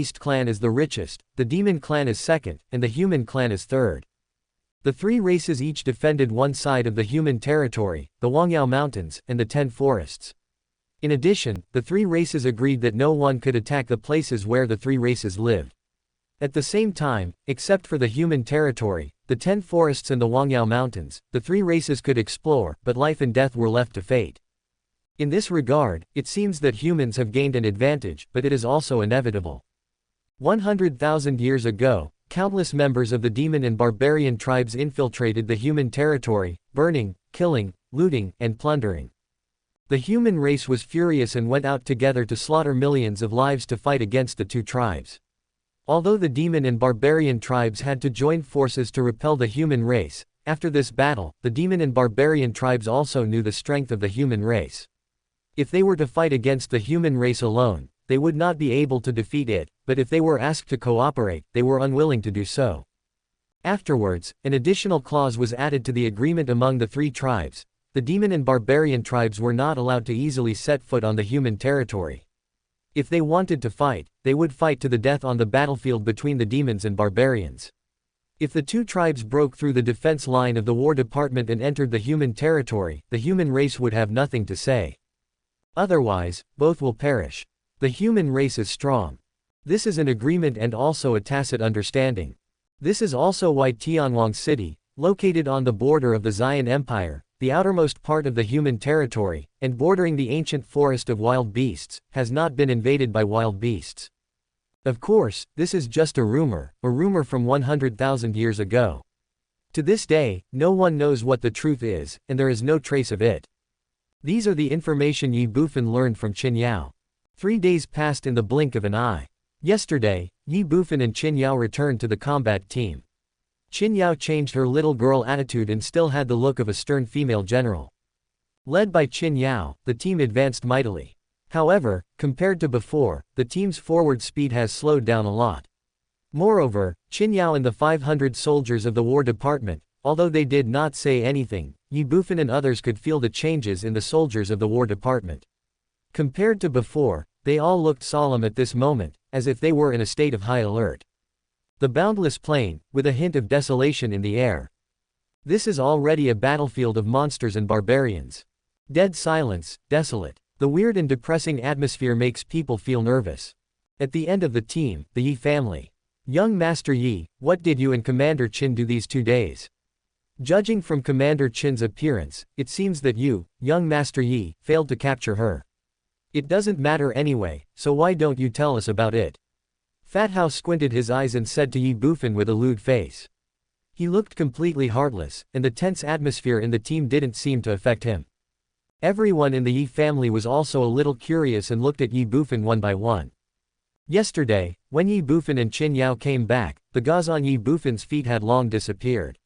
Beast clan is the richest, the demon clan is second, and the human clan is third. The three races each defended one side of the human territory, the Wangyao Mountains, and the 10 forests. In addition, the three races agreed that no one could attack the places where the three races lived. At the same time, except for the human territory, the 10 forests and the Wangyao Mountains, the three races could explore, but life and death were left to fate. In this regard, it seems that humans have gained an advantage, but it is also inevitable. 100,000 years ago, countless members of the demon and barbarian tribes infiltrated the human territory, burning, killing, looting, and plundering. The human race was furious and went out together to slaughter millions of lives to fight against the two tribes. Although the demon and barbarian tribes had to join forces to repel the human race, after this battle, the demon and barbarian tribes also knew the strength of the human race. If they were to fight against the human race alone, they would not be able to defeat it, but if they were asked to cooperate, they were unwilling to do so. Afterwards, an additional clause was added to the agreement among the three tribes. The demon and barbarian tribes were not allowed to easily set foot on the human territory. If they wanted to fight, they would fight to the death on the battlefield between the demons and barbarians. If the two tribes broke through the defense line of the War Department and entered the human territory, the human race would have nothing to say. Otherwise, both will perish. The human race is strong. This is an agreement and also a tacit understanding. This is also why Tianwang City, located on the border of the Xian Empire, the outermost part of the human territory, and bordering the ancient forest of wild beasts, has not been invaded by wild beasts. Of course, this is just a rumor from 100,000 years ago. To this day, no one knows what the truth is, and there is no trace of it. These are the information Ye Bufan learned from Qin Yao. 3 days passed in the blink of an eye. Yesterday, Ye Bufan and Qin Yao returned to the combat team. Qin Yao changed her little girl attitude and still had the look of a stern female general. Led by Qin Yao, the team advanced mightily. However, compared to before, the team's forward speed has slowed down a lot. Moreover, Qin Yao and the 500 soldiers of the War Department, although they did not say anything, Ye Bufan and others could feel the changes in the soldiers of the War Department. Compared to before, they all looked solemn at this moment, as if they were in a state of high alert. The boundless plain, with a hint of desolation in the air. This is already a battlefield of monsters and barbarians. Dead silence, desolate. The weird and depressing atmosphere makes people feel nervous. At the end of the team, the Ye family. Young Master Yi, what did you and Commander Qin do these 2 days? Judging from Commander Qin's appearance, it seems that you, young Master Yi, failed to capture her. It doesn't matter anyway, so why don't you tell us about it? Fat Hao squinted his eyes and said to Ye Bufan with a lewd face. He looked completely heartless, and the tense atmosphere in the team didn't seem to affect him. Everyone in the Ye family was also a little curious and looked at Ye Bufan one by one. Yesterday, when Ye Bufan and Qin Yao came back, the gauze on Ye Bufan's feet had long disappeared.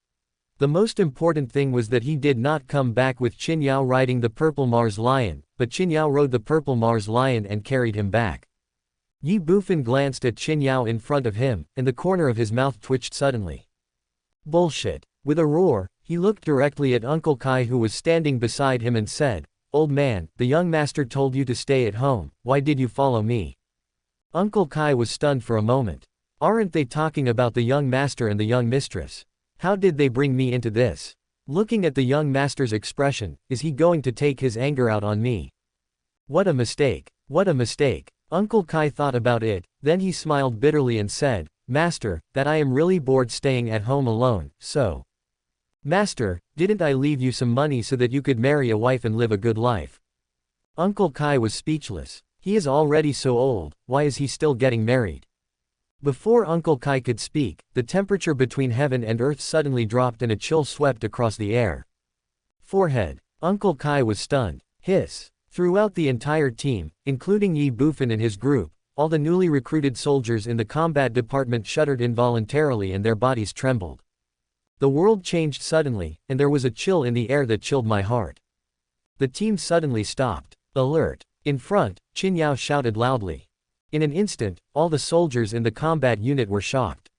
The most important thing was that he did not come back with Qin Yao riding the purple Mars lion, but Qin Yao rode the purple Mars lion and carried him back. Ye Bufan glanced at Qin Yao in front of him, and the corner of his mouth twitched suddenly. Bullshit. With a roar, he looked directly at Uncle Kai who was standing beside him and said, Old man, the young master told you to stay at home, why did you follow me? Uncle Kai was stunned for a moment. Aren't they talking about the young master and the young mistress? How did they bring me into this? Looking at the young master's expression, is he going to take his anger out on me? What a mistake. What a mistake. Uncle Kai thought about it, then he smiled bitterly and said, Master, that I am really bored staying at home alone, so. Master, didn't I leave you some money so that you could marry a wife and live a good life? Uncle Kai was speechless. He is already so old, why is he still getting married? Before Uncle Kai could speak, the temperature between heaven and earth suddenly dropped and a chill swept across the air. Forehead. Uncle Kai was stunned. Hiss. Throughout the entire team, including Ye Bufan and his group, all the newly recruited soldiers in the combat department shuddered involuntarily and their bodies trembled. The world changed suddenly, and there was a chill in the air that chilled my heart. The team suddenly stopped. Alert. In front, Qin Yao shouted loudly. In an instant, all the soldiers in the combat unit were shocked.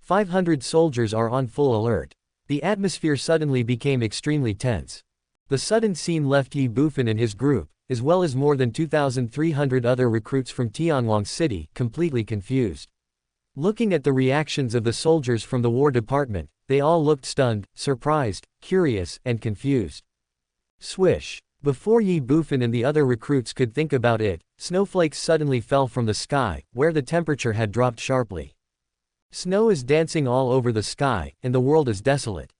500 soldiers are on full alert. The atmosphere suddenly became extremely tense. The sudden scene left Ye Bufan and his group, as well as more than 2,300 other recruits from Tianwang City, completely confused. Looking at the reactions of the soldiers from the War Department, they all looked stunned, surprised, curious, and confused. Swish! Before Ye Bufan and the other recruits could think about it, snowflakes suddenly fell from the sky, where the temperature had dropped sharply. Snow is dancing all over the sky, and the world is desolate.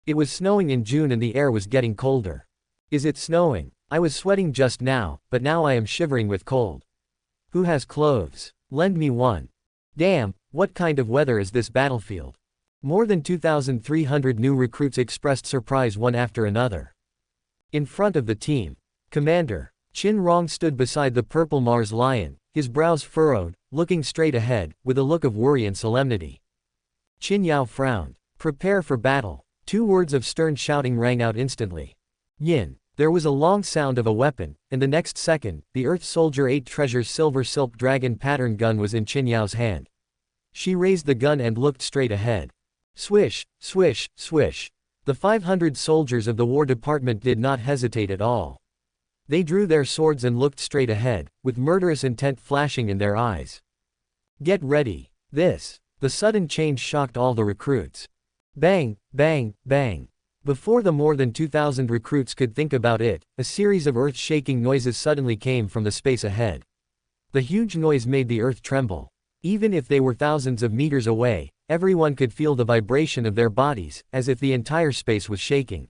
It was snowing in June and the air was getting colder. Is it snowing? I was sweating just now, but now I am shivering with cold. Who has clothes? Lend me one. Damn, what kind of weather is this battlefield? More than 2,300 new recruits expressed surprise one after another. In front of the team, Commander Qin Rong stood beside the purple Mars lion, his brows furrowed, looking straight ahead, with a look of worry and solemnity. Qin Yao frowned. Prepare for battle. 2 words of stern shouting rang out instantly. Yin. There was a long sound of a weapon, and the next second, the Earth Soldier 8 Treasures silver silk dragon pattern gun was in Qin Yao's hand. She raised the gun and looked straight ahead. Swish, swish, swish. The 500 soldiers of the War Department did not hesitate at all. They drew their swords and looked straight ahead, with murderous intent flashing in their eyes. Get ready. The sudden change shocked all the recruits. Bang, bang, bang. Before the more than 2,000 recruits could think about it, a series of earth-shaking noises suddenly came from the space ahead. The huge noise made the earth tremble. Even if they were thousands of meters away, everyone could feel the vibration of their bodies, as if the entire space was shaking.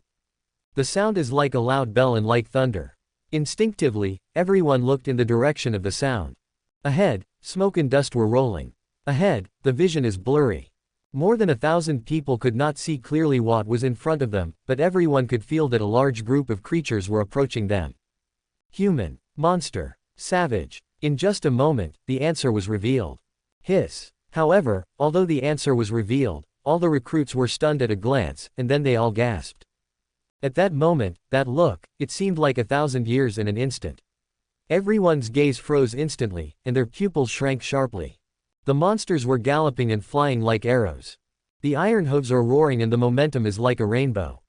The sound is like a loud bell and like thunder. Instinctively, everyone looked in the direction of the sound. Ahead, smoke and dust were rolling. Ahead, the vision is blurry. More than 1,000 people could not see clearly what was in front of them, but everyone could feel that a large group of creatures were approaching them. Human, monster, savage. In just a moment, the answer was revealed. Hiss. However, although the answer was revealed, all the recruits were stunned at a glance, and then they all gasped. At that moment, that look, it seemed like 1,000 years in an instant. Everyone's gaze froze instantly, and their pupils shrank sharply. The monsters were galloping and flying like arrows. The iron hooves are roaring and the momentum is like a rainbow.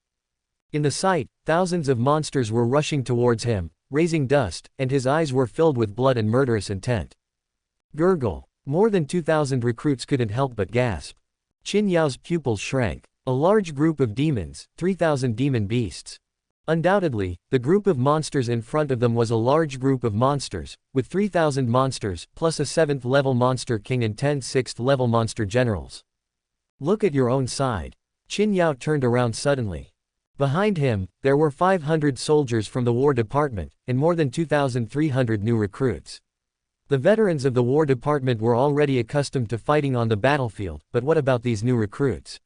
In the sight, thousands of monsters were rushing towards him, raising dust, and his eyes were filled with blood and murderous intent. Gurgle. More than 2,000 recruits couldn't help but gasp. Qin Yao's pupils shrank. A large group of demons, 3,000 demon beasts. Undoubtedly, the group of monsters in front of them was a large group of monsters, with 3,000 monsters, plus a 7th-level monster king and 10 6th-level monster generals. Look at your own side. Qin Yao turned around suddenly. Behind him, there were 500 soldiers from the War Department, and more than 2,300 new recruits. The veterans of the War Department were already accustomed to fighting on the battlefield, but what about these new recruits?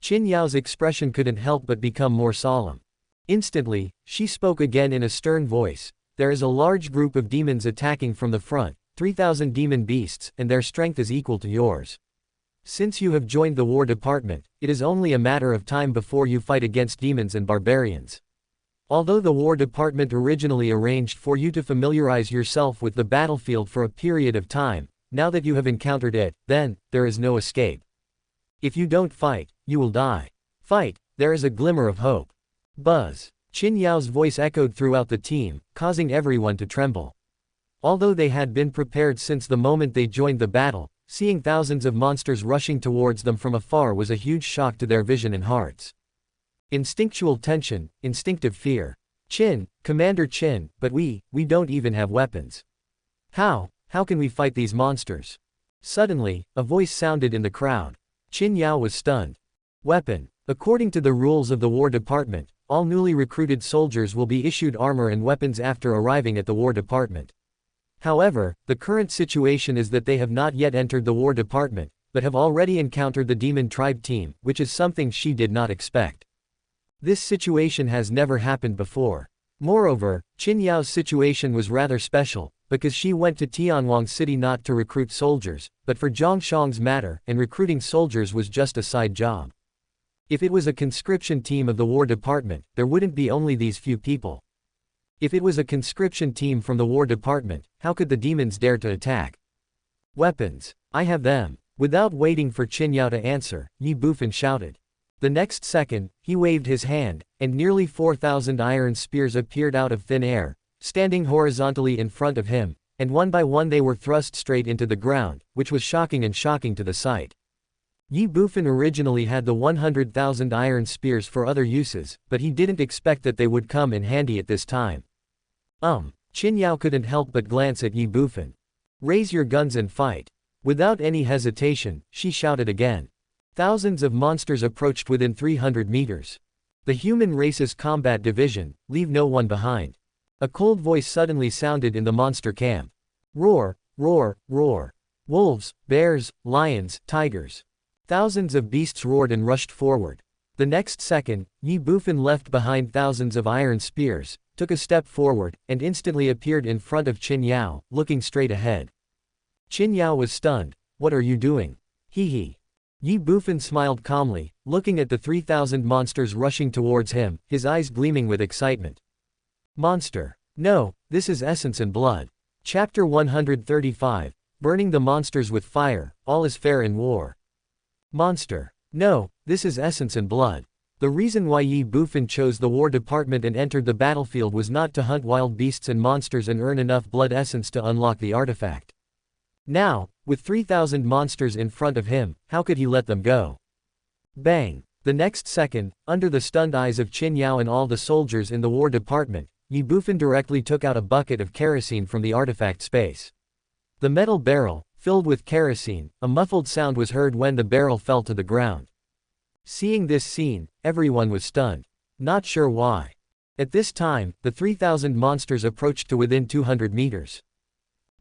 Qin Yao's expression couldn't help but become more solemn. Instantly, she spoke again in a stern voice. There is a large group of demons attacking from the front, 3,000 demon beasts, and their strength is equal to yours. Since you have joined the War Department, it is only a matter of time before you fight against demons and barbarians. Although the War Department originally arranged for you to familiarize yourself with the battlefield for a period of time, now that you have encountered it, then, there is no escape. If you don't fight, you will die. Fight, there is a glimmer of hope. Buzz. Qin Yao's voice echoed throughout the team, causing everyone to tremble. Although they had been prepared since the moment they joined the battle, seeing thousands of monsters rushing towards them from afar was a huge shock to their vision and hearts. Instinctual tension, instinctive fear. Commander Qin, but we don't even have weapons. How can we fight these monsters? Suddenly, a voice sounded in the crowd. Qin Yao was stunned. Weapon. According to the rules of the War Department, all newly recruited soldiers will be issued armor and weapons after arriving at the War Department. However, the current situation is that they have not yet entered the War Department, but have already encountered the Demon Tribe team, which is something she did not expect. This situation has never happened before. Moreover, Qin Yao's situation was rather special, because she went to Tianwang City not to recruit soldiers, but for Zhang Shang's matter, and recruiting soldiers was just a side job. If it was a conscription team of the War Department, there wouldn't be only these few people. If it was a conscription team from the War Department, how could the demons dare to attack? Weapons. I have them. Without waiting for Qin Yao to answer, Ye Bufan shouted. The next second, he waved his hand, and nearly 4,000 iron spears appeared out of thin air, standing horizontally in front of him, and one by one they were thrust straight into the ground, which was shocking to the sight. Ye Bufan originally had the 100,000 iron spears for other uses, but he didn't expect that they would come in handy at this time. Qin Yao couldn't help but glance at Ye Bufan. "Raise your guns and fight." Without any hesitation, she shouted again. Thousands of monsters approached within 300 meters. The human race's combat division, leave no one behind. A cold voice suddenly sounded in the monster camp. Roar, roar, roar. Wolves, bears, lions, tigers. Thousands of beasts roared and rushed forward. The next second, Ye Bufan left behind thousands of iron spears, took a step forward, and instantly appeared in front of Qin Yao, looking straight ahead. Qin Yao was stunned. "What are you doing?" Hee. Ye Bufan smiled calmly, looking at the 3,000 monsters rushing towards him, his eyes gleaming with excitement. Monster. No, this is essence and blood. Chapter 135, Burning the monsters with fire, all is fair in war. Monster. No, this is essence and blood. The reason why Ye Bufan chose the War Department and entered the battlefield was not to hunt wild beasts and monsters and earn enough blood essence to unlock the artifact. Now, with 3,000 monsters in front of him, how could he let them go? Bang! The next second, under the stunned eyes of Qin Yao and all the soldiers in the War Department, Ye Bufan directly took out a bucket of kerosene from the artifact space. The metal barrel, filled with kerosene, a muffled sound was heard when the barrel fell to the ground. Seeing this scene, everyone was stunned. Not sure why. At this time, the 3,000 monsters approached to within 200 meters.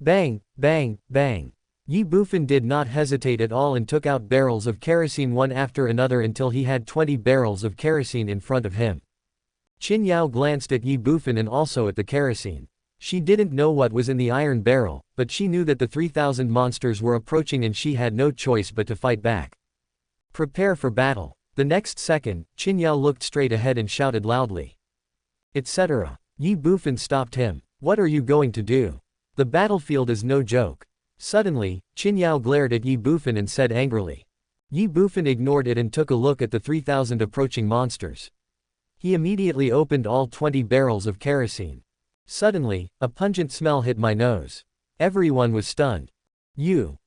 Bang, bang, bang. Ye Bufan did not hesitate at all and took out barrels of kerosene one after another until he had 20 barrels of kerosene in front of him. Qin Yao glanced at Ye Bufan and also at the kerosene. She didn't know what was in the iron barrel, but she knew that the 3,000 monsters were approaching and she had no choice but to fight back. Prepare for battle. The next second, Qin Yao looked straight ahead and shouted loudly. Etc. Ye Bufan stopped him. What are you going to do? The battlefield is no joke. Suddenly, Qin Yao glared at Ye Bufan and said angrily. Ye Bufan ignored it and took a look at the 3,000 approaching monsters. He immediately opened all 20 barrels of kerosene. Suddenly, a pungent smell hit my nose. Everyone was stunned.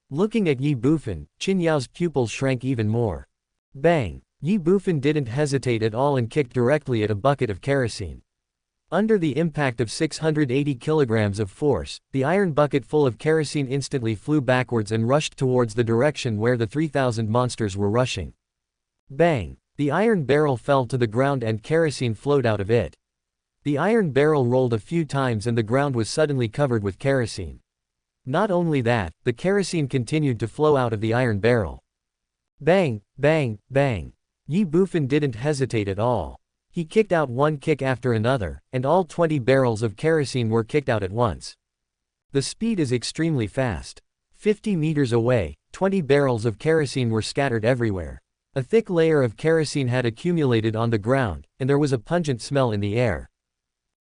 Looking at Ye Bufan, Qin Yao's pupils shrank even more. Bang! Ye Bufan didn't hesitate at all and kicked directly at a bucket of kerosene. Under the impact of 680 kilograms of force, the iron bucket full of kerosene instantly flew backwards and rushed towards the direction where the 3,000 monsters were rushing. Bang! The iron barrel fell to the ground and kerosene flowed out of it. The iron barrel rolled a few times and the ground was suddenly covered with kerosene. Not only that, the kerosene continued to flow out of the iron barrel. Bang, bang, bang. Ye Bufan didn't hesitate at all. He kicked out one kick after another, and all 20 barrels of kerosene were kicked out at once. The speed is extremely fast. 50 meters away, 20 barrels of kerosene were scattered everywhere. A thick layer of kerosene had accumulated on the ground, and there was a pungent smell in the air.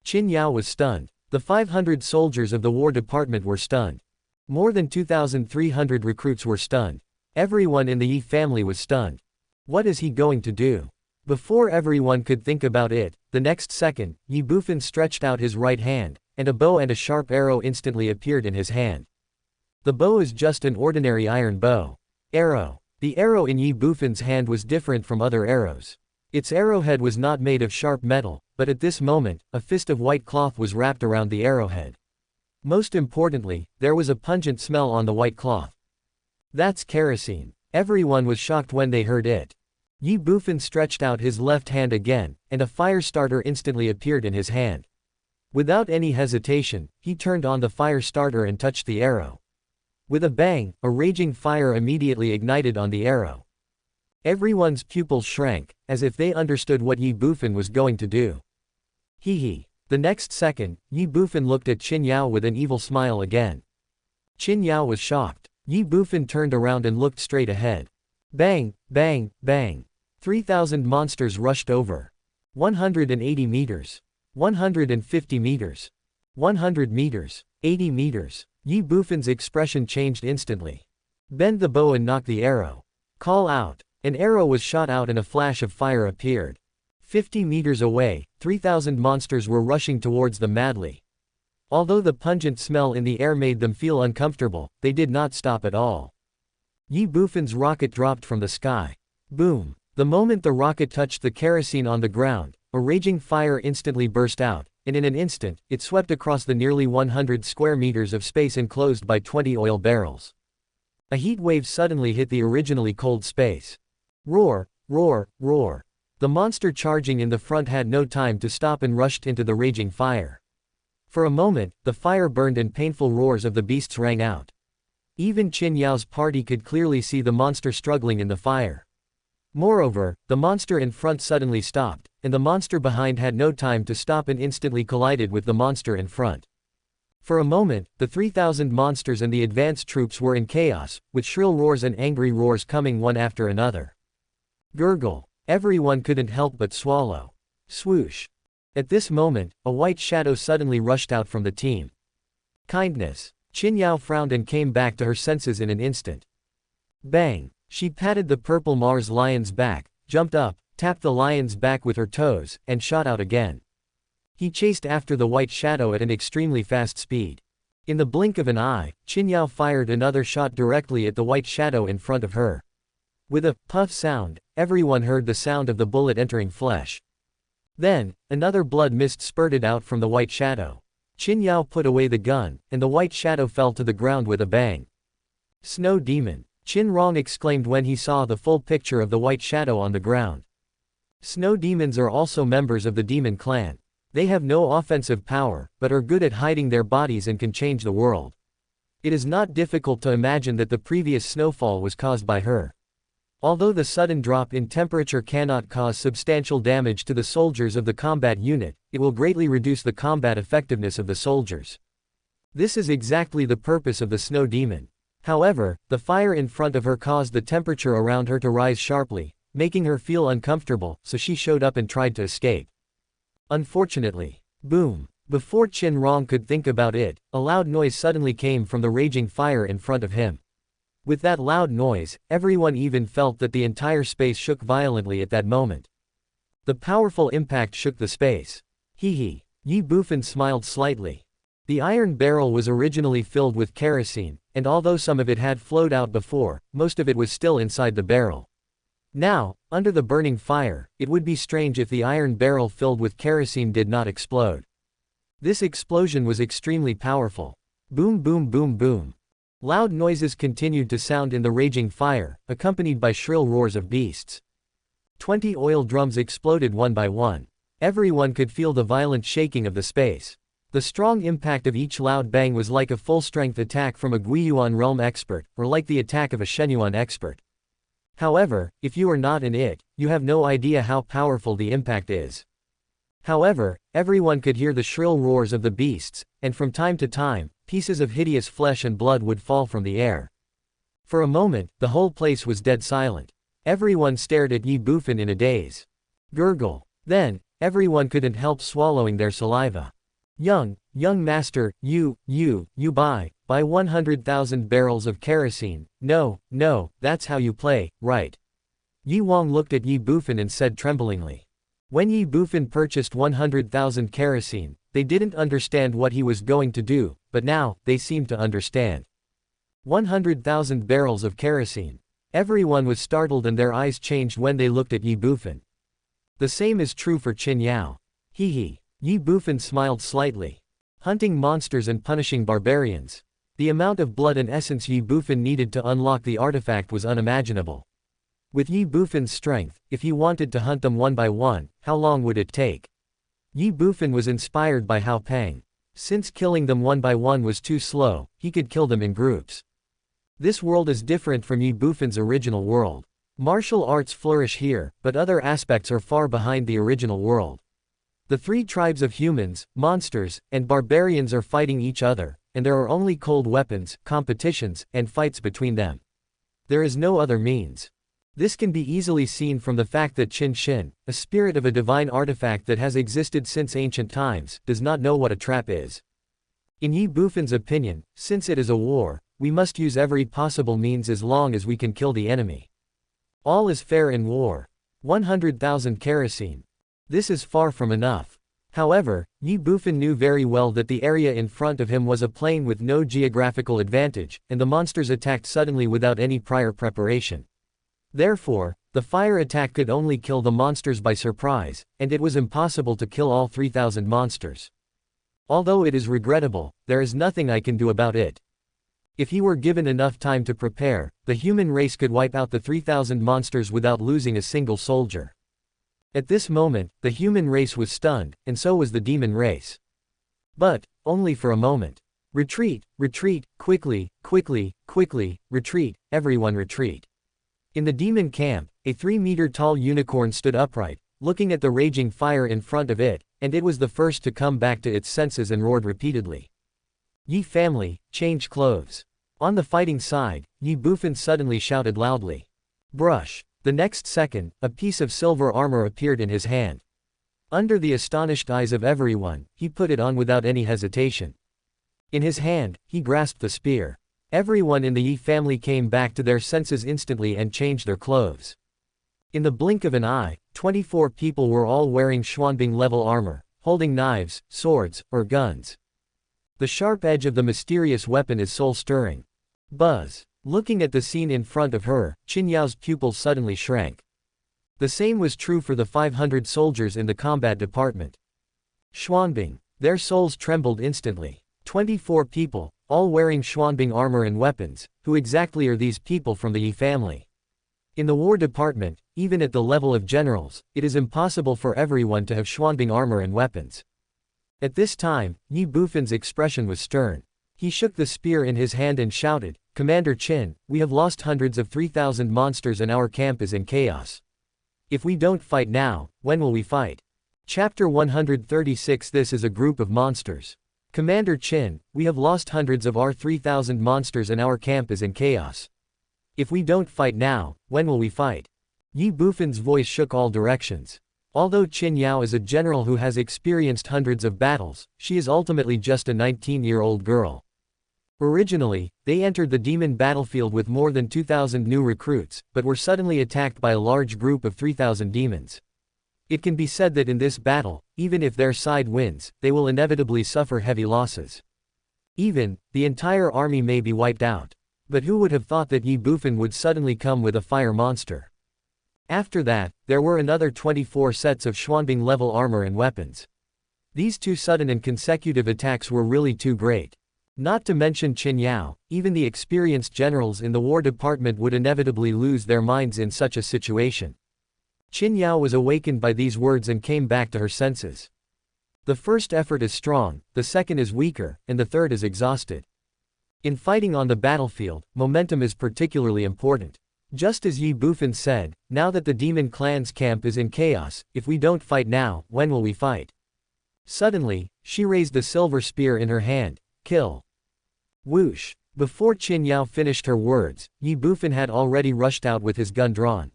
Qin Yao was stunned. The 500 soldiers of the War Department were stunned. More than 2,300 recruits were stunned. Everyone in the Ye family was stunned. What is he going to do? Before everyone could think about it, the next second, Ye Bufan stretched out his right hand, and a bow and a sharp arrow instantly appeared in his hand. The bow is just an ordinary iron bow. Arrow. The arrow in Ye Bufan's hand was different from other arrows. Its arrowhead was not made of sharp metal, but at this moment, a fist of white cloth was wrapped around the arrowhead. Most importantly, there was a pungent smell on the white cloth. That's kerosene. Everyone was shocked when they heard it. Ye Bufan stretched out his left hand again, and a fire starter instantly appeared in his hand. Without any hesitation, he turned on the fire starter and touched the arrow. With a bang, a raging fire immediately ignited on the arrow. Everyone's pupils shrank, as if they understood what Ye Bufan was going to do. Hee. The next second, Ye Bufan looked at Qin Yao with an evil smile again. Qin Yao was shocked. Ye Bufan turned around and looked straight ahead. Bang, bang, bang. 3,000 monsters rushed over. 180 meters. 150 meters. 100 meters. 80 meters. Ye Bufan's expression changed instantly. Bend the bow and knock the arrow. Call out. An arrow was shot out and a flash of fire appeared. 50 meters away, 3,000 monsters were rushing towards them madly. Although the pungent smell in the air made them feel uncomfortable, they did not stop at all. Ye Bufan's rocket dropped from the sky. Boom! The moment the rocket touched the kerosene on the ground, a raging fire instantly burst out, and in an instant, it swept across the nearly 100 square meters of space enclosed by 20 oil barrels. A heat wave suddenly hit the originally cold space. Roar, roar, roar. The monster charging in the front had no time to stop and rushed into the raging fire. For a moment, the fire burned and painful roars of the beasts rang out. Even Qin Yao's party could clearly see the monster struggling in the fire. Moreover, the monster in front suddenly stopped, and the monster behind had no time to stop and instantly collided with the monster in front. For a moment, the 3,000 monsters and the advanced troops were in chaos, with shrill roars and angry roars coming one after another. Gurgle. Everyone couldn't help but swallow. Swoosh. At this moment, a white shadow suddenly rushed out from the team. Kindness. Qin Yao frowned and came back to her senses in an instant. Bang! She patted the purple Mars lion's back, jumped up, tapped the lion's back with her toes, and shot out again. He chased after the white shadow at an extremely fast speed. In the blink of an eye, Qin Yao fired another shot directly at the white shadow in front of her. With a puff sound, everyone heard the sound of the bullet entering flesh. Then, another blood mist spurted out from the white shadow. Qin Yao put away the gun, and the white shadow fell to the ground with a bang. Snow Demon! Qin Rong exclaimed when he saw the full picture of the white shadow on the ground. Snow demons are also members of the demon clan. They have no offensive power, but are good at hiding their bodies and can change the world. It is not difficult to imagine that the previous snowfall was caused by her. Although the sudden drop in temperature cannot cause substantial damage to the soldiers of the combat unit, it will greatly reduce the combat effectiveness of the soldiers. This is exactly the purpose of the snow demon. However, the fire in front of her caused the temperature around her to rise sharply, making her feel uncomfortable, so she showed up and tried to escape. Unfortunately. Boom! Before Qin Rong could think about it, a loud noise suddenly came from the raging fire in front of him. With that loud noise, everyone even felt that the entire space shook violently at that moment. The powerful impact shook the space. Hee hee. Ye Bufan smiled slightly. The iron barrel was originally filled with kerosene, and although some of it had flowed out before, most of it was still inside the barrel. Now, under the burning fire, it would be strange if the iron barrel filled with kerosene did not explode. This explosion was extremely powerful. Boom boom boom boom. Loud noises continued to sound in the raging fire, accompanied by shrill roars of beasts. 20 oil drums exploded one by one. Everyone could feel the violent shaking of the space. The strong impact of each loud bang was like a full-strength attack from a Guiyuan realm expert, or like the attack of a Shenyuan expert. However, if you are not in it, you have no idea how powerful the impact is. However, everyone could hear the shrill roars of the beasts, and from time to time, pieces of hideous flesh and blood would fall from the air. For a moment, the whole place was dead silent. Everyone stared at Ye Bufan in a daze. Gurgle. Then, everyone couldn't help swallowing their saliva. Young master, you buy 100,000 barrels of kerosene. No, that's how you play, right? Yi Wang looked at Ye Bufan and said tremblingly. When Ye Bufan purchased 100,000 kerosene, they didn't understand what he was going to do, but now, they seemed to understand. 100,000 barrels of kerosene. Everyone was startled and their eyes changed when they looked at Ye Bufan. The same is true for Qin Yao. Hee hee. Ye Bufan smiled slightly. Hunting monsters and punishing barbarians. The amount of blood and essence Ye Bufan needed to unlock the artifact was unimaginable. With Ye Bufan's strength, if he wanted to hunt them one by one, how long would it take? Ye Bufan was inspired by Hao Pang. Since killing them one by one was too slow, he could kill them in groups. This world is different from Ye Bufan's original world. Martial arts flourish here, but other aspects are far behind the original world. The three tribes of humans, monsters, and barbarians are fighting each other, and there are only cold weapons, competitions, and fights between them. There is no other means. This can be easily seen from the fact that Qin Xin, a spirit of a divine artifact that has existed since ancient times, does not know what a trap is. In Ye Bufan's opinion, since it is a war, we must use every possible means as long as we can kill the enemy. All is fair in war. 100,000 kerosene. This is far from enough. However, Ye Bufan knew very well that the area in front of him was a plain with no geographical advantage, and the monsters attacked suddenly without any prior preparation. Therefore, the fire attack could only kill the monsters by surprise, and it was impossible to kill all 3,000 monsters. Although it is regrettable, there is nothing I can do about it. If he were given enough time to prepare, the human race could wipe out the 3,000 monsters without losing a single soldier. At this moment, the human race was stunned, and so was the demon race. But, only for a moment. Retreat, retreat, quickly, quickly, quickly, retreat, everyone retreat. In the demon camp, a 3-meter-tall unicorn stood upright, looking at the raging fire in front of it, and it was the first to come back to its senses and roared repeatedly. Ye family, change clothes. On the fighting side, Ye Bufan suddenly shouted loudly. Brush. The next second, a piece of silver armor appeared in his hand. Under the astonished eyes of everyone, he put it on without any hesitation. In his hand, he grasped the spear. Everyone in the Ye family came back to their senses instantly and changed their clothes. In the blink of an eye, 24 people were all wearing Xuanbing-level armor, holding knives, swords, or guns. The sharp edge of the mysterious weapon is soul-stirring. Buzz. Looking at the scene in front of her, Qin Yao's pupils suddenly shrank. The same was true for the 500 soldiers in the combat department. Xuanbing. Their souls trembled instantly. 24 people, all wearing Xuanbing armor and weapons. Who exactly are these people from the Ye family? In the war department, even at the level of generals, it is impossible for everyone to have Xuanbing armor and weapons. At this time, Ye Bufan's expression was stern. He shook the spear in his hand and shouted, Commander Qin, we have lost hundreds of 3,000 monsters and our camp is in chaos. If we don't fight now, when will we fight? Chapter 136. This is a group of monsters. Commander Qin, we have lost hundreds of our 3,000 monsters and our camp is in chaos. If we don't fight now, when will we fight? Ye Bufan's voice shook all directions. Although Qin Yao is a general who has experienced hundreds of battles, she is ultimately just a 19-year-old girl. Originally, they entered the demon battlefield with more than 2,000 new recruits, but were suddenly attacked by a large group of 3,000 demons. It can be said that in this battle, even if their side wins, they will inevitably suffer heavy losses. Even, the entire army may be wiped out. But who would have thought that Ye Bufan would suddenly come with a fire monster? After that, there were another 24 sets of Xuanbing-level armor and weapons. These two sudden and consecutive attacks were really too great. Not to mention Qin Yao, even the experienced generals in the war department would inevitably lose their minds in such a situation. Qin Yao was awakened by these words and came back to her senses. The first effort is strong, the second is weaker, and the third is exhausted. In fighting on the battlefield, momentum is particularly important. Just as Ye Bufan said, now that the demon clan's camp is in chaos, if we don't fight now, when will we fight? Suddenly, she raised the silver spear in her hand. Kill. Whoosh. Before Qin Yao finished her words, Ye Bufan had already rushed out with his gun drawn.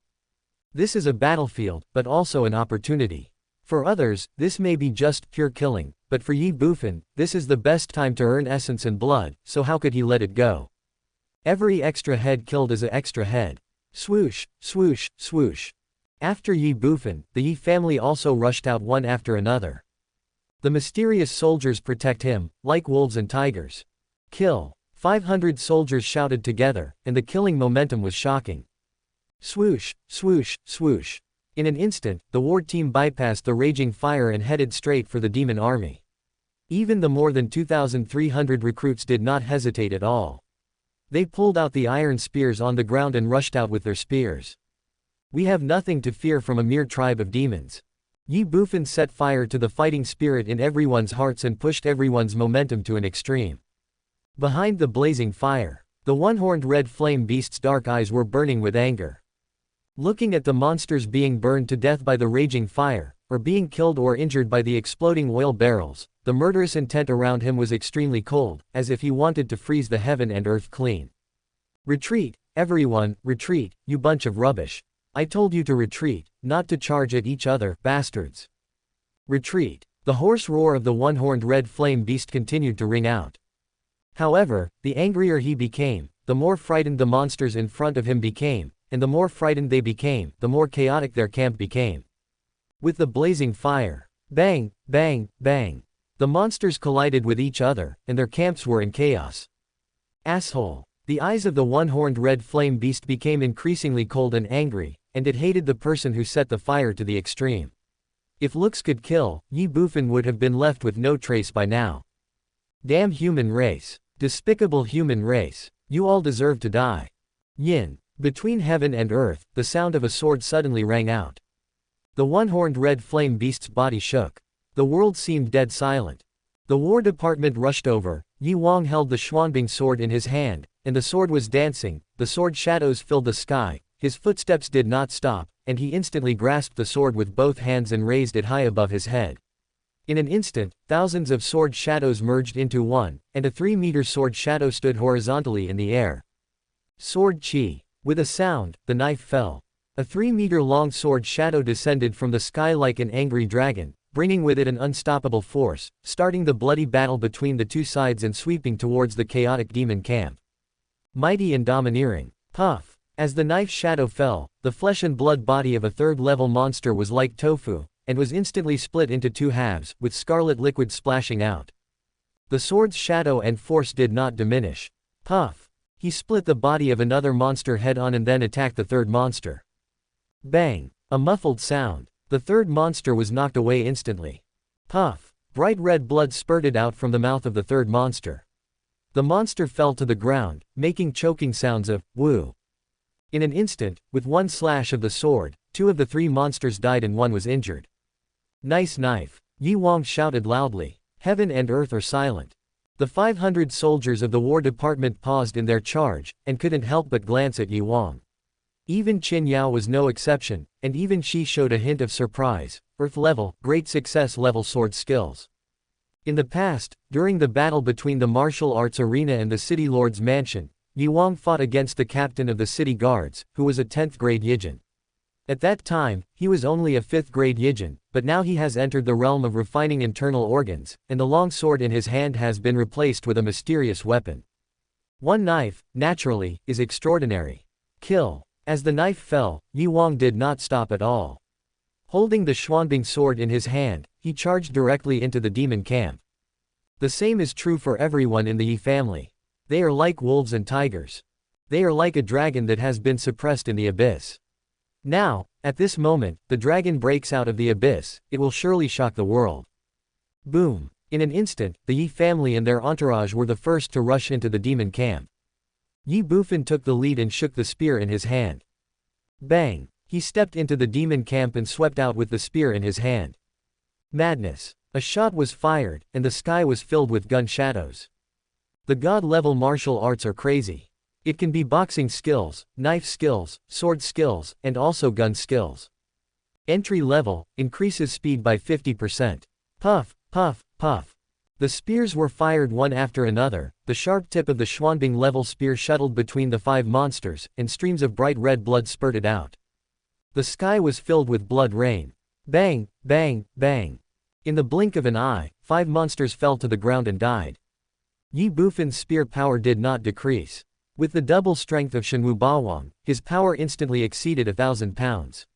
This is a battlefield, but also an opportunity. For others, this may be just pure killing, but for Ye Bufan, this is the best time to earn essence and blood, so how could he let it go? Every extra head killed is an extra head. Swoosh, swoosh, swoosh. After Ye Bufan, the Ye family also rushed out one after another. The mysterious soldiers protect him, like wolves and tigers. Kill. 500 soldiers shouted together, and the killing momentum was shocking. Swoosh, swoosh, swoosh. In an instant, the war team bypassed the raging fire and headed straight for the demon army. Even the more than 2,300 recruits did not hesitate at all. They pulled out the iron spears on the ground and rushed out with their spears. We have nothing to fear from a mere tribe of demons. Ye Bufan set fire to the fighting spirit in everyone's hearts and pushed everyone's momentum to an extreme. Behind the blazing fire, the one-horned red flame beast's dark eyes were burning with anger. Looking at the monsters being burned to death by the raging fire, or being killed or injured by the exploding oil barrels, the murderous intent around him was extremely cold, as if he wanted to freeze the heaven and earth clean. Retreat, everyone, retreat, you bunch of rubbish. I told you to retreat, not to charge at each other, bastards. Retreat. The hoarse roar of the one-horned red flame beast continued to ring out. However, the angrier he became, the more frightened the monsters in front of him became, and the more frightened they became, the more chaotic their camp became. With the blazing fire, Bang, bang, bang. The monsters collided with each other, and their camps were in chaos. Asshole. The eyes of the one-horned red flame beast became increasingly cold and angry, and it hated the person who set the fire to the extreme. If looks could kill, Ye Bufan would have been left with no trace by now. Damn human race. Despicable human race. You all deserve to die. Yin. Between heaven and earth, the sound of a sword suddenly rang out. The one-horned red flame beast's body shook. The world seemed dead silent. The War Department rushed over. Yi Wang held the Xuanbing sword in his hand, and the sword was dancing. The sword shadows filled the sky. His footsteps did not stop, and he instantly grasped the sword with both hands and raised it high above his head. In an instant, thousands of sword shadows merged into one, and a 3-meter sword shadow stood horizontally in the air. Sword Chi. With a sound, the knife fell. A 3-meter-long sword shadow descended from the sky like an angry dragon, bringing with it an unstoppable force, starting the bloody battle between the two sides and sweeping towards the chaotic demon camp. Mighty and domineering. Puff. As the knife's shadow fell, the flesh and blood body of a third-level monster was like tofu, and was instantly split into two halves, with scarlet liquid splashing out. The sword's shadow and force did not diminish. Puff. He split the body of another monster head-on and then attacked the third monster. Bang. A muffled sound. The third monster was knocked away instantly. Puff. Bright red blood spurted out from the mouth of the third monster. The monster fell to the ground, making choking sounds of woo. In an instant, with one slash of the sword, 2 of the 3 monsters died and 1 was injured. Nice knife. Yi Wang shouted loudly. Heaven and earth are silent. The 500 soldiers of the War Department paused in their charge, and couldn't help but glance at Yi Wang. Even Qin Yao was no exception, and even she showed a hint of surprise. Earth-level, great success-level sword skills. In the past, during the battle between the martial arts arena and the city lord's mansion, Yi Wang fought against the captain of the city guards, who was a 10th grade Yijin. At that time, he was only a 5th grade Yijin, but now he has entered the realm of refining internal organs, and the long sword in his hand has been replaced with a mysterious weapon. One knife, naturally, is extraordinary. Kill. As the knife fell, Yi Wang did not stop at all. Holding the Xuanbing sword in his hand, he charged directly into the demon camp. The same is true for everyone in the Yi family. They are like wolves and tigers. They are like a dragon that has been suppressed in the abyss. Now, at this moment, the dragon breaks out of the abyss. It will surely shock the world. Boom. In an instant, the Yi family and their entourage were the first to rush into the demon camp. Ye Bufan took the lead and shook the spear in his hand. Bang. He stepped into the demon camp and swept out with the spear in his hand. Madness. A shot was fired, and the sky was filled with gun shadows. The god-level martial arts are crazy. It can be boxing skills, knife skills, sword skills, and also gun skills. Entry level, increases speed by 50%. Puff, puff, puff. The spears were fired one after another. The sharp tip of the Xuanbing level spear shuttled between the 5 monsters, and streams of bright red blood spurted out. The sky was filled with blood rain. Bang, bang, bang. In the blink of an eye, 5 monsters fell to the ground and died. Ye Bufan's spear power did not decrease. With the double strength of Shenwu Bawang, his power instantly exceeded 1,000 pounds.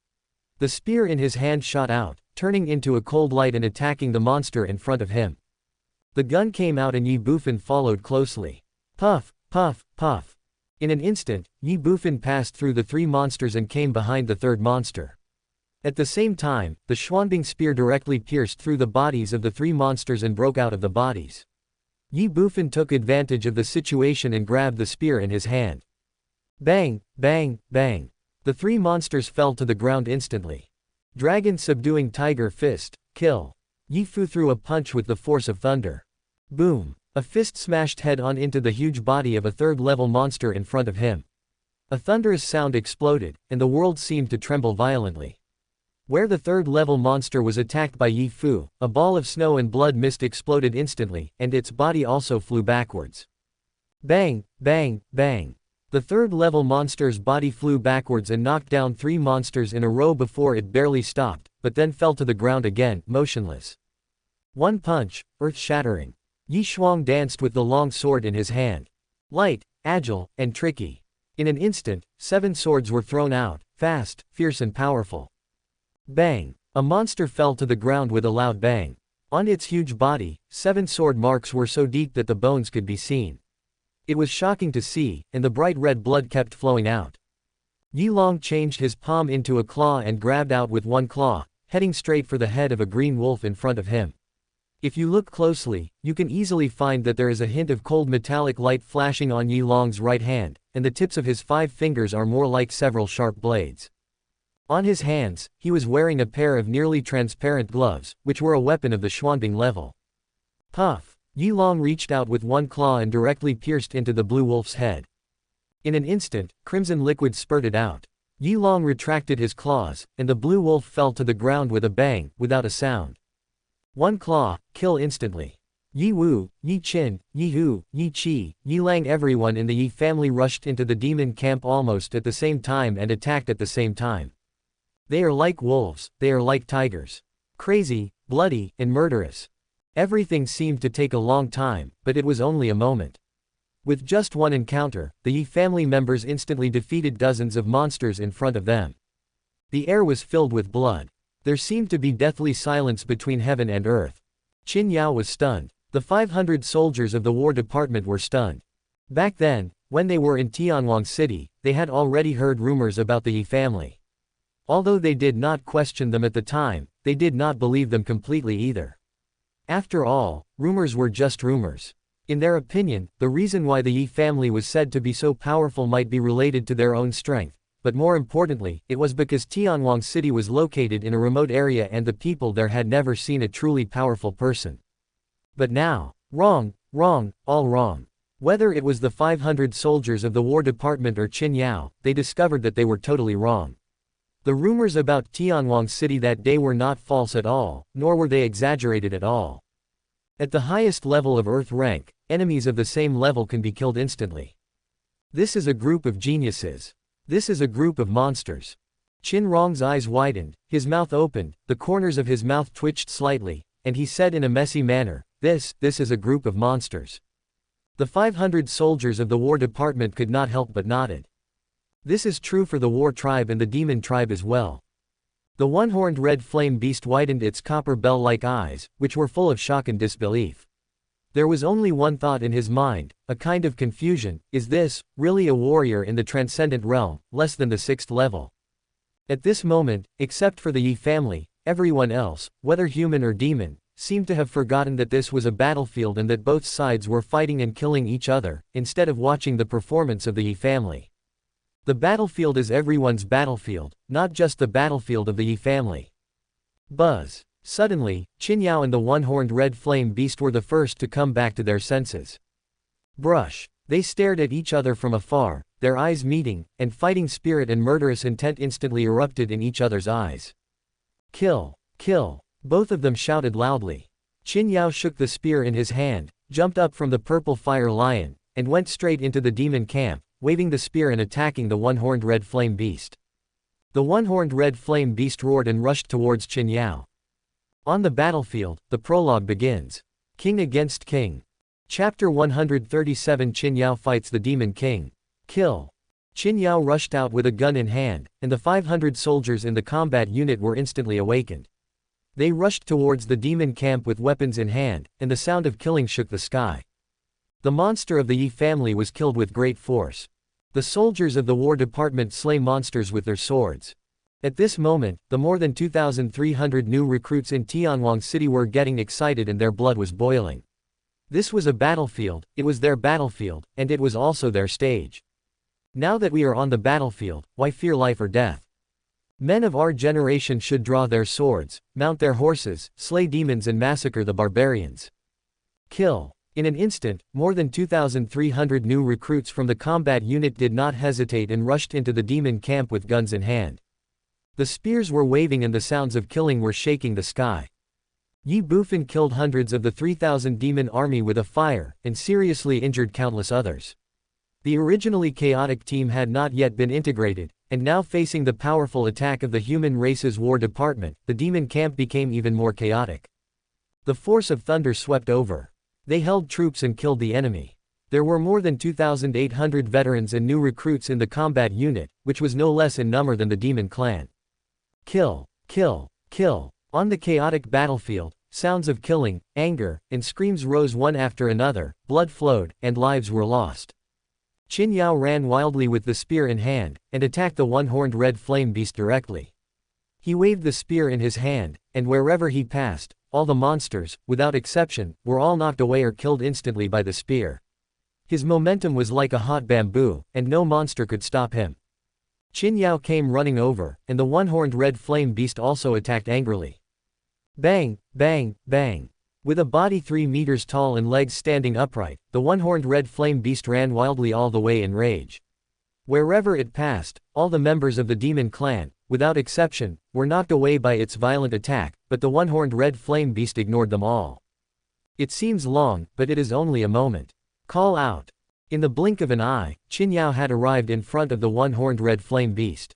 The spear in his hand shot out, turning into a cold light and attacking the monster in front of him. The gun came out and Ye Bufan followed closely. Puff, puff, puff. In an instant, Ye Bufan passed through the 3 monsters and came behind the 3rd monster. At the same time, the Xuanbing spear directly pierced through the bodies of the 3 monsters and broke out of the bodies. Ye Bufan took advantage of the situation and grabbed the spear in his hand. Bang, bang, bang. The 3 monsters fell to the ground instantly. Dragon subduing tiger fist, kill. Ye Fu threw a punch with the force of thunder. Boom. A fist smashed head-on into the huge body of a 3rd-level monster in front of him. A thunderous sound exploded, and the world seemed to tremble violently. Where the 3rd-level monster was attacked by Ye Fu, a ball of snow and blood mist exploded instantly, and its body also flew backwards. Bang, bang, bang. The 3rd-level monster's body flew backwards and knocked down 3 monsters in a row before it barely stopped, but then fell to the ground again, motionless. One punch, earth-shattering. Yi Xuang danced with the long sword in his hand. Light, agile, and tricky. In an instant, 7 swords were thrown out, fast, fierce and powerful. Bang. A monster fell to the ground with a loud bang. On its huge body, 7 sword marks were so deep that the bones could be seen. It was shocking to see, and the bright red blood kept flowing out. Ye Long changed his palm into a claw and grabbed out with one claw, heading straight for the head of a green wolf in front of him. If you look closely, you can easily find that there is a hint of cold metallic light flashing on Ye Long's right hand, and the tips of his 5 fingers are more like several sharp blades. On his hands, he was wearing a pair of nearly transparent gloves, which were a weapon of the Xuanbing level. Puff! Ye Long reached out with one claw and directly pierced into the blue wolf's head. In an instant, crimson liquid spurted out. Ye Long retracted his claws, and the blue wolf fell to the ground with a bang, without a sound. One claw, kill instantly. Yi Wu, Yi Qin, Yi Hu, Yi Qi, Yi Lang, everyone in the Yi family rushed into the demon camp almost at the same time and attacked at the same time. They are like wolves, they are like tigers. Crazy, bloody, and murderous. Everything seemed to take a long time, but it was only a moment. With just one encounter, the Yi family members instantly defeated dozens of monsters in front of them. The air was filled with blood. There seemed to be deathly silence between heaven and earth. Qin Yao was stunned. The 500 soldiers of the War Department were stunned. Back then, when they were in Tianwang City, they had already heard rumors about the Yi family. Although they did not question them at the time, they did not believe them completely either. After all, rumors were just rumors. In their opinion, the reason why the Yi family was said to be so powerful might be related to their own strength, but more importantly, it was because Tianwang City was located in a remote area and the people there had never seen a truly powerful person. But now, wrong, all wrong. Whether it was the 500 soldiers of the War Department or Qin Yao, they discovered that they were totally wrong. The rumors about Tianwang City that day were not false at all, nor were they exaggerated at all. At the highest level of Earth rank, enemies of the same level can be killed instantly. This is a group of geniuses. This is a group of monsters. Qin Rong's eyes widened, his mouth opened, the corners of his mouth twitched slightly, and he said in a messy manner, this is a group of monsters. The 500 soldiers of the War Department could not help but nodded. This is true for the War Tribe and the Demon Tribe as well. The one-horned red flame beast widened its copper bell-like eyes, which were full of shock and disbelief. There was only one thought in his mind, a kind of confusion: is this really a warrior in the transcendent realm, less than the 6th level? At this moment, except for the Yi family, everyone else, whether human or demon, seemed to have forgotten that this was a battlefield and that both sides were fighting and killing each other, instead of watching the performance of the Yi family. The battlefield is everyone's battlefield, not just the battlefield of the Yi family. Buzz. Suddenly, Qin Yao and the one-horned red flame beast were the first to come back to their senses. Brush. They stared at each other from afar, their eyes meeting, and fighting spirit and murderous intent instantly erupted in each other's eyes. Kill! Kill! Both of them shouted loudly. Qin Yao shook the spear in his hand, jumped up from the purple fire lion, and went straight into the demon camp, waving the spear and attacking the one-horned red flame beast. The one-horned red flame beast roared and rushed towards Qin Yao. On the battlefield, the prologue begins. King against King. Chapter 137. Qin Yao fights the Demon King. Kill. Qin Yao rushed out with a gun in hand, and the 500 soldiers in the combat unit were instantly awakened. They rushed towards the demon camp with weapons in hand, and the sound of killing shook the sky. The monster of the Yi family was killed with great force. The soldiers of the War Department slay monsters with their swords. At this moment, the more than 2,300 new recruits in Tianwang City were getting excited and their blood was boiling. This was a battlefield, it was their battlefield, and it was also their stage. Now that we are on the battlefield, why fear life or death? Men of our generation should draw their swords, mount their horses, slay demons and massacre the barbarians. Kill. In an instant, more than 2,300 new recruits from the combat unit did not hesitate and rushed into the demon camp with guns in hand. The spears were waving and the sounds of killing were shaking the sky. Ye Bufan killed hundreds of the 3,000 demon army with a fire, and seriously injured countless others. The originally chaotic team had not yet been integrated, and now facing the powerful attack of the human race's War Department, the demon camp became even more chaotic. The force of thunder swept over. They held troops and killed the enemy. There were more than 2,800 veterans and new recruits in the combat unit, which was no less in number than the demon clan. Kill, kill, Kill. On the chaotic battlefield, sounds of killing, anger, and screams rose one after another, blood flowed, and lives were lost. Qin Yao ran wildly with the spear in hand, and attacked the one-horned red flame beast directly. He waved the spear in his hand, and wherever he passed, all the monsters, without exception, were all knocked away or killed instantly by the spear. His momentum was like a hot bamboo, and no monster could stop him. Qin Yao came running over, and the one-horned red flame beast also attacked angrily. Bang, bang, bang. With a body 3 meters tall and legs standing upright, the one-horned red flame beast ran wildly all the way in rage. Wherever it passed, all the members of the demon clan, without exception, were knocked away by its violent attack, but the one-horned red flame beast ignored them all. It seems long, but it is only a moment. Call out. In the blink of an eye, Qin Yao had arrived in front of the one-horned red flame beast.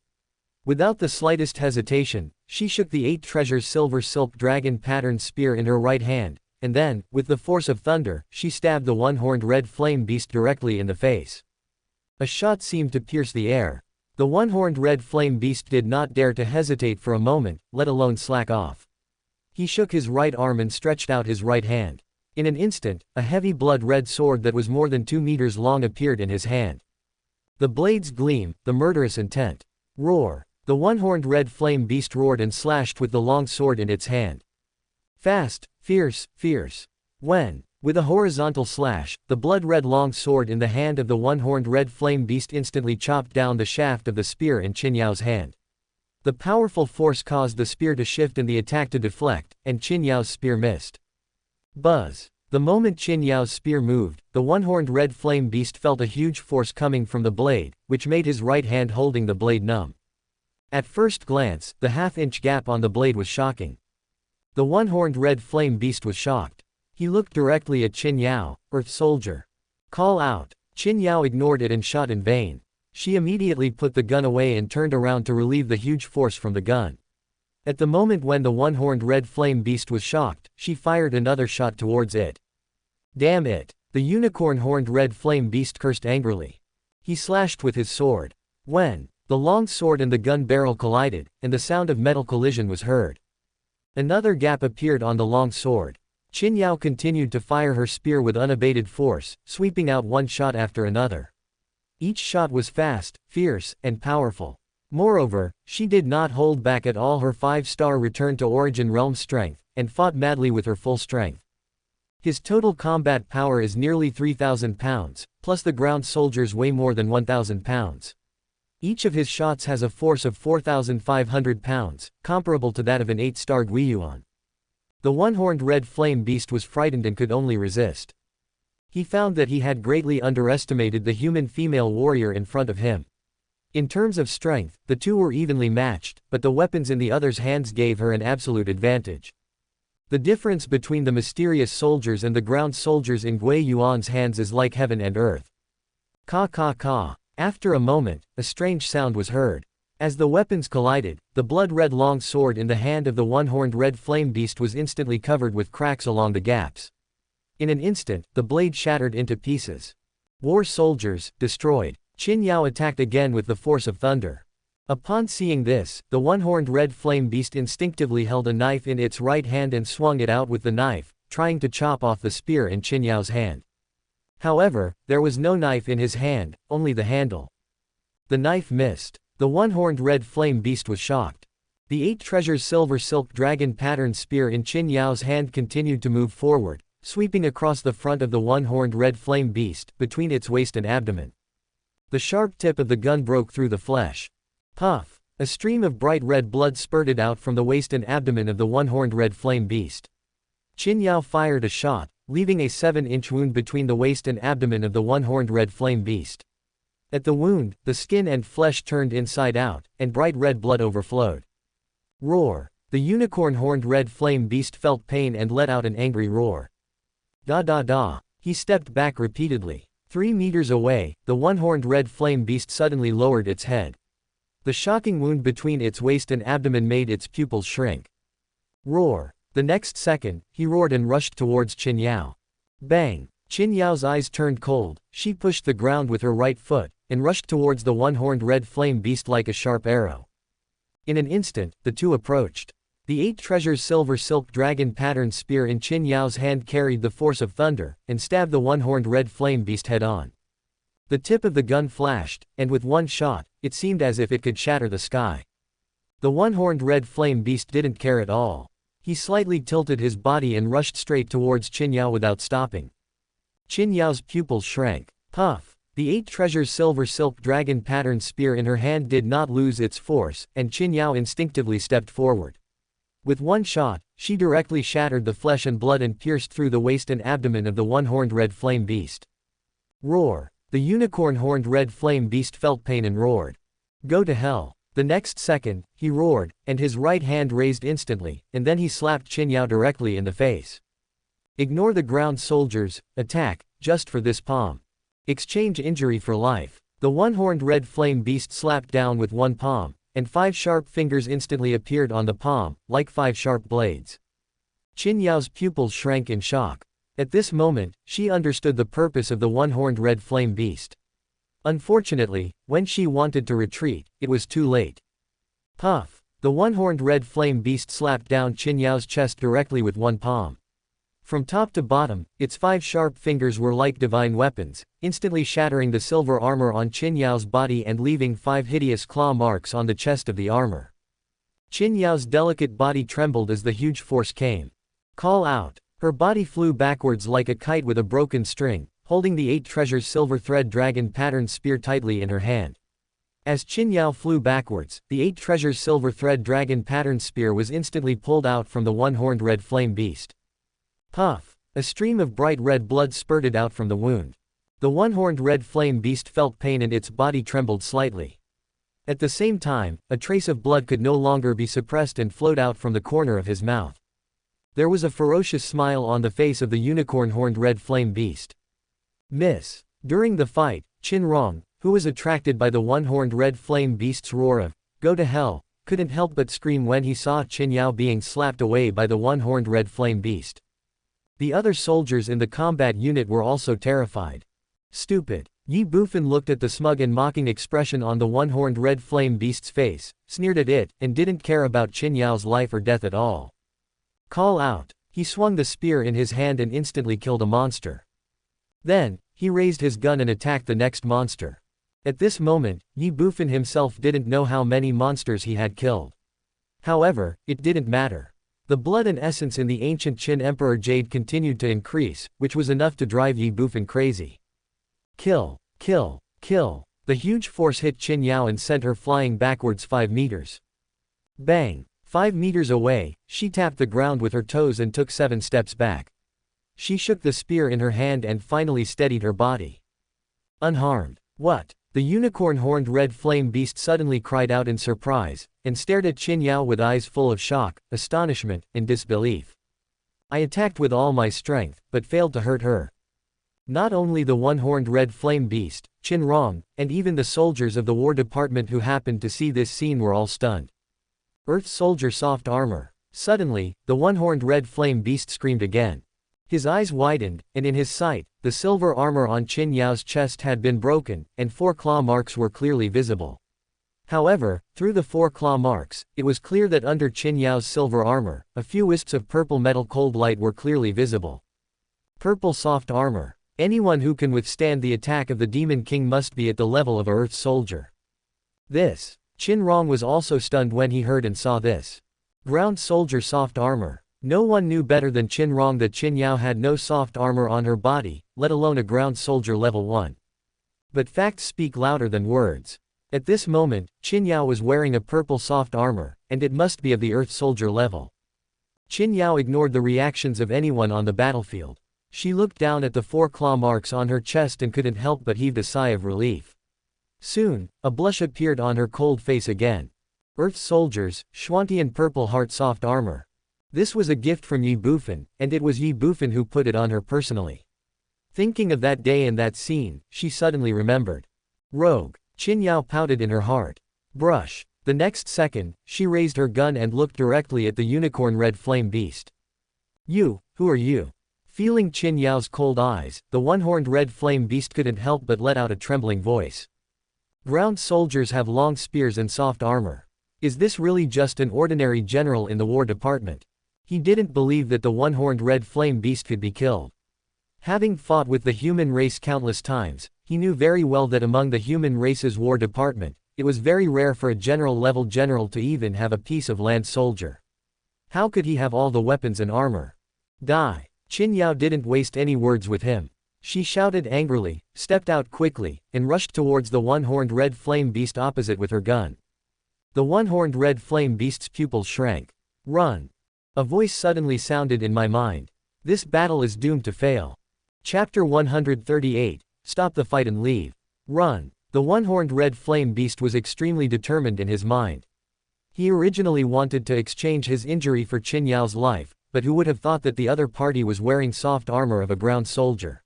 Without the slightest hesitation, she shook the 8 treasures silver silk dragon patterned spear in her right hand, and then, with the force of thunder, she stabbed the one-horned red flame beast directly in the face. A shot seemed to pierce the air. The one-horned red flame beast did not dare to hesitate for a moment, let alone slack off. He shook his right arm and stretched out his right hand. In an instant, a heavy blood-red sword that was more than 2 meters long appeared in his hand. The blades gleam, the murderous intent. Roar. The one-horned red flame beast roared and slashed with the long sword in its hand. Fast, fierce, fierce. When, with a horizontal slash, the blood-red long sword in the hand of the one-horned red flame beast instantly chopped down the shaft of the spear in Qin Yao's hand. The powerful force caused the spear to shift and the attack to deflect, and Qin Yao's spear missed. Buzz. The moment Qin Yao's spear moved, the one-horned red flame beast felt a huge force coming from the blade, which made his right hand holding the blade numb. At first glance, the half-inch gap on the blade was shocking. The one-horned red flame beast was shocked. He looked directly at Qin Yao. Earth Soldier. Call out. Qin Yao ignored it and shot in vain. She immediately put the gun away and turned around to relieve the huge force from the gun. At the moment when the one-horned red flame beast was shocked, she fired another shot towards it. Damn it! The unicorn-horned red flame beast cursed angrily. He slashed with his sword. When the long sword and the gun barrel collided, and the sound of metal collision was heard. Another gap appeared on the long sword. Qin Yao continued to fire her spear with unabated force, sweeping out one shot after another. Each shot was fast, fierce, and powerful. Moreover, she did not hold back at all. Her 5-star return to origin realm strength, and fought madly with her full strength. His total combat power is nearly 3,000 pounds, plus the ground soldiers weigh more than 1,000 pounds. Each of his shots has a force of 4,500 pounds, comparable to that of an 8-star Guiyuan. The one-horned red flame beast was frightened and could only resist. He found that he had greatly underestimated the human female warrior in front of him. In terms of strength, the two were evenly matched, but the weapons in the other's hands gave her an absolute advantage. The difference between the mysterious soldiers and the ground soldiers in Gui Yuan's hands is like heaven and earth. Ka ka ka. After a moment, a strange sound was heard. As the weapons collided, the blood-red long sword in the hand of the one-horned red flame beast was instantly covered with cracks along the gaps. In an instant, the blade shattered into pieces. War soldiers, destroyed. Qin Yao attacked again with the force of thunder. Upon seeing this, the one-horned red flame beast instinctively held a knife in its right hand and swung it out with the knife, trying to chop off the spear in Qin Yao's hand. However, there was no knife in his hand, only the handle. The knife missed. The one-horned red flame beast was shocked. The 8 treasures silver silk dragon patterned spear in Qin Yao's hand continued to move forward, sweeping across the front of the one-horned red flame beast, between its waist and abdomen. The sharp tip of the gun broke through the flesh. Puff! A stream of bright red blood spurted out from the waist and abdomen of the one-horned red flame beast. Qin Yao fired a shot, leaving a 7-inch wound between the waist and abdomen of the one-horned red flame beast. At the wound, the skin and flesh turned inside out, and bright red blood overflowed. Roar! The unicorn-horned red flame beast felt pain and let out an angry roar. Da da da! He stepped back repeatedly. 3 meters away, the one-horned red flame beast suddenly lowered its head. The shocking wound between its waist and abdomen made its pupils shrink. Roar! The next second, he roared and rushed towards Qin Yao. Bang! Qin Yao's eyes turned cold. She pushed the ground with her right foot, and rushed towards the one-horned red flame beast like a sharp arrow. In an instant, the two approached. The 8 treasures silver silk dragon patterned spear in Qin Yao's hand carried the force of thunder, and stabbed the one-horned red flame beast head-on. The tip of the gun flashed, and with one shot, it seemed as if it could shatter the sky. The one-horned red flame beast didn't care at all. He slightly tilted his body and rushed straight towards Qin Yao without stopping. Qin Yao's pupils shrank. Puff! The 8 treasures silver silk dragon patterned spear in her hand did not lose its force, and Qin Yao instinctively stepped forward. With one shot, she directly shattered the flesh and blood and pierced through the waist and abdomen of the one-horned red flame beast. Roar! The unicorn-horned red flame beast felt pain and roared. Go to hell! The next second, he roared, and his right hand raised instantly, and then he slapped Qin Yao directly in the face. Ignore the ground soldiers, attack, just for this palm. Exchange injury for life. The one-horned red flame beast slapped down with one palm, and 5 sharp fingers instantly appeared on the palm, like 5 sharp blades. Qin Yao's pupils shrank in shock. At this moment, she understood the purpose of the one-horned red flame beast. Unfortunately, when she wanted to retreat, it was too late. Puff! The one-horned red flame beast slapped down Qin Yao's chest directly with one palm. From top to bottom, its 5 sharp fingers were like divine weapons, instantly shattering the silver armor on Qin Yao's body and leaving 5 hideous claw marks on the chest of the armor. Qin Yao's delicate body trembled as the huge force came. Call out! Her body flew backwards like a kite with a broken string, holding the 8 treasures silver thread dragon patterned spear tightly in her hand. As Qin Yao flew backwards, the 8 treasures silver thread dragon patterned spear was instantly pulled out from the one-horned red flame beast. Puff! A stream of bright red blood spurted out from the wound. The one-horned red flame beast felt pain and its body trembled slightly. At the same time, a trace of blood could no longer be suppressed and flowed out from the corner of his mouth. There was a ferocious smile on the face of the unicorn-horned red flame beast. Miss! During the fight, Qin Rong, who was attracted by the one-horned red flame beast's roar of, "Go to hell," couldn't help but scream when he saw Qin Yao being slapped away by the one-horned red flame beast. The other soldiers in the combat unit were also terrified. Stupid! Ye Bufan looked at the smug and mocking expression on the one-horned red flame beast's face, sneered at it, and didn't care about Qin Yao's life or death at all. Call out! He swung the spear in his hand and instantly killed a monster. Then, he raised his gun and attacked the next monster. At this moment, Ye Bufan himself didn't know how many monsters he had killed. However, it didn't matter. The blood and essence in the ancient Qin Emperor Jade continued to increase, which was enough to drive Ye Bufan crazy. Kill! Kill! Kill! The huge force hit Qin Yao and sent her flying backwards 5 meters. Bang! 5 meters away, she tapped the ground with her toes and took 7 steps back. She shook the spear in her hand and finally steadied her body. Unharmed. What? The unicorn-horned red flame beast suddenly cried out in surprise, and stared at Qin Yao with eyes full of shock, astonishment, and disbelief. I attacked with all my strength, but failed to hurt her. Not only the one-horned red flame beast, Qin Rong, and even the soldiers of the War Department who happened to see this scene were all stunned. Earth Soldier soft armor. Suddenly, the one-horned red flame beast screamed again. His eyes widened, and in his sight, the silver armor on Qin Yao's chest had been broken, and 4 claw marks were clearly visible. However, through the 4 claw marks, it was clear that under Qin Yao's silver armor, a few wisps of purple metal cold light were clearly visible. Purple soft armor. Anyone who can withstand the attack of the Demon King must be at the level of a Earth Soldier. This. Qin Rong was also stunned when he heard and saw this. Ground Soldier soft armor. No one knew better than Qin Rong that Qin Yao had no soft armor on her body, let alone a ground soldier level 1. But facts speak louder than words. At this moment, Qin Yao was wearing a purple soft armor, and it must be of the Earth Soldier level. Qin Yao ignored the reactions of anyone on the battlefield. She looked down at the 4 claw marks on her chest and couldn't help but heave a sigh of relief. Soon, a blush appeared on her cold face again. Earth Soldiers, Schwantian purple heart soft armor. This was a gift from Ye Bufan, and it was Ye Bufan who put it on her personally. Thinking of that day and that scene, she suddenly remembered. Rogue. Qin Yao pouted in her heart. Brush. The next second, she raised her gun and looked directly at the unicorn red flame beast. You, who are you? Feeling Qin Yao's cold eyes, the one-horned red flame beast couldn't help but let out a trembling voice. Ground soldiers have long spears and soft armor. Is this really just an ordinary general in the War Department? He didn't believe that the one-horned red flame beast could be killed. Having fought with the human race countless times, he knew very well that among the human race's War Department, it was very rare for a general-level general to even have a piece of land soldier. How could he have all the weapons and armor? Die! Qin Yao didn't waste any words with him. She shouted angrily, stepped out quickly, and rushed towards the one-horned red flame beast opposite with her gun. The one-horned red flame beast's pupils shrank. Run! A voice suddenly sounded in my mind. This battle is doomed to fail. Chapter 138, Stop the fight and leave. Run! The one-horned red flame beast was extremely determined in his mind. He originally wanted to exchange his injury for Qin Yao's life, but who would have thought that the other party was wearing soft armor of a ground soldier.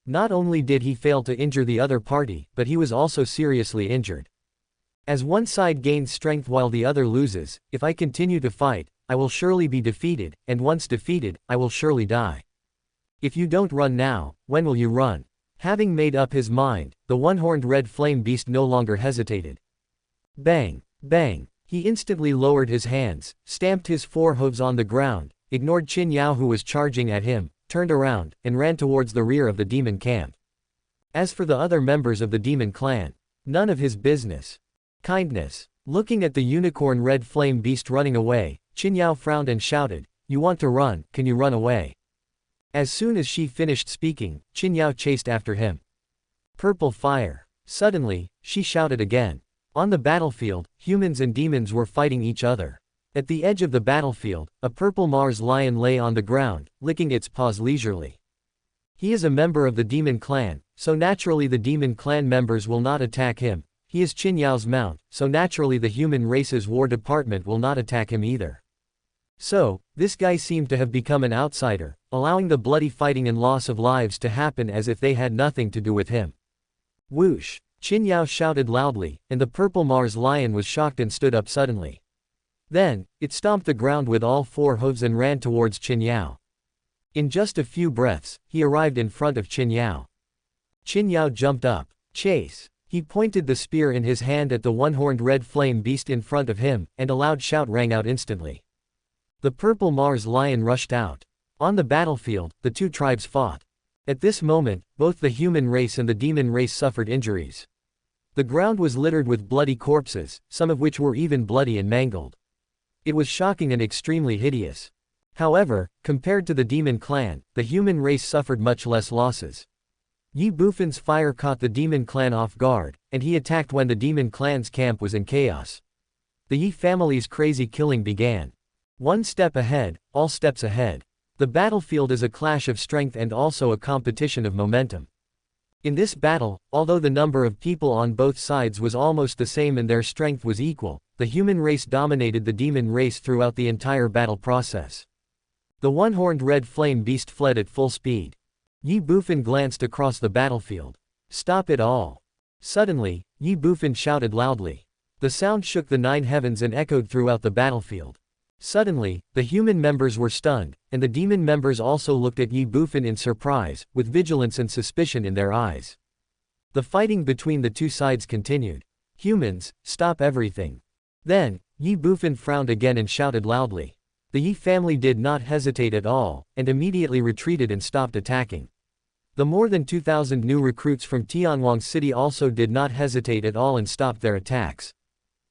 Not only did he fail to injure the other party, but he was also seriously injured. As one side gains strength while the other loses, if I continue to fight, I will surely be defeated, and once defeated, I will surely die. If you don't run now, when will you run? Having made up his mind, the one-horned red flame beast no longer hesitated. Bang! Bang! He instantly lowered his hands, stamped his forehooves on the ground, ignored Qin Yao who was charging at him, turned around, and ran towards the rear of the demon camp. As for the other members of the demon clan, none of his business. Kindness. Looking at the unicorn red flame beast running away, Qin Yao frowned and shouted, "You want to run, can you run away?" As soon as she finished speaking, Qin Yao chased after him. Purple fire. Suddenly, she shouted again. On the battlefield, humans and demons were fighting each other. At the edge of the battlefield, a purple Mars lion lay on the ground, licking its paws leisurely. He is a member of the demon clan, so naturally the demon clan members will not attack him. He is Qin Yao's mount, so naturally the human race's war department will not attack him either. So, this guy seemed to have become an outsider, allowing the bloody fighting and loss of lives to happen as if they had nothing to do with him. Whoosh! Qin Yao shouted loudly, and the purple Mars lion was shocked and stood up suddenly. Then, it stomped the ground with all four hooves and ran towards Qin Yao. In just a few breaths, he arrived in front of Qin Yao. Qin Yao jumped up. Chase! He pointed the spear in his hand at the one-horned red flame beast in front of him, and a loud shout rang out instantly. The purple Mars lion rushed out. On the battlefield, the two tribes fought. At this moment, both the human race and the demon race suffered injuries. The ground was littered with bloody corpses, some of which were even bloody and mangled. It was shocking and extremely hideous. However, compared to the demon clan, the human race suffered much less losses. Ye Bufan's fire caught the demon clan off guard, and he attacked when the demon clan's camp was in chaos. The Ye family's crazy killing began. One step ahead, all steps ahead. The battlefield is a clash of strength and also a competition of momentum. In this battle, although the number of people on both sides was almost the same and their strength was equal, the human race dominated the demon race throughout the entire battle process. The one-horned red flame beast fled at full speed. Ye Bufan glanced across the battlefield. Stop it all. Suddenly, Ye Bufan shouted loudly. The sound shook the 9 heavens and echoed throughout the battlefield. Suddenly, the human members were stunned, and the demon members also looked at Ye Bufan in surprise, with vigilance and suspicion in their eyes. The fighting between the two sides continued. Humans, stop everything. Then, Ye Bufan frowned again and shouted loudly. The Ye family did not hesitate at all, and immediately retreated and stopped attacking. The more than 2,000 new recruits from Tianwang City also did not hesitate at all and stopped their attacks.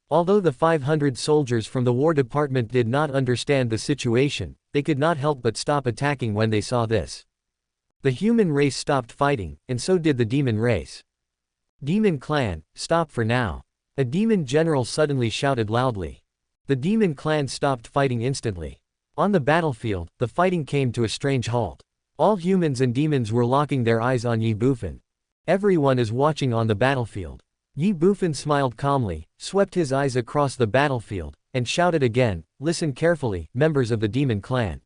Although the 500 soldiers from the War Department did not understand the situation, they could not help but stop attacking when they saw this. The human race stopped fighting, and so did the demon race. Demon clan, stop for now. A demon general suddenly shouted loudly. The demon clan stopped fighting instantly. On the battlefield, the fighting came to a strange halt. All humans and demons were locking their eyes on Ye Bufan. Everyone is watching on the battlefield. Ye Bufan smiled calmly, swept his eyes across the battlefield, and shouted again, "Listen carefully, members of the demon clan.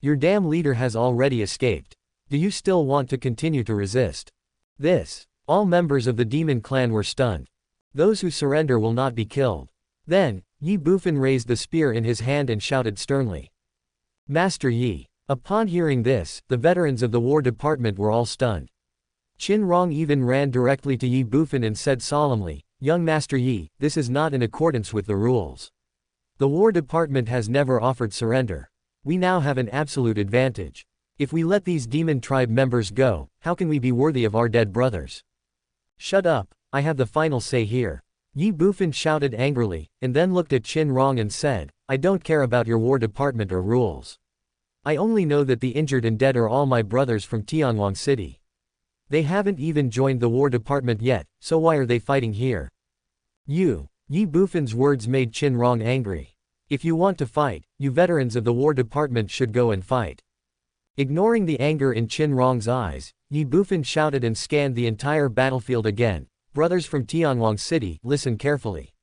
Your damn leader has already escaped. Do you still want to continue to resist?" This. All members of the demon clan were stunned. Those who surrender will not be killed. Then, Ye Bufan raised the spear in his hand and shouted sternly. Master Ye. Upon hearing this, the veterans of the War Department were all stunned. Qin Rong even ran directly to Ye Bufan and said solemnly, "Young Master Ye, this is not in accordance with the rules. The War Department has never offered surrender. We now have an absolute advantage. If we let these demon tribe members go, how can we be worthy of our dead brothers? Shut up, I have the final say here. Ye Bufan shouted angrily, and then looked at Qin Rong and said, I don't care about your War Department or rules. I only know that the injured and dead are all my brothers from Tianwang City. They haven't even joined the War Department yet, so why are they fighting here? Ye Bufan's words made Qin Rong angry. If you want to fight, you veterans of the War Department should go and fight. Ignoring the anger in Qin Rong's eyes, Ye Bufan shouted and scanned the entire battlefield again. Brothers from Tianwang City, listen carefully.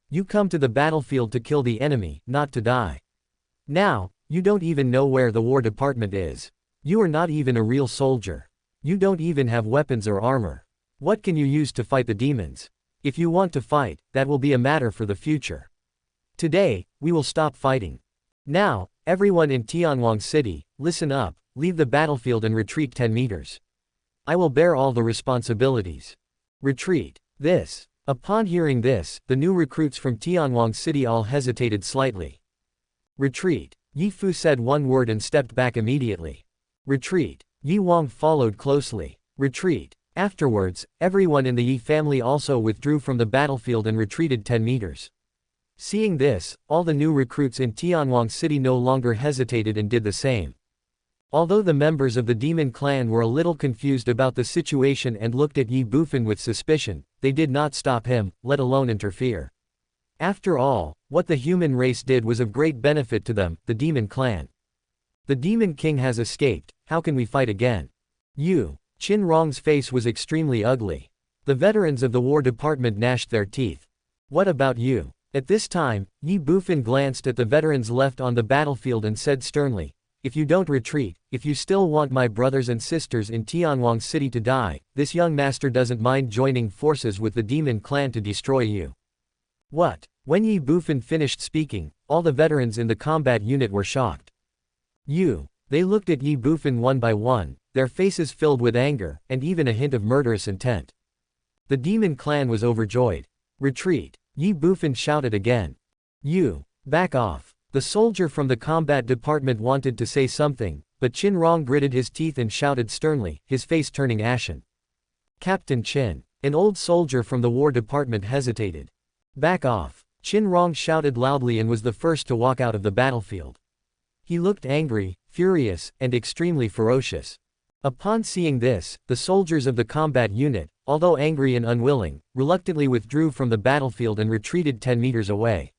You come to the battlefield to kill the enemy, not to die. Now, you don't even know where the War Department is. You are not even a real soldier. You don't even have weapons or armor. What can you use to fight the demons? If you want to fight, that will be a matter for the future. Today, we will stop fighting. Now, everyone in Tianwang City, listen up, leave the battlefield and retreat 10 meters. I will bear all the responsibilities. Retreat. Upon hearing this, the new recruits from Tianwang City all hesitated slightly. Retreat. Ye Fu said one word and stepped back immediately. Retreat. Ye Wang followed closely. Retreat. Afterwards, everyone in the Ye family also withdrew from the battlefield and retreated 10 meters. Seeing this, all the new recruits in Tianwang City no longer hesitated and did the same. Although the members of the demon clan were a little confused about the situation and looked at Ye Bufan with suspicion, they did not stop him, let alone interfere. After all, what the human race did was of great benefit to them, the demon clan. The demon king has escaped, how can we fight again? Qin Rong's face was extremely ugly. The veterans of the War Department gnashed their teeth. What about you? At this time, Ye Bufan glanced at the veterans left on the battlefield and said sternly, if you don't retreat, if you still want my brothers and sisters in Tianwang City to die, this young master doesn't mind joining forces with the demon clan to destroy you. What? When Ye Bufan finished speaking, all the veterans in the combat unit were shocked. They looked at Ye Bufan one by one, their faces filled with anger, and even a hint of murderous intent. The demon clan was overjoyed. Retreat. Ye Bufan shouted again. Back off. The soldier from the combat department wanted to say something, but Qin Rong gritted his teeth and shouted sternly, his face turning ashen. Captain Qin. An old soldier from the War Department hesitated. Back off. Qin Rong shouted loudly and was the first to walk out of the battlefield. He looked angry, furious, and extremely ferocious. Upon seeing this, the soldiers of the combat unit, although angry and unwilling, reluctantly withdrew from the battlefield and retreated 10 meters away.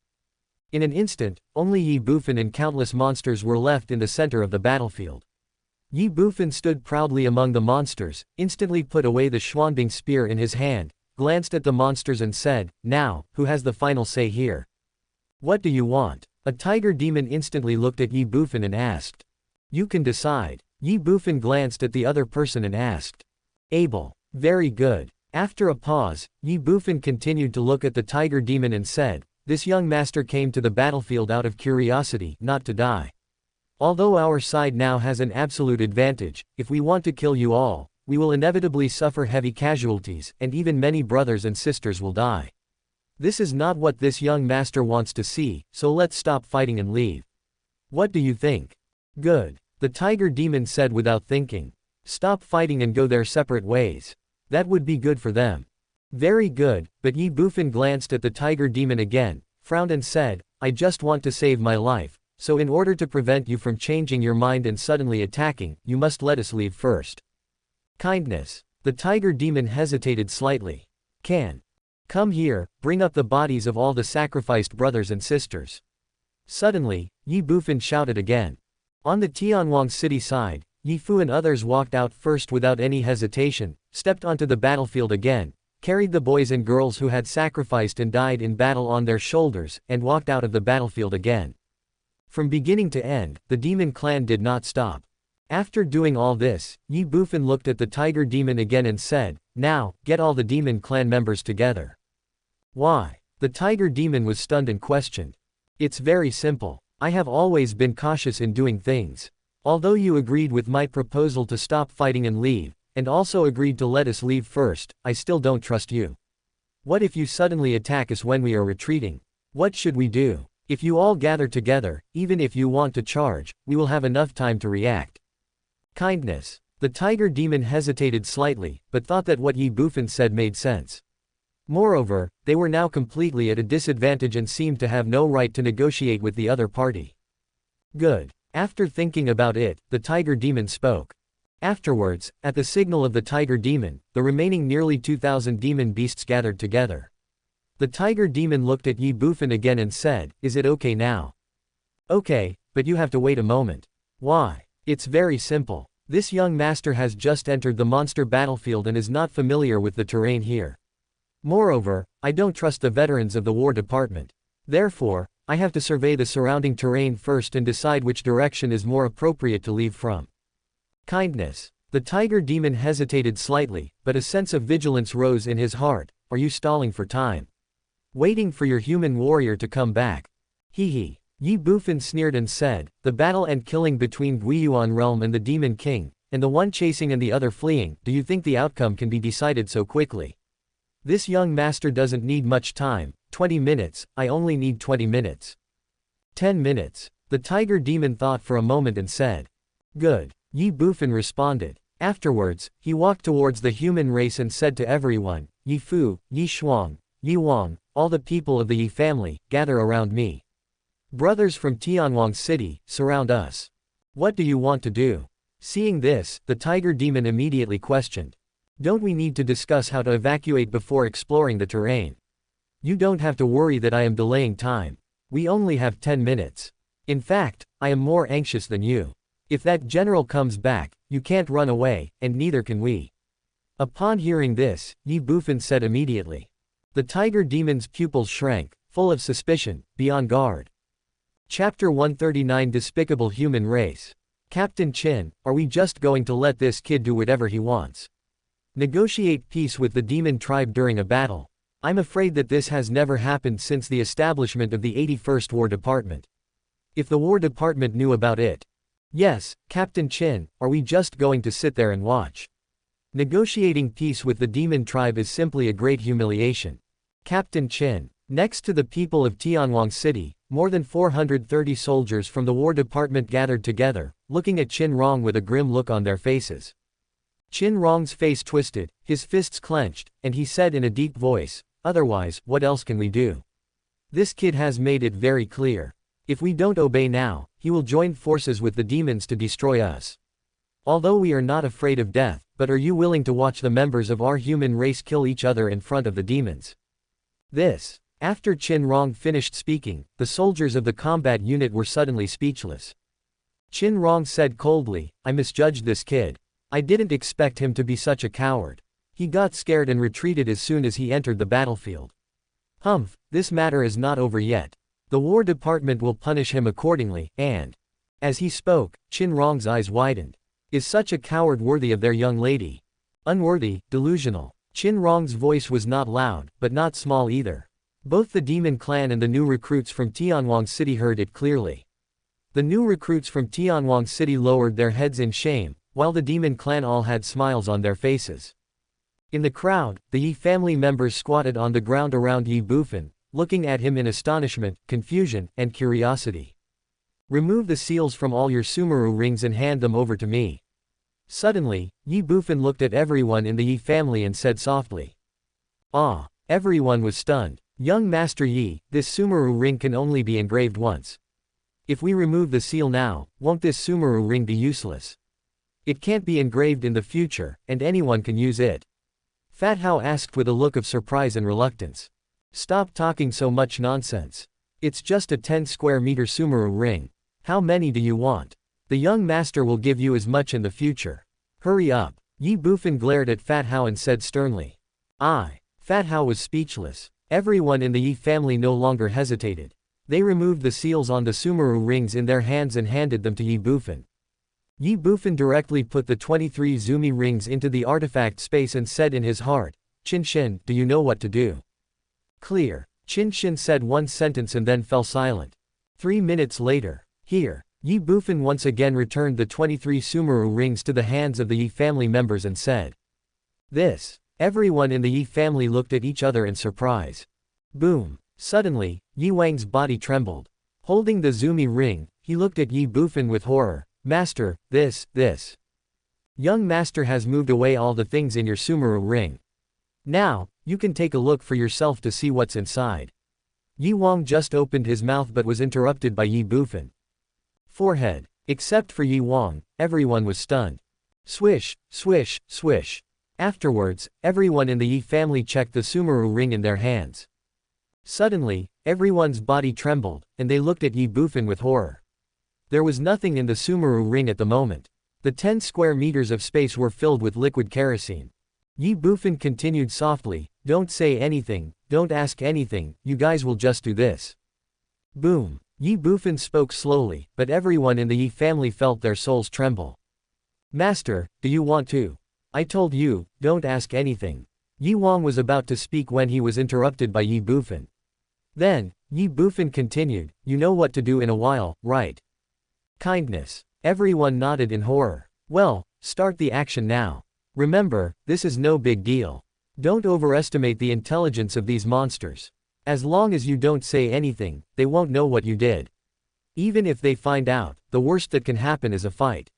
In an instant, only Ye Bufan and countless monsters were left in the center of the battlefield. Ye Bufan stood proudly among the monsters, instantly put away the Xuanbing spear in his hand, glanced at the monsters and said, now, who has the final say here? What do you want? A tiger demon instantly looked at Ye Bufan and asked. You can decide. Ye Bufan glanced at the other person and asked. Abel. Very good. After a pause, Ye Bufan continued to look at the tiger demon and said, this young master came to the battlefield out of curiosity, not to die. Although our side now has an absolute advantage, if we want to kill you all, we will inevitably suffer heavy casualties, and even many brothers and sisters will die. This is not what this young master wants to see, so let's stop fighting and leave. What do you think? Good. The tiger demon said without thinking. Stop fighting and go their separate ways. That would be good for them. Very good, but Ye Bufan glanced at the tiger demon again, frowned and said, I just want to save my life, so in order to prevent you from changing your mind and suddenly attacking, you must let us leave first. Kindness. The tiger demon hesitated slightly. Come here, bring up the bodies of all the sacrificed brothers and sisters. Suddenly, Ye Bufan shouted again. On the Tianwang City side, Ye Fu and others walked out first without any hesitation, stepped onto the battlefield again, carried the boys and girls who had sacrificed and died in battle on their shoulders, and walked out of the battlefield again. From beginning to end, the demon clan did not stop. After doing all this, Ye Bufan looked at the tiger demon again and said, now, get all the demon clan members together. Why? The tiger demon was stunned and questioned. It's very simple. I have always been cautious in doing things. Although you agreed with my proposal to stop fighting and leave, and also agreed to let us leave first, I still don't trust you. What if you suddenly attack us when we are retreating? What should we do? If you all gather together, even if you want to charge, we will have enough time to react. Kindness. The tiger demon hesitated slightly, but thought that what Ye Bufan said made sense. Moreover, they were now completely at a disadvantage and seemed to have no right to negotiate with the other party. Good. After thinking about it, the tiger demon spoke. Afterwards, at the signal of the tiger demon, the remaining nearly 2,000 demon beasts gathered together. The tiger demon looked at Ye Bufan again and said, "Is it okay now?" "Okay, but you have to wait a moment." "Why?" "It's very simple. This young master has just entered the monster battlefield and is not familiar with the terrain here. Moreover, I don't trust the veterans of the War Department. Therefore, I have to survey the surrounding terrain first and decide which direction is more appropriate to leave from." Kindness. The tiger demon hesitated slightly, but a sense of vigilance rose in his heart. "Are you stalling for time? Waiting for your human warrior to come back?" Hee. Ye Bufan sneered and said, "The battle and killing between Guiyuan realm and the Demon King, and the one chasing and the other fleeing, do you think the outcome can be decided so quickly? This young master doesn't need much time. 20 minutes, I only need 20 minutes. 10 minutes. The tiger demon thought for a moment and said. Good. Ye Bufan responded. Afterwards, he walked towards the human race and said to everyone, Ye Fu, Ye Shuang, Ye Wang, all the people of the Ye family, gather around me. Brothers from Tianwang City, surround us. What do you want to do? Seeing this, the tiger demon immediately questioned. Don't we need to discuss how to evacuate before exploring the terrain? You don't have to worry that I am delaying time. We only have 10 minutes. In fact, I am more anxious than you. If that general comes back, you can't run away, and neither can we. Upon hearing this, Ye Bufan said immediately. The tiger demon's pupils shrank, full of suspicion, be on guard. Chapter 139 Despicable Human Race. Captain Qin, are we just going to let this kid do whatever he wants? Negotiate peace with the demon tribe during a battle. I'm afraid that this has never happened since the establishment of the 81st War Department. If the War Department knew about it. Yes, Captain Qin, are we just going to sit there and watch? Negotiating peace with the demon tribe is simply a great humiliation. Captain Qin. Next to the people of Tianwang City, more than 430 soldiers from the War Department gathered together, looking at Qin Rong with a grim look on their faces. Qin Rong's face twisted, his fists clenched, and he said in a deep voice, otherwise, what else can we do? This kid has made it very clear. If we don't obey now, he will join forces with the demons to destroy us. Although we are not afraid of death, but are you willing to watch the members of our human race kill each other in front of the demons? This. After Qin Rong finished speaking, the soldiers of the combat unit were suddenly speechless. Qin Rong said coldly, I misjudged this kid. I didn't expect him to be such a coward. He got scared and retreated as soon as he entered the battlefield. Humph, this matter is not over yet. The War Department will punish him accordingly, and... As he spoke, Qin Rong's eyes widened. Is such a coward worthy of their young lady? Unworthy, delusional. Qin Rong's voice was not loud, but not small either. Both the demon clan and the new recruits from Tianwang City heard it clearly. The new recruits from Tianwang City lowered their heads in shame, while the demon clan all had smiles on their faces. In the crowd, the Ye family members squatted on the ground around Ye Bufan, looking at him in astonishment, confusion, and curiosity. Remove the seals from all your Sumeru rings and hand them over to me. Suddenly, Ye Bufan looked at everyone in the Ye family and said softly. Ah! Everyone was stunned. Young Master Yi, this Sumeru ring can only be engraved once. If we remove the seal now, won't this Sumeru ring be useless? It can't be engraved in the future, and anyone can use it. Fat Hao asked with a look of surprise and reluctance. Stop talking so much nonsense. It's just a 10 square meter Sumeru ring. How many do you want? The young master will give you as much in the future. Hurry up. Ye Bufan glared at Fat Hao and said sternly. Fat Hao was speechless. Everyone in the Ye family no longer hesitated. They removed the seals on the Sumeru rings in their hands and handed them to Ye Bufan. Ye Bufan directly put the 23 Zumi rings into the artifact space and said in his heart, Qin Shin, do you know what to do? Clear. Qin Shin said one sentence and then fell silent. 3 minutes later. Here. Ye Bufan once again returned the 23 Sumeru rings to the hands of the Ye family members and said. This. Everyone in the Ye family looked at each other in surprise. Boom. Suddenly, Yi Wang's body trembled. Holding the Zumi ring, he looked at Ye Bufan with horror. Master, this young master has moved away all the things in your Sumeru ring. Now, you can take a look for yourself to see what's inside. Ye Wang just opened his mouth but was interrupted by Ye Bufan. Forehead. Except for Ye Wang, everyone was stunned. Swish, swish, swish. Afterwards, everyone in the Ye family checked the Sumeru ring in their hands. Suddenly, everyone's body trembled, and they looked at Ye Bufan with horror. There was nothing in the Sumeru ring at the moment. The 10 square meters of space were filled with liquid kerosene. Ye Bufan continued softly, don't say anything, don't ask anything, you guys will just do this. Boom. Ye Bufan spoke slowly, but everyone in the Ye family felt their souls tremble. Master, do you want to? I told you, don't ask anything. Ye Wang was about to speak when he was interrupted by Ye Bufan. Then, Ye Bufan continued, you know what to do in a while, right? Kindness. Everyone nodded in horror. Well, start the action now. Remember, this is no big deal. Don't overestimate the intelligence of these monsters. As long as you don't say anything, they won't know what you did. Even if they find out, the worst that can happen is a fight.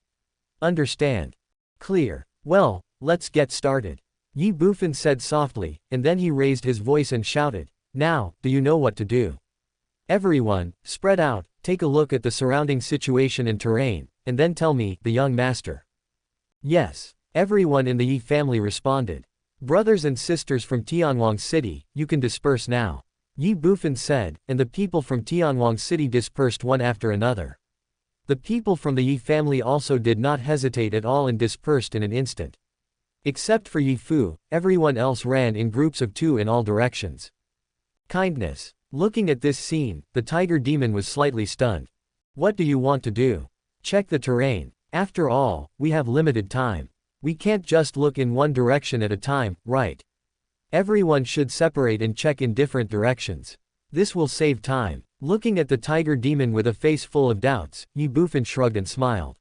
Understand? Clear. Well, let's get started. Ye Bufan said softly, and then he raised his voice and shouted, now, do you know what to do? Everyone, spread out, take a look at the surrounding situation and terrain, and then tell me, the young master. Yes. Everyone in the Ye family responded. Brothers and sisters from Tianwang City, you can disperse now. Ye Bufan said, and the people from Tianwang City dispersed one after another. The people from the Ye family also did not hesitate at all and dispersed in an instant. Except for Ye Fu, everyone else ran in groups of 2 in all directions. Kindness. Looking at this scene, the tiger demon was slightly stunned. What do you want to do? Check the terrain. After all, we have limited time. We can't just look in one direction at a time, right? Everyone should separate and check in different directions. This will save time. Looking at the tiger demon with a face full of doubts, Ye Bufan shrugged and smiled.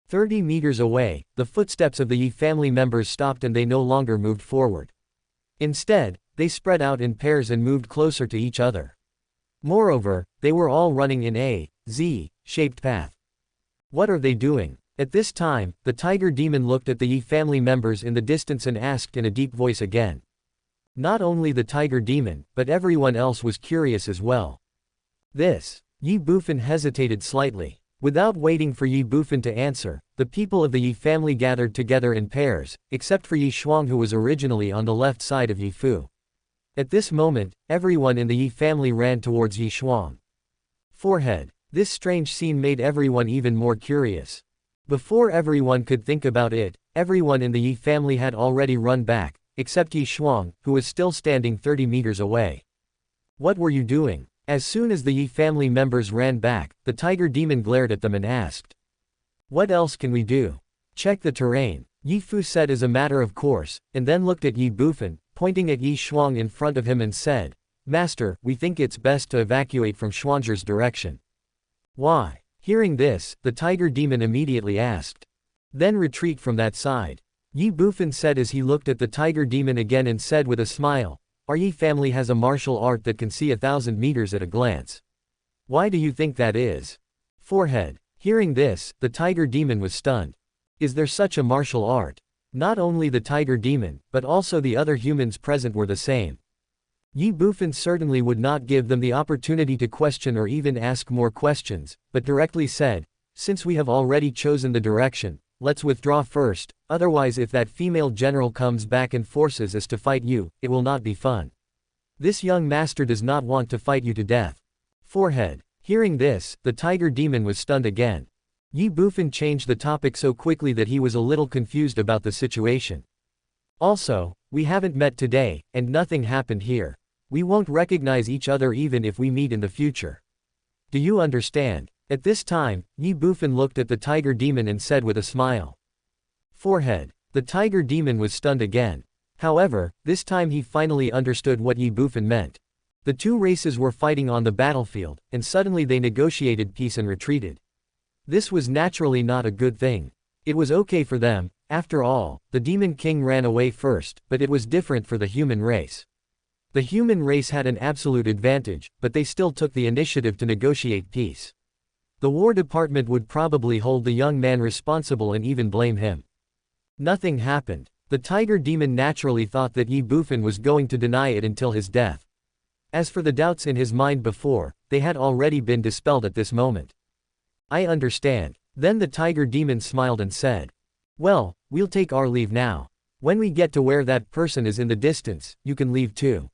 30 meters away, the footsteps of the Ye family members stopped and they no longer moved forward. Instead, they spread out in pairs and moved closer to each other. Moreover, they were all running in a Z-shaped path. What are they doing? At this time, the tiger demon looked at the Ye family members in the distance and asked in a deep voice again. Not only the tiger demon, but everyone else was curious as well. This. Ye Bufan hesitated slightly. Without waiting for Ye Bufan to answer, the people of the Ye family gathered together in pairs, except for Ye Shuang who was originally on the left side of Ye Fu. At this moment, everyone in the Ye family ran towards Ye Shuang. Forehead. This strange scene made everyone even more curious. Before everyone could think about it, everyone in the Ye family had already run back, except Ye Shuang, who was still standing 30 meters away. What were you doing? As soon as the Ye family members ran back, the tiger demon glared at them and asked. What else can we do? Check the terrain. Ye Fu said as a matter of course, and then looked at Ye Bufan, pointing at Ye Shuang in front of him and said, Master, we think it's best to evacuate from Xuanzhi's direction. Why? Hearing this, the tiger demon immediately asked. Then retreat from that side. Ye Bufan said as he looked at the tiger demon again and said with a smile, Our Ye family has a martial art that can see 1,000 meters at a glance. Why do you think that is? Forehead. Hearing this, the tiger demon was stunned. Is there such a martial art? Not only the tiger demon, but also the other humans present were the same. Ye Bufan certainly would not give them the opportunity to question or even ask more questions, but directly said, Since we have already chosen the direction, let's withdraw first, otherwise if that female general comes back and forces us to fight you, it will not be fun. This young master does not want to fight you to death. Forehead. Hearing this, the tiger demon was stunned again. Ye Bufan changed the topic so quickly that he was a little confused about the situation. Also, we haven't met today, and nothing happened here. We won't recognize each other even if we meet in the future. Do you understand? At this time, Ye Bufan looked at the tiger demon and said with a smile. Forehead. The tiger demon was stunned again. However, this time he finally understood what Ye Bufan meant. The 2 races were fighting on the battlefield, and suddenly they negotiated peace and retreated. This was naturally not a good thing. It was okay for them, after all, the Demon King ran away first, but it was different for the human race. The human race had an absolute advantage, but they still took the initiative to negotiate peace. The War Department would probably hold the young man responsible and even blame him. Nothing happened. The tiger demon naturally thought that Ye Bufan was going to deny it until his death. As for the doubts in his mind before, they had already been dispelled at this moment. I understand. Then the tiger demon smiled and said, "Well, we'll take our leave now. When we get to where that person is in the distance, you can leave too.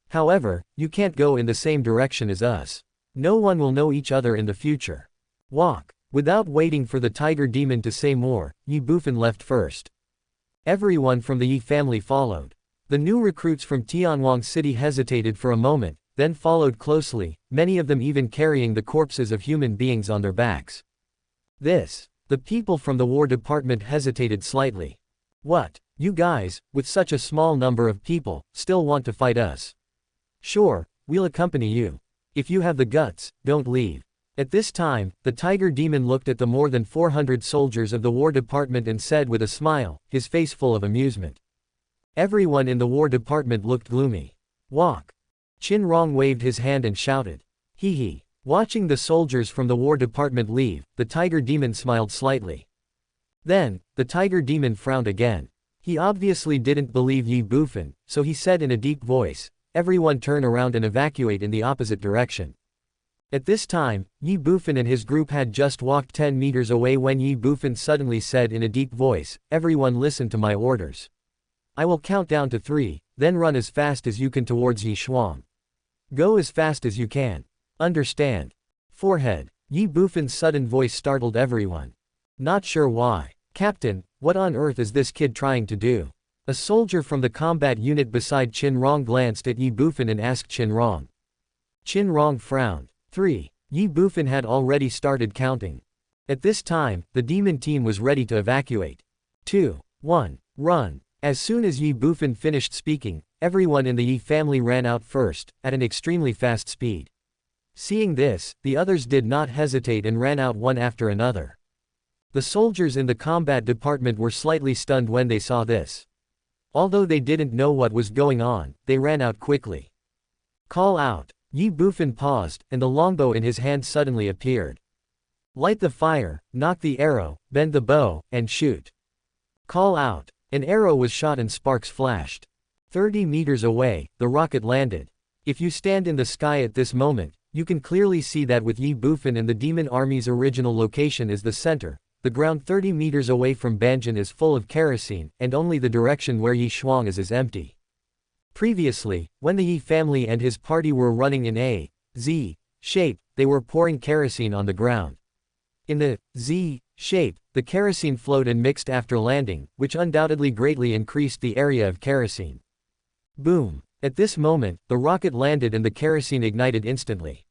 However, you can't go in the same direction as us. No one will know each other in the future. Walk." Without waiting for the tiger demon to say more, Ye Bufan left first. Everyone from the Ye family followed. The new recruits from Tianwang City hesitated for a moment, then followed closely, many of them even carrying the corpses of human beings on their backs. The people from the War Department hesitated slightly. What? You guys, with such a small number of people, still want to fight us? Sure, we'll accompany you. If you have the guts, don't leave. At this time, the tiger demon looked at the more than 400 soldiers of the War Department and said with a smile, his face full of amusement. Everyone in the War Department looked gloomy. Walk. Qin Rong waved his hand and shouted. Hee hee. Watching the soldiers from the War Department leave, the tiger demon smiled slightly. Then, the tiger demon frowned again. He obviously didn't believe Ye Bufan, so he said in a deep voice, "Everyone turn around and evacuate in the opposite direction." At this time, Ye Bufan and his group had just walked 10 meters away when Ye Bufan suddenly said in a deep voice, "Everyone listen to my orders. I will count down to 3, then run as fast as you can towards Ye Shuang. Go as fast as you can. Understand?" Forehead. Ye Bufan's sudden voice startled everyone. Not sure why. "Captain, what on earth is this kid trying to do?" A soldier from the combat unit beside Qin Rong glanced at Ye Bufan and asked Qin Rong. Qin Rong frowned. 3. Ye Bufan had already started counting. At this time, the demon team was ready to evacuate. 2, 1, run. As soon as Ye Bufan finished speaking, everyone in the Ye family ran out first, at an extremely fast speed. Seeing this, the others did not hesitate and ran out one after another. The soldiers in the combat department were slightly stunned when they saw this. Although they didn't know what was going on, they ran out quickly. Call out. Ye Bufan paused, and the longbow in his hand suddenly appeared. Light the fire, knock the arrow, bend the bow, and shoot. Call out. An arrow was shot and sparks flashed. 30 meters away, the rocket landed. If you stand in the sky at this moment, you can clearly see that with Ye Bufan and the demon army's original location is the center, the ground 30 meters away from Banjin is full of kerosene, and only the direction where Ye Shuang is empty. Previously, when the Ye family and his party were running in a Z shape, they were pouring kerosene on the ground. In the Z shape, the kerosene flowed and mixed after landing, which undoubtedly greatly increased the area of kerosene. Boom! At this moment, the rocket landed and the kerosene ignited instantly.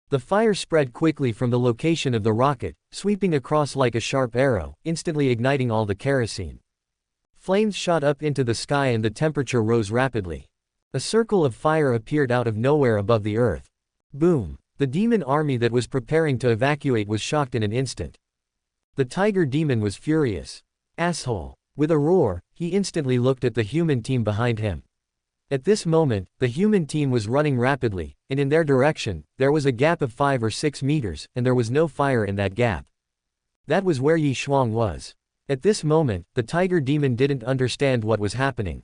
The fire spread quickly from the location of the rocket, sweeping across like a sharp arrow, instantly igniting all the kerosene. Flames shot up into the sky and the temperature rose rapidly. A circle of fire appeared out of nowhere above the earth. Boom! The demon army that was preparing to evacuate was shocked in an instant. The tiger demon was furious. Asshole! With a roar, he instantly looked at the human team behind him. At this moment, the human team was running rapidly, and in their direction, there was a gap of 5 or 6 meters, and there was no fire in that gap. That was where Ye Shuang was. At this moment, the tiger demon didn't understand what was happening.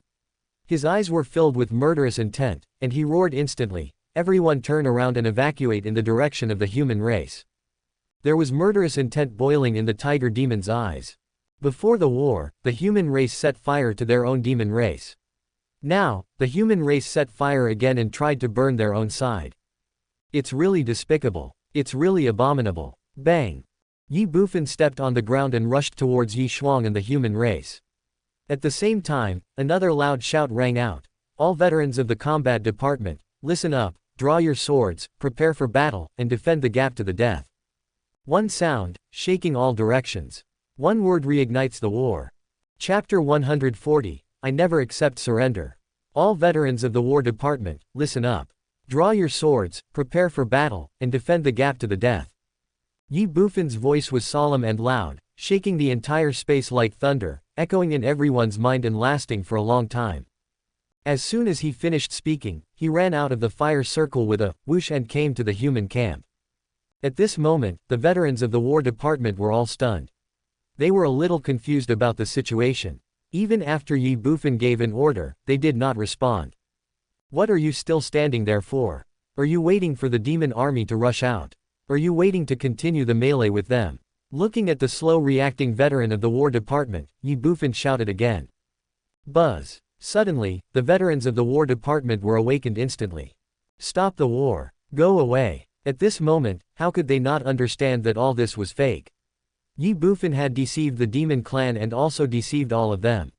His eyes were filled with murderous intent, and he roared instantly, "Everyone turn around and evacuate in the direction of the human race." There was murderous intent boiling in the tiger demon's eyes. Before the war, the human race set fire to their own demon race. Now, the human race set fire again and tried to burn their own side. It's really despicable. It's really abominable. Bang! Ye Bufan stepped on the ground and rushed towards Ye Shuang and the human race. At the same time, another loud shout rang out. All veterans of the combat department, listen up, draw your swords, prepare for battle, and defend the gap to the death. One sound, shaking all directions. One word reignites the war. Chapter 140, I never accept surrender. All veterans of the War Department, listen up. Draw your swords, prepare for battle, and defend the gap to the death. Ye Bufan's voice was solemn and loud, shaking the entire space like thunder, echoing in everyone's mind and lasting for a long time. As soon as he finished speaking, he ran out of the fire circle with a whoosh and came to the human camp. At this moment, the veterans of the War Department were all stunned. They were a little confused about the situation. Even after Ye Bufan gave an order, they did not respond. What are you still standing there for? Are you waiting for the demon army to rush out? Are you waiting to continue the melee with them? Looking at the slow-reacting veteran of the War Department, Ye Bufan shouted again. Buzz. Suddenly, the veterans of the War Department were awakened instantly. Stop the war. Go away. At this moment, how could they not understand that all this was fake? Ye Bufan had deceived the demon clan and also deceived all of them.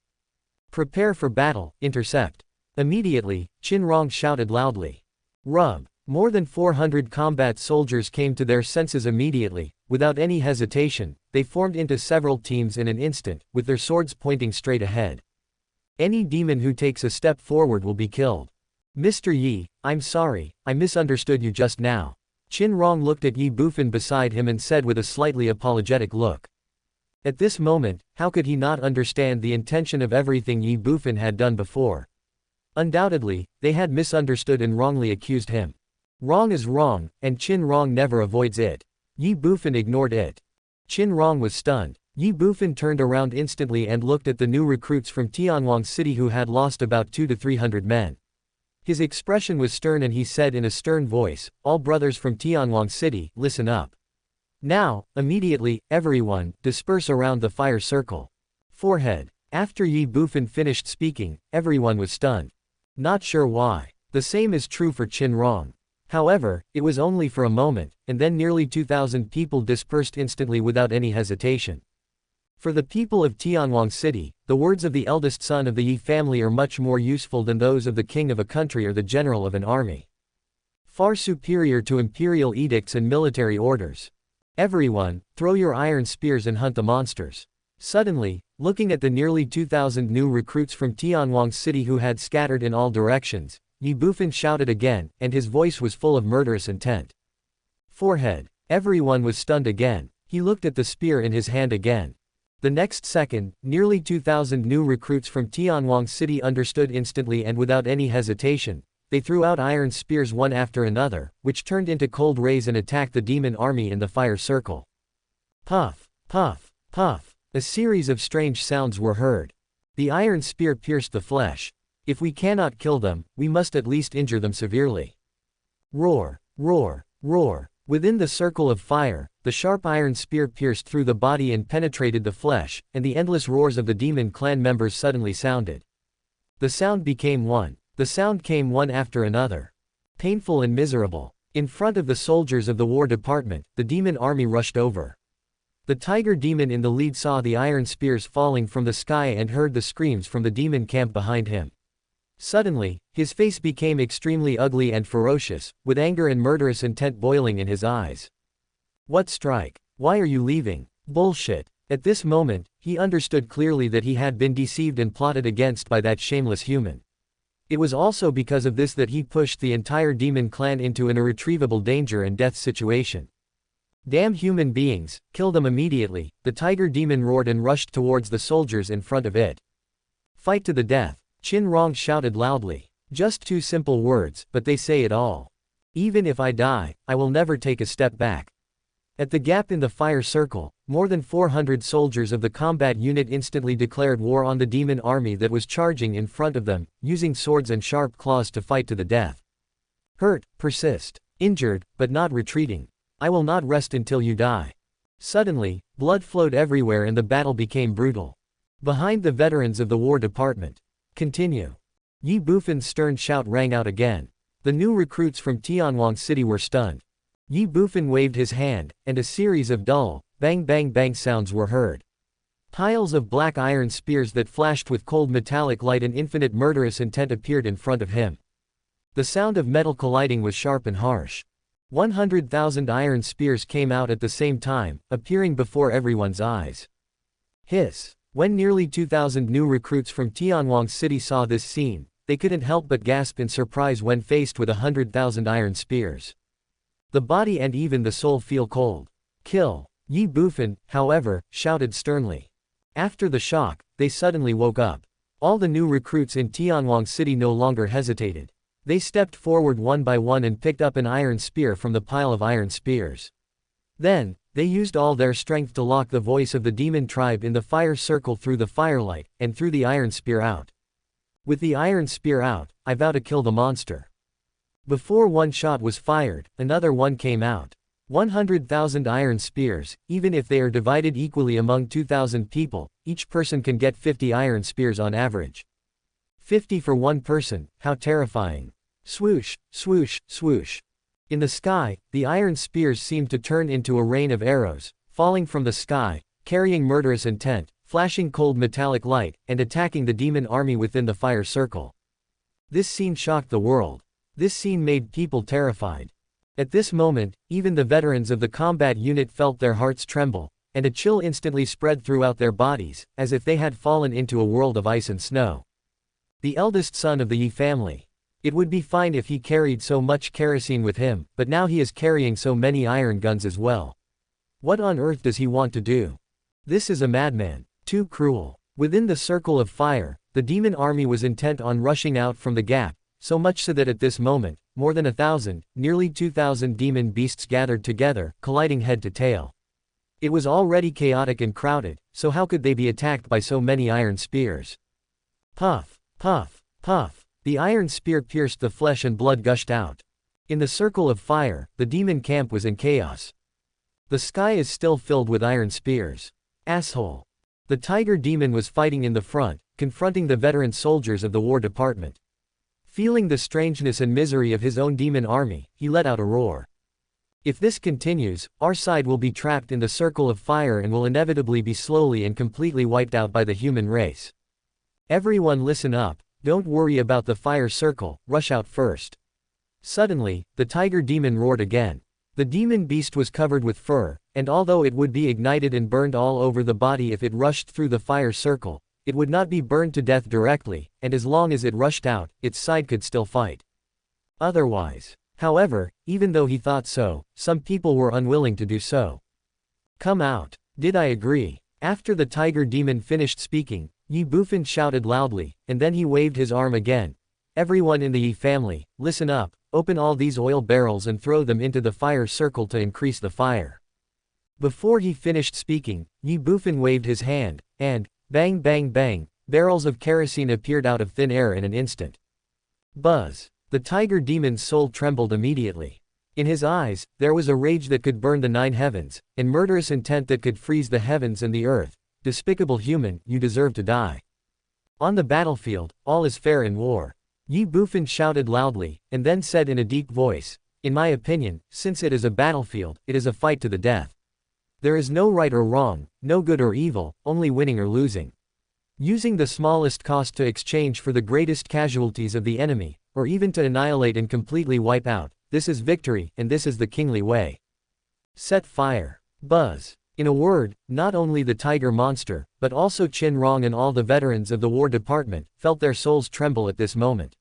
Prepare for battle, intercept. Immediately, Qin Rong shouted loudly. Rub. More than 400 combat soldiers came to their senses immediately. Without any hesitation, they formed into several teams in an instant, with their swords pointing straight ahead. Any demon who takes a step forward will be killed. Mr. Yi, I'm sorry, I misunderstood you just now. Qin Rong looked at Ye Bufan beside him and said with a slightly apologetic look. At this moment, how could he not understand the intention of everything Ye Bufan had done before? Undoubtedly, they had misunderstood and wrongly accused him. Wrong is wrong, and Qin Rong never avoids it. Ye Bufan ignored it. Qin Rong was stunned. Ye Bufan turned around instantly and looked at the new recruits from Tianwang City who had lost about 200 to 300 men. His expression was stern and he said in a stern voice, all brothers from Tianwang City, listen up. Now, immediately, everyone, disperse around the fire circle. Forehead. After Ye Bufan finished speaking, everyone was stunned. Not sure why. The same is true for Qin Rong. However, it was only for a moment, and then nearly 2,000 people dispersed instantly without any hesitation. For the people of Tianwang City, the words of the eldest son of the Yi family are much more useful than those of the king of a country or the general of an army. Far superior to imperial edicts and military orders. Everyone, throw your iron spears and hunt the monsters. Suddenly, looking at the nearly 2,000 new recruits from Tianwang City who had scattered in all directions, Ye Bufan shouted again, and his voice was full of murderous intent. Forehead. Everyone was stunned again. He looked at the spear in his hand again. The next second, nearly 2,000 new recruits from Tianwang City understood instantly and without any hesitation. They threw out iron spears one after another, which turned into cold rays and attacked the demon army in the fire circle. Puff, puff, puff. A series of strange sounds were heard. The iron spear pierced the flesh. If we cannot kill them, we must at least injure them severely. Roar, roar, roar. Within the circle of fire, the sharp iron spear pierced through the body and penetrated the flesh, and the endless roars of the demon clan members suddenly sounded. The sound became one. The sound came one after another. Painful and miserable. In front of the soldiers of the War Department, the demon army rushed over. The tiger demon in the lead saw the iron spears falling from the sky and heard the screams from the demon camp behind him. Suddenly, his face became extremely ugly and ferocious, with anger and murderous intent boiling in his eyes. What strike? Why are you leaving? Bullshit. At this moment, he understood clearly that he had been deceived and plotted against by that shameless human. It was also because of this that he pushed the entire demon clan into an irretrievable danger and death situation. Damn human beings, kill them immediately, the tiger demon roared and rushed towards the soldiers in front of it. Fight to the death. Qin Rong shouted loudly. Just two simple words, but they say it all. Even if I die, I will never take a step back. At the gap in the fire circle, more than 400 soldiers of the combat unit instantly declared war on the demon army that was charging in front of them, using swords and sharp claws to fight to the death. Hurt, persist. Injured, but not retreating. I will not rest until you die. Suddenly, blood flowed everywhere and the battle became brutal. Behind the veterans of the War Department. Continue. Ye Bufan's stern shout rang out again. The new recruits from Tianwang City were stunned. Ye Bufan waved his hand, and a series of dull, bang bang bang sounds were heard. Piles of black iron spears that flashed with cold metallic light and infinite murderous intent appeared in front of him. The sound of metal colliding was sharp and harsh. 100,000 iron spears came out at the same time, appearing before everyone's eyes. Hiss. When nearly 2,000 new recruits from Tianwang City saw this scene, they couldn't help but gasp in surprise when faced with 100,000 iron spears. The body and even the soul feel cold. Kill. Ye Bufan, however, shouted sternly. After the shock, they suddenly woke up. All the new recruits in Tianwang City no longer hesitated. They stepped forward one by one and picked up an iron spear from the pile of iron spears. Then, they used all their strength to lock the voice of the demon tribe in the fire circle through the firelight, and threw the iron spear out. With the iron spear out, I vow to kill the monster. Before one shot was fired, another one came out. 100,000 iron spears, even if they are divided equally among 2,000 people, each person can get 50 iron spears on average. 50 for one person, how terrifying. Swoosh, swoosh, swoosh. In the sky, the iron spears seemed to turn into a rain of arrows, falling from the sky, carrying murderous intent, flashing cold metallic light, and attacking the demon army within the fire circle. This scene shocked the world. This scene made people terrified. At this moment, even the veterans of the combat unit felt their hearts tremble, and a chill instantly spread throughout their bodies, as if they had fallen into a world of ice and snow. The eldest son of the Ye family. It would be fine if he carried so much kerosene with him, but now he is carrying so many iron guns as well. What on earth does he want to do? This is a madman. Too cruel. Within the circle of fire, the demon army was intent on rushing out from the gap, so much so that at this moment, more than 1,000, nearly 2,000 demon beasts gathered together, colliding head to tail. It was already chaotic and crowded, so how could they be attacked by so many iron spears? Puff, puff, puff. The iron spear pierced the flesh and blood gushed out. In the circle of fire, the demon camp was in chaos. The sky is still filled with iron spears. Asshole. The tiger demon was fighting in the front, confronting the veteran soldiers of the War Department. Feeling the strangeness and misery of his own demon army, he let out a roar. If this continues, our side will be trapped in the circle of fire and will inevitably be slowly and completely wiped out by the human race. Everyone listen up, don't worry about the fire circle, rush out first. Suddenly, the tiger demon roared again. The demon beast was covered with fur, and although it would be ignited and burned all over the body if it rushed through the fire circle, it would not be burned to death directly, and as long as it rushed out, its side could still fight. Otherwise. However, even though he thought so, some people were unwilling to do so. Come out. Did I agree? After the tiger demon finished speaking, Ye Bufan shouted loudly, and then he waved his arm again. Everyone in the Ye family, listen up, open all these oil barrels and throw them into the fire circle to increase the fire. Before he finished speaking, Ye Bufan waved his hand, and, bang bang bang, barrels of kerosene appeared out of thin air in an instant. Buzz. The tiger demon's soul trembled immediately. In his eyes, there was a rage that could burn the 9 heavens, and murderous intent that could freeze the heavens and the earth. Despicable human, you deserve to die. On the battlefield, all is fair in war. Ye Bufan shouted loudly, and then said in a deep voice, in my opinion, since it is a battlefield, it is a fight to the death. There is no right or wrong, no good or evil, only winning or losing. Using the smallest cost to exchange for the greatest casualties of the enemy, or even to annihilate and completely wipe out, this is victory, and this is the kingly way. Set fire. Buzz. In a word, not only the tiger monster, but also Chin Rong and all the veterans of the War Department, felt their souls tremble at this moment.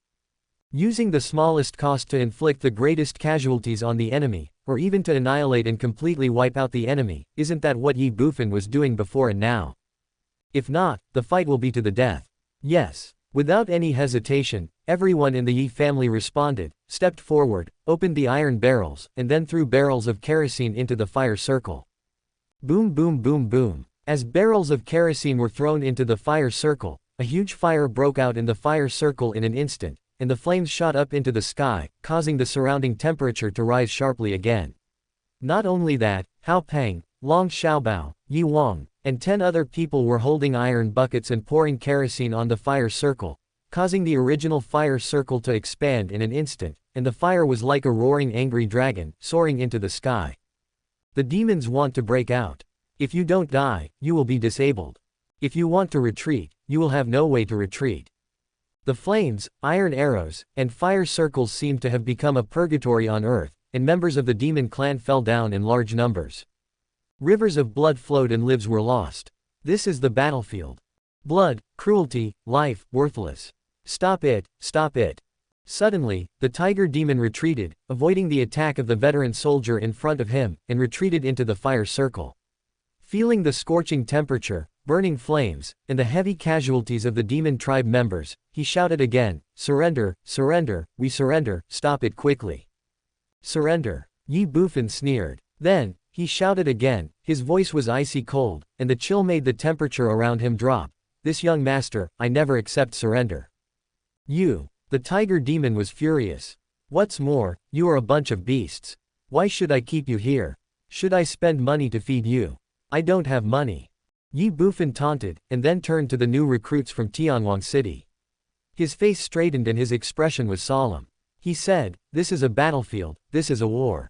Using the smallest cost to inflict the greatest casualties on the enemy, or even to annihilate and completely wipe out the enemy, isn't that what Ye Bufan was doing before and now? If not, the fight will be to the death. Yes. Without any hesitation, everyone in the Ye family responded, stepped forward, opened the iron barrels, and then threw barrels of kerosene into the fire circle. Boom boom boom boom. As barrels of kerosene were thrown into the fire circle, a huge fire broke out in the fire circle in an instant, and the flames shot up into the sky, causing the surrounding temperature to rise sharply again. Not only that, Hao Peng, Long Xiaobao, Yi Wang, and 10 other people were holding iron buckets and pouring kerosene on the fire circle, causing the original fire circle to expand in an instant, and the fire was like a roaring angry dragon, soaring into the sky. The demons want to break out. If you don't die, you will be disabled. If you want to retreat, you will have no way to retreat. The flames, iron arrows, and fire circles seemed to have become a purgatory on earth, and members of the demon clan fell down in large numbers. Rivers of blood flowed and lives were lost. This is the battlefield. Blood, cruelty, life, worthless. Stop it, stop it. Suddenly, the tiger demon retreated, avoiding the attack of the veteran soldier in front of him, and retreated into the fire circle. Feeling the scorching temperature, burning flames, and the heavy casualties of the demon tribe members, he shouted again, "Surrender, surrender, we surrender, stop it quickly. Surrender." Ye Bufan sneered. Then, he shouted again, his voice was icy cold, and the chill made the temperature around him drop. "This young master, I never accept surrender." "You." The tiger demon was furious. "What's more, you are a bunch of beasts. Why should I keep you here? Should I spend money to feed you? I don't have money." Ye Bufan taunted, and then turned to the new recruits from Tianwang City. His face straightened and his expression was solemn. He said, "This is a battlefield, this is a war.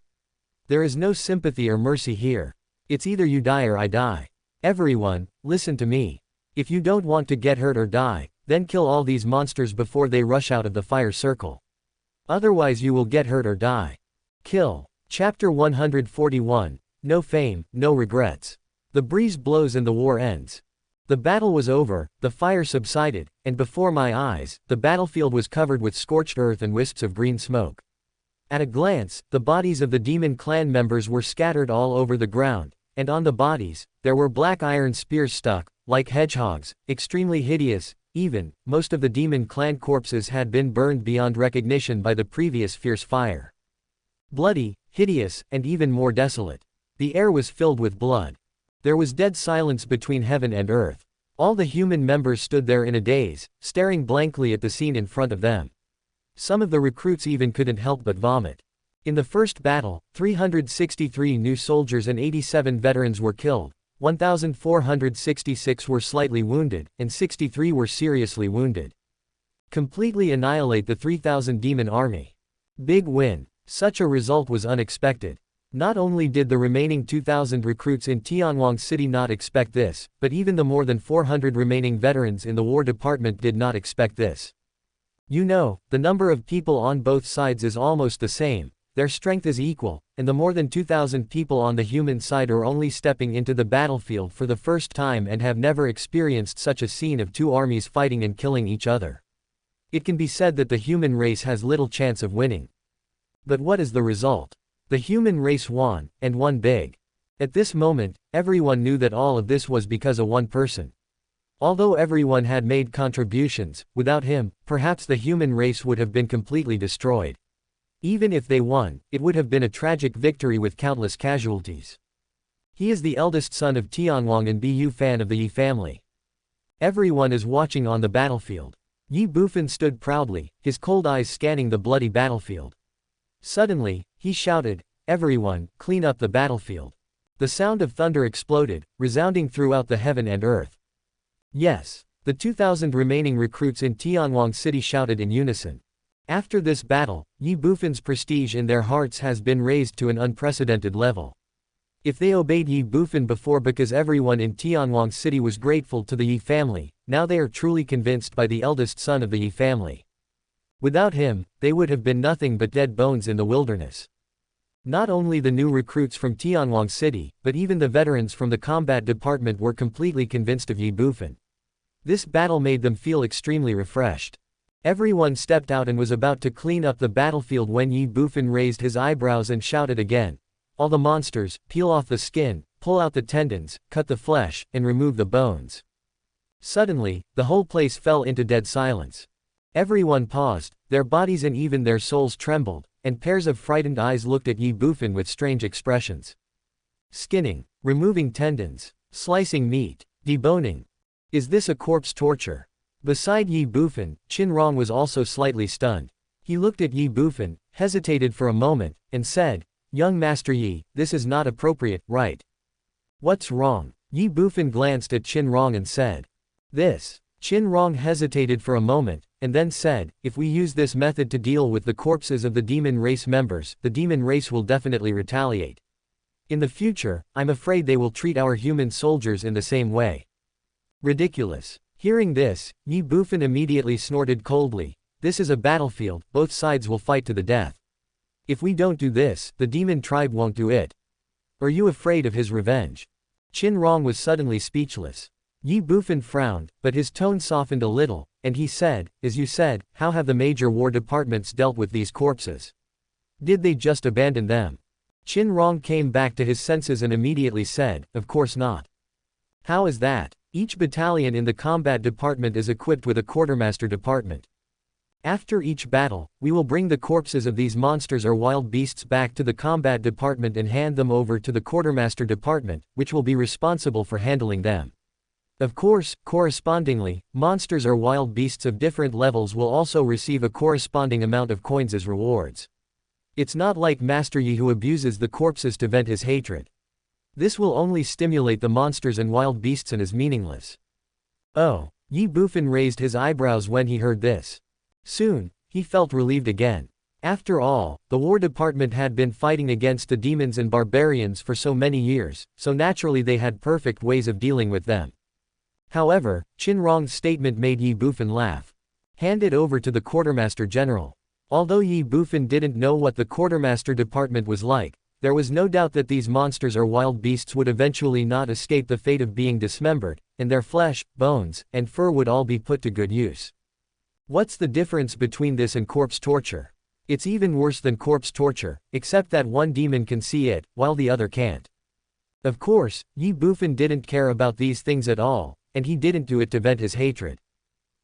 There is no sympathy or mercy here. It's either you die or I die. Everyone, listen to me. If you don't want to get hurt or die, then kill all these monsters before they rush out of the fire circle. Otherwise you will get hurt or die. Kill." Chapter 141. No fame, no regrets. The breeze blows and the war ends. The battle was over, the fire subsided, and before my eyes, the battlefield was covered with scorched earth and wisps of green smoke. At a glance, the bodies of the demon clan members were scattered all over the ground, and on the bodies, there were black iron spears stuck, like hedgehogs, extremely hideous. Even, most of the demon clan corpses had been burned beyond recognition by the previous fierce fire. Bloody, hideous, and even more desolate. The air was filled with blood. There was dead silence between heaven and earth. All the human members stood there in a daze, staring blankly at the scene in front of them. Some of the recruits even couldn't help but vomit. In the first battle, 363 new soldiers and 87 veterans were killed, 1,466 were slightly wounded, and 63 were seriously wounded. Completely annihilate the 3,000 demon army. Big win. Such a result was unexpected. Not only did the remaining 2,000 recruits in Tianwang City not expect this, but even the more than 400 remaining veterans in the War Department did not expect this. You know, the number of people on both sides is almost the same, their strength is equal, and the more than 2,000 people on the human side are only stepping into the battlefield for the first time and have never experienced such a scene of two armies fighting and killing each other. It can be said that the human race has little chance of winning. But what is the result? The human race won, and won big. At this moment, everyone knew that all of this was because of one person. Although everyone had made contributions, without him, perhaps the human race would have been completely destroyed. Even if they won, it would have been a tragic victory with countless casualties. He is the eldest son of Tianwang and Ye Bufan of the Ye family. Everyone is watching on the battlefield. Ye Bufan stood proudly, his cold eyes scanning the bloody battlefield. Suddenly, he shouted, "Everyone, clean up the battlefield." The sound of thunder exploded, resounding throughout the heaven and earth. Yes, the 2,000 remaining recruits in Tianwang City shouted in unison. After this battle, Ye Bufan's prestige in their hearts has been raised to an unprecedented level. If they obeyed Ye Bufan before because everyone in Tianwang City was grateful to the Ye family, now they are truly convinced by the eldest son of the Ye family. Without him, they would have been nothing but dead bones in the wilderness. Not only the new recruits from Tianwang City, but even the veterans from the combat department were completely convinced of Ye Bufan. This battle made them feel extremely refreshed. Everyone stepped out and was about to clean up the battlefield when Ye Bufan raised his eyebrows and shouted again, "All the monsters, peel off the skin, pull out the tendons, cut the flesh, and remove the bones." Suddenly, the whole place fell into dead silence. Everyone paused, their bodies and even their souls trembled, and pairs of frightened eyes looked at Ye Bufan with strange expressions. Skinning, removing tendons, slicing meat, deboning. Is this a corpse torture? Beside Ye Bufan, Qin Rong was also slightly stunned. He looked at Ye Bufan, hesitated for a moment, and said, "Young Master Yi, this is not appropriate, right?" "What's wrong?" Ye Bufan glanced at Qin Rong and said. "This." Qin Rong hesitated for a moment, and then said, "If we use this method to deal with the corpses of the demon race members, the demon race will definitely retaliate. In the future, I'm afraid they will treat our human soldiers in the same way." Ridiculous. Hearing this, Ye Bufan immediately snorted coldly, "This is a battlefield, both sides will fight to the death. If we don't do this, the demon tribe won't do it. Are you afraid of his revenge?" Qin Rong was suddenly speechless. Ye Bufan frowned, but his tone softened a little, and he said, "As you said, how have the major war departments dealt with these corpses? Did they just abandon them?" Qin Rong came back to his senses and immediately said, "Of course not." "How is that? Each battalion in the combat department is equipped with a quartermaster department. After each battle, we will bring the corpses of these monsters or wild beasts back to the combat department and hand them over to the quartermaster department, which will be responsible for handling them. Of course, correspondingly, monsters or wild beasts of different levels will also receive a corresponding amount of coins as rewards. It's not like Master Yi who abuses the corpses to vent his hatred. This will only stimulate the monsters and wild beasts and is meaningless." Oh, Ye Bufan raised his eyebrows when he heard this. Soon, he felt relieved again. After all, the War Department had been fighting against the demons and barbarians for so many years, so naturally they had perfect ways of dealing with them. However, Qin Rong's statement made Ye Bufan laugh. Hand it over to the Quartermaster General. Although Ye Bufan didn't know what the Quartermaster Department was like, there was no doubt that these monsters or wild beasts would eventually not escape the fate of being dismembered, and their flesh, bones, and fur would all be put to good use. What's the difference between this and corpse torture? It's even worse than corpse torture, except that one demon can see it, while the other can't. Of course, Ye Bufan didn't care about these things at all, and he didn't do it to vent his hatred.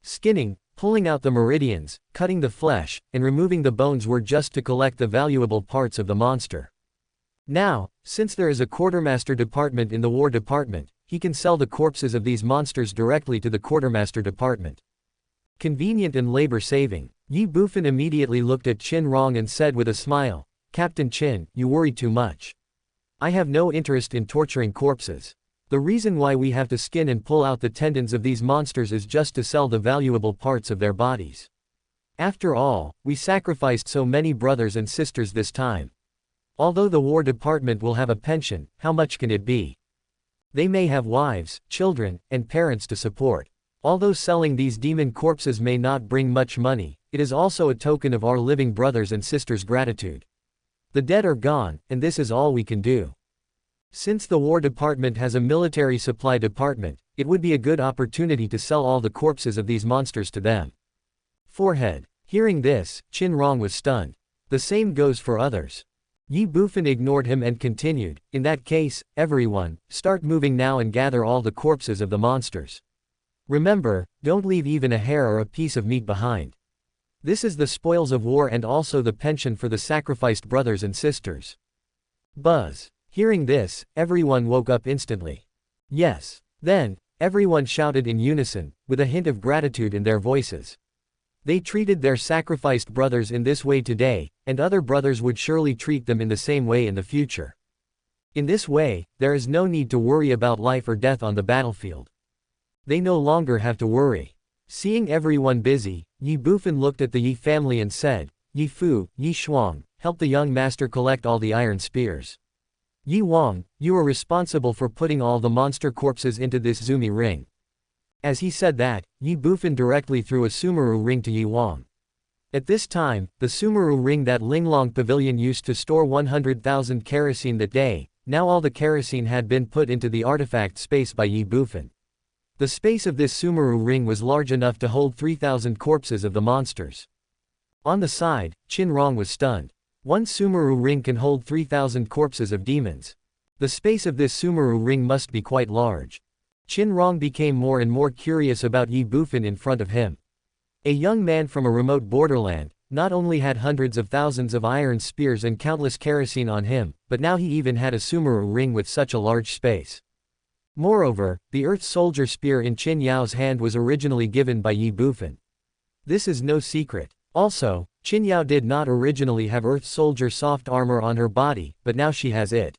Skinning, pulling out the meridians, cutting the flesh, and removing the bones were just to collect the valuable parts of the monster. Now, since there is a quartermaster department in the War Department, he can sell the corpses of these monsters directly to the quartermaster department. Convenient and labor-saving. Ye Bufan immediately looked at Qin Rong and said with a smile, "Captain Qin, you worry too much. I have no interest in torturing corpses. The reason why we have to skin and pull out the tendons of these monsters is just to sell the valuable parts of their bodies. After all, we sacrificed so many brothers and sisters this time. Although the War Department will have a pension, how much can it be? They may have wives, children, and parents to support. Although selling these demon corpses may not bring much money, it is also a token of our living brothers and sisters' gratitude. The dead are gone, and this is all we can do. Since the War Department has a military supply department, it would be a good opportunity to sell all the corpses of these monsters to them." Forehead. Hearing this, Qin Rong was stunned. The same goes for others. Ye Bufan ignored him and continued, "In that case, everyone, start moving now and gather all the corpses of the monsters. Remember, don't leave even a hair or a piece of meat behind. This is the spoils of war and also the pension for the sacrificed brothers and sisters." Buzz. Hearing this, everyone woke up instantly. Yes. Then, everyone shouted in unison, with a hint of gratitude in their voices. They treated their sacrificed brothers in this way today, and other brothers would surely treat them in the same way in the future. In this way, there is no need to worry about life or death on the battlefield. They no longer have to worry. Seeing everyone busy, Ye Bufan looked at the Yi family and said, "Yi Fu, Yi Shuang, help the young master collect all the iron spears. Yi Wang, you are responsible for putting all the monster corpses into this Zumi ring." As he said that, Ye Bufan directly threw a Sumeru ring to Yi Wang. At this time, the Sumeru ring that Linglong Pavilion used to store 100,000 kerosene that day, now all the kerosene had been put into the artifact space by Ye Bufan. The space of this Sumeru ring was large enough to hold 3,000 corpses of the monsters. On the side, Qin Rong was stunned. One Sumeru ring can hold 3,000 corpses of demons. The space of this Sumeru ring must be quite large. Qin Rong became more and more curious about Ye Bufan in front of him. A young man from a remote borderland, not only had hundreds of thousands of iron spears and countless kerosene on him, but now he even had a Sumeru ring with such a large space. Moreover, the Earth Soldier spear in Qin Yao's hand was originally given by Ye Bufan. This is no secret. Also, Qin Yao did not originally have Earth Soldier soft armor on her body, but now she has it.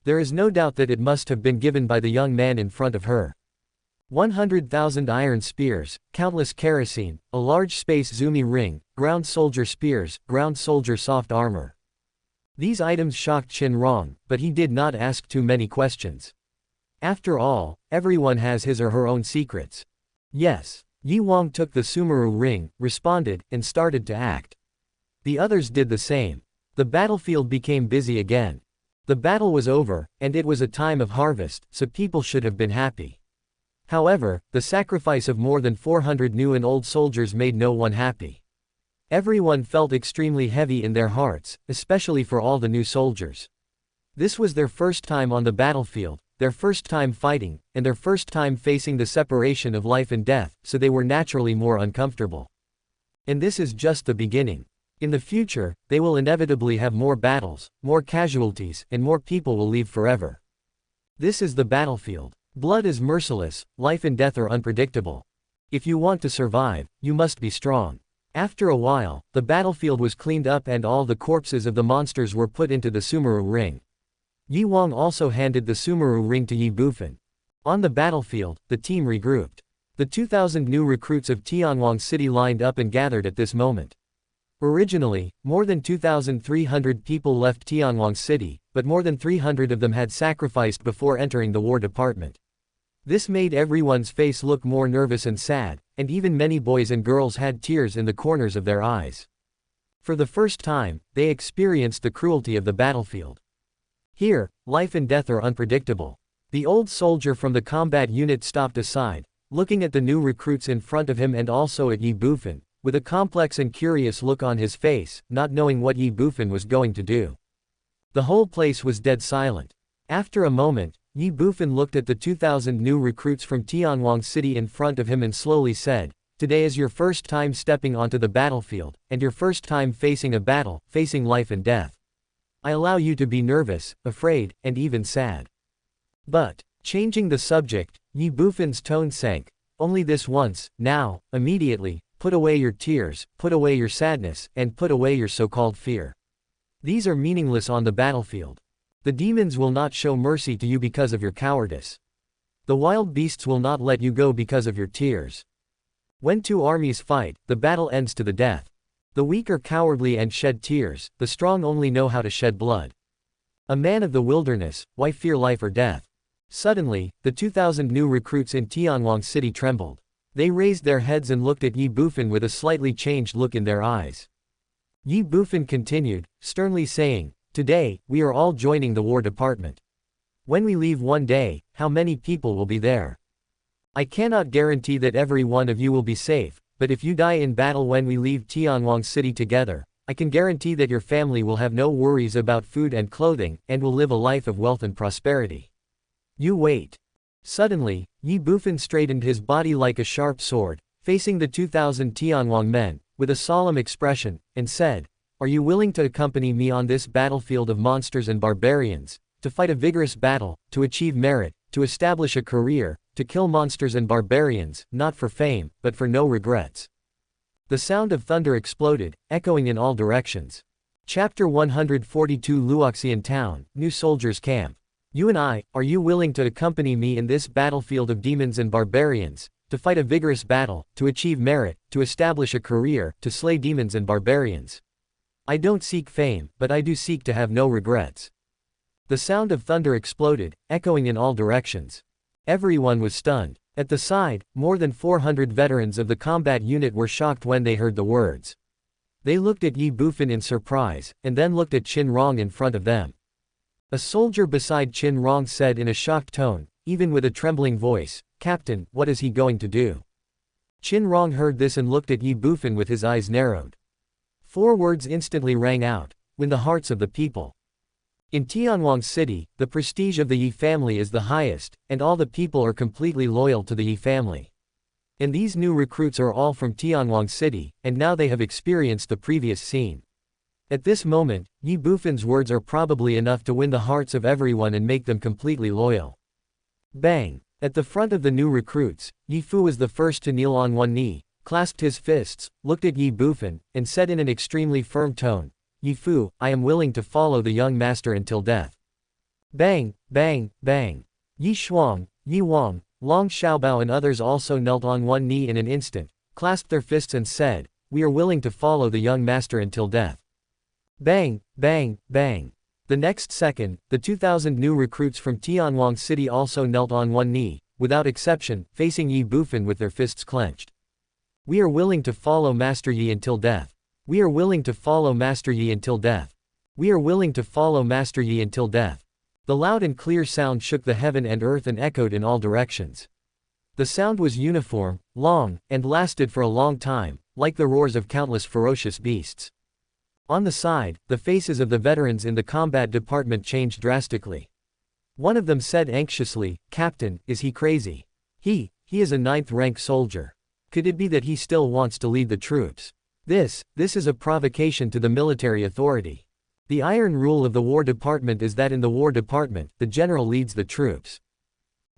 There is no doubt that it must have been given by the young man in front of her. 100,000 iron spears, countless kerosene, a large space Zumi ring, ground soldier spears, ground soldier soft armor. These items shocked Qin Rong, but he did not ask too many questions. After all, everyone has his or her own secrets. Yes. Yi Wang took the Sumeru ring, responded, and started to act. The others did the same. The battlefield became busy again. The battle was over, and it was a time of harvest, so people should have been happy. However, the sacrifice of more than 400 new and old soldiers made no one happy. Everyone felt extremely heavy in their hearts, especially for all the new soldiers. This was their first time on the battlefield, their first time fighting, and their first time facing the separation of life and death, so they were naturally more uncomfortable. And this is just the beginning. In the future, they will inevitably have more battles, more casualties, and more people will leave forever. This is the battlefield. Blood is merciless, life and death are unpredictable. If you want to survive, you must be strong. After a while, the battlefield was cleaned up and all the corpses of the monsters were put into the Sumeru ring. Yi Wang also handed the Sumeru ring to Ye Bufan. On the battlefield, the team regrouped. The 2,000 new recruits of Tianwang City lined up and gathered at this moment. Originally, more than 2,300 people left Tianwang City, but more than 300 of them had sacrificed before entering the War Department. This made everyone's face look more nervous and sad, and even many boys and girls had tears in the corners of their eyes. For the first time, they experienced the cruelty of the battlefield. Here, life and death are unpredictable. The old soldier from the combat unit stopped aside, looking at the new recruits in front of him and also at Ye Bufan, with a complex and curious look on his face, not knowing what Ye Bufan was going to do. The whole place was dead silent. After a moment, Ye Bufan looked at the 2,000 new recruits from Tianwang City in front of him and slowly said, "Today is your first time stepping onto the battlefield, and your first time facing a battle, facing life and death. I allow you to be nervous, afraid, and even sad. But," changing the subject, Ye Bufan's tone sank, "only this once, now, immediately, put away your tears, put away your sadness, and put away your so-called fear. These are meaningless on the battlefield. The demons will not show mercy to you because of your cowardice. The wild beasts will not let you go because of your tears. When two armies fight, the battle ends to the death. The weak are cowardly and shed tears, the strong only know how to shed blood. A man of the wilderness, why fear life or death?" Suddenly, the 2,000 new recruits in Tianwang City trembled. They raised their heads and looked at Ye Bufan with a slightly changed look in their eyes. Ye Bufan continued, sternly saying, "Today, we are all joining the War Department. When we leave one day, how many people will be there? I cannot guarantee that every one of you will be safe, but if you die in battle when we leave Tianwang City together, I can guarantee that your family will have no worries about food and clothing, and will live a life of wealth and prosperity. You wait." Suddenly, Ye Bufan straightened his body like a sharp sword, facing the 2,000 Tianwang men, with a solemn expression, and said, "Are you willing to accompany me on this battlefield of monsters and barbarians, to fight a vigorous battle, to achieve merit, to establish a career, to kill monsters and barbarians, not for fame, but for no regrets?" The sound of thunder exploded, echoing in all directions. Chapter 142 Luoxian Town, New Soldiers Camp. "You and I, are you willing to accompany me in this battlefield of demons and barbarians, to fight a vigorous battle, to achieve merit, to establish a career, to slay demons and barbarians? I don't seek fame, but I do seek to have no regrets." The sound of thunder exploded, echoing in all directions. Everyone was stunned. At the side, more than 400 veterans of the combat unit were shocked when they heard the words. They looked at Ye Bufan in surprise, and then looked at Qin Rong in front of them. A soldier beside Qin Rong said in a shocked tone, even with a trembling voice, "Captain, what is he going to do?" Qin Rong heard this and looked at Ye Bufan with his eyes narrowed. 4 words instantly rang out, win the hearts of the people. In Tianwang City, the prestige of the Ye family is the highest, and all the people are completely loyal to the Ye family. And these new recruits are all from Tianwang City, and now they have experienced the previous scene. At this moment, Ye Bufan's words are probably enough to win the hearts of everyone and make them completely loyal. Bang! At the front of the new recruits, Ye Fu was the first to kneel on one knee, clasped his fists, looked at Ye Bufan, and said in an extremely firm tone, "Ye Fu, I am willing to follow the young master until death." Bang, bang, bang. Ye Shuang, Ye Wang, Long Xiaobao and others also knelt on one knee in an instant, clasped their fists and said, "We are willing to follow the young master until death." Bang, bang, bang. The next second, the 2,000 new recruits from Tianwang City also knelt on one knee, without exception, facing Ye Bufan with their fists clenched. "We are willing to follow Master Yi until death. We are willing to follow Master Yi until death. We are willing to follow Master Yi until death." The loud and clear sound shook the heaven and earth and echoed in all directions. The sound was uniform, long, and lasted for a long time, like the roars of countless ferocious beasts. On the side, the faces of the veterans in the combat department changed drastically. One of them said anxiously, "Captain, is he crazy? He is a 9th rank soldier. Could it be that he still wants to lead the troops? This is a provocation to the military authority. The iron rule of the War Department is that in the War Department, the general leads the troops.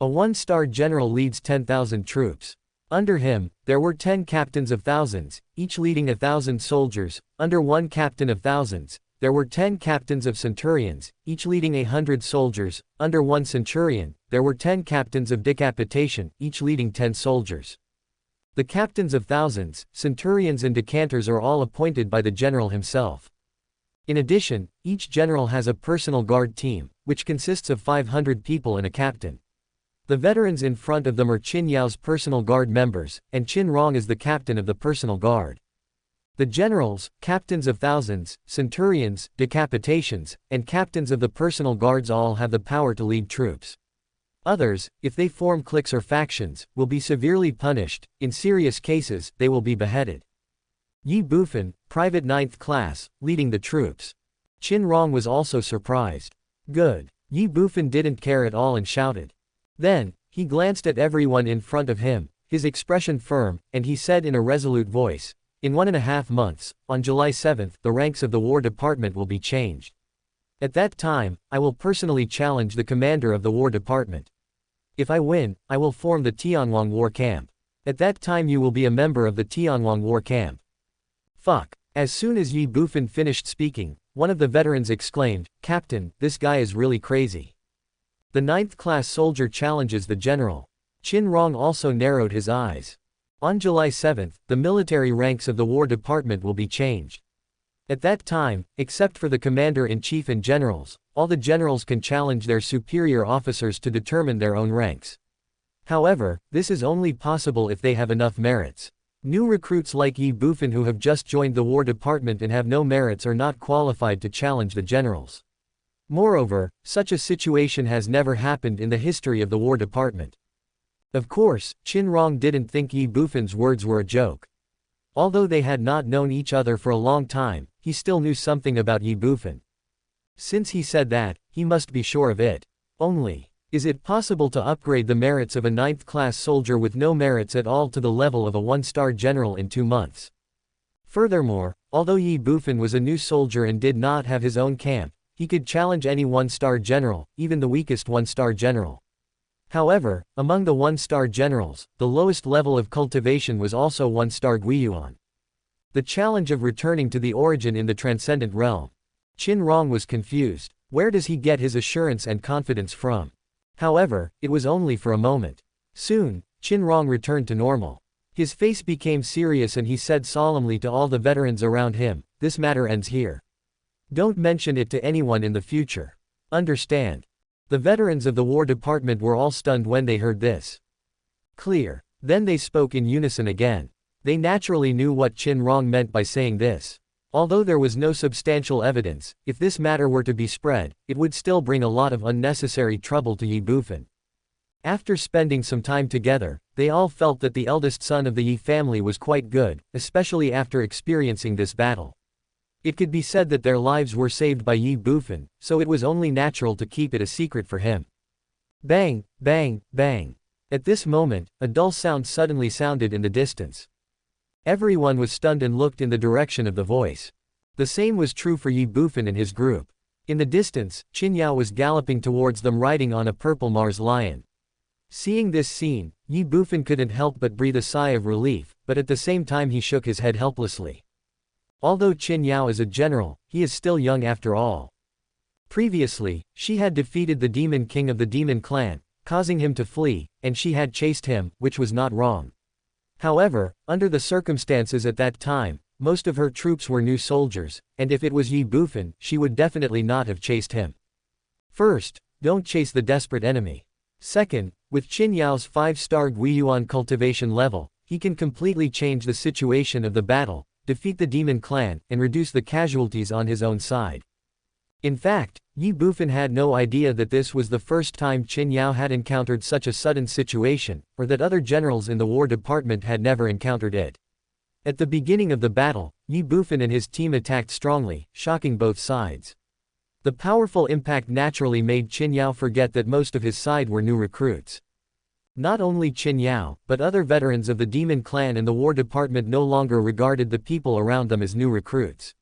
A 1-star general leads 10,000 troops. Under him, there were 10 captains of thousands, each leading 1,000 soldiers. Under one captain of thousands, there were 10 captains of centurions, each leading 100 soldiers. Under one centurion, there were 10 captains of decapitation, each leading 10 soldiers. The captains of thousands, centurions and decanters are all appointed by the general himself. In addition, each general has a personal guard team, which consists of 500 people and a captain. The veterans in front of them are Qin Yao's personal guard members, and Qin Rong is the captain of the personal guard. The generals, captains of thousands, centurions, decapitations, and captains of the personal guards all have the power to lead troops. Others, if they form cliques or factions, will be severely punished. In serious cases, they will be beheaded. Ye Bufan, private 9th class, leading the troops. Qin Rong was also surprised. Good. Ye Bufan didn't care at all and shouted. Then, he glanced at everyone in front of him, his expression firm, and he said in a resolute voice, "In 1.5 months, on July 7th, the ranks of the War Department will be changed. At that time, I will personally challenge the commander of the War Department. If I win, I will form the Tianwang War Camp. At that time you will be a member of the Tianwang War Camp." Fuck. As soon as Ye Bufan finished speaking, one of the veterans exclaimed, "Captain, this guy is really crazy." The 9th class soldier challenges the general. Qin Rong also narrowed his eyes. On July 7th, the military ranks of the War Department will be changed. At that time, except for the commander-in-chief and generals, all the generals can challenge their superior officers to determine their own ranks. However, this is only possible if they have enough merits. New recruits like Ye Bufan who have just joined the War Department and have no merits are not qualified to challenge the generals. Moreover, such a situation has never happened in the history of the War Department. Of course, Qin Rong didn't think Ye Bufan's words were a joke. Although they had not known each other for a long time, he still knew something about Ye Bufan. Since he said that, he must be sure of it. Only, is it possible to upgrade the merits of a 9th class soldier with no merits at all to the level of a 1-star general in 2 months? Furthermore, although Ye Bufan was a new soldier and did not have his own camp, he could challenge any 1-star general, even the weakest 1-star general. However, among the 1-star generals, the lowest level of cultivation was also 1-star Guiyuan. The challenge of returning to the origin in the transcendent realm. Qin Rong was confused. Where does he get his assurance and confidence from? However, it was only for a moment. Soon, Qin Rong returned to normal. His face became serious and he said solemnly to all the veterans around him, "This matter ends here. Don't mention it to anyone in the future. Understand?" The veterans of the War Department were all stunned when they heard this. Clear. Then they spoke in unison again. They naturally knew what Qin Rong meant by saying this. Although there was no substantial evidence, if this matter were to be spread, it would still bring a lot of unnecessary trouble to Ye Bufan. After spending some time together, they all felt that the eldest son of the Ye family was quite good, especially after experiencing this battle. It could be said that their lives were saved by Ye Bufan, so it was only natural to keep it a secret for him. Bang, bang, bang. At this moment, a dull sound suddenly sounded in the distance. Everyone was stunned and looked in the direction of the voice. The same was true for Ye Bufan and his group. In the distance, Qin Yao was galloping towards them riding on a purple Mars lion. Seeing this scene, Ye Bufan couldn't help but breathe a sigh of relief, but at the same time he shook his head helplessly. Although Qin Yao is a general, he is still young after all. Previously, she had defeated the demon king of the demon clan, causing him to flee, and she had chased him, which was not wrong. However, under the circumstances at that time, most of her troops were new soldiers, and if it was Ye Bufan, she would definitely not have chased him. First, don't chase the desperate enemy. Second, with Qin Yao's 5-star Guiyuan cultivation level, he can completely change the situation of the battle, defeat the demon clan, and reduce the casualties on his own side. In fact, Ye Bufan had no idea that this was the first time Qin Yao had encountered such a sudden situation, or that other generals in the War Department had never encountered it. At the beginning of the battle, Ye Bufan and his team attacked strongly, shocking both sides. The powerful impact naturally made Qin Yao forget that most of his side were new recruits. Not only Qin Yao, but other veterans of the Demon Clan and the War Department no longer regarded the people around them as new recruits.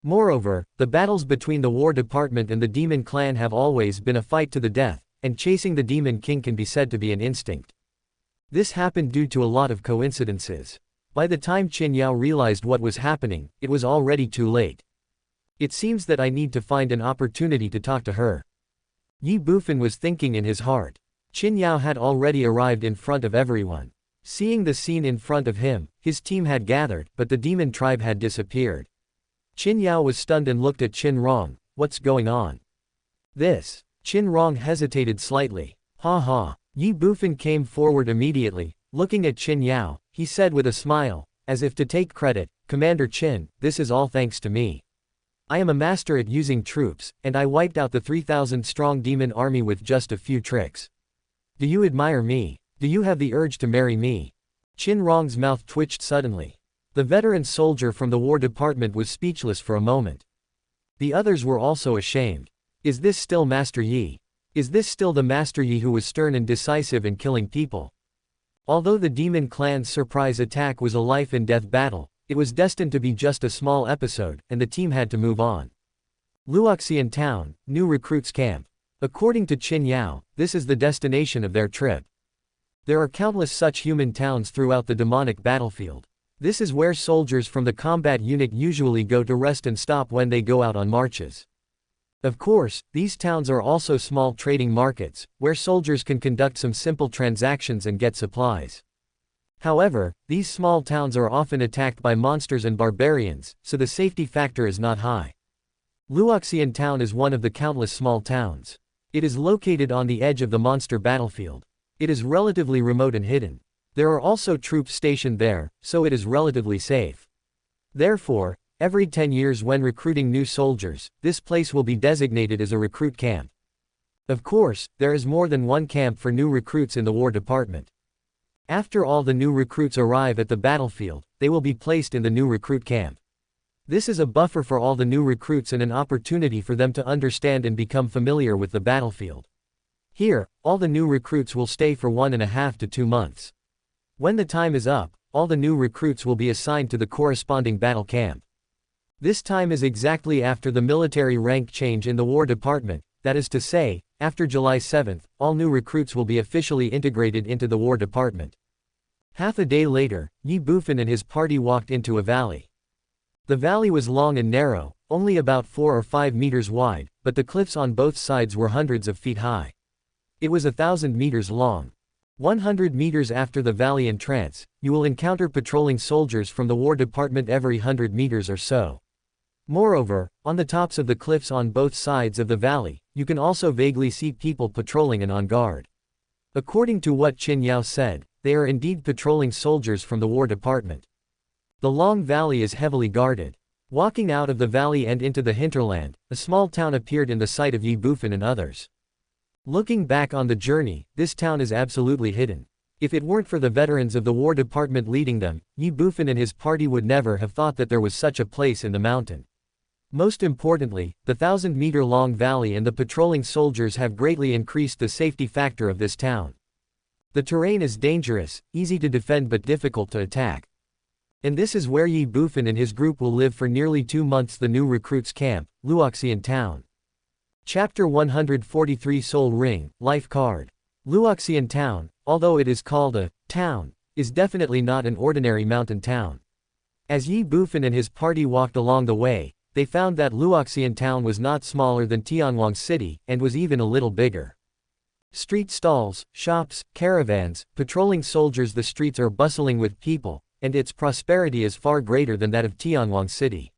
Moreover, the battles between the War Department and the Demon Clan have always been a fight to the death, and chasing the Demon King can be said to be an instinct. This happened due to a lot of coincidences. By the time Qin Yao realized what was happening, it was already too late. It seems that I need to find an opportunity to talk to her. Ye Bufan was thinking in his heart. Qin Yao had already arrived in front of everyone. Seeing the scene in front of him, his team had gathered, but the demon tribe had disappeared. Qin Yao was stunned and looked at Qin Rong. What's going on? This. Qin Rong hesitated slightly. Ha ha. Ye Bufan came forward immediately. Looking at Qin Yao, he said with a smile, as if to take credit, Commander Qin, this is all thanks to me. I am a master at using troops, and I wiped out the 3,000-strong demon army with just a few tricks. Do you admire me? Do you have the urge to marry me? Qin Rong's mouth twitched suddenly. The veteran soldier from the War Department was speechless for a moment. The others were also ashamed. Is this still Master Yi? Is this still the Master Yi who was stern and decisive in killing people? Although the Demon Clan's surprise attack was a life-and-death battle, it was destined to be just a small episode, and the team had to move on. Luoxian Town, new recruits camp. According to Qin Yao, this is the destination of their trip. There are countless such human towns throughout the demonic battlefield. This is where soldiers from the combat unit usually go to rest and stop when they go out on marches. Of course, these towns are also small trading markets, where soldiers can conduct some simple transactions and get supplies. However, these small towns are often attacked by monsters and barbarians, so the safety factor is not high. Luoxian Town is one of the countless small towns. It is located on the edge of the monster battlefield. It is relatively remote and hidden. There are also troops stationed there, so it is relatively safe. Therefore, every 10 years when recruiting new soldiers, this place will be designated as a recruit camp. Of course, there is more than one camp for new recruits in the War Department. After all the new recruits arrive at the battlefield, they will be placed in the new recruit camp. This is a buffer for all the new recruits and an opportunity for them to understand and become familiar with the battlefield. Here, all the new recruits will stay for 1.5 to 2 months. When the time is up, all the new recruits will be assigned to the corresponding battle camp. This time is exactly after the military rank change in the War Department, that is to say, after July 7th, all new recruits will be officially integrated into the War Department. Half a day later, Ye Bufan and his party walked into a valley. The valley was long and narrow, only about 4 or 5 meters wide, but the cliffs on both sides were hundreds of feet high. It was 1,000 meters long. 100 meters after the valley entrance, you will encounter patrolling soldiers from the War Department every 100 meters or so. Moreover, on the tops of the cliffs on both sides of the valley, you can also vaguely see people patrolling and on guard. According to what Qin Yao said, they are indeed patrolling soldiers from the War Department. The long valley is heavily guarded. Walking out of the valley and into the hinterland, a small town appeared in the sight of Ye Bufan and others. Looking back on the journey, this town is absolutely hidden. If it weren't for the veterans of the War Department leading them, Ye Bufan and his party would never have thought that there was such a place in the mountain. Most importantly, the 1,000-meter-long valley and the patrolling soldiers have greatly increased the safety factor of this town. The terrain is dangerous, easy to defend but difficult to attack. And this is where Ye Bufan and his group will live for nearly 2 months. The new recruits camp, Luoxian Town. Chapter 143 Soul Ring, Life Card. Luoxian Town, although it is called a town, is definitely not an ordinary mountain town. As Ye Bufan and his party walked along the way, they found that Luoxian Town was not smaller than Tianwang City, and was even a little bigger. Street stalls, shops, caravans, patrolling soldiers. The streets are bustling with people, and its prosperity is far greater than that of Tianwang City.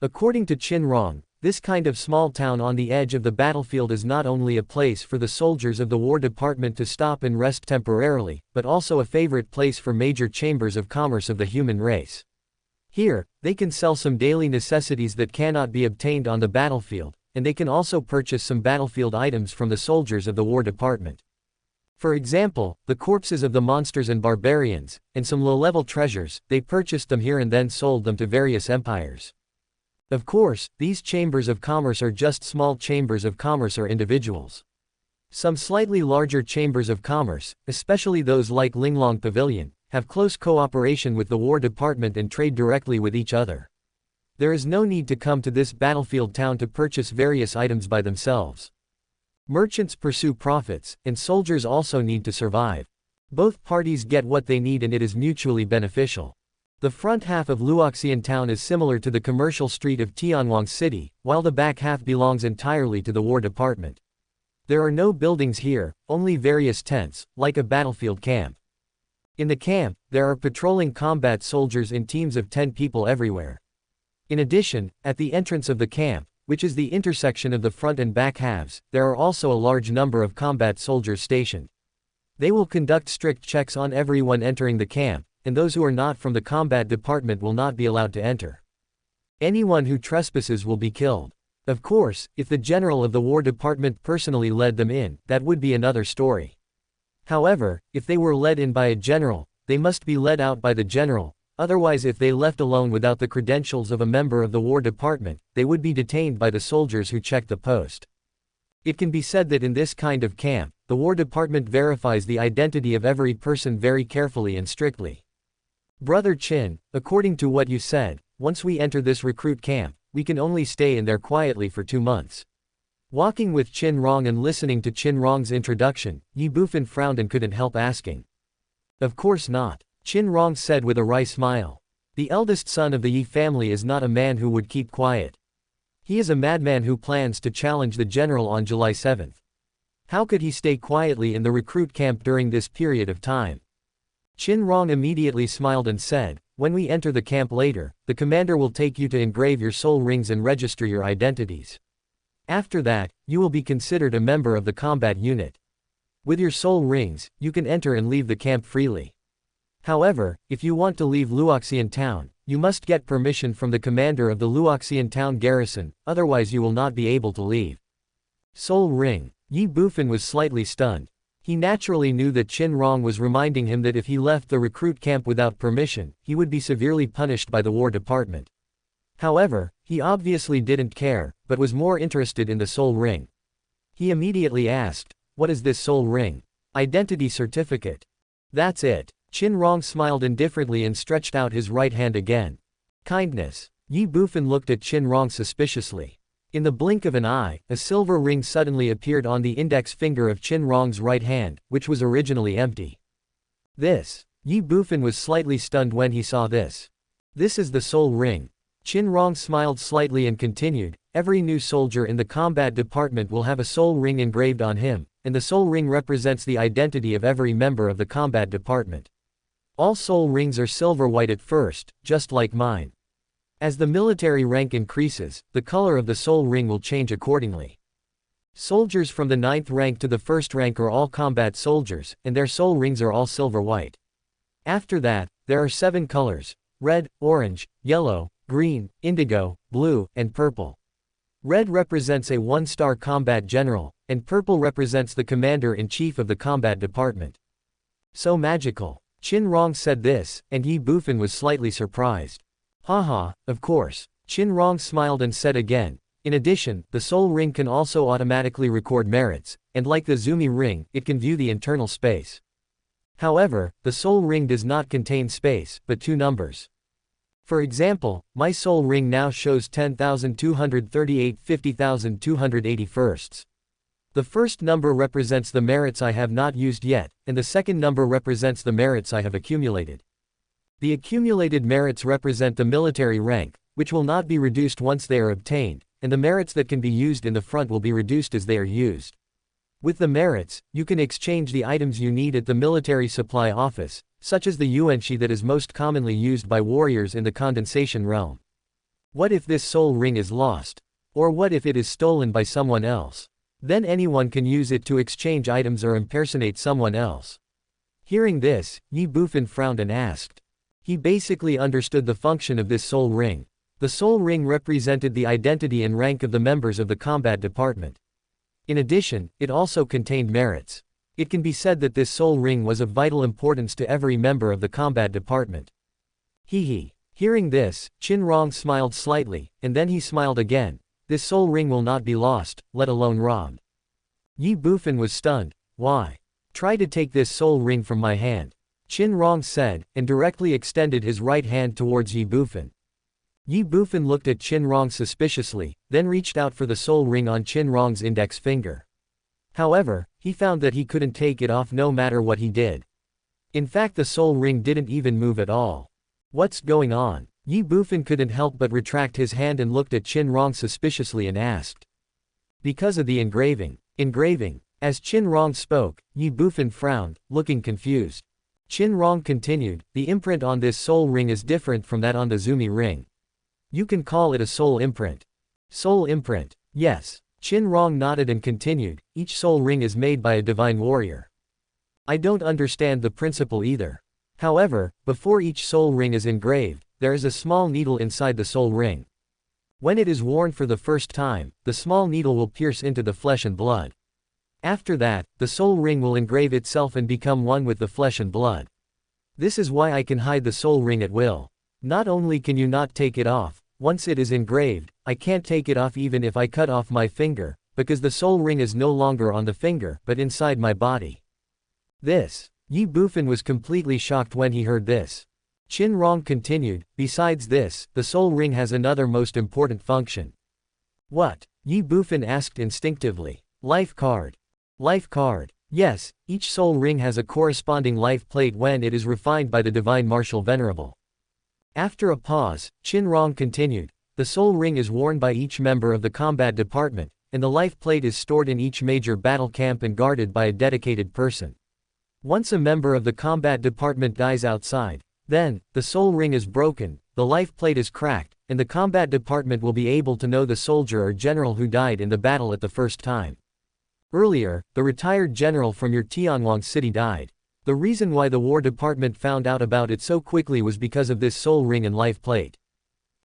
According to Qin Rong, this kind of small town on the edge of the battlefield is not only a place for the soldiers of the War Department to stop and rest temporarily, but also a favorite place for major chambers of commerce of the human race. Here, they can sell some daily necessities that cannot be obtained on the battlefield, and they can also purchase some battlefield items from the soldiers of the War Department. For example, the corpses of the monsters and barbarians, and some low-level treasures, they purchased them here and then sold them to various empires. Of course, these chambers of commerce are just small chambers of commerce or individuals. Some slightly larger chambers of commerce, especially those like Linglong Pavilion, have close cooperation with the War Department and trade directly with each other. There is no need to come to this battlefield town to purchase various items by themselves. Merchants pursue profits, and soldiers also need to survive. Both parties get what they need and it is mutually beneficial. The front half of Luoxian town is similar to the commercial street of Tianwang City, while the back half belongs entirely to the War Department. There are no buildings here, only various tents, like a battlefield camp. In the camp, there are patrolling combat soldiers in teams of 10 people everywhere. In addition, at the entrance of the camp, which is the intersection of the front and back halves, there are also a large number of combat soldiers stationed. They will conduct strict checks on everyone entering the camp, and those who are not from the combat department will not be allowed to enter. Anyone who trespasses will be killed. Of course, if the general of the War Department personally led them in, that would be another story. However, if they were led in by a general, they must be led out by the general. Otherwise, if they left alone without the credentials of a member of the War Department, they would be detained by the soldiers who checked the post. It can be said that in this kind of camp, the War Department verifies the identity of every person very carefully and strictly. Brother Qin, according to what you said, once we enter this recruit camp, we can only stay in there quietly for 2 months. Walking with Qin Rong and listening to Qin Rong's introduction, Ye Bufan frowned and couldn't help asking. Of course not, Qin Rong said with a wry smile. The eldest son of the Ye family is not a man who would keep quiet. He is a madman who plans to challenge the general on July 7th. How could he stay quietly in the recruit camp during this period of time? Qin Rong immediately smiled and said, when we enter the camp later, the commander will take you to engrave your soul rings and register your identities. After that, you will be considered a member of the combat unit. With your soul rings, you can enter and leave the camp freely. However, if you want to leave Luoxian town, you must get permission from the commander of the Luoxian town garrison, otherwise you will not be able to leave. Soul ring. Ye Bufan was slightly stunned. He naturally knew that Qin Rong was reminding him that if he left the recruit camp without permission, he would be severely punished by the War Department. However, he obviously didn't care, but was more interested in the soul ring. He immediately asked, what is this soul ring? Identity certificate. That's it. Qin Rong smiled indifferently and stretched out his right hand again. Kindness. Ye Bufan looked at Qin Rong suspiciously. In the blink of an eye, a silver ring suddenly appeared on the index finger of Qin Rong's right hand, which was originally empty. This. Ye Bufan was slightly stunned when he saw this. This is the soul ring. Qin Rong smiled slightly and continued, every new soldier in the combat department will have a soul ring engraved on him, and the soul ring represents the identity of every member of the combat department. All soul rings are silver white at first, just like mine. As the military rank increases, the color of the soul ring will change accordingly. Soldiers from the 9th rank to the 1st rank are all combat soldiers, and their soul rings are all silver white. After that, there are 7 colors: red, orange, yellow, green, indigo, blue, and purple. Red represents a 1-star combat general, and purple represents the commander-in-chief of the combat department. So magical. Qin Rong said this, and Ye Bufan was slightly surprised. Haha, of course. Qin Rong smiled and said again, in addition, the soul ring can also automatically record merits, and like the Zumi ring, it can view the internal space. However, the soul ring does not contain space, but 2 numbers. For example, my soul ring now shows 10,238 50,281st. The first number represents the merits I have not used yet, and the second number represents the merits I have accumulated. The accumulated merits represent the military rank, which will not be reduced once they are obtained, and the merits that can be used in the front will be reduced as they are used. With the merits, you can exchange the items you need at the military supply office, such as the yuanshi that is most commonly used by warriors in the condensation realm. What if this soul ring is lost? Or what if it is stolen by someone else? Then anyone can use it to exchange items or impersonate someone else. Hearing this, Ye Bufan frowned and asked. He basically understood the function of this soul ring. The soul ring represented the identity and rank of the members of the combat department. In addition, it also contained merits. It can be said that this soul ring was of vital importance to every member of the combat department. Hee. Hearing this, Qin Rong smiled slightly, and then he smiled again. This soul ring will not be lost, let alone robbed. Ye Bufan was stunned. Why? Try to take this soul ring from my hand, Qin Rong said, and directly extended his right hand towards Ye Bufan. Ye Bufan looked at Qin Rong suspiciously, then reached out for the soul ring on Qin Rong's index finger. However, he found that he couldn't take it off no matter what he did. In fact, the soul ring didn't even move at all. What's going on? Ye Bufan couldn't help but retract his hand and looked at Qin Rong suspiciously and asked. Because of the engraving. Engraving. As Qin Rong spoke, Ye Bufan frowned, looking confused. Qin Rong continued, the imprint on this soul ring is different from that on the Zumi ring. You can call it a soul imprint. Soul imprint. Yes. Qin Rong nodded and continued, each soul ring is made by a divine warrior. I don't understand the principle either. However, before each soul ring is engraved, there is a small needle inside the soul ring. When it is worn for the first time, the small needle will pierce into the flesh and blood. After that, the soul ring will engrave itself and become one with the flesh and blood. This is why I can hide the soul ring at will. Not only can you not take it off, once it is engraved, I can't take it off even if I cut off my finger, because the soul ring is no longer on the finger, but inside my body. This. Ye Bufan was completely shocked when he heard this. Qin Rong continued, besides this, the soul ring has another most important function. What? Ye Bufan asked instinctively. Life card. Life card. Yes, each soul ring has a corresponding life plate when it is refined by the Divine Martial Venerable. After a pause, Qin Rong continued, the soul ring is worn by each member of the combat department, and the life plate is stored in each major battle camp and guarded by a dedicated person. Once a member of the combat department dies outside, then, the soul ring is broken, the life plate is cracked, and the combat department will be able to know the soldier or general who died in the battle at the first time. Earlier, the retired general from your Tianwang city died. The reason why the War Department found out about it so quickly was because of this soul ring and life plate.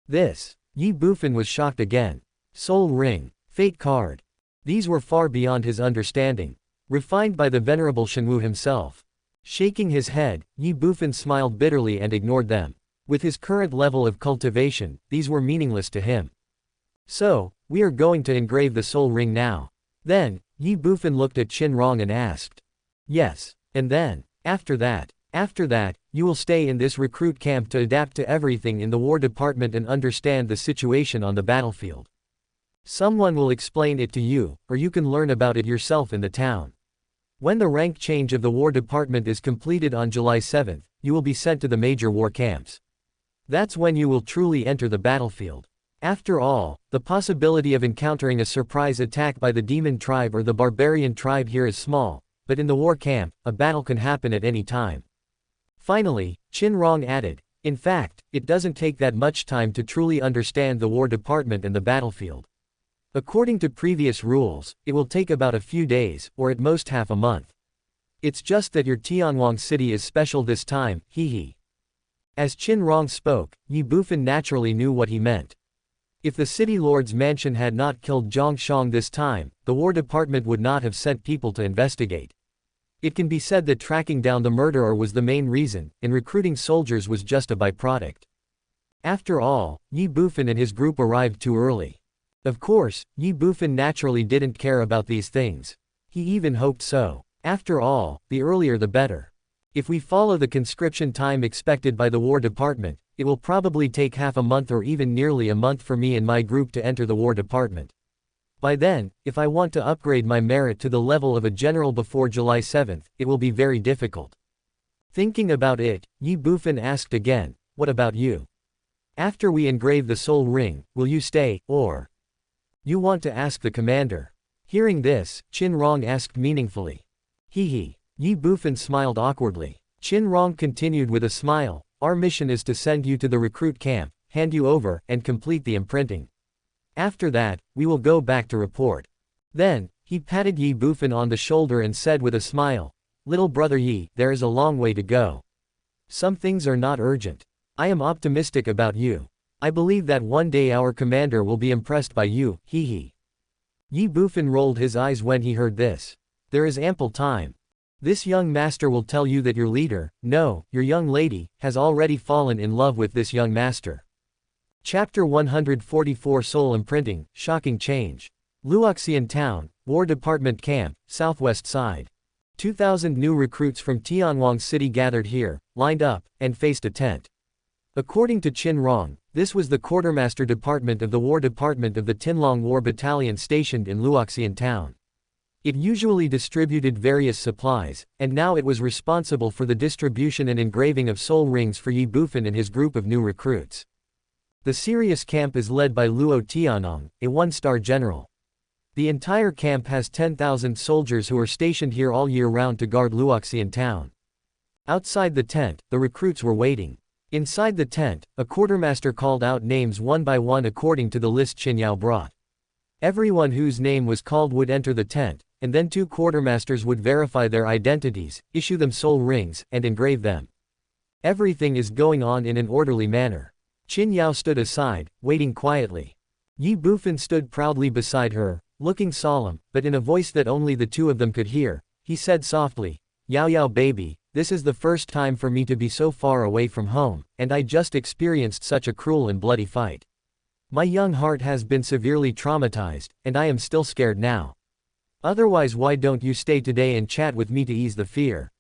This. Ye Bufan was shocked again. Soul ring. Fate card. These were far beyond his understanding. Refined by the Venerable Shenwu himself. Shaking his head, Ye Bufan smiled bitterly and ignored them. With his current level of cultivation, these were meaningless to him. So, we are going to engrave the soul ring now. Then, Ye Bufan looked at Qin Rong and asked. Yes. And then, after that, you will stay in this recruit camp to adapt to everything in the War Department and understand the situation on the battlefield. Someone will explain it to you, or you can learn about it yourself in the town. When the rank change of the War Department is completed on July 7th, you will be sent to the major war camps. That's when you will truly enter the battlefield. After all, the possibility of encountering a surprise attack by the demon tribe or the barbarian tribe here is small, but in the war camp, a battle can happen at any time. Finally, Qin Rong added, in fact, it doesn't take that much time to truly understand the War Department and the battlefield. According to previous rules, it will take about a few days, or at most half a month. It's just that your Tianwang city is special this time, hee. As Qin Rong spoke, Ye Bufan naturally knew what he meant. If the city lord's mansion had not killed Zhang Shang this time, the War Department would not have sent people to investigate. It can be said that tracking down the murderer was the main reason, and recruiting soldiers was just a byproduct. After all, Ye Bufan and his group arrived too early. Of course, Ye Bufan naturally didn't care about these things. He even hoped so. After all, the earlier the better. If we follow the conscription time expected by the War Department, it will probably take half a month or even nearly a month for me and my group to enter the War Department. By then, if I want to upgrade my merit to the level of a general before July 7th, it will be very difficult. Thinking about it, Ye Bufan asked again, what about you? After we engrave the soul ring, will you stay, or? You want to ask the commander. Hearing this, Qin Rong asked meaningfully. Hee. Ye Bufan smiled awkwardly. Qin Rong continued with a smile, our mission is to send you to the recruit camp, hand you over, and complete the imprinting. After that, we will go back to report. Then, he patted Ye Bufan on the shoulder and said with a smile, little brother Ye, there is a long way to go. Some things are not urgent. I am optimistic about you. I believe that one day our commander will be impressed by you, hee. Ye Bufan rolled his eyes when he heard this. There is ample time. This young master will tell you that your leader, no, your young lady, has already fallen in love with this young master. Chapter 144 Soul Imprinting, Shocking Change. Luoxian Town, War Department Camp, Southwest Side. 2,000 new recruits from Tianwang City gathered here, lined up, and faced a tent. According to Qin Rong, this was the quartermaster department of the War Department of the Tinlong War Battalion stationed in Luoxian Town. It usually distributed various supplies, and now it was responsible for the distribution and engraving of soul rings for Ye Bufan and his group of new recruits. The serious camp is led by Luo Tianong, a one-star general. The entire camp has 10,000 soldiers who are stationed here all year round to guard Luoxian Town. Outside the tent, the recruits were waiting. Inside the tent, a quartermaster called out names one by one according to the list Qin Yao brought. Everyone whose name was called would enter the tent, and then 2 quartermasters would verify their identities, issue them soul rings, and engrave them. Everything is going on in an orderly manner. Qin Yao stood aside, waiting quietly. Ye Bufan stood proudly beside her, looking solemn, but in a voice that only the 2 of them could hear. He said softly, "Yao Yao baby, this is the first time for me to be so far away from home, and I just experienced such a cruel and bloody fight. My young heart has been severely traumatized, and I am still scared now. Otherwise, why don't you stay today and chat with me to ease the fear?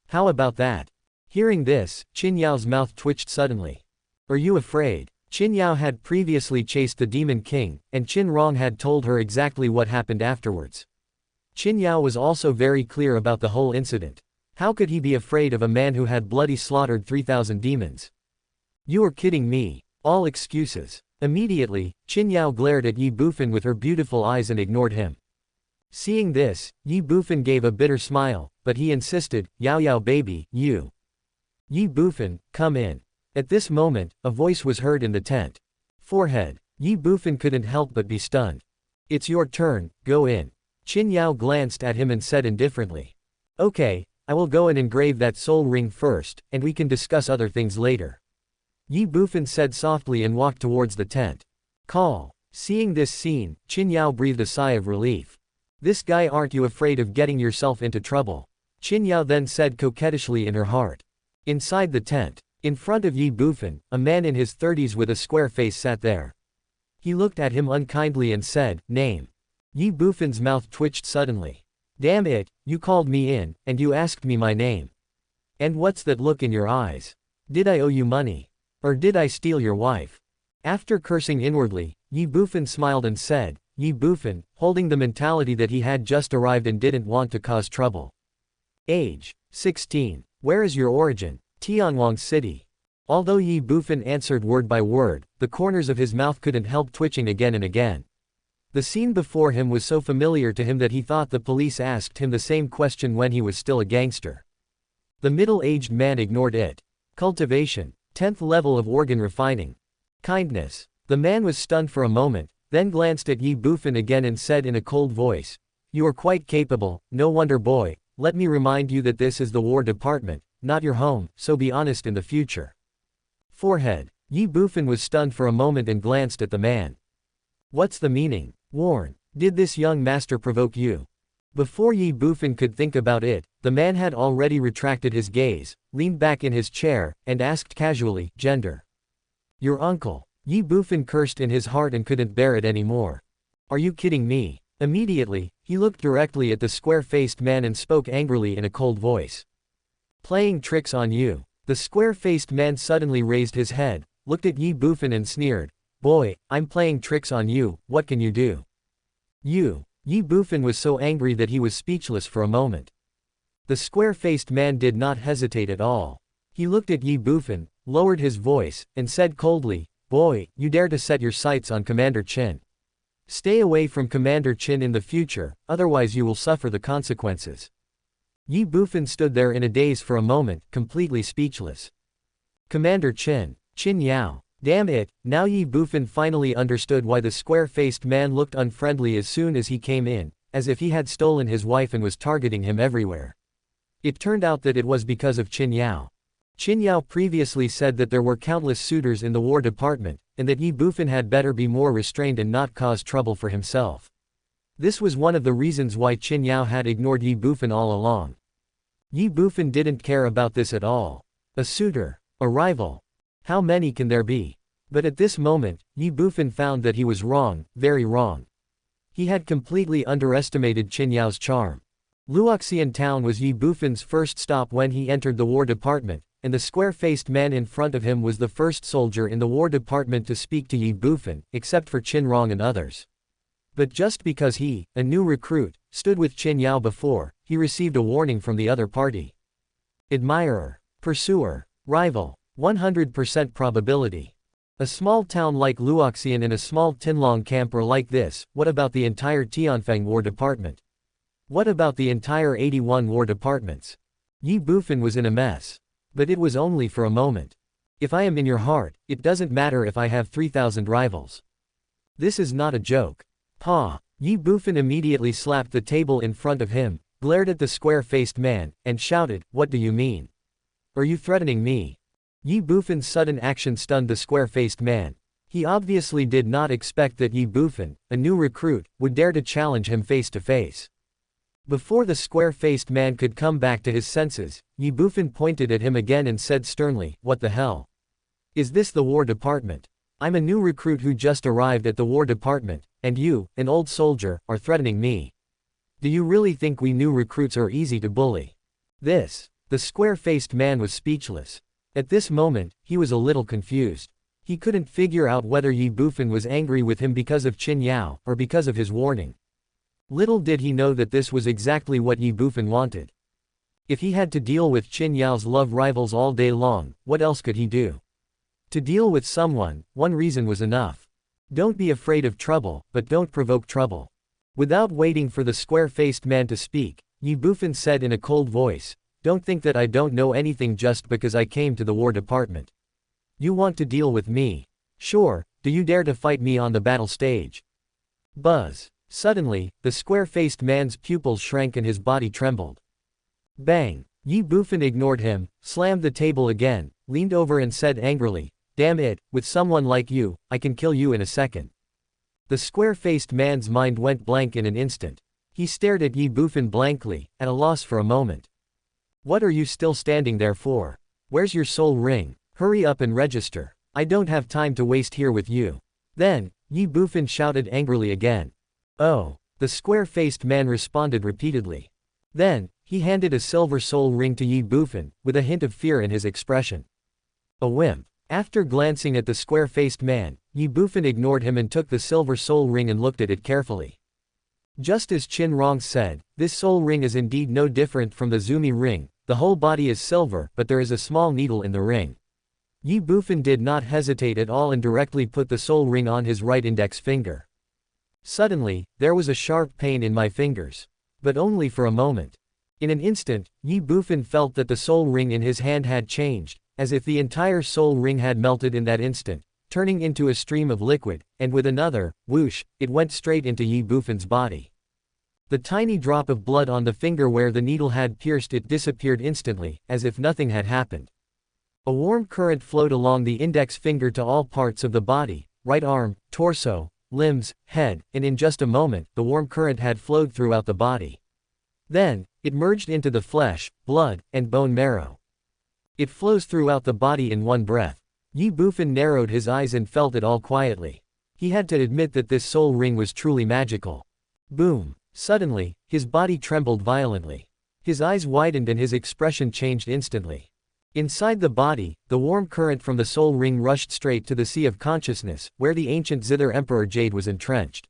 How about that?" Hearing this, Qin Yao's mouth twitched suddenly. "Are you afraid?" Qin Yao had previously chased the Demon King, and Qin Rong had told her exactly what happened afterwards. Qin Yao was also very clear about the whole incident. How could he be afraid of a man who had bloody slaughtered 3,000 demons? "You are kidding me. All excuses." Immediately, Qin Yao glared at Ye Bufan with her beautiful eyes and ignored him. Seeing this, Ye Bufan gave a bitter smile, but he insisted, "Yao Yao baby, you." "Ye Bufan, come in." At this moment, a voice was heard in the tent. Forehead. Ye Bufan couldn't help but be stunned. "It's your turn, go in." Qin Yao glanced at him and said indifferently, "Okay, I will go and engrave that soul ring first, and we can discuss other things later." Ye Bufan said softly and walked towards the tent. "Call." Seeing this scene, Qin Yao breathed a sigh of relief. "This guy, aren't you afraid of getting yourself into trouble?" Qin Yao then said coquettishly in her heart. Inside the tent, in front of Ye Bufan, a man in his 30s with a square face sat there. He looked at him unkindly and said, "Name." Ye Bufan's mouth twitched suddenly. "Damn it, you called me in, and you asked me my name. And what's that look in your eyes? Did I owe you money? Or did I steal your wife?" After cursing inwardly, Ye Bufan smiled and said, "Ye Bufan," holding the mentality that he had just arrived and didn't want to cause trouble. Age: 16. Where is your origin? Tianwang City. Although Ye Bufan answered word by word, the corners of his mouth couldn't help twitching again and again. The scene before him was so familiar to him that he thought the police asked him the same question when he was still a gangster. The middle-aged man ignored it. Cultivation. 10th level of organ refining. Kindness. The man was stunned for a moment, then glanced at Ye Bufan again and said in a cold voice, "You are quite capable, no wonder boy. Let me remind you that this is the War Department, not your home, so be honest in the future." Forehead. Ye Bufan was stunned for a moment and glanced at the man. "What's the meaning? Warn. Did this young master provoke you?" Before Ye Bufan could think about it, the man had already retracted his gaze, leaned back in his chair, and asked casually, "Gender?" "Your uncle." Ye Bufan cursed in his heart and couldn't bear it anymore. "Are you kidding me?" Immediately, he looked directly at the square-faced man and spoke angrily in a cold voice. "Playing tricks on you." The square-faced man suddenly raised his head, looked at Ye Bufan and sneered, "Boy, I'm playing tricks on you, what can you do?" "You." Ye Bufan was so angry that he was speechless for a moment. The square-faced man did not hesitate at all. He looked at Ye Bufan, lowered his voice, and said coldly, "Boy, you dare to set your sights on Commander Qin. Stay away from Commander Qin in the future, otherwise you will suffer the consequences." Ye Bufan stood there in a daze for a moment, completely speechless. Commander Qin. Qin Yao. Damn it, now Ye Bufan finally understood why the square-faced man looked unfriendly as soon as he came in, as if he had stolen his wife and was targeting him everywhere. It turned out that it was because of Qin Yao. Qin Yao previously said that there were countless suitors in the War Department, and that Ye Bufan had better be more restrained and not cause trouble for himself. This was one of the reasons why Qin Yao had ignored Ye Bufan all along. Ye Bufan didn't care about this at all. A suitor. A rival. How many can there be? But at this moment, Ye Bufan found that he was wrong, very wrong. He had completely underestimated Qin Yao's charm. Luoxian town was Ye Bufan's first stop when he entered the War Department, and the square-faced man in front of him was the first soldier in the War Department to speak to Ye Bufan, except for Qin Rong and others. But just because he, a new recruit, stood with Qin Yao before, he received a warning from the other party. Admirer. Pursuer. Rival. 100% probability. A small town like Luoxian and a small Tinlong camp are like this. What about the entire Tianfeng War Department? What about the entire 81 War Departments? Ye Bufan was in a mess. But it was only for a moment. If I am in your heart, it doesn't matter if I have 3,000 rivals. This is not a joke. Pa! Ye Bufan immediately slapped the table in front of him, glared at the square-faced man, and shouted, "What do you mean? Are you threatening me?" Ye Bufan's sudden action stunned the square-faced man. He obviously did not expect that Ye Bufan, a new recruit, would dare to challenge him face to face. Before the square-faced man could come back to his senses, Ye Bufan pointed at him again and said sternly, "What the hell? Is this the War Department? I'm a new recruit who just arrived at the War Department, and you, an old soldier, are threatening me. Do you really think we new recruits are easy to bully?" The square-faced man was speechless. At this moment, he was a little confused. He couldn't figure out whether Ye Bufan was angry with him because of Qin Yao, or because of his warning. Little did he know that this was exactly what Ye Bufan wanted. If he had to deal with Qin Yao's love rivals all day long, what else could he do? To deal with someone, one reason was enough. Don't be afraid of trouble, but don't provoke trouble. Without waiting for the square-faced man to speak, Ye Bufan said in a cold voice, "Don't think that I don't know anything just because I came to the War Department. You want to deal with me? Sure, do you dare to fight me on the battle stage?" Buzz. Suddenly, the square-faced man's pupils shrank and his body trembled. Bang! Ye Bufan ignored him, slammed the table again, leaned over and said angrily, "Damn it, with someone like you, I can kill you in a second." The square-faced man's mind went blank in an instant. He stared at Ye Bufan blankly, at a loss for a moment. "What are you still standing there for? Where's your soul ring? Hurry up and register. I don't have time to waste here with you." Then, Ye Bufan shouted angrily again. "Oh," the square-faced man responded repeatedly. Then, he handed a silver soul ring to Ye Bufan, with a hint of fear in his expression. A wimp. After glancing at the square-faced man, Ye Bufan ignored him and took the silver soul ring and looked at it carefully. Just as Qin Rong said, this soul ring is indeed no different from the Zumi ring. The whole body is silver, but there is a small needle in the ring. Ye Bufan did not hesitate at all and directly put the soul ring on his right index finger. Suddenly, there was a sharp pain in my fingers. But only for a moment. In an instant, Ye Bufan felt that the soul ring in his hand had changed, as if the entire soul ring had melted in that instant, turning into a stream of liquid, and with another, whoosh, it went straight into Ye Bufan's body. The tiny drop of blood on the finger where the needle had pierced it disappeared instantly, as if nothing had happened. A warm current flowed along the index finger to all parts of the body, right arm, torso, limbs, head, and in just a moment, the warm current had flowed throughout the body. Then, it merged into the flesh, blood, and bone marrow. It flows throughout the body in one breath. Ye Bufan narrowed his eyes and felt it all quietly. He had to admit that this soul ring was truly magical. Boom! Suddenly, his body trembled violently. His eyes widened and his expression changed instantly. Inside the body, the warm current from the soul ring rushed straight to the Sea of Consciousness, where the ancient Zither Emperor Jade was entrenched.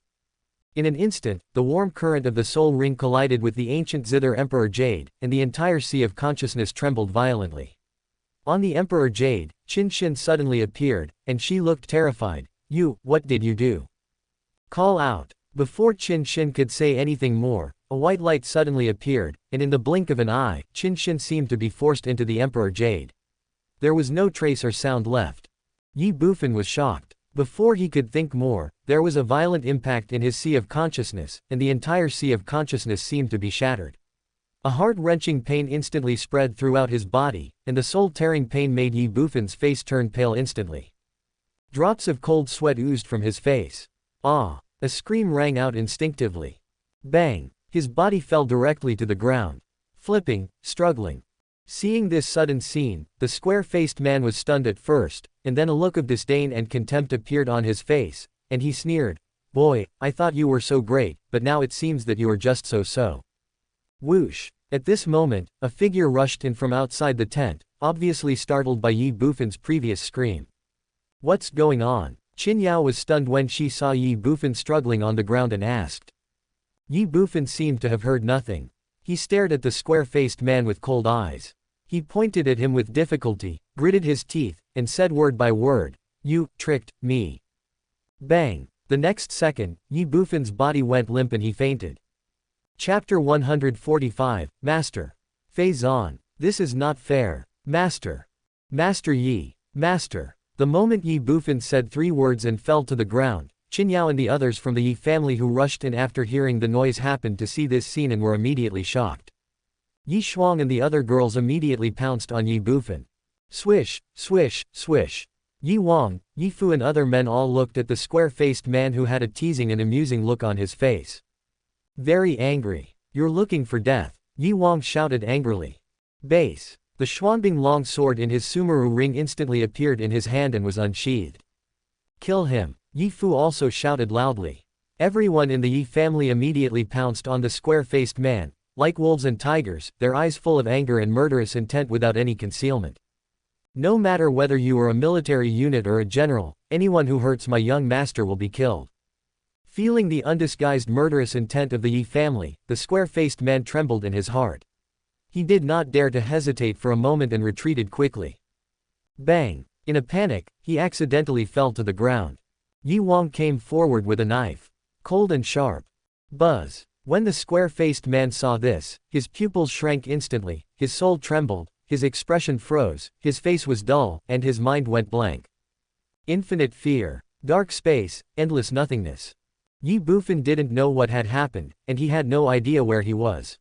In an instant, the warm current of the soul ring collided with the ancient Zither Emperor Jade, and the entire Sea of Consciousness trembled violently. On the Emperor Jade, Qin Shin suddenly appeared, and she looked terrified. "You, what did you do? Call out." Before Qin Shin could say anything more, a white light suddenly appeared, and in the blink of an eye, Qin Shin seemed to be forced into the Emperor Jade. There was no trace or sound left. Ye Bufan was shocked. Before he could think more, there was a violent impact in his Sea of Consciousness, and the entire Sea of Consciousness seemed to be shattered. A heart-wrenching pain instantly spread throughout his body, and the soul-tearing pain made Ye Bufan's face turn pale instantly. Drops of cold sweat oozed from his face. Ah! A scream rang out instinctively. Bang! His body fell directly to the ground. flipping, struggling. Seeing this sudden scene, the square-faced man was stunned at first, and then a look of disdain and contempt appeared on his face, and he sneered, "Boy, I thought you were so great, but now it seems that you are just so-so." Whoosh! At this moment, a figure rushed in from outside the tent, obviously startled by Ye Bufan's previous scream. "What's going on?" Qin Yao was stunned when she saw Ye Bufan struggling on the ground and asked. Ye Bufan seemed to have heard nothing. He stared at the square-faced man with cold eyes. He pointed at him with difficulty, gritted his teeth, and said word by word, "You tricked me." Bang! The next second, Ye Bufan's body went limp and he fainted. Chapter 145, Master. Phase on. This is not fair. Master. Master Yi. Master. The moment Ye Bufan said 3 words and fell to the ground, Qin Yao and the others from the Yi family who rushed in after hearing the noise happened to see this scene and were immediately shocked. Yi Shuang and the other girls immediately pounced on Ye Bufan. Swish, swish, swish. Yi Wang, Yi Fu and other men all looked at the square-faced man who had a teasing and amusing look on his face. Very angry. "You're looking for death," Yi Wang shouted angrily. Base. The Xuanbing long sword in his Sumeru ring instantly appeared in his hand and was unsheathed. "Kill him," Yi Fu also shouted loudly. Everyone in the Yi family immediately pounced on the square-faced man, like wolves and tigers, their eyes full of anger and murderous intent without any concealment. "No matter whether you are a military unit or a general, anyone who hurts my young master will be killed." Feeling the undisguised murderous intent of the Yi family, the square-faced man trembled in his heart. He did not dare to hesitate for a moment and retreated quickly. Bang! In a panic, he accidentally fell to the ground. Yi Wang came forward with a knife. Cold and sharp. Buzz! When the square-faced man saw this, his pupils shrank instantly, his soul trembled, his expression froze, his face was dull, and his mind went blank. Infinite fear. Dark space, endless nothingness. Ye Bufan didn't know what had happened, and he had no idea where he was.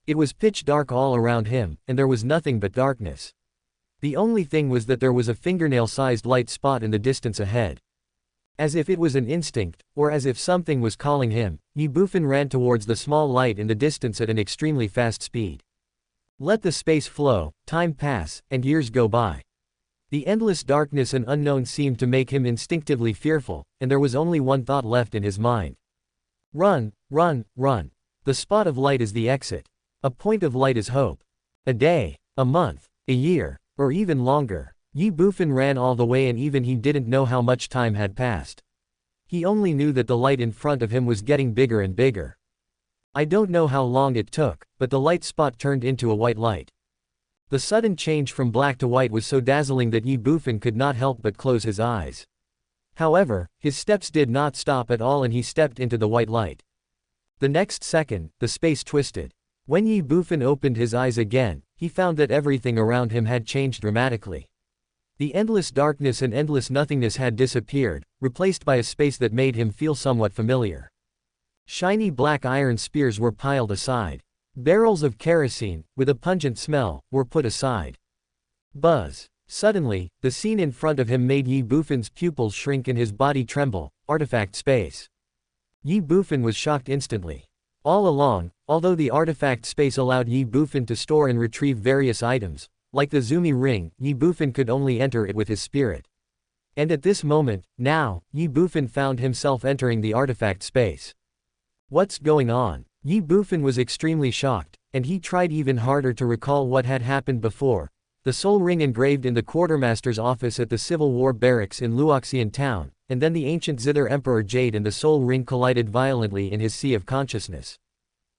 It was pitch dark all around him, and there was nothing but darkness. The only thing was that there was a fingernail-sized light spot in the distance ahead. As if it was an instinct, or as if something was calling him, Ye Bufan ran towards the small light in the distance at an extremely fast speed. Let the space flow, time pass, and years go by. The endless darkness and unknown seemed to make him instinctively fearful, and there was only one thought left in his mind. Run, run, run. The spot of light is the exit. A point of light is hope. A day, a month, a year, or even longer. Ye Bufan ran all the way and even he didn't know how much time had passed. He only knew that the light in front of him was getting bigger and bigger. I don't know how long it took, but the light spot turned into a white light. The sudden change from black to white was so dazzling that Ye Bufan could not help but close his eyes. However, his steps did not stop at all and he stepped into the white light. The next second, the space twisted. When Ye Bufan opened his eyes again, he found that everything around him had changed dramatically. The endless darkness and endless nothingness had disappeared, replaced by a space that made him feel somewhat familiar. Shiny black iron spears were piled aside. Barrels of kerosene, with a pungent smell, were put aside. Buzz! Suddenly, the scene in front of him made Ye Bufan's pupils shrink and his body tremble. Artifact space. Ye Bufan was shocked instantly. All along, although the artifact space allowed Ye Bufan to store and retrieve various items, like the Zumi ring, Ye Bufan could only enter it with his spirit. And at this moment, now, Ye Bufan found himself entering the artifact space. What's going on? Ye Bufan was extremely shocked, and he tried even harder to recall what had happened before. The soul ring engraved in the quartermaster's office at the Civil War barracks in Luoxian town, and then the ancient Zither Emperor Jade and the soul ring collided violently in his sea of consciousness.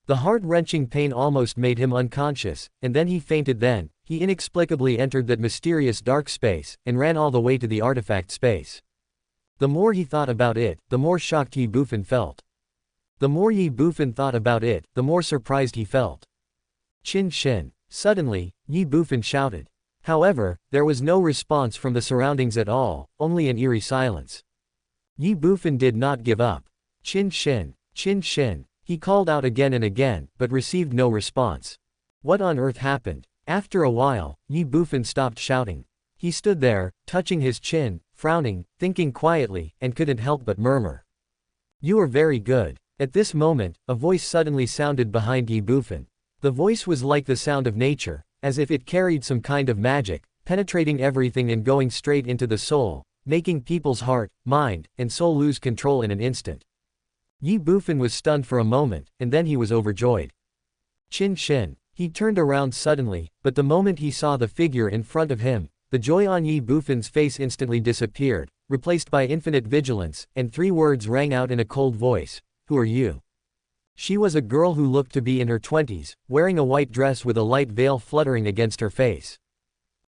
The heart-wrenching pain almost made him unconscious, and then he fainted. Then, he inexplicably entered that mysterious dark space, and ran all the way to the artifact space. The more he thought about it, the more shocked Ye Bufan felt. The more Ye Bufan thought about it, the more surprised he felt. Chin Shin. Suddenly, Ye Bufan shouted. However, there was no response from the surroundings at all, only an eerie silence. Ye Bufan did not give up. Chin Shin. Chin Shin. He called out again and again, but received no response. What on earth happened? After a while, Ye Bufan stopped shouting. He stood there, touching his chin, frowning, thinking quietly, and couldn't help but murmur. You are very good. At this moment, a voice suddenly sounded behind Ye Bufan. The voice was like the sound of nature, as if it carried some kind of magic, penetrating everything and going straight into the soul, making people's heart, mind, and soul lose control in an instant. Ye Bufan was stunned for a moment, and then he was overjoyed. Chin Shin. He turned around suddenly, but the moment he saw the figure in front of him, the joy on Ye Bufan's face instantly disappeared, replaced by infinite vigilance, and 3 words rang out in a cold voice: "Who are you?" She was a girl who looked to be in her 20s, wearing a white dress with a light veil fluttering against her face.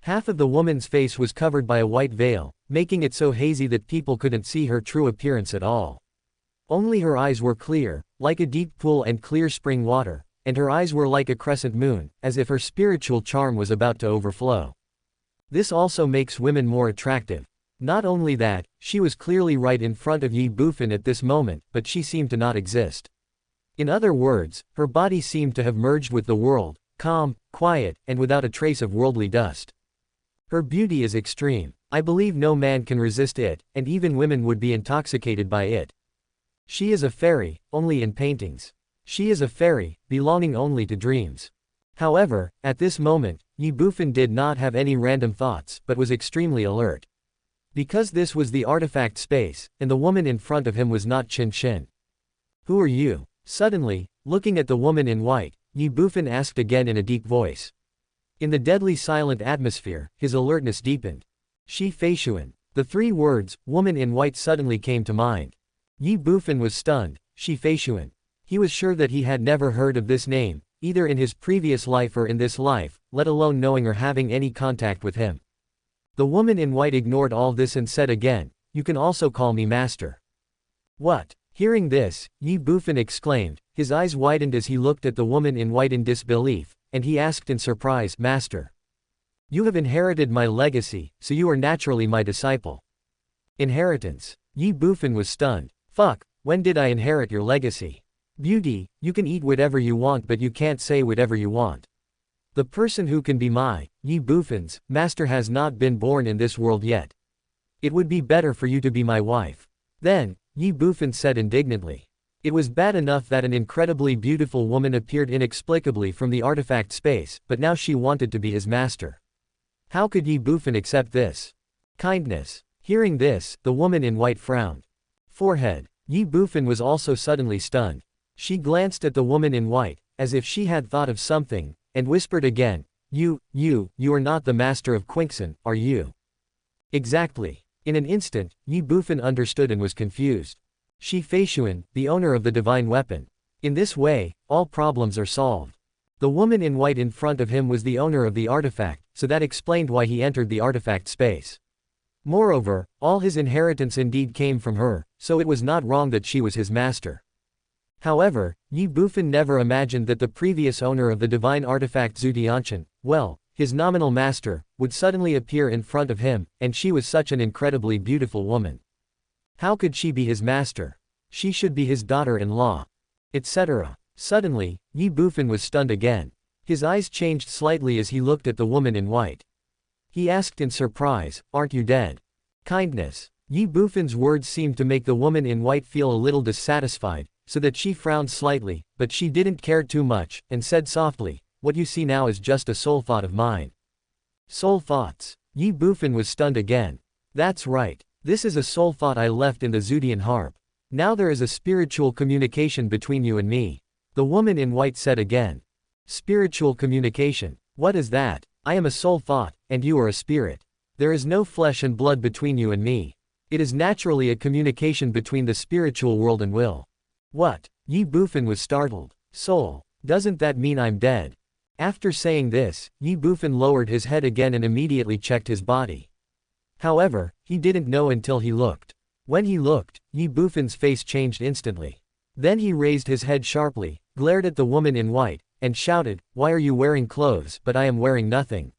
Half of the woman's face was covered by a white veil, making it so hazy that people couldn't see her true appearance at all. Only her eyes were clear, like a deep pool and clear spring water, and her eyes were like a crescent moon, as if her spiritual charm was about to overflow. This also makes women more attractive. Not only that, she was clearly right in front of Ye Bufan at this moment, but she seemed to not exist. In other words, her body seemed to have merged with the world, calm, quiet, and without a trace of worldly dust. Her beauty is extreme. I believe no man can resist it, and even women would be intoxicated by it. She is a fairy, only in paintings. She is a fairy, belonging only to dreams. However, at this moment, Ye Bufan did not have any random thoughts, but was extremely alert. Because this was the artifact space, and the woman in front of him was not Chin Shin. "Who are you?" Suddenly, looking at the woman in white, Ye Bufan asked again in a deep voice. In the deadly silent atmosphere, his alertness deepened. "Shi Feishuan." The 3 words, woman in white, suddenly came to mind. Ye Bufan was stunned. Shi Feishuan. He was sure that he had never heard of this name, either in his previous life or in this life, let alone knowing or having any contact with him. The woman in white ignored all this and said again, "You can also call me master." "What?" Hearing this, Ye Bufan exclaimed, his eyes widened as he looked at the woman in white in disbelief, and he asked in surprise, "Master? You have inherited my legacy, so you are naturally my disciple." Inheritance. Ye Bufan was stunned. "Fuck, when did I inherit your legacy? Beauty, you can eat whatever you want but you can't say whatever you want. The person who can be my, Ye Bufan's, master has not been born in this world yet. It would be better for you to be my wife." Then, Ye Bufan said indignantly. It was bad enough that an incredibly beautiful woman appeared inexplicably from the artifact space, but now she wanted to be his master. How could Ye Bufan accept this? Kindness. Hearing this, the woman in white frowned. Forehead. Ye Bufan was also suddenly stunned. She glanced at the woman in white, as if she had thought of something, and whispered again, You are not the master of Quinkson, are you?" Exactly. In an instant, Ye Bufan understood and was confused. Shi Feishuan, the owner of the divine weapon. In this way, all problems are solved. The woman in white in front of him was the owner of the artifact, so that explained why he entered the artifact space. Moreover, all his inheritance indeed came from her, so it was not wrong that she was his master. However, Ye Bufan never imagined that the previous owner of the divine artifact Zutianshan, his nominal master, would suddenly appear in front of him, and she was such an incredibly beautiful woman. How could she be his master? She should be his daughter-in-law. Etc. Suddenly, Ye Bufan was stunned again. His eyes changed slightly as he looked at the woman in white. He asked in surprise, "Aren't you dead?" Kindness. Ye Bufan's words seemed to make the woman in white feel a little dissatisfied, so that she frowned slightly, but she didn't care too much, and said softly, "What you see now is just a soul thought of mine." Soul thoughts. Ye Bufan was stunned again. That's right. This is a soul thought I left in the Zudian harp. Now there is a spiritual communication between you and me. The woman in white said again. Spiritual communication. What is that? I am a soul thought, and you are a spirit. There is no flesh and blood between you and me. It is naturally a communication between the spiritual world and will. What? Ye Bufan was startled. Soul. Doesn't that mean I'm dead? After saying this, Ye Bufan lowered his head again and immediately checked his body. However, he didn't know until he looked. When he looked, Ye Bufan's face changed instantly. Then he raised his head sharply, glared at the woman in white, and shouted, "Why are you wearing clothes but I am wearing nothing?"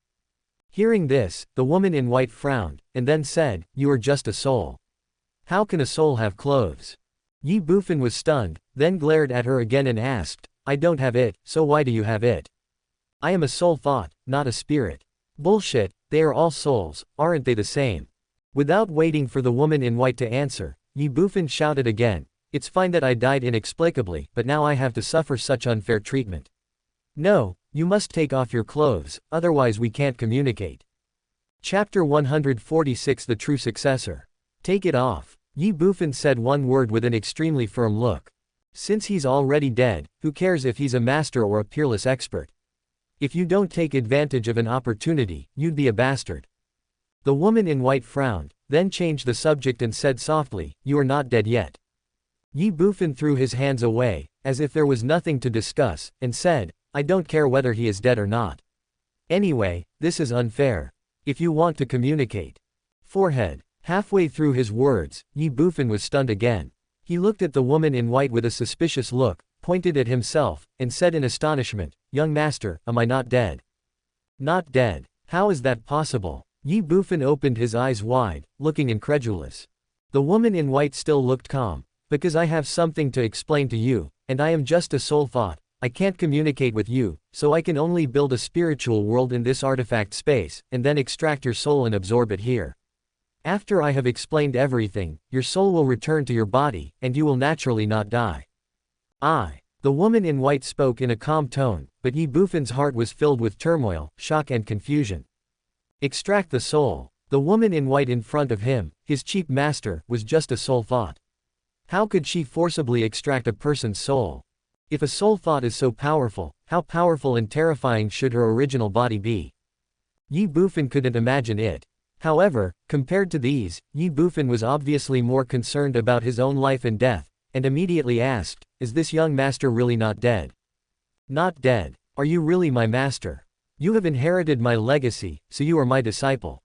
Hearing this, the woman in white frowned, and then said, "You are just a soul. How can a soul have clothes?" Ye Bufan was stunned, then glared at her again and asked, "I don't have it, so why do you have it?" "I am a soul thought, not a spirit." Bullshit, they are all souls, aren't they the same? Without waiting for the woman in white to answer, Ye Bufan shouted again, "It's fine that I died inexplicably, but now I have to suffer such unfair treatment. No, you must take off your clothes, otherwise we can't communicate. Chapter 146 The True Successor. Take it off. Ye Bufan said one word with an extremely firm look. Since he's already dead, who cares if he's a master or a peerless expert? If you don't take advantage of an opportunity, you'd be a bastard. The woman in white frowned, then changed the subject and said softly, "You are not dead yet." Ye Bufan threw his hands away, as if there was nothing to discuss, and said, "I don't care whether he is dead or not. Anyway, this is unfair. If you want to communicate." Forehead. Halfway through his words, Ye Bufan was stunned again. He looked at the woman in white with a suspicious look, pointed at himself, and said in astonishment, "Young master, am I not dead?" Not dead? How is that possible? Ye Bufan opened his eyes wide, looking incredulous. The woman in white still looked calm. "Because I have something to explain to you, and I am just a soul thought. I can't communicate with you, so I can only build a spiritual world in this artifact space, and then extract your soul and absorb it here. After I have explained everything, your soul will return to your body, and you will naturally not die." The woman in white spoke in a calm tone, but Ye Bufan's heart was filled with turmoil, shock and confusion. Extract the soul. The woman in white in front of him, his cheap master, was just a soul thought. How could she forcibly extract a person's soul? If a soul thought is so powerful, how powerful and terrifying should her original body be? Ye Bufan couldn't imagine it. However, compared to these, Ye Bufan was obviously more concerned about his own life and death, and immediately asked, "Is this young master really not dead?" "Not dead. Are you really my master? You have inherited my legacy, so you are my disciple."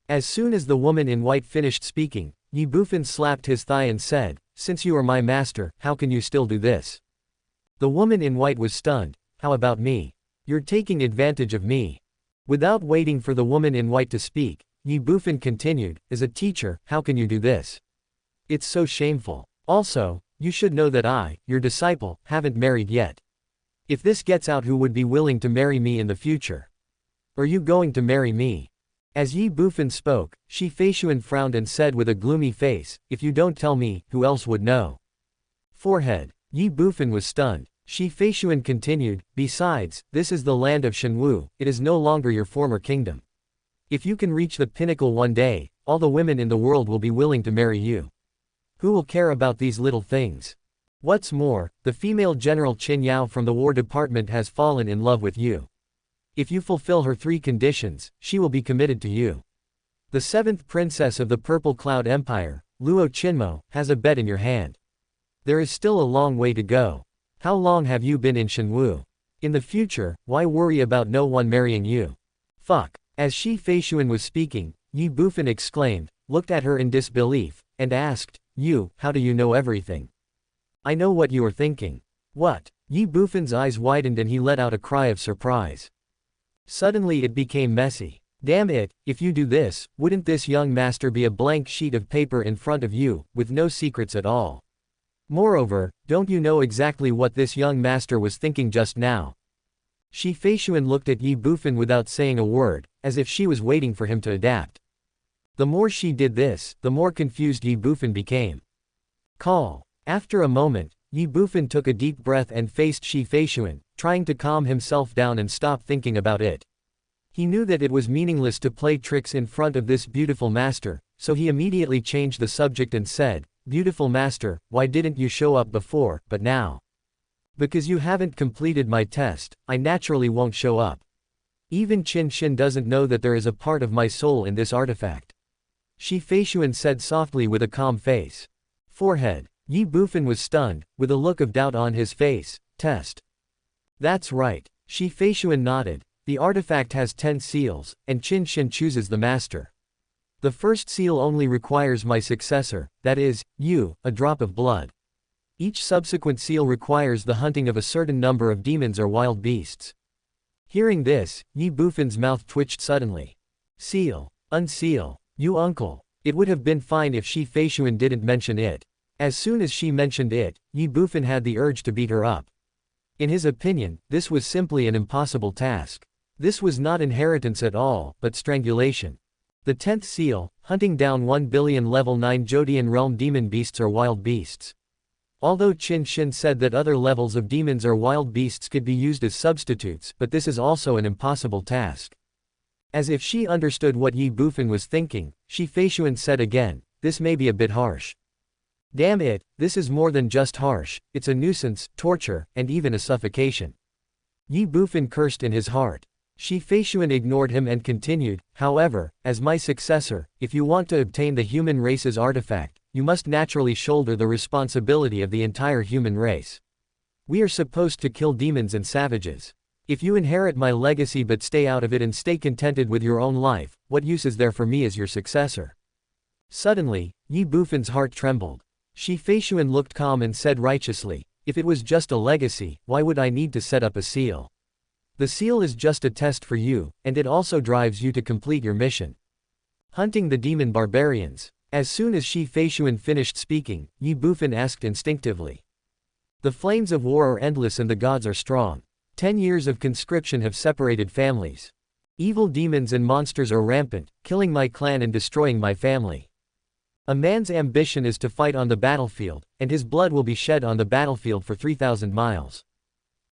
As soon as the woman in white finished speaking, Ye Bufan slapped his thigh and said, "Since you are my master, how can you still do this?" The woman in white was stunned. "How about me? You're taking advantage of me." Without waiting for the woman in white to speak, Ye Bufan continued, "As a teacher, how can you do this? It's so shameful. Also, you should know that I, your disciple, haven't married yet. If this gets out, who would be willing to marry me in the future? Are you going to marry me?" As Ye Bufan spoke, Shi Feishuan frowned and said with a gloomy face, "If you don't tell me, who else would know?" Forehead. Ye Bufan was stunned. Shi Feishuan continued, "Besides, this is the land of Shenwu, it is no longer your former kingdom. If you can reach the pinnacle one day, all the women in the world will be willing to marry you. Who will care about these little things? What's more, the female General Qin Yao from the War Department has fallen in love with you. If you fulfill her 3 conditions, she will be committed to you. The 7th princess of the Purple Cloud Empire, Luo Qinmo, has a bet in your hand. There is still a long way to go. How long have you been in Shenwu? In the future, why worry about no one marrying you? Fuck." As Shi Feishuan was speaking, Ye Bufan exclaimed, looked at her in disbelief, and asked, "You, how do you know everything?" "I know what you are thinking." "What?" Ye Bufan's eyes widened and he let out a cry of surprise. Suddenly it became messy. "Damn it, if you do this, wouldn't this young master be a blank sheet of paper in front of you, with no secrets at all? Moreover, don't you know exactly what this young master was thinking just now?" Shi Feishuan looked at Ye Bufan without saying a word, as if she was waiting for him to adapt. The more she did this, the more confused Ye Bufan became. "Call." After a moment, Ye Bufan took a deep breath and faced Shi Feishuan, trying to calm himself down and stop thinking about it. He knew that it was meaningless to play tricks in front of this beautiful master, so he immediately changed the subject and said, "Beautiful master, why didn't you show up before, but now?" "Because you haven't completed my test, I naturally won't show up. Even Qin Shin doesn't know that there is a part of my soul in this artifact." Shi Feishuan said softly with a calm face. Forehead. Ye Bufan was stunned, with a look of doubt on his face. "Test." "That's right." Shi Feishuan nodded. "The artifact has 10 seals, and Qin Shin chooses the master. The first seal only requires my successor, that is, you, a drop of blood. Each subsequent seal requires the hunting of a certain number of demons or wild beasts." Hearing this, Ye Bufan's mouth twitched suddenly. "Seal. Unseal. You uncle." It would have been fine if Shi Feishuan didn't mention it. As soon as she mentioned it, Ye Bufan had the urge to beat her up. In his opinion, this was simply an impossible task. This was not inheritance at all, but strangulation. The 10th seal, hunting down 1 billion level 9 Jodian realm demon beasts or wild beasts. Although Qin Shin said that other levels of demons or wild beasts could be used as substitutes, but this is also an impossible task. As if she understood what Ye Bufan was thinking, Shi Feishuan said again, "This may be a bit harsh." "Damn it, this is more than just harsh, it's a nuisance, torture, and even a suffocation." Ye Bufan cursed in his heart. Shi Feishuan ignored him and continued, "However, as my successor, if you want to obtain the human race's artifact, you must naturally shoulder the responsibility of the entire human race. We are supposed to kill demons and savages. If you inherit my legacy but stay out of it and stay contented with your own life, what use is there for me as your successor?" Suddenly, Ye Bufan's heart trembled. Shi Feishuan looked calm and said righteously, "If it was just a legacy, why would I need to set up a seal? The seal is just a test for you, and it also drives you to complete your mission. Hunting the demon barbarians." As soon as Shi Feishuan finished speaking, Ye Bufan asked instinctively. "The flames of war are endless and the gods are strong. 10 years of conscription have separated families. Evil demons and monsters are rampant, killing my clan and destroying my family. A man's ambition is to fight on the battlefield, and his blood will be shed on the battlefield for 3,000 miles.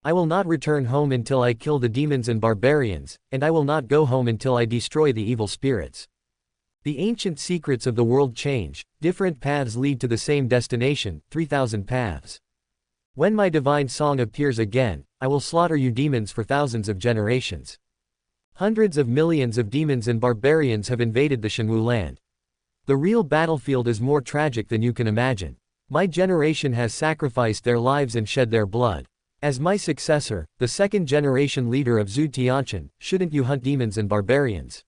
I will not return home until I kill the demons and barbarians, and I will not go home until I destroy the evil spirits. The ancient secrets of the world change, different paths lead to the same destination, 3,000 paths. When my divine song appears again, I will slaughter you demons for thousands of generations. Hundreds of millions of demons and barbarians have invaded the Shenwu land. The real battlefield is more tragic than you can imagine. My generation has sacrificed their lives and shed their blood. As my successor, the second-generation leader of Zhu Tianqian, shouldn't you hunt demons and barbarians?"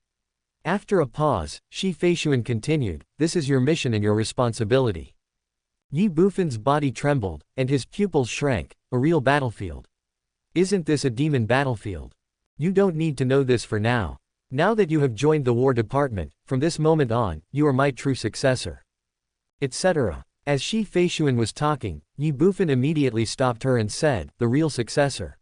After a pause, Shi Feishuan continued, "This is your mission and your responsibility." Ye Bufan's body trembled, and his pupils shrank. "A real battlefield? Isn't this a demon battlefield? You don't need to know this for now. Now that you have joined the War Department, from this moment on, you are my true successor." Etc. As Shi Feishuan was talking, Ye Bufan immediately stopped her and said, "The real successor?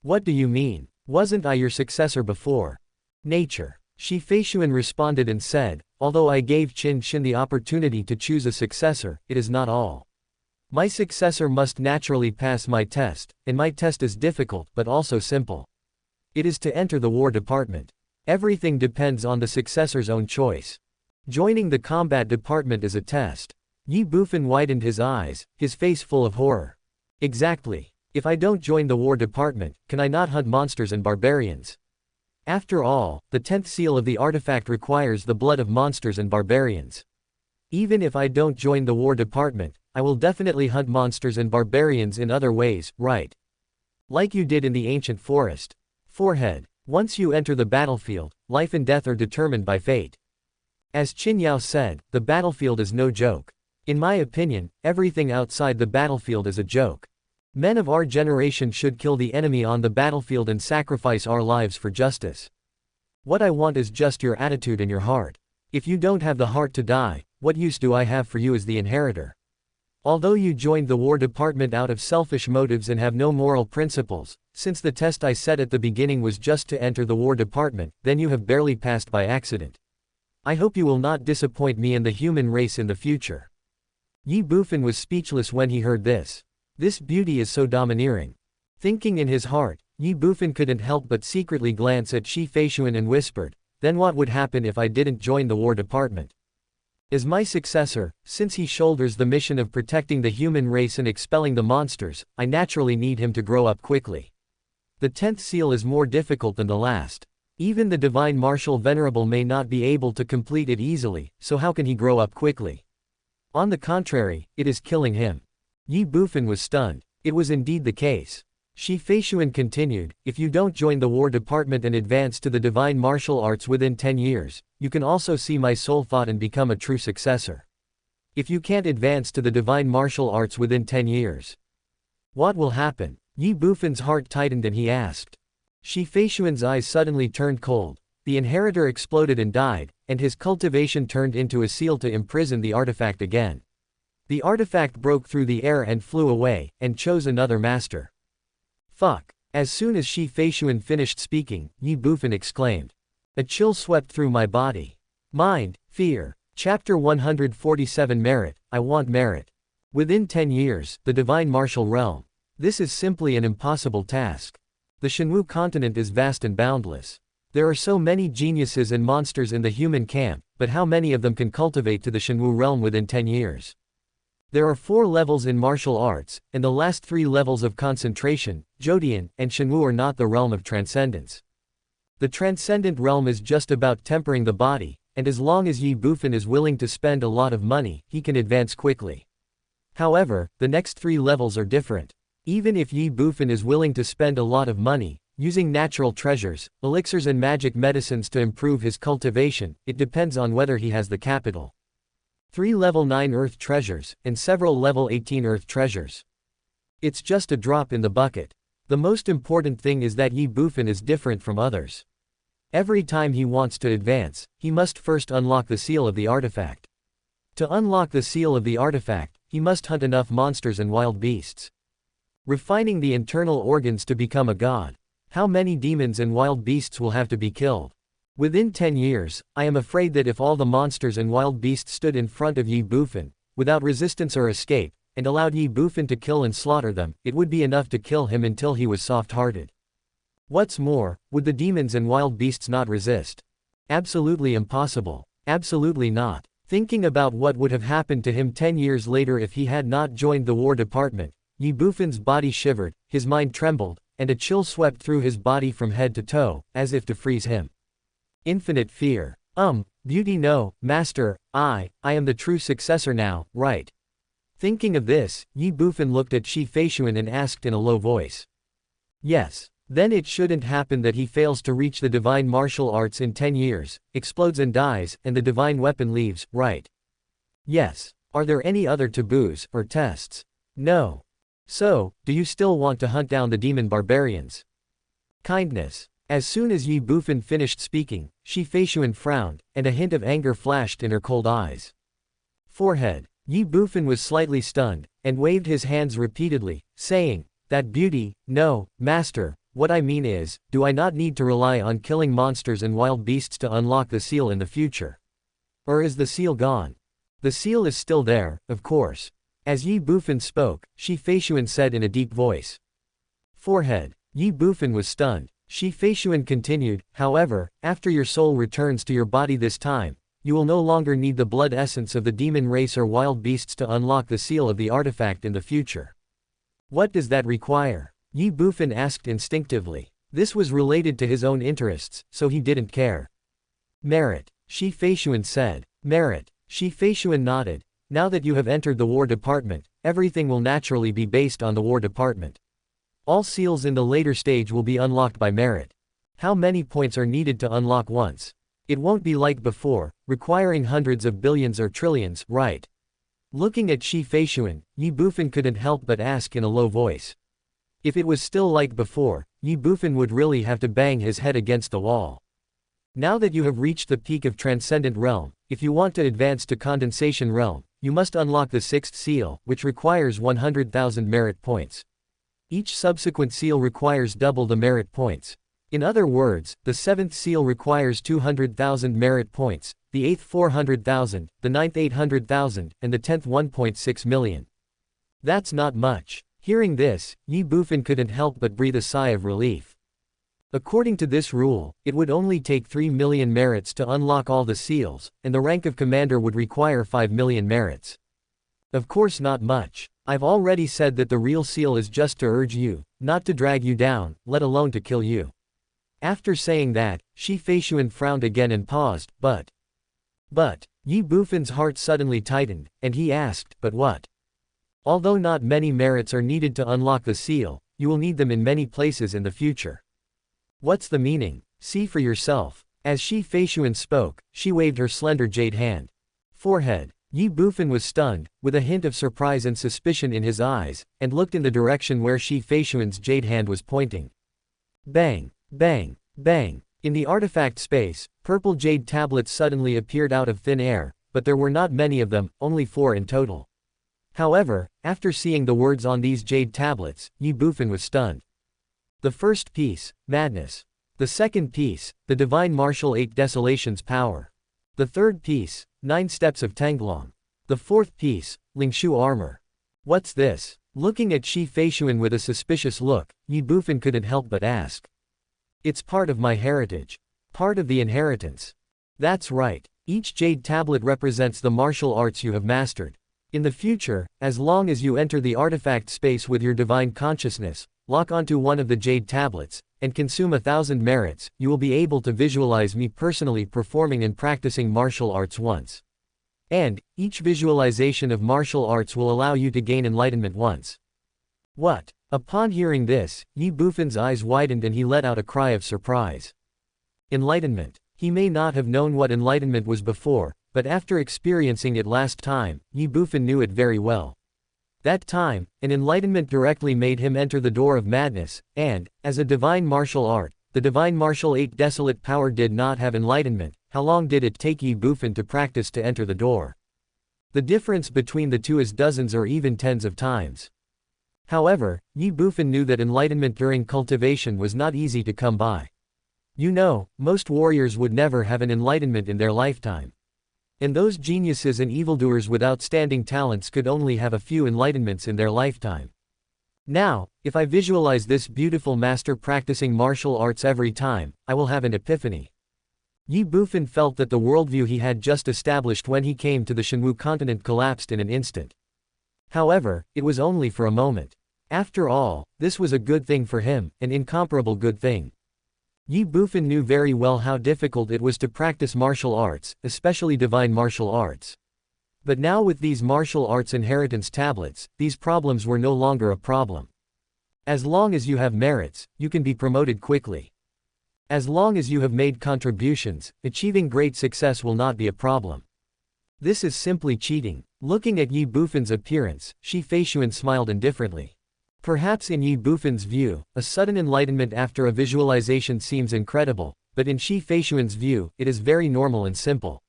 What do you mean? Wasn't I your successor before?" "Nature." Shi Feishuan responded and said, "Although I gave Qin Shin the opportunity to choose a successor, it is not all. My successor must naturally pass my test, and my test is difficult but also simple. It is to enter the War Department. Everything depends on the successor's own choice. Joining the Combat Department is a test." Ye Bufan widened his eyes, his face full of horror. "Exactly. If I don't join the War Department, can I not hunt monsters and barbarians? After all, the 10th seal of the artifact requires the blood of monsters and barbarians. Even if I don't join the War Department, I will definitely hunt monsters and barbarians in other ways, right? Like you did in the ancient forest." Forehead. Once you enter the battlefield, life and death are determined by fate. As Qin Yao said, the battlefield is no joke. In my opinion, everything outside the battlefield is a joke. Men of our generation should kill the enemy on the battlefield and sacrifice our lives for justice. What I want is just your attitude and your heart. If you don't have the heart to die, what use do I have for you as the inheritor? Although you joined the War Department out of selfish motives and have no moral principles, since the test I set at the beginning was just to enter the War Department, then you have barely passed by accident. I hope you will not disappoint me and the human race in the future." Ye Bufan was speechless when he heard this. This beauty is so domineering. Thinking in his heart, Ye Bufan couldn't help but secretly glance at Shi Feishuan and whispered, "Then what would happen if I didn't join the War Department? As my successor, since he shoulders the mission of protecting the human race and expelling the monsters, I naturally need him to grow up quickly. The 10th seal is more difficult than the last. Even the Divine Marshal Venerable may not be able to complete it easily, so how can he grow up quickly? On the contrary, it is killing him." Ye Bufan was stunned. It was indeed the case. Shi Feishuan continued, "If you don't join the War Department and advance to the Divine Martial Arts within 10 years, you can also see my soul thought and become a true successor. If you can't advance to the Divine Martial Arts within 10 years, what will happen?" Ye Bufan's heart tightened and he asked. Shi Feishuan's eyes suddenly turned cold. The inheritor exploded and died, and his cultivation turned into a seal to imprison the artifact again. The artifact broke through the air and flew away, and chose another master. Fuck. As soon as Shi Feishuan finished speaking, Ye Bufan exclaimed. A chill swept through my body. Mind, fear. Chapter 147 Merit, I want merit. Within 10 years, the divine martial realm. This is simply an impossible task. The Shenwu continent is vast and boundless. There are so many geniuses and monsters in the human camp, but how many of them can cultivate to the Shenwu realm within 10 years? There are 4 levels in martial arts, and the last 3 levels of concentration, Zhodian, and Shenwu are not the realm of transcendence. The transcendent realm is just about tempering the body, and as long as Ye Bufan is willing to spend a lot of money, he can advance quickly. However, the next 3 levels are different. Even if Ye Bufan is willing to spend a lot of money, using natural treasures, elixirs and magic medicines to improve his cultivation, it depends on whether he has the capital. 3 level 9 earth treasures, and several level 18 earth treasures. It's just a drop in the bucket. The most important thing is that Ye Bufan is different from others. Every time he wants to advance, he must first unlock the seal of the artifact. To unlock the seal of the artifact, he must hunt enough monsters and wild beasts. Refining the internal organs to become a god. How many demons and wild beasts will have to be killed? Within 10 years, I am afraid that if all the monsters and wild beasts stood in front of Ye Bufan, without resistance or escape, and allowed Ye Bufan to kill and slaughter them, it would be enough to kill him until he was soft-hearted. What's more, would the demons and wild beasts not resist? Absolutely impossible. Absolutely not. Thinking about what would have happened to him 10 years later if he had not joined the War Department, Ye Bufan's body shivered, his mind trembled, and a chill swept through his body from head to toe, as if to freeze him. Infinite fear. Beauty no, master, I am the true successor now, right? Thinking of this, Ye Bufan looked at Shi Feishuan and asked in a low voice. Yes. Then it shouldn't happen that he fails to reach the divine martial arts in 10 years, explodes and dies, and the divine weapon leaves, right? Yes. Are there any other taboos, or tests? No. So, do you still want to hunt down the demon barbarians? Kindness. As soon as Ye Bufan finished speaking, Shi Feishuan frowned, and a hint of anger flashed in her cold eyes. Forehead. Ye Bufan was slightly stunned, and waved his hands repeatedly, saying, "That beauty, no, master, what I mean is, do I not need to rely on killing monsters and wild beasts to unlock the seal in the future? Or is the seal gone?" The seal is still there, of course. As Ye Bufan spoke, Shi Feishuan said in a deep voice. Forehead. Ye Bufan was stunned. Shi Feishuan continued, "However, after your soul returns to your body this time, you will no longer need the blood essence of the demon race or wild beasts to unlock the seal of the artifact in the future." What does that require? Ye Bufan asked instinctively. This was related to his own interests, so he didn't care. Merit. Shi Feishuan said. Merit. Shi Feishuan nodded. Now that you have entered the War Department, everything will naturally be based on the War Department. All seals in the later stage will be unlocked by merit. How many points are needed to unlock once? It won't be like before, requiring hundreds of billions or trillions, right? Looking at Shi Feishuan, Ye Bufan couldn't help but ask in a low voice. If it was still like before, Ye Bufan would really have to bang his head against the wall. Now that you have reached the peak of Transcendent Realm, if you want to advance to Condensation Realm, you must unlock the 6th seal, which requires 100,000 merit points. Each subsequent seal requires double the merit points. In other words, the 7th seal requires 200,000 merit points, the 8th 400,000, the 9th 800,000, and the 10th 1.6 million. That's not much. Hearing this, Ye Bufan couldn't help but breathe a sigh of relief. According to this rule, it would only take 3 million merits to unlock all the seals, and the rank of commander would require 5 million merits. Of course not much. I've already said that the real seal is just to urge you, not to drag you down, let alone to kill you. After saying that, Shi Feishuan frowned again and paused, but, Ye Bufan's heart suddenly tightened, and he asked, but what? Although not many merits are needed to unlock the seal, you will need them in many places in the future. What's the meaning? See for yourself. As Shi Feishuan spoke, she waved her slender jade hand. Forehead. Ye Bufan was stunned, with a hint of surprise and suspicion in his eyes, and looked in the direction where Shi Feishuan's jade hand was pointing. Bang, bang, bang. In the artifact space, purple jade tablets suddenly appeared out of thin air, but there were not many of them, only 4 in total. However, after seeing the words on these jade tablets, Ye Bufan was stunned. The first piece, Madness. The second piece, the Divine Martial 8 Desolation's Power. The third piece, 9 Steps of Tanglong. The fourth piece, Lingshu Armor. What's this? Looking at Shi Feishuan with a suspicious look, Ye Bufan couldn't help but ask. It's part of my heritage. Part of the inheritance. That's right. Each jade tablet represents the martial arts you have mastered. In the future, as long as you enter the artifact space with your divine consciousness, lock onto one of the jade tablets, and consume 1,000 merits, you will be able to visualize me personally performing and practicing martial arts once. And, each visualization of martial arts will allow you to gain enlightenment once. What? Upon hearing this, Ye Bufan's eyes widened and he let out a cry of surprise. Enlightenment. He may not have known what enlightenment was before, but after experiencing it last time, Ye Bufan knew it very well. That time, an enlightenment directly made him enter the door of madness, and, as a divine martial art, the divine martial 8 desolate power did not have enlightenment. How long did it take Ye Bufan to practice to enter the door? The difference between the two is dozens or even tens of times. However, Ye Bufan knew that enlightenment during cultivation was not easy to come by. You know, most warriors would never have an enlightenment in their lifetime. And those geniuses and evildoers with outstanding talents could only have a few enlightenments in their lifetime. Now, if I visualize this beautiful master practicing martial arts every time, I will have an epiphany. Ye Bufan felt that the worldview he had just established when he came to the Shenwu continent collapsed in an instant. However, it was only for a moment. After all, this was a good thing for him, an incomparable good thing. Ye Bufan knew very well how difficult it was to practice martial arts, especially divine martial arts. But now with these martial arts inheritance tablets, these problems were no longer a problem. As long as you have merits, you can be promoted quickly. As long as you have made contributions, achieving great success will not be a problem. This is simply cheating. Looking at Ye Bufan's appearance, Shi Feishuan smiled indifferently. Perhaps in Ye Bufan's view, a sudden enlightenment after a visualization seems incredible, but in Shi Feishuan's view, it is very normal and simple.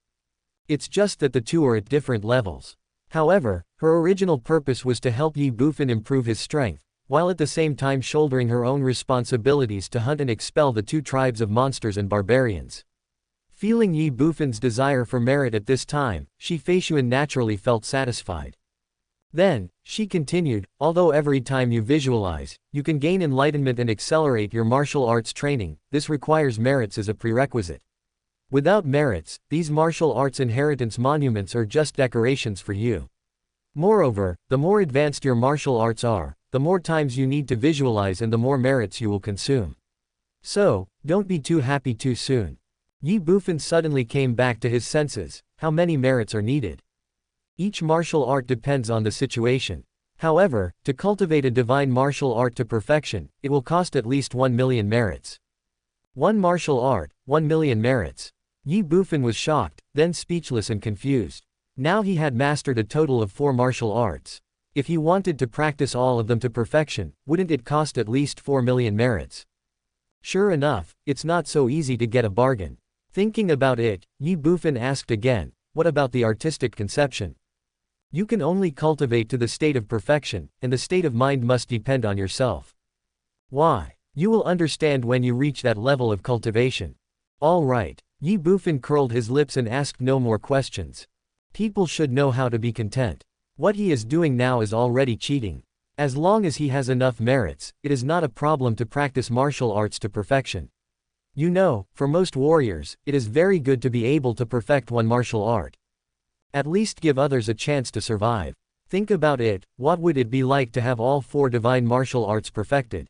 It's just that the two are at different levels. However, her original purpose was to help Ye Bufan improve his strength, while at the same time shouldering her own responsibilities to hunt and expel the two tribes of monsters and barbarians. Feeling Ye Bufan's desire for merit at this time, Shi Feishuan naturally felt satisfied. Then, she continued, although every time you visualize, you can gain enlightenment and accelerate your martial arts training, this requires merits as a prerequisite. Without merits, these martial arts inheritance monuments are just decorations for you. Moreover, the more advanced your martial arts are, the more times you need to visualize and the more merits you will consume. So, don't be too happy too soon. Ye Bufan suddenly came back to his senses. How many merits are needed? Each martial art depends on the situation. However, to cultivate a divine martial art to perfection, it will cost at least 1 million merits. One martial art, 1 million merits. Ye Bufan was shocked, then speechless and confused. Now he had mastered a total of 4 martial arts. If he wanted to practice all of them to perfection, wouldn't it cost at least 4 million merits? Sure enough, it's not so easy to get a bargain. Thinking about it, Ye Bufan asked again, what about the artistic conception? You can only cultivate to the state of perfection, and the state of mind must depend on yourself. Why? You will understand when you reach that level of cultivation. All right. Ye Bufan curled his lips and asked no more questions. People should know how to be content. What he is doing now is already cheating. As long as he has enough merits, it is not a problem to practice martial arts to perfection. You know, for most warriors, it is very good to be able to perfect one martial art. At least give others a chance to survive. Think about it, what would it be like to have all 4 divine martial arts perfected?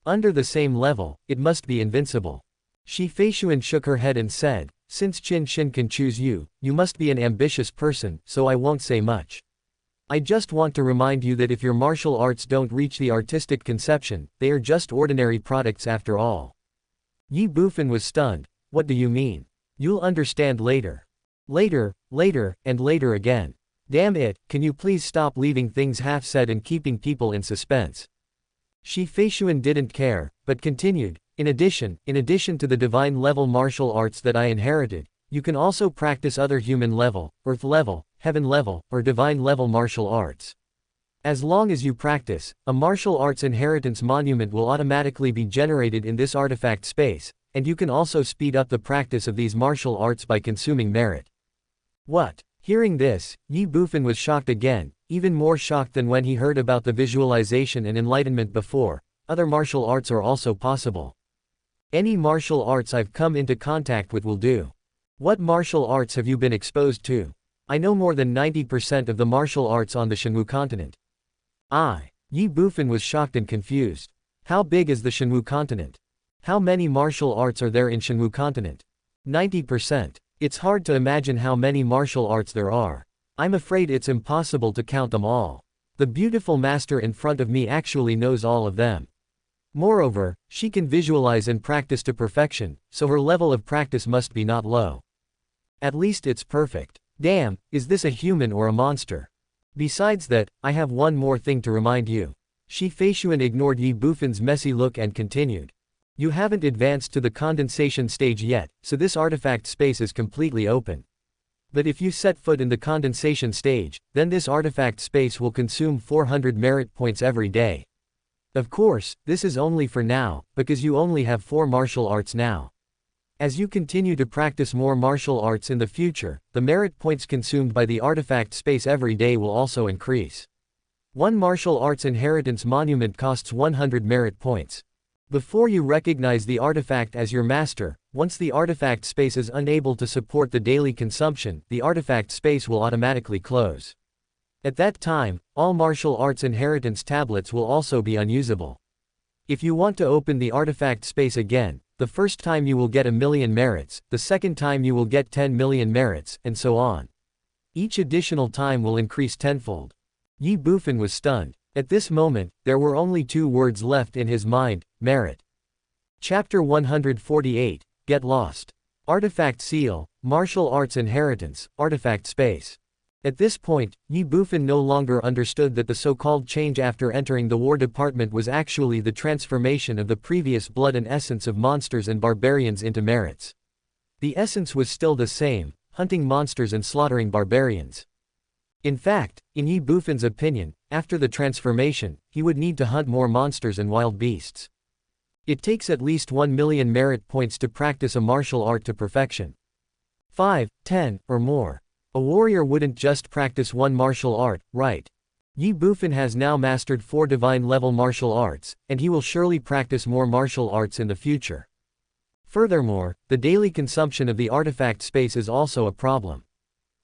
Under the same level, it must be invincible. Shi Feishuan shook her head and said, since Qin Shin can choose you, you must be an ambitious person, so I won't say much. I just want to remind you that if your martial arts don't reach the artistic conception, they are just ordinary products after all. Ye Bufan was stunned. What do you mean? You'll understand later. Later, and later again. Damn it, can you please stop leaving things half-said and keeping people in suspense? Shi Feishuan didn't care, but continued, in addition to the divine level martial arts that I inherited, you can also practice other human level, earth level, heaven level, or divine level martial arts. As long as you practice, a martial arts inheritance monument will automatically be generated in this artifact space, and you can also speed up the practice of these martial arts by consuming merit. What? Hearing this, Ye Bufan was shocked again. even more shocked than when he heard about the visualization and enlightenment before. Other martial arts are also possible. Any martial arts I've come into contact with will do. What martial arts have you been exposed to? I know more than 90% of the martial arts on the Shenwu continent. Ye Bufan was shocked and confused. How big is the Shenwu continent? How many martial arts are there in Shenwu continent? 90%. It's hard to imagine how many martial arts there are. I'm afraid it's impossible to count them all. The beautiful master in front of me actually knows all of them. Moreover, she can visualize and practice to perfection, so her level of practice must be not low. At least it's perfect. Damn, is this a human or a monster? Besides that, I have one more thing to remind you. Shi Feishuan ignored Ye Bufan's messy look and continued. You haven't advanced to the condensation stage yet, so this artifact space is completely open. But if you set foot in the condensation stage, then this artifact space will consume 400 merit points every day. Of course, this is only for now, because you only have 4 martial arts now. As you continue to practice more martial arts in the future, the merit points consumed by the artifact space every day will also increase. One martial arts inheritance monument costs 100 merit points. Before you recognize the artifact as your master, once the artifact space is unable to support the daily consumption, the artifact space will automatically close. At that time, all martial arts inheritance tablets will also be unusable. If you want to open the artifact space again, the first time you will get 1,000,000 merits, the second time you will get 10 million merits, and so on. Each additional time will increase tenfold. Ye Bufan was stunned. At this moment, there were only 2 words left in his mind: merit. Chapter 148, Get Lost. Artifact Seal, Martial Arts Inheritance, Artifact Space. At this point, Ye Bufan no longer understood that the so-called change after entering the War Department was actually the transformation of the previous blood and essence of monsters and barbarians into merits. The essence was still the same, hunting monsters and slaughtering barbarians. In fact, in Ye Bufan's opinion, after the transformation, he would need to hunt more monsters and wild beasts. It takes at least 1,000,000 merit points to practice a martial art to perfection. 5, 10, or more. A warrior wouldn't just practice one martial art, right? Ye Bufan has now mastered 4 divine-level martial arts, and he will surely practice more martial arts in the future. Furthermore, the daily consumption of the artifact space is also a problem.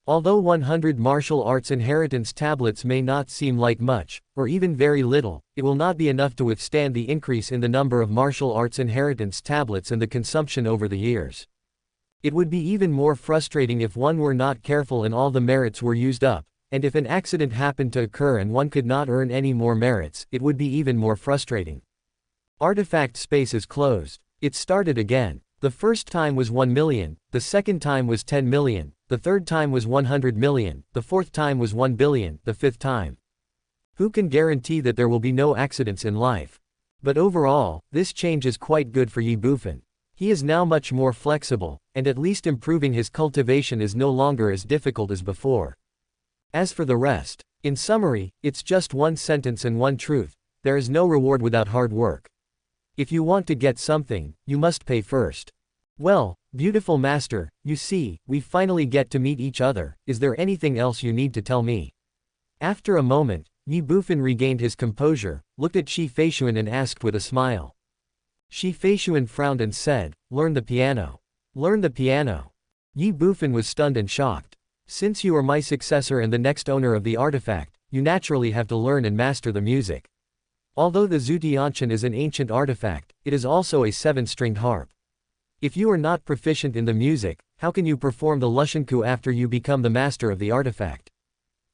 Although 100 martial arts inheritance tablets may not seem like much, or even very little, it will not be enough to withstand the increase in the number of martial arts inheritance tablets and the consumption over the years. It would be even more frustrating if one were not careful and all the merits were used up, and if an accident happened to occur and one could not earn any more merits, it would be even more frustrating. Artifact space is closed. It started again. The first time was 1 million, the second time was 10 million, the third time was 100 million, the fourth time was 1 billion, the fifth time. Who can guarantee that there will be no accidents in life? But overall, this change is quite good for Ye Bufan. He is now much more flexible, and at least improving his cultivation is no longer as difficult as before. As for the rest, in summary, it's just one sentence and one truth: there is no reward without hard work. If you want to get something, you must pay first. Well, beautiful master, you see, we finally get to meet each other. Is there anything else you need to tell me? After a moment, Ye Bufan regained his composure, looked at Shi Feishuan and asked with a smile. Shi Feishuan frowned and said, "Learn the piano." Learn the piano. Ye Bufan was stunned and shocked. Since you are my successor and the next owner of the artifact, you naturally have to learn and master the music. Although the Zutianshan is an ancient artifact, it is also a 7-stringed harp. If you are not proficient in the music, how can you perform the Lushanku after you become the master of the artifact?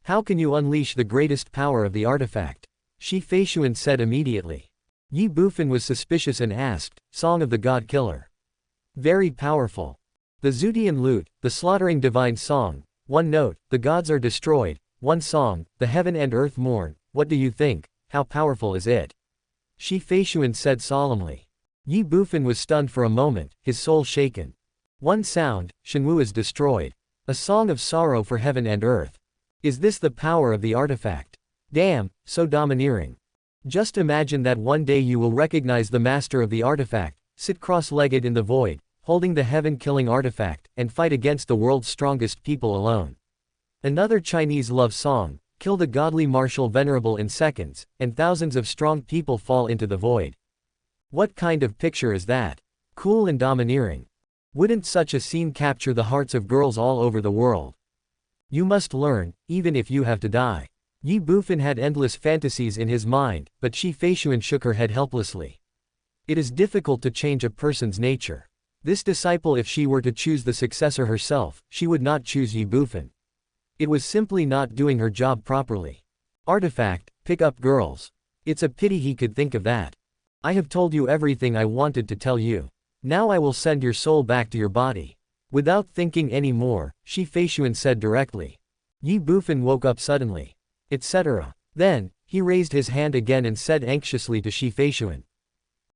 How can you unleash the greatest power of the artifact? Shi Feishuan said immediately. Ye Bufan was suspicious and asked, "Song of the God Killer." Very powerful. The Zutian lute, the slaughtering divine song. 1 note, the gods are destroyed. 1 song, the heaven and earth mourn. What do you think? How powerful is it? Shi Feishuan said solemnly. Ye Bufan was stunned for a moment, his soul shaken. 1 sound, Shenwu is destroyed. A song of sorrow for heaven and earth. Is this the power of the artifact? Damn, so domineering. Just imagine that one day you will recognize the master of the artifact, sit cross-legged in the void, holding the heaven-killing artifact, and fight against the world's strongest people alone. Another Chinese love song, kill the godly martial venerable in seconds, and thousands of strong people fall into the void. What kind of picture is that? Cool and domineering. Wouldn't such a scene capture the hearts of girls all over the world? You must learn, even if you have to die. Ye Bufan had endless fantasies in his mind, but Shi Feishuan shook her head helplessly. It is difficult to change a person's nature. This disciple, if she were to choose the successor herself, she would not choose Ye Bufan. It was simply not doing her job properly. Artifact, pick up girls. It's a pity he could think of that. I have told you everything I wanted to tell you. Now I will send your soul back to your body. Without thinking any more, Shi Feishuan said directly. Ye Bufan woke up suddenly. Etc. Then, he raised his hand again and said anxiously to Shi Feishuan.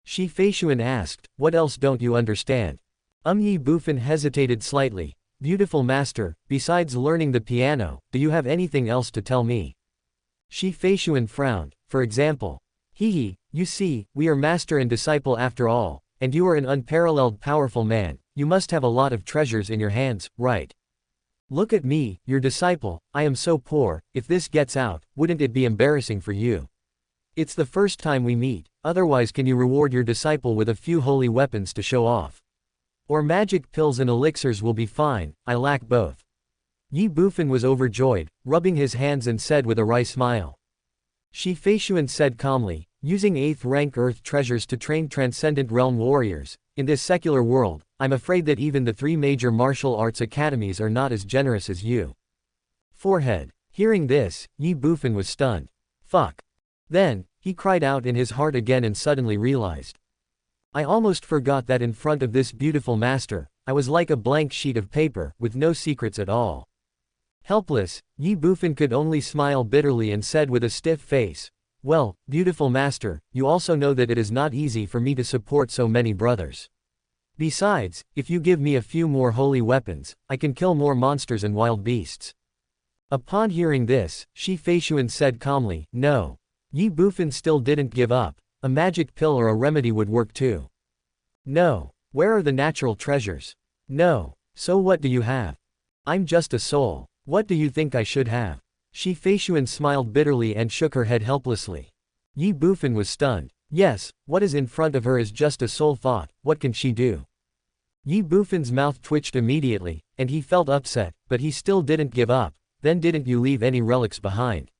Shi Feishuan asked, what else don't you understand? Ye Bufan hesitated slightly. Beautiful master, besides learning the piano, do you have anything else to tell me? Shi Feishuan frowned. For example. You see, we are master and disciple after all, and you are an unparalleled powerful man, you must have a lot of treasures in your hands, right? Look at me, your disciple, I am so poor, if this gets out, wouldn't it be embarrassing for you? It's the first time we meet, otherwise can you reward your disciple with a few holy weapons to show off? Or magic pills and elixirs will be fine, I lack both. Ye Bufan was overjoyed, rubbing his hands and said with a wry smile. Shi Feishuan said calmly, using 8th rank earth treasures to train transcendent realm warriors, in this secular world, I'm afraid that even the 3 major martial arts academies are not as generous as you. Forehead. Hearing this, Ye Bufan was stunned. Fuck. Then, he cried out in his heart again and suddenly realized. I almost forgot that in front of this beautiful master, I was like a blank sheet of paper, with no secrets at all. Helpless, Ye Bufan could only smile bitterly and said with a stiff face, well, beautiful master, you also know that it is not easy for me to support so many brothers. Besides, if you give me a few more holy weapons, I can kill more monsters and wild beasts. Upon hearing this, Shi Feishuan said calmly, no. Ye Bufan still didn't give up, a magic pill or a remedy would work too. No. Where are the natural treasures? No. So what do you have? I'm just a soul. What do you think I should have? Shi Feishuan smiled bitterly and shook her head helplessly. Ye Bufan was stunned. Yes, what is in front of her is just a soul thought, what can she do? Ye Bufan's mouth twitched immediately, and he felt upset, but he still didn't give up. Then didn't you leave any relics behind?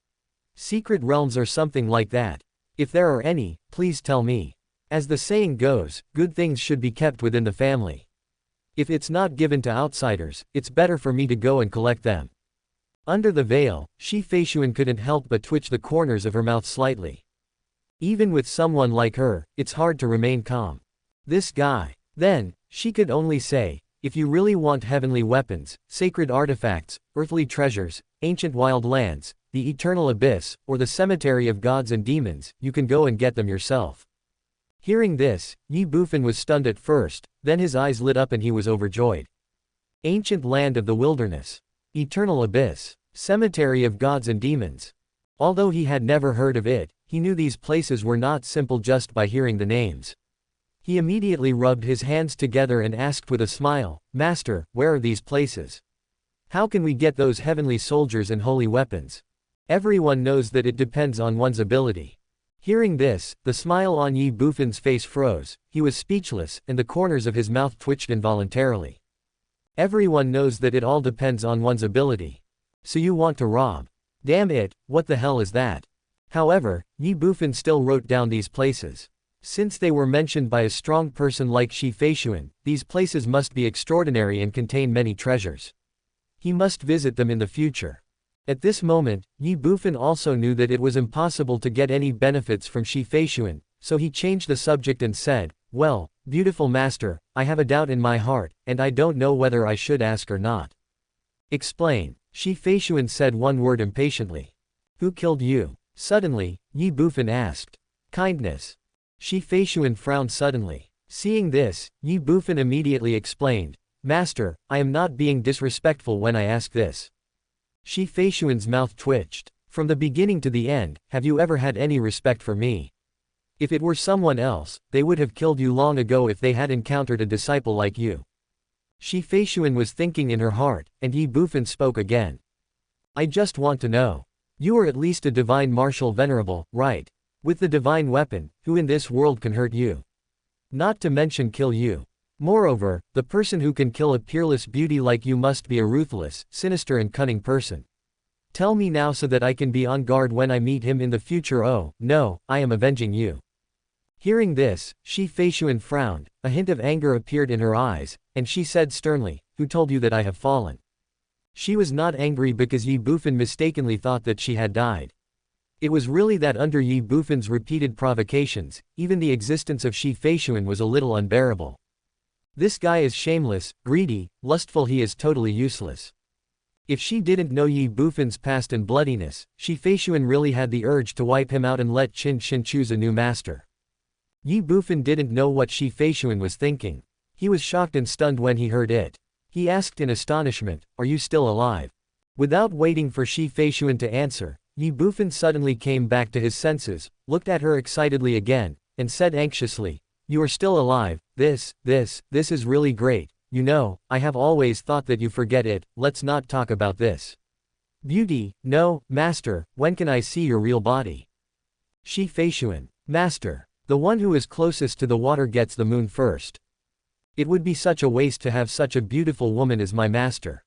Secret realms are something like that. If there are any, please tell me. As the saying goes, good things should be kept within the family. If it's not given to outsiders, it's better for me to go and collect them. Under the veil, Shi Feishuan couldn't help but twitch the corners of her mouth slightly. Even with someone like her, it's hard to remain calm. This guy. Then, she could only say, if you really want heavenly weapons, sacred artifacts, earthly treasures, ancient wild lands, the eternal abyss, or the cemetery of gods and demons, you can go and get them yourself. Hearing this, Ye Bufan was stunned at first, then his eyes lit up and he was overjoyed. Ancient land of the wilderness. Eternal abyss. Cemetery of gods and demons. Although he had never heard of it, he knew these places were not simple just by hearing the names. He immediately rubbed his hands together and asked with a smile, Master, where are these places? How can we get those heavenly soldiers and holy weapons? Everyone knows that it depends on one's ability. Hearing this, the smile on Ye Bufan's face froze, he was speechless, and the corners of his mouth twitched involuntarily. Everyone knows that it all depends on one's ability. So you want to rob? Damn it, what the hell is that? However, Ye Bufan still wrote down these places. Since they were mentioned by a strong person like Shi Feishuan, these places must be extraordinary and contain many treasures. He must visit them in the future. At this moment, Ye Bufan also knew that it was impossible to get any benefits from Shi Feishuan, so he changed the subject and said, well, beautiful master, I have a doubt in my heart, and I don't know whether I should ask or not. Explain. Shi Feishuan said one word impatiently. Who killed you? Suddenly, Ye Bufan asked. Kindness. Shi Feishuan frowned suddenly. Seeing this, Ye Bufan immediately explained, Master, I am not being disrespectful when I ask this. Shi Feishuan's mouth twitched. From the beginning to the end, have you ever had any respect for me? If it were someone else, they would have killed you long ago if they had encountered a disciple like you. Shi Feishuan was thinking in her heart, and Ye Bufan spoke again. I just want to know. You are at least a divine martial venerable, right? With the divine weapon, who in this world can hurt you? Not to mention kill you. Moreover, the person who can kill a peerless beauty like you must be a ruthless, sinister and cunning person. Tell me now so that I can be on guard when I meet him in the future. Oh, no, I am avenging you. Hearing this, Shi Feishuan frowned, a hint of anger appeared in her eyes, and she said sternly, who told you that I have fallen? She was not angry because Ye Bufan mistakenly thought that she had died. It was really that under Ye Bufan's repeated provocations, even the existence of Shi Feishuan was a little unbearable. This guy is shameless, greedy, lustful, he is totally useless. If she didn't know Ye Bufan's past and bloodiness, Shi Feishuan really had the urge to wipe him out and let Qin Shin choose a new master. Ye Bufan didn't know what Shi Feishuan was thinking. He was shocked and stunned when he heard it. He asked in astonishment, "Are you still alive?" Without waiting for Shi Feishuan to answer, Ye Bufan suddenly came back to his senses, looked at her excitedly again, and said anxiously, "You are still alive, this is really great. You know, I have always thought that you forget it, let's not talk about this." Beauty, no, master, when can I see your real body? Shi Feishuan, master, the one who is closest to the water gets the moon first. It would be such a waste to have such a beautiful woman as my master.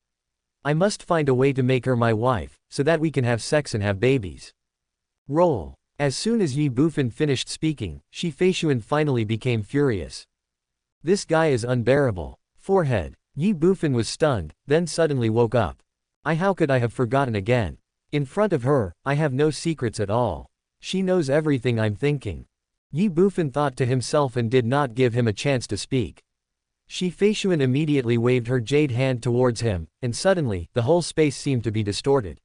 I must find a way to make her my wife, so that we can have sex and have babies. Roll. As soon as Ye Bufan finished speaking, Shi Feishuan finally became furious. This guy is unbearable. Forehead. Ye Bufan was stunned, then suddenly woke up. How could I have forgotten again? In front of her, I have no secrets at all. She knows everything I'm thinking. Ye Bufan thought to himself and did not give him a chance to speak. Shi Feishuan immediately waved her jade hand towards him, and suddenly, the whole space seemed to be distorted.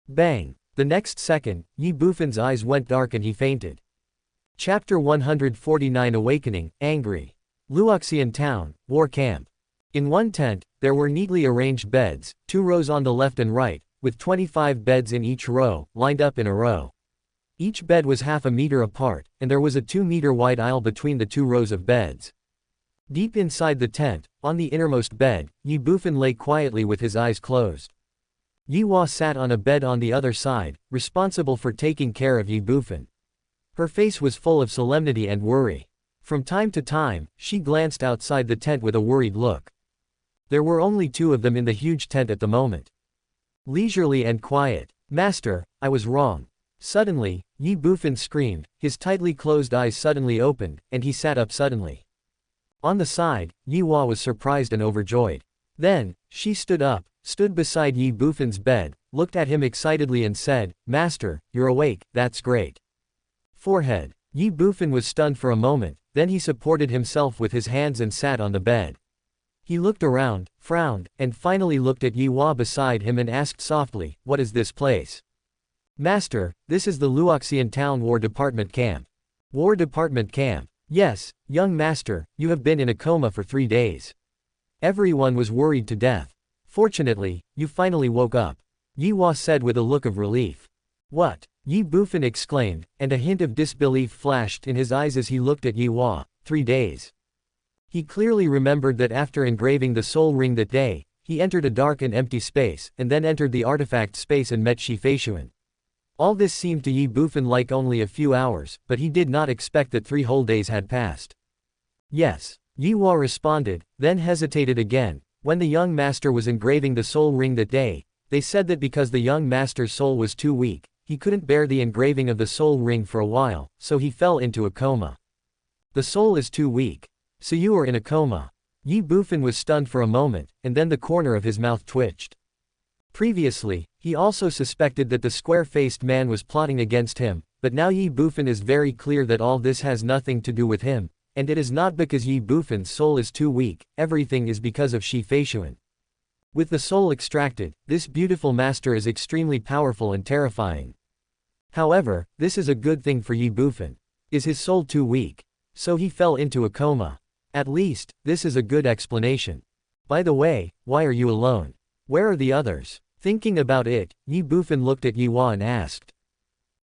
Bang! The next second, Ye Bufan's eyes went dark and he fainted. Chapter 149 Awakening, Angry. Luoxian Town, War Camp. In one tent, there were neatly arranged beds, 2 rows on the left and right, with 25 beds in each row, lined up in a row. Each bed was half a meter apart, and there was a 2-meter wide aisle between the 2 rows of beds. Deep inside the tent, on the innermost bed, Ye Bufan lay quietly with his eyes closed. Yi Hua sat on a bed on the other side, responsible for taking care of Ye Bufan. Her face was full of solemnity and worry. From time to time, she glanced outside the tent with a worried look. There were only 2 of them in the huge tent at the moment. Leisurely and quiet. Master, I was wrong. Suddenly, Ye Bufan screamed, his tightly closed eyes suddenly opened, and he sat up suddenly. On the side, Yi Hua was surprised and overjoyed. Then, she stood up, stood beside Ye Bufan's bed, looked at him excitedly and said, "Master, you're awake, that's great." Forehead. Ye Bufan was stunned for a moment, then he supported himself with his hands and sat on the bed. He looked around, frowned, and finally looked at Yi Hua beside him and asked softly, "What is this place?" "Master, this is the Luoxian Town War Department Camp." War Department Camp. Yes, young master, you have been in a coma for 3 days. Everyone was worried to death. Fortunately, you finally woke up. Yi Hua said with a look of relief. What? Ye Bufan exclaimed, and a hint of disbelief flashed in his eyes as he looked at Yi Hua. 3 days. He clearly remembered that after engraving the soul ring that day, he entered a dark and empty space, and then entered the artifact space and met Shi Feishuan. All this seemed to Ye Bufan like only a few hours, but he did not expect that 3 whole days had passed. Yes. Yi Hua responded, then hesitated again. When the young master was engraving the soul ring that day, they said that because the young master's soul was too weak, he couldn't bear the engraving of the soul ring for a while, so he fell into a coma. The soul is too weak. So you are in a coma. Ye Bufan was stunned for a moment, and then the corner of his mouth twitched. Previously, he also suspected that the square-faced man was plotting against him, but now Ye Bufan is very clear that all this has nothing to do with him, and it is not because Ye Bufan's soul is too weak, everything is because of Shi Feishuan. With the soul extracted, this beautiful master is extremely powerful and terrifying. However, this is a good thing for Ye Bufan. Is his soul too weak? So he fell into a coma. At least, this is a good explanation. By the way, why are you alone? Where are the others? Thinking about it, Ye Bufan looked at Yi Hua and asked.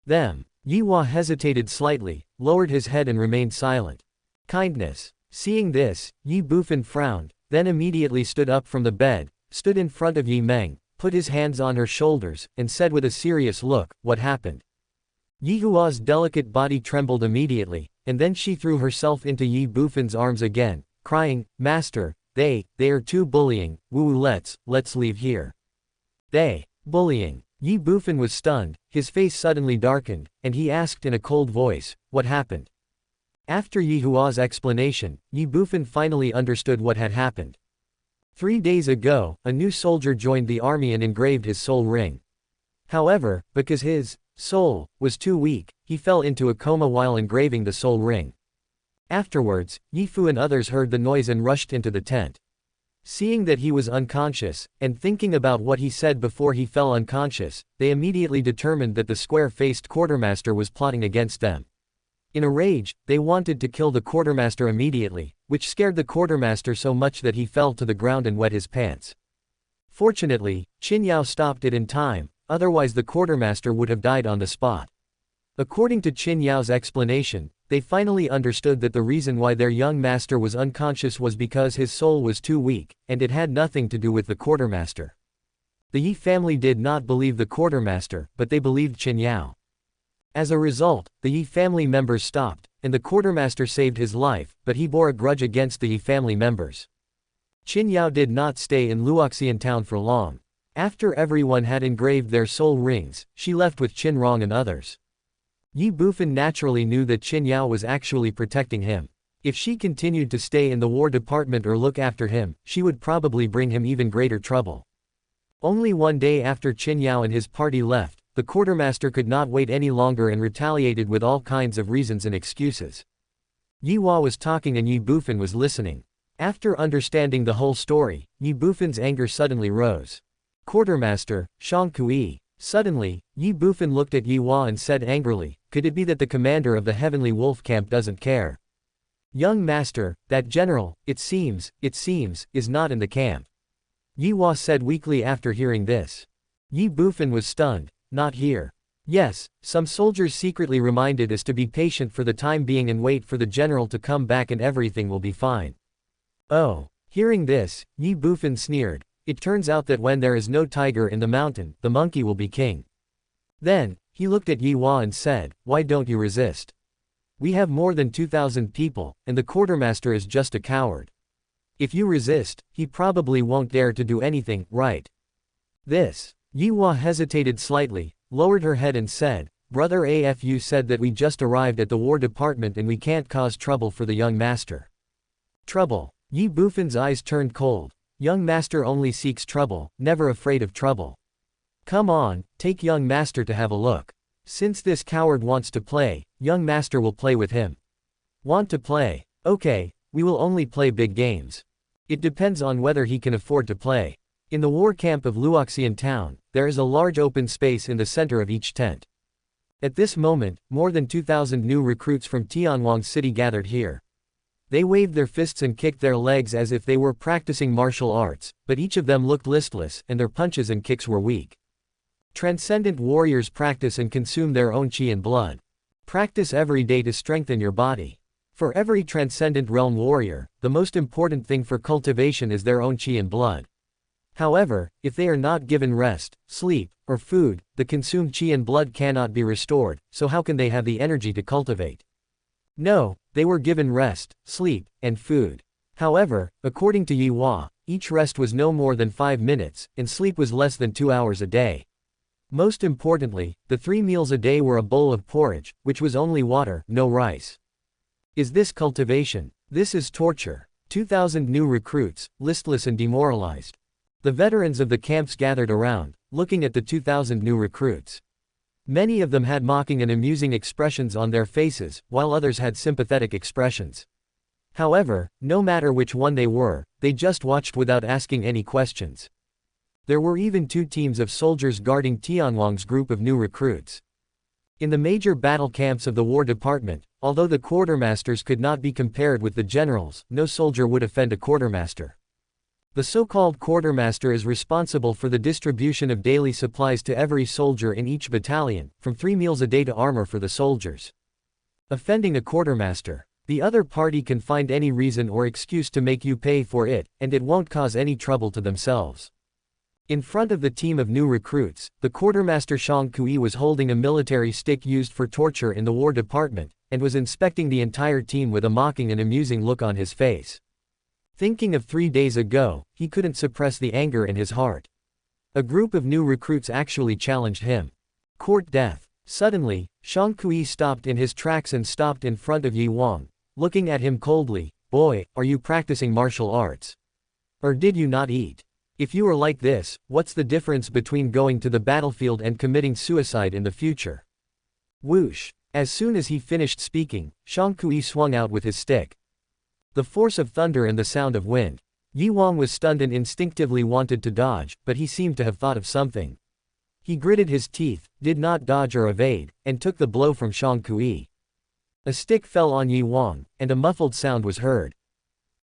Them. Yi Hua hesitated slightly, lowered his head and remained silent. Kindness. Seeing this, Ye Bufan frowned, then immediately stood up from the bed, stood in front of Yi Meng, put his hands on her shoulders, and said with a serious look, "What happened?" Ye Hua's delicate body trembled immediately, and then she threw herself into Ye Bufan's arms again, crying, "Master, they are too bullying, woo, let's leave here." They, bullying. Ye Bufan was stunned, his face suddenly darkened, and he asked in a cold voice, "What happened?" After Ye Hua's explanation, Ye Bufan finally understood what had happened. 3 days ago, a new soldier joined the army and engraved his soul ring. However, because his soul was too weak, he fell into a coma while engraving the soul ring. Afterwards, Ye Fu and others heard the noise and rushed into the tent. Seeing that he was unconscious, and thinking about what he said before he fell unconscious, they immediately determined that the square-faced quartermaster was plotting against them. In a rage, they wanted to kill the quartermaster immediately, which scared the quartermaster so much that he fell to the ground and wet his pants. Fortunately, Qin Yao stopped it in time, otherwise the quartermaster would have died on the spot. According to Qin Yao's explanation, they finally understood that the reason why their young master was unconscious was because his soul was too weak, and it had nothing to do with the quartermaster. The Ye family did not believe the quartermaster, but they believed Qin Yao. As a result, the Ye family members stopped, and the quartermaster saved his life, but he bore a grudge against the Ye family members. Qin Yao did not stay in Luoxian town for long. After everyone had engraved their soul rings, she left with Qin Rong and others. Ye Bufan naturally knew that Qin Yao was actually protecting him. If she continued to stay in the war department or look after him, she would probably bring him even greater trouble. Only one day after Qin Yao and his party left, the quartermaster could not wait any longer and retaliated with all kinds of reasons and excuses. Ye Hua was talking and Ye Bufan was listening. After understanding the whole story, Ye Bufan's anger suddenly rose. "Quartermaster, Shang Kui." Suddenly, Ye Bufan looked at Ye Hua and said angrily, "Could it be that the commander of the Heavenly Wolf camp doesn't care? Young master, that general, it seems, is not in the camp." Ye Hua said weakly after hearing this. Ye Bufan was stunned. "Not here." "Yes, some soldiers secretly reminded us to be patient for the time being and wait for the general to come back and everything will be fine." "Oh." Hearing this, Ye Bufan sneered. "It turns out that when there is no tiger in the mountain, the monkey will be king." Then, he looked at Ye Hua and said, "Why don't you resist? We have more than 2,000 people, and the quartermaster is just a coward. If you resist, he probably won't dare to do anything, right?" This. Ye Hua hesitated slightly, lowered her head and said, "Brother Afu said that we just arrived at the war department and we can't cause trouble for the young master." "Trouble?" Ye Bufan's eyes turned cold. "Young master only seeks trouble, never afraid of trouble. Come on, take young master to have a look. Since this coward wants to play, young master will play with him." "Want to play? Okay, we will only play big games. It depends on whether he can afford to play." In the war camp of Luoxian town, there is a large open space in the center of each tent. At this moment, more than 2,000 new recruits from Tianwang City gathered here. They waved their fists and kicked their legs as if they were practicing martial arts, but each of them looked listless, and their punches and kicks were weak. Transcendent warriors practice and consume their own qi and blood. Practice every day to strengthen your body. For every transcendent realm warrior, the most important thing for cultivation is their own qi and blood. However, if they are not given rest, sleep, or food, the consumed qi and blood cannot be restored, so how can they have the energy to cultivate? No, they were given rest, sleep, and food. However, according to Ye Hua, each rest was no more than 5 minutes, and sleep was less than 2 hours a day. Most importantly, the 3 meals a day were a bowl of porridge, which was only water, no rice. Is this cultivation? This is torture. 2,000 new recruits, listless and demoralized. The veterans of the camps gathered around, looking at the 2,000 new recruits. Many of them had mocking and amusing expressions on their faces, while others had sympathetic expressions. However, no matter which one they were, they just watched without asking any questions. There were even 2 teams of soldiers guarding Tianwang's group of new recruits. In the major battle camps of the War Department, although the quartermasters could not be compared with the generals, no soldier would offend a quartermaster. The so-called quartermaster is responsible for the distribution of daily supplies to every soldier in each battalion, from 3 meals a day to armor for the soldiers. Offending a quartermaster. The other party can find any reason or excuse to make you pay for it, and it won't cause any trouble to themselves. In front of the team of new recruits, the quartermaster Shang Kui was holding a military stick used for torture in the War Department, and was inspecting the entire team with a mocking and amusing look on his face. Thinking of 3 days ago, he couldn't suppress the anger in his heart. A group of new recruits actually challenged him. Court death. Suddenly, Shang Kui stopped in his tracks and stopped in front of Ye Wang, looking at him coldly. Boy, are you practicing martial arts? Or did you not eat? If you are like this, what's the difference between going to the battlefield and committing suicide in the future? Whoosh! As soon as he finished speaking, Shang Kui swung out with his stick. The force of thunder and the sound of wind. Ye Wang was stunned and instinctively wanted to dodge, but he seemed to have thought of something. He gritted his teeth, did not dodge or evade, and took the blow from Shang Kui. A stick fell on Ye Wang, and a muffled sound was heard.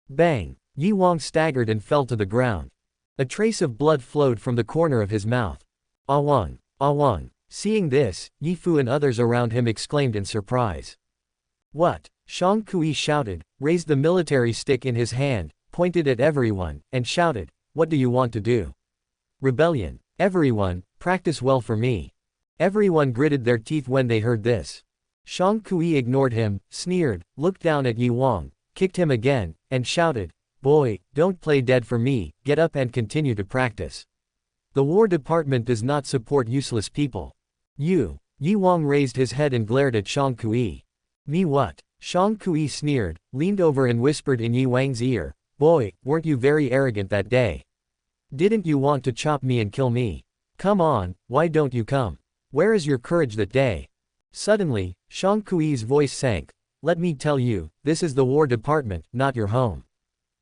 Bang! Ye Wang staggered and fell to the ground. A trace of blood flowed from the corner of his mouth. Ah Wang! Ah Wang! Seeing this, Ye Fu and others around him exclaimed in surprise. What? Shang Kui shouted, raised the military stick in his hand, pointed at everyone, and shouted, what do you want to do? Rebellion. Everyone, practice well for me. Everyone gritted their teeth when they heard this. Shang Kui ignored him, sneered, looked down at Ye Wang, kicked him again, and shouted, boy, don't play dead for me, get up and continue to practice. The War Department does not support useless people. You. Ye Wang raised his head and glared at Shang Kui. Me what? Shang Kui sneered, leaned over and whispered in Ye Wang's ear, boy, weren't you very arrogant that day? Didn't you want to chop me and kill me? Come on, why don't you come? Where is your courage that day? Suddenly, Shang Kui's voice sank. Let me tell you, this is the War Department, not your home.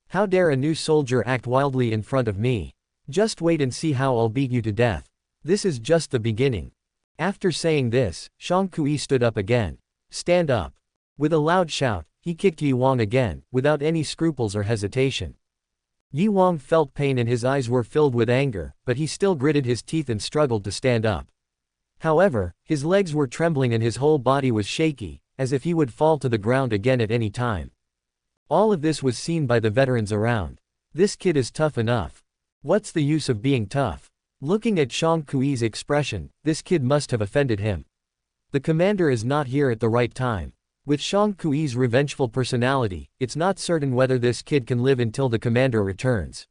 How dare a new soldier act wildly in front of me? Just wait and see how I'll beat you to death. This is just the beginning. After saying this, Shang Kui stood up again. Stand up. With a loud shout, he kicked Ye Wang again, without any scruples or hesitation. Ye Wang felt pain and his eyes were filled with anger, but he still gritted his teeth and struggled to stand up. However, his legs were trembling and his whole body was shaky, as if he would fall to the ground again at any time. All of this was seen by the veterans around. This kid is tough enough. What's the use of being tough? Looking at Shang Kui's expression, this kid must have offended him. The commander is not here at the right time. With Shang Kui's revengeful personality, it's not certain whether this kid can live until the commander returns.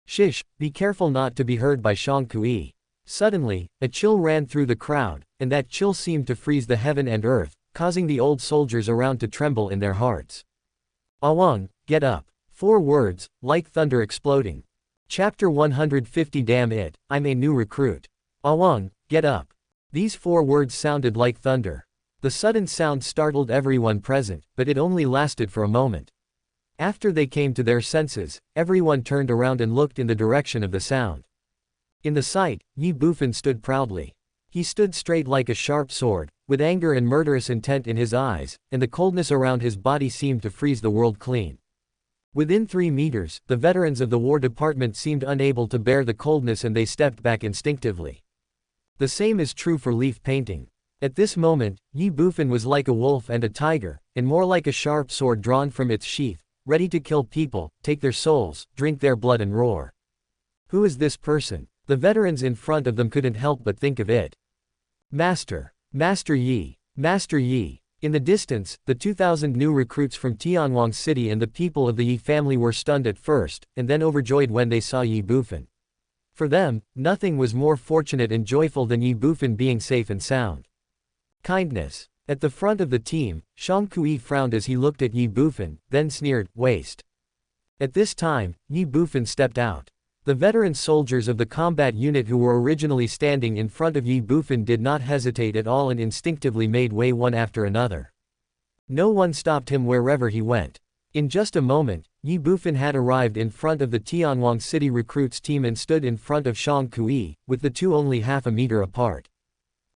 Shish, be careful not to be heard by Shang Kui. Suddenly, a chill ran through the crowd, and that chill seemed to freeze the heaven and earth, causing the old soldiers around to tremble in their hearts. Ah Wang, get up. 4 words, like thunder exploding. Chapter 150. Damn it, I'm a new recruit. Ah Wang, get up. These 4 words sounded like thunder. The sudden sound startled everyone present, but it only lasted for a moment. After they came to their senses, everyone turned around and looked in the direction of the sound. In the sight, Ye Bufan stood proudly. He stood straight like a sharp sword, with anger and murderous intent in his eyes, and the coldness around his body seemed to freeze the world clean. Within 3 meters, the veterans of the War Department seemed unable to bear the coldness and they stepped back instinctively. The same is true for leaf painting. At this moment, Ye Bufan was like a wolf and a tiger, and more like a sharp sword drawn from its sheath, ready to kill people, take their souls, drink their blood and roar. Who is this person? The veterans in front of them couldn't help but think of it. Master. Master Yi. Master Yi. In the distance, the 2,000 new recruits from Tianwang City and the people of the Yi family were stunned at first, and then overjoyed when they saw Ye Bufan. For them, nothing was more fortunate and joyful than Ye Bufan being safe and sound. Kindness. At the front of the team, Shang Kui frowned as he looked at Ye Bufan, then sneered, waste. At this time, Ye Bufan stepped out. The veteran soldiers of the combat unit who were originally standing in front of Ye Bufan did not hesitate at all and instinctively made way one after another. No one stopped him wherever he went. In just a moment, Ye Bufan had arrived in front of the Tianwang City recruits team and stood in front of Shang Kui, with the two only half a meter apart.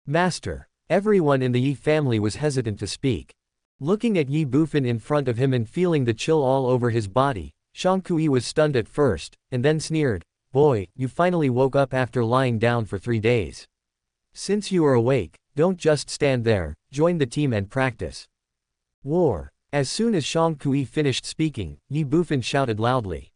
Master. Everyone in the Yi family was hesitant to speak. Looking at Ye Bufan in front of him and feeling the chill all over his body, Shang Kui was stunned at first, and then sneered, boy, you finally woke up after lying down for 3 days. Since you are awake, don't just stand there, join the team and practice. War. As soon as Shang Kui finished speaking, Ye Bufan shouted loudly.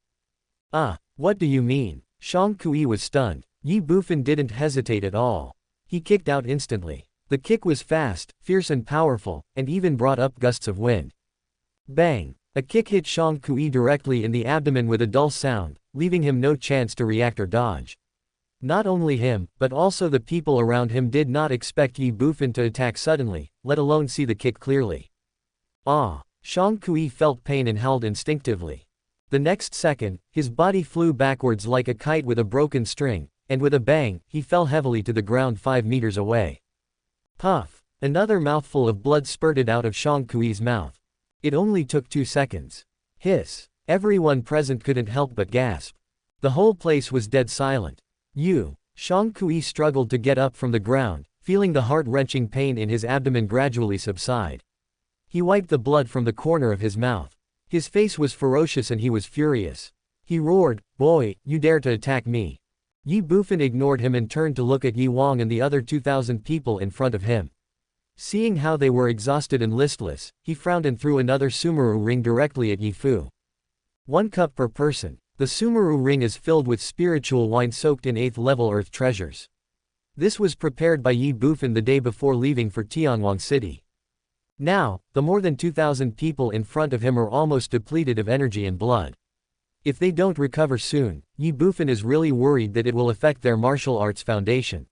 Ah, what do you mean? Shang Kui was stunned. Ye Bufan didn't hesitate at all. He kicked out instantly. The kick was fast, fierce and powerful, and even brought up gusts of wind. Bang! A kick hit Shang Kui directly in the abdomen with a dull sound, leaving him no chance to react or dodge. Not only him, but also the people around him did not expect Ye Bufan to attack suddenly, let alone see the kick clearly. Ah! Shang Kui felt pain and howled instinctively. The next second, his body flew backwards like a kite with a broken string, and with a bang, he fell heavily to the ground 5 meters away. Puff! Another mouthful of blood spurted out of Shang Kui's mouth. It only took 2 seconds. Hiss! Everyone present couldn't help but gasp. The whole place was dead silent. Shang Kui struggled to get up from the ground, feeling the heart-wrenching pain in his abdomen gradually subside. He wiped the blood from the corner of his mouth. His face was ferocious and he was furious. He roared, "Boy, you dare to attack me." Ye Bufan ignored him and turned to look at Ye Wang and the other 2,000 people in front of him. Seeing how they were exhausted and listless, he frowned and threw another Sumeru ring directly at Ye Fu. 1 cup per person. The Sumeru ring is filled with spiritual wine soaked in 8th level earth treasures. This was prepared by Ye Bufan the day before leaving for Tianwang City. Now, the more than 2,000 people in front of him are almost depleted of energy and blood. If they don't recover soon, Ye Bufan is really worried that it will affect their martial arts foundation.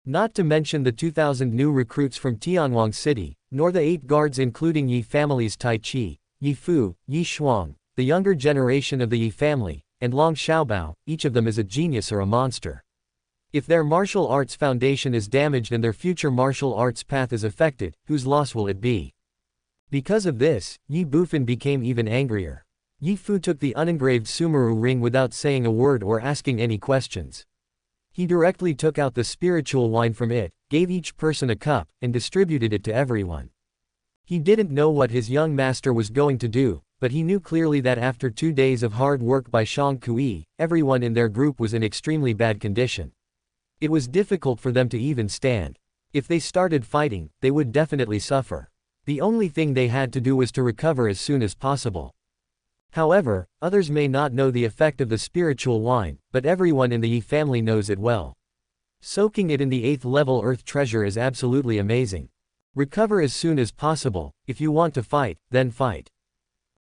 Not to mention the 2,000 new recruits from Tianwang City, nor the 8 guards including Ye family's Tai Chi, Ye Fu, Ye Shuang, the younger generation of the Ye family, and Long Xiaobao, each of them is a genius or a monster. If their martial arts foundation is damaged and their future martial arts path is affected, whose loss will it be? Because of this, Ye Bufan became even angrier. Ye Fu took the unengraved Sumeru ring without saying a word or asking any questions. He directly took out the spiritual wine from it, gave each person a cup, and distributed it to everyone. He didn't know what his young master was going to do, but he knew clearly that after 2 days of hard work by Shang Kui, everyone in their group was in extremely bad condition. It was difficult for them to even stand. If they started fighting, they would definitely suffer. The only thing they had to do was to recover as soon as possible. However, others may not know the effect of the spiritual wine, but everyone in the Ye family knows it well. Soaking it in the 8th level earth treasure is absolutely amazing. Recover as soon as possible. If you want to fight, then fight.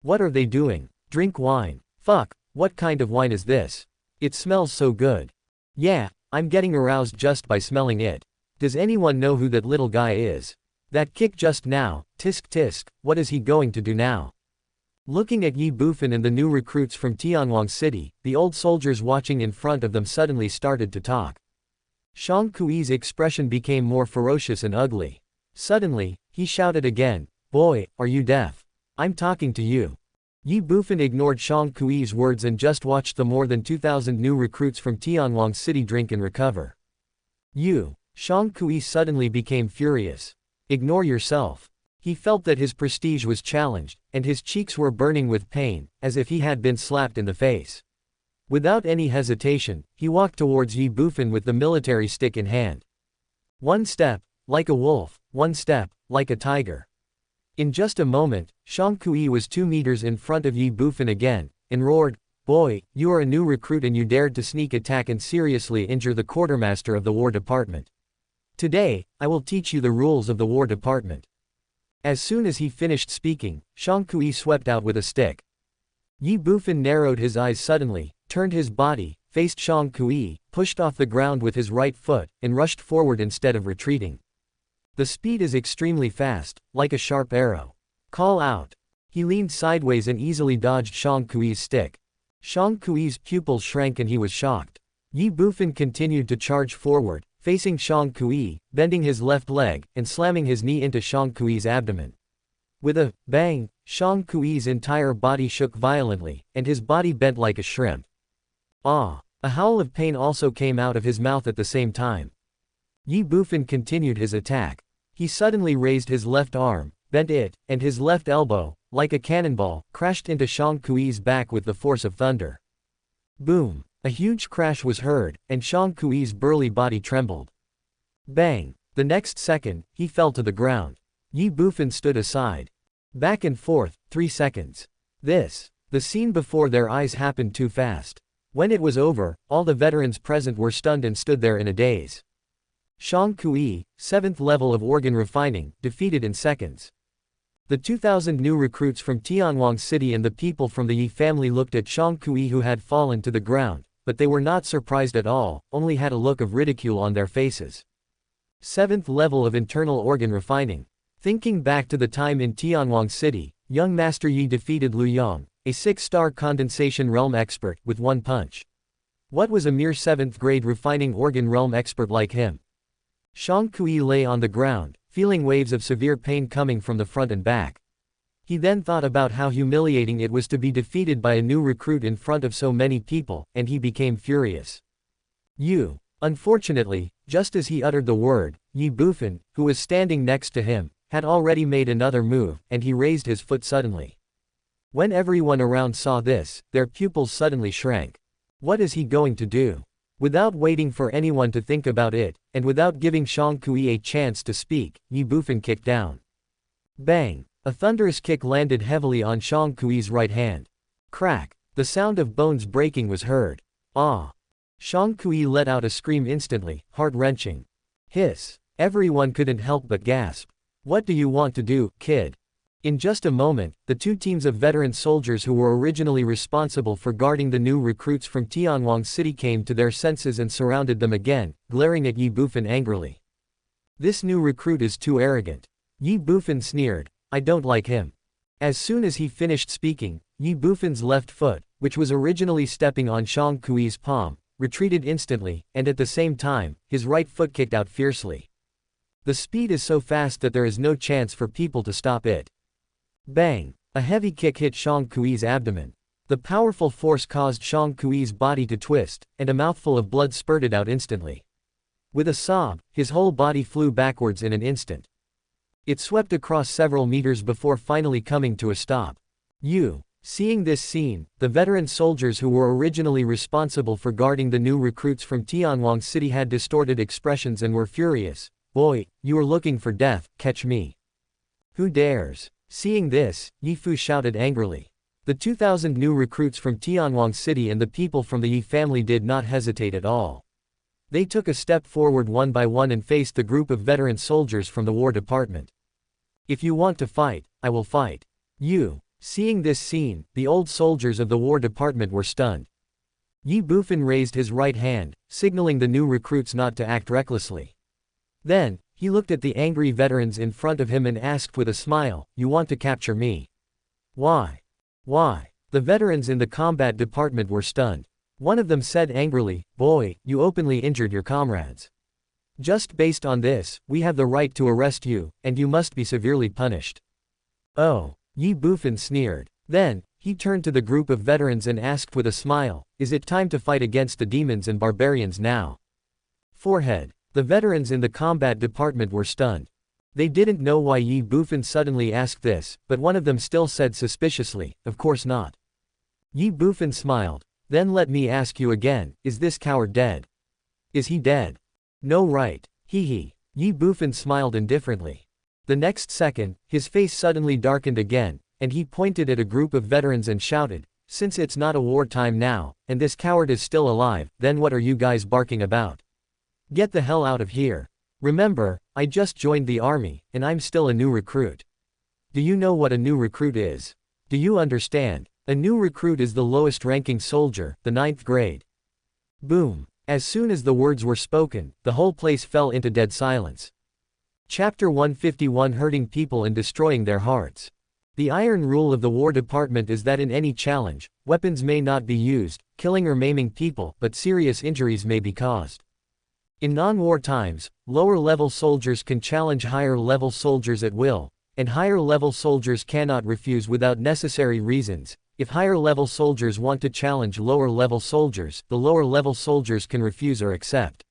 What are they doing? Drink wine. Fuck, what kind of wine is this? It smells so good. Yeah, I'm getting aroused just by smelling it. Does anyone know who that little guy is? That kick just now, tisk tisk, what is he going to do now? Looking at Ye Bufan and the new recruits from Tianwang City, the old soldiers watching in front of them suddenly started to talk. Shang Kui's expression became more ferocious and ugly. Suddenly, he shouted again, "Boy, are you deaf? I'm talking to you." Ye Bufan ignored Shang Kui's words and just watched the more than 2,000 new recruits from Tianwang City drink and recover. Shang Kui suddenly became furious. Ignore yourself. He felt that his prestige was challenged, and his cheeks were burning with pain, as if he had been slapped in the face. Without any hesitation, he walked towards Ye Bufan with the military stick in hand. 1 step, like a wolf, 1 step, like a tiger. In just a moment, Shang Kui was 2 meters in front of Ye Bufan again, and roared, "Boy, you are a new recruit and you dared to sneak attack and seriously injure the quartermaster of the War Department. Today, I will teach you the rules of the War Department." As soon as he finished speaking, Shang Kui swept out with a stick. Ye Bufan narrowed his eyes suddenly, turned his body, faced Shang Kui, pushed off the ground with his right foot, and rushed forward instead of retreating. The speed is extremely fast, like a sharp arrow. Call out. He leaned sideways and easily dodged Shang Kui's stick. Shang Kui's pupils shrank and he was shocked. Ye Bufan continued to charge forward, facing Shang Kui, bending his left leg, and slamming his knee into Shang Kui's abdomen. With a bang, Shang Kui's entire body shook violently, and his body bent like a shrimp. Ah! A howl of pain also came out of his mouth at the same time. Ye Bufan continued his attack. He suddenly raised his left arm, bent it, and his left elbow, like a cannonball, crashed into Shang Kui's back with the force of thunder. Boom! A huge crash was heard, and Shang Kui's burly body trembled. Bang! The next second, he fell to the ground. Ye Bufan stood aside. Back and forth, 3 seconds. The scene before their eyes happened too fast. When it was over, all the veterans present were stunned and stood there in a daze. Shang Kui, 7th level of organ refining, defeated in seconds. The 2,000 new recruits from Tianwang City and the people from the Ye family looked at Shang Kui, who had fallen to the ground, but they were not surprised at all, only had a look of ridicule on their faces. 7th level of internal organ refining. Thinking back to the time in Tianwang City, young Master Yi defeated Liu Yang, a 6-star condensation realm expert, with one punch. What was a mere 7th grade refining organ realm expert like him? Shang Kui lay on the ground, feeling waves of severe pain coming from the front and back. He then thought about how humiliating it was to be defeated by a new recruit in front of so many people, and he became furious. You. Unfortunately, just as he uttered the word, Ye Bufan, who was standing next to him, had already made another move, and he raised his foot suddenly. When everyone around saw this, their pupils suddenly shrank. What is he going to do? Without waiting for anyone to think about it, and without giving Shang Kui a chance to speak, Ye Bufan kicked down. Bang! A thunderous kick landed heavily on Shang Kui's right hand. Crack! The sound of bones breaking was heard. Ah! Shang Kui let out a scream instantly, heart-wrenching. Hiss! Everyone couldn't help but gasp. What do you want to do, kid? In just a moment, the two teams of veteran soldiers who were originally responsible for guarding the new recruits from Tianwang City came to their senses and surrounded them again, glaring at Ye Bufan angrily. This new recruit is too arrogant. Ye Bufan sneered. I don't like him. As soon as he finished speaking, Ye Bufan's left foot, which was originally stepping on Shang Kui's palm, retreated instantly, and at the same time, his right foot kicked out fiercely. The speed is so fast that there is no chance for people to stop it. Bang! A heavy kick hit Shang Kui's abdomen. The powerful force caused Shang Kui's body to twist, and a mouthful of blood spurted out instantly. With a sob, his whole body flew backwards in an instant. It swept across several meters before finally coming to a stop. Seeing this scene, the veteran soldiers who were originally responsible for guarding the new recruits from Tianwang City had distorted expressions and were furious. Boy, you are looking for death, catch me. Who dares? Seeing this, Ye Fu shouted angrily. The 2,000 new recruits from Tianwang City and the people from the Ye family did not hesitate at all. They took a step forward one by one and faced the group of veteran soldiers from the War Department. If you want to fight, I will fight. Seeing this scene, the old soldiers of the War Department were stunned. Ye Bufan raised his right hand, signaling the new recruits not to act recklessly. Then, he looked at the angry veterans in front of him and asked with a smile, you want to capture me? Why? Why? The veterans in the combat department were stunned. One of them said angrily, boy, you openly injured your comrades. Just based on this, we have the right to arrest you, and you must be severely punished. Oh, Ye Bufan sneered. Then, he turned to the group of veterans and asked with a smile, is it time to fight against the demons and barbarians now? Forehead. The veterans in the combat department were stunned. They didn't know why Ye Bufan suddenly asked this, but one of them still said suspiciously, of course not. Ye Bufan smiled. Then let me ask you again, is this coward dead? Is he dead? No, right. Hee. Ye Bufan smiled indifferently. The next second, his face suddenly darkened again, and he pointed at a group of veterans and shouted, since it's not a wartime now, and this coward is still alive, then what are you guys barking about? Get the hell out of here. Remember, I just joined the army, and I'm still a new recruit. Do you know what a new recruit is? Do you understand? A new recruit is the lowest ranking soldier, the 9th grade. Boom. As soon as the words were spoken, the whole place fell into dead silence. Chapter 151 Hurting people and destroying their hearts. The iron rule of the War Department is that in any challenge, weapons may not be used, killing or maiming people, but serious injuries may be caused. In non-war times, lower-level soldiers can challenge higher-level soldiers at will, and higher-level soldiers cannot refuse without necessary reasons. If higher-level soldiers want to challenge lower-level soldiers, the lower-level soldiers can refuse or accept.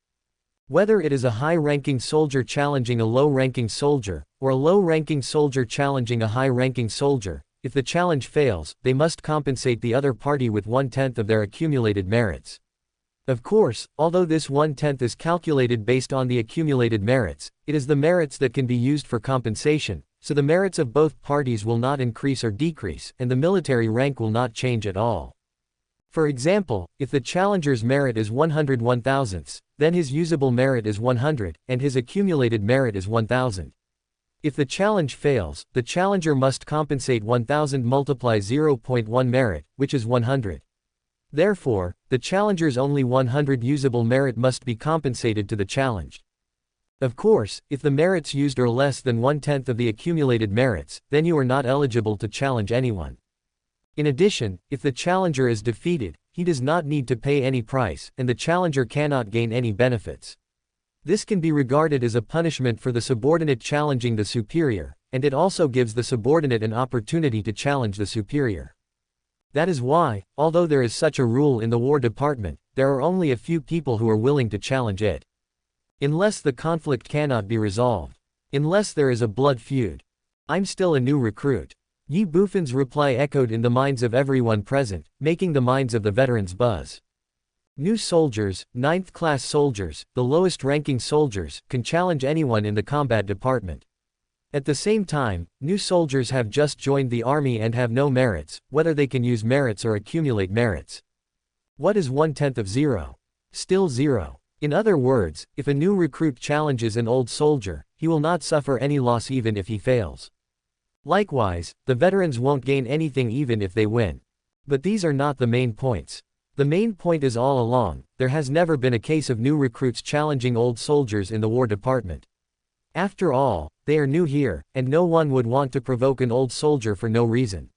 Whether it is a high-ranking soldier challenging a low-ranking soldier, or a low-ranking soldier challenging a high-ranking soldier, if the challenge fails, they must compensate the other party with 1/10 of their accumulated merits. Of course, although this 1/10 is calculated based on the accumulated merits, it is the merits that can be used for compensation, so the merits of both parties will not increase or decrease, and the military rank will not change at all. For example, if the challenger's merit is 101 thousandths, then his usable merit is 100, and his accumulated merit is 1000. If the challenge fails, the challenger must compensate 1000 multiply 0.1 merit, which is 100. Therefore, the challenger's only 100 usable merit must be compensated to the challenged. Of course, if the merits used are less than 1/10 of the accumulated merits, then you are not eligible to challenge anyone. In addition, if the challenger is defeated, he does not need to pay any price, and the challenger cannot gain any benefits. This can be regarded as a punishment for the subordinate challenging the superior, and it also gives the subordinate an opportunity to challenge the superior. That is why, although there is such a rule in the War Department, there are only a few people who are willing to challenge it. Unless the conflict cannot be resolved. Unless there is a blood feud. I'm still a new recruit. Ye Bufan's reply echoed in the minds of everyone present, making the minds of the veterans buzz. New soldiers, 9th class soldiers, the lowest ranking soldiers, can challenge anyone in the combat department. At the same time, new soldiers have just joined the army and have no merits, whether they can use merits or accumulate merits. What is 1/10 of 0? Still 0. In other words, if a new recruit challenges an old soldier, he will not suffer any loss even if he fails. Likewise, the veterans won't gain anything even if they win. But these are not the main points. The main point is all along, there has never been a case of new recruits challenging old soldiers in the War Department. After all, they are new here, and no one would want to provoke an old soldier for no reason.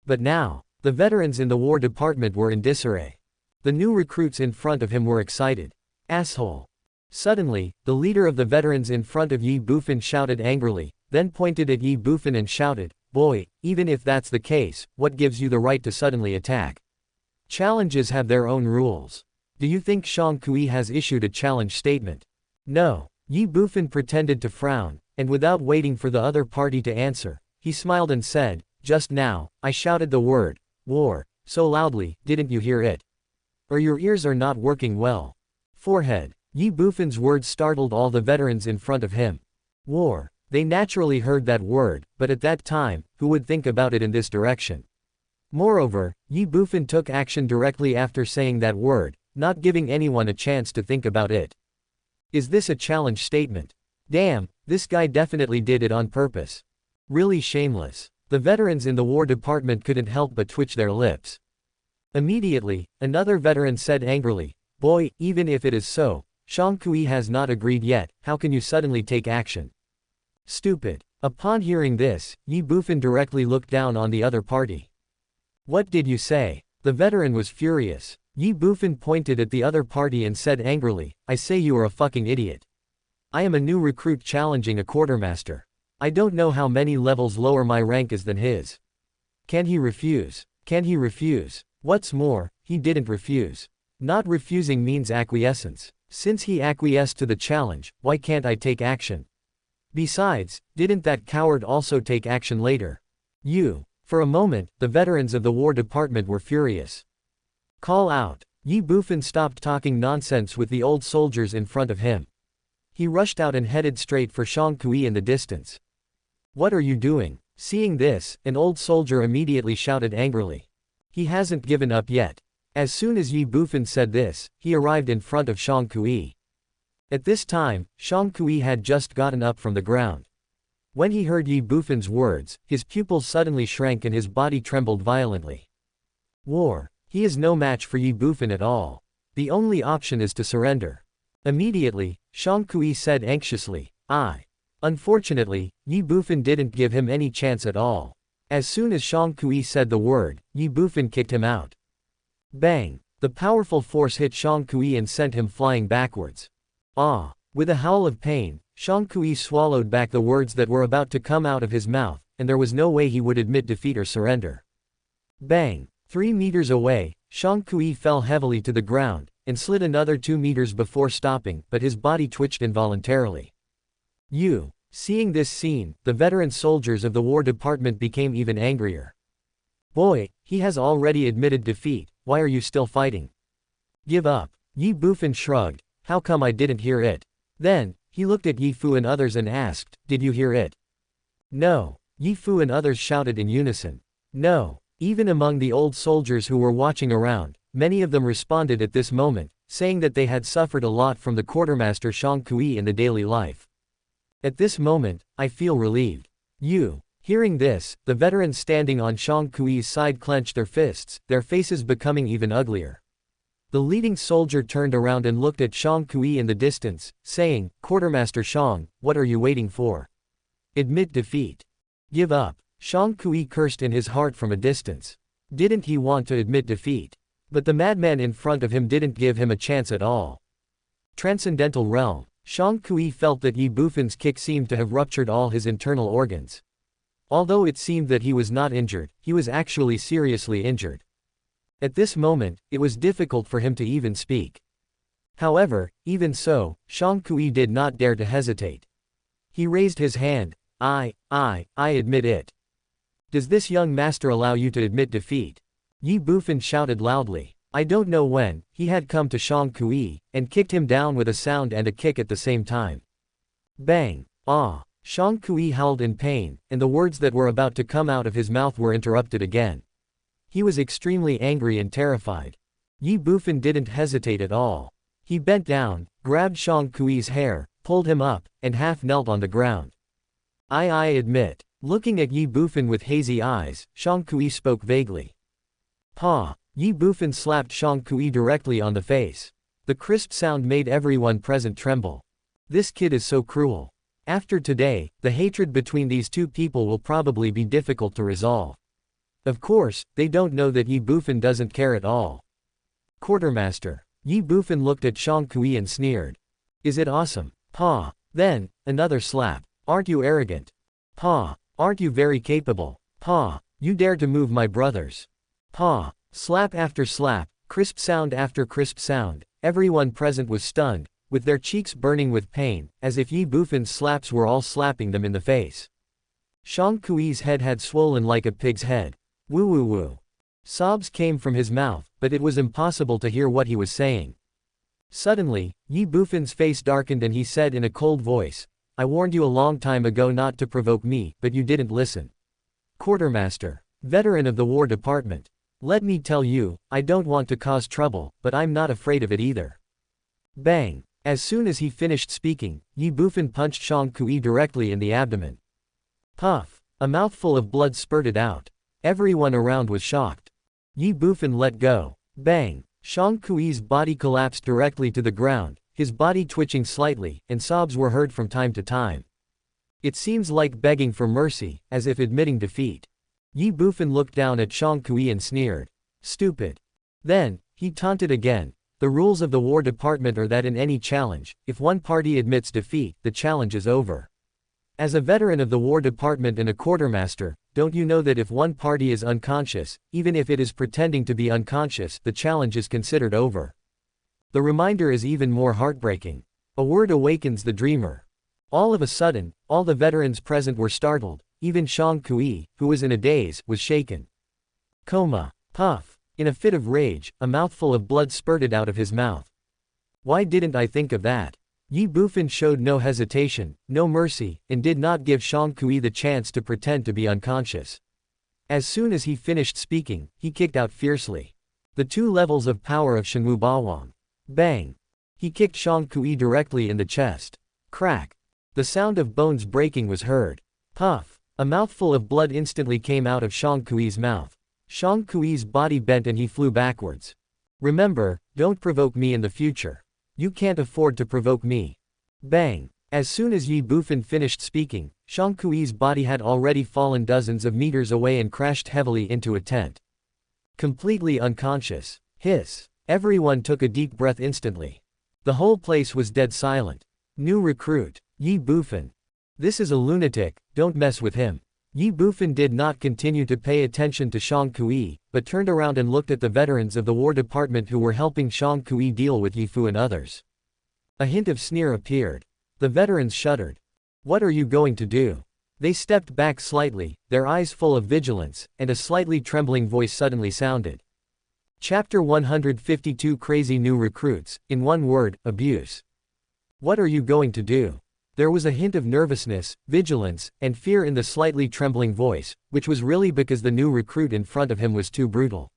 But now, the veterans in the War Department were in disarray. The new recruits in front of him were excited. Asshole. Suddenly, the leader of the veterans in front of Ye Bufan shouted angrily, then pointed at Ye Bufan and shouted, "Boy, even if that's the case, what gives you the right to suddenly attack? Challenges have their own rules. Do you think Shang Kui has issued a challenge statement?" No. Ye Bufan pretended to frown, and without waiting for the other party to answer, he smiled and said, "Just now, I shouted the word, war, so loudly, didn't you hear it? Or your ears are not working well." Forehead. Ye Bufan's words startled all the veterans in front of him. War. They naturally heard that word, but at that time, who would think about it in this direction? Moreover, Ye Bufan took action directly after saying that word, not giving anyone a chance to think about it. Is this a challenge statement? Damn, this guy definitely did it on purpose. Really shameless. The veterans in the War Department couldn't help but twitch their lips. Immediately, another veteran said angrily, "Boy, even if it is so, Shang Kui has not agreed yet, how can you suddenly take action? Stupid." Upon hearing this, Ye Bufan directly looked down on the other party. "What did you say?" The veteran was furious. Ye Bufan pointed at the other party and said angrily, "I say you are a fucking idiot. I am a new recruit challenging a quartermaster. I don't know how many levels lower my rank is than his. Can he refuse? Can he refuse? What's more, he didn't refuse. Not refusing means acquiescence. Since he acquiesced to the challenge, why can't I take action? Besides, didn't that coward also take action later? You." For a moment, the veterans of the War Department were furious. Call out. Ye Bufan stopped talking nonsense with the old soldiers in front of him. He rushed out and headed straight for Shang Kui in the distance. "What are you doing?" Seeing this, an old soldier immediately shouted angrily. He hasn't given up yet. As soon as Ye Bufan said this, he arrived in front of Shang Kui. At this time, Shang Kui had just gotten up from the ground. When he heard Ye Bufan's words, his pupils suddenly shrank and his body trembled violently. War. He is no match for Ye Bufan at all. The only option is to surrender. Immediately, Shang Kui said anxiously, "I." Unfortunately, Ye Bufan didn't give him any chance at all. As soon as Shang Kui said the word, Ye Bufan kicked him out. Bang! The powerful force hit Shang Kui and sent him flying backwards. Ah! With a howl of pain, Shang Kui swallowed back the words that were about to come out of his mouth, and there was no way he would admit defeat or surrender. Bang! 3 meters away, Shang Kui fell heavily to the ground, and slid another 2 meters before stopping, but his body twitched involuntarily. Seeing this scene, the veteran soldiers of the War Department became even angrier. "Boy, he has already admitted defeat, why are you still fighting? Give up." Ye Bufan shrugged, "How come I didn't hear it?" Then, he looked at Ye Fu and others and asked, "Did you hear it?" "No." Ye Fu and others shouted in unison. "No." Even among the old soldiers who were watching around, Many of them responded at this moment, saying that they had suffered a lot from the quartermaster Shang Kui in the daily life. At this moment, I feel relieved. You. Hearing this, the veterans standing on Shang Kui's side clenched their fists, their faces becoming even uglier. The leading soldier turned around and looked at Shang Kui in the distance, saying, "Quartermaster Shang, what are you waiting for? Admit defeat. Give up." Shang Kui cursed in his heart from a distance. Didn't he want to admit defeat? But the madman in front of him didn't give him a chance at all. Transcendental realm. Shang Kui felt that Ye Bufan's kick seemed to have ruptured all his internal organs. Although it seemed that he was not injured, he was actually seriously injured. At this moment, it was difficult for him to even speak. However, even so, Shang Kui did not dare to hesitate. He raised his hand. I admit it. Does this young master allow you to admit defeat? Ye Bufan shouted loudly. I don't know when, he had come to Shang Kui, and kicked him down with a sound and a kick at the same time. Bang! Ah! Shang Kui howled in pain, and the words that were about to come out of his mouth were interrupted again. He was extremely angry and terrified. Ye Bufan didn't hesitate at all. He bent down, grabbed Shang Kui's hair, pulled him up, and half knelt on the ground. I admit. Looking at Ye Bufan with hazy eyes, Shang Kui spoke vaguely. Pa! Ye Bufan slapped Shang Kui directly on the face. The crisp sound made everyone present tremble. This kid is so cruel. After today, the hatred between these two people will probably be difficult to resolve. Of course, they don't know that Ye Bufan doesn't care at all. Quartermaster. Ye Bufan looked at Shang Kui and sneered. Is it awesome? Pa! Then, another slap. Aren't you arrogant? Pa! Aren't you very capable? Pa! You dare to move my brothers? Pa! Slap after slap, crisp sound after crisp sound, everyone present was stunned, with their cheeks burning with pain, as if Ye Bufan's slaps were all slapping them in the face. Shang Kui's head had swollen like a pig's head. Woo woo woo. Sobs came from his mouth, but it was impossible to hear what he was saying. Suddenly, Ye Bufan's face darkened and he said in a cold voice, I warned you a long time ago not to provoke me, but you didn't listen. Quartermaster. Veteran of the War Department. Let me tell you, I don't want to cause trouble, but I'm not afraid of it either. Bang! As soon as he finished speaking, Ye Bufan punched Shang Kui directly in the abdomen. Puff! A mouthful of blood spurted out. Everyone around was shocked. Ye Bufan let go. Bang! Shang Kui's body collapsed directly to the ground, his body twitching slightly, and sobs were heard from time to time. It seems like begging for mercy, as if admitting defeat. Ye Bufan looked down at Shang Kui and sneered. Stupid. Then, he taunted again. The rules of the War Department are that in any challenge, if one party admits defeat, the challenge is over. As a veteran of the War Department and a quartermaster, don't you know that if one party is unconscious, even if it is pretending to be unconscious, the challenge is considered over? The reminder is even more heartbreaking. A word awakens the dreamer. All of a sudden, all the veterans present were startled, even Shang Kui, who was in a daze, was shaken. Coma. Puff. In a fit of rage, a mouthful of blood spurted out of his mouth. Why didn't I think of that? Ye Bufan showed no hesitation, no mercy, and did not give Shang Kui the chance to pretend to be unconscious. As soon as he finished speaking, he kicked out fiercely. The two levels of power of Shenwu Bawang. Bang! He kicked Shang Kui directly in the chest. Crack! The sound of bones breaking was heard. Puff! A mouthful of blood instantly came out of Shang Kui's mouth. Shang Kui's body bent and he flew backwards. Remember, don't provoke me in the future. You can't afford to provoke me. Bang! As soon as Ye Bufan finished speaking, Shang Kui's body had already fallen dozens of meters away and crashed heavily into a tent. Completely unconscious. Hiss! Everyone took a deep breath instantly. The whole place was dead silent. New recruit. Ye Bufan. This is a lunatic, don't mess with him. Ye Bufan did not continue to pay attention to Shang Kui, but turned around and looked at the veterans of the War Department who were helping Shang Kui deal with Ye Fu and others. A hint of sneer appeared. The veterans shuddered. What are you going to do? They stepped back slightly, their eyes full of vigilance, and a slightly trembling voice suddenly sounded. Chapter 152 Crazy New Recruits, in one word, abuse. What are you going to do? There was a hint of nervousness, vigilance, and fear in the slightly trembling voice, which was really because the new recruit in front of him was too brutal.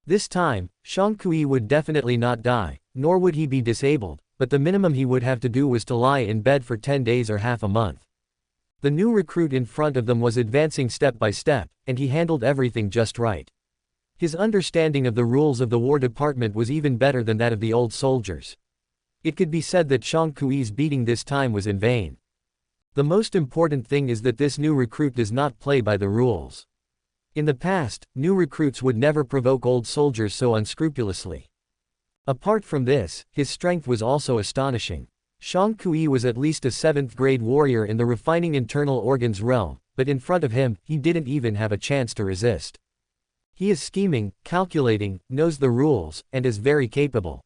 This time, Shang Kui would definitely not die, nor would he be disabled, but the minimum he would have to do was to lie in bed for 10 days or half a month. The new recruit in front of them was advancing step by step, and he handled everything just right. His understanding of the rules of the War Department was even better than that of the old soldiers. It could be said that Shang Kui's beating this time was in vain. The most important thing is that this new recruit does not play by the rules. In the past, new recruits would never provoke old soldiers so unscrupulously. Apart from this, his strength was also astonishing. Shang Kui was at least a 7th grade warrior in the refining internal organs realm, but in front of him, he didn't even have a chance to resist. He is scheming, calculating, knows the rules, and is very capable.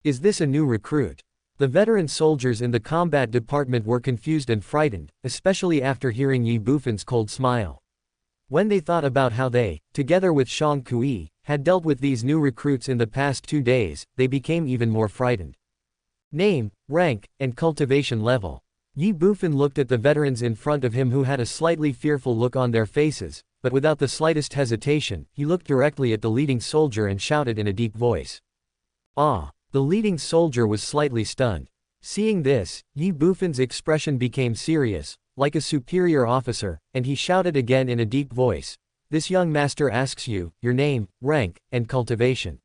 Is this a new recruit? The veteran soldiers in the combat department were confused and frightened, especially after hearing Ye Bufan's cold smile. When they thought about how they, together with Shang Kui, had dealt with these new recruits in the past 2 days, they became even more frightened. Name, rank, and cultivation level. Ye Bufan looked at the veterans in front of him who had a slightly fearful look on their faces, but without the slightest hesitation, he looked directly at the leading soldier and shouted in a deep voice. Ah! The leading soldier was slightly stunned. Seeing this, Ye Bufan's expression became serious, like a superior officer, and he shouted again in a deep voice, "This young master asks you, your name, rank, and cultivation."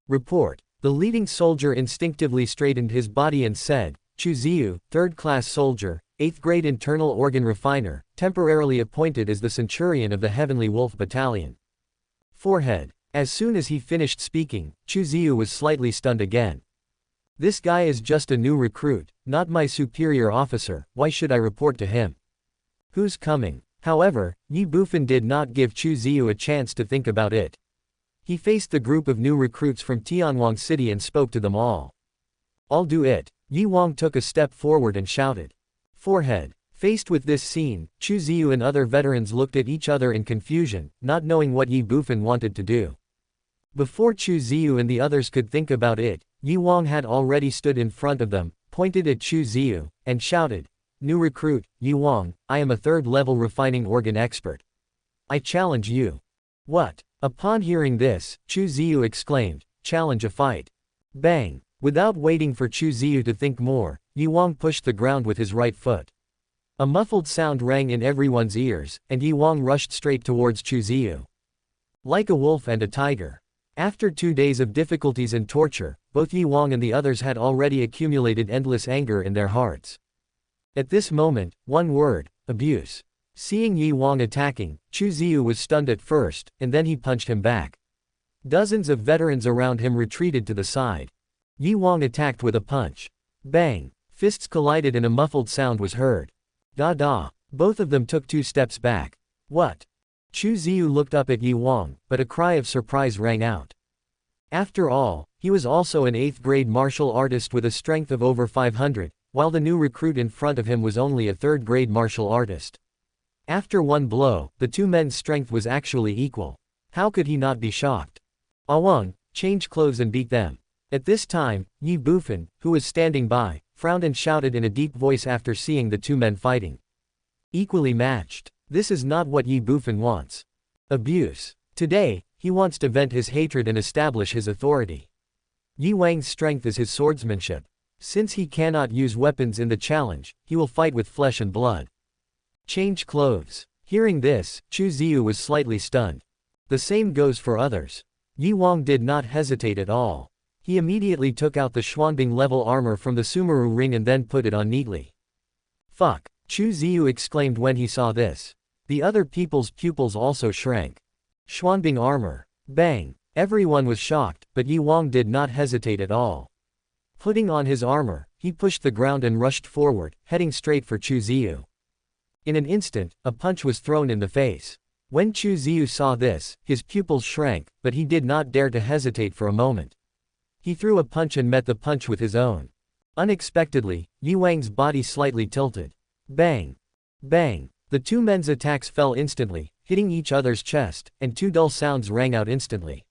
Report. The leading soldier instinctively straightened his body and said, "Chu Ziyu, 3rd-class soldier, 8th grade internal organ refiner, temporarily appointed as the centurion of the Heavenly Wolf Battalion." Forehead. As soon as he finished speaking, Chu Ziyu was slightly stunned again. This guy is just a new recruit, not my superior officer, why should I report to him? Who's coming? However, Ye Bufan did not give Chu Ziyu a chance to think about it. He faced the group of new recruits from Tianwang City and spoke to them all. "I'll do it." Ye Wang took a step forward and shouted. Forehead. Faced with this scene, Chu Ziyu and other veterans looked at each other in confusion, not knowing what Ye Bufan wanted to do. Before Chu Ziyu and the others could think about it, Ye Wang had already stood in front of them, pointed at Chu Ziyu, and shouted, "New recruit, Ye Wang, I am a 3rd-level refining organ expert. I challenge you." What? Upon hearing this, Chu Ziyu exclaimed, "Challenge a fight." Bang! Without waiting for Chu Ziyu to think more, Ye Wang pushed the ground with his right foot. A muffled sound rang in everyone's ears, and Ye Wang rushed straight towards Chu Ziyu. Like a wolf and a tiger. After 2 days of difficulties and torture, both Ye Wang and the others had already accumulated endless anger in their hearts. At this moment, one word, abuse. Seeing Ye Wang attacking, Chu Ziyu was stunned at first, and then he punched him back. Dozens of veterans around him retreated to the side. Ye Wang attacked with a punch. Bang! Fists collided and a muffled sound was heard. Da-da! Both of them took 2 steps back. What? Chu Ziyu looked up at Ye Wang, but a cry of surprise rang out. After all, he was also an 8th-grade martial artist with a strength of over 500, while the new recruit in front of him was only a 3rd-grade martial artist. After one blow, the 2 men's strength was actually equal. How could he not be shocked? Awang, change clothes and beat them. At this time, Ye Bufan, who was standing by, frowned and shouted in a deep voice after seeing the 2 men fighting. Equally matched. This is not what Ye Bufan wants. Abuse. Today, he wants to vent his hatred and establish his authority. Ye Wang's strength is his swordsmanship. Since he cannot use weapons in the challenge, he will fight with flesh and blood. Change clothes. Hearing this, Chu Ziyu was slightly stunned. The same goes for others. Ye Wang did not hesitate at all. He immediately took out the Xuanbing level armor from the Sumeru ring and then put it on neatly. Fuck! Chu Ziyu exclaimed when he saw this. The other people's pupils also shrank. Xuanbing armor. Bang! Everyone was shocked, but Ye Wang did not hesitate at all. Putting on his armor, he pushed the ground and rushed forward, heading straight for Chu Ziyu. In an instant, a punch was thrown in the face. When Chu Ziyu saw this, his pupils shrank, but he did not dare to hesitate for a moment. He threw a punch and met the punch with his own. Unexpectedly, Ye Wang's body slightly tilted. Bang! Bang! The 2 men's attacks fell instantly, hitting each other's chest, and 2 dull sounds rang out instantly.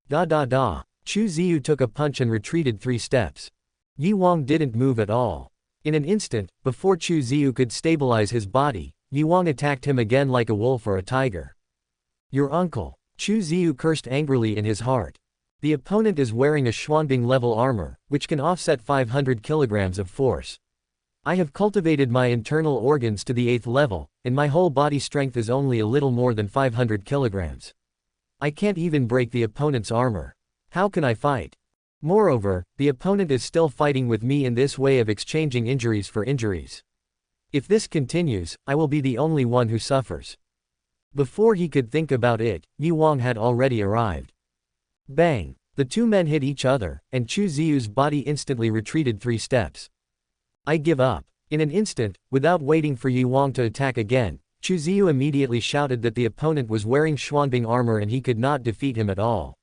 Da-da-da! Chu Ziyu took a punch and retreated 3 steps. Ye Wang didn't move at all. In an instant, before Chu Ziyu could stabilize his body, Ye Wang attacked him again like a wolf or a tiger. Your uncle. Chu Ziyu cursed angrily in his heart. The opponent is wearing a Xuanbing level armor, which can offset 500 kilograms of force. I have cultivated my internal organs to the 8th level, and my whole body strength is only a little more than 500 kilograms. I can't even break the opponent's armor. How can I fight? Moreover, the opponent is still fighting with me in this way of exchanging injuries for injuries. If this continues, I will be the only one who suffers. Before he could think about it, Ye Wang had already arrived. Bang! The two men hit each other, and Chu Ziyu's body instantly retreated 3 steps. I give up. In an instant, without waiting for Ye Wang to attack again, Chu Ziyu immediately shouted that the opponent was wearing Xuanbing armor and he could not defeat him at all.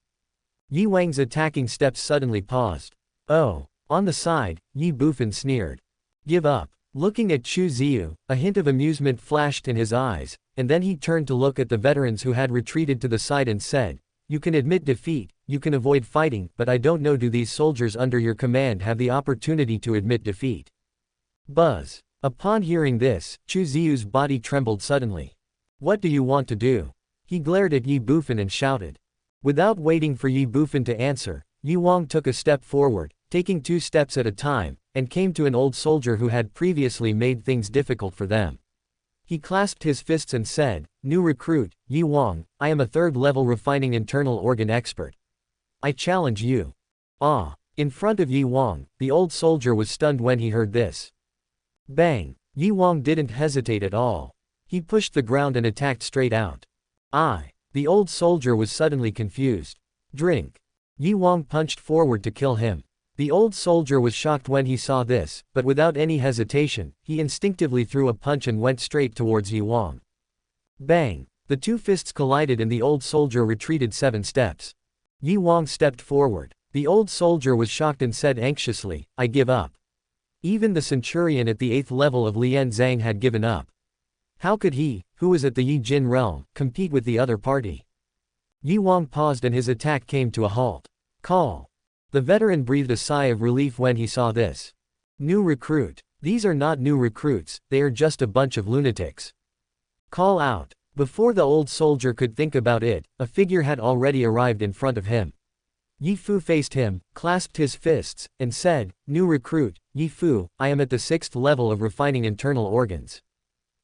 Ye Wang's attacking steps suddenly paused. Oh! On the side, Ye Bufan sneered. Give up. Looking at Chu Ziyu, a hint of amusement flashed in his eyes, and then he turned to look at the veterans who had retreated to the side and said, "You can admit defeat, you can avoid fighting, but I don't know, do these soldiers under your command have the opportunity to admit defeat?" Buzz. Upon hearing this, Chu Ziyu's body trembled suddenly. What do you want to do? He glared at Ye Bufan and shouted. Without waiting for Ye Bufan to answer, Ye Wang took a step forward, taking 2 steps at a time, and came to an old soldier who had previously made things difficult for them. He clasped his fists and said, "New recruit, Ye Wang, I am a 3rd-level refining internal organ expert. I challenge you." Ah! In front of Ye Wang, the old soldier was stunned when he heard this. Bang! Ye Wang didn't hesitate at all. He pushed the ground and attacked straight out. The old soldier was suddenly confused. Drink. Ye Wang punched forward to kill him. The old soldier was shocked when he saw this, but without any hesitation, he instinctively threw a punch and went straight towards Ye Wang. Bang! The 2 fists collided and the old soldier retreated 7 steps. Ye Wang stepped forward. The old soldier was shocked and said anxiously, "I give up." Even the centurion at the 8th level of Lian Zhang had given up. How could he, who was at the Yi Jin realm, compete with the other party? Ye Wang paused and his attack came to a halt. Call. The veteran breathed a sigh of relief when he saw this. New recruit. These are not new recruits, they are just a bunch of lunatics. Call out. Before the old soldier could think about it, a figure had already arrived in front of him. Ye Fu faced him, clasped his fists, and said, "New recruit, Ye Fu, I am at the 6th level of refining internal organs.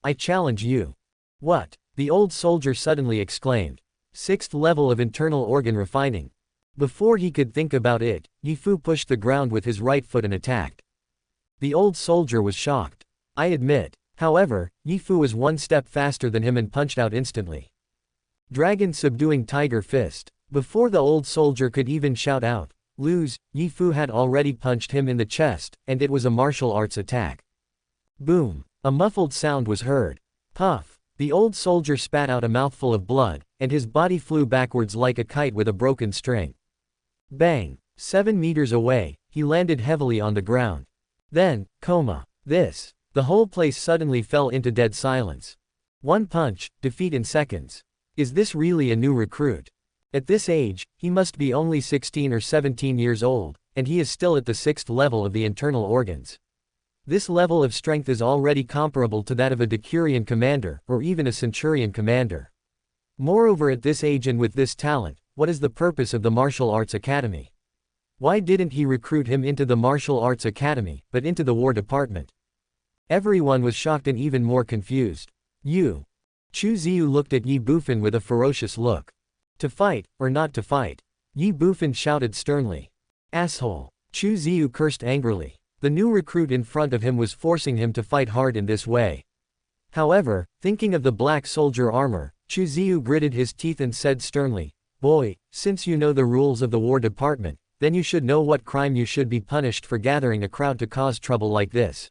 I challenge you." What? The old soldier suddenly exclaimed. 6th level of internal organ refining. Before he could think about it, Ye Fu pushed the ground with his right foot and attacked. The old soldier was shocked. I admit. However, Ye Fu was 1 step faster than him and punched out instantly. Dragon subduing tiger fist. Before the old soldier could even shout out, "Lose," Ye Fu had already punched him in the chest, and it was a martial arts attack. Boom! A muffled sound was heard. Puff! The old soldier spat out a mouthful of blood, and his body flew backwards like a kite with a broken string. Bang! 7 meters away, he landed heavily on the ground. Then, coma. The whole place suddenly fell into dead silence. 1 punch, defeat in seconds. Is this really a new recruit? At this age, he must be only 16 or 17 years old, and he is still at the 6th level of the internal organs. This level of strength is already comparable to that of a decurion commander, or even a centurion commander. Moreover, at this age and with this talent, what is the purpose of the martial arts academy? Why didn't he recruit him into the martial arts academy, but into the war department? Everyone was shocked and even more confused. Chu Ziyu looked at Ye Bufan with a ferocious look. To fight, or not to fight? Ye Bufan shouted sternly. Asshole! Chu Ziyu cursed angrily. The new recruit in front of him was forcing him to fight hard in this way. However, thinking of the black soldier armor, Chu Ziyu gritted his teeth and said sternly, "Boy, since you know the rules of the war department, then you should know what crime you should be punished for gathering a crowd to cause trouble like this."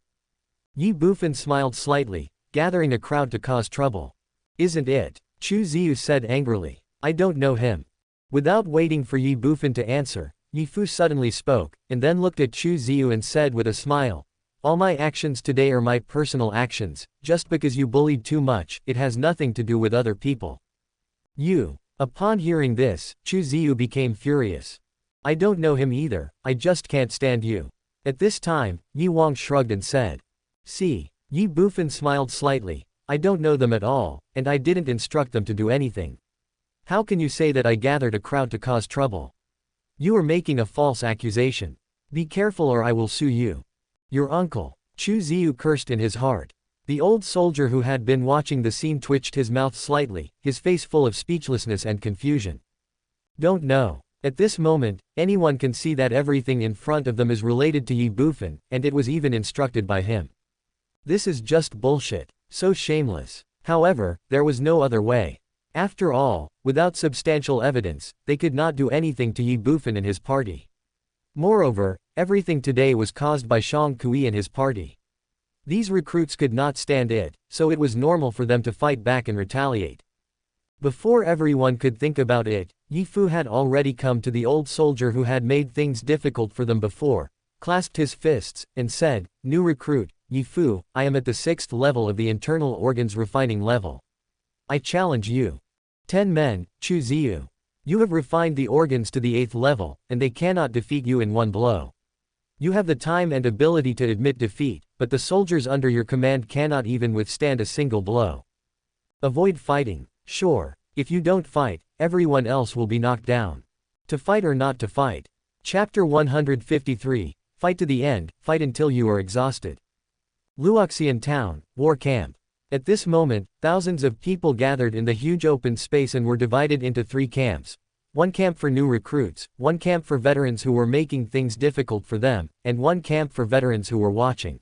Ye Bufan smiled slightly. Gathering a crowd to cause trouble. Isn't it? Chu Ziyu said angrily. I don't know him. Without waiting for Ye Bufan to answer, Ye Fu suddenly spoke, and then looked at Chu Ziyu and said with a smile, "All my actions today are my personal actions, just because you bullied too much, it has nothing to do with other people." Upon hearing this, Chu Ziyu became furious. I don't know him either, I just can't stand you. At this time, Ye Wang shrugged and said. See. Ye Bufan smiled slightly, I don't know them at all, and I didn't instruct them to do anything. How can you say that I gathered a crowd to cause trouble? You are making a false accusation. Be careful or I will sue you. Your uncle. Chu Ziyu cursed in his heart. The old soldier who had been watching the scene twitched his mouth slightly, his face full of speechlessness and confusion. Don't know. At this moment, anyone can see that everything in front of them is related to Ye Bufan, and it was even instructed by him. This is just bullshit. So shameless. However, there was no other way. After all, without substantial evidence, they could not do anything to Ye Bufan and his party. Moreover, everything today was caused by Shang Kui and his party. These recruits could not stand it, so it was normal for them to fight back and retaliate. Before everyone could think about it, Ye Fu had already come to the old soldier who had made things difficult for them before, clasped his fists, and said, "New recruit, Ye Fu, I am at the 6th level of the internal organs refining level. I challenge you. 10 men, Chu Ziyu. You have refined the organs to the 8th level, and they cannot defeat you in one blow. You have the time and ability to admit defeat, but the soldiers under your command cannot even withstand a single blow. Avoid fighting. Sure, if you don't fight, everyone else will be knocked down. To fight or not to fight. Chapter 153, Fight to the end, fight until you are exhausted. Luoxian Town, War Camp. At this moment, thousands of people gathered in the huge open space and were divided into 3 camps. One camp for new recruits, one camp for veterans who were making things difficult for them, and one camp for veterans who were watching.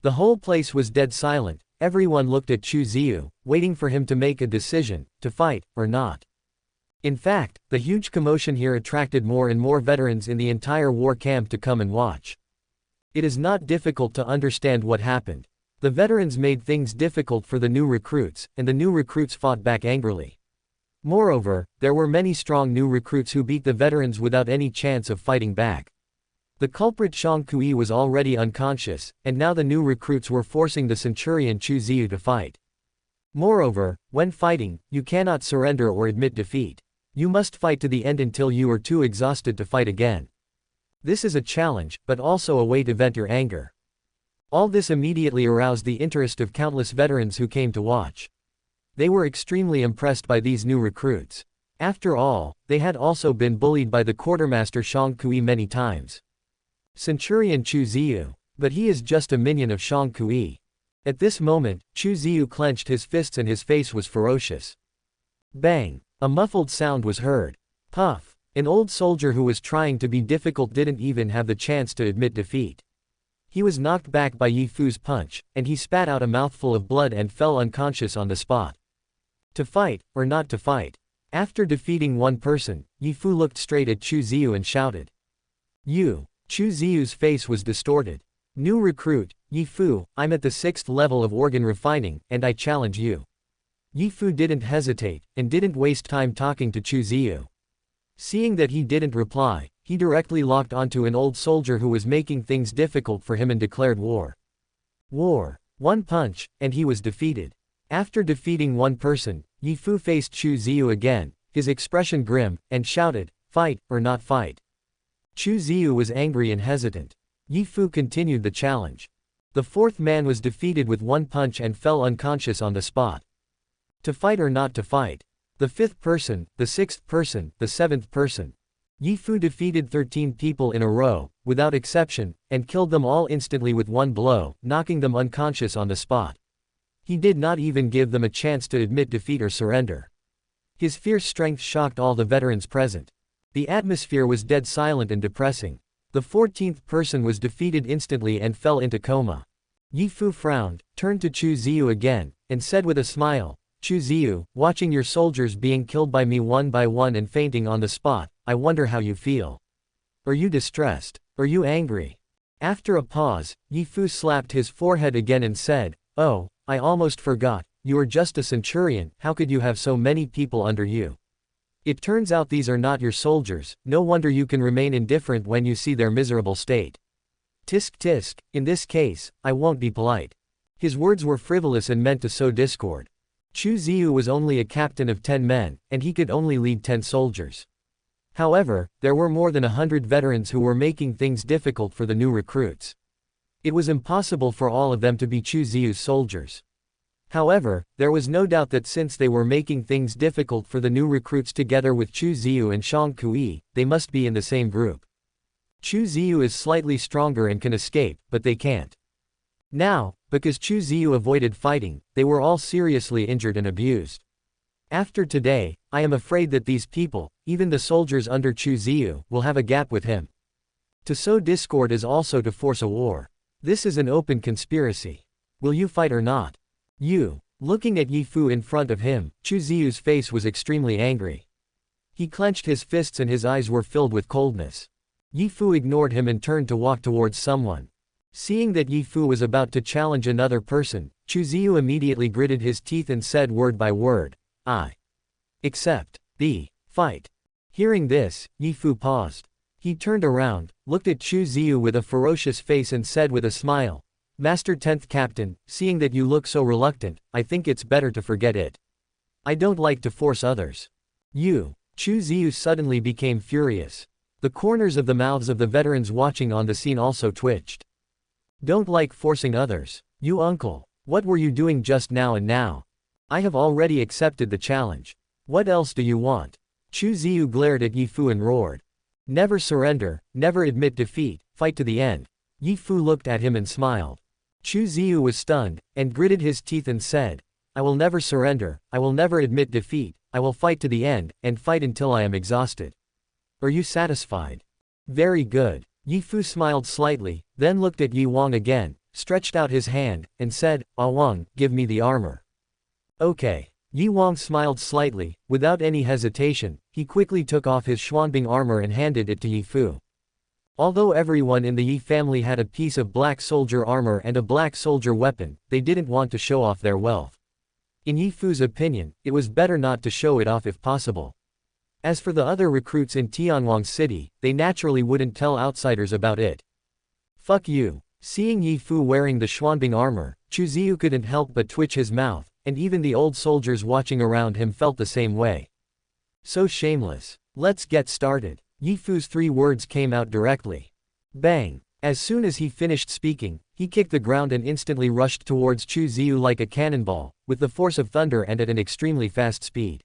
The whole place was dead silent. Everyone looked at Chu Ziyu, waiting for him to make a decision, to fight, or not. In fact, the huge commotion here attracted more and more veterans in the entire war camp to come and watch. It is not difficult to understand what happened. The veterans made things difficult for the new recruits, and the new recruits fought back angrily. Moreover, there were many strong new recruits who beat the veterans without any chance of fighting back. The culprit Shang Kui was already unconscious, and now the new recruits were forcing the centurion Chu Ziyu to fight. Moreover, when fighting, you cannot surrender or admit defeat. You must fight to the end until you are too exhausted to fight again. This is a challenge, but also a way to vent your anger. All this immediately aroused the interest of countless veterans who came to watch. They were extremely impressed by these new recruits. After all, they had also been bullied by the quartermaster Shang Kui many times. Centurion Chu Ziyu. But he is just a minion of Shang Kui. At this moment, Chu Ziyu clenched his fists and his face was ferocious. Bang! A muffled sound was heard. Puff! An old soldier who was trying to be difficult didn't even have the chance to admit defeat. He was knocked back by Ye Fu's punch, and he spat out a mouthful of blood and fell unconscious on the spot. To fight, or not to fight? After defeating one person, Ye Fu looked straight at Chu Ziyu and shouted. You! Chu Ziyu's face was distorted. New recruit, Ye Fu, I'm at the 6th level of organ refining, and I challenge you. Ye Fu didn't hesitate, and didn't waste time talking to Chu Ziyu. Seeing that he didn't reply, he directly locked onto an old soldier who was making things difficult for him and declared war. War. One punch, and he was defeated. After defeating one person, Ye Fu faced Chu Ziyu again, his expression grim, and shouted, fight, or not fight. Chu Ziyu was angry and hesitant. Ye Fu continued the challenge. The 4th man was defeated with one punch and fell unconscious on the spot. To fight or not to fight? The 5th person, the 6th person, the 7th person. Ye Fu defeated 13 people in a row, without exception, and killed them all instantly with one blow, knocking them unconscious on the spot. He did not even give them a chance to admit defeat or surrender. His fierce strength shocked all the veterans present. The atmosphere was dead silent and depressing. The 14th person was defeated instantly and fell into coma. Ye Fu frowned, turned to Chu Ziyu again, and said with a smile, Chu Ziyu, watching your soldiers being killed by me one by one and fainting on the spot, I wonder how you feel. Are you distressed? Are you angry? After a pause, Ye Fu slapped his forehead again and said, oh, I almost forgot, you are just a centurion, how could you have so many people under you? It turns out these are not your soldiers, no wonder you can remain indifferent when you see their miserable state. Tisk tisk, in this case, I won't be polite. His words were frivolous and meant to sow discord. Chu Ziyu was only a captain of 10 men, and he could only lead 10 soldiers. However, there were more than 100 veterans who were making things difficult for the new recruits. It was impossible for all of them to be Chu Ziyu's soldiers. However, there was no doubt that since they were making things difficult for the new recruits together with Chu Ziyu and Shang Kui, they must be in the same group. Chu Ziyu is slightly stronger and can escape, but they can't. Now, because Chu Ziyu avoided fighting, they were all seriously injured and abused. After today, I am afraid that these people, even the soldiers under Chu Ziyu, will have a gap with him. To sow discord is also to force a war. This is an open conspiracy. Will you fight or not? You. Looking at Ye Fu in front of him, Chu Ziyu's face was extremely angry. He clenched his fists and his eyes were filled with coldness. Ye Fu ignored him and turned to walk towards someone. Seeing that Ye Fu was about to challenge another person, Chu Ziyu immediately gritted his teeth and said word by word, "I accept the fight." Hearing this, Ye Fu paused. He turned around, looked at Chu Ziyu with a ferocious face and said with a smile, "Master 10th Captain, seeing that you look so reluctant, I think it's better to forget it. I don't like to force others." You. Chu Ziyu suddenly became furious. The corners of the mouths of the veterans watching on the scene also twitched. "Don't like forcing others. You uncle. What were you doing just now and now? I have already accepted the challenge. What else do you want?" Chu Ziyu glared at Ye Fu and roared. "Never surrender, never admit defeat, fight to the end." Ye Fu looked at him and smiled. Chu Ziyu was stunned, and gritted his teeth and said, "I will never surrender, I will never admit defeat, I will fight to the end, and fight until I am exhausted. Are you satisfied?" "Very good." Ye Fu smiled slightly, then looked at Ye Wang again, stretched out his hand, and said, "Ah Wang, give me the armor." "Okay." Ye Wang smiled slightly, without any hesitation, he quickly took off his Xuanbing armor and handed it to Ye Fu. Although everyone in the Ye family had a piece of black soldier armor and a black soldier weapon, they didn't want to show off their wealth. In Ye Fu's opinion, it was better not to show it off if possible. As for the other recruits in Tianwang City, they naturally wouldn't tell outsiders about it. "Fuck you." Seeing Ye Fu wearing the Xuanbing armor, Chu Ziyu couldn't help but twitch his mouth, and even the old soldiers watching around him felt the same way. So shameless. Let's get started. Ye Fu's 3 words came out directly. Bang! As soon as he finished speaking, he kicked the ground and instantly rushed towards Chu Ziyu like a cannonball, with the force of thunder and at an extremely fast speed.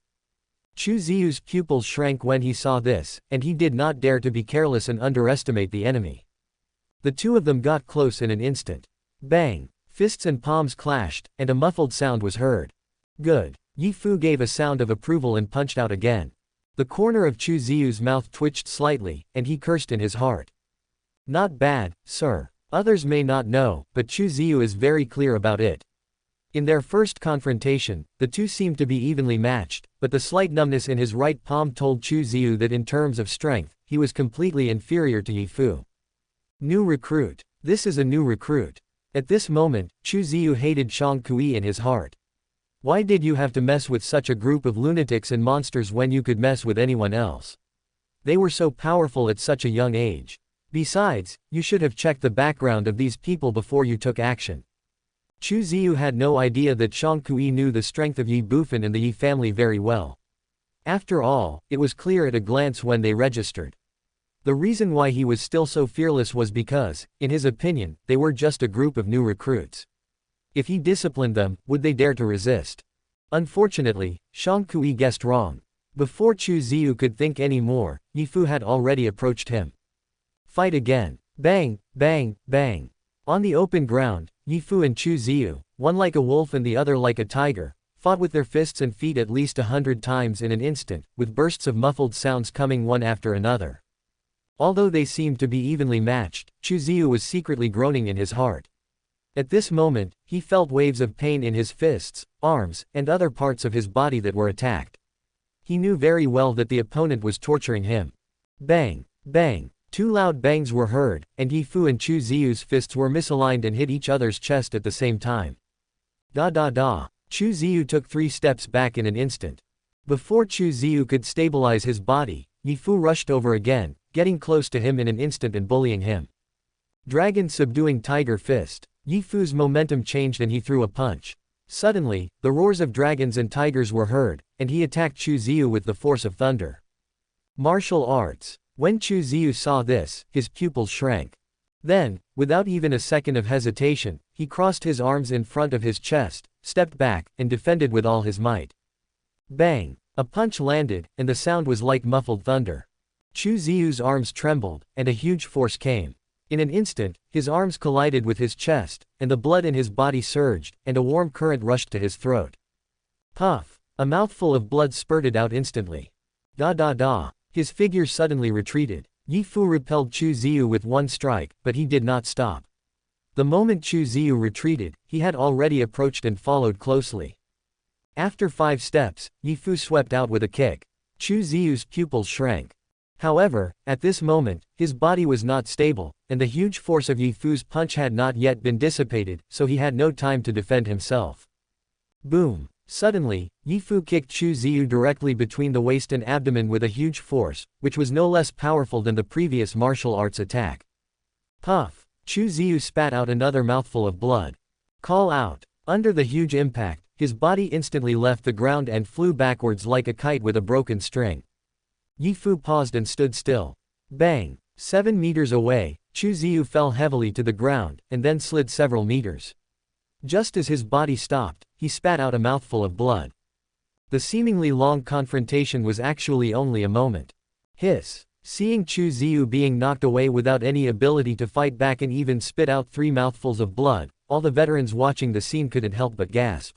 Chu Ziyu's pupils shrank when he saw this, and he did not dare to be careless and underestimate the enemy. The two of them got close in an instant. Bang! Fists and palms clashed, and a muffled sound was heard. Good. Ye Fu gave a sound of approval and punched out again. The corner of Chu Ziyu's mouth twitched slightly, and he cursed in his heart. "Not bad, sir. Others may not know, but Chu Ziyu is very clear about it." In their first confrontation, the two seemed to be evenly matched, but the slight numbness in his right palm told Chu Ziyu that in terms of strength, he was completely inferior to Ye Fu. New recruit. This is a new recruit. At this moment, Chu Ziyu hated Shang Kui in his heart. Why did you have to mess with such a group of lunatics and monsters when you could mess with anyone else? They were so powerful at such a young age. Besides, you should have checked the background of these people before you took action. Chu Ziyu had no idea that Shang Kui knew the strength of Ye Bufan and the Ye family very well. After all, it was clear at a glance when they registered. The reason why he was still so fearless was because, in his opinion, they were just a group of new recruits. If he disciplined them, would they dare to resist? Unfortunately, Shang Kui guessed wrong. Before Chu Ziyu could think any more, Ye Fu had already approached him. Fight again. Bang, bang, bang. On the open ground, Ye Fu and Chu Ziyu, one like a wolf and the other like a tiger, fought with their fists and feet at least 100 times in an instant, with bursts of muffled sounds coming one after another. Although they seemed to be evenly matched, Chu Ziyu was secretly groaning in his heart. At this moment, he felt waves of pain in his fists, arms, and other parts of his body that were attacked. He knew very well that the opponent was torturing him. Bang! Bang! 2 loud bangs were heard, and Ye Fu and Chu Ziyu's fists were misaligned and hit each other's chest at the same time. Da da da! Chu Ziyu took 3 steps back in an instant. Before Chu Ziyu could stabilize his body, Ye Fu rushed over again, getting close to him in an instant and bullying him. Dragon subduing tiger fist. Ye Fu's momentum changed and he threw a punch. Suddenly, the roars of dragons and tigers were heard, and he attacked Chu Ziyu with the force of thunder. Martial arts. When Chu Ziyu saw this, his pupils shrank. Then, without even a second of hesitation, he crossed his arms in front of his chest, stepped back, and defended with all his might. Bang! A punch landed, and the sound was like muffled thunder. Chu Ziu's arms trembled, and a huge force came. In an instant, his arms collided with his chest, and the blood in his body surged, and a warm current rushed to his throat. Puff! A mouthful of blood spurted out instantly. Da da da! His figure suddenly retreated. Ye Fu repelled Chu Ziu with one strike, but he did not stop. The moment Chu Ziu retreated, he had already approached and followed closely. After 5 steps, Ye Fu swept out with a kick. Chu Ziu's pupils shrank. However, at this moment, his body was not stable, and the huge force of Ye Fu's punch had not yet been dissipated, so he had no time to defend himself. Boom! Suddenly, Ye Fu kicked Chu Ziu directly between the waist and abdomen with a huge force, which was no less powerful than the previous martial arts attack. Puff! Chu Ziu spat out another mouthful of blood. Call out! Under the huge impact, his body instantly left the ground and flew backwards like a kite with a broken string. Ye Fu paused and stood still. Bang! 7 meters away, Chu Ziu fell heavily to the ground, and then slid several meters. Just as his body stopped, he spat out a mouthful of blood. The seemingly long confrontation was actually only a moment. Hiss! Seeing Chu Ziu being knocked away without any ability to fight back and even spit out 3 mouthfuls of blood, all the veterans watching the scene couldn't help but gasp.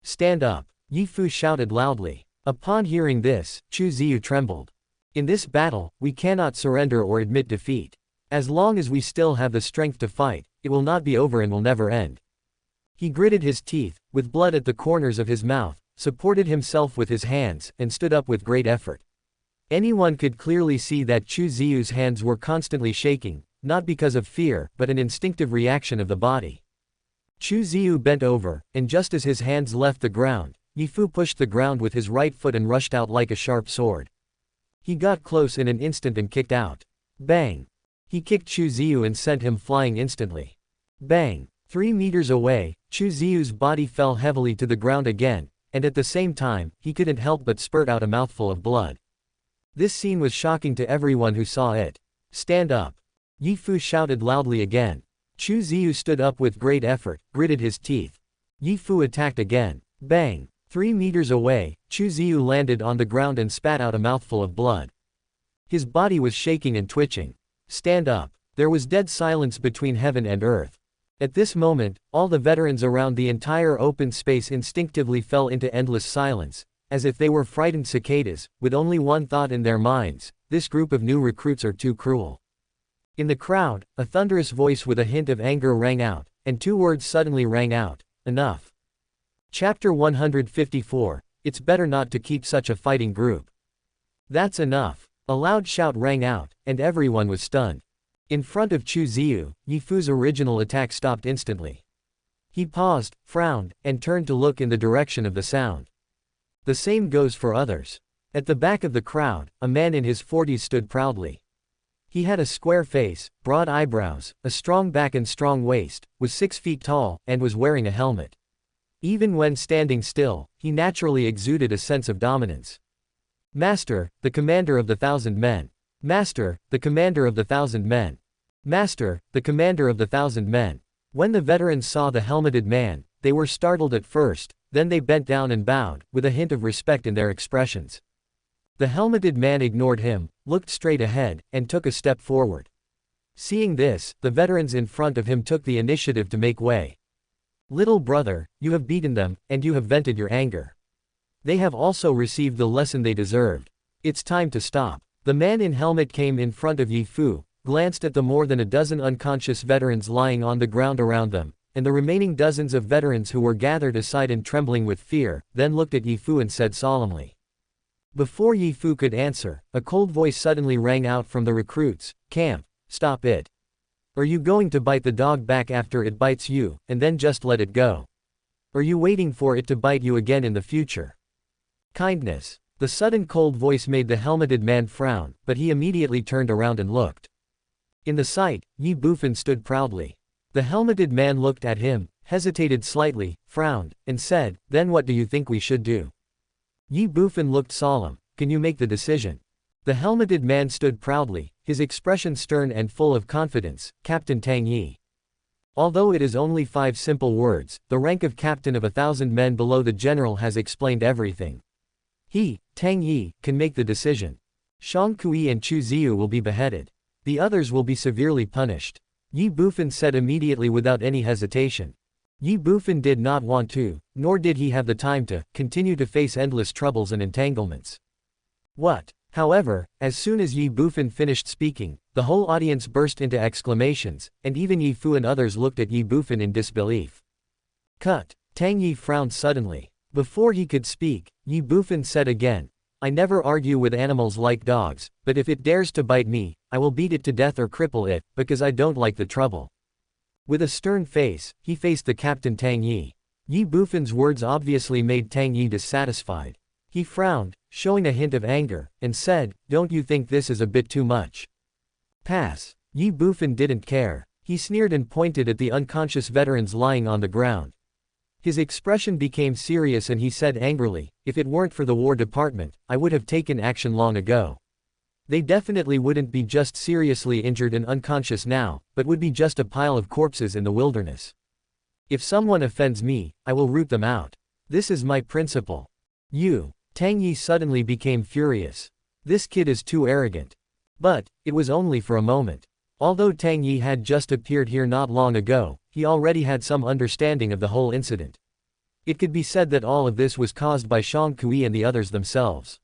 Stand up! Ye Fu shouted loudly. Upon hearing this, Chu Ziu trembled. In this battle, we cannot surrender or admit defeat. As long as we still have the strength to fight, it will not be over and will never end. He gritted his teeth, with blood at the corners of his mouth, supported himself with his hands, and stood up with great effort. Anyone could clearly see that Chu Ziu's hands were constantly shaking, not because of fear, but an instinctive reaction of the body. Chu Ziu bent over, and just as his hands left the ground, Ye Fu pushed the ground with his right foot and rushed out like a sharp sword. He got close in an instant and kicked out. Bang! He kicked Chu Ziu and sent him flying instantly. Bang! 3 meters away, Chu Ziu's body fell heavily to the ground again, and at the same time, he couldn't help but spurt out a mouthful of blood. This scene was shocking to everyone who saw it. Stand up! Ye Fu shouted loudly again. Chu Ziu stood up with great effort, gritted his teeth. Ye Fu attacked again. Bang! 3 meters away, Chu Ziu landed on the ground and spat out a mouthful of blood. His body was shaking and twitching. Stand up! There was dead silence between heaven and earth. At this moment, all the veterans around the entire open space instinctively fell into endless silence, as if they were frightened cicadas, with only one thought in their minds: this group of new recruits are too cruel. In the crowd, a thunderous voice with a hint of anger rang out, and 2 words suddenly rang out: enough. Chapter 154, It's better not to keep such a fighting group. That's enough. A loud shout rang out, and everyone was stunned. In front of Chu Ziu, Ye Fu's original attack stopped instantly. He paused, frowned, and turned to look in the direction of the sound. The same goes for others. At the back of the crowd, a man in his 40s stood proudly. He had a square face, broad eyebrows, a strong back and strong waist, was 6 feet tall, and was wearing a helmet. Even when standing still, he naturally exuded a sense of dominance. Master, the commander of the 1,000 men. Master, the commander of the 1,000 men. Master, the commander of the 1,000 men. When the veterans saw the helmeted man, they were startled at first, then they bent down and bowed, with a hint of respect in their expressions. The helmeted man ignored him, looked straight ahead, and took a step forward. Seeing this, the veterans in front of him took the initiative to make way. Little brother, you have beaten them, and you have vented your anger. They have also received the lesson they deserved. It's time to stop. The man in helmet came in front of Ye Fu, glanced at the more than a dozen unconscious veterans lying on the ground around them, and the remaining dozens of veterans who were gathered aside and trembling with fear, then looked at Ye Fu and said solemnly. Before Ye Fu could answer, a cold voice suddenly rang out from the recruits: "Camp, stop it. Are you going to bite the dog back after it bites you, and then just let it go? Are you waiting for it to bite you again in the future? Kindness." The sudden cold voice made the helmeted man frown, but he immediately turned around and looked. In the sight, Ye Bufan stood proudly. The helmeted man looked at him, hesitated slightly, frowned, and said, "Then what do you think we should do?" Ye Bufan looked solemn. "Can you make the decision?" The helmeted man stood proudly, his expression stern and full of confidence. "Captain Tang Yi." Although it is only 5 simple words, the rank of captain of 1,000 men below the general has explained everything. He, Tang Yi, can make the decision. Shang Kui and Chu Ziyu will be beheaded. The others will be severely punished. Ye Bufan said immediately without any hesitation. Ye Bufan did not want to, nor did he have the time to, continue to face endless troubles and entanglements. What? However, as soon as Ye Bufan finished speaking, the whole audience burst into exclamations, and even Ye Fu and others looked at Ye Bufan in disbelief. Cut. Tang Yi frowned suddenly. Before he could speak, Ye Bufan said again, I never argue with animals like dogs, but if it dares to bite me, I will beat it to death or cripple it, because I don't like the trouble. With a stern face, he faced the captain Tang Yi. Ye Bufan's words obviously made Tang Yi dissatisfied. He frowned, showing a hint of anger, and said, don't you think this is a bit too much? Pass. Ye Bufan didn't care. He sneered and pointed at the unconscious veterans lying on the ground. His expression became serious and he said angrily, if it weren't for the War Department, I would have taken action long ago. They definitely wouldn't be just seriously injured and unconscious now, but would be just a pile of corpses in the wilderness. If someone offends me, I will root them out. This is my principle. Tang Yi suddenly became furious. This kid is too arrogant. But, it was only for a moment. Although Tang Yi had just appeared here not long ago, he already had some understanding of the whole incident. It could be said that all of this was caused by Shang Kui and the others themselves.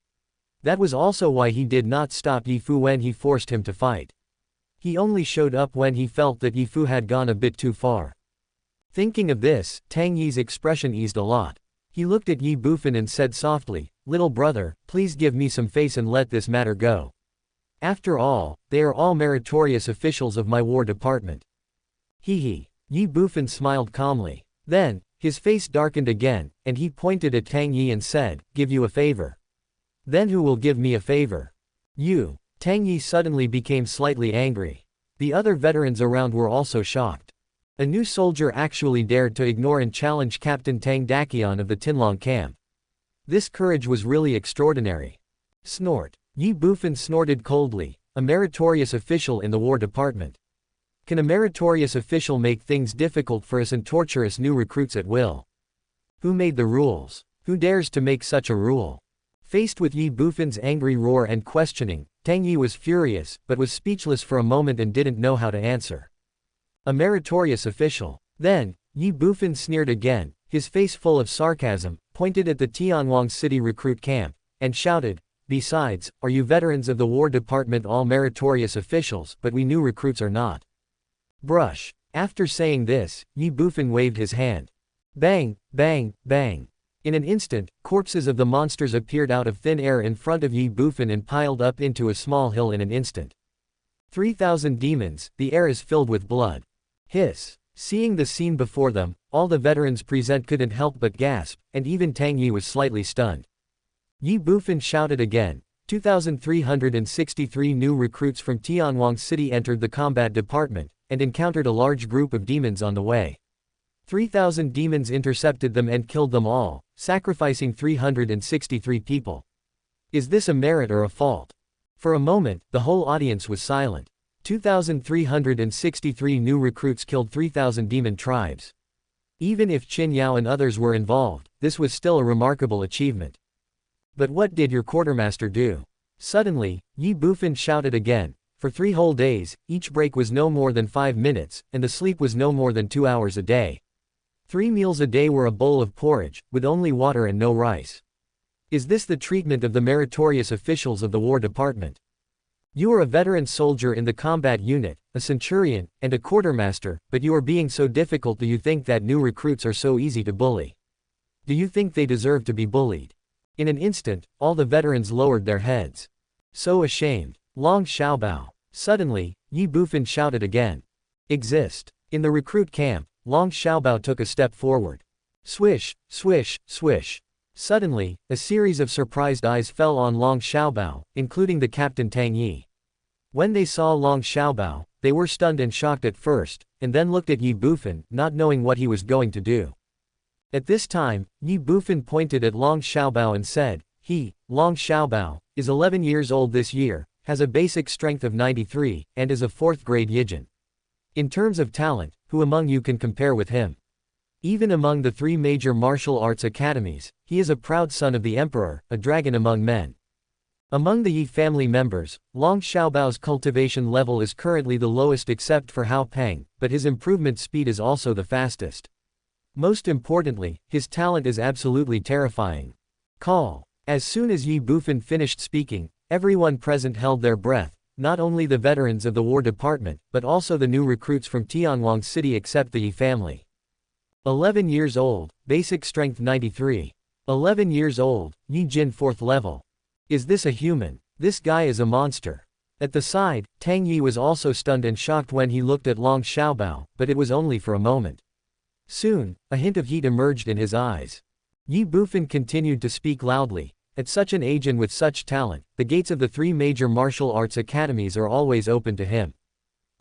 That was also why he did not stop Ye Fu when he forced him to fight. He only showed up when he felt that Ye Fu had gone a bit too far. Thinking of this, Tang Yi's expression eased a lot. He looked at Ye Bufan and said softly, little brother, please give me some face and let this matter go. After all, they are all meritorious officials of my War Department. Ye Bufan smiled calmly. Then, his face darkened again, and he pointed at Tang Yi and said, give you a favor. Then who will give me a favor? You. Tang Yi suddenly became slightly angry. The other veterans around were also shocked. A new soldier actually dared to ignore and challenge Captain Tang Dakian of the Tinlong camp. This courage was really extraordinary. Snort. Ye Bufan snorted coldly, a meritorious official in the War Department. Can a meritorious official make things difficult for us and torture us new recruits at will? Who made the rules? Who dares to make such a rule? Faced with Ye Bufan's angry roar and questioning, Tang Yi was furious, but was speechless for a moment and didn't know how to answer. A meritorious official. Then, Ye Bufan sneered again, his face full of sarcasm, pointed at the Tianwang City recruit camp, and shouted, besides, are you veterans of the War Department all meritorious officials, but we new recruits are not? Brush. After saying this, Ye Bufan waved his hand. Bang, bang, bang. In an instant, corpses of the monsters appeared out of thin air in front of Ye Bufan and piled up into a small hill in an instant. 3,000 demons, the air is filled with blood. Hiss. Seeing the scene before them, all the veterans present couldn't help but gasp, and even Tang Yi was slightly stunned. Ye Bufan shouted again. 2,363 new recruits from Tianwang City entered the combat department, and encountered a large group of demons on the way. 3,000 demons intercepted them and killed them all, sacrificing 363 people. Is this a merit or a fault? For a moment, the whole audience was silent. 2,363 new recruits killed 3,000 demon tribes. Even if Qin Yao and others were involved, this was still a remarkable achievement. But what did your quartermaster do? Suddenly, Ye Bufan shouted again. For 3 whole days, each break was no more than 5 minutes, and the sleep was no more than 2 hours a day. 3 meals a day were a bowl of porridge, with only water and no rice. Is this the treatment of the meritorious officials of the War Department? You are a veteran soldier in the combat unit, a centurion, and a quartermaster, but you are being so difficult. Do you think that new recruits are so easy to bully? Do you think they deserve to be bullied? In an instant, all the veterans lowered their heads. So ashamed. Long Xiaobao. Suddenly, Ye Bufan shouted again. Exist. In the recruit camp, Long Xiaobao took a step forward. Swish, swish, swish. Suddenly, a series of surprised eyes fell on Long Xiaobao, including the captain Tang Yi. When they saw Long Xiaobao, they were stunned and shocked at first, and then looked at Ye Bufan, not knowing what he was going to do. At this time, Ye Bufan pointed at Long Xiaobao and said, he, Long Xiaobao, is 11 years old this year, has a basic strength of 93, and is a 4th grade Yijin. In terms of talent, who among you can compare with him? Even among the 3 major martial arts academies, he is a proud son of the emperor, a dragon among men. Among the Ye family members, Long Xiaobao's cultivation level is currently the lowest except for Hao Peng, but his improvement speed is also the fastest. Most importantly, his talent is absolutely terrifying. Call. As soon as Ye Bufan finished speaking, everyone present held their breath, not only the veterans of the War Department, but also the new recruits from Tianwang City except the Ye family. 11 years old, basic strength 93. 11 years old, Ye Jin 4th level. Is this a human? This guy is a monster. At the side, Tang Yi was also stunned and shocked when he looked at Long Xiaobao, but it was only for a moment. Soon, a hint of heat emerged in his eyes. Ye Bufan continued to speak loudly. At such an age and with such talent, the gates of the 3 major martial arts academies are always open to him.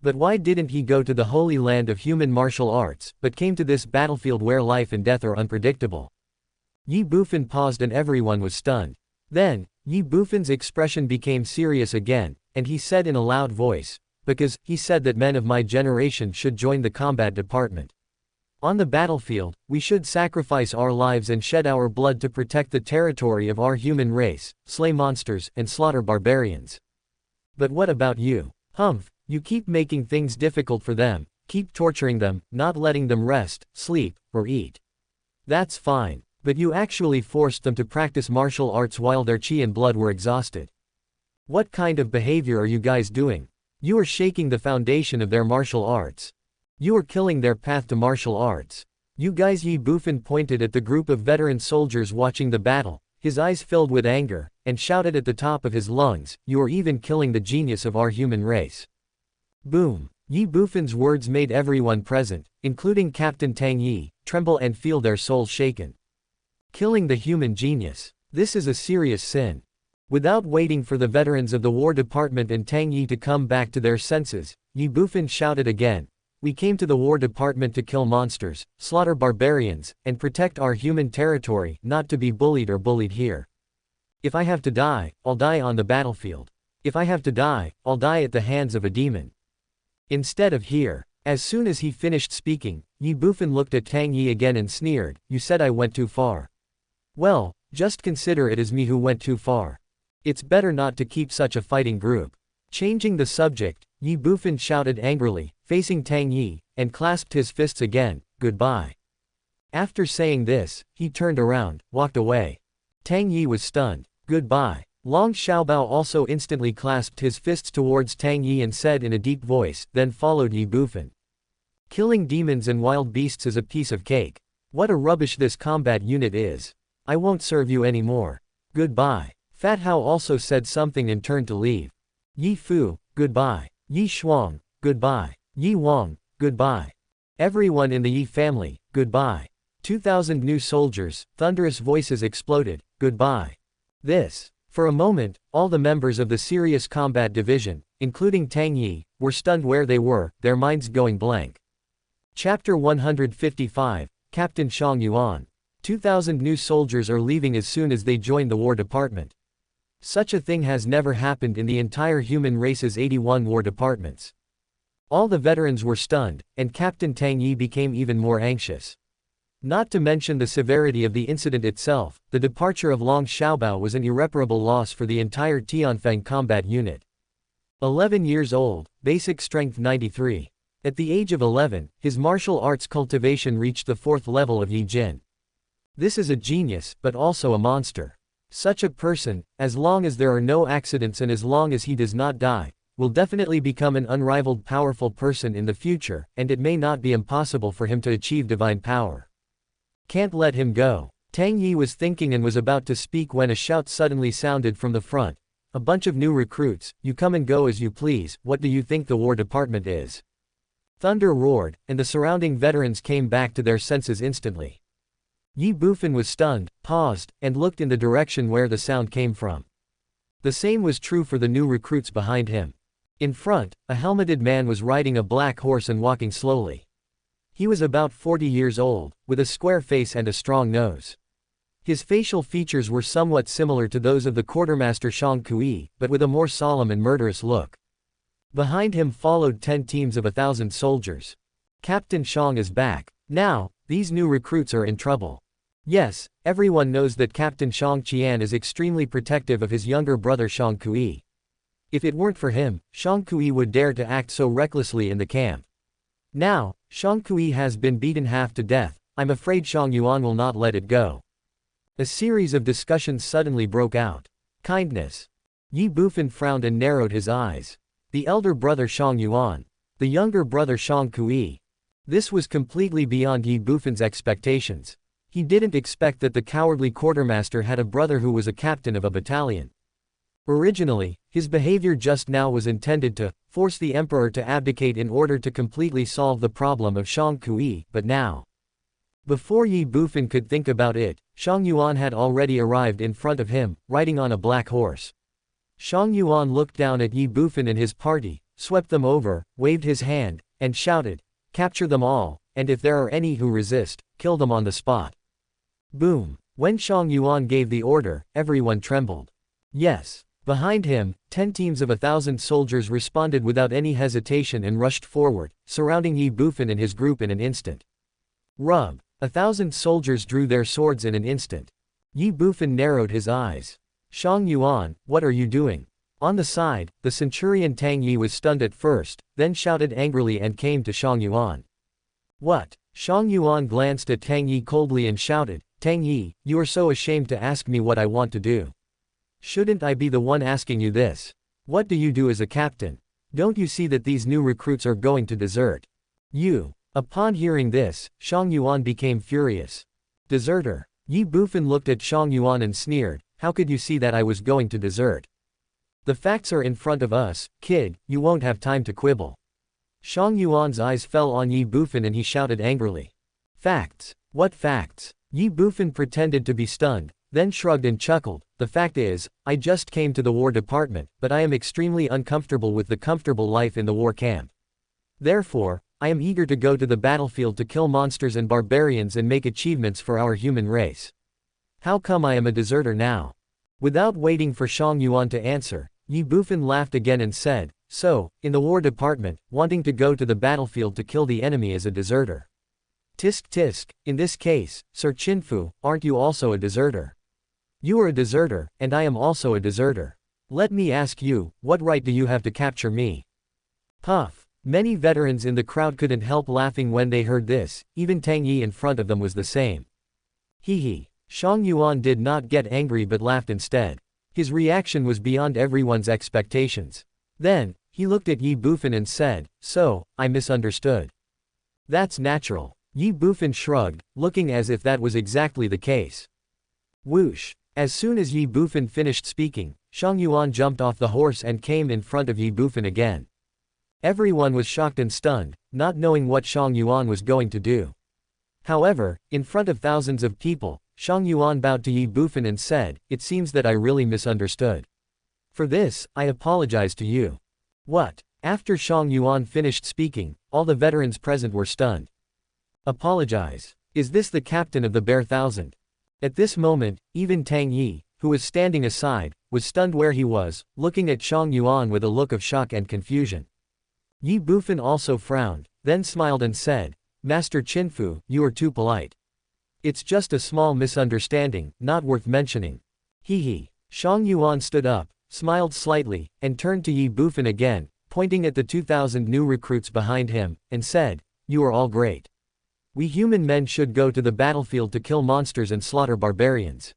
But why didn't he go to the holy land of human martial arts, but came to this battlefield where life and death are unpredictable? Ye Bufan paused and everyone was stunned. Then, Ye Bufan's expression became serious again, and he said in a loud voice, "Because, he said that men of my generation should join the combat department. On the battlefield, we should sacrifice our lives and shed our blood to protect the territory of our human race, slay monsters, and slaughter barbarians. But what about you? Humph, you keep making things difficult for them, keep torturing them, not letting them rest, sleep, or eat. That's fine. But you actually forced them to practice martial arts while their chi and blood were exhausted. What kind of behavior are you guys doing? You are shaking the foundation of their martial arts. You are killing their path to martial arts. You guys." Ye Bufan pointed at the group of veteran soldiers watching the battle, his eyes filled with anger, and shouted at the top of his lungs, "You are even killing the genius of our human race." Boom. Ye Bufan's words made everyone present, including Captain Tang Yi, tremble and feel their souls shaken. Killing the human genius. This is a serious sin. Without waiting for the veterans of the War Department and Tang Yi to come back to their senses, Ye Bufan shouted again, "We came to the War Department to kill monsters, slaughter barbarians, and protect our human territory, not to be bullied or bullied here. If I have to die, I'll die on the battlefield. If I have to die, I'll die at the hands of a demon. Instead of here." As soon as he finished speaking, Ye Bufan looked at Tang Yi again and sneered, "You said I went too far. Well, just consider it as me who went too far. It's better not to keep such a fighting group." Changing the subject, Ye Bufan shouted angrily, facing Tang Yi, and clasped his fists again, "Goodbye." After saying this, he turned around, walked away. Tang Yi was stunned. "Goodbye." Long Xiaobao also instantly clasped his fists towards Tang Yi and said in a deep voice, then followed Ye Bufan. "Killing demons and wild beasts is a piece of cake. What a rubbish this combat unit is. I won't serve you anymore. Goodbye." Fat Hao also said something and turned to leave. Yi Fu, goodbye. Yi Shuang, goodbye. Yi Wang, goodbye. Everyone in the Yi family, goodbye. 2,000 new soldiers, thunderous voices exploded, goodbye. This. For a moment, all the members of the Serious Combat Division, including Tang Yi, were stunned where they were, their minds going blank. Chapter 155, Captain Shang Yuan. 2,000 new soldiers are leaving as soon as they join the War Department. Such a thing has never happened in the entire human race's 81 War Departments. All the veterans were stunned, and Captain Tang Yi became even more anxious. Not to mention the severity of the incident itself, the departure of Long Xiaobao was an irreparable loss for the entire Tianfeng combat unit. 11 years old, basic strength 93. At the age of 11, his martial arts cultivation reached the 4th level of Yi Jin. This is a genius, but also a monster. Such a person, as long as there are no accidents and as long as he does not die, will definitely become an unrivaled powerful person in the future, and it may not be impossible for him to achieve divine power. Can't let him go. Tang Yi was thinking and was about to speak when a shout suddenly sounded from the front. "A bunch of new recruits, you come and go as you please, what do you think the War Department is?" Thunder roared, and the surrounding veterans came back to their senses instantly. Ye Bufan was stunned, paused, and looked in the direction where the sound came from. The same was true for the new recruits behind him. In front, a helmeted man was riding a black horse and walking slowly. He was about 40 years old, with a square face and a strong nose. His facial features were somewhat similar to those of the quartermaster Shang Kui, but with a more solemn and murderous look. Behind him followed 10 teams of 1,000 soldiers. Captain Shang is back. Now, these new recruits are in trouble. Yes, everyone knows that Captain Shang Qian is extremely protective of his younger brother Shang Kui. If it weren't for him, Shang Kui would dare to act so recklessly in the camp. Now, Shang Kui has been beaten half to death. I'm afraid Shang Yuan will not let it go. A series of discussions suddenly broke out. Kindness. Ye Bufan frowned and narrowed his eyes. The elder brother Shang Yuan. The younger brother Shang Kui. This was completely beyond Ye Bufan's expectations. He didn't expect that the cowardly quartermaster had a brother who was a captain of a battalion. Originally, his behavior just now was intended to force the emperor to abdicate in order to completely solve the problem of Shang Kui, but now, before Ye Bufan could think about it, Shang Yuan had already arrived in front of him, riding on a black horse. Shang Yuan looked down at Ye Bufan and his party, swept them over, waved his hand, and shouted, "Capture them all, and if there are any who resist, kill them on the spot." Boom! When Shang Yuan gave the order, everyone trembled. Yes. Behind him, 10 teams of 1,000 soldiers responded without any hesitation and rushed forward, surrounding Ye Bufan and his group in an instant. Rub! 1,000 soldiers drew their swords in an instant. Ye Bufan narrowed his eyes. "Shang Yuan, what are you doing?" On the side, the centurion Tang Yi was stunned at first, then shouted angrily and came to Shang Yuan. "What?" Shang Yuan glanced at Tang Yi coldly and shouted, "Tang Yi, you are so ashamed to ask me what I want to do. Shouldn't I be the one asking you this? What do you do as a captain? Don't you see that these new recruits are going to desert? You." Upon hearing this, Shang Yuan became furious. "Deserter?" Ye Bufan looked at Shang Yuan and sneered, "How could you see that I was going to desert? The facts are in front of us, kid, you won't have time to quibble." Shang Yuan's eyes fell on Ye Bufan and he shouted angrily. "Facts? What facts?" Ye Bufan pretended to be stunned, then shrugged and chuckled. "The fact is, I just came to the War Department, but I am extremely uncomfortable with the comfortable life in the war camp. Therefore, I am eager to go to the battlefield to kill monsters and barbarians and make achievements for our human race. How come I am a deserter now?" Without waiting for Shang Yuan to answer, Ye Bufan laughed again and said, "So, in the War Department, wanting to go to the battlefield to kill the enemy is a deserter. Tisk tisk, in this case, Sir Chinfu, aren't you also a deserter? You are a deserter, and I am also a deserter. Let me ask you, what right do you have to capture me?" Puff. Many veterans in the crowd couldn't help laughing when they heard this, even Tang Yi in front of them was the same. Hee hee. Shang Yuan did not get angry but laughed instead. His reaction was beyond everyone's expectations. Then, he looked at Ye Bufan and said, "So, I misunderstood." "That's natural." Ye Bufan shrugged, looking as if that was exactly the case. Whoosh. As soon as Ye Bufan finished speaking, Shang Yuan jumped off the horse and came in front of Ye Bufan again. Everyone was shocked and stunned, not knowing what Shang Yuan was going to do. However, in front of thousands of people, Shang Yuan bowed to Ye Bufan and said, "It seems that I really misunderstood. For this, I apologize to you." What? After Shang Yuan finished speaking, all the veterans present were stunned. Apologize? Is this the captain of the Bear Thousand? At this moment, even Tang Yi, who was standing aside, was stunned where he was, looking at Shang Yuan with a look of shock and confusion. Ye Bufan also frowned, then smiled and said, "Master Chinfu, you are too polite. It's just a small misunderstanding, not worth mentioning." Hee hee. Shang Yuan stood up, smiled slightly, and turned to Ye Bufan again, pointing at the 2,000 new recruits behind him, and said, "You are all great. We human men should go to the battlefield to kill monsters and slaughter barbarians.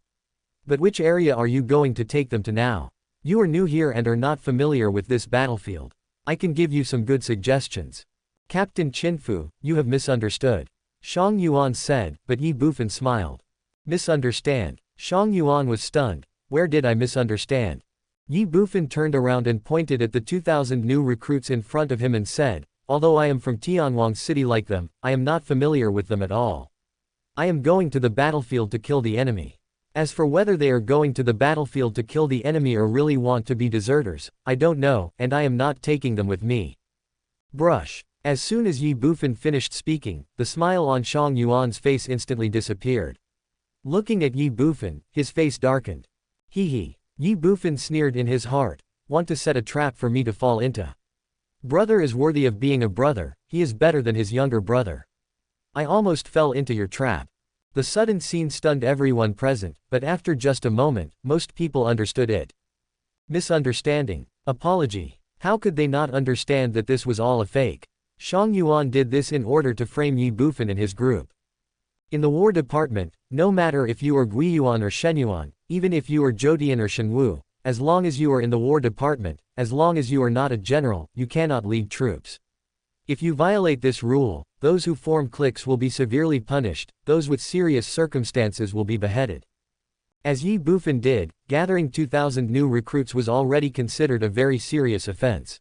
But which area are you going to take them to now? You are new here and are not familiar with this battlefield. I can give you some good suggestions." "Captain Chinfu, you have misunderstood," Shang Yuan said, but Ye Bufan smiled. "Misunderstand?" Shang Yuan was stunned. "Where did I misunderstand?" Ye Bufan turned around and pointed at the 2,000 new recruits in front of him and said, "Although I am from Tianwang City like them, I am not familiar with them at all. I am going to the battlefield to kill the enemy. As for whether they are going to the battlefield to kill the enemy or really want to be deserters, I don't know, and I am not taking them with me." Brush. As soon as Ye Bufan finished speaking, the smile on Shang Yuan's face instantly disappeared. Looking at Ye Bufan, his face darkened. Hee hee. Ye Bufan sneered in his heart, "Want to set a trap for me to fall into? Brother is worthy of being a brother, he is better than his younger brother. I almost fell into your trap. The sudden scene stunned everyone present, but after just a moment, most people understood it. Misunderstanding. Apology. How could they not understand that this was all a fake? Shang Yuan did this in order to frame Ye Bufan and his group. In the War Department, no matter if you are Guiyuan or Shenyuan, even if you are Zhoudian or Shenwu, as long as you are in the War Department, as long as you are not a general, you cannot lead troops. If you violate this rule, those who form cliques will be severely punished, those with serious circumstances will be beheaded. As Ye Bufan did, gathering 2,000 new recruits was already considered a very serious offense.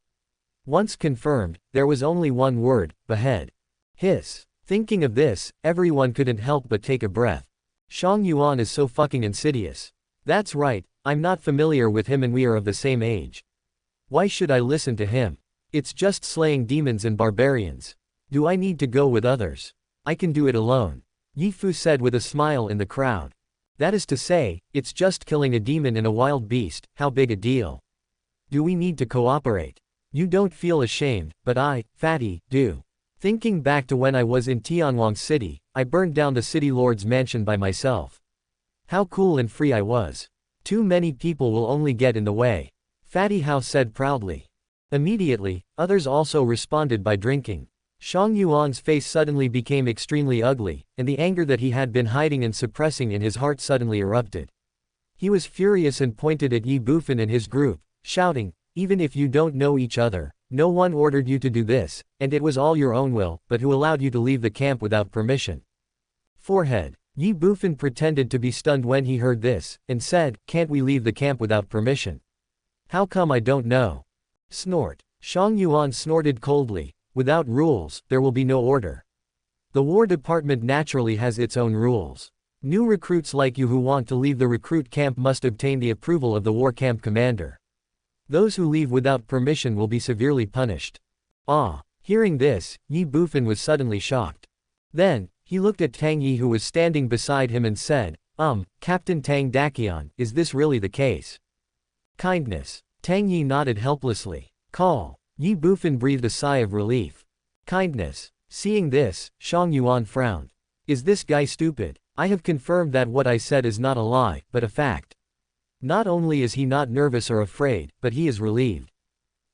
Once confirmed, there was only one word: behead. Hiss. Thinking of this, everyone couldn't help but take a breath. Shang Yuan is so fucking insidious. That's right, I'm not familiar with him and we are of the same age. Why should I listen to him? It's just slaying demons and barbarians. Do I need to go with others? I can do it alone. Ye Fu said with a smile in the crowd. That is to say, it's just killing a demon and a wild beast, how big a deal? Do we need to cooperate? You don't feel ashamed, but I, Fatty, do. Thinking back to when I was in Tianwang City, I burned down the city lord's mansion by myself. How cool and free I was. Too many people will only get in the way. Fatty Hao said proudly. Immediately, others also responded by drinking. Shang Yuan's face suddenly became extremely ugly, and the anger that he had been hiding and suppressing in his heart suddenly erupted. He was furious and pointed at Ye Bufan and his group, shouting, even if you don't know each other, no one ordered you to do this, and it was all your own will, but who allowed you to leave the camp without permission? Forehead. Ye Bufan pretended to be stunned when he heard this, and said, can't we leave the camp without permission? How come I don't know? Snort. Shang Yuan snorted coldly. Without rules, there will be no order. The War Department naturally has its own rules. New recruits like you who want to leave the recruit camp must obtain the approval of the war camp commander. Those who leave without permission will be severely punished. Ah! Hearing this, Ye Bufan was suddenly shocked. Then, he looked at Tang Yi who was standing beside him and said, Captain Tang Dakian, is this really the case? Kindness. Tang Yi nodded helplessly. Call. Ye Bufan breathed a sigh of relief. Kindness. Seeing this, Shang Yuan frowned. Is this guy stupid? I have confirmed that what I said is not a lie, but a fact. Not only is he not nervous or afraid, but he is relieved.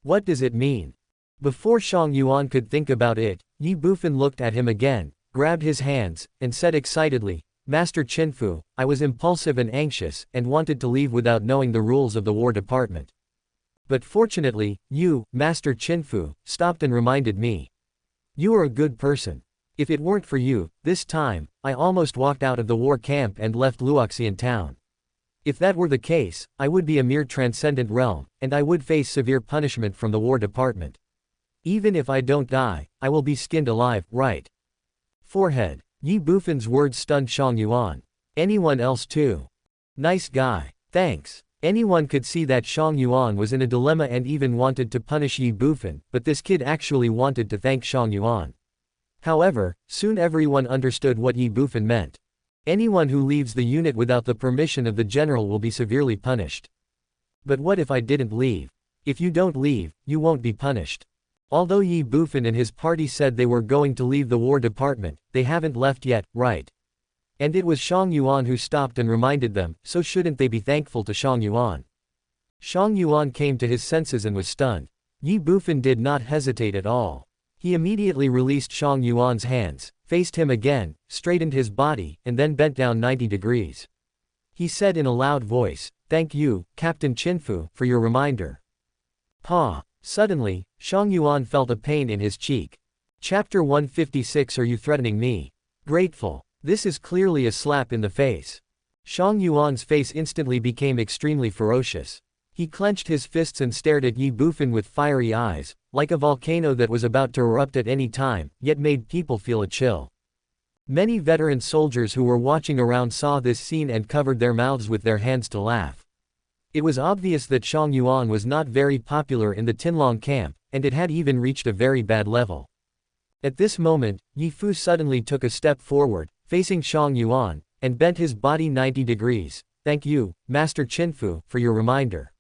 What does it mean? Before Shang Yuan could think about it, Ye Bufan looked at him again, grabbed his hands, and said excitedly, Master Qinfu, I was impulsive and anxious, and wanted to leave without knowing the rules of the War Department. But fortunately, you, Master Qinfu, stopped and reminded me. You are a good person. If it weren't for you, this time, I almost walked out of the war camp and left Luoxian town. If that were the case, I would be a mere transcendent realm, and I would face severe punishment from the War Department. Even if I don't die, I will be skinned alive, right? Forehead. Ye Bufan's words stunned Shang Yuan. Anyone else too? Nice guy. Thanks. Anyone could see that Shang Yuan was in a dilemma and even wanted to punish Ye Bufan, but this kid actually wanted to thank Shang Yuan. However, soon everyone understood what Ye Bufan meant. Anyone who leaves the unit without the permission of the general will be severely punished. But what if I didn't leave? If you don't leave, you won't be punished. Although Ye Bufan and his party said they were going to leave the War Department, they haven't left yet, right? And it was Shang Yuan who stopped and reminded them, so shouldn't they be thankful to Shang Yuan? Shang Yuan came to his senses and was stunned. Ye Bufan did not hesitate at all. He immediately released Shang Yuan's hands, faced him again, straightened his body, and then bent down 90 degrees. He said in a loud voice, Thank you, Captain Qinfu, for your reminder. Pa. Suddenly, Shang Yuan felt a pain in his cheek. Chapter 156 Are you threatening me? Grateful. This is clearly a slap in the face. Shang Yuan's face instantly became extremely ferocious. He clenched his fists and stared at Ye Bufan with fiery eyes, like a volcano that was about to erupt at any time, yet made people feel a chill. Many veteran soldiers who were watching around saw this scene and covered their mouths with their hands to laugh. It was obvious that Shang Yuan was not very popular in the Tinlong camp, and it had even reached a very bad level. At this moment, Ye Fu suddenly took a step forward, facing Shang Yuan, and bent his body 90 degrees. Thank you, Master Qinfu, for your reminder.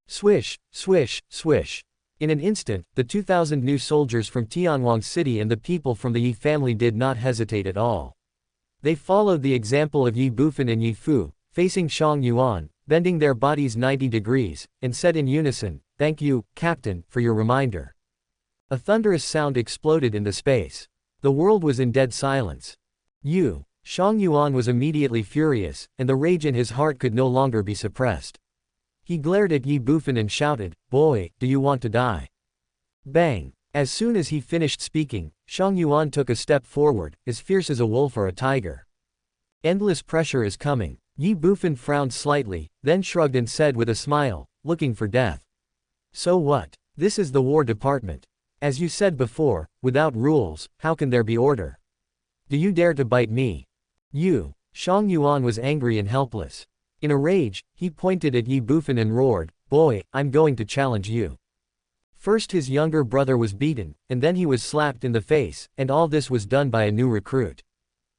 Swish, swish, swish. In an instant, the 2,000 new soldiers from Tianwang City and the people from the Ye family did not hesitate at all. They followed the example of Ye Bufan and Ye Fu, facing Shang Yuan, bending their bodies 90 degrees, and said in unison, "Thank you, Captain, for your reminder." A thunderous sound exploded in the space. The world was in dead silence. Shang Yuan was immediately furious, and the rage in his heart could no longer be suppressed. He glared at Ye Bufan and shouted, "Boy, do you want to die?" Bang! As soon as he finished speaking, Shang Yuan took a step forward, as fierce as a wolf or a tiger. Endless pressure is coming. Ye Bufan frowned slightly, then shrugged and said with a smile, "Looking for death. So what? This is the War Department. As you said before, without rules, how can there be order? Do you dare to bite me?" Shang Yuan was angry and helpless. In a rage, he pointed at Ye Bufan and roared, "Boy, I'm going to challenge you." First his younger brother was beaten, and then he was slapped in the face, and all this was done by a new recruit.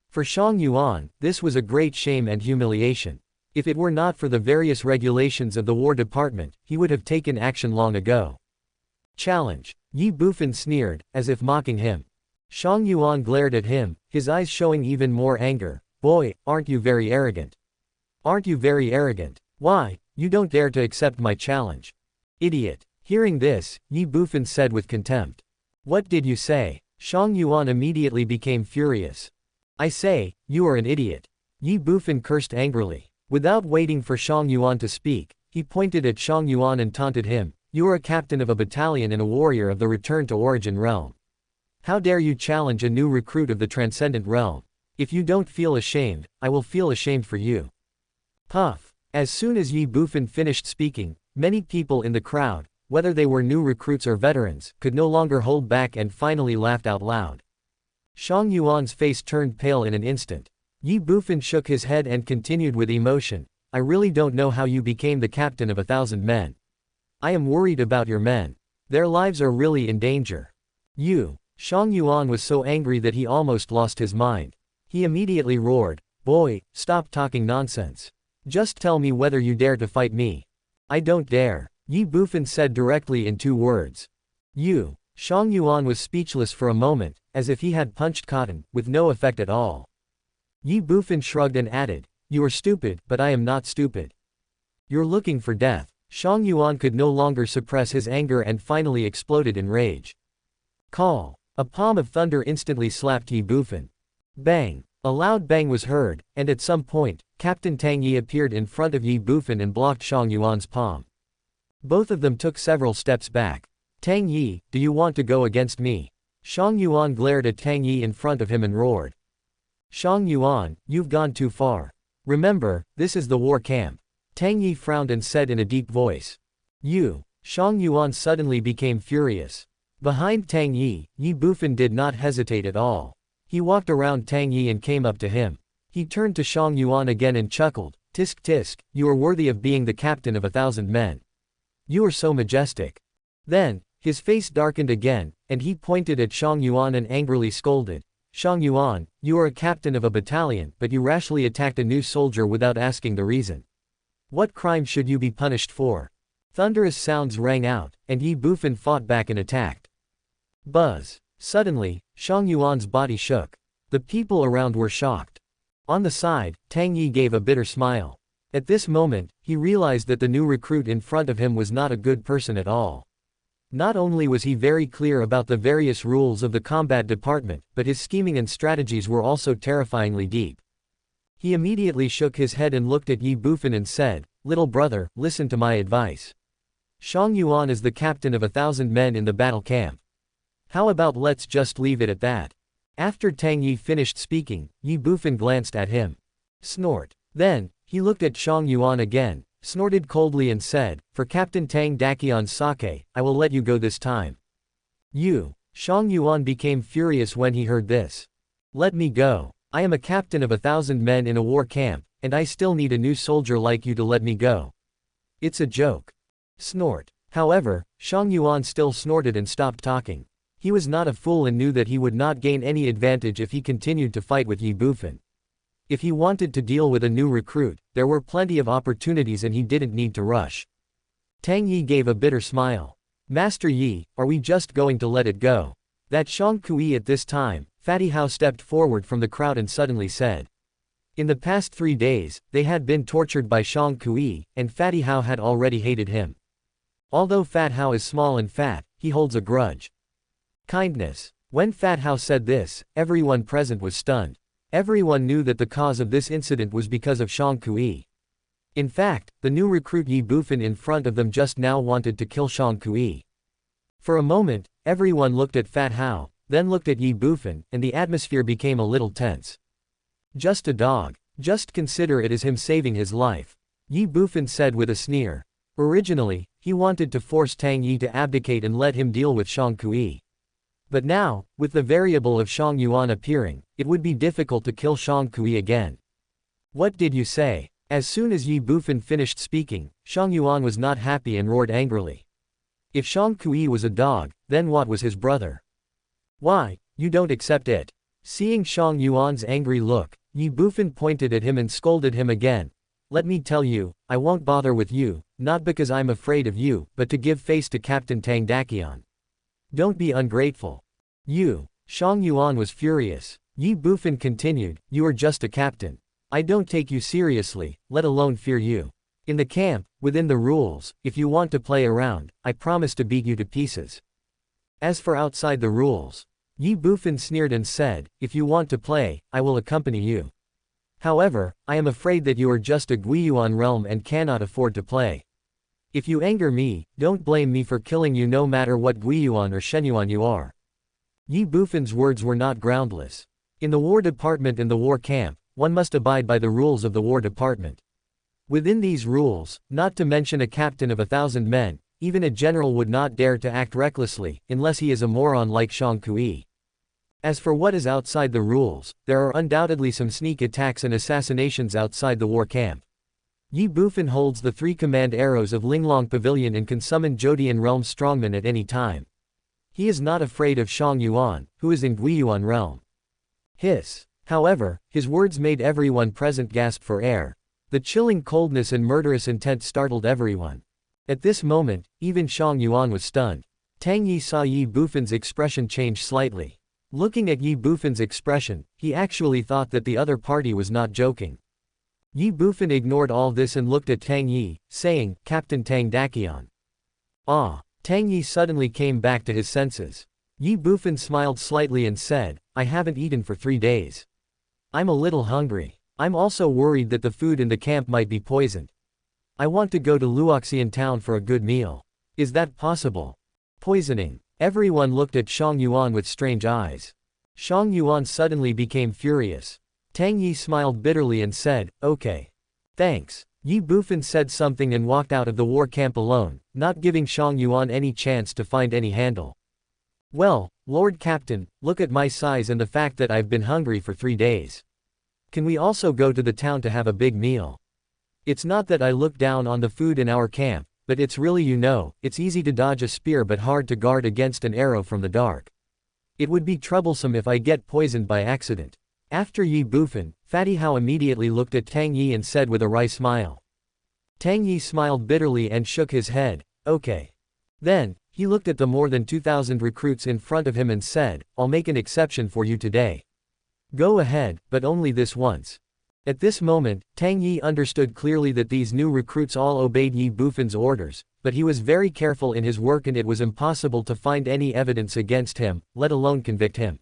For Shang Yuan, this was a great shame and humiliation. If it were not for the various regulations of the War Department, he would have taken action long ago. Challenge. Ye Bufan sneered, as if mocking him. Shang Yuan glared at him, his eyes showing even more anger. "Boy, aren't you very arrogant? Aren't you very arrogant? Why, you don't dare to accept my challenge. Idiot." Hearing this, Ye Bufan said with contempt. "What did you say?" Shang Yuan immediately became furious. "I say, you are an idiot." Ye Bufan cursed angrily. Without waiting for Shang Yuan to speak, he pointed at Shang Yuan and taunted him, "You are a captain of a battalion and a warrior of the Return to Origin realm. How dare you challenge a new recruit of the Transcendent realm? If you don't feel ashamed, I will feel ashamed for you." Puff. As soon as Ye Bufan finished speaking, many people in the crowd, whether they were new recruits or veterans, could no longer hold back and finally laughed out loud. Shang Yuan's face turned pale in an instant. Ye Bufan shook his head and continued with emotion, "I really don't know how you became the captain of 1,000 men. I am worried about your men. Their lives are really in danger." Shang Yuan was so angry that he almost lost his mind. He immediately roared, "Boy, stop talking nonsense. Just tell me whether you dare to fight me." "I don't dare," Ye Bufan said directly in 2 words. Shang Yuan was speechless for a moment, as if he had punched cotton, with no effect at all. Ye Bufan shrugged and added, "You are stupid, but I am not stupid. You're looking for death." Shang Yuan could no longer suppress his anger and finally exploded in rage. Call. A palm of thunder instantly slapped Ye Bufan. Bang! A loud bang was heard, and at some point, Captain Tang Yi appeared in front of Ye Bufan and blocked Shang Yuan's palm. Both of them took several steps back. "Tang Yi, do you want to go against me?" Shang Yuan glared at Tang Yi in front of him and roared. "Shang Yuan, you've gone too far. Remember, this is the war camp." Tang Yi frowned and said in a deep voice. Shang Yuan suddenly became furious. Behind Tang Yi, Ye Bufan did not hesitate at all. He walked around Tang Yi and came up to him. He turned to Shang Yuan again and chuckled, "Tisk tisk, you are worthy of being the captain of 1,000 men. You are so majestic." Then, his face darkened again, and he pointed at Shang Yuan and angrily scolded, "Shang Yuan, you are a captain of a battalion, but you rashly attacked a new soldier without asking the reason. What crime should you be punished for?" Thunderous sounds rang out, and Ye Bufan fought back and attacked. Buzz. Suddenly, Shang Yuan's body shook. The people around were shocked. On the side, Tang Yi gave a bitter smile. At this moment, he realized that the new recruit in front of him was not a good person at all. Not only was he very clear about the various rules of the combat department, but his scheming and strategies were also terrifyingly deep. He immediately shook his head and looked at Ye Bufan and said, "Little brother, listen to my advice. Shang Yuan is the captain of 1,000 men in the battle camp. How about let's just leave it at that?" After Tang Yi finished speaking, Ye Bufan glanced at him. Snort. Then, he looked at Shang Yuan again, snorted coldly and said, "For Captain Tang Dakion's sake, I will let you go this time." Shang Yuan became furious when he heard this. "Let me go. I am a captain of 1,000 men in a war camp, and I still need a new soldier like you to let me go. It's a joke." Snort. However, Shang Yuan still snorted and stopped talking. He was not a fool and knew that he would not gain any advantage if he continued to fight with Ye Bufan. If he wanted to deal with a new recruit, there were plenty of opportunities and he didn't need to rush. Tang Yi gave a bitter smile. Master Yi, are we just going to let it go? That Shang Kui at this time, Fatty Hao stepped forward from the crowd and suddenly said. In the past 3 days, they had been tortured by Shang Kui, and Fatty Hao had already hated him. Although Fat Hao is small and fat, he holds a grudge. Kindness. When Fat Hao said this, everyone present was stunned. Everyone knew that the cause of this incident was because of Shang Kui. In fact, the new recruit Ye Bufan in front of them just now wanted to kill Shang Kui. For a moment, everyone looked at Fat Hao, then looked at Ye Bufan, and the atmosphere became a little tense. Just a dog. Just consider it as him saving his life. Ye Bufan said with a sneer. Originally, he wanted to force Tang Yi to abdicate and let him deal with Shang Kui. But now, with the variable of Shang Yuan appearing, it would be difficult to kill Shang Kui again. What did you say? As soon as Ye Bufan finished speaking, Shang Yuan was not happy and roared angrily. If Shang Kui was a dog, then what was his brother? Why, you don't accept it? Seeing Shang Yuan's angry look, Ye Bufan pointed at him and scolded him again. Let me tell you, I won't bother with you, not because I'm afraid of you, but to give face to Captain Tang Dakian. Don't be ungrateful. You. Shang Yuan was furious. Ye Bufan continued, you are just a captain. I don't take you seriously, let alone fear you. In the camp, within the rules, if you want to play around, I promise to beat you to pieces. As for outside the rules, Ye Bufan sneered and said, if you want to play, I will accompany you. However, I am afraid that you are just a Guiyuan realm and cannot afford to play. If you anger me, don't blame me for killing you no matter what Guiyuan or Shenyuan you are. Ye Bufan's words were not groundless. In the war department and the war camp, one must abide by the rules of the war department. Within these rules, not to mention a captain of 1,000 men, even a general would not dare to act recklessly, unless he is a moron like Shang Kui. As for what is outside the rules, there are undoubtedly some sneak attacks and assassinations outside the war camp. Ye Bufan holds the 3 command arrows of Linglong Pavilion and can summon Jodian realm strongmen at any time. He is not afraid of Shang Yuan, who is in Guiyuan realm. Hiss. However, his words made everyone present gasp for air. The chilling coldness and murderous intent startled everyone. At this moment, even Shang Yuan was stunned. Tang Yi saw Ye Bufan's expression change slightly. Looking at Ye Bufan's expression, he actually thought that the other party was not joking. Ye Bufan ignored all this and looked at Tang Yi, saying, Captain Tang Dakian. Ah! Tang Yi suddenly came back to his senses. Ye Bufan smiled slightly and said, I haven't eaten for 3 days. I'm a little hungry. I'm also worried that the food in the camp might be poisoned. I want to go to Luoxian town for a good meal. Is that possible? Poisoning. Everyone looked at Shang Yuan with strange eyes. Shang Yuan suddenly became furious. Tang Yi smiled bitterly and said, okay. Thanks. Ye Bufan said something and walked out of the war camp alone, not giving Shang Yuan any chance to find any handle. Well, Lord Captain, look at my size and the fact that I've been hungry for 3 days. Can we also go to the town to have a big meal? It's not that I look down on the food in our camp, but it's really it's easy to dodge a spear but hard to guard against an arrow from the dark. It would be troublesome if I get poisoned by accident. After Ye Bufan, Fatty Hao immediately looked at Tang Yi and said with a wry smile. Tang Yi smiled bitterly and shook his head, okay. Then, he looked at the more than 2,000 recruits in front of him and said, I'll make an exception for you today. Go ahead, but only this once. At this moment, Tang Yi understood clearly that these new recruits all obeyed Ye Bufan's orders, but he was very careful in his work and it was impossible to find any evidence against him, let alone convict him.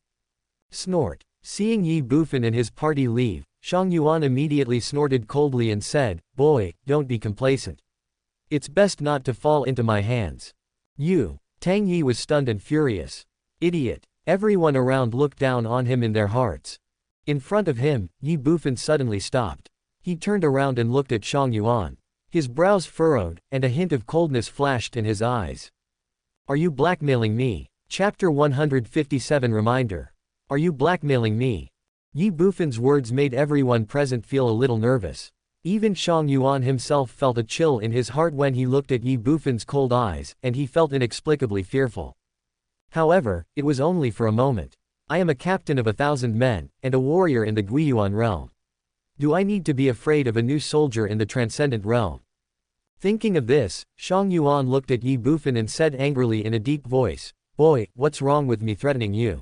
Snort. Seeing Ye Bufan and his party leave, Shang Yuan immediately snorted coldly and said, boy, don't be complacent. It's best not to fall into my hands. You. Tang Yi was stunned and furious. Idiot. Everyone around looked down on him in their hearts. In front of him, Ye Bufan suddenly stopped. He turned around and looked at Shang Yuan. His brows furrowed, and a hint of coldness flashed in his eyes. Are you blackmailing me? Chapter 157 Reminder. Are you blackmailing me? Ye Bufan's words made everyone present feel a little nervous. Even Shang Yuan himself felt a chill in his heart when he looked at Ye Bufan's cold eyes, and he felt inexplicably fearful. However, it was only for a moment. I am a captain of 1,000 men, and a warrior in the Guiyuan realm. Do I need to be afraid of a new soldier in the transcendent realm? Thinking of this, Shang Yuan looked at Ye Bufan and said angrily in a deep voice, "Boy, what's wrong with me threatening you?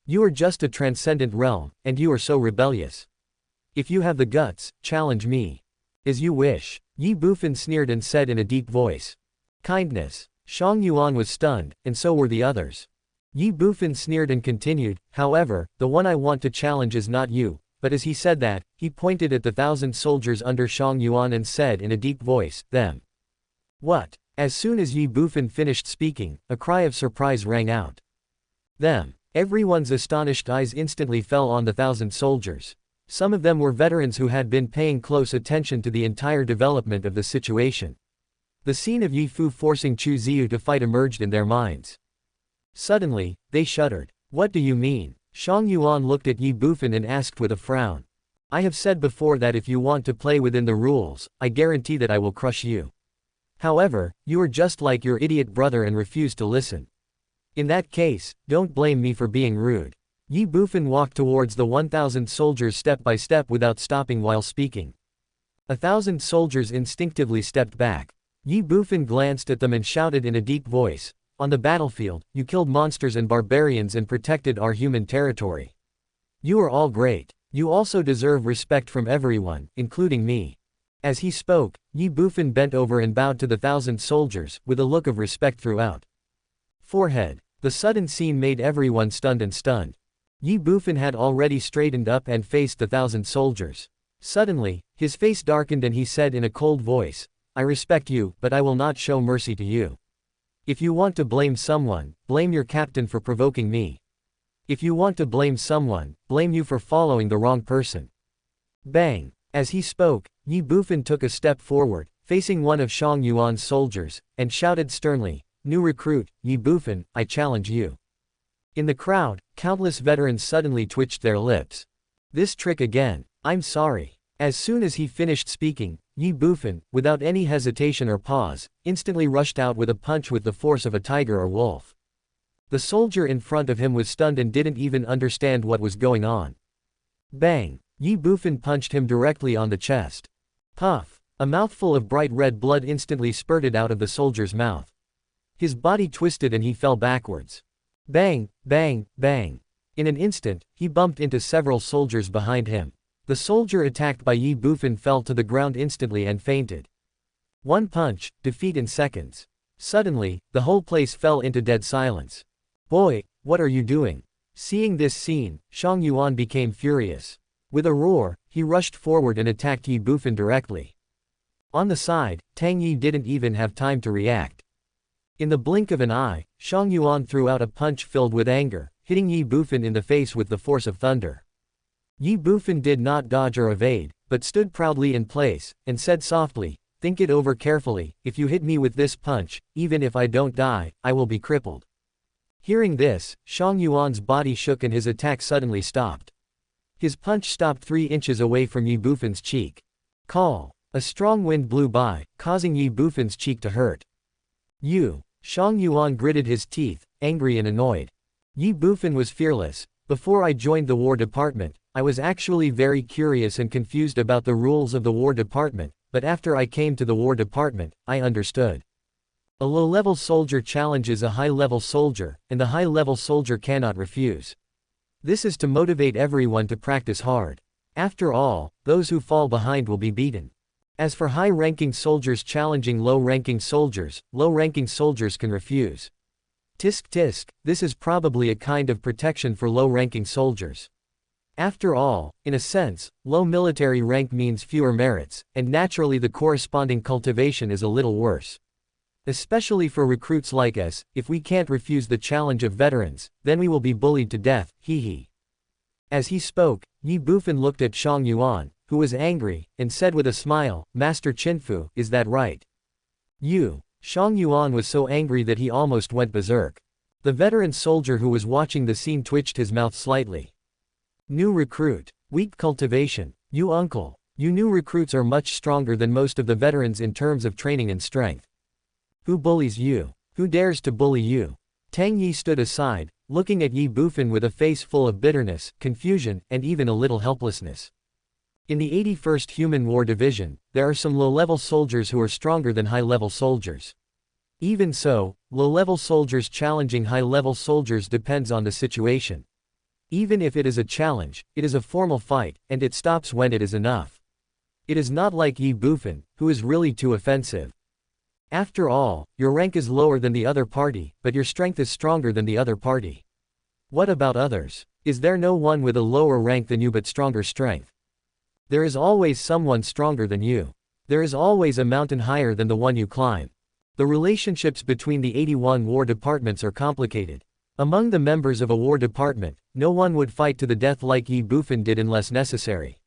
You are just a transcendent realm, and you are so rebellious. If you have the guts, challenge me. As you wish." Ye Bufan sneered and said in a deep voice, "Kindness." Shang Yuan was stunned, and so were the others. Ye Bufan sneered and continued, "However, the one I want to challenge is not you." But as he said that, he pointed at the 1,000 soldiers under Shang Yuan and said in a deep voice, "Them." What? As soon as Ye Bufan finished speaking, a cry of surprise rang out. Them. Everyone's astonished eyes instantly fell on the 1,000 soldiers. Some of them were veterans who had been paying close attention to the entire development of the situation. The scene of Ye Fu forcing Chu Ziyu to fight emerged in their minds. Suddenly, they shuddered. "What do you mean?" Shang Yuan looked at Ye Bufan and asked with a frown. "I have said before that if you want to play within the rules, I guarantee that I will crush you. However, you are just like your idiot brother and refuse to listen. In that case, don't blame me for being rude." Ye Bufan walked towards the 1,000 soldiers step by step without stopping while speaking. 1,000 soldiers instinctively stepped back. Ye Bufan glanced at them and shouted in a deep voice, "On the battlefield, you killed monsters and barbarians and protected our human territory. You are all great. You also deserve respect from everyone, including me." As he spoke, Ye Bufan bent over and bowed to the 1,000 soldiers, with a look of respect throughout forehead. The sudden scene made everyone stunned. Ye Bufan had already straightened up and faced the 1,000 soldiers. Suddenly, his face darkened and he said in a cold voice, "I respect you, but I will not show mercy to you. If you want to blame someone, blame your captain for provoking me. If you want to blame someone, blame you for following the wrong person." Bang! As he spoke, Ye Bufan took a step forward, facing one of Shang Yuan's soldiers, and shouted sternly, "New recruit, Ye Bufan, I challenge you." In the crowd, countless veterans suddenly twitched their lips. "This trick again. I'm sorry." As soon as he finished speaking, Ye Bufan, without any hesitation or pause, instantly rushed out with a punch with the force of a tiger or wolf. The soldier in front of him was stunned and didn't even understand what was going on. Bang! Ye Bufan punched him directly on the chest. Puff! A mouthful of bright red blood instantly spurted out of the soldier's mouth. His body twisted and he fell backwards. Bang! Bang! Bang! In an instant, he bumped into several soldiers behind him. The soldier attacked by Ye Bufan fell to the ground instantly and fainted. One punch, defeat in seconds. Suddenly, the whole place fell into dead silence. "Boy, what are you doing?" Seeing this scene, Shang Yuan became furious. With a roar, he rushed forward and attacked Ye Bufan directly. On the side, Tang Yi didn't even have time to react. In the blink of an eye, Shang Yuan threw out a punch filled with anger, hitting Ye Bufan in the face with the force of thunder. Ye Bufan did not dodge or evade, but stood proudly in place, and said softly, "Think it over carefully, if you hit me with this punch, even if I don't die, I will be crippled." Hearing this, Shang Yuan's body shook and his attack suddenly stopped. His punch stopped 3 inches away from Ye Bufan's cheek. Call! A strong wind blew by, causing Ye Bufan's cheek to hurt. "You!" Shang Yuan gritted his teeth, angry and annoyed. Ye Bufan was fearless. "Before I joined the War Department, I was actually very curious and confused about the rules of the War Department, but after I came to the War Department, I understood. A low-level soldier challenges a high-level soldier, and the high-level soldier cannot refuse. This is to motivate everyone to practice hard. After all, those who fall behind will be beaten. As for high-ranking soldiers challenging low-ranking soldiers can refuse. Tisk tisk, this is probably a kind of protection for low-ranking soldiers. After all, in a sense, low military rank means fewer merits, and naturally the corresponding cultivation is a little worse. Especially for recruits like us, if we can't refuse the challenge of veterans, then we will be bullied to death, hee hee." As he spoke, Ye Bufan looked at Shang Yuan, who was angry, and said with a smile, "Master Qinfu, is that right?" "You." Shang Yuan was so angry that he almost went berserk. The veteran soldier who was watching the scene twitched his mouth slightly. "New recruit. Weak cultivation. You uncle. You new recruits are much stronger than most of the veterans in terms of training and strength. Who bullies you? Who dares to bully you?" Tang Yi stood aside, looking at Ye Bufan with a face full of bitterness, confusion, and even a little helplessness. In the 81st Human War Division, there are some low-level soldiers who are stronger than high-level soldiers. Even so, low-level soldiers challenging high-level soldiers depends on the situation. Even if it is a challenge, it is a formal fight, and it stops when it is enough. It is not like Ye Bufan, who is really too offensive. After all, your rank is lower than the other party, but your strength is stronger than the other party. What about others? Is there no one with a lower rank than you but stronger strength? There is always someone stronger than you. There is always a mountain higher than the one you climb. The relationships between the 81 war departments are complicated. Among the members of a war department, no one would fight to the death like Ye Bufan did unless necessary.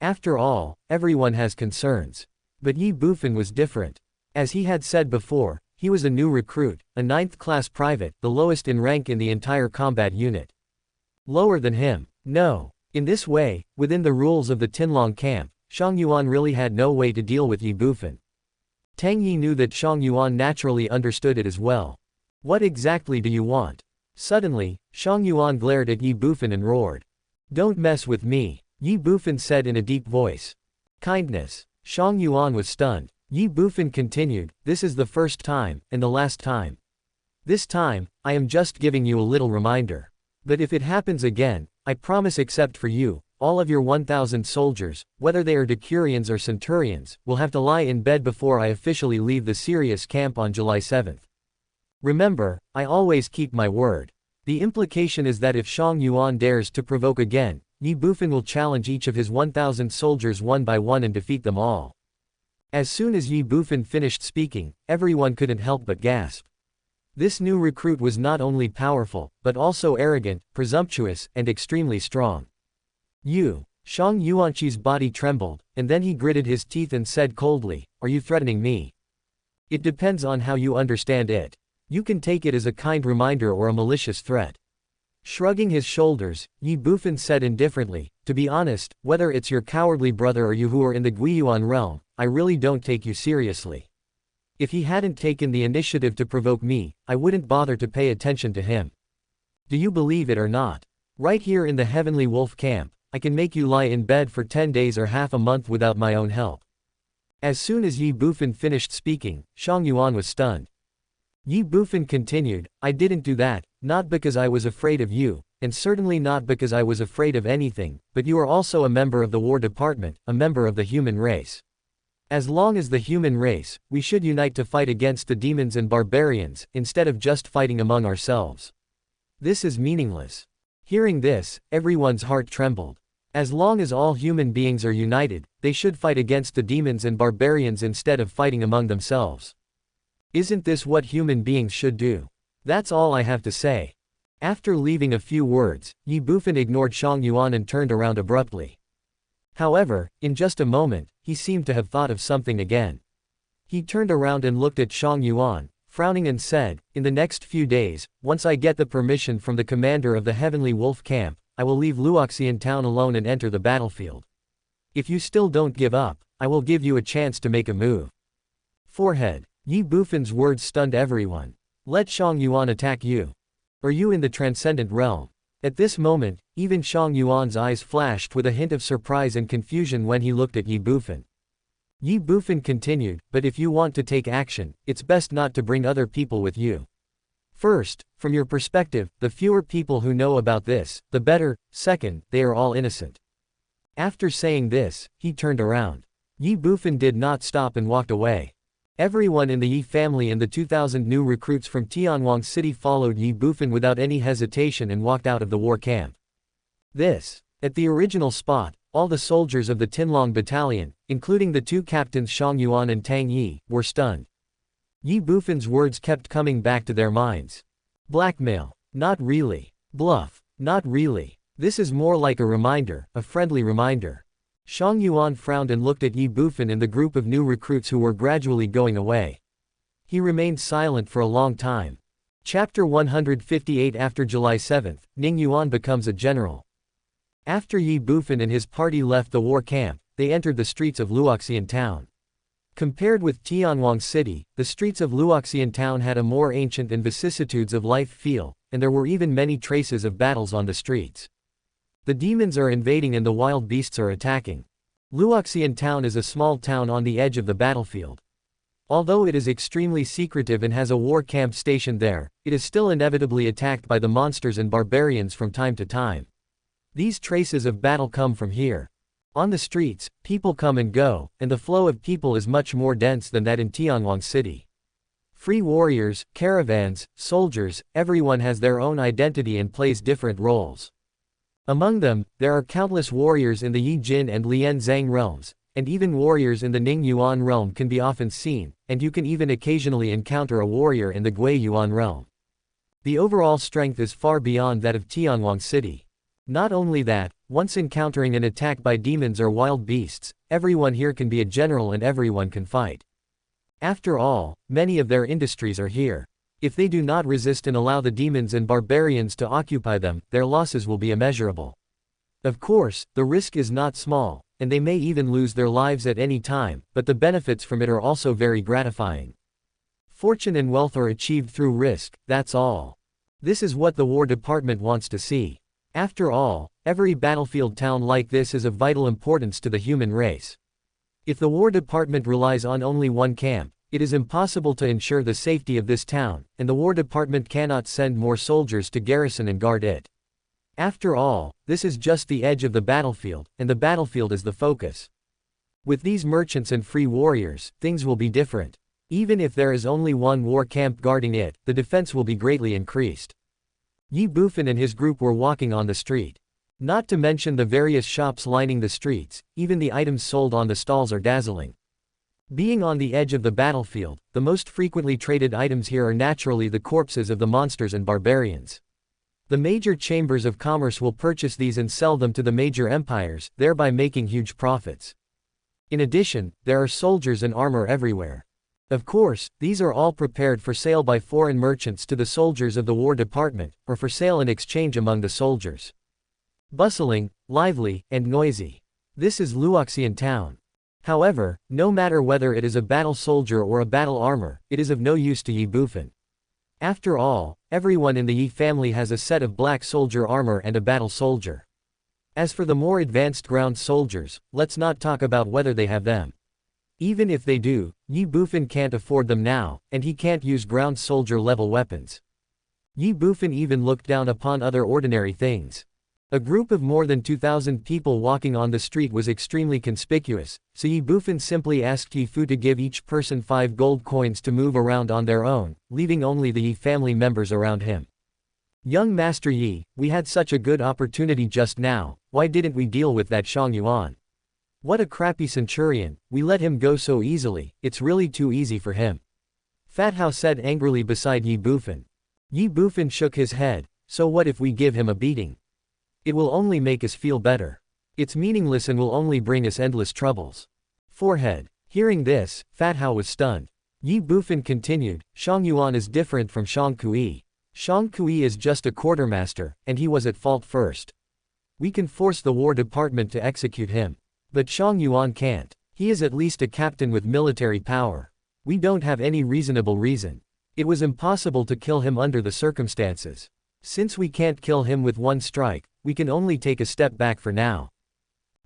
After all, everyone has concerns. But Ye Bufan was different. As he had said before, he was a new recruit, a 9th-class private, the lowest in rank in the entire combat unit. Lower than him? No. In this way, within the rules of the Tinlong camp, Shang Yuan really had no way to deal with Ye Bufan. Tang Yi knew that Shang Yuan naturally understood it as well. What exactly do you want? Suddenly, Shang Yuan glared at Ye Bufan and roared. Don't mess with me, Ye Bufan said in a deep voice. Kindness. Shang Yuan was stunned. Ye Bufan continued, this is the first time, and the last time. This time, I am just giving you a little reminder. But if it happens again, I promise except for you, all of your 1,000 soldiers, whether they are decurions or centurions, will have to lie in bed before I officially leave the Sirius camp on July 7th. Remember, I always keep my word. The implication is that if Shang Yuan dares to provoke again, Ye Bufan will challenge each of his 1,000 soldiers one by one and defeat them all. As soon as Ye Bufan finished speaking, everyone couldn't help but gasp. This new recruit was not only powerful, but also arrogant, presumptuous, and extremely strong. Shang Yuanqi's body trembled, and then he gritted his teeth and said coldly, are you threatening me? It depends on how you understand it. You can take it as a kind reminder or a malicious threat. Shrugging his shoulders, Ye Bufan said indifferently, to be honest, whether it's your cowardly brother or you who are in the Guiyuan realm, I really don't take you seriously. If he hadn't taken the initiative to provoke me, I wouldn't bother to pay attention to him. Do you believe it or not? Right here in the Heavenly Wolf camp, I can make you lie in bed for 10 days or half a month without my own help. As soon as Ye Bufan finished speaking, Shang Yuan was stunned. Ye Bufan continued, I didn't do that, not because I was afraid of you, and certainly not because I was afraid of anything, but you are also a member of the War Department, a member of the human race. As long as the human race, we should unite to fight against the demons and barbarians, instead of just fighting among ourselves. This is meaningless. Hearing this, everyone's heart trembled. As long as all human beings are united, they should fight against the demons and barbarians instead of fighting among themselves. Isn't this what human beings should do? That's all I have to say. After leaving a few words, Ye Bufan ignored Shang Yuan and turned around abruptly. However, in just a moment, he seemed to have thought of something again. He turned around and looked at Shang Yuan, frowning and said, in the next few days, once I get the permission from the commander of the Heavenly Wolf camp, I will leave Luoxian town alone and enter the battlefield. If you still don't give up, I will give you a chance to make a move. Forehead. Ye Bufan's words stunned everyone. Let Shang Yuan attack you. Are you in the transcendent realm? At this moment, even Shang Yuan's eyes flashed with a hint of surprise and confusion when he looked at Ye Bufan. Ye Bufan continued, but if you want to take action, it's best not to bring other people with you. First, from your perspective, the fewer people who know about this, the better. Second, they are all innocent. After saying this, he turned around. Ye Bufan did not stop and walked away. Everyone in the Ye family and the 2,000 new recruits from Tianwang City followed Ye Bufan without any hesitation and walked out of the war camp. At the original spot, all the soldiers of the Tinlong battalion, including the two captains Shang Yuan and Tang Yi, were stunned. Ye Bufan's words kept coming back to their minds. Blackmail. Not really. Bluff. Not really. This is more like a reminder, a friendly reminder. Shang Yuan frowned and looked at Ye Bufan and the group of new recruits who were gradually going away. He remained silent for a long time. Chapter 158. After July 7th, Ning Yuan becomes a general. After Ye Bufan and his party left the war camp, they entered the streets of Luoxian town. Compared with Tianwang City, the streets of Luoxian town had a more ancient and vicissitudes of life feel, and there were even many traces of battles on the streets. The demons are invading and the wild beasts are attacking. Luoxian Town is a small town on the edge of the battlefield. Although it is extremely secretive and has a war camp stationed there, it is still inevitably attacked by the monsters and barbarians from time to time. These traces of battle come from here. On the streets, people come and go, and the flow of people is much more dense than that in Tianwang City. Free warriors, caravans, soldiers, everyone has their own identity and plays different roles. Among them, there are countless warriors in the Yi Jin and Lian Zhang realms, and even warriors in the Ning Yuan realm can be often seen, and you can even occasionally encounter a warrior in the Gui Yuan realm. The overall strength is far beyond that of Tianwang City. Not only that, once encountering an attack by demons or wild beasts, everyone here can be a general and everyone can fight. After all, many of their industries are here. If they do not resist and allow the demons and barbarians to occupy them, their losses will be immeasurable. Of course, the risk is not small, and they may even lose their lives at any time, but the benefits from it are also very gratifying. Fortune and wealth are achieved through risk, that's all. This is what the War Department wants to see. After all, every battlefield town like this is of vital importance to the human race. If the War Department relies on only one camp, it is impossible to ensure the safety of this town, and the War Department cannot send more soldiers to garrison and guard it. After all, this is just the edge of the battlefield, and the battlefield is the focus. With these merchants and free warriors, things will be different. Even if there is only one war camp guarding it, the defense will be greatly increased. Ye Bufan and his group were walking on the street. Not to mention the various shops lining the streets, even the items sold on the stalls are dazzling. Being on the edge of the battlefield, the most frequently traded items here are naturally the corpses of the monsters and barbarians. The major chambers of commerce will purchase these and sell them to the major empires, thereby making huge profits. In addition, there are soldiers and armor everywhere. Of course, these are all prepared for sale by foreign merchants to the soldiers of the War Department, or for sale and exchange among the soldiers. Bustling, lively, and noisy. This is Luoxian Town. However, no matter whether it is a battle soldier or a battle armor, it is of no use to Ye Bufan. After all, everyone in the Yi family has a set of black soldier armor and a battle soldier. As for the more advanced ground soldiers, let's not talk about whether they have them. Even if they do, Ye Bufan can't afford them now, and he can't use ground soldier level weapons. Ye Bufan even looked down upon other ordinary things. A group of more than 2,000 people walking on the street was extremely conspicuous, so Ye Bufan simply asked Ye Fu to give each person 5 gold coins to move around on their own, leaving only the Yi family members around him. Young Master Yi, we had such a good opportunity just now, why didn't we deal with that Shang Yuan? What a crappy centurion, we let him go so easily, it's really too easy for him. Fat Hao said angrily beside Ye Bufan. Ye Bufan shook his head, so what if we give him a beating? It will only make us feel better. It's meaningless and will only bring us endless troubles. Forehead. Hearing this, Fat Hao was stunned. Ye Bufan continued, Shang Yuan is different from Shang Kui. Shang Kui is just a quartermaster, and he was at fault first. We can force the War Department to execute him. But Shang Yuan can't. He is at least a captain with military power. We don't have any reasonable reason. It was impossible to kill him under the circumstances. Since we can't kill him with one strike, we can only take a step back for now.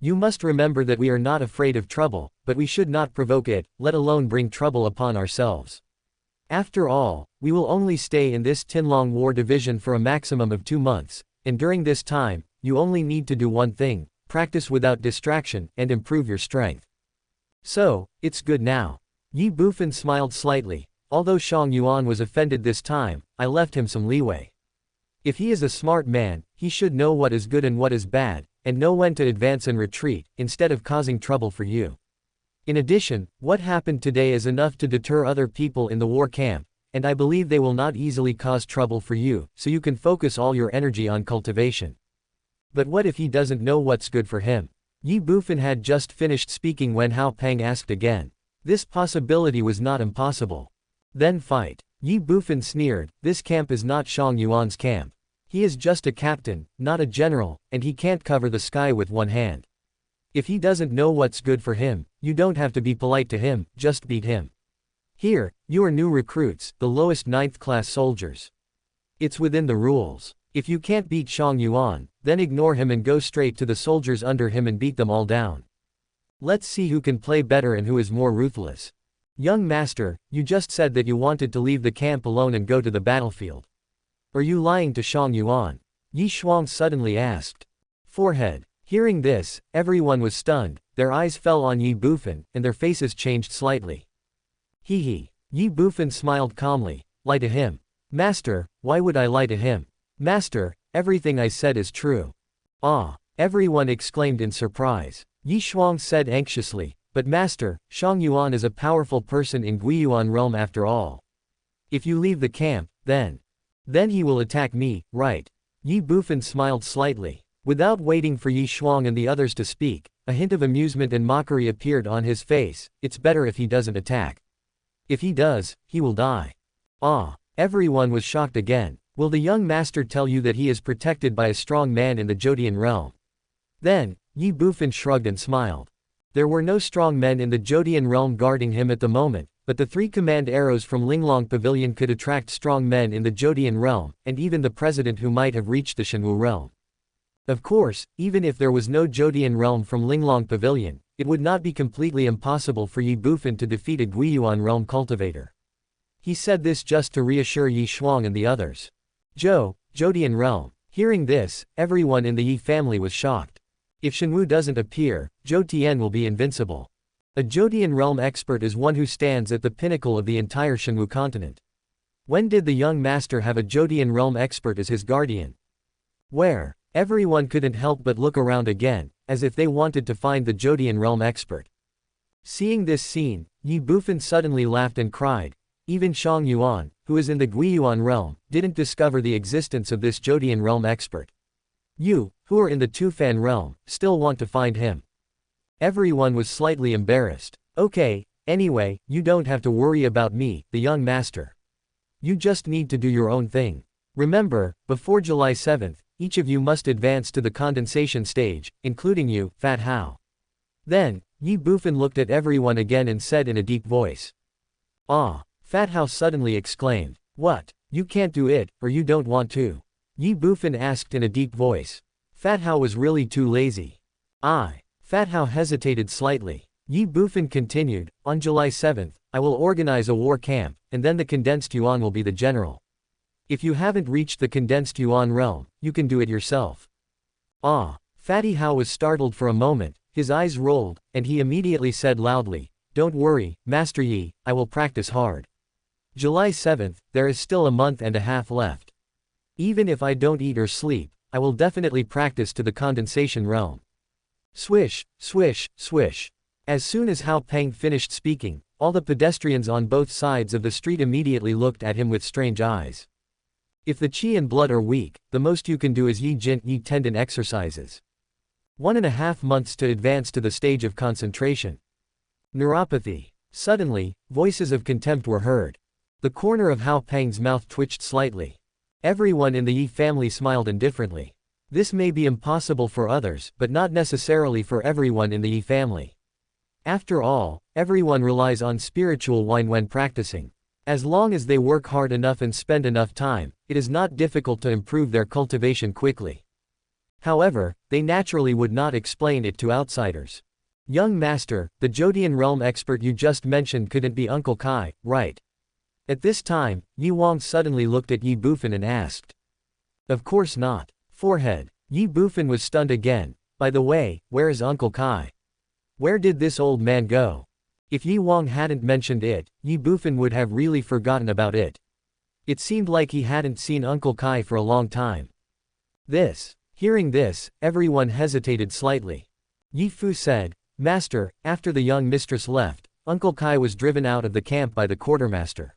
You must remember that we are not afraid of trouble, but we should not provoke it, let alone bring trouble upon ourselves. After all, we will only stay in this Tinlong War Division for a maximum of 2 months, and during this time, you only need to do one thing. Practice without distraction, and improve your strength. So, it's good now. Ye Bufan smiled slightly. Although Shang Yuan was offended this time, I left him some leeway. If he is a smart man, he should know what is good and what is bad, and know when to advance and retreat, instead of causing trouble for you. In addition, what happened today is enough to deter other people in the war camp, and I believe they will not easily cause trouble for you, so you can focus all your energy on cultivation. But what if he doesn't know what's good for him? Ye Bufan had just finished speaking when Hao Peng asked again. This possibility was not impossible. Then fight. Ye Bufan sneered, this camp is not Shang Yuan's camp. He is just a captain, not a general, and he can't cover the sky with one hand. If he doesn't know what's good for him, you don't have to be polite to him, just beat him. Here, you are new recruits, the lowest 9th class soldiers. It's within the rules. If you can't beat Shang Yuan, then ignore him and go straight to the soldiers under him and beat them all down. Let's see who can play better and who is more ruthless. Young master, you just said that you wanted to leave the camp alone and go to the battlefield. Are you lying to Shang Yuan? Ye Shuang suddenly asked. Forehead. Hearing this, everyone was stunned, their eyes fell on Ye Bufan, and their faces changed slightly. Hee hee. Ye Bufan smiled calmly. Lie to him. Master, why would I lie to him? Master, everything I said is true. Ah! Everyone exclaimed in surprise. Ye Shuang said anxiously, but master, Shang Yuan is a powerful person in Guiyuan realm after all. If you leave the camp, then he will attack me, right? Ye Bufan smiled slightly. Without waiting for Ye Shuang and the others to speak, a hint of amusement and mockery appeared on his face. It's better if he doesn't attack. If he does, he will die. Ah! Everyone was shocked again. Will the young master tell you that he is protected by a strong man in the Jodian realm? Then, Ye Bufan shrugged and smiled. There were no strong men in the Jodian realm guarding him at the moment, but the 3 command arrows from Linglong Pavilion could attract strong men in the Jodian realm, and even the president who might have reached the Shenwu realm. Of course, even if there was no Jodian realm from Linglong Pavilion, it would not be completely impossible for Ye Bufan to defeat a Guiyuan realm cultivator. He said this just to reassure Ye Shuang and the others. Jodian realm. Hearing this, everyone in the Yi family was shocked. If Shenwu doesn't appear, Zhou Tian will be invincible. A Jodian realm expert is one who stands at the pinnacle of the entire Shenwu continent. When did the young master have a Jodian realm expert as his guardian? Where? Everyone couldn't help but look around again, as if they wanted to find the Jodian realm expert. Seeing this scene, Ye Bufan suddenly laughed and cried. Even Shang Yuan, who is in the Guiyuan realm, didn't discover the existence of this Jodian realm expert. You, who are in the Tufan realm, still want to find him. Everyone was slightly embarrassed. Okay, anyway, you don't have to worry about me, the young master. You just need to do your own thing. Remember, before July 7th, each of you must advance to the condensation stage, including you, Fat Hao. Then, Ye Bufan looked at everyone again and said in a deep voice. Ah! Fat Hao suddenly exclaimed. What? You can't do it, or you don't want to? Ye Bufan asked in a deep voice. Fat Hao was really too lazy. Fat Hao hesitated slightly. Ye Bufan continued, on July 7th, I will organize a war camp, and then the condensed yuan will be the general. If you haven't reached the condensed yuan realm, you can do it yourself. Fatty Hao was startled for a moment, his eyes rolled, and he immediately said loudly, Don't worry, Master Yi, I will practice hard. July 7th, there is still a month and a half left. Even if I don't eat or sleep, I will definitely practice to the condensation realm. Swish, swish, swish. As soon as Hao Peng finished speaking, all the pedestrians on both sides of the street immediately looked at him with strange eyes. If the qi and blood are weak, the most you can do is Yi Jin Yi tendon exercises. 1.5 months to advance to the stage of concentration. Neuropathy. Suddenly, voices of contempt were heard. The corner of Hao Peng's mouth twitched slightly. Everyone in the Yi family smiled indifferently. This may be impossible for others, but not necessarily for everyone in the Yi family. After all, everyone relies on spiritual wine when practicing. As long as they work hard enough and spend enough time, it is not difficult to improve their cultivation quickly. However, they naturally would not explain it to outsiders. Young master, the Jodian realm expert you just mentioned couldn't be Uncle Kai, right? At this time, Yi Wang suddenly looked at Ye Bufan and asked. Of course not. Forehead. Ye Bufan was stunned again. By the way, where is Uncle Kai? Where did this old man go? If Yi Wang hadn't mentioned it, Ye Bufan would have really forgotten about it. It seemed like he hadn't seen Uncle Kai for a long time. Hearing this, everyone hesitated slightly. Yi Fu said, Master, after the young mistress left, Uncle Kai was driven out of the camp by the quartermaster.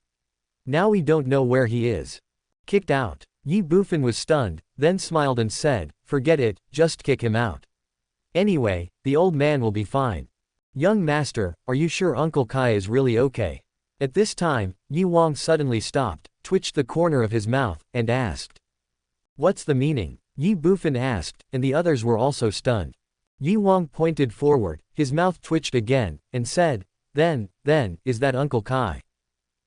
Now we don't know where he is. Kicked out. Ye Bufan was stunned, then smiled and said, Forget it, just kick him out. Anyway, the old man will be fine. Young master, are you sure Uncle Kai is really okay? At this time, Yi Wang suddenly stopped, twitched the corner of his mouth, and asked. What's the meaning? Ye Bufan asked, and the others were also stunned. Yi Wang pointed forward, his mouth twitched again, and said, Then, is that Uncle Kai?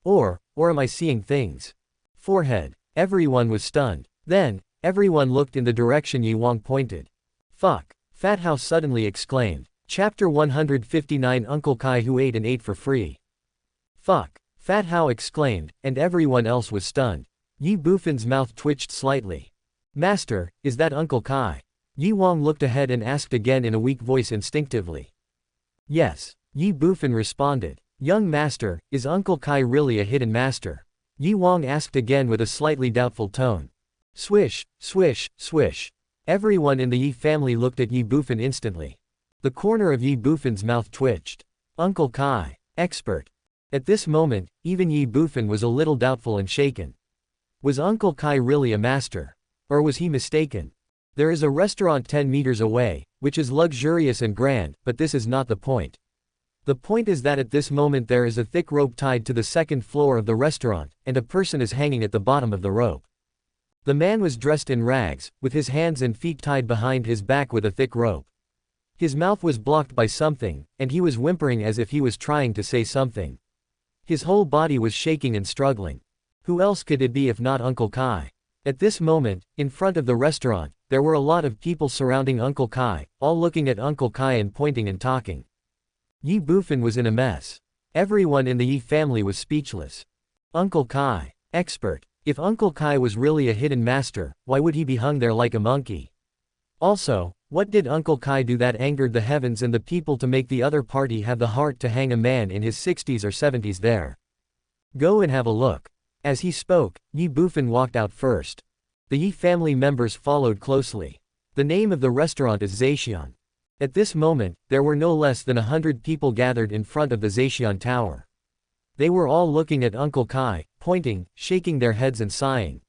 Or am I seeing things? Forehead. Everyone was stunned. Then, everyone looked in the direction Yi Wang pointed. Fuck! Fat Hao suddenly exclaimed. Chapter 159 Uncle Kai who ate and ate for free. Fuck. Fat Hao exclaimed, and everyone else was stunned. Ye Bufan's mouth twitched slightly. Master, is that Uncle Kai? Ye Wang looked ahead and asked again in a weak voice instinctively. Yes. Ye Bufan responded. Young master, is Uncle Kai really a hidden master? Ye Wang asked again with a slightly doubtful tone. Swish, swish, swish. Everyone in the Ye family looked at Ye Bufan instantly. The corner of Ye Bufan's mouth twitched. Uncle Kai. Expert. At this moment, even Ye Bufan was a little doubtful and shaken. Was Uncle Kai really a master? Or was he mistaken? There is a restaurant 10 meters away, which is luxurious and grand, but this is not the point. The point is that at this moment there is a thick rope tied to the second floor of the restaurant, and a person is hanging at the bottom of the rope. The man was dressed in rags, with his hands and feet tied behind his back with a thick rope. His mouth was blocked by something, and he was whimpering as if he was trying to say something. His whole body was shaking and struggling. Who else could it be if not Uncle Kai? At this moment, in front of the restaurant, there were a lot of people surrounding Uncle Kai, all looking at Uncle Kai and pointing and talking. Ye Bufan was in a mess. Everyone in the Ye family was speechless. Uncle Kai. Expert. If Uncle Kai was really a hidden master, why would he be hung there like a monkey? Also, what did Uncle Kai do that angered the heavens and the people to make the other party have the heart to hang a man in his 60s or 70s there? Go and have a look. As he spoke, Ye Bufan walked out first. The Ye family members followed closely. The name of the restaurant is Zaxian. At this moment, there were no less than 100 people gathered in front of the Zaxian Tower. They were all looking at Uncle Kai, pointing, shaking their heads and sighing.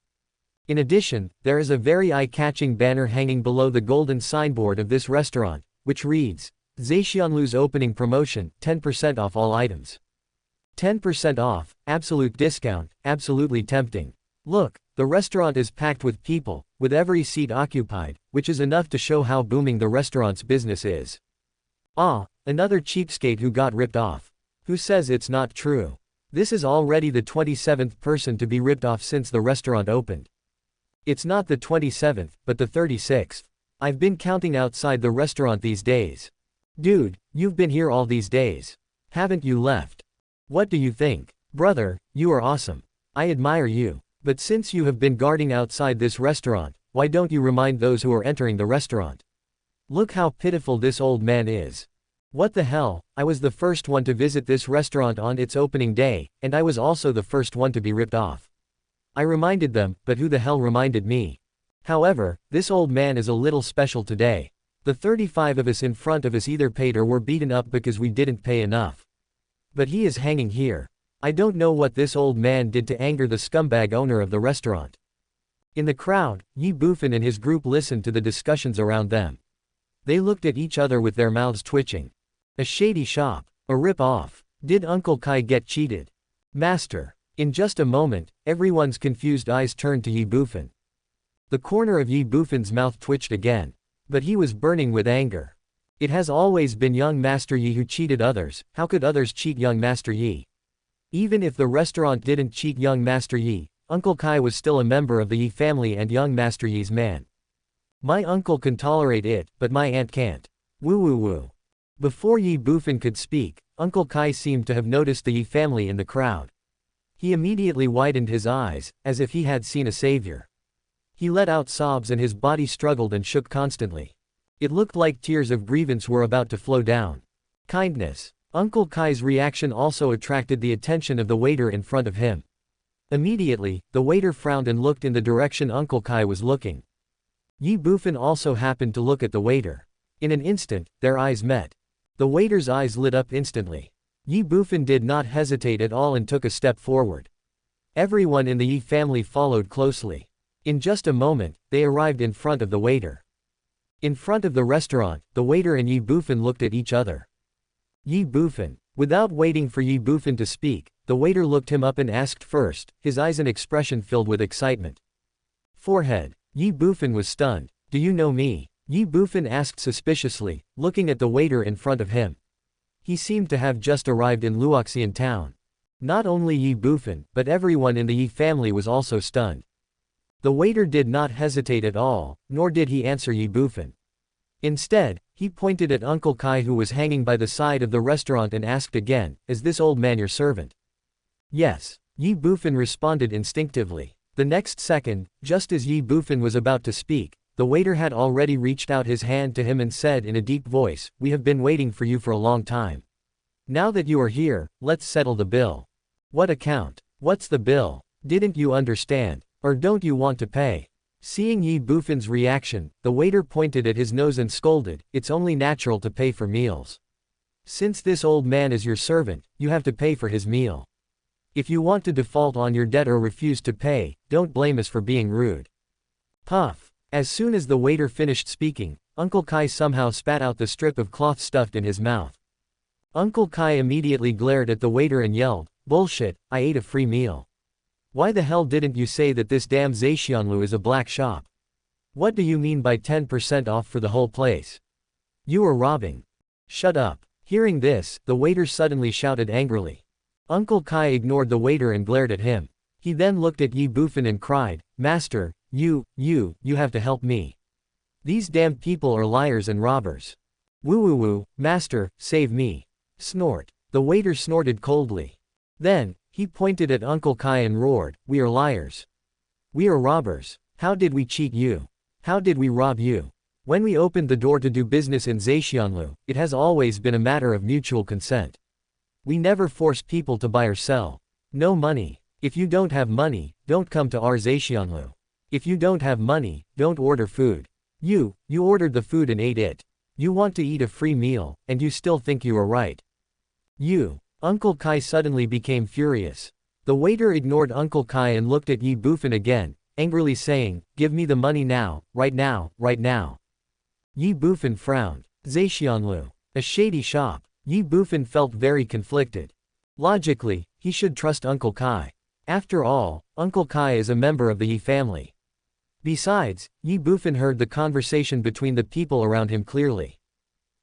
In addition, there is a very eye-catching banner hanging below the golden signboard of this restaurant, which reads, Zaxianlu's opening promotion, 10% off all items. 10% off, absolute discount, absolutely tempting. Look, the restaurant is packed with people, with every seat occupied, which is enough to show how booming the restaurant's business is. Ah, another cheapskate who got ripped off. Who says it's not true? This is already the 27th person to be ripped off since the restaurant opened. It's not the 27th, but the 36th. I've been counting outside the restaurant these days. Dude, you've been here all these days. Haven't you left? What do you think? Brother, you are awesome. I admire you. But since you have been guarding outside this restaurant, why don't you remind those who are entering the restaurant? Look how pitiful this old man is. What the hell, I was the first one to visit this restaurant on its opening day, and I was also the first one to be ripped off. I reminded them, but who the hell reminded me? However, this old man is a little special today. The 35 of us in front of us either paid or were beaten up because we didn't pay enough. But he is hanging here. I don't know what this old man did to anger the scumbag owner of the restaurant. In the crowd, Ye Bufan and his group listened to the discussions around them. They looked at each other with their mouths twitching. A shady shop. A rip-off. Did Uncle Kai get cheated? Master. In just a moment, everyone's confused eyes turned to Ye Bufan. The corner of Ye Bufan's mouth twitched again. But he was burning with anger. It has always been young Master Yi who cheated others. How could others cheat young Master Yi? Even if the restaurant didn't cheat young Master Yi, Uncle Kai was still a member of the Yi family and young Master Yi's man. My uncle can tolerate it, but my aunt can't. Woo woo woo. Before Ye Bufan could speak, Uncle Kai seemed to have noticed the Yi family in the crowd. He immediately widened his eyes, as if he had seen a savior. He let out sobs and his body struggled and shook constantly. It looked like tears of grievance were about to flow down. Kindness. Uncle Kai's reaction also attracted the attention of the waiter in front of him. Immediately, the waiter frowned and looked in the direction Uncle Kai was looking. Ye Bufan also happened to look at the waiter. In an instant, their eyes met. The waiter's eyes lit up instantly. Ye Bufan did not hesitate at all and took a step forward. Everyone in the Yi family followed closely. In just a moment, they arrived in front of the waiter. In front of the restaurant, the waiter and Ye Bufan looked at each other. Ye Bufan. Without waiting for Ye Bufan to speak, the waiter looked him up and asked first, his eyes an expression filled with excitement. Forehead. Ye Bufan was stunned. Do you know me? Ye Bufan asked suspiciously, looking at the waiter in front of him. He seemed to have just arrived in Luoxian town. Not only Ye Bufan, but everyone in the Yi family was also stunned. The waiter did not hesitate at all, nor did he answer Ye Bufan. Instead, He pointed at Uncle Kai, who was hanging by the side of the restaurant, and asked again, "Is this old man your servant?" "Yes," Ye Bufan responded instinctively. The next second, just as Ye Bufan was about to speak, the waiter had already reached out his hand to him and said in a deep voice, "We have been waiting for you for a long time. Now that you are here, let's settle the bill." "What account? What's the bill? Didn't you understand? Or don't you want to pay?" Seeing Ye Bufan's reaction, the waiter pointed at his nose and scolded, "It's only natural to pay for meals. Since this old man is your servant, you have to pay for his meal. If you want to default on your debt or refuse to pay, don't blame us for being rude." Puff. As soon as the waiter finished speaking, Uncle Kai somehow spat out the strip of cloth stuffed in his mouth. Uncle Kai immediately glared at the waiter and yelled, "Bullshit, I ate a free meal. Why the hell didn't you say that this damn Zhexianlu is a black shop? What do you mean by 10% off for the whole place? You are robbing." "Shut up." Hearing this, the waiter suddenly shouted angrily. Uncle Kai ignored the waiter and glared at him. He then looked at Ye Bufan and cried, "Master, you have to help me. These damn people are liars and robbers. Woo, master, save me." Snort. The waiter snorted coldly. Then, he pointed at Uncle Kai and roared, "We are liars. We are robbers. How did we cheat you? How did we rob you? When we opened the door to do business in Zhexianlu, it has always been a matter of mutual consent. We never force people to buy or sell. No money. If you don't have money, don't come to our Zhexianlu. If you don't have money, don't order food. You ordered the food and ate it. You want to eat a free meal, and you still think you are right. Uncle Kai suddenly became furious. The waiter ignored Uncle Kai and looked at Ye Bufan again, angrily saying, "Give me the money now, right now, right now." Ye Bufan frowned. Zhexianlu. A shady shop. Ye Bufan felt very conflicted. Logically, he should trust Uncle Kai. After all, Uncle Kai is a member of the Ye family. Besides, Ye Bufan heard the conversation between the people around him clearly.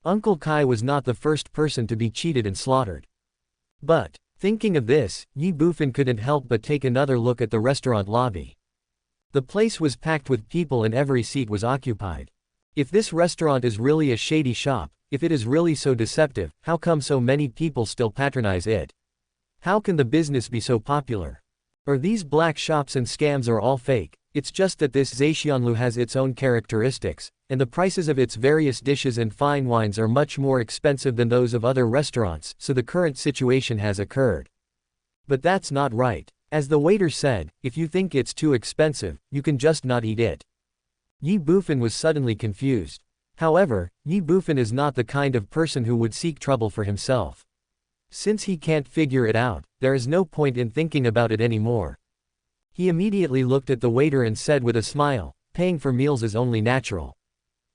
Uncle Kai was not the first person to be cheated and slaughtered. But, thinking of this, Ye Bufan couldn't help but take another look at the restaurant lobby. The place was packed with people and every seat was occupied. If this restaurant is really a shady shop, if it is really so deceptive, how come so many people still patronize it? How can the business be so popular? Or these black shops and scams are all fake? It's just that this Zhexianlu has its own characteristics, and the prices of its various dishes and fine wines are much more expensive than those of other restaurants, so the current situation has occurred. But that's not right. As the waiter said, if you think it's too expensive, you can just not eat it. Ye Bufan was suddenly confused. However, Ye Bufan is not the kind of person who would seek trouble for himself. Since he can't figure it out, there is no point in thinking about it anymore. He immediately looked at the waiter and said with a smile, "Paying for meals is only natural.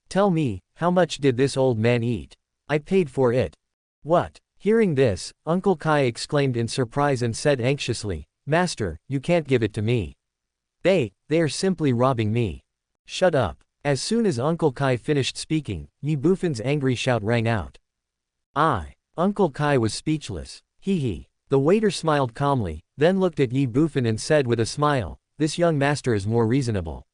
Tell me, how much did this old man eat? I paid for it." "What?" Hearing this, Uncle Kai exclaimed in surprise and said anxiously, "Master, you can't give it to me. They are simply robbing me." "Shut up." As soon as Uncle Kai finished speaking, Ye Bufan's angry shout rang out. Uncle Kai was speechless. Hee. The waiter smiled calmly, then looked at Ye Bufan and said with a smile, "This young master is more reasonable.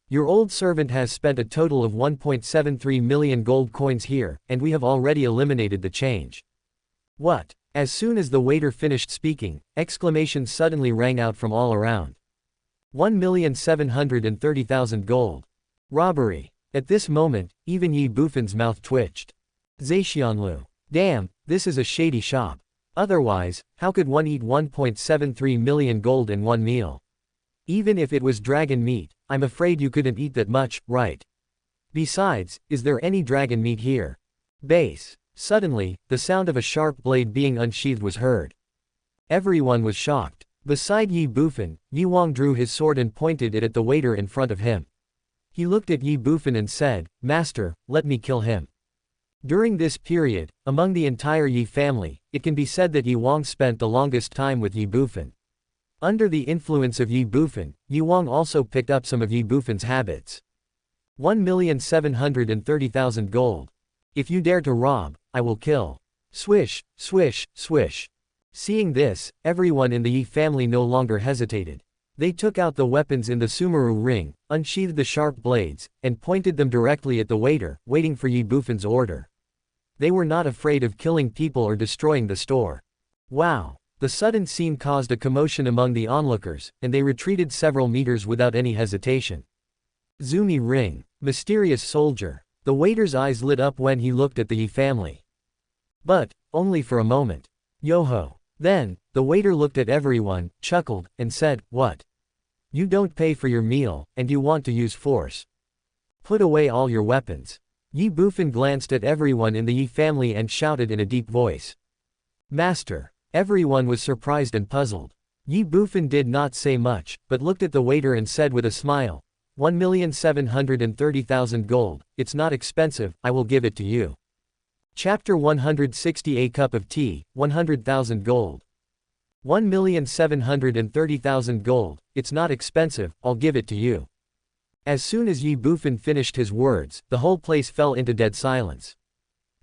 Your old servant has spent a total of 1.73 million gold coins here, and we have already eliminated the change." "What?" As soon as the waiter finished speaking, exclamations suddenly rang out from all around. 1,730,000 gold. Robbery. At this moment, even Ye Bufan's mouth twitched. Zhexianlu. Damn, this is a shady shop. Otherwise, how could one eat 1.73 million gold in one meal? Even if it was dragon meat, I'm afraid you couldn't eat that much, right? Besides, is there any dragon meat here? Base. Suddenly, the sound of a sharp blade being unsheathed was heard. Everyone was shocked. Beside Ye Bufan, Ye Wang drew his sword and pointed it at the waiter in front of him. He looked at Ye Bufan and said, "Master, let me kill him." During this period, among the entire Ye family, it can be said that Ye Wang spent the longest time with Ye Bufan. Under the influence of Ye Bufan, Ye Wang also picked up some of Ye Bufan's habits. 1,730,000 gold. If you dare to rob, I will kill. Swish, swish, swish. Seeing this, everyone in the Ye family no longer hesitated. They took out the weapons in the sumaru ring, unsheathed the sharp blades, and pointed them directly at the waiter, waiting for Ye Bufan's order. They were not afraid of killing people or destroying the store. Wow! The sudden scene caused a commotion among the onlookers, and they retreated several meters without any hesitation. Zumi ring. Mysterious soldier. The waiter's eyes lit up when he looked at the Ye family. But, only for a moment. Yo-ho. Then, the waiter looked at everyone, chuckled, and said, "What? You don't pay for your meal, and you want to use force? Put away all your weapons." Ye Bufan glanced at everyone in the Ye family and shouted in a deep voice. "Master." Everyone was surprised and puzzled. Ye Bufan did not say much, but looked at the waiter and said with a smile, 1,730,000 gold, it's not expensive, I will give it to you. Chapter 160. A cup of tea, 100,000 gold. 1,730,000 gold, it's not expensive, I'll give it to you. As soon as Ye Bufan finished his words, the whole place fell into dead silence.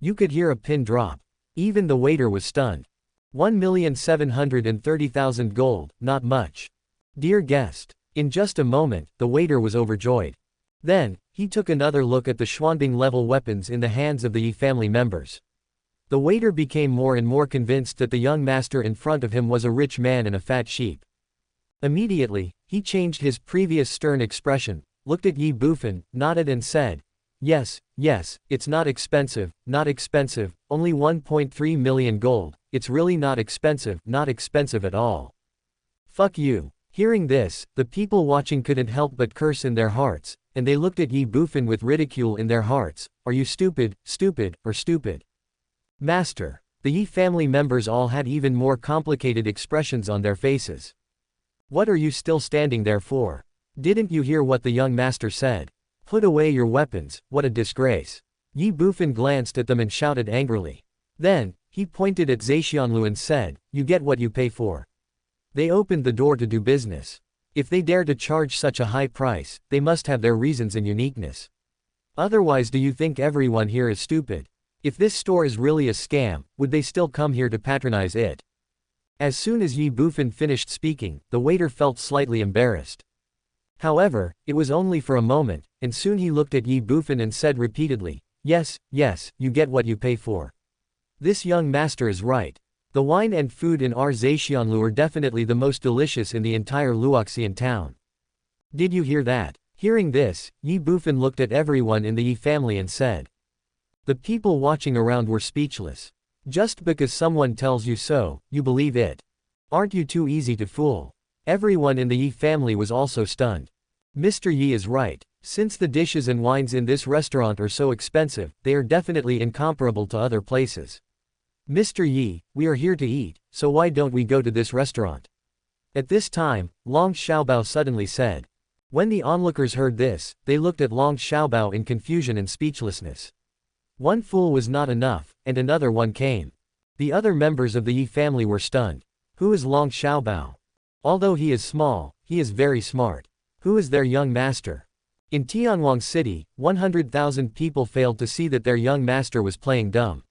You could hear a pin drop. Even the waiter was stunned. 1,730,000 gold, not much. Dear guest. In just a moment, the waiter was overjoyed. Then, he took another look at the Xuanbing-level weapons in the hands of the Ye family members. The waiter became more and more convinced that the young master in front of him was a rich man and a fat sheep. Immediately, he changed his previous stern expression, looked at Ye Bufan, nodded and said, Yes, it's not expensive, only 1.3 million gold, it's really not expensive at all. Fuck you. Hearing this, the people watching couldn't help but curse in their hearts, and they looked at Ye Bufan with ridicule in their hearts. Are you stupid, or stupid? Master. The Ye family members all had even more complicated expressions on their faces. What are you still standing there for? Didn't you hear what the young master said? Put away your weapons, what a disgrace. Ye Bufan glanced at them and shouted angrily. Then, he pointed at Zaixianlu and said, You get what you pay for. They opened the door to do business. If they dare to charge such a high price, they must have their reasons and uniqueness. Otherwise, do you think everyone here is stupid? If this store is really a scam, would they still come here to patronize it? As soon as Ye Bufan finished speaking, the waiter felt slightly embarrassed. However, it was only for a moment, and soon he looked at Ye Bufan and said repeatedly, Yes, you get what you pay for. This young master is right. The wine and food in our Zaixianlu are definitely the most delicious in the entire Luoxian town. Did you hear that? Hearing this, Ye Bufan looked at everyone in the Ye family and said. The people watching around were speechless. Just because someone tells you so, you believe it. Aren't you too easy to fool? Everyone in the Ye family was also stunned. Mr. Ye is right. Since the dishes and wines in this restaurant are so expensive, they are definitely incomparable to other places. Mr. Ye, we are here to eat, so why don't we go to this restaurant? At this time, Long Xiaobao suddenly said. When the onlookers heard this, they looked at Long Xiaobao in confusion and speechlessness. One fool was not enough, and another one came. The other members of the Ye family were stunned. Who is Long Xiaobao? Although he is small, he is very smart. Who is their young master? In Tianwang City, 100,000 people failed to see that their young master was playing dumb.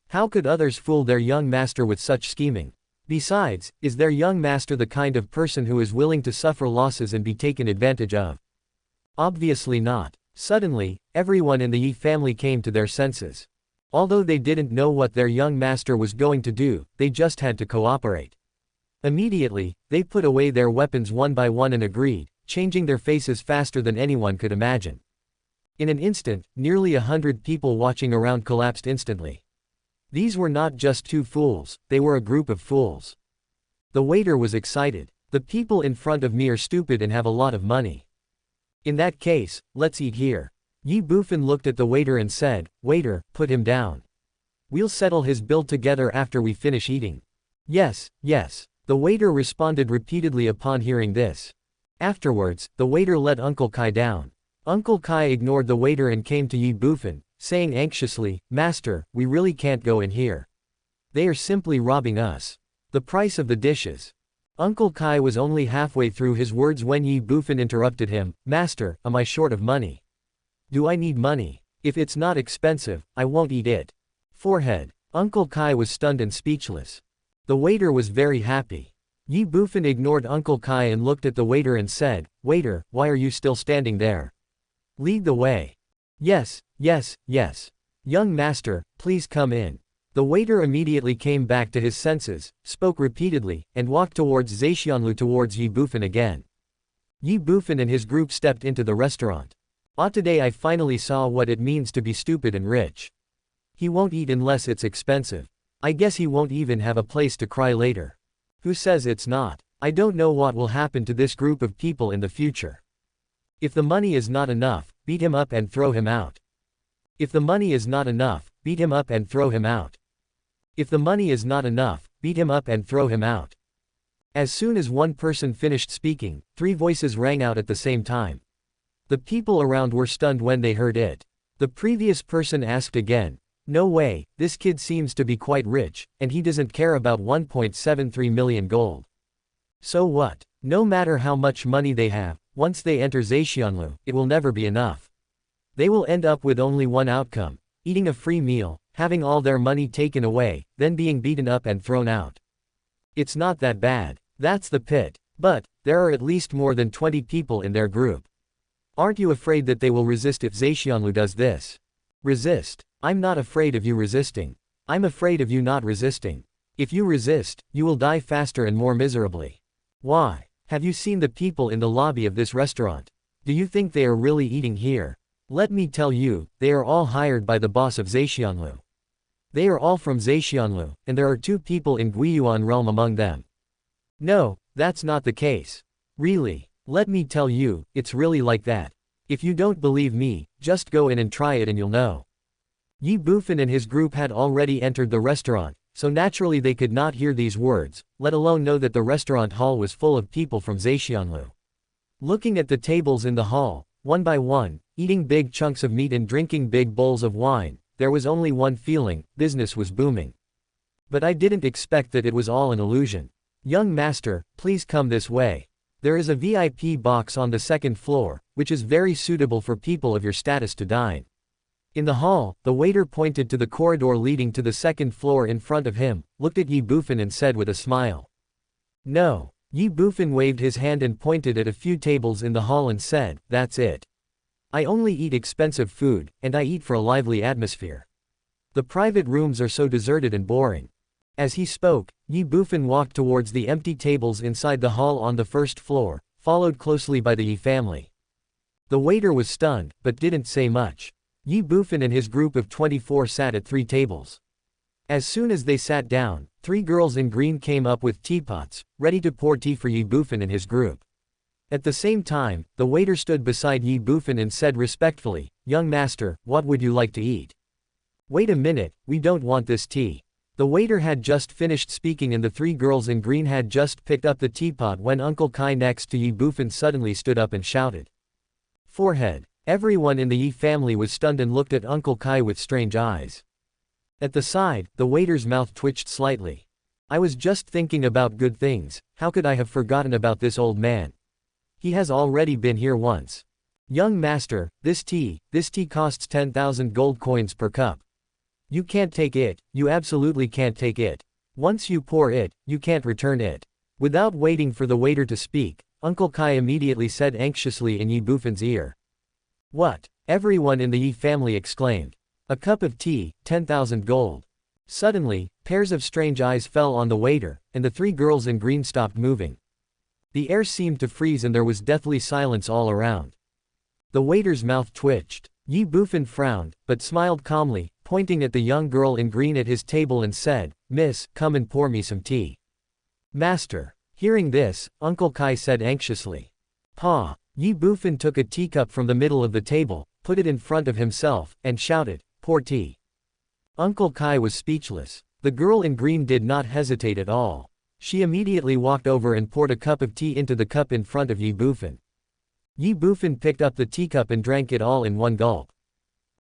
How could others fool their young master with such scheming? Besides, is their young master the kind of person who is willing to suffer losses and be taken advantage of? Obviously not. Suddenly, everyone in the Ye family came to their senses. Although they didn't know what their young master was going to do, they just had to cooperate. Immediately, they put away their weapons one by one and agreed, changing their faces faster than anyone could imagine. In an instant, nearly 100 people watching around collapsed instantly. These were not just two fools, they were a group of fools. The waiter was excited. The people in front of me are stupid and have a lot of money. In that case, let's eat here. Ye Bufan looked at the waiter and said, Waiter, put him down. We'll settle his bill together after we finish eating. Yes. The waiter responded repeatedly upon hearing this. Afterwards, the waiter let Uncle Kai down. Uncle Kai ignored the waiter and came to Ye Bufan, saying anxiously, Master, we really can't go in here. They are simply robbing us. The price of the dishes. Uncle Kai was only halfway through his words when Ye Bufan interrupted him, Master, am I short of money? Do I need money? If it's not expensive, I won't eat it. Forehead. Uncle Kai was stunned and speechless. The waiter was very happy. Ye Bufan ignored Uncle Kai and looked at the waiter and said, "Waiter, why are you still standing there? Lead the way." "Yes, yes, yes. Young master, please come in." The waiter immediately came back to his senses, spoke repeatedly, and walked towards Zaixianlu towards Ye Bufan again. Ye Bufan and his group stepped into the restaurant. Today I finally saw what it means to be stupid and rich. He won't eat unless it's expensive. I guess he won't even have a place to cry later. Who says it's not? I don't know what will happen to this group of people in the future. If the money is not enough, beat him up and throw him out. If the money is not enough, beat him up and throw him out. If the money is not enough, beat him up and throw him out. As soon as one person finished speaking, 3 voices rang out at the same time. The people around were stunned when they heard it. The previous person asked again, "No way, this kid seems to be quite rich, and he doesn't care about 1.73 million gold. So what? No matter how much money they have, once they enter Zaixianlu, it will never be enough. They will end up with only one outcome, eating a free meal, having all their money taken away, then being beaten up and thrown out. It's not that bad. That's the pit. But, there are at least more than 20 people in their group. Aren't you afraid that they will resist if Zaixianlu does this? Resist? I'm not afraid of you resisting. I'm afraid of you not resisting. If you resist, you will die faster and more miserably. Why? Have you seen the people in the lobby of this restaurant? Do you think they are really eating here? Let me tell you, they are all hired by the boss of Zaixianlu. They are all from Zaixianlu, and there are 2 people in Guiyuan realm among them. No, that's not the case. Really, let me tell you, it's really like that. If you don't believe me, just go in and try it and you'll know. Ye Bufan and his group had already entered the restaurant, so naturally they could not hear these words, let alone know that the restaurant hall was full of people from Zaixianlu. Looking at the tables in the hall, one by one, eating big chunks of meat and drinking big bowls of wine, there was only one feeling: business was booming. But I didn't expect that it was all an illusion. Young master, please come this way. There is a VIP box on the 2nd floor, which is very suitable for people of your status to dine. In the hall, the waiter pointed to the corridor leading to the 2nd floor in front of him, looked at Ye Bufan and said with a smile. No. Ye Bufan waved his hand and pointed at a few tables in the hall and said, "That's it. I only eat expensive food, and I eat for a lively atmosphere. The private rooms are so deserted and boring." As he spoke, Ye Bufan walked towards the empty tables inside the hall on the 1st floor, followed closely by the Ye family. The waiter was stunned, but didn't say much. Ye Bufan and his group of 24 sat at 3 tables. As soon as they sat down, 3 girls in green came up with teapots, ready to pour tea for Ye Bufan and his group. At the same time, the waiter stood beside Ye Bufan and said respectfully, "Young master, what would you like to eat?" "Wait a minute, we don't want this tea." The waiter had just finished speaking and the 3 girls in green had just picked up the teapot when Uncle Kai next to Ye Bufan suddenly stood up and shouted. Forehead. Everyone in the Ye family was stunned and looked at Uncle Kai with strange eyes. At the side, the waiter's mouth twitched slightly. "I was just thinking about good things, how could I have forgotten about this old man? He has already been here once. Young master, this tea costs 10,000 gold coins per cup. You can't take it, you absolutely can't take it. Once you pour it, you can't return it." Without waiting for the waiter to speak, Uncle Kai immediately said anxiously in Ye Bufan's ear. "What?" everyone in the Ye family exclaimed. "A cup of tea, 10,000 gold." Suddenly, pairs of strange eyes fell on the waiter, and the 3 girls in green stopped moving. The air seemed to freeze and there was deathly silence all around. The waiter's mouth twitched. Ye Bufan frowned, but smiled calmly, pointing at the young girl in green at his table and said, "Miss, come and pour me some tea." "Master." Hearing this, Uncle Kai said anxiously. "Pa." Ye Bufan took a teacup from the middle of the table, put it in front of himself, and shouted, "Pour tea." Uncle Kai was speechless. The girl in green did not hesitate at all. She immediately walked over and poured a cup of tea into the cup in front of Ye Bufan. Ye Bufan picked up the teacup and drank it all in one gulp.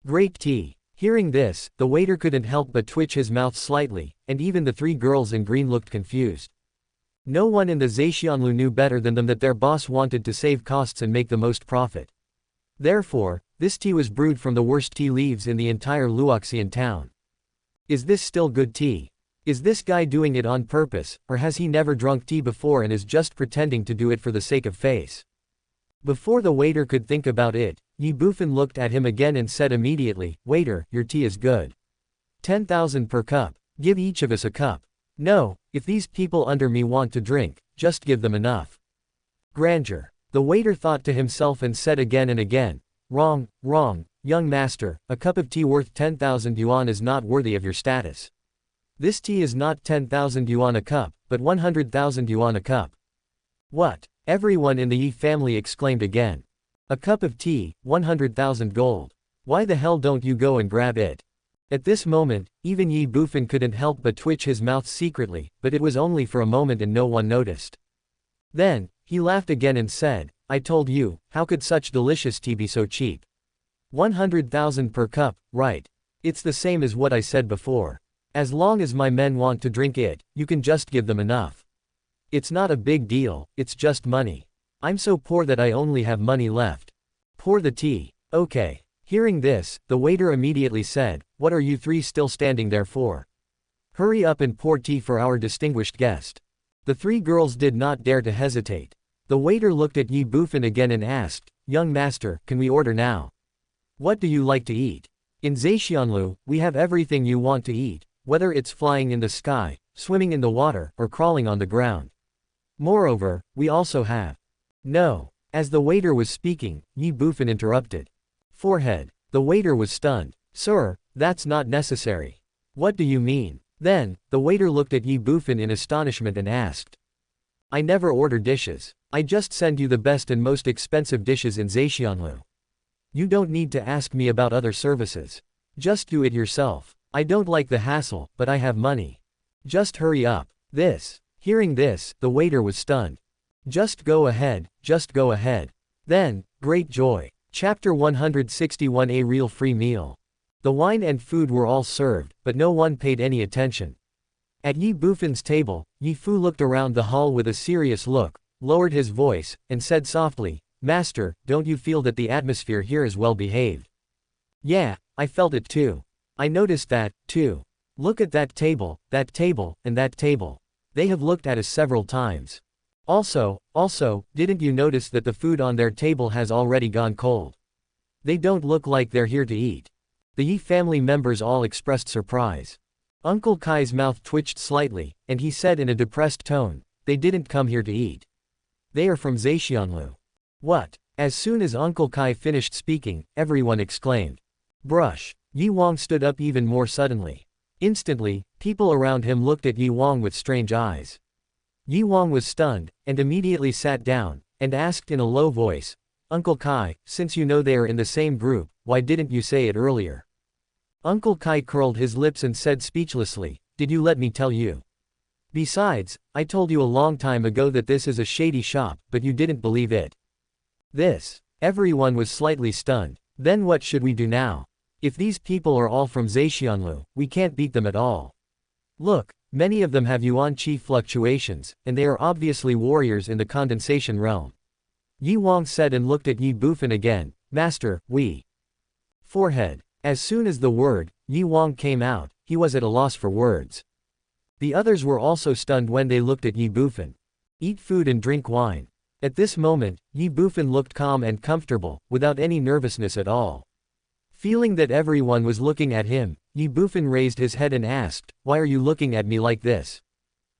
Great tea. Hearing this, the waiter couldn't help but twitch his mouth slightly, and even the 3 girls in green looked confused. No one in the Zaixianlu knew better than them that their boss wanted to save costs and make the most profit. Therefore, this tea was brewed from the worst tea leaves in the entire Luoxian town. Is this still good tea? Is this guy doing it on purpose, or has he never drunk tea before and is just pretending to do it for the sake of face? Before the waiter could think about it, Ye Bufan looked at him again and said immediately, "Waiter, your tea is good. 10,000 per cup. Give each of us a cup. No, if these people under me want to drink, just give them enough." Grandeur. The waiter thought to himself and said again and again, "Wrong, wrong, young master, a cup of tea worth 10,000 yuan is not worthy of your status. This tea is not 10,000 yuan a cup, but 100,000 yuan a cup." "What?" everyone in the Ye family exclaimed again. "A cup of tea, 100,000 gold. Why the hell don't you go and grab it?" At this moment, even Ye Bufan couldn't help but twitch his mouth secretly, but it was only for a moment and no one noticed. Then, he laughed again and said, "I told you, how could such delicious tea be so cheap? 100,000 per cup, right? It's the same as what I said before. As long as my men want to drink it, you can just give them enough. It's not a big deal, it's just money. I'm so poor that I only have money left. Pour the tea." "Okay." Hearing this, the waiter immediately said, "What are you three still standing there for? Hurry up and pour tea for our distinguished guest." The three girls did not dare to hesitate. The waiter looked at Ye Bufan again and asked, "Young master, can we order now? What do you like to eat? In Zhexianlu, we have everything you want to eat, whether it's flying in the sky, swimming in the water, or crawling on the ground. Moreover, we also have—" "No." As the waiter was speaking, Ye Bufan interrupted. Forehead. The waiter was stunned. "Sir, that's not necessary." "What do you mean?" Then, the waiter looked at Ye Bufan in astonishment and asked, "I never order dishes. I just send you the best and most expensive dishes in Zhexianlu. You don't need to ask me about other services. Just do it yourself. I don't like the hassle, but I have money. Just hurry up." Hearing this, the waiter was stunned. "Just go ahead, just go ahead." Then, great joy. Chapter 161. A real free meal. The wine and food were all served, but no one paid any attention. At Ye Bufan's table, Ye Fu looked around the hall with a serious look, lowered his voice, and said softly, "Master, don't you feel that the atmosphere here is well behaved?" "Yeah, I felt it too. I noticed that, too. Look at that table, and that table. They have looked at us several times. Also, didn't you notice that the food on their table has already gone cold? They don't look like they're here to eat." The Ye family members all expressed surprise. Uncle Kai's mouth twitched slightly, and he said in a depressed tone, "They didn't come here to eat. They are from Zhexianlu." "What?" As soon as Uncle Kai finished speaking, everyone exclaimed, "Brush." Yi Wang stood up even more suddenly. Instantly, people around him looked at Yi Wang with strange eyes. Yi Wang was stunned, and immediately sat down, and asked in a low voice, "Uncle Kai, since you know they are in the same group, why didn't you say it earlier?" Uncle Kai curled his lips and said speechlessly, "Did you let me tell you? Besides, I told you a long time ago that this is a shady shop, but you didn't believe it." Everyone was slightly stunned. Then what should we do now? If these people are all from Zhexianlu, we can't beat them at all. Look, many of them have yuan qi fluctuations, and they are obviously warriors in the condensation realm. Yi Wang said and looked at Ye Bufan again, "Master, we..." Forehead. As soon as the word, Yi Wang came out, he was at a loss for words. The others were also stunned when they looked at Ye Bufan. Eat food and drink wine. At this moment, Ye Bufan looked calm and comfortable, without any nervousness at all. Feeling that everyone was looking at him, Ye Bufan raised his head and asked, "Why are you looking at me like this?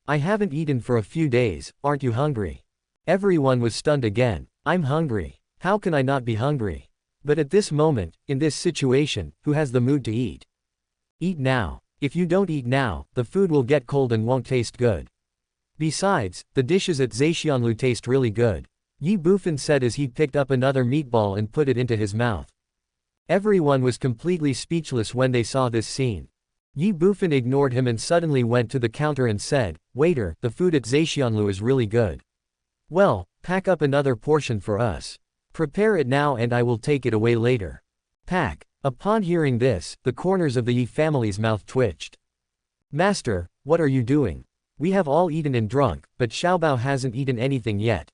I haven't eaten for a few days, aren't you hungry?" Everyone was stunned again. "I'm hungry. How can I not be hungry? But at this moment, in this situation, who has the mood to eat? Eat now. If you don't eat now, the food will get cold and won't taste good. Besides, the dishes at Zhexianlu taste really good," Ye Bufan said as he picked up another meatball and put it into his mouth. Everyone was completely speechless when they saw this scene. Ye Bufan ignored him and suddenly went to the counter and said, "Waiter, the food at Zhexianlu is really good. Well, pack up another portion for us. Prepare it now and I will take it away later." Pack. Upon hearing this, the corners of the Ye family's mouth twitched. "Master, what are you doing? We have all eaten and drunk, but Xiaobao hasn't eaten anything yet.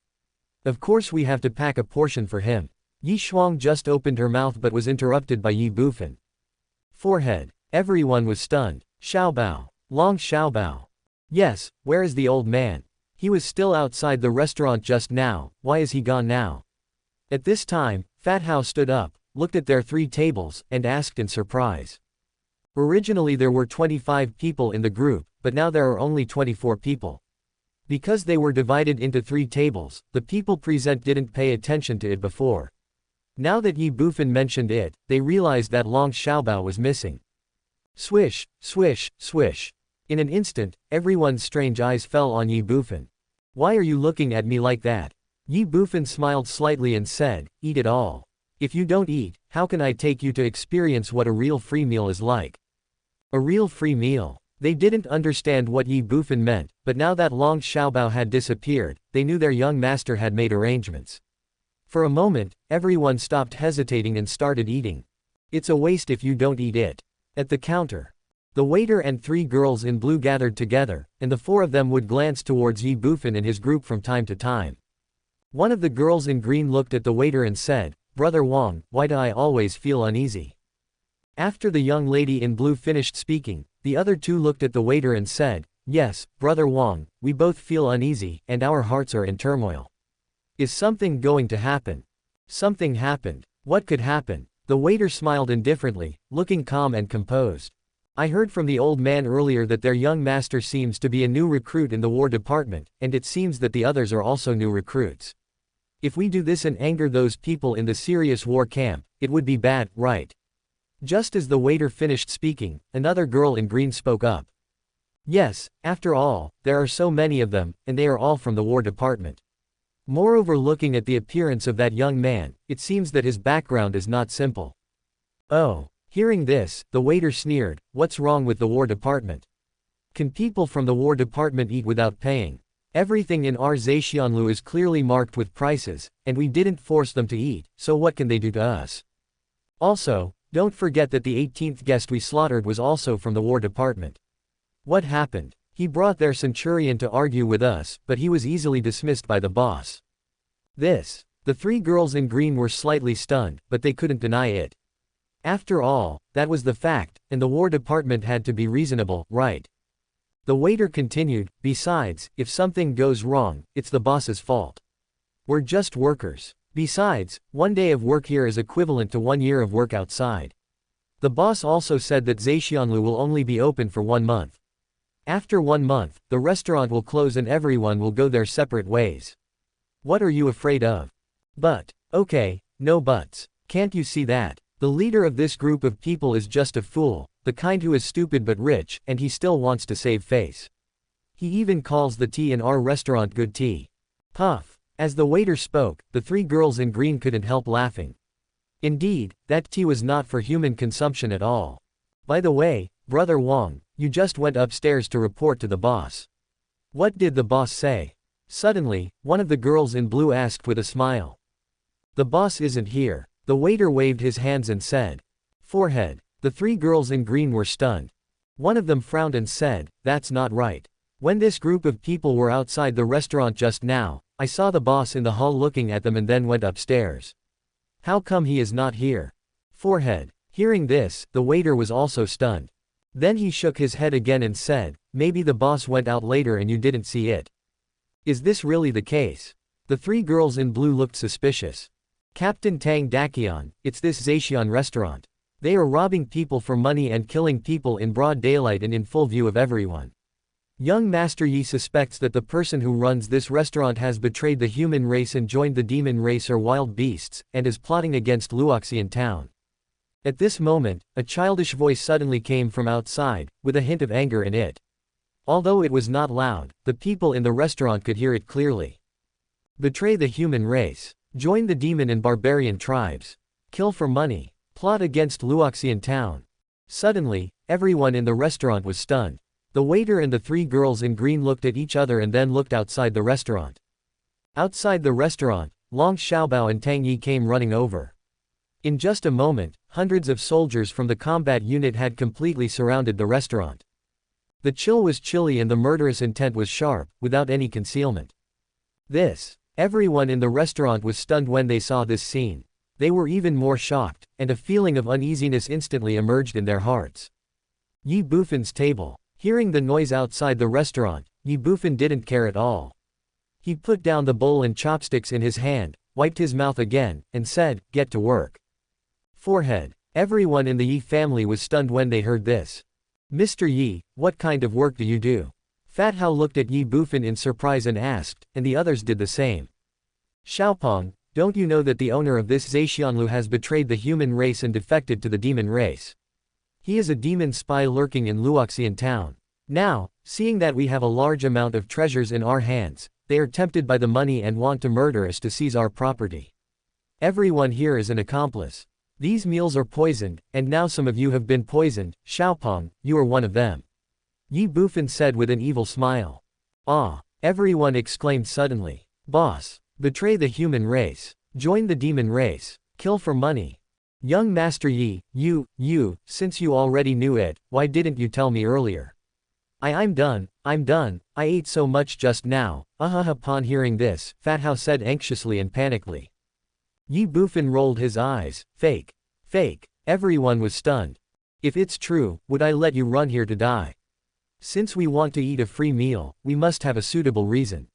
Of course we have to pack a portion for him." Yi Shuang just opened her mouth but was interrupted by Ye Bufan. Forehead. Everyone was stunned. Xiaobao. Long Xiaobao. Yes, where is the old man? He was still outside the restaurant just now, why is he gone now? At this time, Fat Hao stood up, looked at their 3 tables, and asked in surprise. Originally there were 25 people in the group, but now there are only 24 people. Because they were divided into 3 tables, the people present didn't pay attention to it before. Now that Ye Bufan mentioned it, they realized that Long Xiaobao was missing. Swish, swish, swish. In an instant, everyone's strange eyes fell on Ye Bufan. Why are you looking at me like that? Ye Bufan smiled slightly and said, eat it all. If you don't eat, how can I take you to experience what a real free meal is like? A real free meal. They didn't understand what Ye Bufan meant, but now that Long Xiaobao had disappeared, they knew their young master had made arrangements. For a moment, everyone stopped hesitating and started eating. It's a waste if you don't eat it. At the counter, the waiter and 3 girls in blue gathered together, and the 4 of them would glance towards Ye Bufan and his group from time to time. One of the girls in green looked at the waiter and said, Brother Wang, why do I always feel uneasy? After the young lady in blue finished speaking, the other 2 looked at the waiter and said, yes, Brother Wang, we both feel uneasy, and our hearts are in turmoil. Is something going to happen? Something happened. What could happen? The waiter smiled indifferently, looking calm and composed. I heard from the old man earlier that their young master seems to be a new recruit in the war department, and it seems that the others are also new recruits. If we do this and anger those people in the serious war camp, it would be bad, right? Just as the waiter finished speaking, another girl in green spoke up. Yes, after all, there are so many of them, and they are all from the war department. Moreover, looking at the appearance of that young man, it seems that his background is not simple. Oh. Hearing this, the waiter sneered, what's wrong with the war department? Can people from the war department eat without paying? Everything in our Zhexianlu is clearly marked with prices, and we didn't force them to eat, so what can they do to us? Also, don't forget that the 18th guest we slaughtered was also from the war department. What happened? He brought their centurion to argue with us, but he was easily dismissed by the boss. The 3 girls in green were slightly stunned, but they couldn't deny it. After all, that was the fact, and the war department had to be reasonable, right? The waiter continued, besides, if something goes wrong, it's the boss's fault. We're just workers. Besides, 1 day of work here is equivalent to 1 year of work outside. The boss also said that Zhexianlu will only be open for 1 month. After 1 month, the restaurant will close and everyone will go their separate ways. What are you afraid of? But, okay, no buts. Can't you see that? The leader of this group of people is just a fool, the kind who is stupid but rich, and he still wants to save face. He even calls the tea in our restaurant good tea. Puff. As the waiter spoke, the 3 girls in green couldn't help laughing. Indeed, that tea was not for human consumption at all. By the way, Brother Wang, you just went upstairs to report to the boss. What did the boss say? Suddenly, one of the girls in blue asked with a smile. The boss isn't here. The waiter waved his hands and said. Forehead. The 3 girls in green were stunned. One of them frowned and said, that's not right. When this group of people were outside the restaurant just now, I saw the boss in the hall looking at them and then went upstairs. How come he is not here? Forehead. Hearing this, the waiter was also stunned. Then he shook his head again and said, maybe the boss went out later and you didn't see it. Is this really the case? The 3 girls in blue looked suspicious. Captain Tang Dakian, it's this Zhexian restaurant. They are robbing people for money and killing people in broad daylight and in full view of everyone. Young Master Yi suspects that the person who runs this restaurant has betrayed the human race and joined the demon race or wild beasts, and is plotting against Luoxian town. At this moment, a childish voice suddenly came from outside, with a hint of anger in it. Although it was not loud, the people in the restaurant could hear it clearly. Betray the human race. Join the demon and barbarian tribes. Kill for money. Plot against Luoxian town. Suddenly, everyone in the restaurant was stunned. The waiter and the 3 girls in green looked at each other and then looked outside the restaurant. Outside the restaurant, Long Xiaobao and Tang Yi came running over. In just a moment, hundreds of soldiers from the combat unit had completely surrounded the restaurant. The chill was chilly and the murderous intent was sharp, without any concealment. Everyone in the restaurant was stunned when they saw this scene. They were even more shocked, and a feeling of uneasiness instantly emerged in their hearts. Ye Bufan's table. Hearing the noise outside the restaurant, Ye Bufan didn't care at all. He put down the bowl and chopsticks in his hand, wiped his mouth again, and said, "Get to work." Forehead. Everyone in the Ye family was stunned when they heard this. "Mr. Ye, what kind of work do you do?" Fat Hao looked at Ye Bufan in surprise and asked, and the others did the same. "Xiaopeng, don't you know that the owner of this Zhexianlu has betrayed the human race and defected to the demon race? He is a demon spy lurking in Luoxian town. Now, seeing that we have a large amount of treasures in our hands, they are tempted by the money and want to murder us to seize our property. Everyone here is an accomplice. These meals are poisoned, and now some of you have been poisoned. Xiaopeng, you are one of them." Ye Bufan said with an evil smile. "Ah!" everyone exclaimed suddenly. "Boss! Betray the human race. Join the demon race. Kill for money. Young Master Yi, since you already knew it, why didn't you tell me earlier? I'm done, I ate so much just now." Upon hearing this, Fat Hao said anxiously and panically. Ye Bufan rolled his eyes. Fake. Everyone was stunned. "If it's true, would I let you run here to die? Since we want to eat a free meal, we must have a suitable reason."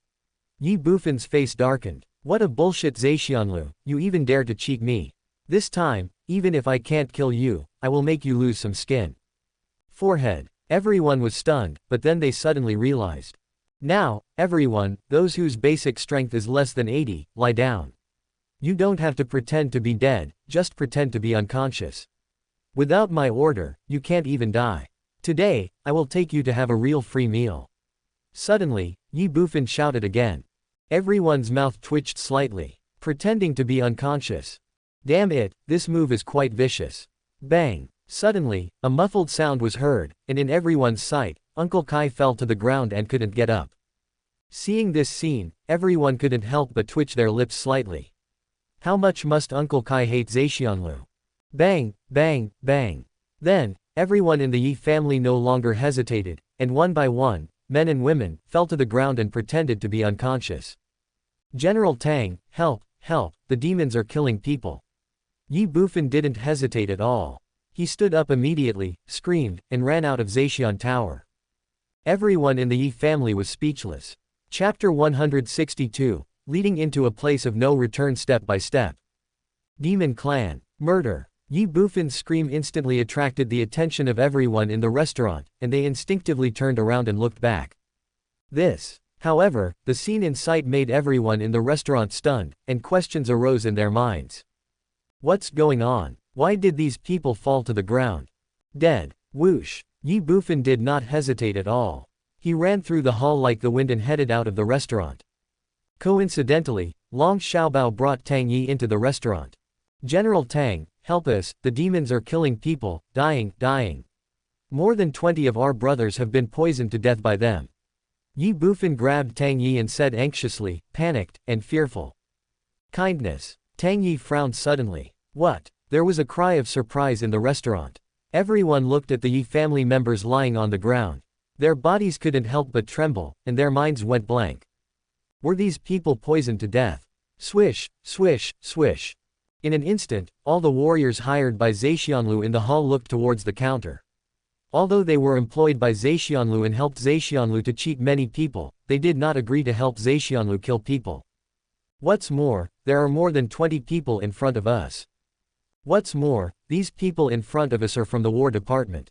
Ye Bufan's face darkened. "What a bullshit Zhexianlu, you even dare to cheat me. This time, even if I can't kill you, I will make you lose some skin." Forehead. Everyone was stunned, but then they suddenly realized. "Now, everyone, those whose basic strength is less than 80, lie down. You don't have to pretend to be dead, just pretend to be unconscious. Without my order, you can't even die. Today, I will take you to have a real free meal." Suddenly, Ye Bufan shouted again. Everyone's mouth twitched slightly. Pretending to be unconscious. Damn it, this move is quite vicious. Bang! Suddenly, a muffled sound was heard, and in everyone's sight, Uncle Kai fell to the ground and couldn't get up. Seeing this scene, everyone couldn't help but twitch their lips slightly. How much must Uncle Kai hate Zhexianlu? Bang, bang, bang. Then, everyone in the Yi family no longer hesitated, and one by one, men and women, fell to the ground and pretended to be unconscious. "General Tang, help, the demons are killing people." Ye Bufan didn't hesitate at all. He stood up immediately, screamed, and ran out of Zhexian Tower. Everyone in the Yi family was speechless. Chapter 162, leading into a place of no return step by step. Demon Clan. Murder. Ye Bufan's scream instantly attracted the attention of everyone in the restaurant, and they instinctively turned around and looked back. However, the scene in sight made everyone in the restaurant stunned, and questions arose in their minds. What's going on? Why did these people fall to the ground? Dead. Whoosh. Ye Bufan did not hesitate at all. He ran through the hall like the wind and headed out of the restaurant. Coincidentally, Long Xiaobao brought Tang Yi into the restaurant. "General Tang, help us, the demons are killing people, dying. More than 20 of our brothers have been poisoned to death by them." Ye Bufan grabbed Tang Yi and said anxiously, panicked, and fearful. "Kindness." Tang Yi frowned suddenly. "What?" There was a cry of surprise in the restaurant. Everyone looked at the Yi family members lying on the ground. Their bodies couldn't help but tremble, and their minds went blank. Were these people poisoned to death? Swish, swish, swish. In an instant, all the warriors hired by Zhexianlu in the hall looked towards the counter. Although they were employed by Zhexianlu and helped Zhexianlu to cheat many people, they did not agree to help Zhexianlu kill people. What's more, there are more than 20 people in front of us. What's more, these people in front of us are from the War Department.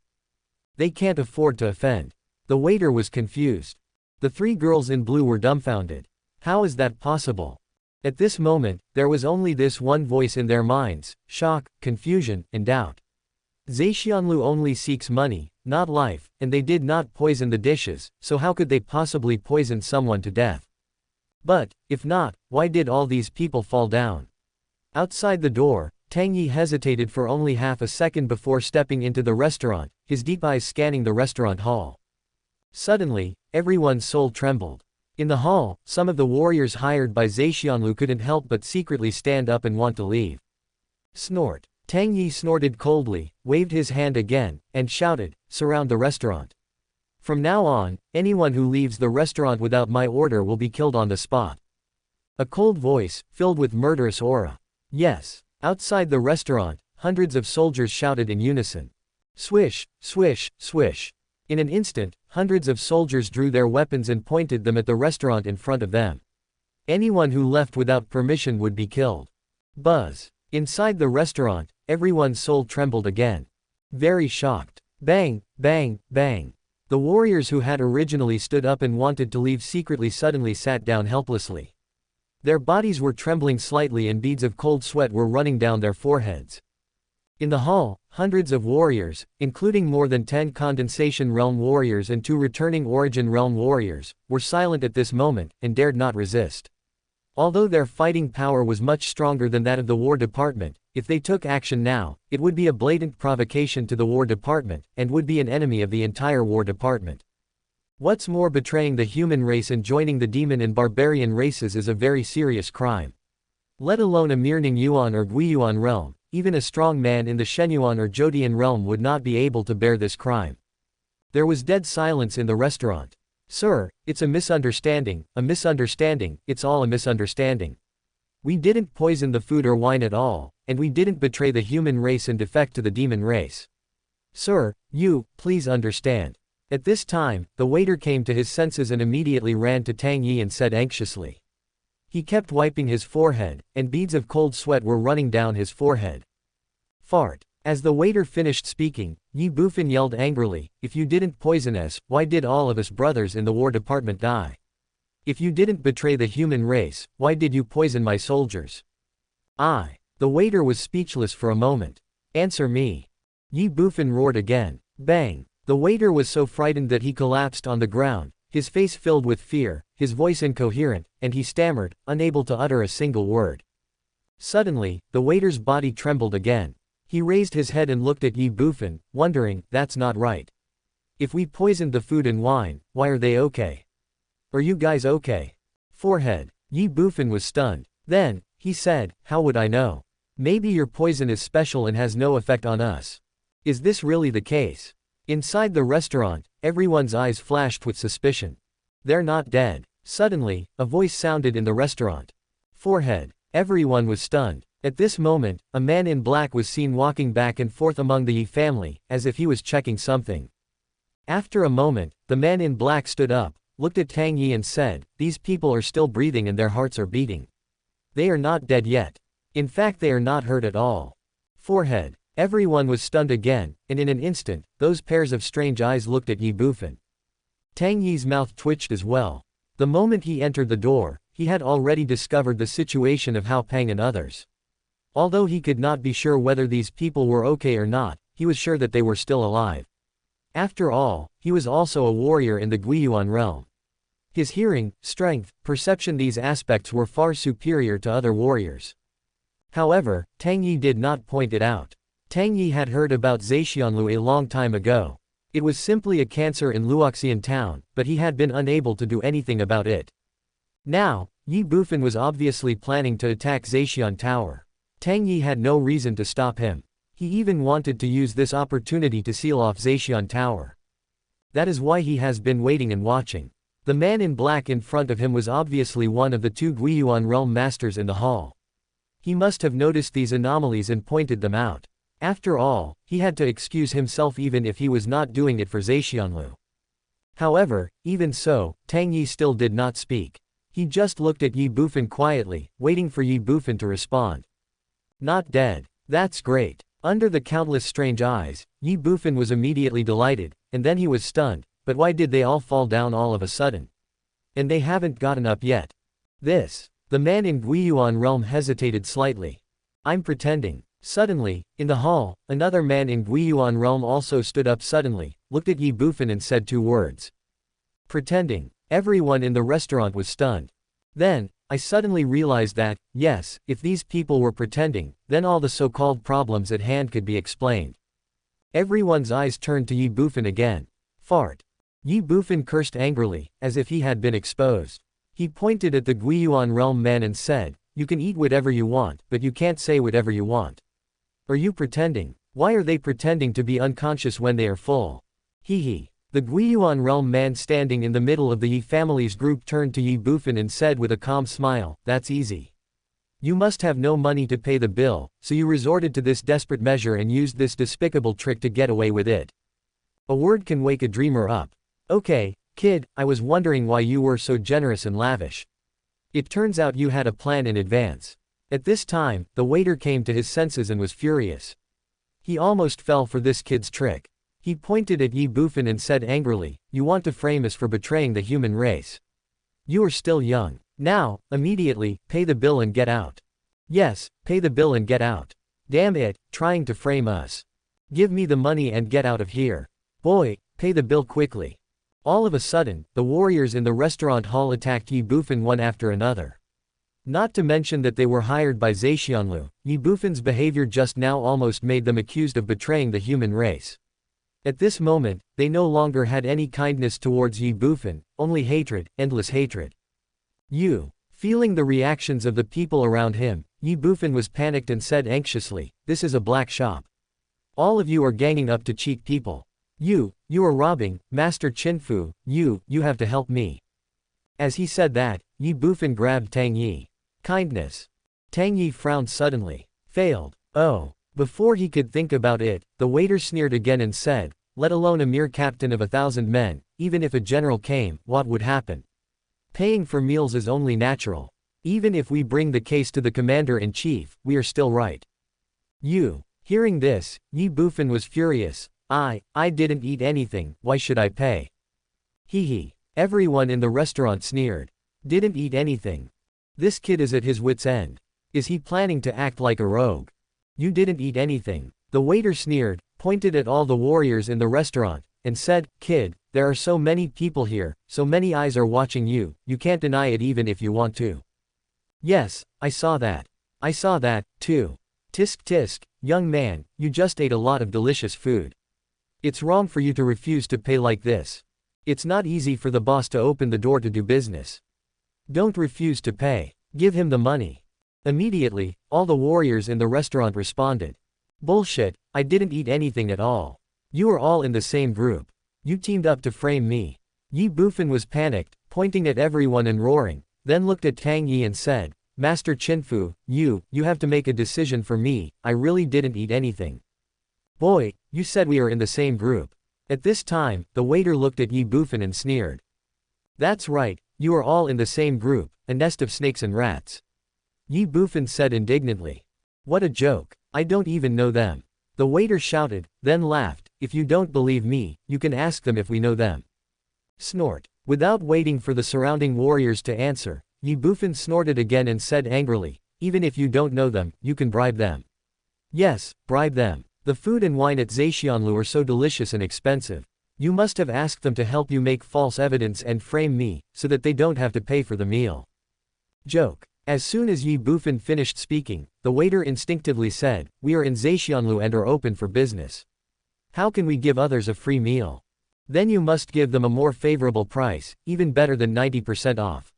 They can't afford to offend. The waiter was confused. The three girls in blue were dumbfounded. How is that possible? At this moment, there was only this one voice in their minds: shock, confusion, and doubt. Zhexianlu only seeks money, not life, and they did not poison the dishes, so how could they possibly poison someone to death? But, if not, why did all these people fall down? Outside the door, Tang Yi hesitated for only half a second before stepping into the restaurant, his deep eyes scanning the restaurant hall. Suddenly, everyone's soul trembled. In the hall, some of the warriors hired by Zhexianlu couldn't help but secretly stand up and want to leave. Snort. Tang Yi snorted coldly, waved his hand again, and shouted, "Surround the restaurant. From now on, anyone who leaves the restaurant without my order will be killed on the spot." A cold voice, filled with murderous aura. Yes. Outside the restaurant, hundreds of soldiers shouted in unison. Swish, swish, swish. In an instant, hundreds of soldiers drew their weapons and pointed them at the restaurant in front of them. Anyone who left without permission would be killed. Buzz. Inside the restaurant, everyone's soul trembled again. Very shocked. Bang, bang, bang. The warriors who had originally stood up and wanted to leave secretly suddenly sat down helplessly. Their bodies were trembling slightly and beads of cold sweat were running down their foreheads. In the hall, hundreds of warriors, including more than 10 Condensation Realm warriors and 2 returning Origin Realm warriors, were silent at this moment, and dared not resist. Although their fighting power was much stronger than that of the War Department, if they took action now, it would be a blatant provocation to the War Department, and would be an enemy of the entire War Department. What's more, betraying the human race and joining the demon and barbarian races is a very serious crime. Let alone a mere Ningyuan or Guiyuan realm, even a strong man in the Shenyuan or Jodian realm would not be able to bear this crime. There was dead silence in the restaurant. Sir, it's a misunderstanding, it's all a misunderstanding. We didn't poison the food or wine at all, and we didn't betray the human race and defect to the demon race. Sir, please understand. At this time, the waiter came to his senses and immediately ran to Tang Yi and said anxiously. He kept wiping his forehead, and beads of cold sweat were running down his forehead. Fart. As the waiter finished speaking, Ye Bufan yelled angrily, if you didn't poison us, why did all of us brothers in the War Department die? If you didn't betray the human race, why did you poison my soldiers? The waiter was speechless for a moment. Answer me. Ye Bufan roared again. Bang. The waiter was so frightened that he collapsed on the ground, his face filled with fear, his voice incoherent, and he stammered, unable to utter a single word. Suddenly, the waiter's body trembled again. He raised his head and looked at Ye Bufan, wondering, that's not right. If we poisoned the food and wine, why are they okay? Are you guys okay? Forehead. Ye Bufan was stunned. Then, he said, how would I know? Maybe your poison is special and has no effect on us. Is this really the case? Inside the restaurant, everyone's eyes flashed with suspicion. They're not dead. Suddenly, a voice sounded in the restaurant. Forehead. Everyone was stunned. At this moment, a man in black was seen walking back and forth among the Yi family, as if he was checking something. After a moment, the man in black stood up, looked at Tang Yi and said, these people are still breathing and their hearts are beating. They are not dead yet. In fact, they are not hurt at all. Forehead. Everyone was stunned again, and in an instant, those pairs of strange eyes looked at Ye Bufan. Tang Yi's mouth twitched as well. The moment he entered the door, he had already discovered the situation of Hao Peng and others. Although he could not be sure whether these people were okay or not, he was sure that they were still alive. After all, he was also a warrior in the Guiyuan realm. His hearing, strength, perception, these aspects were far superior to other warriors. However, Tang Yi did not point it out. Tang Yi had heard about Zhexianlu a long time ago. It was simply a cancer in Luoxian town, but he had been unable to do anything about it. Now, Ye Bufan was obviously planning to attack Zhexian Tower. Tang Yi had no reason to stop him. He even wanted to use this opportunity to seal off Zhexian Tower. That is why he has been waiting and watching. The man in black in front of him was obviously one of the 2 Guiyuan realm masters in the hall. He must have noticed these anomalies and pointed them out. After all, he had to excuse himself even if he was not doing it for Zhexianlu. However, even so, Tang Yi still did not speak. He just looked at Ye Bufan quietly, waiting for Ye Bufan to respond. Not dead. That's great. Under the countless strange eyes, Ye Bufan was immediately delighted, and then he was stunned, but why did they all fall down all of a sudden? And they haven't gotten up yet. The man in Guiyuan realm hesitated slightly. I'm pretending. Suddenly, in the hall, another man in Guiyuan realm also stood up suddenly, looked at Ye Bufan and said 2 words. Pretending. Everyone in the restaurant was stunned. Then, I suddenly realized that, yes, if these people were pretending, then all the so-called problems at hand could be explained. Everyone's eyes turned to Ye Bufan again. Fart. Ye Bufan cursed angrily, as if he had been exposed. He pointed at the Guiyuan realm man and said, you can eat whatever you want, but you can't say whatever you want. Are you pretending? Why are they pretending to be unconscious when they are full? Hee. The Guiyuan realm man standing in the middle of the Yi family's group turned to Ye Bufan and said with a calm smile, that's easy. You must have no money to pay the bill, so you resorted to this desperate measure and used this despicable trick to get away with it. A word can wake a dreamer up. Okay, kid, I was wondering why you were so generous and lavish. It turns out you had a plan in advance. At this time, the waiter came to his senses and was furious. He almost fell for this kid's trick. He pointed at Ye Bufan and said angrily, "You want to frame us for betraying the human race. You are still young. Now, immediately, pay the bill and get out." "Yes, pay the bill and get out. Damn it, trying to frame us. Give me the money and get out of here. Boy, pay the bill quickly." All of a sudden, the warriors in the restaurant hall attacked Ye Bufan one after another. Not to mention that they were hired by Zhexianlu, Ye Bufan's behavior just now almost made them accused of betraying the human race. At this moment, they no longer had any kindness towards Ye Bufan, only hatred, endless hatred. Feeling the reactions of the people around him, Ye Bufan was panicked and said anxiously, "This is a black shop. All of you are ganging up to cheat people. You are robbing, Master Chinfu, you have to help me." As he said that, Ye Bufan grabbed Tang Yi. Kindness. Tang Yi frowned suddenly. Failed. Oh. Before he could think about it, the waiter sneered again and said, "Let alone a mere captain of 1,000 men, even if a general came, what would happen? Paying for meals is only natural. Even if we bring the case to the commander-in-chief, we are still right." Hearing this, Ye Bufan was furious. I didn't eat anything, why should I pay?" Hee. Everyone in the restaurant sneered. Didn't eat anything. This kid is at his wit's end. Is he planning to act like a rogue? You didn't eat anything. The waiter sneered, pointed at all the warriors in the restaurant, and said, "Kid, there are so many people here, so many eyes are watching you, you can't deny it even if you want to." "Yes, I saw that. I saw that, too. Tisk tisk, young man, you just ate a lot of delicious food. It's wrong for you to refuse to pay like this. It's not easy for the boss to open the door to do business. Don't refuse to pay. Give him the money." Immediately, all the warriors in the restaurant responded. "Bullshit, I didn't eat anything at all. You are all in the same group. You teamed up to frame me." Ye Bufan was panicked, pointing at everyone and roaring, then looked at Tang Yi and said, "Master Chinfu, you have to make a decision for me, I really didn't eat anything." "Boy, you said we are in the same group." At this time, the waiter looked at Ye Bufan and sneered. "That's right, you are all in the same group, a nest of snakes and rats." Ye Bufan said indignantly. "What a joke, I don't even know them." The waiter shouted, then laughed, "If you don't believe me, you can ask them if we know them." Snort. Without waiting for the surrounding warriors to answer, Ye Bufan snorted again and said angrily, "Even if you don't know them, you can bribe them." "Yes, bribe them. The food and wine at Zhexianlu are so delicious and expensive. You must have asked them to help you make false evidence and frame me, so that they don't have to pay for the meal." Joke. As soon as Ye Bufan finished speaking, the waiter instinctively said, "We are in Zhexianlu and are open for business. How can we give others a free meal? Then you must give them a more favorable price, even better than 90% off.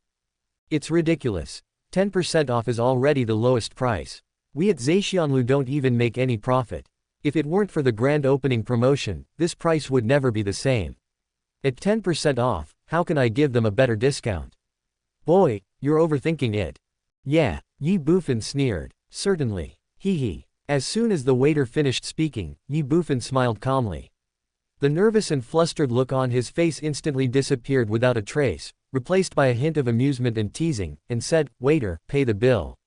It's ridiculous. 10% off is already the lowest price. We at Zhexianlu don't even make any profit. If it weren't for the grand opening promotion, this price would never be the same. At 10% off, how can I give them a better discount?" "Boy, you're overthinking it." "Yeah," Ye Bufan sneered. "Certainly. Hee. As soon as the waiter finished speaking, Ye Bufan smiled calmly. The nervous and flustered look on his face instantly disappeared without a trace, replaced by a hint of amusement and teasing, and said, "Waiter, pay the bill."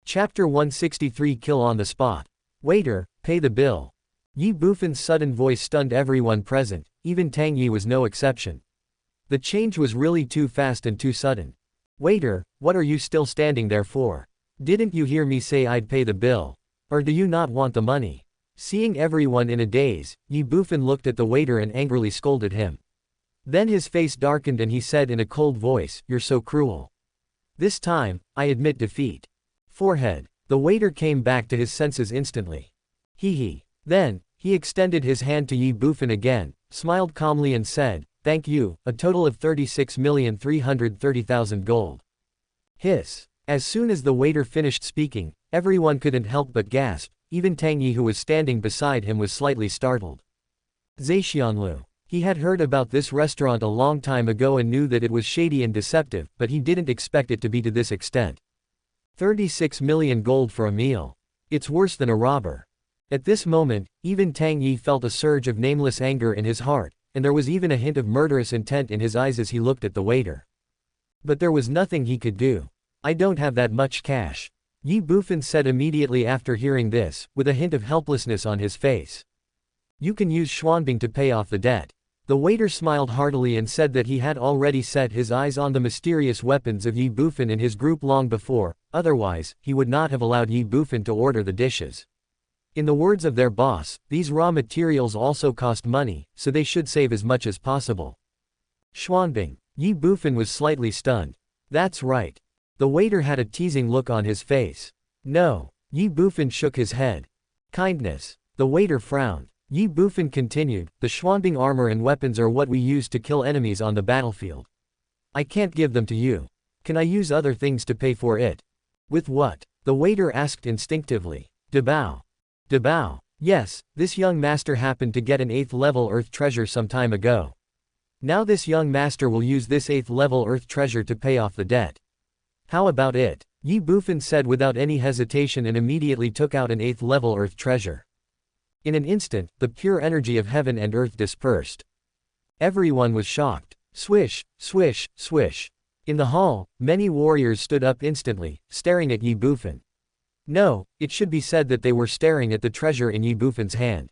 Chapter 163 Kill on the spot. "Waiter, pay the bill." Ye Bufan's sudden voice stunned everyone present, even Tang Yi was no exception. The change was really too fast and too sudden. "Waiter, what are you still standing there for? Didn't you hear me say I'd pay the bill? Or do you not want the money?" Seeing everyone in a daze, Ye Bufan looked at the waiter and angrily scolded him. Then his face darkened and he said in a cold voice, "You're so cruel. This time, I admit defeat." Forehead. The waiter came back to his senses instantly. Hee. Then, he extended his hand to Ye Bufan again, smiled calmly and said, "Thank you, a total of 36,330,000 gold." Hiss. As soon as the waiter finished speaking, everyone couldn't help but gasp, even Tang Yi who was standing beside him was slightly startled. Zhexianlu. He had heard about this restaurant a long time ago and knew that it was shady and deceptive, but he didn't expect it to be to this extent. 36 million gold for a meal. It's worse than a robber. At this moment, even Tang Yi felt a surge of nameless anger in his heart, and there was even a hint of murderous intent in his eyes as he looked at the waiter. But there was nothing he could do. I don't have that much cash, Ye Bufan said immediately after hearing this, with a hint of helplessness on his face. You can use Xuanbing to pay off the debt. The waiter smiled heartily and said that he had already set his eyes on the mysterious weapons of Ye Bufan in his group long before, otherwise, he would not have allowed Ye Bufan to order the dishes. In the words of their boss, these raw materials also cost money, so they should save as much as possible. Xuanbing. Ye Bufan was slightly stunned. That's right. The waiter had a teasing look on his face. No. Ye Bufan shook his head. Kindness. The waiter frowned. Ye Bufan continued, the Xuanbing armor and weapons are what we use to kill enemies on the battlefield. I can't give them to you. Can I use other things to pay for it? With what? The waiter asked instinctively. Debao. Debao. Yes, this young master happened to get an 8th level earth treasure some time ago. Now this young master will use this 8th level earth treasure to pay off the debt. How about it? Ye Bufan said without any hesitation and immediately took out an 8th level earth treasure. In an instant, the pure energy of heaven and earth dispersed. Everyone was shocked. Swish, swish, swish. In the hall, many warriors stood up instantly, staring at Ye Bufan. No, it should be said that they were staring at the treasure in Ye Bufan's hand.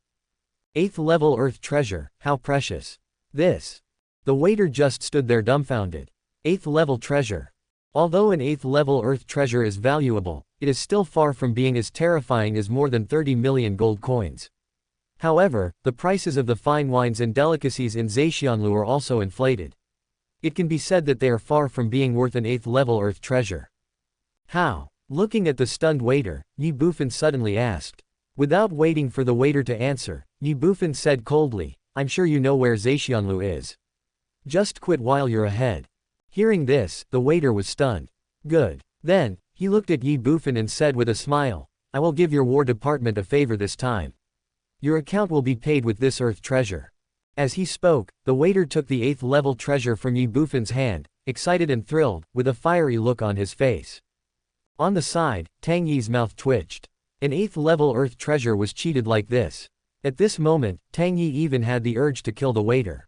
8th level earth treasure, how precious. This. The waiter just stood there dumbfounded. 8th level treasure. Although an 8th level earth treasure is valuable, it is still far from being as terrifying as more than 30 million gold coins. However, the prices of the fine wines and delicacies in Zhexianlu are also inflated. It can be said that they are far from being worth an 8th level earth treasure. How? Looking at the stunned waiter, Ye Bufan suddenly asked. Without waiting for the waiter to answer, Ye Bufan said coldly, I'm sure you know where Zhexianlu is. Just quit while you're ahead. Hearing this, the waiter was stunned. Good. Then, he looked at Ye Bufan and said with a smile, I will give your war department a favor this time. Your account will be paid with this earth treasure. As he spoke, the waiter took the 8th level treasure from Ye Bufan's hand, excited and thrilled, with a fiery look on his face. On the side, Tang Yi's mouth twitched. An 8th level earth treasure was cheated like this. At this moment, Tang Yi even had the urge to kill the waiter.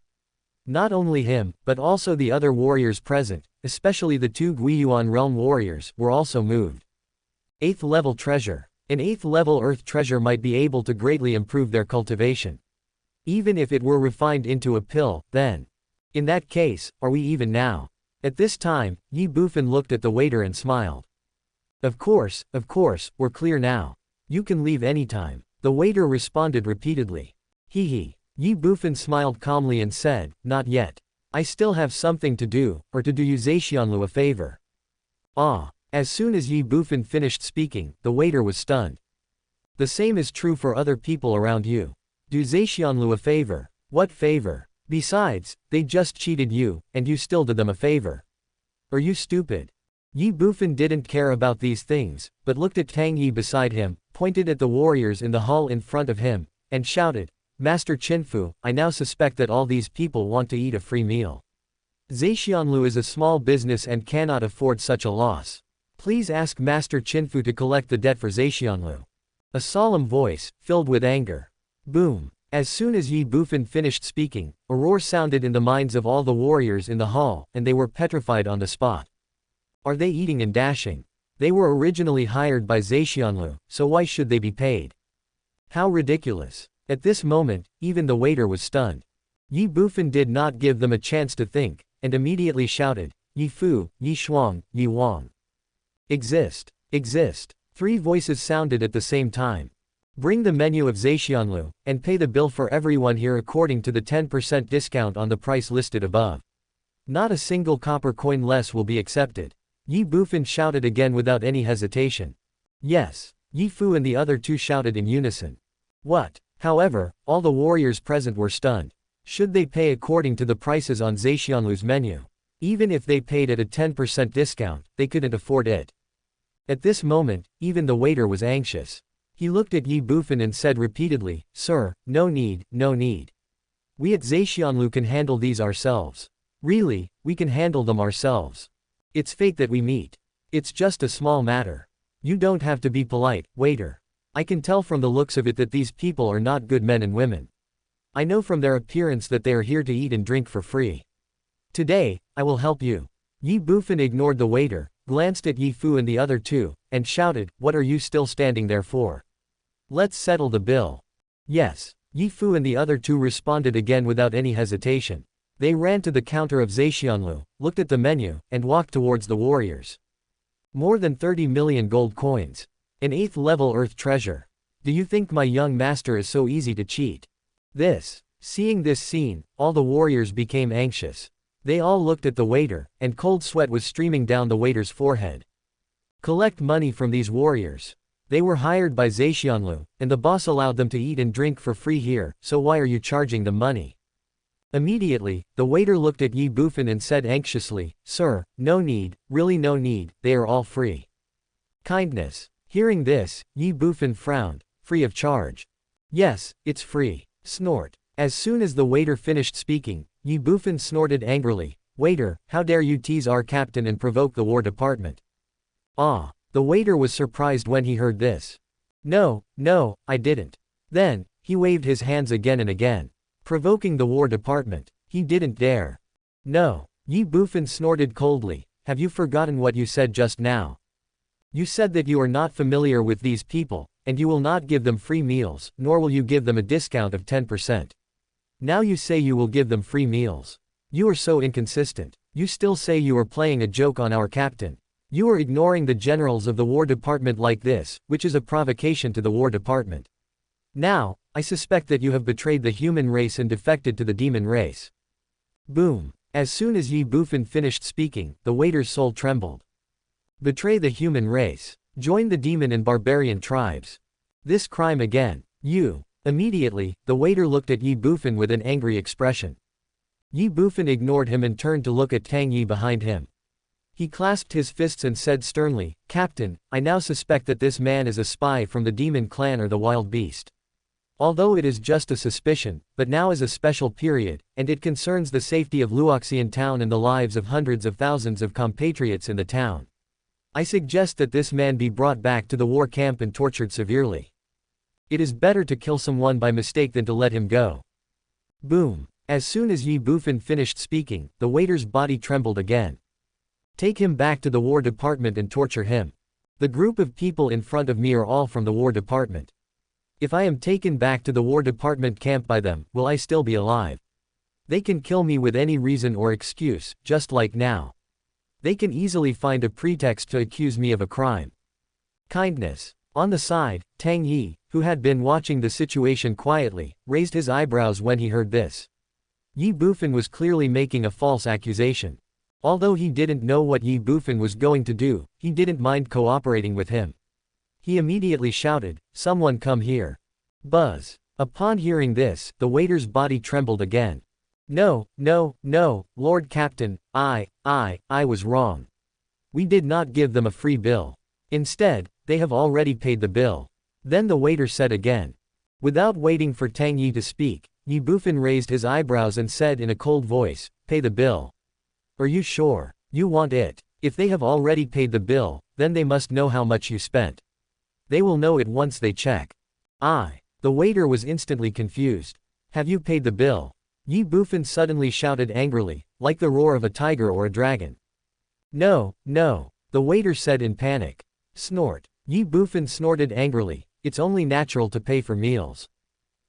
Not only him, but also the other warriors present, especially the 2 Guiyuan realm warriors, were also moved. 8th level treasure. An 8th level earth treasure might be able to greatly improve their cultivation. Even if it were refined into a pill, then. In that case, are we even now? At this time, Ye Bufan looked at the waiter and smiled. Of course, we're clear now. You can leave anytime. The waiter responded repeatedly. Hee. Ye Bufan smiled calmly and said, not yet. I still have something to do, or to do you Zhexianlu a favor. Ah. As soon as Ye Bufan finished speaking, the waiter was stunned. The same is true for other people around you. Do Zhexianlu a favor. What favor? Besides, they just cheated you, and you still did them a favor. Are you stupid? Ye Bufan didn't care about these things, but looked at Tang Yi beside him, pointed at the warriors in the hall in front of him, and shouted, Master Qinfu, I now suspect that all these people want to eat a free meal. Zhexianlu is a small business and cannot afford such a loss. Please ask Master Qinfu to collect the debt for Zhexianlu. A solemn voice, filled with anger. Boom. As soon as Ye Bufan finished speaking, a roar sounded in the minds of all the warriors in the hall, and they were petrified on the spot. Are they eating and dashing? They were originally hired by Zhexianlu, so why should they be paid? How ridiculous. At this moment, even the waiter was stunned. Ye Bufan did not give them a chance to think, and immediately shouted, Ye Fu, Ye Shuang, Ye Wang. Exist. 3 voices sounded at the same time. Bring the menu of Zhexianlu, and pay the bill for everyone here according to the 10% discount on the price listed above. Not a single copper coin less will be accepted. Ye Bufan shouted again without any hesitation. Yes. Ye Fu and the other 2 shouted in unison. What? However, all the warriors present were stunned. Should they pay according to the prices on Zhexianlu's menu? Even if they paid at a 10% discount, they couldn't afford it. At this moment, even the waiter was anxious. He looked at Ye Bufan and said repeatedly, Sir, no need. We at Zhexianlu can handle these ourselves. Really, we can handle them ourselves. It's fate that we meet. It's just a small matter. You don't have to be polite, waiter. I can tell from the looks of it that these people are not good men and women. I know from their appearance that they are here to eat and drink for free. Today, I will help you. Ye Bufan ignored the waiter, glanced at Ye Fu and the other two, and shouted, "What are you still standing there for? Let's settle the bill." "Yes." Ye Fu and the other two responded again without any hesitation. They ran to the counter of Zhexianlu, looked at the menu, and walked towards the warriors. More than 30 million gold coins. An 8th level earth treasure. Do you think my young master is so easy to cheat? Seeing this scene, all the warriors became anxious. They all looked at the waiter, and cold sweat was streaming down the waiter's forehead. Collect money from these warriors. They were hired by Zhexianlu, and the boss allowed them to eat and drink for free here, so why are you charging them money? Immediately, the waiter looked at Ye Bufan and said anxiously, "Sir, no need, really no need, they are all free." Kindness. Hearing this, Ye Bufan frowned. "Free of charge?" "Yes, it's free." Snort. As soon as the waiter finished speaking, Ye Bufan snorted angrily, "Waiter, how dare you tease our captain and provoke the War Department?" Ah! The waiter was surprised when he heard this. No, I didn't." Then, he waved his hands again and again. Provoking the War Department. He didn't dare. No. Ye Bufan snorted coldly, "Have you forgotten what you said just now? You said that you are not familiar with these people, and you will not give them free meals, nor will you give them a discount of 10%. Now you say you will give them free meals. You are so inconsistent. You still say you are playing a joke on our captain. You are ignoring the generals of the War Department like this, which is a provocation to the War Department. Now, I suspect that you have betrayed the human race and defected to the demon race." Boom. As soon as Ye Bufan finished speaking, the waiter's soul trembled. Betray the human race. Join the demon and barbarian tribes. This crime again. You. Immediately, the waiter looked at Ye Bufan with an angry expression. Ye Bufan ignored him and turned to look at Tang Yi behind him. He clasped his fists and said sternly, "Captain, I now suspect that this man is a spy from the demon clan or the wild beast. Although it is just a suspicion, but now is a special period, and it concerns the safety of Luoxian town and the lives of hundreds of thousands of compatriots in the town. I suggest that this man be brought back to the war camp and tortured severely. It is better to kill someone by mistake than to let him go." Boom. As soon as Ye Bufan finished speaking, the waiter's body trembled again. "Take him back to the War Department and torture him. The group of people in front of me are all from the War Department. If I am taken back to the War Department camp by them, will I still be alive? They can kill me with any reason or excuse, just like now. They can easily find a pretext to accuse me of a crime." Kindness. On the side, Tang Yi, who had been watching the situation quietly, raised his eyebrows when he heard this. Ye Bufan was clearly making a false accusation. Although he didn't know what Ye Bufan was going to do, he didn't mind cooperating with him. He immediately shouted, "Someone come here." Buzz. Upon hearing this, the waiter's body trembled again. No, Lord Captain, I was wrong. We did not give them a free bill. Instead, they have already paid the bill." Then the waiter said again. Without waiting for Tang Yi to speak, Ye Bufan raised his eyebrows and said in a cold voice, "Pay the bill. Are you sure? You want it? If they have already paid the bill, then they must know how much you spent. They will know it once they check." The waiter was instantly confused. "Have you paid the bill?" Ye Bufan suddenly shouted angrily, like the roar of a tiger or a dragon. No, the waiter said in panic. Snort. Ye Bufan snorted angrily, "It's only natural to pay for meals.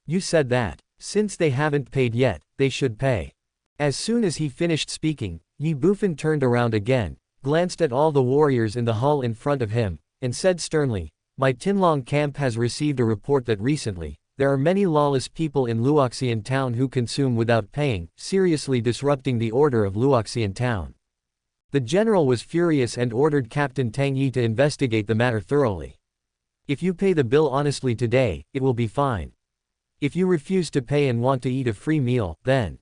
You said that. Since they haven't paid yet, they should pay." As soon as he finished speaking, Ye Bufan turned around again, glanced at all the warriors in the hall in front of him, and said sternly, "My Tinlong camp has received a report that recently, there are many lawless people in Luoxian town who consume without paying, seriously disrupting the order of Luoxian town." The general was furious and ordered Captain Tang Yi to investigate the matter thoroughly. "If you pay the bill honestly today, it will be fine. If you refuse to pay and want to eat a free meal, then..."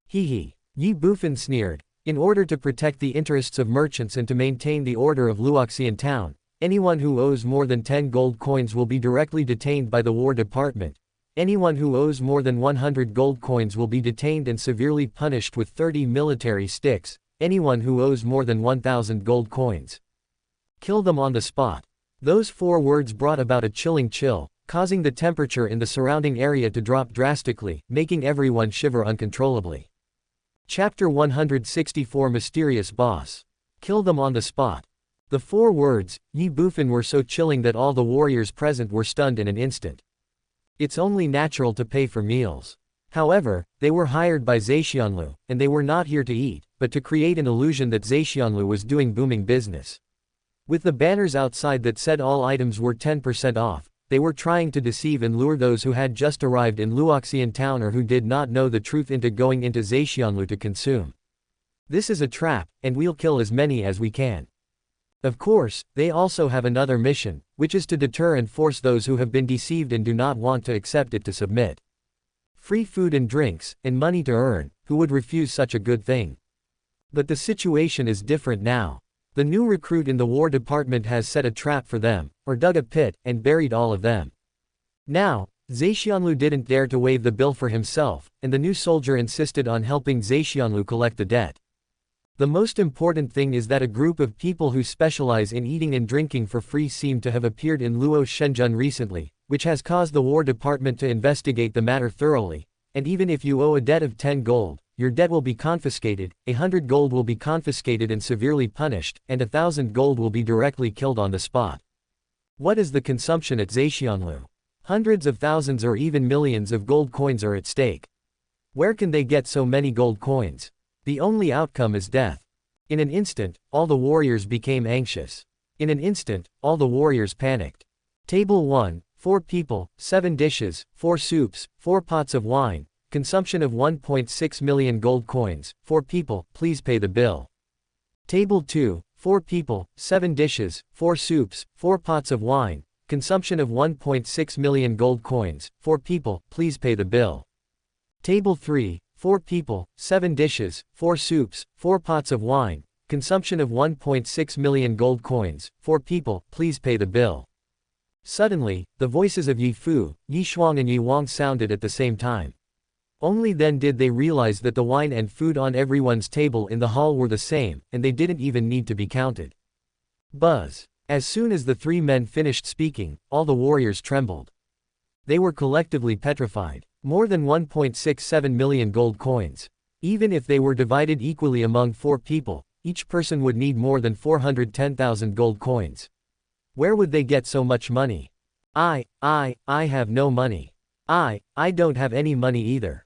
Ye Bufan sneered. In order to protect the interests of merchants and to maintain the order of Luoxian town, anyone who owes more than 10 gold coins will be directly detained by the War Department. Anyone who owes more than 100 gold coins will be detained and severely punished with 30 military sticks. Anyone who owes more than 1,000 gold coins, kill them on the spot. Those 4 words brought about a chilling chill, causing the temperature in the surrounding area to drop drastically, making everyone shiver uncontrollably. Chapter 164 Mysterious Boss. Kill them on the spot. The 4 words, Ye Bufan, were so chilling that all the warriors present were stunned in an instant. It's only natural to pay for meals. However, they were hired by Zhexianlu, and they were not here to eat, but to create an illusion that Zhexianlu was doing booming business. With the banners outside that said all items were 10% off, they were trying to deceive and lure those who had just arrived in Luoxian town or who did not know the truth into going into Zhexianlu to consume. This is a trap, and we'll kill as many as we can. Of course, they also have another mission, which is to deter and force those who have been deceived and do not want to accept it to submit. Free food and drinks, and money to earn, who would refuse such a good thing? But the situation is different now. The new recruit in the War Department has set a trap for them, or dug a pit, and buried all of them. Now, Zhexianlu didn't dare to waive the bill for himself, and the new soldier insisted on helping Zhexianlu collect the debt. The most important thing is that a group of people who specialize in eating and drinking for free seem to have appeared in Luo Shenzhen recently, which has caused the War Department to investigate the matter thoroughly, and even if you owe a debt of 10 gold, your debt will be confiscated, 100 gold will be confiscated and severely punished, and 1,000 gold will be directly killed on the spot. What is the consumption at Zhexianlu? Hundreds of thousands or even millions of gold coins are at stake. Where can they get so many gold coins? The only outcome is death. In an instant, all the warriors became anxious. In an instant, all the warriors panicked. Table 1, 4 people, 7 dishes, 4 soups, 4 pots of wine, consumption of 1.6 million gold coins, 4 people, please pay the bill. Table 2, 4 people, 7 dishes, 4 soups, 4 pots of wine, consumption of 1.6 million gold coins, 4 people, please pay the bill. Table 3, 4 people, 7 dishes, 4 soups, 4 pots of wine, consumption of 1.6 million gold coins, 4 people, please pay the bill. Suddenly, the voices of Yi Fu, Yi Shuang and Yi Wang sounded at the same time. Only then did they realize that the wine and food on everyone's table in the hall were the same, and they didn't even need to be counted. Buzz. As soon as the 3 men finished speaking, all the warriors trembled. They were collectively petrified. More than 1.67 million gold coins. Even if they were divided equally among 4 people, each person would need more than 410,000 gold coins. Where would they get so much money? I have no money. I don't have any money either.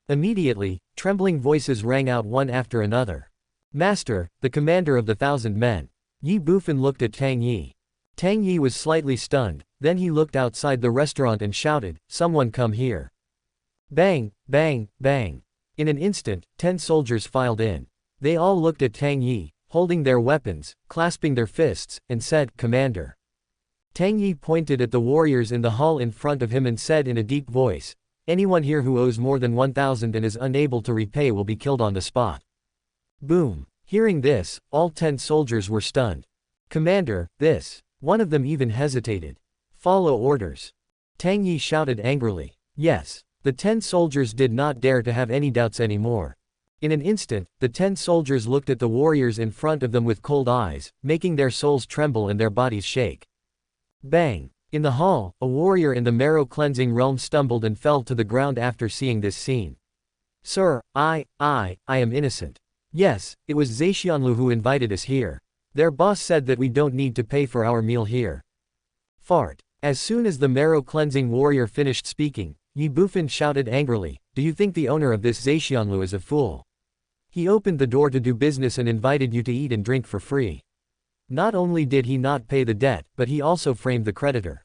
Immediately, trembling voices rang out one after another. Master, the commander of the 1,000 men. Ye Bufan looked at Tang Yi. Tang Yi was slightly stunned, then he looked outside the restaurant and shouted, "Someone come here." Bang, bang, bang. In an instant, 10 soldiers filed in. They all looked at Tang Yi, holding their weapons, clasping their fists, and said, "Commander." Tang Yi pointed at the warriors in the hall in front of him and said in a deep voice, "Anyone here who owes more than 1,000 and is unable to repay will be killed on the spot." Boom. Hearing this, all 10 soldiers were stunned. "Commander, this." One of them even hesitated. "Follow orders." Tang Yi shouted angrily. Yes. The 10 soldiers did not dare to have any doubts anymore. In an instant, the 10 soldiers looked at the warriors in front of them with cold eyes, making their souls tremble and their bodies shake. Bang! In the hall, a warrior in the marrow-cleansing realm stumbled and fell to the ground after seeing this scene. "Sir, I am innocent. Yes, it was Zhexianlu who invited us here. Their boss said that we don't need to pay for our meal here." Fart. As soon as the marrow-cleansing warrior finished speaking, Ye Bufan shouted angrily, "Do you think the owner of this Zhexianlu is a fool? He opened the door to do business and invited you to eat and drink for free. Not only did he not pay the debt, but he also framed the creditor.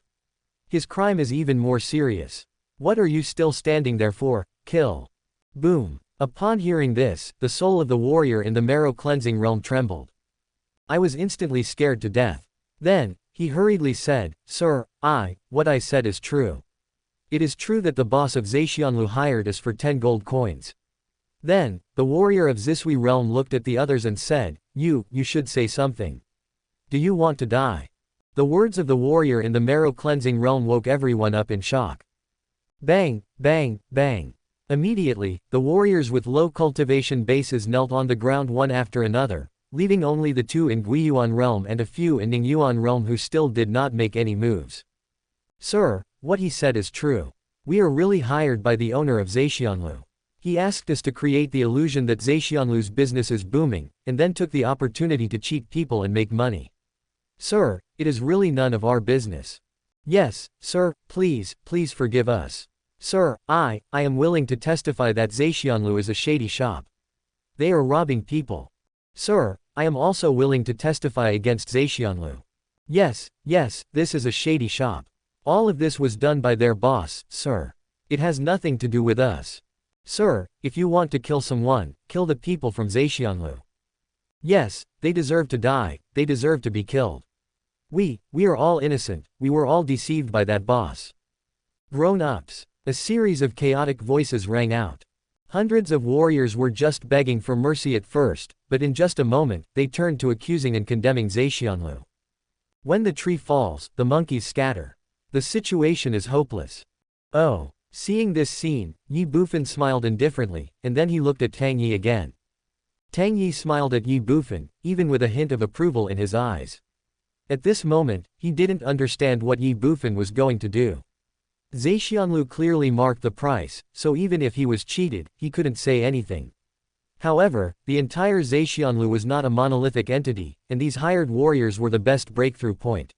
His crime is even more serious. What are you still standing there for? Kill." Boom. Upon hearing this, the soul of the warrior in the marrow-cleansing realm trembled. I was instantly scared to death. Then, he hurriedly said, "Sir, what I said is true. It is true that the boss of Zhexianlu hired us for 10 gold coins." Then, the warrior of Zisui realm looked at the others and said, You should say something. Do you want to die?" The words of the warrior in the marrow-cleansing realm woke everyone up in shock. Bang, bang, bang. Immediately, the warriors with low cultivation bases knelt on the ground one after another, leaving only the 2 in Guiyuan realm and a few in Ningyuan realm who still did not make any moves. Sir, what he said is true. We are really hired by the owner of Zhexianlu. He asked us to create the illusion that Zhexianlu's business is booming, and then took the opportunity to cheat people and make money. Sir, it is really none of our business. Yes, sir, please forgive us. Sir, I am willing to testify that Zhexianlu is a shady shop. They are robbing people. Sir, I am also willing to testify against Zhexianlu. Yes, this is a shady shop. All of this was done by their boss, sir. It has nothing to do with us. Sir, if you want to kill someone, kill the people from Zhexianlu. Yes, they deserve to die, they deserve to be killed. We are all innocent, we were all deceived by that boss. Grown-ups. A series of chaotic voices rang out. Hundreds of warriors were just begging for mercy at first, but in just a moment, they turned to accusing and condemning Zhexianlu. When the tree falls, the monkeys scatter. The situation is hopeless. Oh. Seeing this scene, Ye Bufan smiled indifferently, and then he looked at Tang Yi again. Tang Yi smiled at Ye Bufan, even with a hint of approval in his eyes. At this moment, he didn't understand what Ye Bufan was going to do. Zhexianlu clearly marked the price, so even if he was cheated, he couldn't say anything. However, the entire Zhexianlu was not a monolithic entity, and these hired warriors were the best breakthrough point.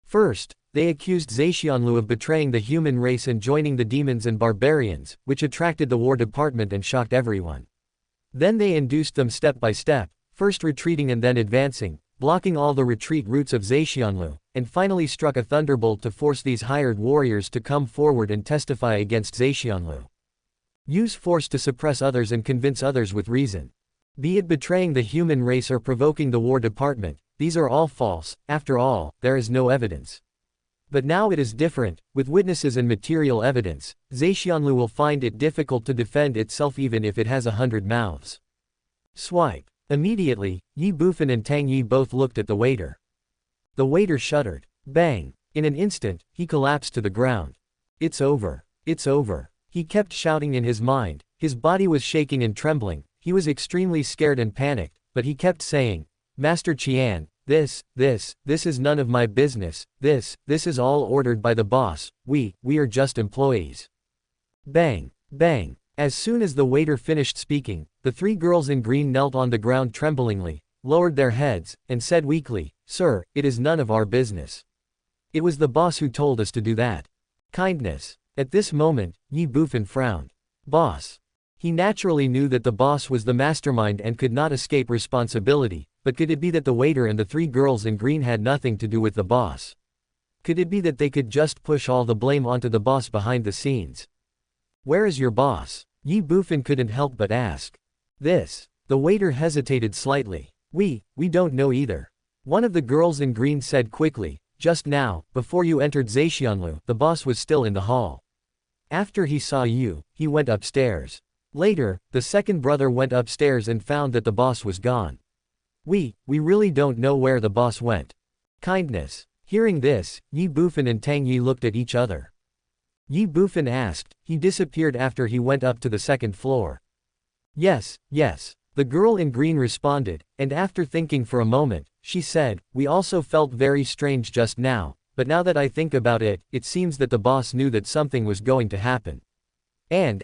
First, they accused Zhexianlu of betraying the human race and joining the demons and barbarians, which attracted the War Department and shocked everyone. Then they induced them step by step, first retreating and then advancing, blocking all the retreat routes of Zhexianlu, and finally struck a thunderbolt to force these hired warriors to come forward and testify against Zhexianlu. Use force to suppress others and convince others with reason. Be it betraying the human race or provoking the War Department, these are all false. After all, there is no evidence. But now it is different. With witnesses and material evidence, Zhexianlu will find it difficult to defend itself even if it has 100 mouths. Swipe. Immediately, Ye Bufan and Tang Yi both looked at the waiter. The waiter shuddered. Bang! In an instant, he collapsed to the ground. It's over. It's over. He kept shouting in his mind. His body was shaking and trembling. He was extremely scared and panicked, but he kept saying, Master Qian, this is none of my business, this is all ordered by the boss, we are just employees. Bang, bang. As soon as the waiter finished speaking, the 3 girls in green knelt on the ground tremblingly, lowered their heads, and said weakly, Sir, it is none of our business. It was the boss who told us to do that. Kindness. At this moment, Ye Bufan frowned. Boss. He naturally knew that the boss was the mastermind and could not escape responsibility, but could it be that the waiter and the 3 girls in green had nothing to do with the boss? Could it be that they could just push all the blame onto the boss behind the scenes? Where is your boss? Ye Bufan couldn't help but ask. This. The waiter hesitated slightly. We don't know either. One of the girls in green said quickly, just now, before you entered Zhexianlu, the boss was still in the hall. After he saw you, he went upstairs. Later, the second brother went upstairs and found that the boss was gone. We really don't know where the boss went. Kindness. Hearing this, Ye Bufan and Tang Yi looked at each other. Ye Bufan asked, he disappeared after he went up to the 2nd floor. Yes. The girl in green responded, and after thinking for a moment, she said, we also felt very strange just now, but now that I think about it, it seems that the boss knew that something was going to happen. And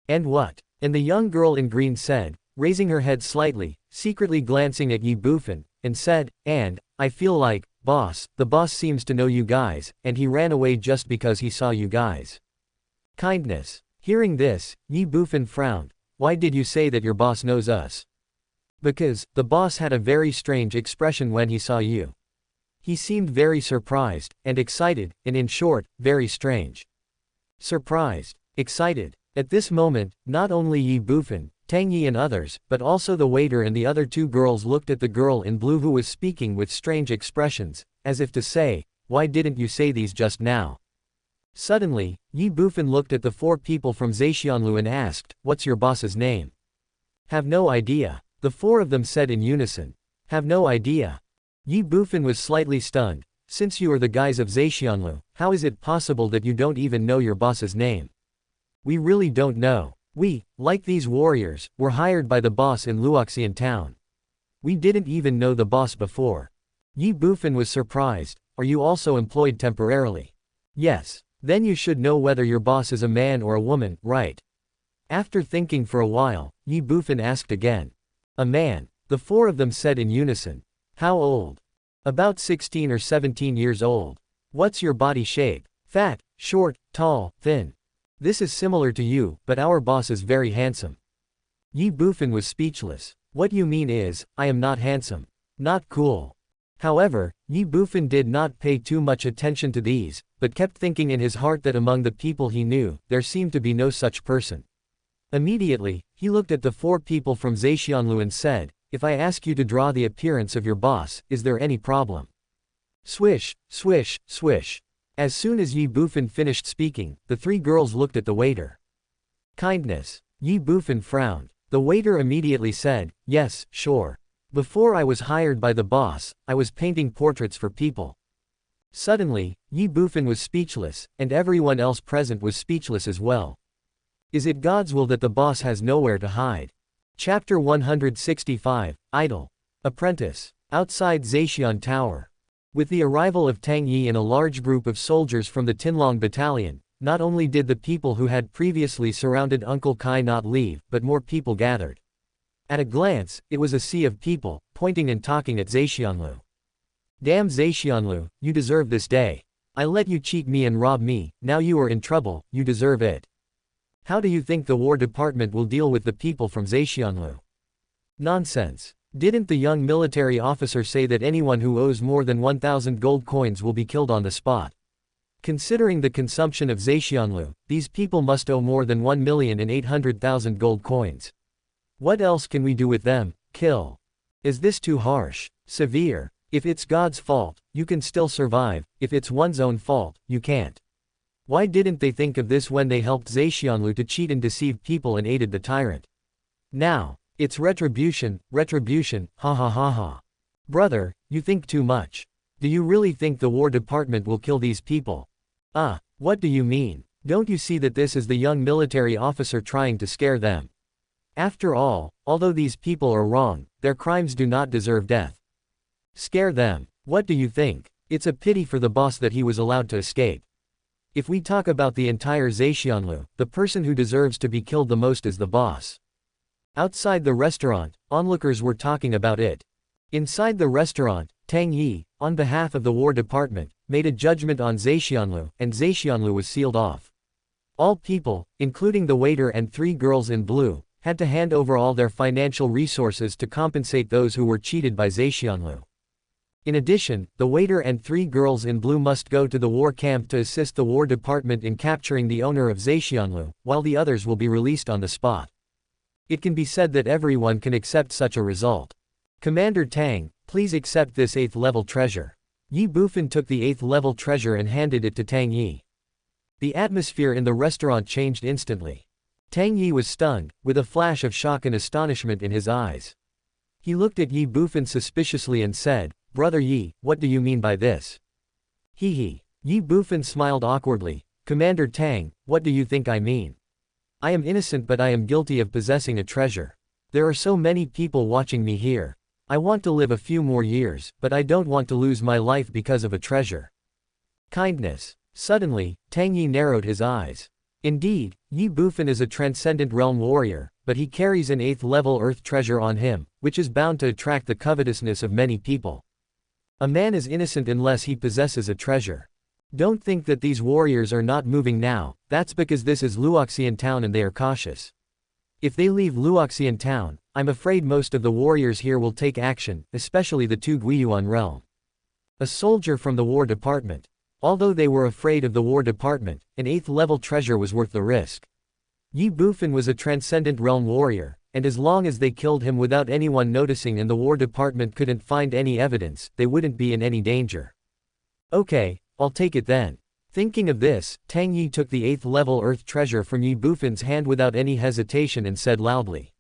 what? And the young girl in green said, raising her head slightly, secretly glancing at Ye Bufan, and said, and I feel like, boss, the boss seems to know you guys, and he ran away just because he saw you guys. Kindness. Hearing this, Ye Bufan frowned. Why did you say that your boss knows us? Because, the boss had a very strange expression when he saw you. He seemed very surprised, and excited, and in short, very strange. Surprised. Excited. At this moment, not only Ye Bufan, Tang Yi and others, but also the waiter and the other 2 girls looked at the girl in blue who was speaking with strange expressions, as if to say, why didn't you say these just now? Suddenly, Ye Bufan looked at the 4 people from Zhexianlu and asked, what's your boss's name? Have no idea. The 4 of them said in unison. Have no idea. Ye Bufan was slightly stunned. Since you are the guys of Zhexianlu, how is it possible that you don't even know your boss's name? We really don't know. We, like these warriors, were hired by the boss in Luoxian town. We didn't even know the boss before. Ye Bufan was surprised. Are you also employed temporarily? Yes. Then you should know whether your boss is a man or a woman, right? After thinking for a while, Ye Bufan asked again. A man. The four of them said in unison. How old? About 16 or 17 years old. What's your body shape? Fat, short, tall, thin. This is similar to you, but our boss is very handsome. Ye Bufan was speechless. What you mean is, I am not handsome. Not cool. However, Ye Bufan did not pay too much attention to these, but kept thinking in his heart that among the people he knew, there seemed to be no such person. Immediately, he looked at the four people from Zhexianlu and said, if I ask you to draw the appearance of your boss, is there any problem? Swish, swish, swish. As soon as Ye Bufan finished speaking, the three girls looked at the waiter. Kindness. Ye Bufan frowned. The waiter immediately said, yes, sure. Before I was hired by the boss, I was painting portraits for people. Suddenly, Ye Bufan was speechless, and everyone else present was speechless as well. Is it God's will that the boss has nowhere to hide? Chapter 165, Idol. Apprentice. Outside Zhexian Tower. With the arrival of Tang Yi and a large group of soldiers from the Tinlong Battalion, not only did the people who had previously surrounded Uncle Kai not leave, but more people gathered. At a glance, it was a sea of people, pointing and talking at Zhexianlu. Damn Zhexianlu, you deserve this day. I let you cheat me and rob me, now you are in trouble, you deserve it. How do you think the War Department will deal with the people from Zhexianlu? Nonsense. Didn't the young military officer say that anyone who owes more than 1,000 gold coins will be killed on the spot? Considering the consumption of Zhexianlu, these people must owe more than 1,800,000 gold coins. What else can we do with them? Kill. Is this too harsh? Severe. If it's God's fault, you can still survive, if it's one's own fault, you can't. Why didn't they think of this when they helped Zhexianlu to cheat and deceive people and aided the tyrant? Now, it's retribution, retribution, ha ha ha ha. Brother, you think too much. Do you really think the War Department will kill these people? What do you mean? Don't you see that this is the young military officer trying to scare them? After all, although these people are wrong, their crimes do not deserve death. Scare them. What do you think? It's a pity for the boss that he was allowed to escape. If we talk about the entire Zhexianlu, the person who deserves to be killed the most is the boss. Outside the restaurant, onlookers were talking about it. Inside the restaurant, Tang Yi, on behalf of the War Department, made a judgment on Zhexianlu, and Zhexianlu was sealed off. All people, including the waiter and three girls in blue, had to hand over all their financial resources to compensate those who were cheated by Zhexianlu. In addition, the waiter and three girls in blue must go to the war camp to assist the War Department in capturing the owner of Zhexianlu, while the others will be released on the spot. It can be said that everyone can accept such a result. Commander Tang, please accept this 8th level treasure. Ye Bufan took the 8th level treasure and handed it to Tang Yi. The atmosphere in the restaurant changed instantly. Tang Yi was stunned, with a flash of shock and astonishment in his eyes. He looked at Ye Bufan suspiciously and said, Brother Yi, what do you mean by this? Hee. Ye Bufan smiled awkwardly. Commander Tang, what do you think I mean? I am innocent but I am guilty of possessing a treasure. There are so many people watching me here. I want to live a few more years, but I don't want to lose my life because of a treasure. Kindness. Suddenly, Tang Yi narrowed his eyes. Indeed, Ye Bufan is a transcendent realm warrior, but he carries an 8th level earth treasure on him, which is bound to attract the covetousness of many people. A man is innocent unless he possesses a treasure. Don't think that these warriors are not moving now, that's because this is Luoxian town and they are cautious. If they leave Luoxian town, I'm afraid most of the warriors here will take action, especially the two Guiyuan realm. A soldier from the War Department. Although they were afraid of the War Department, an 8th level treasure was worth the risk. Ye Bufan was a transcendent realm warrior, and as long as they killed him without anyone noticing and the War Department couldn't find any evidence, they wouldn't be in any danger. Okay, I'll take it then. Thinking of this, Tang Yi took the 8th level earth treasure from Ye Bufan's hand without any hesitation and said loudly.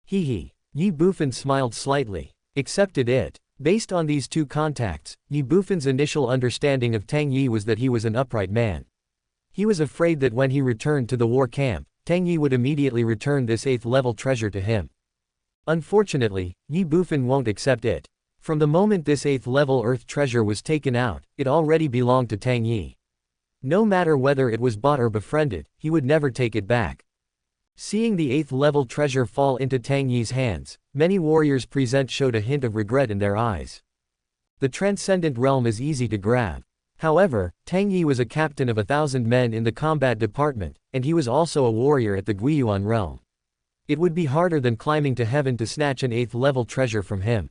Hee. Ye Bufan smiled slightly. Accepted it. Based on these two contacts, Ye Bufan's initial understanding of Tang Yi was that he was an upright man. He was afraid that when he returned to the war camp, Tang Yi would immediately return this 8th level treasure to him. Unfortunately, Ye Bufan won't accept it. From the moment this 8th level Earth treasure was taken out, it already belonged to Tang Yi. No matter whether it was bought or befriended, he would never take it back. Seeing the 8th level treasure fall into Tang Yi's hands, many warriors present showed a hint of regret in their eyes. The transcendent realm is easy to grab. However, Tang Yi was a captain of 1,000 men in the combat department, and he was also a warrior at the Guiyuan realm. It would be harder than climbing to heaven to snatch an 8th level treasure from him.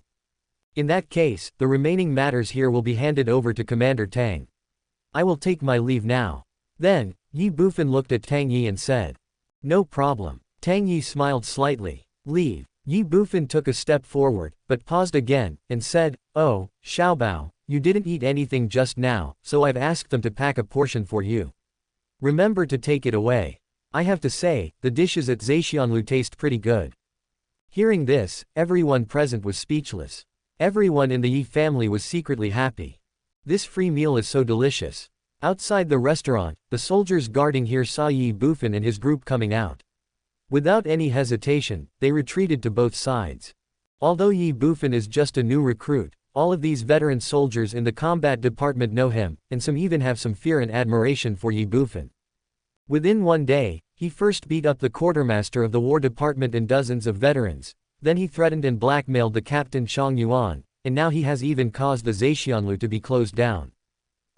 In that case, the remaining matters here will be handed over to Commander Tang. I will take my leave now. Then, Ye Bufan looked at Tang Yi and said. No problem. Tang Yi smiled slightly. Leave. Ye Bufan took a step forward, but paused again, and said, Oh, Xiaobao, you didn't eat anything just now, so I've asked them to pack a portion for you. Remember to take it away. I have to say, the dishes at Zhexianlu taste pretty good. Hearing this, everyone present was speechless. Everyone in the Yi family was secretly happy. This free meal is so delicious. Outside the restaurant, the soldiers guarding here saw Ye Bufan and his group coming out. Without any hesitation, they retreated to both sides. Although Ye Bufan is just a new recruit, all of these veteran soldiers in the combat department know him, and some even have some fear and admiration for Ye Bufan. Within one day, he first beat up the quartermaster of the war department and dozens of veterans, then he threatened and blackmailed the captain Chang Yuan, and now he has even caused the Zhexianlu to be closed down.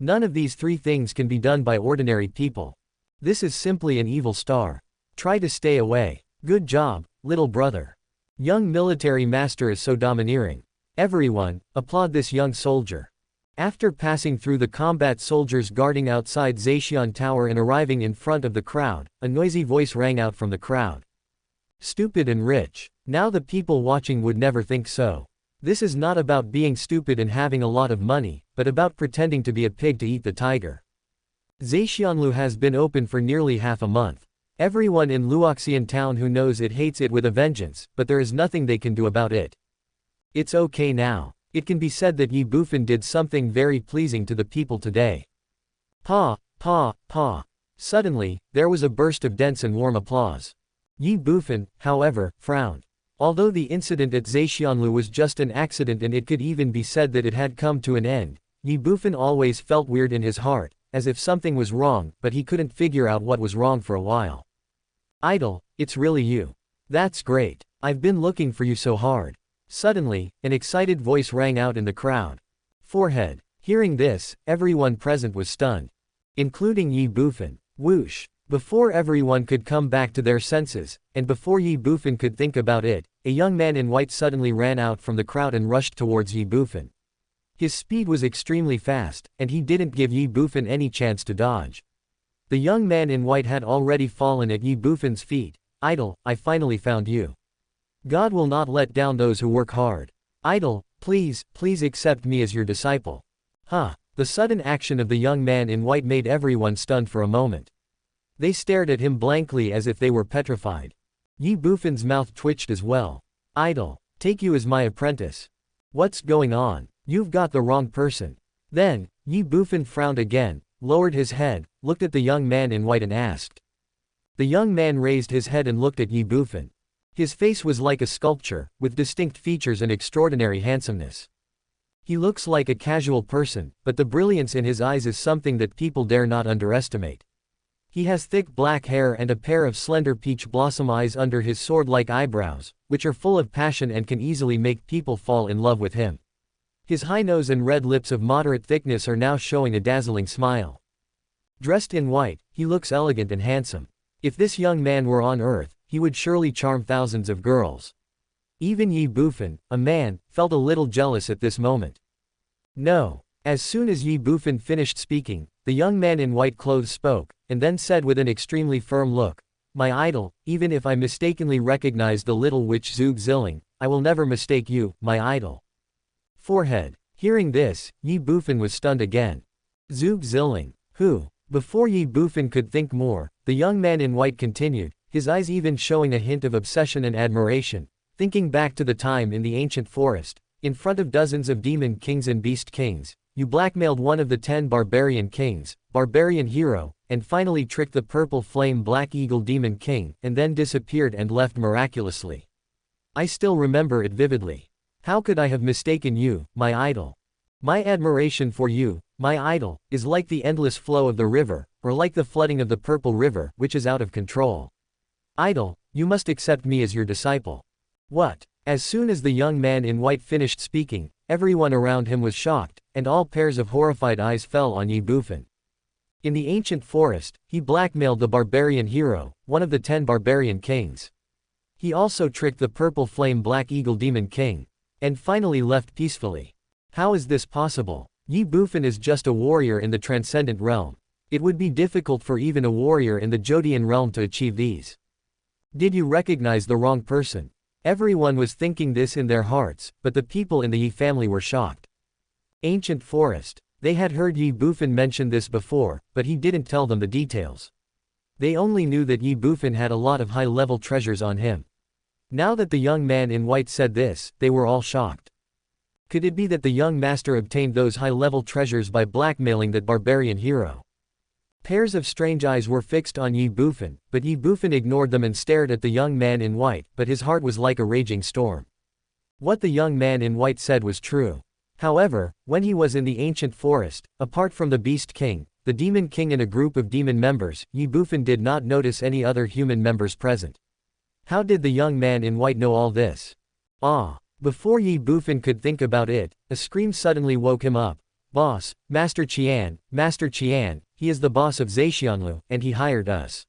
None of these three things can be done by ordinary people. This is simply an evil star. Try to stay away. Good job, little brother. Young military master is so domineering. Everyone, applaud this young soldier. After passing through the combat soldiers guarding outside Zhexian Tower and arriving in front of the crowd, a noisy voice rang out from the crowd. Stupid and rich. Now the people watching would never think so. This is not about being stupid and having a lot of money, but about pretending to be a pig to eat the tiger. Zhexianlu has been open for nearly half a month. Everyone in Luoxian town who knows it hates it with a vengeance, but there is nothing they can do about it. It's okay now. It can be said that Ye Bufan did something very pleasing to the people today. Pa, pa, pa. Suddenly, there was a burst of dense and warm applause. Ye Bufan, however, frowned. Although the incident at Zhexianlu was just an accident and it could even be said that it had come to an end, Ye Bufan always felt weird in his heart, as if something was wrong, but he couldn't figure out what was wrong for a while. Idol, it's really you. That's great. I've been looking for you so hard. Suddenly, an excited voice rang out in the crowd. Forehead. Hearing this, everyone present was stunned. Including Ye Bufan. Whoosh. Before everyone could come back to their senses, and before Ye Bufan could think about it, a young man in white suddenly ran out from the crowd and rushed towards Ye Bufan. His speed was extremely fast, and he didn't give Ye Bufan any chance to dodge. The young man in white had already fallen at Ye Bufan's feet. Idol, I finally found you. God will not let down those who work hard. Idol, please, please accept me as your disciple. Huh. The sudden action of the young man in white made everyone stunned for a moment. They stared at him blankly as if they were petrified. Ye Bufan's mouth twitched as well. Idol, take you as my apprentice. What's going on? You've got the wrong person. Then, Ye Bufan frowned again, lowered his head, looked at the young man in white and asked. The young man raised his head and looked at Ye Bufan. His face was like a sculpture, with distinct features and extraordinary handsomeness. He looks like a casual person, but the brilliance in his eyes is something that people dare not underestimate. He has thick black hair and a pair of slender peach blossom eyes under his sword-like eyebrows, which are full of passion and can easily make people fall in love with him. His high nose and red lips of moderate thickness are now showing a dazzling smile. Dressed in white, he looks elegant and handsome. If this young man were on Earth, he would surely charm thousands of girls. Even Ye Bufan, a man, felt a little jealous at this moment. No. As soon as Ye Bufan finished speaking, the young man in white clothes spoke, and then said with an extremely firm look, My idol, even if I mistakenly recognize the little witch Zhuge Zilling, I will never mistake you, my idol. Forehead. Hearing this, Ye Bufan was stunned again. Zhuge Zilling. Who? Before Ye Bufan could think more, the young man in white continued, his eyes even showing a hint of obsession and admiration, thinking back to the time in the ancient forest, in front of dozens of demon kings and beast kings. You blackmailed one of the 10 barbarian kings, barbarian hero, and finally tricked the purple flame black eagle demon king, and then disappeared and left miraculously. I still remember it vividly. How could I have mistaken you, my idol? My admiration for you, my idol, is like the endless flow of the river, or like the flooding of the purple river, which is out of control. Idol, you must accept me as your disciple. What? As soon as the young man in white finished speaking, everyone around him was shocked, and all pairs of horrified eyes fell on Ye Bufan. In the ancient forest, he blackmailed the barbarian hero, one of the 10 barbarian kings. He also tricked the purple flame black eagle demon king. And finally left peacefully. How is this possible? Ye Bufan is just a warrior in the transcendent realm. It would be difficult for even a warrior in the Jodian realm to achieve these. Did you recognize the wrong person? Everyone was thinking this in their hearts, but the people in the Ye family were shocked. Ancient forest. They had heard Ye Bufan mention this before, but he didn't tell them the details. They only knew that Ye Bufan had a lot of high-level treasures on him. Now that the young man in white said this, they were all shocked. Could it be that the young master obtained those high-level treasures by blackmailing that barbarian hero? Pairs of strange eyes were fixed on Ye Bufan, but Ye Bufan ignored them and stared at the young man in white, but his heart was like a raging storm. What the young man in white said was true. However, when he was in the ancient forest, apart from the Beast King, the Demon King and a group of demon members, Ye Bufan did not notice any other human members present. How did the young man in white know all this? Ah! Before Ye Bufan could think about it, a scream suddenly woke him up. Boss, Master Qian, he is the boss of Zhexianlu, and he hired us.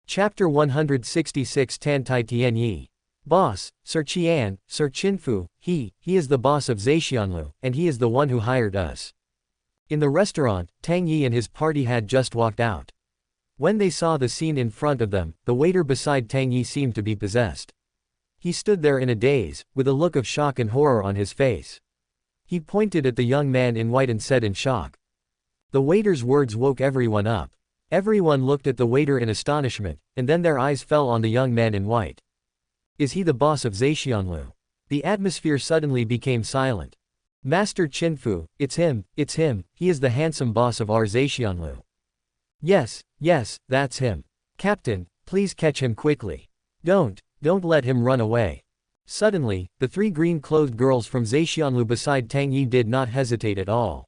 Chapter 166 Tan Tai Tian Yi. Boss, Sir Qian, Sir Qinfu, he is the boss of Zhexianlu, and he is the one who hired us. In the restaurant, Tang Yi and his party had just walked out. When they saw the scene in front of them, the waiter beside Tang Yi seemed to be possessed. He stood there in a daze, with a look of shock and horror on his face. He pointed at the young man in white and said in shock. The waiter's words woke everyone up. Everyone looked at the waiter in astonishment, and then their eyes fell on the young man in white. Is he the boss of Zhexianlu? The atmosphere suddenly became silent. Master Qinfu, it's him, he is the handsome boss of our Zhexianlu. Yes, that's him. Captain, please catch him quickly. Don't let him run away. Suddenly, the 3 green-clothed girls from Zhexianlu beside Tang Yi did not hesitate at all.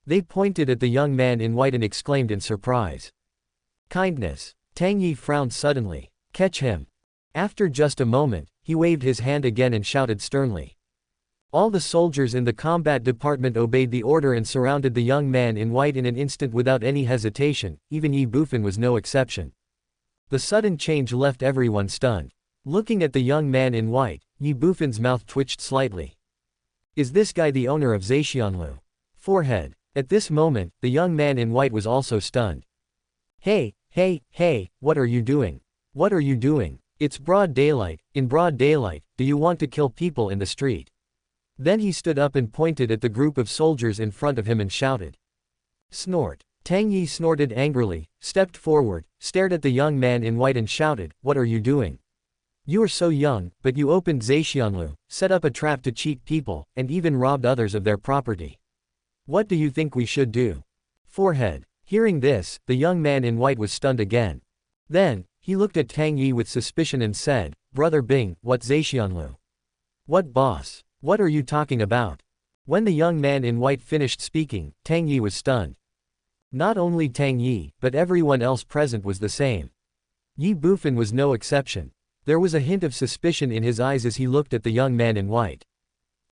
They pointed at the young man in white and exclaimed in surprise. Kindness. Tang Yi frowned suddenly. Catch him. After just a moment, he waved his hand again and shouted sternly. All the soldiers in the combat department obeyed the order and surrounded the young man in white in an instant without any hesitation, even Ye Bufan was no exception. The sudden change left everyone stunned. Looking at the young man in white, Ye Bufan's mouth twitched slightly. Is this guy the owner of Zhexianlu? Forehead. At this moment, the young man in white was also stunned. Hey, what are you doing? What are you doing? It's broad daylight. In broad daylight, do you want to kill people in the street? Then he stood up and pointed at the group of soldiers in front of him and shouted. Snort. Tang Yi snorted angrily, stepped forward, stared at the young man in white and shouted, what are you doing? You are so young, but you opened Zhexianlu, set up a trap to cheat people, and even robbed others of their property. What do you think we should do? Forehead. Hearing this, the young man in white was stunned again. Then, he looked at Tang Yi with suspicion and said, Brother Bing, what Zhexianlu? What boss? What are you talking about? When the young man in white finished speaking, Tang Yi was stunned. Not only Tang Yi, but everyone else present was the same. Ye Bufan was no exception. There was a hint of suspicion in his eyes as he looked at the young man in white.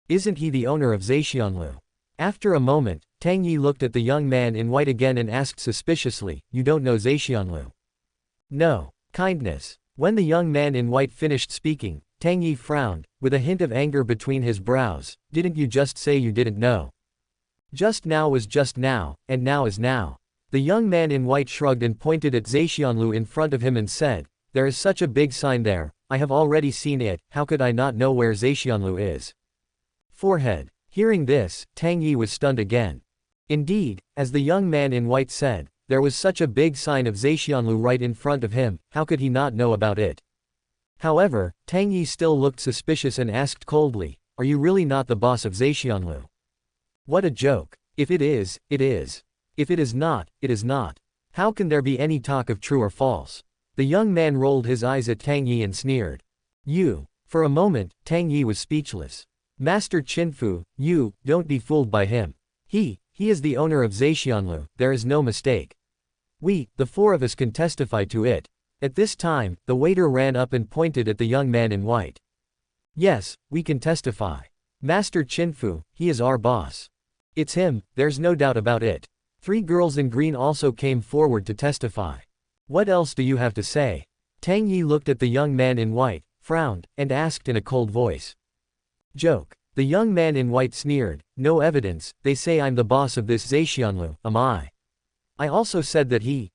Isn't he the owner of Zhexianlu? After a moment, Tang Yi looked at the young man in white again and asked suspiciously, you don't know Zhexianlu? No. Kindness. When the young man in white finished speaking, Tang Yi frowned, with a hint of anger between his brows. Didn't you just say you didn't know? Just now was just now, and now is now. The young man in white shrugged and pointed at Zhexianlu in front of him and said, there is such a big sign there, I have already seen it, how could I not know where Zhexianlu is? Forehead. Hearing this, Tang Yi was stunned again. Indeed, as the young man in white said, there was such a big sign of Zhexianlu right in front of him, how could he not know about it? However, Tang Yi still looked suspicious and asked coldly, are you really not the boss of Zhexianlu? What a joke. If it is, it is. If it is not, it is not. How can there be any talk of true or false? The young man rolled his eyes at Tang Yi and sneered. You. For a moment, Tang Yi was speechless. Master Qinfu, you, don't be fooled by him. He is the owner of Zhexianlu, there is no mistake. We, the four of us can testify to it. At this time, the waiter ran up and pointed at the young man in white. Yes, we can testify. Master Qinfu, he is our boss. It's him, there's no doubt about it. 3 girls in green also came forward to testify. What else do you have to say? Tang Yi looked at the young man in white, frowned, and asked in a cold voice. Joke. The young man in white sneered, no evidence, they say I'm the boss of this Zhexianlu, am I? I also said that he,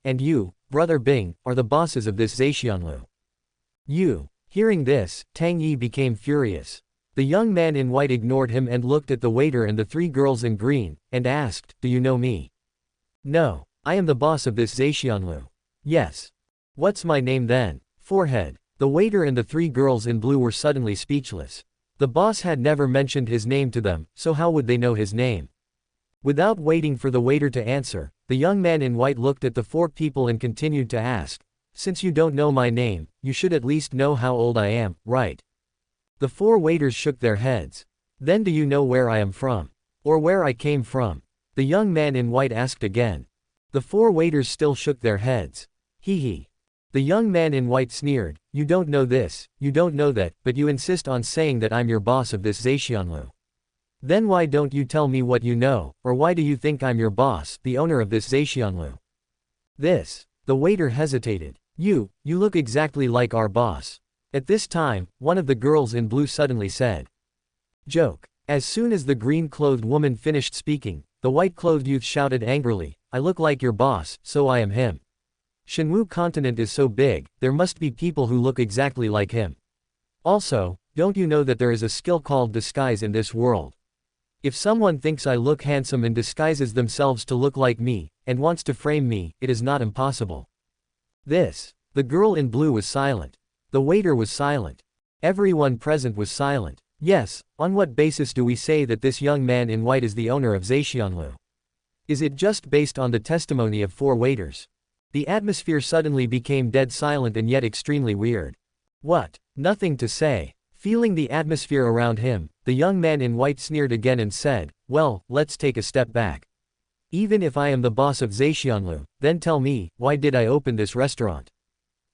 and you, Brother Bing, are the bosses of this Zhexianlu. You. Hearing this, Tang Yi became furious. The young man in white ignored him and looked at the waiter and the 3 girls in green, and asked, do you know me? No. I am the boss of this Zhexianlu. Yes. What's my name then? Forehead. The waiter and the 3 girls in blue were suddenly speechless. The boss had never mentioned his name to them, so how would they know his name? Without waiting for the waiter to answer, the young man in white looked at the 4 people and continued to ask, since you don't know my name, you should at least know how old I am, right? The 4 waiters shook their heads. Then do you know where I am from? Or where I came from? The young man in white asked again. The 4 waiters still shook their heads. Hee. The young man in white sneered, you don't know this, you don't know that, but you insist on saying that I'm your boss of this Zhexianlu. Then why don't you tell me what you know, or why do you think I'm your boss, the owner of this Zhexianlu? This. The waiter hesitated. You look exactly like our boss. At this time, one of the girls in blue suddenly said. Joke. As soon as the green-clothed woman finished speaking, the white-clothed youth shouted angrily, I look like your boss, so I am him. Shenwu continent is so big, there must be people who look exactly like him. Also, don't you know that there is a skill called disguise in this world? If someone thinks I look handsome and disguises themselves to look like me, and wants to frame me, it is not impossible. This. The girl in blue was silent. The waiter was silent. Everyone present was silent. Yes, on what basis do we say that this young man in white is the owner of Zhexianlu? Is it just based on the testimony of 4 waiters? The atmosphere suddenly became dead silent and yet extremely weird. What? Nothing to say. Feeling the atmosphere around him, the young man in white sneered again and said, well, let's take a step back. Even if I am the boss of Zhexianlu, then tell me, why did I open this restaurant?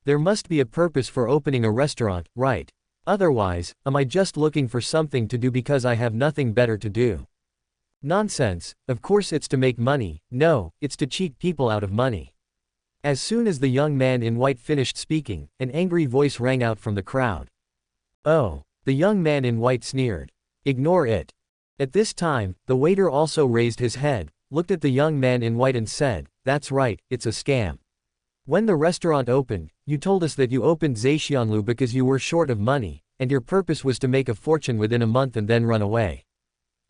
There must be a purpose for opening a restaurant, right? Otherwise, am I just looking for something to do because I have nothing better to do? Nonsense, of course it's to make money, no, it's to cheat people out of money. As soon as the young man in white finished speaking, an angry voice rang out from the crowd. Oh, the young man in white sneered. Ignore it. At this time, the waiter also raised his head, looked at the young man in white and said, that's right, it's a scam. When the restaurant opened, you told us that you opened Zhexianlu because you were short of money, and your purpose was to make a fortune within a month and then run away.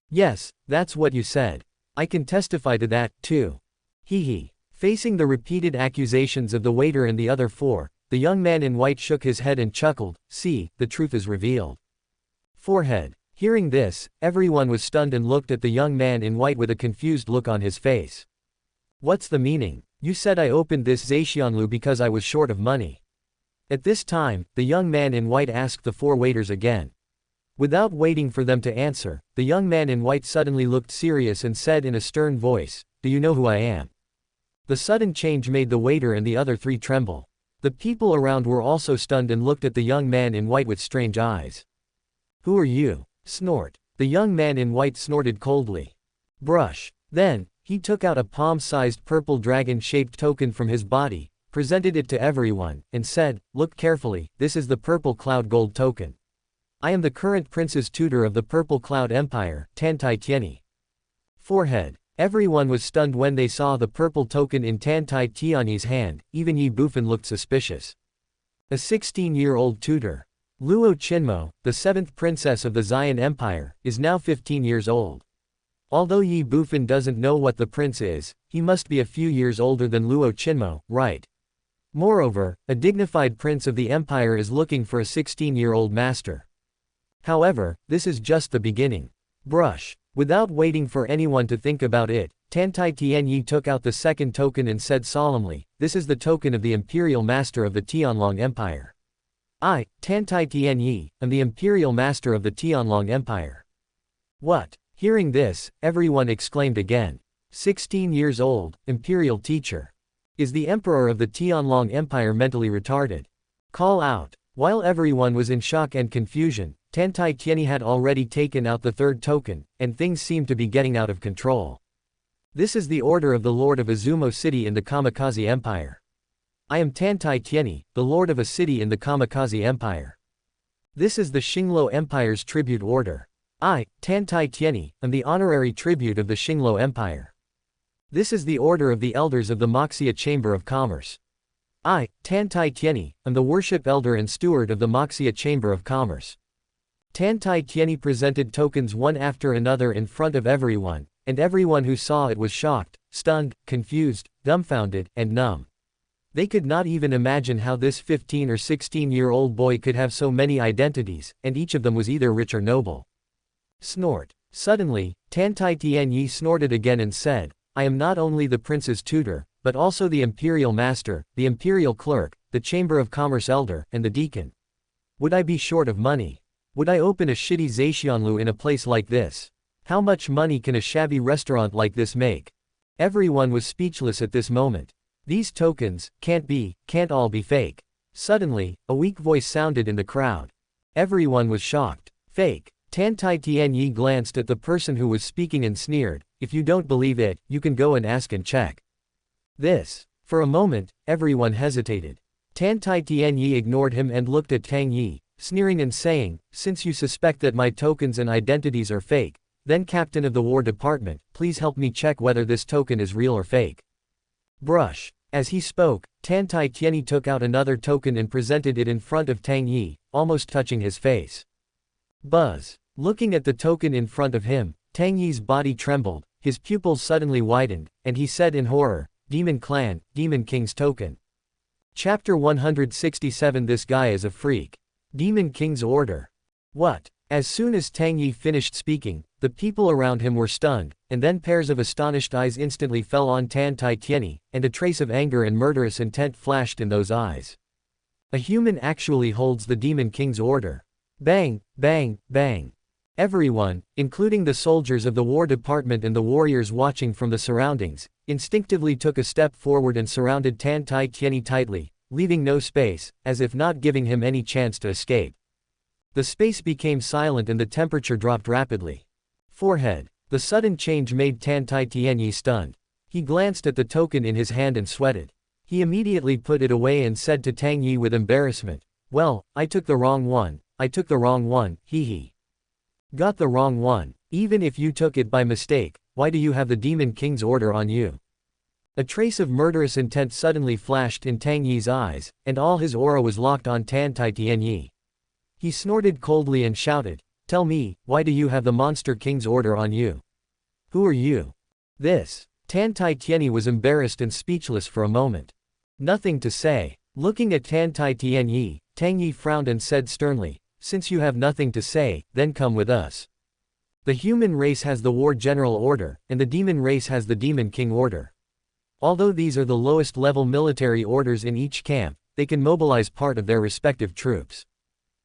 Yes, that's what you said. I can testify to that, too. Hee. Facing the repeated accusations of the waiter and the other 4, the young man in white shook his head and chuckled, see, the truth is revealed. Forehead. Hearing this, everyone was stunned and looked at the young man in white with a confused look on his face. What's the meaning? You said I opened this Zhexianlu because I was short of money. At this time, the young man in white asked the 4 waiters again. Without waiting for them to answer, the young man in white suddenly looked serious and said in a stern voice, do you know who I am? The sudden change made the waiter and the other 3 tremble. The people around were also stunned and looked at the young man in white with strange eyes. Who are you? Snort. The young man in white snorted coldly. Brush. Then, he took out a palm-sized purple dragon-shaped token from his body, presented it to everyone, and said, look carefully, this is the Purple Cloud Gold token. I am the current prince's tutor of the Purple Cloud Empire, Tantai Tianyi. Forehead. Everyone was stunned when they saw the purple token in Tantai Tianyi's hand, even Ye Bufan looked suspicious. A 16-year-old tutor. Luo Qinmo, the 7th princess of the Xian Empire, is now 15 years old. Although Ye Bufan doesn't know what the prince is, he must be a few years older than Luo Qinmo, right? Moreover, a dignified prince of the empire is looking for a 16-year-old master. However, this is just the beginning. Brush. Without waiting for anyone to think about it, Tantai Tianyi took out the 2nd token and said solemnly, this is the token of the imperial master of the Tianlong Empire. I, Tantai Tianyi, am the imperial master of the Tianlong Empire. What? Hearing this, everyone exclaimed again. 16 years old, imperial teacher. Is the emperor of the Tianlong Empire mentally retarded? Call out. While everyone was in shock and confusion, Tantai Tianyi had already taken out the third token, and things seemed to be getting out of control. This is the order of the Lord of Izumo City in the Kamikaze Empire. I am Tantai Tianyi, the Lord of a city in the Kamikaze Empire. This is the Xinglo Empire's tribute order. I, Tantai Tianyi, am the honorary tribute of the Xinglo Empire. This is the order of the elders of the Moxia Chamber of Commerce. I, Tantai Tianyi, am the worship elder and steward of the Moxia Chamber of Commerce. Tantai Tianyi presented tokens one after another in front of everyone, and everyone who saw it was shocked, stunned, confused, dumbfounded, and numb. They could not even imagine how this 15 or 16-year-old boy could have so many identities, and each of them was either rich or noble. Snort. Suddenly, Tantai Tianyi snorted again and said, I am not only the prince's tutor, but also the imperial master, the imperial clerk, the chamber of commerce elder, and the deacon. Would I be short of money? Would I open a shitty zaixianlu in a place like this? How much money can a shabby restaurant like this make? Everyone was speechless at this moment. These tokens can't all be fake. Suddenly, a weak voice sounded in the crowd. Everyone was shocked. Fake. Tantai Tianyi glanced at the person who was speaking and sneered, if you don't believe it, you can go and ask and check. This. For a moment, everyone hesitated. Tantai Tianyi ignored him and looked at Tang Yi, sneering and saying, since you suspect that my tokens and identities are fake, then Captain of the War Department, please help me check whether this token is real or fake. Brush. As he spoke, Tantai Tianyi took out another token and presented it in front of Tang Yi, almost touching his face. Buzz. Looking at the token in front of him, Tang Yi's body trembled, his pupils suddenly widened, and he said in horror, Demon Clan, Demon King's token. Chapter 167. This guy is a freak. Demon King's order. What? As soon as Tang Yi finished speaking, the people around him were stunned, and then pairs of astonished eyes instantly fell on Tantai Tianyi, and a trace of anger and murderous intent flashed in those eyes. A human actually holds the Demon King's order. Bang, bang, bang. Everyone, including the soldiers of the War Department and the warriors watching from the surroundings, instinctively took a step forward and surrounded Tantai Tianyi tightly, leaving no space, as if not giving him any chance to escape. The space became silent and the temperature dropped rapidly. Forehead. The sudden change made Tantai Tianyi stunned. He glanced at the token in his hand and sweated. He immediately put it away and said to Tang Yi with embarrassment, well, I took the wrong one, hee hee. Got the wrong one. Even if you took it by mistake, why do you have the Demon King's order on you? A trace of murderous intent suddenly flashed in Tang Yi's eyes, and all his aura was locked on Tantai Tianyi. He snorted coldly and shouted, tell me, why do you have the Monster King's order on you? Who are you? This. Tantai Tianyi was embarrassed and speechless for a moment. Nothing to say. Looking at Tantai Tianyi, Tang Yi frowned and said sternly, since you have nothing to say, then come with us. The human race has the War General Order, and the demon race has the Demon King Order. Although these are the lowest level military orders in each camp, they can mobilize part of their respective troops.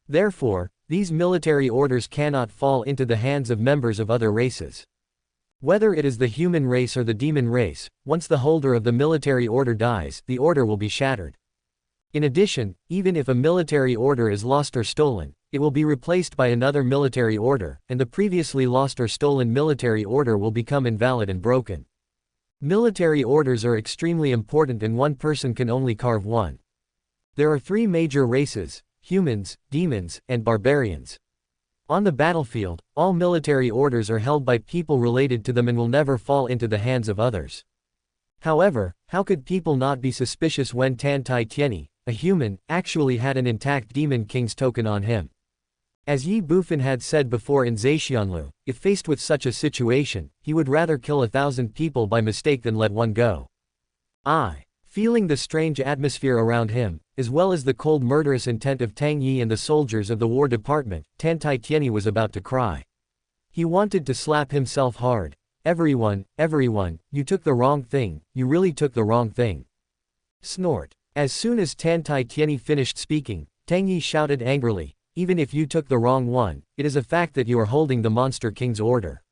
Therefore, these military orders cannot fall into the hands of members of other races. Whether it is the human race or the demon race, once the holder of the military order dies, the order will be shattered. In addition, even if a military order is lost or stolen, it will be replaced by another military order, and the previously lost or stolen military order will become invalid and broken. Military orders are extremely important and one person can only carve one. There are three major races: humans, demons, and barbarians. On the battlefield, all military orders are held by people related to them and will never fall into the hands of others. However, how could people not be suspicious when Tantai Tianyi, a human, actually had an intact Demon King's token on him? As Ye Bufan had said before in Zaixianlu, if faced with such a situation, he would rather kill 1,000 people by mistake than let one go. Feeling the strange atmosphere around him, as well as the cold murderous intent of Tang Yi and the soldiers of the War Department, Tantai Tianyi was about to cry. He wanted to slap himself hard. Everyone, you took the wrong thing, you really took the wrong thing. Snort. As soon as Tantai Tianyi finished speaking, Tang Yi shouted angrily. Even if you took the wrong one, it is a fact that you are holding the Monster King's order.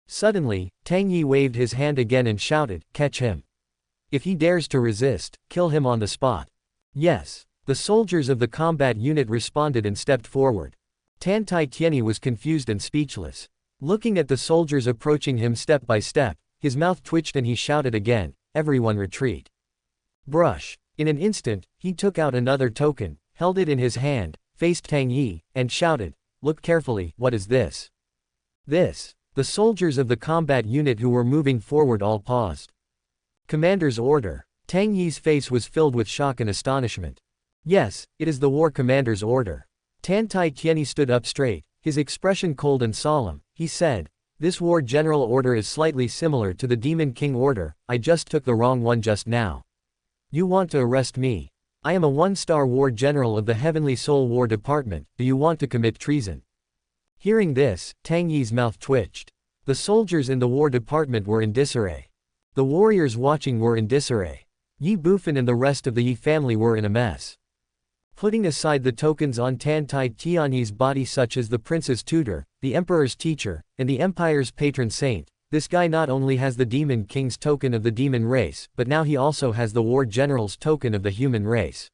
Suddenly, Tang Yi waved his hand again and shouted, catch him. If he dares to resist, kill him on the spot. Yes. The soldiers of the combat unit responded and stepped forward. Tan Tai Tianyi was confused and speechless. Looking at the soldiers approaching him step by step, his mouth twitched and he shouted again, everyone retreat. Brush. In an instant, he took out another token, held it in his hand, faced Tang Yi, and shouted, look carefully, what is this? This. The soldiers of the combat unit who were moving forward all paused. Commander's order. Tang Yi's face was filled with shock and astonishment. Yes, it is the war commander's order. Tan Tai Tianyi stood up straight, his expression cold and solemn. He said, this war general order is slightly similar to the Demon King order, I just took the wrong one just now. You want to arrest me? I am a one-star war general of the Heavenly Soul War Department, do you want to commit treason? Hearing this, Tang Yi's mouth twitched. The soldiers in the war department were in disarray. The warriors watching were in disarray. Ye Bufan and the rest of the Ye family were in a mess. Putting aside the tokens on Tan Tai Tianyi's body such as the prince's tutor, the emperor's teacher, and the empire's patron saint, this guy not only has the Demon King's token of the demon race, but now he also has the war general's token of the human race.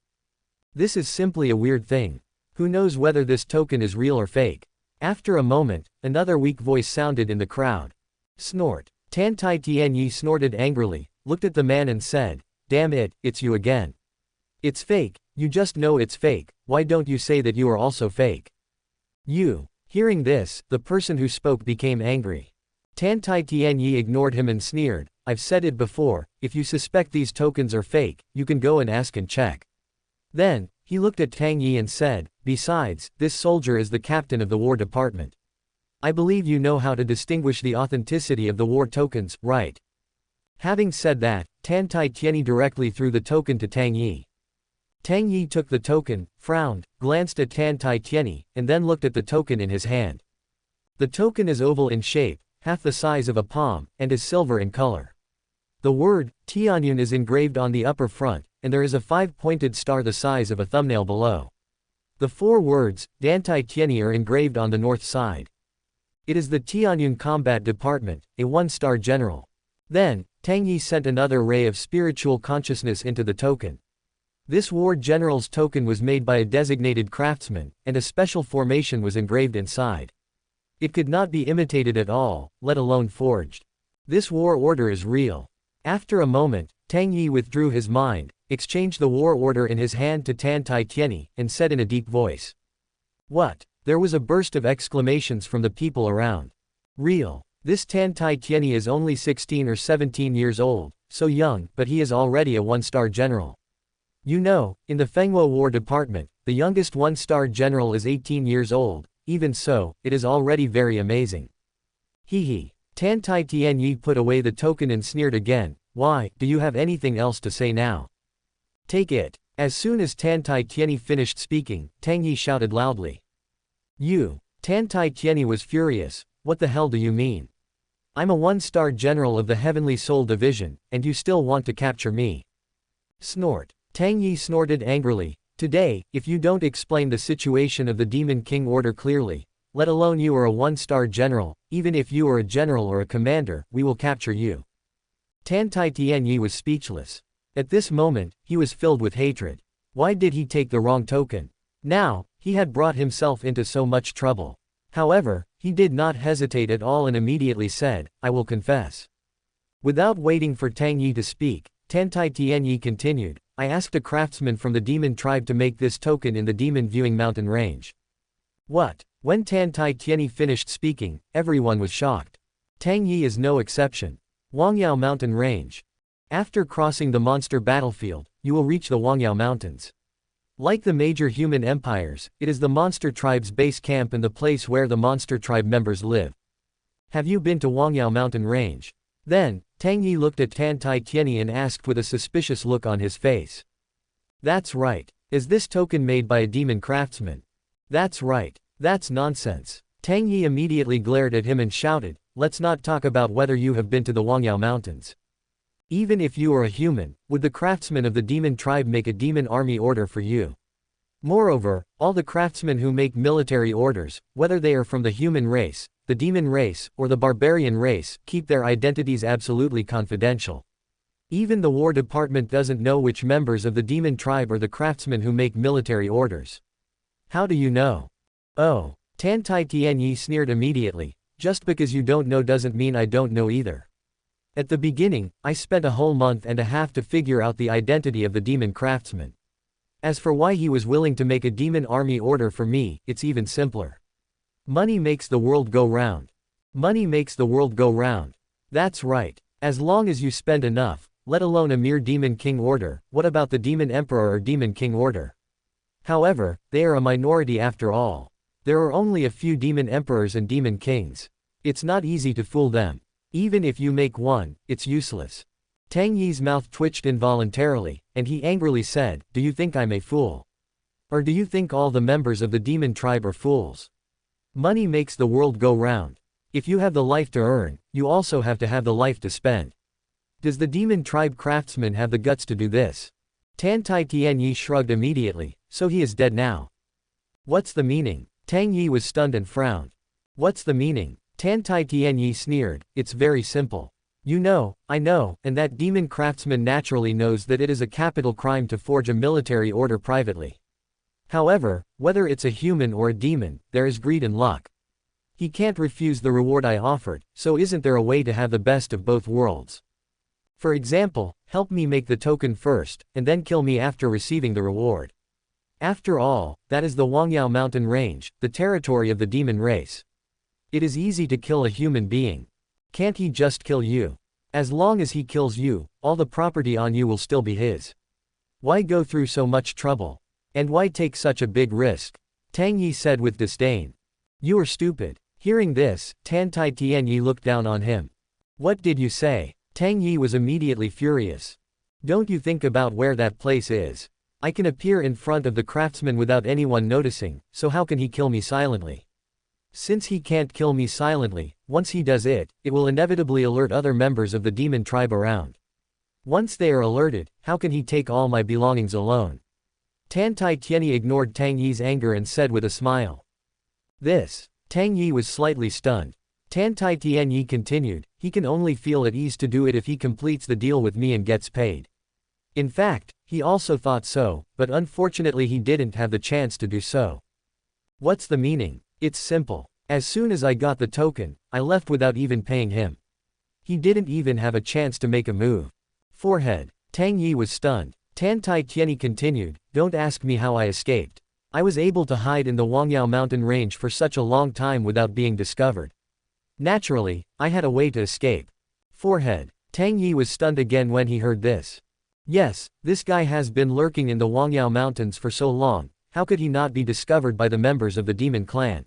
This is simply a weird thing. Who knows whether this token is real or fake? After a moment, another weak voice sounded in the crowd. Snort. Tan Tai Tianyi snorted angrily, looked at the man and said, damn it, it's you again. It's fake, you just know it's fake, why don't you say that you are also fake? You. Hearing this, the person who spoke became angry. Tan Tai Tianyi ignored him and sneered, I've said it before, if you suspect these tokens are fake, you can go and ask and check. Then, he looked at Tang Yi and said, besides, this soldier is the captain of the war department. I believe you know how to distinguish the authenticity of the war tokens, right? Having said that, Tan Tai Tianyi directly threw the token to Tang Yi. Tang Yi took the token, frowned, glanced at Tan Tai Tianyi, and then looked at the token in his hand. The token is oval in shape, half the size of a palm, and is silver in color. The word, Tianyun is engraved on the upper front, and there is a 5-pointed star the size of a thumbnail below. The 4 words, Dan Tai Tianyi are engraved on the north side. It is the Tianyun Combat Department, a 1-star general. Then, Tang Yi sent another ray of spiritual consciousness into the token. This war general's token was made by a designated craftsman, and a special formation was engraved inside. It could not be imitated at all, let alone forged. This war order is real. After a moment, Tang Yi withdrew his mind, exchanged the war order in his hand to Tan Tai Tianyi, and said in a deep voice. What? There was a burst of exclamations from the people around. Real. This Tan Tai Tianyi is only 16 or 17 years old, so young, but he is already a 1-star general. You know, in the Fengwo War Department, the youngest 1-star general is 18 years old, even so, it is already very amazing. Hee hee. Tan Tai Tianyi put away the token and sneered again, why, do you have anything else to say now? Take it. As soon as Tan Tai Tianyi finished speaking, Tang Yi shouted loudly. You. Tan Tai Tianyi was furious, what the hell do you mean? I'm a 1-star general of the Heavenly Soul Division, and you still want to capture me? Snort. Tang Yi snorted angrily, today, if you don't explain the situation of the Demon King order clearly, let alone you are a 1-star general, even if you are a general or a commander, we will capture you. Tan Tai Tianyi was speechless. At this moment, he was filled with hatred. Why did he take the wrong token? Now, he had brought himself into so much trouble. However, he did not hesitate at all and immediately said, I will confess. Without waiting for Tang Yi to speak, Tan Tai Tianyi continued, I asked a craftsman from the demon tribe to make this token in the demon viewing mountain range. What? When Tan Tai Tianyi finished speaking, everyone was shocked. Tang Yi is no exception. Wangyao Mountain Range. After crossing the monster battlefield, you will reach the Wangyao Mountains. Like the major human empires, it is the monster tribe's base camp and the place where the monster tribe members live. Have you been to Wangyao Mountain Range? Then, Tang Yi looked at Tan Tai Tianyi and asked with a suspicious look on his face. That's right. Is this token made by a demon craftsman? That's right. That's nonsense. Tang Yi immediately glared at him and shouted, let's not talk about whether you have been to the Wangyao Mountains. Even if you are a human, would the craftsman of the demon tribe make a demon army order for you? Moreover, all the craftsmen who make military orders, whether they are from the human race, the demon race, or the barbarian race, keep their identities absolutely confidential. Even the War Department doesn't know which members of the demon tribe are the craftsmen who make military orders. How do you know? Oh. Tan Tai Tianyi sneered immediately. Just because you don't know doesn't mean I don't know either. At the beginning, I spent a whole month and a half to figure out the identity of the demon craftsman. As for why he was willing to make a demon army order for me, it's even simpler. Money makes the world go round. Money makes the world go round. That's right. As long as you spend enough, let alone a mere demon king order, what about the demon emperor or demon king order? However, they are a minority after all. There are only a few demon emperors and demon kings. It's not easy to fool them. Even if you make one, it's useless. Tang Yi's mouth twitched involuntarily, and he angrily said, "Do you think I'm a fool? Or do you think all the members of the demon tribe are fools? Money makes the world go round. If you have the life to earn, you also have to have the life to spend. Does the demon tribe craftsman have the guts to do this?" Tan Tai Tianyi shrugged immediately. "So he is dead now." "What's the meaning?" Tang Yi was stunned and frowned. "What's the meaning?" Tan Tai Tianyi sneered. "It's very simple. You know, I know, and that demon craftsman naturally knows that it is a capital crime to forge a military order privately. However, whether it's a human or a demon, there is greed and luck. He can't refuse the reward I offered, so isn't there a way to have the best of both worlds? For example, help me make the token first, and then kill me after receiving the reward. After all, that is the Wangyao mountain range, the territory of the demon race. It is easy to kill a human being. Can't he just kill you? As long as he kills you, all the property on you will still be his. Why go through so much trouble? And why take such a big risk?" Tang Yi said with disdain. "You are stupid." Hearing this, Tan Tai Tianyi looked down on him. "What did you say?" Tang Yi was immediately furious. "Don't you think about where that place is? I can appear in front of the craftsman without anyone noticing, so how can he kill me silently? Since he can't kill me silently, once he does it, it will inevitably alert other members of the demon tribe around. Once they are alerted, how can he take all my belongings alone?" Tan Tai Tianyi ignored Tang Yi's anger and said with a smile. "This." Tang Yi was slightly stunned. Tan Tai Tianyi continued, "He can only feel at ease to do it if he completes the deal with me and gets paid. In fact, he also thought so, but unfortunately he didn't have the chance to do so." "What's the meaning?" "It's simple. As soon as I got the token, I left without even paying him. He didn't even have a chance to make a move." Forehead. Tang Yi was stunned. Tan Tai Tianyi continued, "Don't ask me how I escaped. I was able to hide in the Wangyao mountain range for such a long time without being discovered. Naturally, I had a way to escape." Forehead. Tang Yi was stunned again when he heard this. Yes, this guy has been lurking in the Wangyao mountains for so long, how could he not be discovered by the members of the demon clan?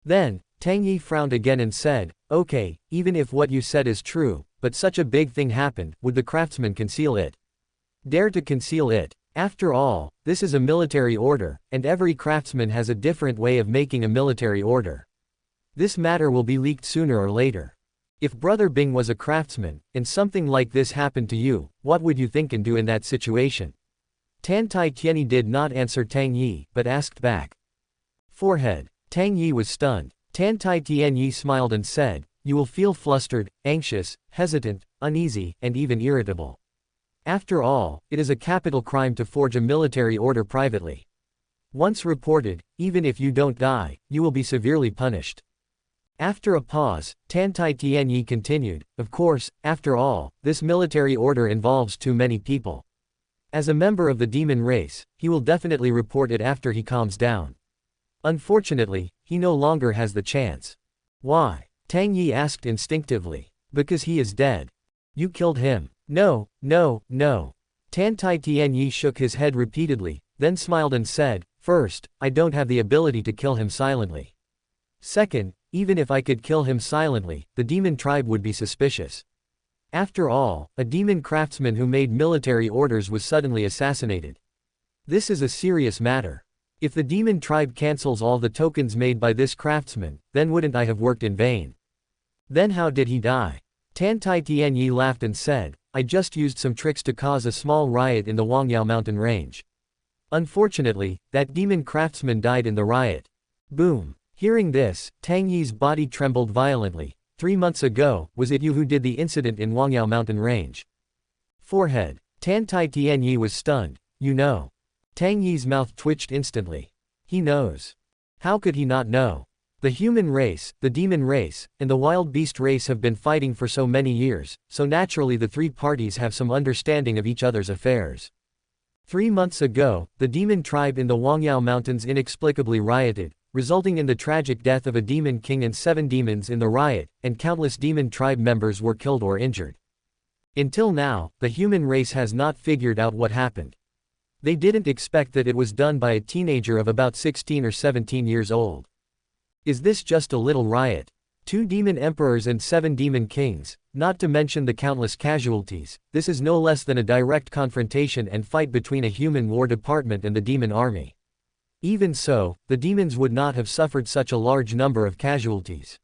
Then, Tang Yi frowned again and said, "Okay, even if what you said is true, but such a big thing happened, would the craftsman conceal it? Dare to conceal it? After all, this is a military order, and every craftsman has a different way of making a military order. This matter will be leaked sooner or later. If Brother Bing was a craftsman, and something like this happened to you, what would you think and do in that situation?" Tan Tai Tianyi did not answer Tang Yi, but asked back. Forehead. Tang Yi was stunned. Tan Tai Tianyi smiled and said, "You will feel flustered, anxious, hesitant, uneasy, and even irritable. After all, it is a capital crime to forge a military order privately. Once reported, even if you don't die, you will be severely punished." After a pause, Tan Tai Tianyi continued, "Of course, after all, this military order involves too many people. As a member of the demon race, he will definitely report it after he calms down. Unfortunately, he no longer has the chance." "Why?" Tang Yi asked instinctively. "Because he is dead." "You killed him." "No, no, no." Tan Tai Tianyi shook his head repeatedly, then smiled and said, "First, I don't have the ability to kill him silently. Second, even if I could kill him silently, the demon tribe would be suspicious. After all, a demon craftsman who made military orders was suddenly assassinated. This is a serious matter. If the demon tribe cancels all the tokens made by this craftsman, then wouldn't I have worked in vain? Then how did he die?" Tan Tai Tianyi laughed and said, "I just used some tricks to cause a small riot in the Wangyao mountain range. Unfortunately, that demon craftsman died in the riot. Boom. Hearing this, Tang Yi's body trembled violently. 3 months ago, was it you who did the incident in Wangyao mountain range? Forehead. Tan Tai Tian Yi was stunned. You know. Tang Yi's mouth twitched instantly. He knows. How could he not know? The human race, the demon race, and the wild beast race have been fighting for so many years, so naturally the three parties have some understanding of each other's affairs. 3 months ago, the demon tribe in the Wangyao mountains inexplicably rioted, resulting in the tragic death of a demon king and 7 demons in the riot, and countless demon tribe members were killed or injured. Until now, the human race has not figured out what happened. They didn't expect that it was done by a teenager of about 16 or 17 years old. Is this just a little riot? 2 demon emperors and 7 demon kings, not to mention the countless casualties, this is no less than a direct confrontation and fight between a human war department and the demon army. Even so, the demons would not have suffered such a large number of casualties.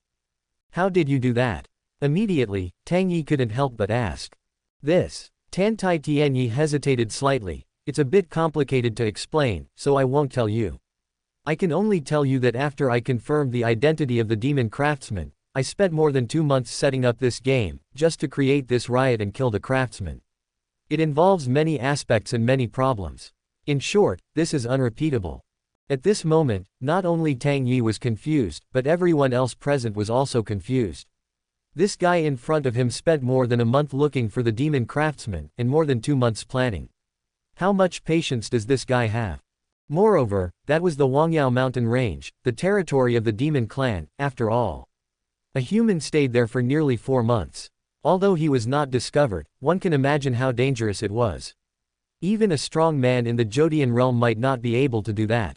How did you do that? Immediately, Tang Yi couldn't help but ask. This. Tan Tai Tian Yi hesitated slightly. It's a bit complicated to explain, so I won't tell you. I can only tell you that after I confirmed the identity of the demon craftsman, I spent more than 2 months setting up this game, just to create this riot and kill the craftsman. It involves many aspects and many problems. In short, this is unrepeatable. At this moment, not only Tang Yi was confused, but everyone else present was also confused. This guy in front of him spent more than a month looking for the demon craftsman, and more than 2 months planning. How much patience does this guy have? Moreover, that was the Wangyao mountain range, the territory of the demon clan, after all. A human stayed there for nearly 4 months. Although he was not discovered, one can imagine how dangerous it was. Even a strong man in the Jodian realm might not be able to do that.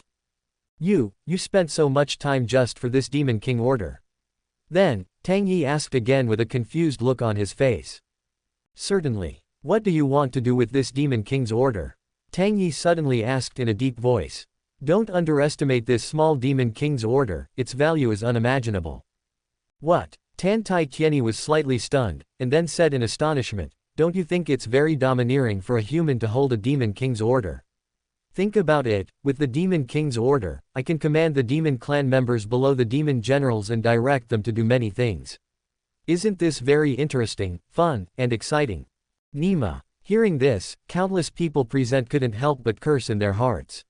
You spent so much time just for this demon king order. Then, Tang Yi asked again with a confused look on his face. Certainly. What do you want to do with this demon king's order? Tang Yi suddenly asked in a deep voice. Don't underestimate this small demon king's order, its value is unimaginable. What? Tan Tai Tian Yi was slightly stunned, and then said in astonishment, don't you think it's very domineering for a human to hold a demon king's order? Think about it, with the demon king's order, I can command the demon clan members below the demon generals and direct them to do many things. Isn't this very interesting, fun, and exciting? Nima. Hearing this, countless people present couldn't help but curse in their hearts.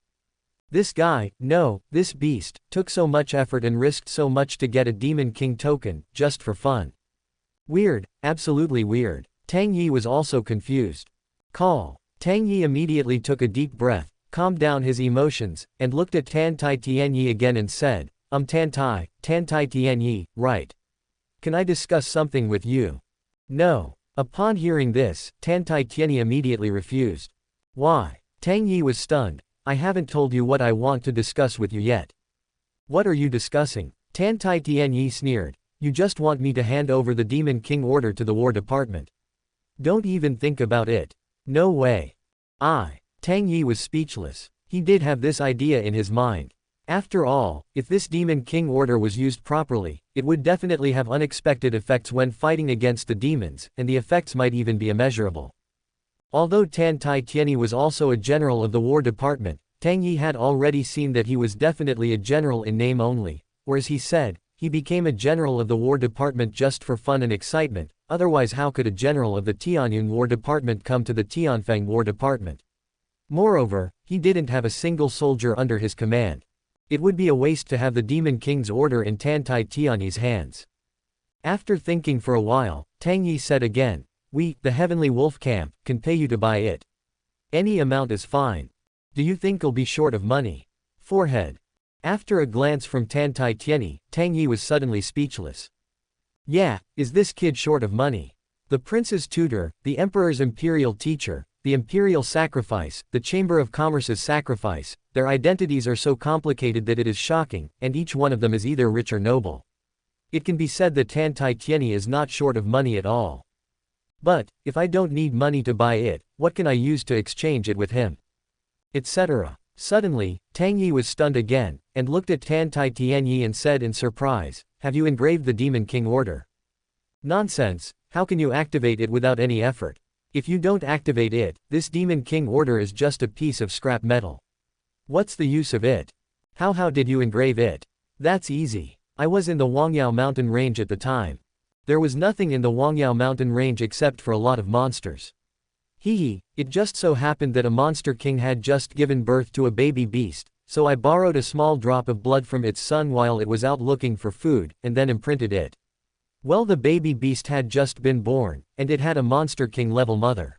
This guy, no, this beast, took so much effort and risked so much to get a demon king token, just for fun. Weird, absolutely weird. Tang Yi was also confused. Call. Tang Yi immediately took a deep breath, calmed down his emotions, and looked at Tan Tai Tian Yi again and said, Tan Tai Tian Yi, right. Can I discuss something with you? No. Upon hearing this, Tan Tai Tian Yi immediately refused. Why? Tang Yi was stunned. I haven't told you what I want to discuss with you yet. What are you discussing? Tan Tai Tian Yi sneered. You just want me to hand over the Demon King order to the War Department. Don't even think about it. No way. Tang Yi was speechless. He did have this idea in his mind. After all, if this Demon King order was used properly, it would definitely have unexpected effects when fighting against the demons, and the effects might even be immeasurable. Although Tan Tai Tian Yi was also a general of the War Department, Tang Yi had already seen that he was definitely a general in name only, or as he said, he became a general of the War Department just for fun and excitement, otherwise how could a general of the Tianyun War Department come to the Tianfeng War Department? Moreover, he didn't have a single soldier under his command. It would be a waste to have the Demon King's order in Tan Tai Tian Yi's hands. After thinking for a while, Tang Yi said again, we, the Heavenly Wolf Camp, can pay you to buy it. Any amount is fine. Do you think you'll be short of money? Forehead. After a glance from Tan Tai Tian Yi, Tang Yi was suddenly speechless. Yeah, is this kid short of money? The prince's tutor, the emperor's imperial teacher, the imperial sacrifice, the Chamber of Commerce's sacrifice, their identities are so complicated that it is shocking, and each one of them is either rich or noble. It can be said that Tan Tai Tian Yi is not short of money at all. But, if I don't need money to buy it, what can I use to exchange it with him? Etc. Suddenly, Tang Yi was stunned again, and looked at Tan Tai Tian Yi and said in surprise, have you engraved the Demon King order? Nonsense, how can you activate it without any effort? If you don't activate it, this Demon King order is just a piece of scrap metal. What's the use of it? How did you engrave it? That's easy. I was in the Wangyao mountain range at the time. There was nothing in the Wangyao mountain range except for a lot of monsters. It just so happened that a monster king had just given birth to a baby beast, so I borrowed a small drop of blood from its son while it was out looking for food, and then imprinted it. Well, the baby beast had just been born, and it had a monster king level mother.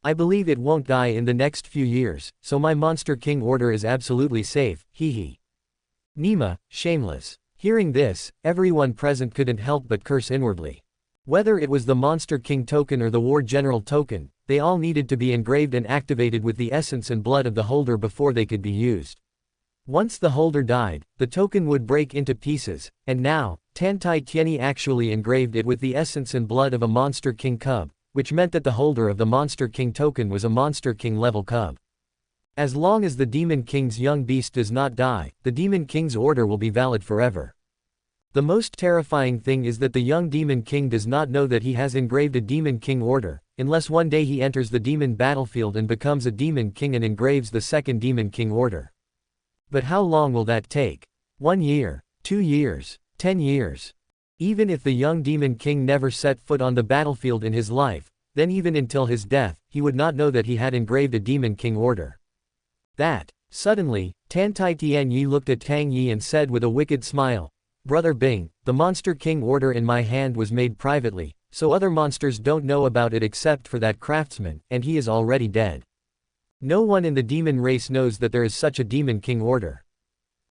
I believe it won't die in the next few years, so my monster king order is absolutely safe, Nima, shameless. Hearing this, everyone present couldn't help but curse inwardly. Whether it was the monster king token or the war general token, they all needed to be engraved and activated with the essence and blood of the holder before they could be used. Once the holder died, the token would break into pieces, and now, Tantai Tianyi actually engraved it with the essence and blood of a monster king cub, which meant that the holder of the monster king token was a monster king level cub. As long as the demon king's young beast does not die, the demon king's order will be valid forever. The most terrifying thing is that the young demon king does not know that he has engraved a demon king order, unless one day he enters the demon battlefield and becomes a demon king and engraves the second demon king order. But how long will that take? 1 year, 2 years, 10 years. Even if the young demon king never set foot on the battlefield in his life, then even until his death, he would not know that he had engraved a demon king order. Suddenly, Tantai Tianyi looked at Tang Yi and said with a wicked smile, "Brother Bing, the monster king order in my hand was made privately, so other monsters don't know about it except for that craftsman, and he is already dead. No one in the demon race knows that there is such a demon king order."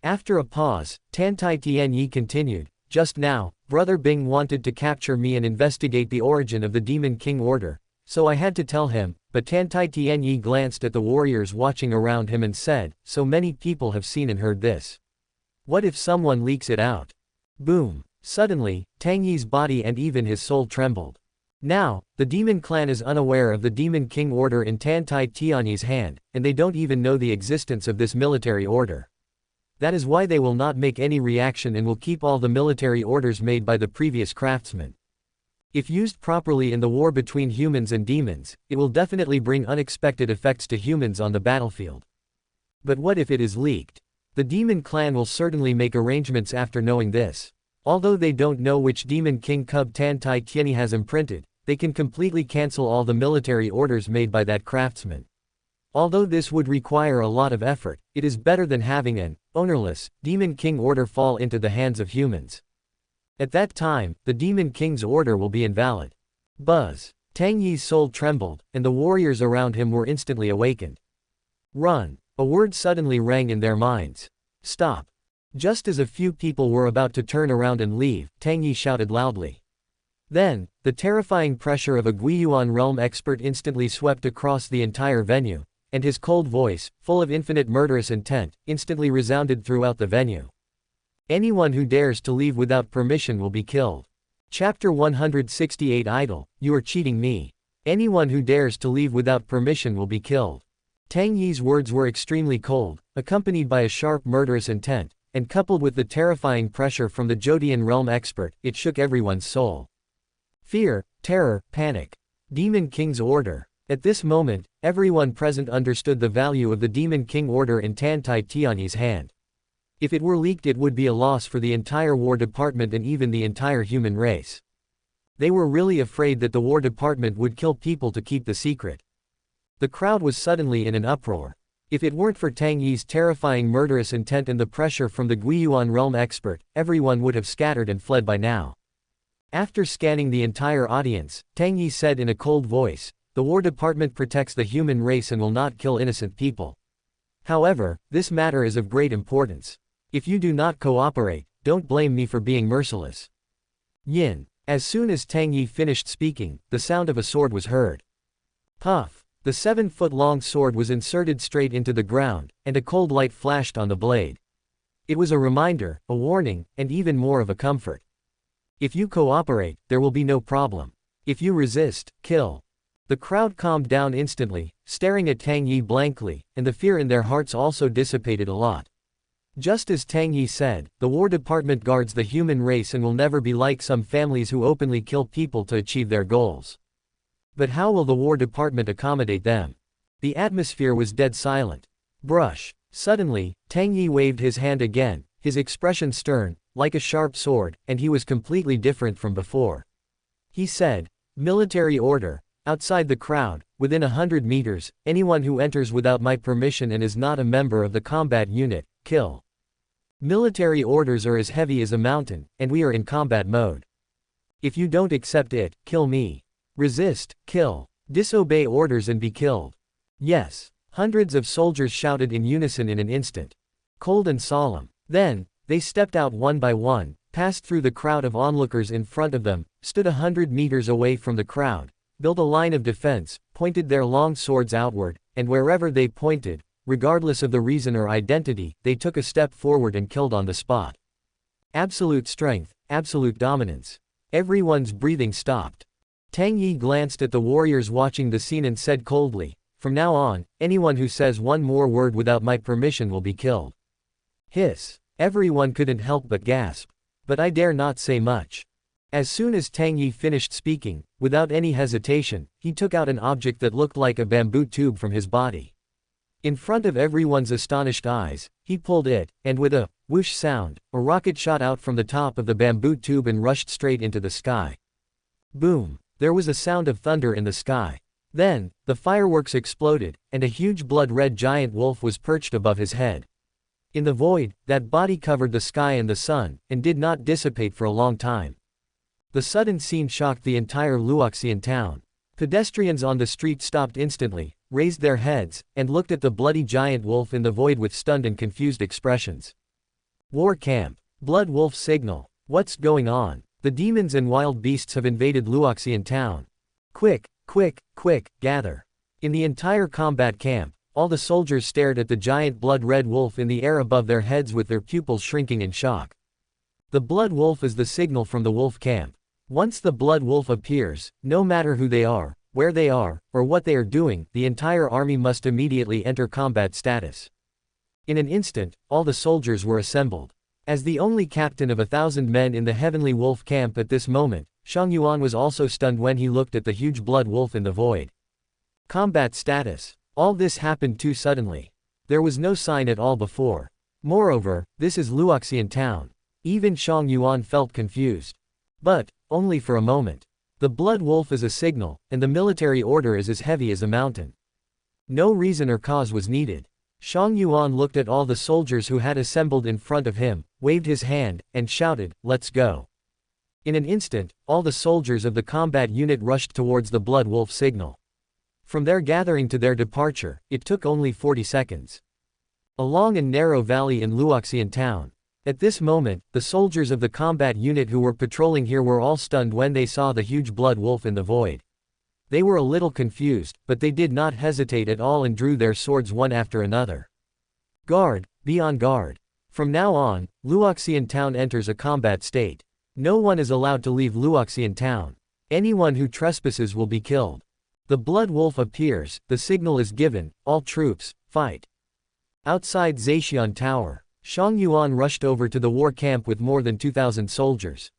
After a pause, Tantai Tianyi continued, "Just now, Brother Bing wanted to capture me and investigate the origin of the demon king order, so I had to tell him, but Tantai Tianyi glanced at the warriors watching around him and said, so many people have seen and heard this. What if someone leaks it out?" Boom. Suddenly, Tang Yi's body and even his soul trembled. Now, the demon clan is unaware of the demon king order in Tantai Tianyi's hand, and they don't even know the existence of this military order. That is why they will not make any reaction and will keep all the military orders made by the previous craftsman. If used properly in the war between humans and demons, it will definitely bring unexpected effects to humans on the battlefield. But what if it is leaked? The demon clan will certainly make arrangements after knowing this. Although they don't know which demon king cub Tantai Tianyi has imprinted, they can completely cancel all the military orders made by that craftsman. Although this would require a lot of effort, it is better than having an ownerless demon king order fall into the hands of humans. At that time, the demon king's order will be invalid. Buzz. Tang Yi's soul trembled, and the warriors around him were instantly awakened. Run. A word suddenly rang in their minds. Stop. Just as a few people were about to turn around and leave, Tang Yi shouted loudly. Then, the terrifying pressure of a Guiyuan realm expert instantly swept across the entire venue, and his cold voice, full of infinite murderous intent, instantly resounded throughout the venue. Anyone who dares to leave without permission will be killed. Chapter 168 Idol, you are cheating me. Anyone who dares to leave without permission will be killed. Tang Yi's words were extremely cold, accompanied by a sharp murderous intent, and coupled with the terrifying pressure from the Jodian realm expert, it shook everyone's soul. Fear, terror, panic. Demon King's order. At this moment, everyone present understood the value of the Demon King order in Tantai Tianyi's hand. If it were leaked, it would be a loss for the entire War Department and even the entire human race. They were really afraid that the War Department would kill people to keep the secret. The crowd was suddenly in an uproar. If it weren't for Tang Yi's terrifying murderous intent and the pressure from the Guiyuan realm expert, everyone would have scattered and fled by now. After scanning the entire audience, Tang Yi said in a cold voice, "The War Department protects the human race and will not kill innocent people. However, this matter is of great importance. If you do not cooperate, don't blame me for being merciless." Yin. As soon as Tang Yi finished speaking, the sound of a sword was heard. Puff. The 7-foot-long sword was inserted straight into the ground, and a cold light flashed on the blade. It was a reminder, a warning, and even more of a comfort. If you cooperate, there will be no problem. If you resist, kill. The crowd calmed down instantly, staring at Tang Yi blankly, and the fear in their hearts also dissipated a lot. Just as Tang Yi said, the War Department guards the human race and will never be like some families who openly kill people to achieve their goals. But how will the War Department accommodate them? The atmosphere was dead silent. Brush. Suddenly, Tang Yi waved his hand again, his expression stern, like a sharp sword, and he was completely different from before. He said, "Military order. Outside the crowd, within 100 meters, anyone who enters without my permission and is not a member of the combat unit, kill. Military orders are as heavy as a mountain, and we are in combat mode. If you don't accept it, kill me. Resist, kill. Disobey orders and be killed." Yes. Hundreds of soldiers shouted in unison in an instant. Cold and solemn. Then, they stepped out one by one, passed through the crowd of onlookers in front of them, stood 100 meters away from the crowd, built a line of defense, pointed their long swords outward, and wherever they pointed, regardless of the reason or identity, they took a step forward and killed on the spot. Absolute strength, absolute dominance. Everyone's breathing stopped. Tang Yi glanced at the warriors watching the scene and said coldly, "From now on, anyone who says one more word without my permission will be killed." Hiss. Everyone couldn't help but gasp. But I dare not say much. As soon as Tang Yi finished speaking, without any hesitation, he took out an object that looked like a bamboo tube from his body. In front of everyone's astonished eyes, he pulled it, and with a whoosh sound, a rocket shot out from the top of the bamboo tube and rushed straight into the sky. Boom! There was a sound of thunder in the sky. Then, the fireworks exploded, and a huge blood-red giant wolf was perched above his head. In the void, that body covered the sky and the sun, and did not dissipate for a long time. The sudden scene shocked the entire Luoxian town. Pedestrians on the street stopped instantly, raised their heads, and looked at the bloody giant wolf in the void with stunned and confused expressions. War camp. Blood wolf signal. What's going on? The demons and wild beasts have invaded Luoxian town. Quick, quick, quick, gather. In the entire combat camp, all the soldiers stared at the giant blood-red wolf in the air above their heads with their pupils shrinking in shock. The blood wolf is the signal from the wolf camp. Once the blood wolf appears, no matter who they are, where they are, or what they are doing, the entire army must immediately enter combat status. In an instant, all the soldiers were assembled. As the only captain of 1,000 men in the heavenly wolf camp at this moment, Shang Yuan was also stunned when he looked at the huge blood wolf in the void. Combat status. All this happened too suddenly. There was no sign at all before. Moreover, this is Luoxian town. Even Shang Yuan felt confused. But, only for a moment. The blood wolf is a signal, and the military order is as heavy as a mountain. No reason or cause was needed. Shang Yuan looked at all the soldiers who had assembled in front of him, waved his hand, and shouted, "Let's go." In an instant, all the soldiers of the combat unit rushed towards the blood wolf signal. From their gathering to their departure, it took only 40 seconds. A long and narrow valley in Luoxian town. At this moment, the soldiers of the combat unit who were patrolling here were all stunned when they saw the huge blood wolf in the void. They were a little confused, but they did not hesitate at all and drew their swords one after another. Guard, be on guard. From now on, Luoxian town enters a combat state. No one is allowed to leave Luoxian town. Anyone who trespasses will be killed. The blood wolf appears, the signal is given, all troops, fight. Outside Zaxian Tower, Shang Yuan rushed over to the war camp with more than 2,000 soldiers.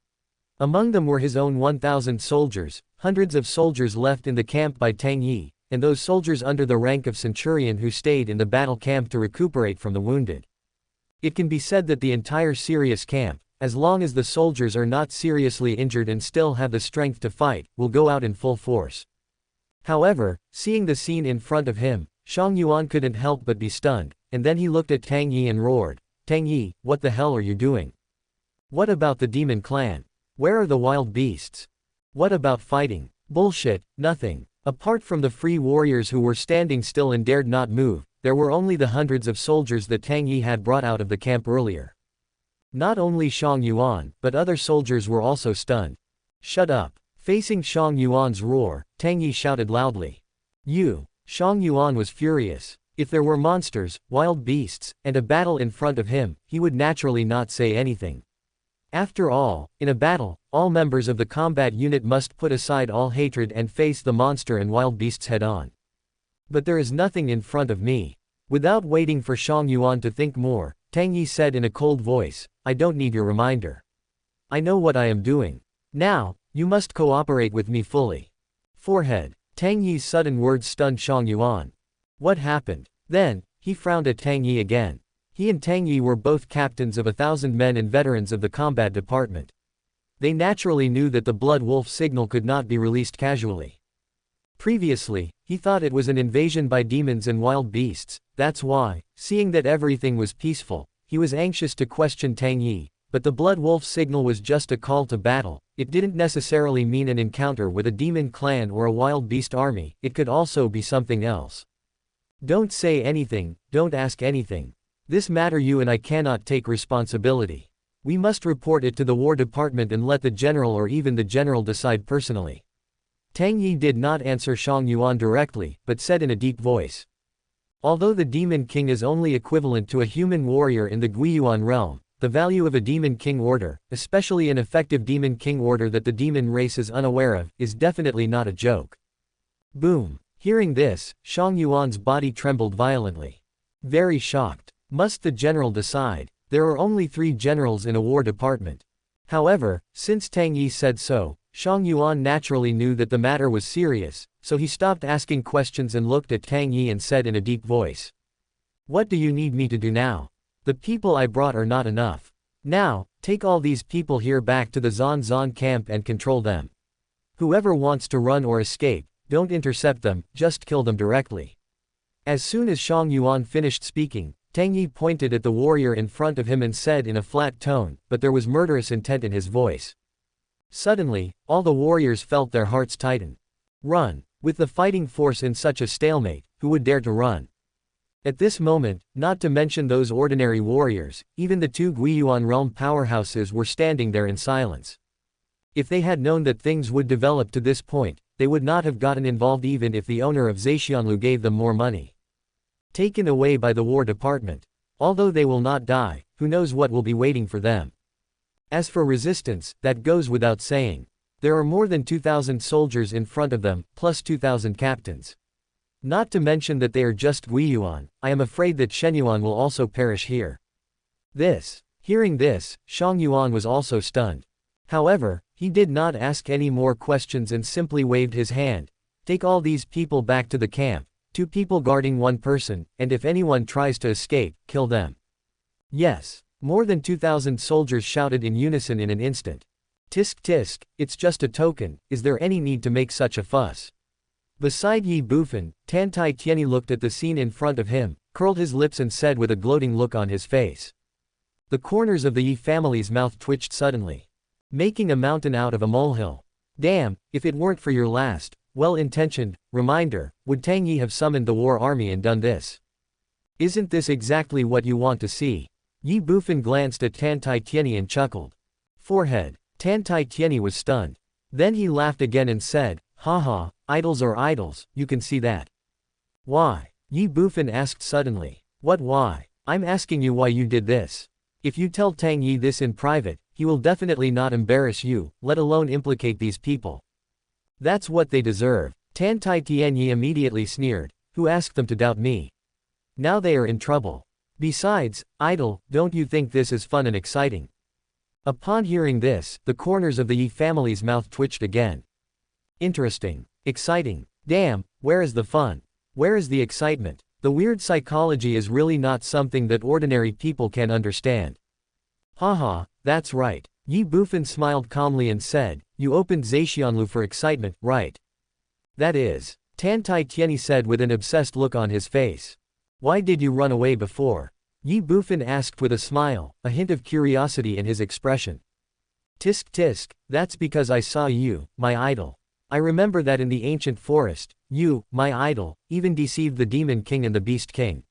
Among them were his own 1,000 soldiers, hundreds of soldiers left in the camp by Tang Yi, and those soldiers under the rank of centurion who stayed in the battle camp to recuperate from the wounded. It can be said that the entire serious camp, as long as the soldiers are not seriously injured and still have the strength to fight, will go out in full force. However, seeing the scene in front of him, Shang Yuan couldn't help but be stunned, and then he looked at Tang Yi and roared, "Tang Yi, what the hell are you doing? What about the demon clan? Where are the wild beasts? What about fighting? Bullshit, nothing." Apart from the free warriors who were standing still and dared not move, there were only the hundreds of soldiers that Tang Yi had brought out of the camp earlier. Not only Shang Yuan, but other soldiers were also stunned. "Shut up." Facing Shang Yuan's roar, Tang Yi shouted loudly. "You." Shang Yuan was furious. If there were monsters, wild beasts, and a battle in front of him, he would naturally not say anything. After all, in a battle, all members of the combat unit must put aside all hatred and face the monster and wild beasts head-on. "But there is nothing in front of me." Without waiting for Shang Yuan to think more, Tang Yi said in a cold voice, "I don't need your reminder. I know what I am doing. Now, you must cooperate with me fully." Forehead. Tang Yi's sudden words stunned Shang Yuan. What happened? Then, he frowned at Tang Yi again. He and Tang Yi were both captains of 1,000 men and veterans of the combat department. They naturally knew that the Blood Wolf signal could not be released casually. Previously, he thought it was an invasion by demons and wild beasts. That's why, seeing that everything was peaceful, he was anxious to question Tang Yi, but the Blood Wolf signal was just a call to battle. It didn't necessarily mean an encounter with a demon clan or a wild beast army, it could also be something else. Don't say anything, don't ask anything. This matter you and I cannot take responsibility. We must report it to the War Department and let the general or even the general decide personally. Tang Yi did not answer Shang Yuan directly, but said in a deep voice. Although the Demon King is only equivalent to a human warrior in the Guiyuan realm, the value of a Demon King order, especially an effective Demon King order that the demon race is unaware of, is definitely not a joke. Boom. Hearing this, Shang Yuan's body trembled violently. Very shocked. Must the general decide? There are only 3 generals in a war department. However, since Tang Yi said so, Shang Yuan naturally knew that the matter was serious, so he stopped asking questions and looked at Tang Yi and said in a deep voice. What do you need me to do now? The people I brought are not enough. Now, take all these people here back to the Zan camp and control them. Whoever wants to run or escape, don't intercept them, just kill them directly. As soon as Shang Yuan finished speaking, Tang Yi pointed at the warrior in front of him and said in a flat tone, but there was murderous intent in his voice. Suddenly, all the warriors felt their hearts tighten. Run. With the fighting force in such a stalemate, who would dare to run? At this moment, not to mention those ordinary warriors, even the 2 Guiyuan realm powerhouses were standing there in silence. If they had known that things would develop to this point, they would not have gotten involved even if the owner of Zhexianlu gave them more money. Taken away by the War Department. Although they will not die, who knows what will be waiting for them. As for resistance, that goes without saying. There are more than 2,000 soldiers in front of them, plus 2,000 captains. Not to mention that they are just Guiyuan, I am afraid that Shenyuan will also perish here. Hearing this, Shang Yuan was also stunned. However, he did not ask any more questions and simply waved his hand. Take all these people back to the camp. 2 people guarding 1 person, and if anyone tries to escape, kill them. Yes. More than 2,000 soldiers shouted in unison in an instant. Tisk tisk, it's just a token, is there any need to make such a fuss? Beside Ye Bufan, Tan Tai Tianyi looked at the scene in front of him, curled his lips and said with a gloating look on his face. The corners of the Ye family's mouth twitched suddenly. Making a mountain out of a molehill. Damn, if it weren't for your last, well-intentioned, reminder, would Tang Yi have summoned the war army and done this? Isn't this exactly what you want to see? Ye Bufan glanced at Tan Tai Tianyi and chuckled. Forehead. Tan Tai Tianyi was stunned. Then he laughed again and said, haha, idols are idols, you can see that. Why? Ye Bufan asked suddenly. What why? I'm asking you why you did this. If you tell Tang Yi this in private, he will definitely not embarrass you, let alone implicate these people. That's what they deserve. Tan Tai Tianyi immediately sneered. Who asked them to doubt me? Now they are in trouble. Besides, idol, don't you think this is fun and exciting? Upon hearing this, the corners of the Yi family's mouth twitched again. Interesting. Exciting. Damn, where is the fun? Where is the excitement? The weird psychology is really not something that ordinary people can understand. Haha, that's right. Ye Bufan smiled calmly and said, you opened Zhexianlu for excitement, right? That is. Tan Tai Tianyi said with an obsessed look on his face. Why did you run away before? Ye Bufan asked with a smile, a hint of curiosity in his expression. Tisk tisk, that's because I saw you, my idol. I remember that in the ancient forest, you, my idol, even deceived the Demon King and the Beast King.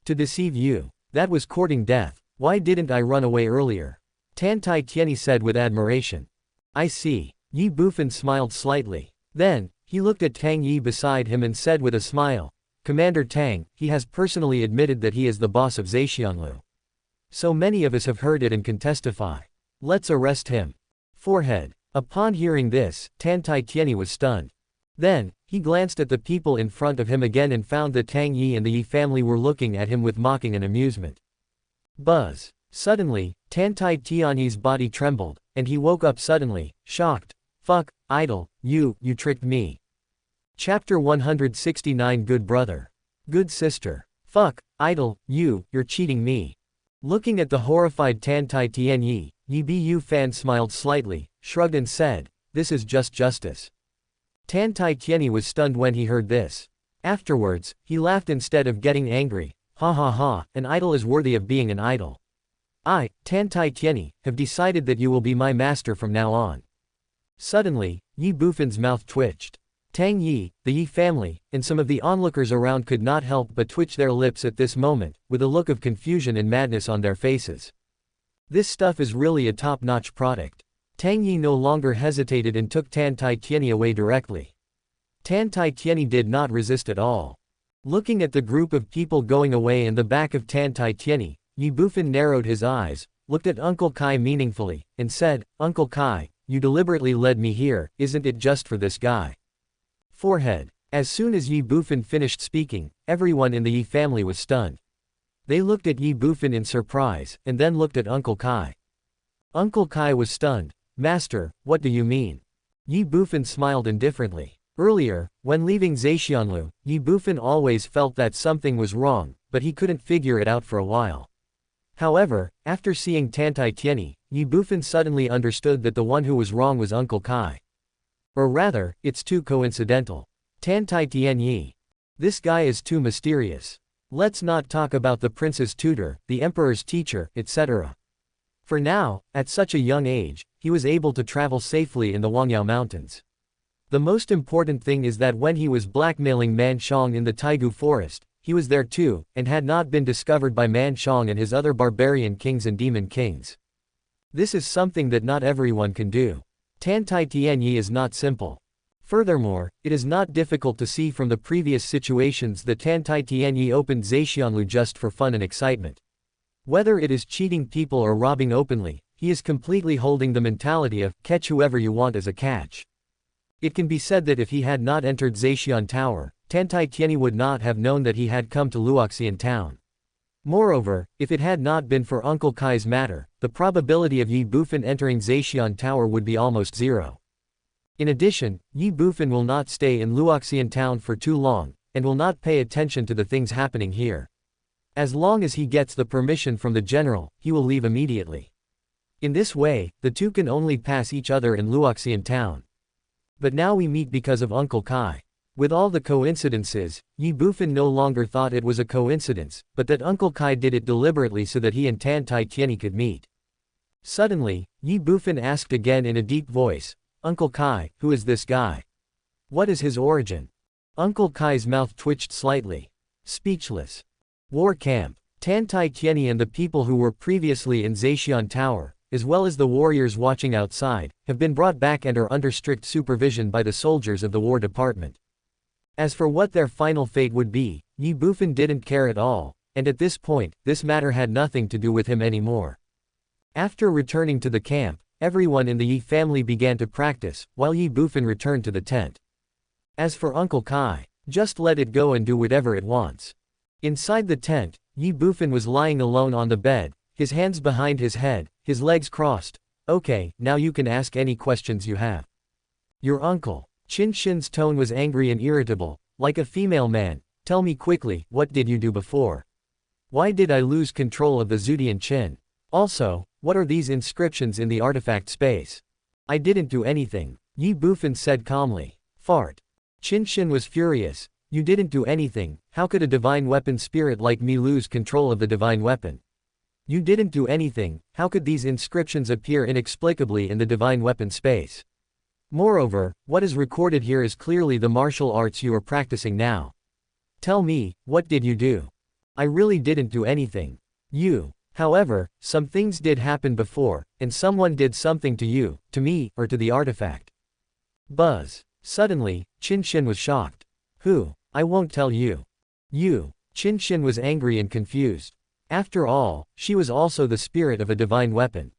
To deceive you, that was courting death. Why didn't I run away earlier? Tan Tai Tianyi said with admiration. I see. Ye Bufan smiled slightly. Then, he looked at Tang Yi beside him and said with a smile, Commander Tang, he has personally admitted that he is the boss of Zhexianlu. So many of us have heard it and can testify. Let's arrest him. Forehead. Upon hearing this, Tan Tai Tianyi was stunned. Then, he glanced at the people in front of him again and found that Tang Yi and the Yi family were looking at him with mocking and amusement. Buzz. Suddenly, Tan Tai Tianyi's body trembled, and he woke up suddenly, shocked. Fuck, idol, you tricked me. Chapter 169 Good brother. Good sister. Fuck, idol, you're cheating me. Looking at the horrified Tan Tai Tianyi, Ye Bufan smiled slightly, shrugged and said, this is just justice. Tan Tai Tianyi was stunned when he heard this. Afterwards, he laughed instead of getting angry. Ha ha ha, an idol is worthy of being an idol. I, Tan Tai Tianyi, have decided that you will be my master from now on. Suddenly, Ye Bufan's mouth twitched. Tang Yi, the Yi family, and some of the onlookers around could not help but twitch their lips at this moment, with a look of confusion and madness on their faces. This stuff is really a top-notch product. Tang Yi no longer hesitated and took Tan Tai Tianyi away directly. Tan Tai Tianyi did not resist at all. Looking at the group of people going away in the back of Tan Tai Tianyi, Ye Bufan narrowed his eyes, looked at Uncle Kai meaningfully, and said, Uncle Kai, you deliberately led me here, isn't it just for this guy? Forehead. As soon as Ye Bufan finished speaking, everyone in the Yi family was stunned. They looked at Ye Bufan in surprise, and then looked at Uncle Kai. Uncle Kai was stunned. Master, what do you mean? Ye Bufan smiled indifferently. Earlier, when leaving Zhexianlu, Ye Bufan always felt that something was wrong, but he couldn't figure it out for a while. However, after seeing Tan Tai Tianyi, Ye Bufan suddenly understood that the one who was wrong was Uncle Kai. Or rather, it's too coincidental. Tan Tai Tianyi. This guy is too mysterious. Let's not talk about the prince's tutor, the emperor's teacher, etc. For now, at such a young age, he was able to travel safely in the Wangyao Mountains. The most important thing is that when he was blackmailing Man Shang in the Taigu forest, he was there too, and had not been discovered by Man Shang and his other barbarian kings and demon kings. This is something that not everyone can do. Tan Tai Tianyi is not simple. Furthermore, it is not difficult to see from the previous situations that Tan Tai Tianyi opened Zhexianlu just for fun and excitement. Whether it is cheating people or robbing openly, he is completely holding the mentality of, catch whoever you want as a catch. It can be said that if he had not entered Zhexian Tower, Tan Tai Tianyi would not have known that he had come to Luoxian Town. Moreover, if it had not been for Uncle Kai's matter, the probability of Ye Bufan entering Zhexian Tower would be almost zero. In addition, Ye Bufan will not stay in Luoxian Town for too long, and will not pay attention to the things happening here. As long as he gets the permission from the general, he will leave immediately. In this way, the two can only pass each other in Luoxian Town. But now we meet because of Uncle Kai. With all the coincidences, Ye Bufan no longer thought it was a coincidence, but that Uncle Kai did it deliberately so that he and Tan Tai Tianyi could meet. Suddenly, Ye Bufan asked again in a deep voice, Uncle Kai, who is this guy? What is his origin? Uncle Kai's mouth twitched slightly. Speechless. War camp. Tan Tai Tianyi and the people who were previously in Zhexian Tower, as well as the warriors watching outside, have been brought back and are under strict supervision by the soldiers of the War Department. As for what their final fate would be, Ye Bufan didn't care at all, and at this point, this matter had nothing to do with him anymore. After returning to the camp, everyone in the Yi family began to practice, while Ye Bufan returned to the tent. As for Uncle Kai, just let it go and do whatever it wants. Inside the tent, Ye Bufan was lying alone on the bed, his hands behind his head, his legs crossed. Okay, now you can ask any questions you have. Your uncle. Qin Shin's tone was angry and irritable, like a female man. Tell me quickly, what did you do before? Why did I lose control of the Zudian Qin? Also, what are these inscriptions in the artifact space? I didn't do anything, Ye Bufan said calmly. Fart. Qin Shin was furious. You didn't do anything, how could a divine weapon spirit like me lose control of the divine weapon? You didn't do anything, how could these inscriptions appear inexplicably in the divine weapon space? Moreover, what is recorded here is clearly the martial arts you are practicing now. Tell me, what did you do? I really didn't do anything. However, some things did happen before, and someone did something to you, to me, or to the artifact. Buzz. Suddenly, Qin Shin was shocked. Who? I won't tell you. Qin Shin was angry and confused. After all, she was also the spirit of a divine weapon.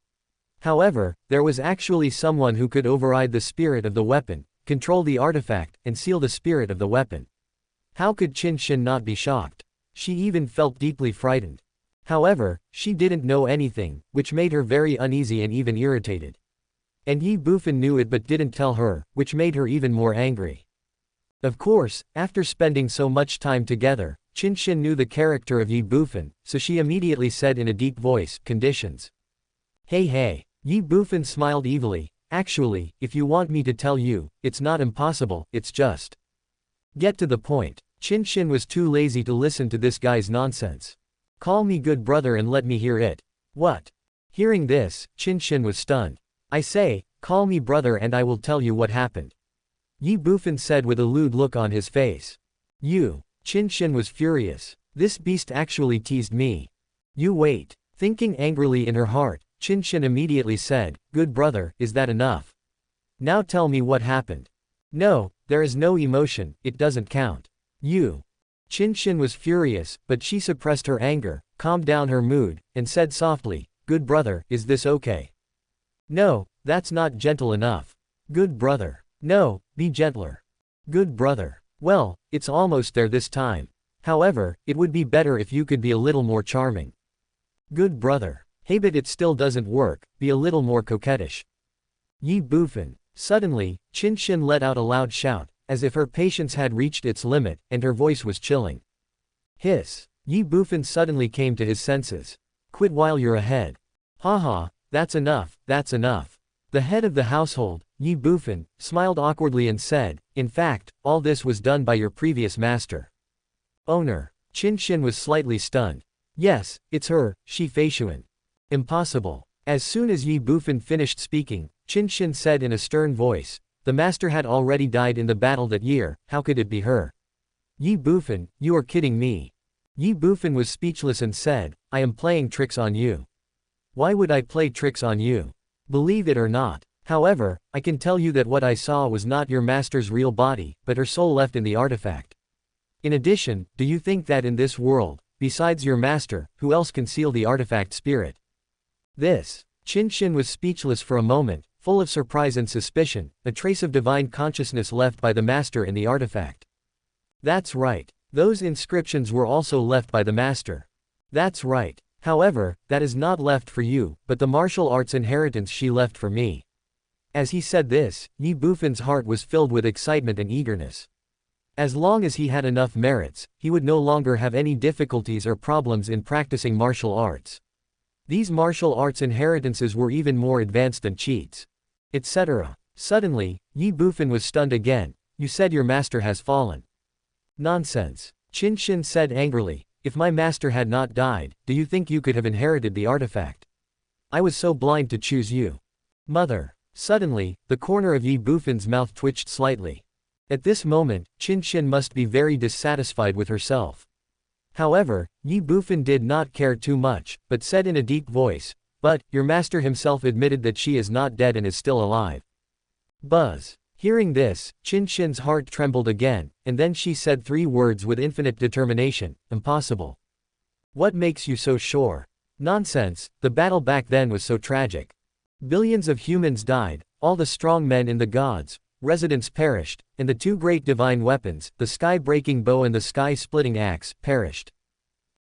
However, there was actually someone who could override the spirit of the weapon, control the artifact, and seal the spirit of the weapon. How could Qin Shin not be shocked? She even felt deeply frightened. However, she didn't know anything, which made her very uneasy and even irritated. And Ye Bufan knew it but didn't tell her, which made her even more angry. Of course, after spending so much time together, Qinshin knew the character of Ye Bufan, so she immediately said in a deep voice, conditions. Hey. Ye Bufan smiled evilly. Actually, if you want me to tell you, it's not impossible, it's just. Get to the point. Qinshin was too lazy to listen to this guy's nonsense. Call me good brother and let me hear it. What? Hearing this, Qinshin was stunned. I say, call me brother and I will tell you what happened. Ye Bufan said with a lewd look on his face. You. Qinshin was furious. This beast actually teased me. You wait. Thinking angrily in her heart, Qinshin immediately said, good brother, is that enough? Now tell me what happened. No, there is no emotion, it doesn't count. You. Qinshin was furious, but she suppressed her anger, calmed down her mood, and said softly, good brother, is this okay? No, that's not gentle enough. Good brother. No, be gentler. Good brother. Well, it's almost there this time. However, it would be better if you could be a little more charming. Good brother. Hey, but it still doesn't work, be a little more coquettish. Ye Bufan. Suddenly, Qinshin let out a loud shout, as if her patience had reached its limit, and her voice was chilling. Hiss. Ye Bufan suddenly came to his senses. Quit while you're ahead. Haha, that's enough, that's enough. The head of the household, Ye Bufan, smiled awkwardly and said, in fact, all this was done by your previous master. Owner. Qinshin was slightly stunned. Yes, it's her, Shi Feishuan. Impossible. As soon as Ye Bufan finished speaking, Qinshin said in a stern voice, the master had already died in the battle that year, how could it be her? Ye Bufan, you are kidding me. Ye Bufan was speechless and said, I am playing tricks on you. Why would I play tricks on you? Believe it or not. However, I can tell you that what I saw was not your master's real body, but her soul left in the artifact. In addition, do you think that in this world, besides your master, who else can seal the artifact spirit? This. Qinshin was speechless for a moment, full of surprise and suspicion, a trace of divine consciousness left by the master in the artifact. That's right. Those inscriptions were also left by the master. That's right. However, that is not left for you, but the martial arts inheritance she left for me. As he said this, Ye Bufan's heart was filled with excitement and eagerness. As long as he had enough merits, he would no longer have any difficulties or problems in practicing martial arts. These martial arts inheritances were even more advanced than cheats. Etc. Suddenly, Ye Bufan was stunned again. You said your master has fallen. Nonsense. Qinshin said angrily, if my master had not died, do you think you could have inherited the artifact? I was so blind to choose you. Mother. Suddenly, the corner of Ye Bufan's mouth twitched slightly. At this moment, Qinshin must be very dissatisfied with herself. However, Ye Bufan did not care too much, but said in a deep voice, but, your master himself admitted that she is not dead and is still alive. Buzz. Hearing this, Qinshin's heart trembled again, and then she said three words with infinite determination, impossible. What makes you so sure? Nonsense, the battle back then was so tragic. Billions of humans died, all the strong men in the gods, residents perished, and the two great divine weapons, the sky-breaking bow and the sky-splitting axe, perished.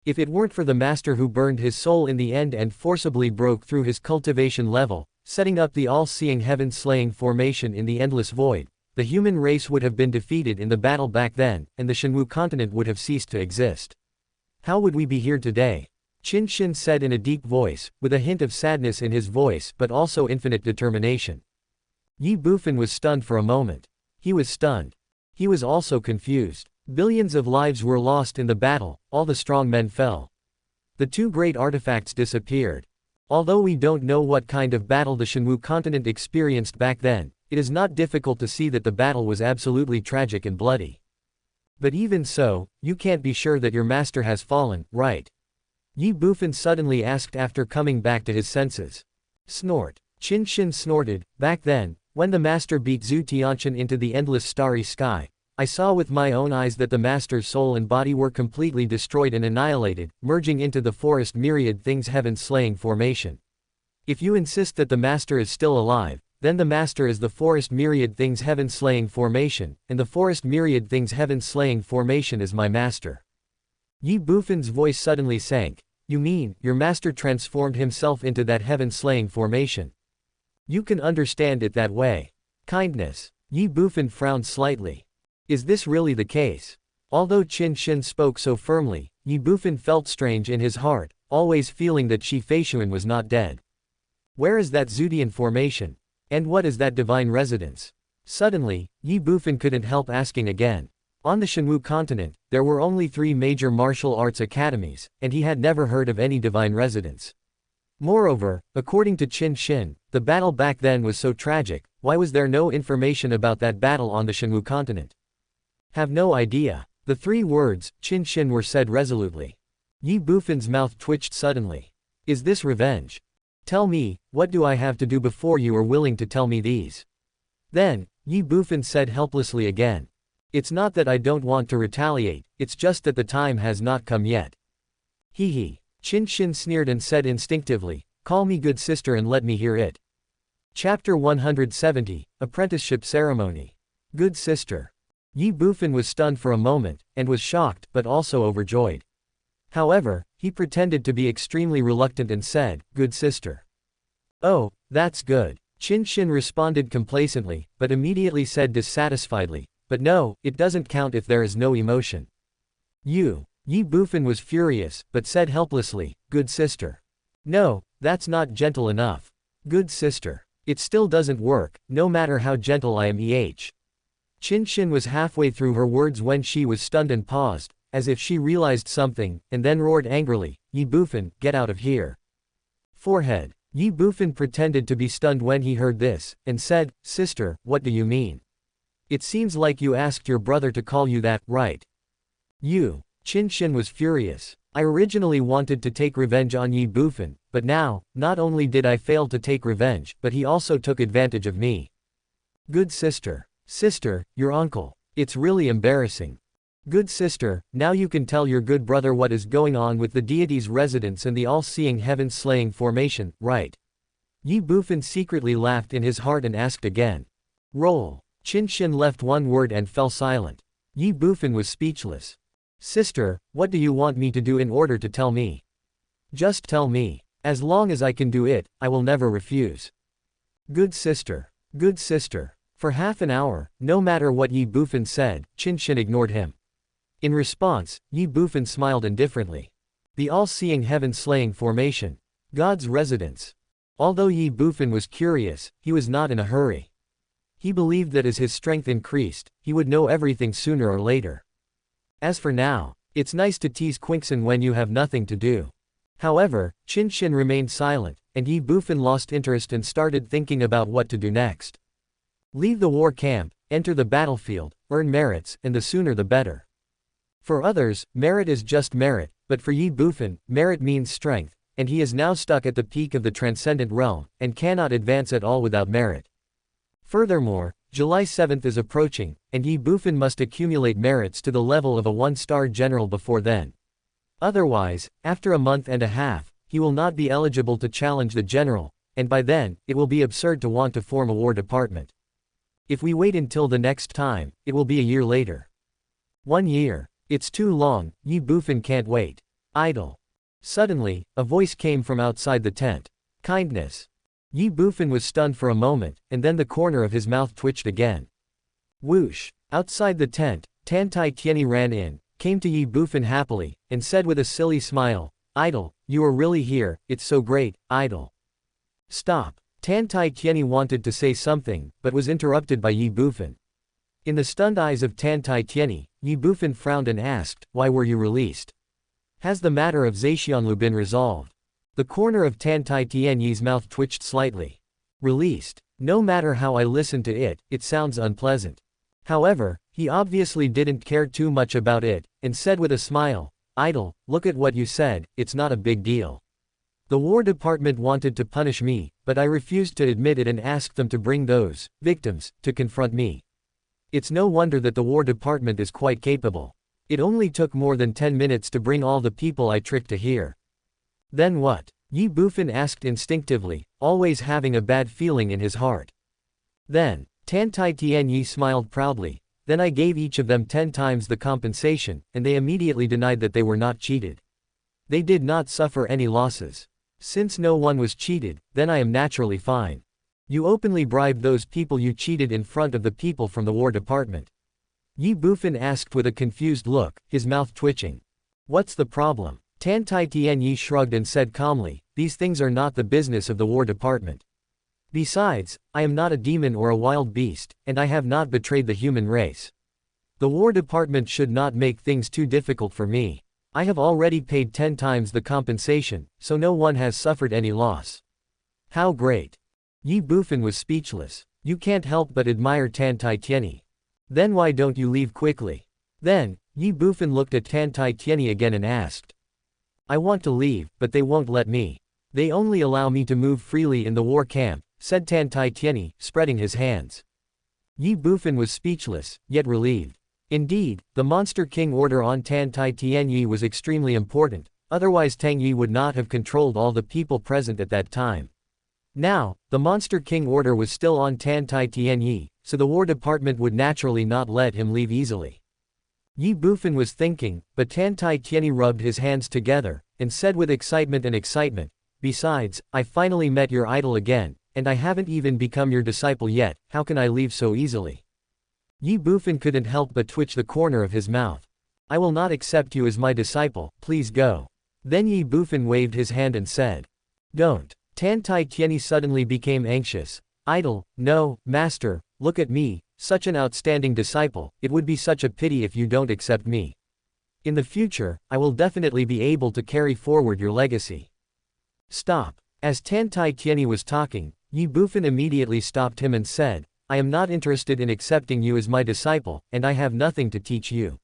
If it weren't for the master who burned his soul in the end and forcibly broke through his cultivation level, setting up the all-seeing heaven-slaying formation in the endless void, the human race would have been defeated in the battle back then, and the Shenwu continent would have ceased to exist. How would we be here today? Qinshin said in a deep voice, with a hint of sadness in his voice but also infinite determination. Ye Bufan was stunned for a moment. He was stunned. He was also confused. Billions of lives were lost in the battle, all the strong men fell. The two great artifacts disappeared. Although we don't know what kind of battle the Shenwu continent experienced back then, it is not difficult to see that the battle was absolutely tragic and bloody. But even so, you can't be sure that your master has fallen, right? Ye Bufan suddenly asked after coming back to his senses. Snort. Qinshin snorted. Back then, when the master beat Zhu Tianqian into the endless starry sky, I saw with my own eyes that the master's soul and body were completely destroyed and annihilated, merging into the forest myriad things heaven-slaying formation. If you insist that the master is still alive, then the master is the forest myriad things heaven-slaying formation, and the forest myriad things heaven-slaying formation is my master. Ye Bufan's voice suddenly sank. You mean, your master transformed himself into that heaven-slaying formation? You can understand it that way. Kindness. Ye Bufan frowned slightly. Is this really the case? Although Qin Shin spoke so firmly, Ye Bufan felt strange in his heart, always feeling that Shi Feishuan was not dead. Where is that Zudian formation? And what is that divine residence? Suddenly, Ye Bufan couldn't help asking again. On the Shenwu continent, there were only 3 major martial arts academies, and he had never heard of any divine residence. Moreover, according to Qin Shin, the battle back then was so tragic, why was there no information about that battle on the Shenwu continent? Have no idea. The 3 words, Qin Shin, were said resolutely. Ye Bufan's mouth twitched suddenly. Is this revenge? Tell me, what do I have to do before you are willing to tell me these? Then, Ye Bufan said helplessly again. It's not that I don't want to retaliate, it's just that the time has not come yet. Hee hee. Qin Shin sneered and said instinctively, call me good sister and let me hear it. Chapter 170, Apprenticeship Ceremony. Good sister. Ye Bufan was stunned for a moment, and was shocked but also overjoyed. However, he pretended to be extremely reluctant and said, good sister. Oh, that's good. Qin Shin responded complacently, but immediately said dissatisfiedly, but no, it doesn't count if there is no emotion. Ye Bufan was furious, but said helplessly, good sister. No, that's not gentle enough. Good sister. It still doesn't work, no matter how gentle I am. Qin Shin was halfway through her words when she was stunned and paused, as if she realized something, and then roared angrily, Ye Bufan, get out of here. Forehead. Ye Bufan pretended to be stunned when he heard this, and said, sister, what do you mean? It seems like you asked your brother to call you that, right? Qin Shin was furious. I originally wanted to take revenge on Ye Bufan, but now, not only did I fail to take revenge, but he also took advantage of me. Good sister. Sister, your uncle. It's really embarrassing. Good sister, now you can tell your good brother what is going on with the deity's residence and the all-seeing heaven-slaying formation, right? Ye Bufan secretly laughed in his heart and asked again. Roll. Qin Shin left one word and fell silent. Ye Bufan was speechless. Sister, what do you want me to do in order to tell me? Just tell me. As long as I can do it, I will never refuse. Good sister. Good sister. For half an hour, no matter what Ye Bufan said, Qin Shin ignored him. In response, Ye Bufan smiled indifferently. The all-seeing heaven-slaying formation. God's residence. Although Ye Bufan was curious, he was not in a hurry. He believed that as his strength increased, he would know everything sooner or later. As for now, it's nice to tease Quinkson when you have nothing to do. However, Qin Shin remained silent, and Ye Bufan lost interest and started thinking about what to do next. Leave the war camp, enter the battlefield, earn merits, and the sooner the better. For others, merit is just merit, but for Ye Bufan, merit means strength, and he is now stuck at the peak of the transcendent realm, and cannot advance at all without merit. Furthermore, July 7th is approaching, and Ye Bufan must accumulate merits to the level of a 1-star general before then. Otherwise, after a month and a half, he will not be eligible to challenge the general, and by then, it will be absurd to want to form a war department. If we wait until the next time, it will be a year later. 1 year. It's too long, Ye Bufan can't wait. Idle. Suddenly, a voice came from outside the tent. Kindness. Ye Bufan was stunned for a moment, and then the corner of his mouth twitched again. Whoosh. Outside the tent, Tan Tai Tianyi ran in, came to Ye Bufan happily, and said with a silly smile, Idle, you are really here, it's so great, Idle. Stop. Tan Tai Tianyi wanted to say something, but was interrupted by Ye Bufan. In the stunned eyes of Tan Tai Tianyi, Ye Bufan frowned and asked, why were you released? Has the matter of Zaixianlu been resolved? The corner of Tan Tai Tianyi's mouth twitched slightly. Released. No matter how I listen to it, it sounds unpleasant. However, he obviously didn't care too much about it, and said with a smile, Idle, look at what you said, it's not a big deal. The War Department wanted to punish me, but I refused to admit it and asked them to bring those victims to confront me. It's no wonder that the War Department is quite capable. It only took more than 10 minutes to bring all the people I tricked to here. Then what? Ye Bufan asked instinctively, always having a bad feeling in his heart. Then, Tan Tai Tianyi smiled proudly, then I gave each of them 10 times the compensation, and they immediately denied that they were not cheated. They did not suffer any losses. Since no one was cheated, then I am naturally fine. You openly bribed those people you cheated in front of the people from the War Department. Ye Bufan asked with a confused look, his mouth twitching. What's the problem? Tan Tai Tianyi shrugged and said calmly, these things are not the business of the War Department. Besides, I am not a demon or a wild beast, and I have not betrayed the human race. The War Department should not make things too difficult for me. I have already paid 10 times the compensation, so no one has suffered any loss. How great! Ye Bufan was speechless. You can't help but admire Tan Tai Tianyi. Then why don't you leave quickly? Then, Ye Bufan looked at Tan Tai Tianyi again and asked. I want to leave, but they won't let me. They only allow me to move freely in the war camp, said Tan Tai Tianyi, spreading his hands. Ye Bufan was speechless, yet relieved. Indeed, the Monster King order on Tan Tai Tianyi was extremely important, otherwise Tang Yi would not have controlled all the people present at that time. Now, the Monster King order was still on Tan Tai Tianyi, so the War Department would naturally not let him leave easily. Ye Bufan was thinking, but Tan Tai Tianyi rubbed his hands together, and said with excitement, besides, I finally met your idol again, and I haven't even become your disciple yet, how can I leave so easily? Ye Bufan couldn't help but twitch the corner of his mouth. I will not accept you as my disciple, please go. Then Ye Bufan waved his hand and said. Don't. Tan Tai Tianyi suddenly became anxious. Idol, no, master, look at me, such an outstanding disciple, it would be such a pity if you don't accept me. In the future, I will definitely be able to carry forward your legacy. Stop. As Tan Tai Tianyi was talking, Ye Bufan immediately stopped him and said, I am not interested in accepting you as my disciple, and I have nothing to teach you.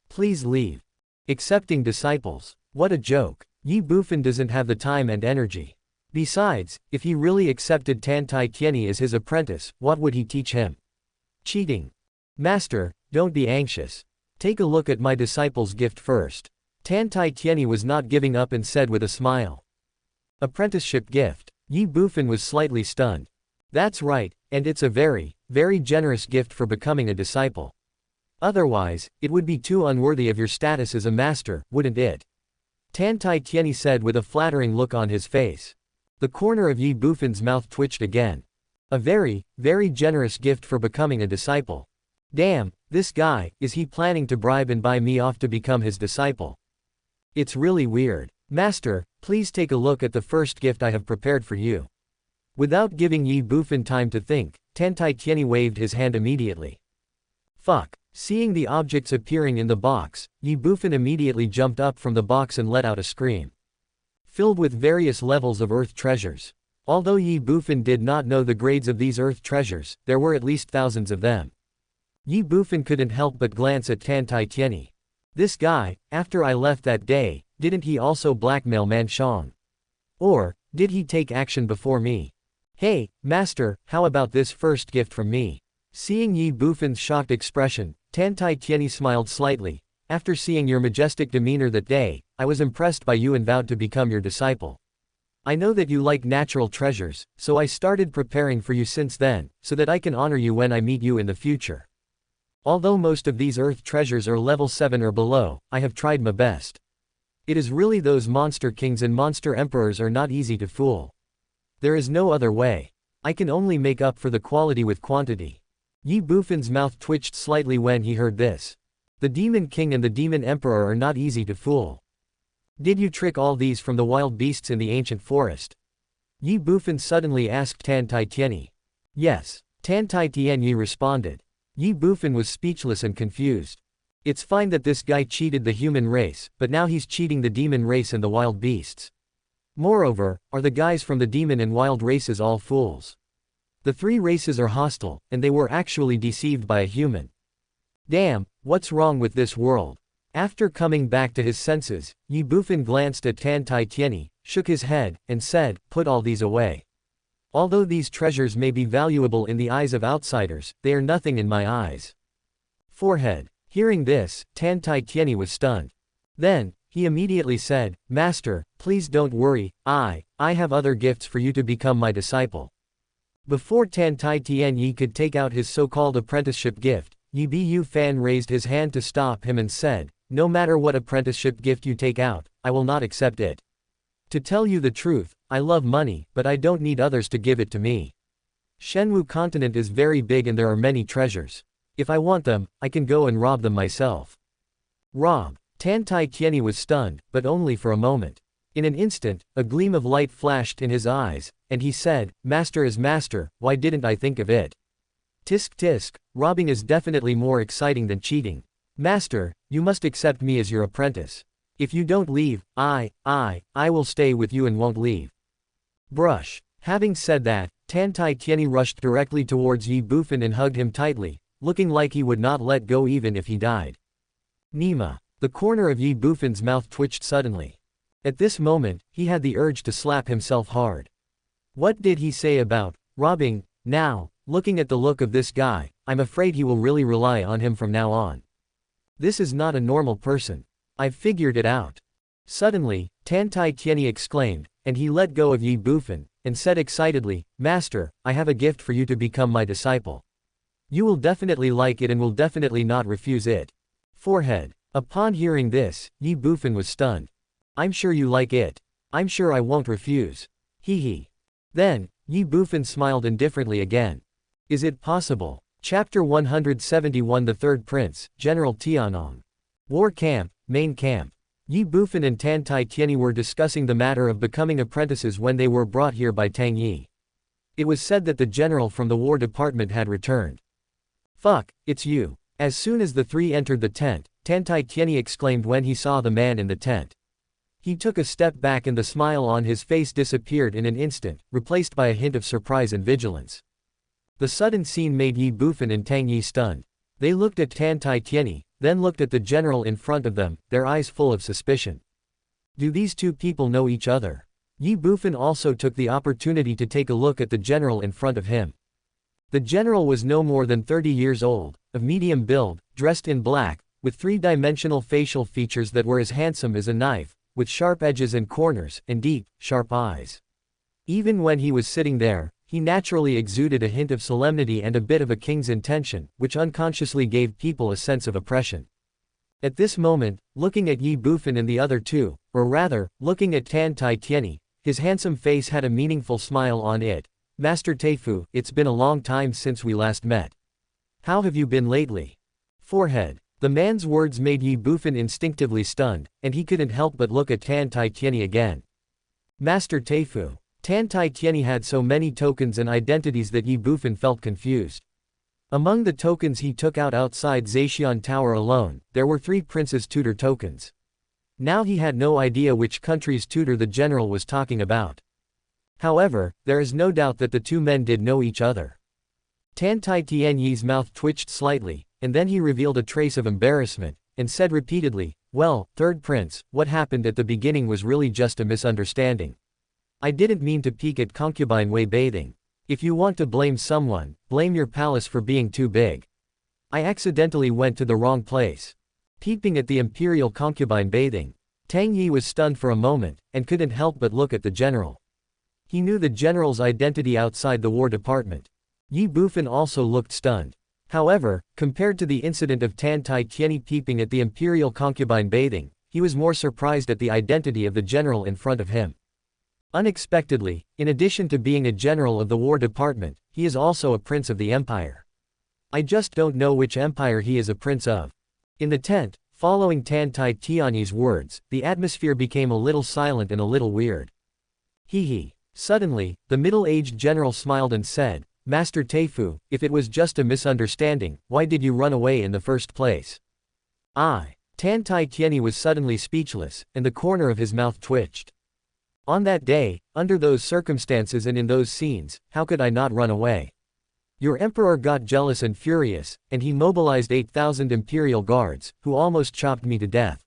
Please leave. Accepting disciples. What a joke. Ye Bufan doesn't have the time and energy. Besides, if he really accepted Tan Tai Tianyi as his apprentice, what would he teach him? Cheating. Master, don't be anxious. Take a look at my disciple's gift first. Tan Tai Tianyi was not giving up and said with a smile. Apprenticeship gift. Ye Bufan was slightly stunned. That's right, and it's a very, very generous gift for becoming a disciple. Otherwise, it would be too unworthy of your status as a master, wouldn't it? Tan Tai Tianyi said with a flattering look on his face. The corner of Ye Bufan's mouth twitched again. A very, very generous gift for becoming a disciple. Damn, this guy, is he planning to bribe and buy me off to become his disciple? It's really weird. Master, please take a look at the first gift I have prepared for you. Without giving Ye Bufan time to think, Tan Tai Tianyi waved his hand immediately. Fuck. Seeing the objects appearing in the box, Ye Bufan immediately jumped up from the box and let out a scream. Filled with various levels of earth treasures. Although Ye Bufan did not know the grades of these earth treasures, there were at least thousands of them. Ye Bufan couldn't help but glance at Tan Tai Tianyi. This guy, after I left that day, didn't he also blackmail Man Shang? Or, did he take action before me? Hey, master, how about this first gift from me? Seeing Ye Bufan's shocked expression, Tan Tai Tianyi smiled slightly. After seeing your majestic demeanor that day, I was impressed by you and vowed to become your disciple. I know that you like natural treasures, so I started preparing for you since then, so that I can honor you when I meet you in the future. Although most of these earth treasures are level 7 or below, I have tried my best. It is really those monster kings and monster emperors are not easy to fool. There is no other way. I can only make up for the quality with quantity. Ye Bufan's mouth twitched slightly when he heard this. The Demon King and the Demon Emperor are not easy to fool. Did you trick all these from the wild beasts in the ancient forest? Ye Bufan suddenly asked Tan Tai Tianyi. Yes. Tan Tai Tianyi responded. Ye Bufan was speechless and confused. It's fine that this guy cheated the human race, but now he's cheating the demon race and the wild beasts. Moreover, are the guys from the demon and wild races all fools? The 3 races are hostile, and they were actually deceived by a human. Damn, what's wrong with this world? After coming back to his senses, Ye Bufan glanced at Tan Tai Tianyi, shook his head, and said, put all these away. Although these treasures may be valuable in the eyes of outsiders, they are nothing in my eyes. Forehead. Hearing this, Tan Tai Tianyi was stunned. Then, he immediately said, Master, please don't worry, I have other gifts for you to become my disciple. Before Tan Tai Tianyi could take out his so-called apprenticeship gift, Ye Bufan raised his hand to stop him and said, no matter what apprenticeship gift you take out, I will not accept it. To tell you the truth, I love money, but I don't need others to give it to me. Shenwu continent is very big and there are many treasures. If I want them, I can go and rob them myself. Rob. Tan Tai Tieni was stunned, but only for a moment. In an instant, a gleam of light flashed in his eyes, and he said, "Master is master, why didn't I think of it? Tisk tisk, robbing is definitely more exciting than cheating. Master, you must accept me as your apprentice. If you don't leave, I will stay with you and won't leave." Brush. Having said that, Tan Tai Tieni rushed directly towards Ye Bufan and hugged him tightly, looking like he would not let go even if he died. Nima. The corner of Ye Bufan's mouth twitched suddenly. At this moment, he had the urge to slap himself hard. What did he say about robbing? Now, looking at the look of this guy, I'm afraid he will really rely on him from now on. This is not a normal person. I've figured it out. Suddenly, Tan Tai Tieni exclaimed, and he let go of Ye Bufan, and said excitedly, "Master, I have a gift for you to become my disciple. You will definitely like it and will definitely not refuse it." Forehead. Upon hearing this, Ye Bufan was stunned. "I'm sure you like it. I'm sure I won't refuse. Hee hee." Then, Ye Bufan smiled indifferently again. Is it possible? Chapter 171 The Third Prince, General Tianong. War Camp, Main Camp. Ye Bufan and Tan Tai Tieni were discussing the matter of becoming apprentices when they were brought here by Tang Yi. It was said that the general from the War Department had returned. "Fuck, it's you." As soon as the three entered the tent, Tan Tai Tieni exclaimed when he saw the man in the tent. He took a step back and the smile on his face disappeared in an instant, replaced by a hint of surprise and vigilance. The sudden scene made Ye Bufan and Tang Yi stunned. They looked at Tan Tai Tieni, then looked at the general in front of them, their eyes full of suspicion. Do these two people know each other? Ye Bufan also took the opportunity to take a look at the general in front of him. The general was no more than 30 years old, of medium build, dressed in black, with three-dimensional facial features that were as handsome as a knife, with sharp edges and corners, and deep, sharp eyes. Even when he was sitting there, he naturally exuded a hint of solemnity and a bit of a king's intention, which unconsciously gave people a sense of oppression. At this moment, looking at Ye Bufan and the other two, or rather, looking at Tan Tai Tieni, his handsome face had a meaningful smile on it. "Master Teifu, it's been a long time since we last met. How have you been lately?" Forehead. The man's words made Ye Bufan instinctively stunned, and he couldn't help but look at Tan Tai Tieni again. "Master Teifu." Tan Tai Tieni had so many tokens and identities that Ye Bufan felt confused. Among the tokens he took out outside Zaxian Tower alone, there were 3 Prince's Tutor tokens. Now he had no idea which country's tutor the general was talking about. However, there is no doubt that the two men did know each other. Tan Tai Tienyi's mouth twitched slightly, and then he revealed a trace of embarrassment, and said repeatedly, "Well, Third Prince, what happened at the beginning was really just a misunderstanding. I didn't mean to peek at concubine way bathing. If you want to blame someone, blame your palace for being too big. I accidentally went to the wrong place. Peeping at the imperial concubine bathing." Tang Yi was stunned for a moment, and couldn't help but look at the general. He knew the general's identity outside the War Department. Ye Bufan also looked stunned. However, compared to the incident of Tan Tai Tieni peeping at the imperial concubine bathing, he was more surprised at the identity of the general in front of him. Unexpectedly, in addition to being a general of the War Department, he is also a prince of the empire. I just don't know which empire he is a prince of. In the tent, following Tan Tai Tiani's words, the atmosphere became a little silent and a little weird. Hee hee. Suddenly, the middle-aged general smiled and said, "Master Teifu, if it was just a misunderstanding, why did you run away in the first place?" Tan Tai Tieni was suddenly speechless, and the corner of his mouth twitched. On that day, under those circumstances and in those scenes, how could I not run away? Your emperor got jealous and furious, and he mobilized 8,000 imperial guards, who almost chopped me to death.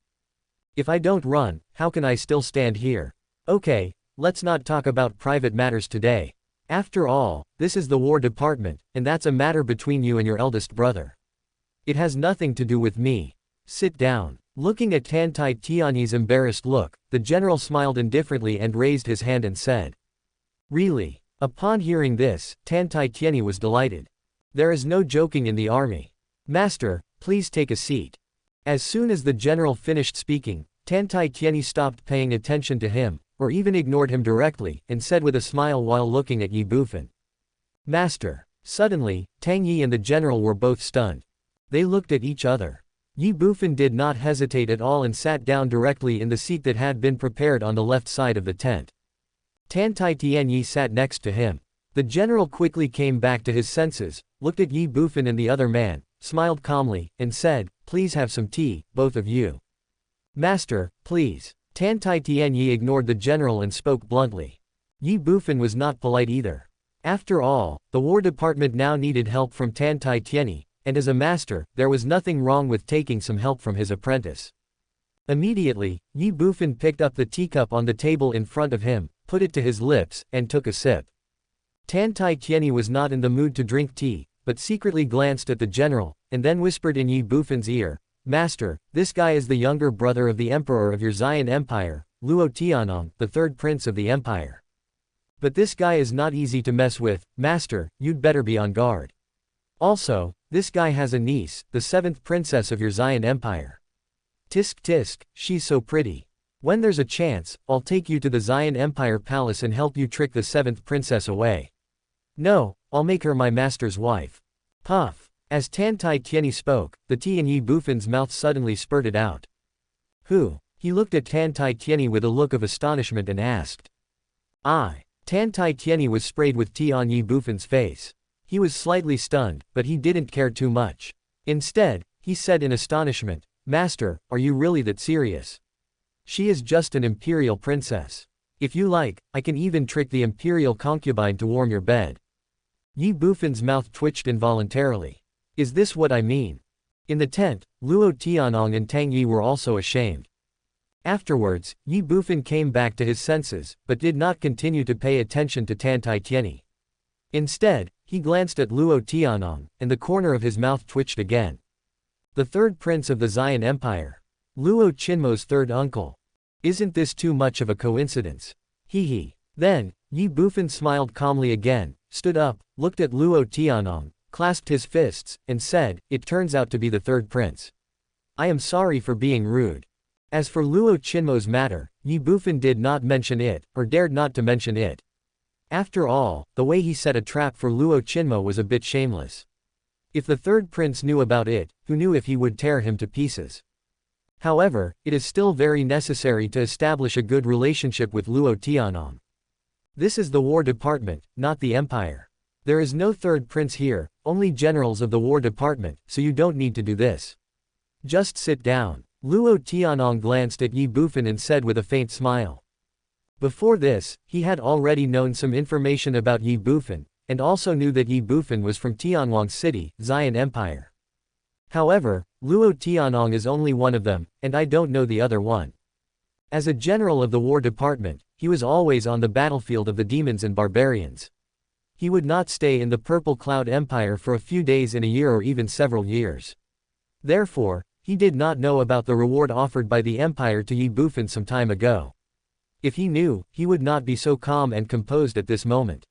If I don't run, how can I still stand here? Okay, let's not talk about private matters today. After all, this is the War Department, and that's a matter between you and your eldest brother. It has nothing to do with me. Sit down. Looking at Tan Tai Tiani's embarrassed look, the general smiled indifferently and raised his hand and said, "Really?" Upon hearing this, Tan Tai Tieni was delighted. There is no joking in the army. "Master, please take a seat." As soon as the general finished speaking, Tan Tai Tieni stopped paying attention to him, or even ignored him directly, and said with a smile while looking at Ye Bufan, "Master." Suddenly, Tang Yi and the general were both stunned. They looked at each other. Ye Bufan did not hesitate at all and sat down directly in the seat that had been prepared on the left side of the tent. Tan Tai Tianyi sat next to him. The general quickly came back to his senses, looked at Ye Bufan and the other man, smiled calmly, and said, "Please have some tea, both of you." "Master, please." Tan Tai Tianyi ignored the general and spoke bluntly. Ye Bufan was not polite either. After all, the War Department now needed help from Tan Tai Tianyi, and as a master, there was nothing wrong with taking some help from his apprentice. Immediately, Ye Bufan picked up the teacup on the table in front of him, put it to his lips, and took a sip. Tan Tai Tianyi was not in the mood to drink tea, but secretly glanced at the general, and then whispered in Ye Bufan's ear, "Master, this guy is the younger brother of the emperor of your Xian Empire, Luo Tianong, the third prince of the empire. But this guy is not easy to mess with, master, you'd better be on guard. Also, this guy has a niece, the seventh princess of your Xian Empire. Tisk tisk, she's so pretty. When there's a chance, I'll take you to the Xian Empire palace and help you trick the seventh princess away. No, I'll make her my master's wife." Puff. As Tan Tai Tianyi spoke, the tea in Ye Bufan's mouth suddenly spurted out. "Who?" He looked at Tan Tai Tianyi with a look of astonishment and asked. "I." Tan Tai Tianyi was sprayed with tea on Ye Bufan's face. He was slightly stunned, but he didn't care too much. Instead, he said in astonishment, "Master, are you really that serious? She is just an imperial princess. If you like, I can even trick the imperial concubine to warm your bed." Ye Bufan's mouth twitched involuntarily. "Is this what I mean?" In the tent, Luo Tianong and Tang Yi were also ashamed. Afterwards, Ye Bufan came back to his senses, but did not continue to pay attention to Tan Tai Tianyi. Instead, he glanced at Luo Tianong, and the corner of his mouth twitched again. The third prince of the Xian Empire. Luo Qinmo's third uncle. Isn't this too much of a coincidence? Hee. Then, Ye Bufan smiled calmly again, stood up, looked at Luo Tianong, clasped his fists, and said, "It turns out to be the third prince. I am sorry for being rude." As for Luo Qinmo's matter, Ye Bufan did not mention it, or dared not to mention it. After all, the way he set a trap for Luo Qinmo was a bit shameless. If the third prince knew about it, who knew if he would tear him to pieces? However, it is still very necessary to establish a good relationship with Luo Tianong. This is the War Department, not the Empire. There is no third prince here, only generals of the War Department, so you don't need to do this. Just sit down. Luo Tianong glanced at Ye Bufan and said with a faint smile. Before this, he had already known some information about Ye Bufan, and also knew that Ye Bufan was from Tianwang City, Xian Empire. However, Luo Tianong is only one of them, and I don't know the other one. As a general of the War Department, he was always on the battlefield of the demons and barbarians. He would not stay in the Purple Cloud Empire for a few days in a year or even several years. Therefore, he did not know about the reward offered by the Empire to Ye Bufan some time ago. If he knew, he would not be so calm and composed at this moment.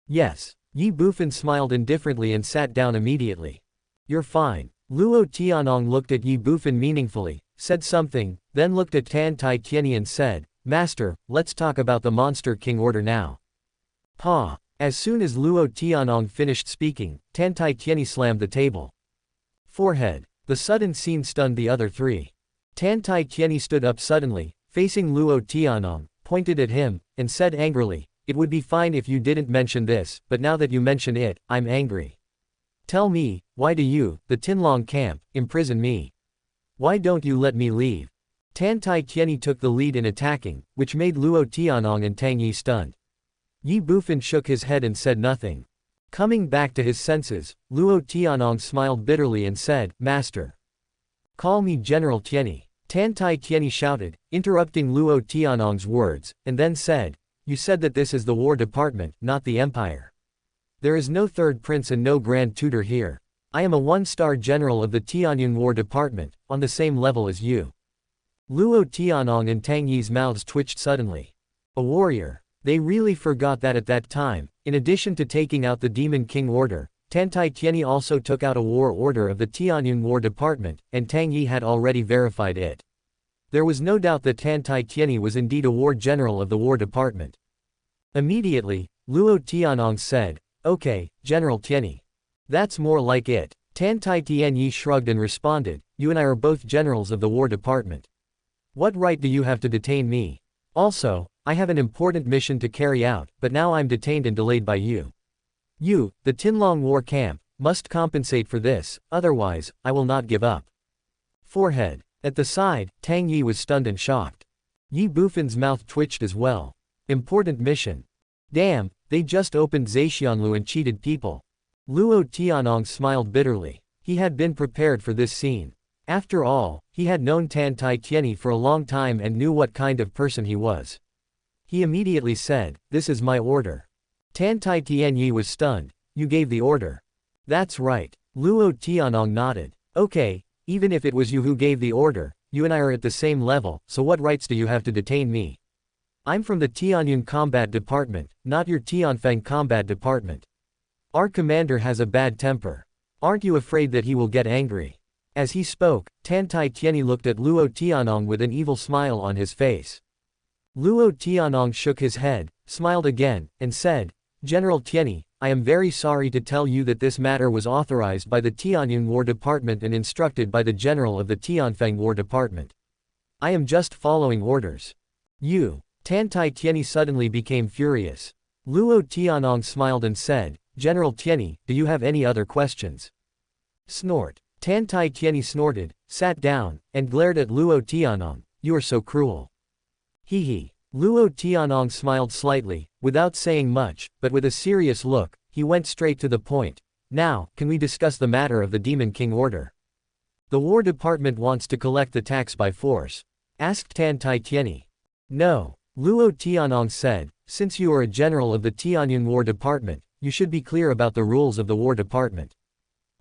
Yes. Ye Bufan smiled indifferently and sat down immediately. "You're fine." Luo Tianong looked at Ye Bufan meaningfully, said something, then looked at Tan Tai Tianyi and said, "Master, let's talk about the Monster King order now." Pa. As soon as Luo Tianong finished speaking, Tan Tai Tianyi slammed the table. Forehead. The sudden scene stunned the other three. Tan Tai Tianyi stood up suddenly, facing Luo Tianong, pointed at him, and said angrily, "It would be fine if you didn't mention this, but now that you mention it, I'm angry. Tell me, why do you, the Tinlong camp, imprison me? Why don't you let me leave?" Tan Tai Tianyi took the lead in attacking, which made Luo Tianong and Tang Yi stunned. Ye Bufan shook his head and said nothing. Coming back to his senses, Luo Tianong smiled bitterly and said, "Master. Call me General Tianyi." Tan Tai Tianyi shouted, interrupting Luo Tianong's words, and then said, "You said that this is the War Department, not the Empire. There is no third prince and no grand tutor here. I am a one-star general of the Tianyun War Department, on the same level as you." Luo Tianong and Tang Yi's mouths twitched suddenly. A warrior. They really forgot that at that time, in addition to taking out the Demon King Order, Tan Tai Tianyi also took out a war order of the Tianyun War Department, and Tang Yi had already verified it. There was no doubt that Tan Tai Tianyi was indeed a war general of the War Department. Immediately, Luo Tianong said, "Okay, General Tianyi. That's more like it." Tan Tai Tianyi shrugged and responded, you and I are both generals of the War Department. What right do you have to detain me? Also, I have an important mission to carry out, but now I'm detained and delayed by you. You, the Tinlong War Camp, must compensate for this, otherwise, I will not give up. Forehead. At the side, Tang Yi was stunned and shocked. Ye Bufan's mouth twitched as well. Important mission. Damn, they just opened Zhexianlu and cheated people. Luo Tianong smiled bitterly. He had been prepared for this scene. After all, he had known Tan Tai Tianyi for a long time and knew what kind of person he was. He immediately said, this is my order. Tan Tai Tianyi was stunned. You gave the order. That's right. Luo Tianong nodded. Okay, even if it was you who gave the order, you and I are at the same level, so what rights do you have to detain me? I'm from the Tianyun Combat Department, not your Tianfeng Combat Department. Our commander has a bad temper. Aren't you afraid that he will get angry? As he spoke, Tan Tai Tianyi looked at Luo Tianong with an evil smile on his face. Luo Tianong shook his head, smiled again, and said, General Tianyi, I am very sorry to tell you that this matter was authorized by the Tianyun War Department and instructed by the general of the Tianfeng War Department. I am just following orders. You. Tan Tai Tianyi suddenly became furious. Luo Tianong smiled and said, General Tianyi, do you have any other questions? Snort. Tan Tai Tianyi snorted, sat down, and glared at Luo Tianong. You are so cruel. Hee hee. Luo Tianong smiled slightly, without saying much, but with a serious look, he went straight to the point. Now, can we discuss the matter of the Demon King order? The War Department wants to collect the tax by force. Asked Tan Tai Tianyi. No. Luo Tianong said, since you are a general of the Tianyun War Department, you should be clear about the rules of the War Department.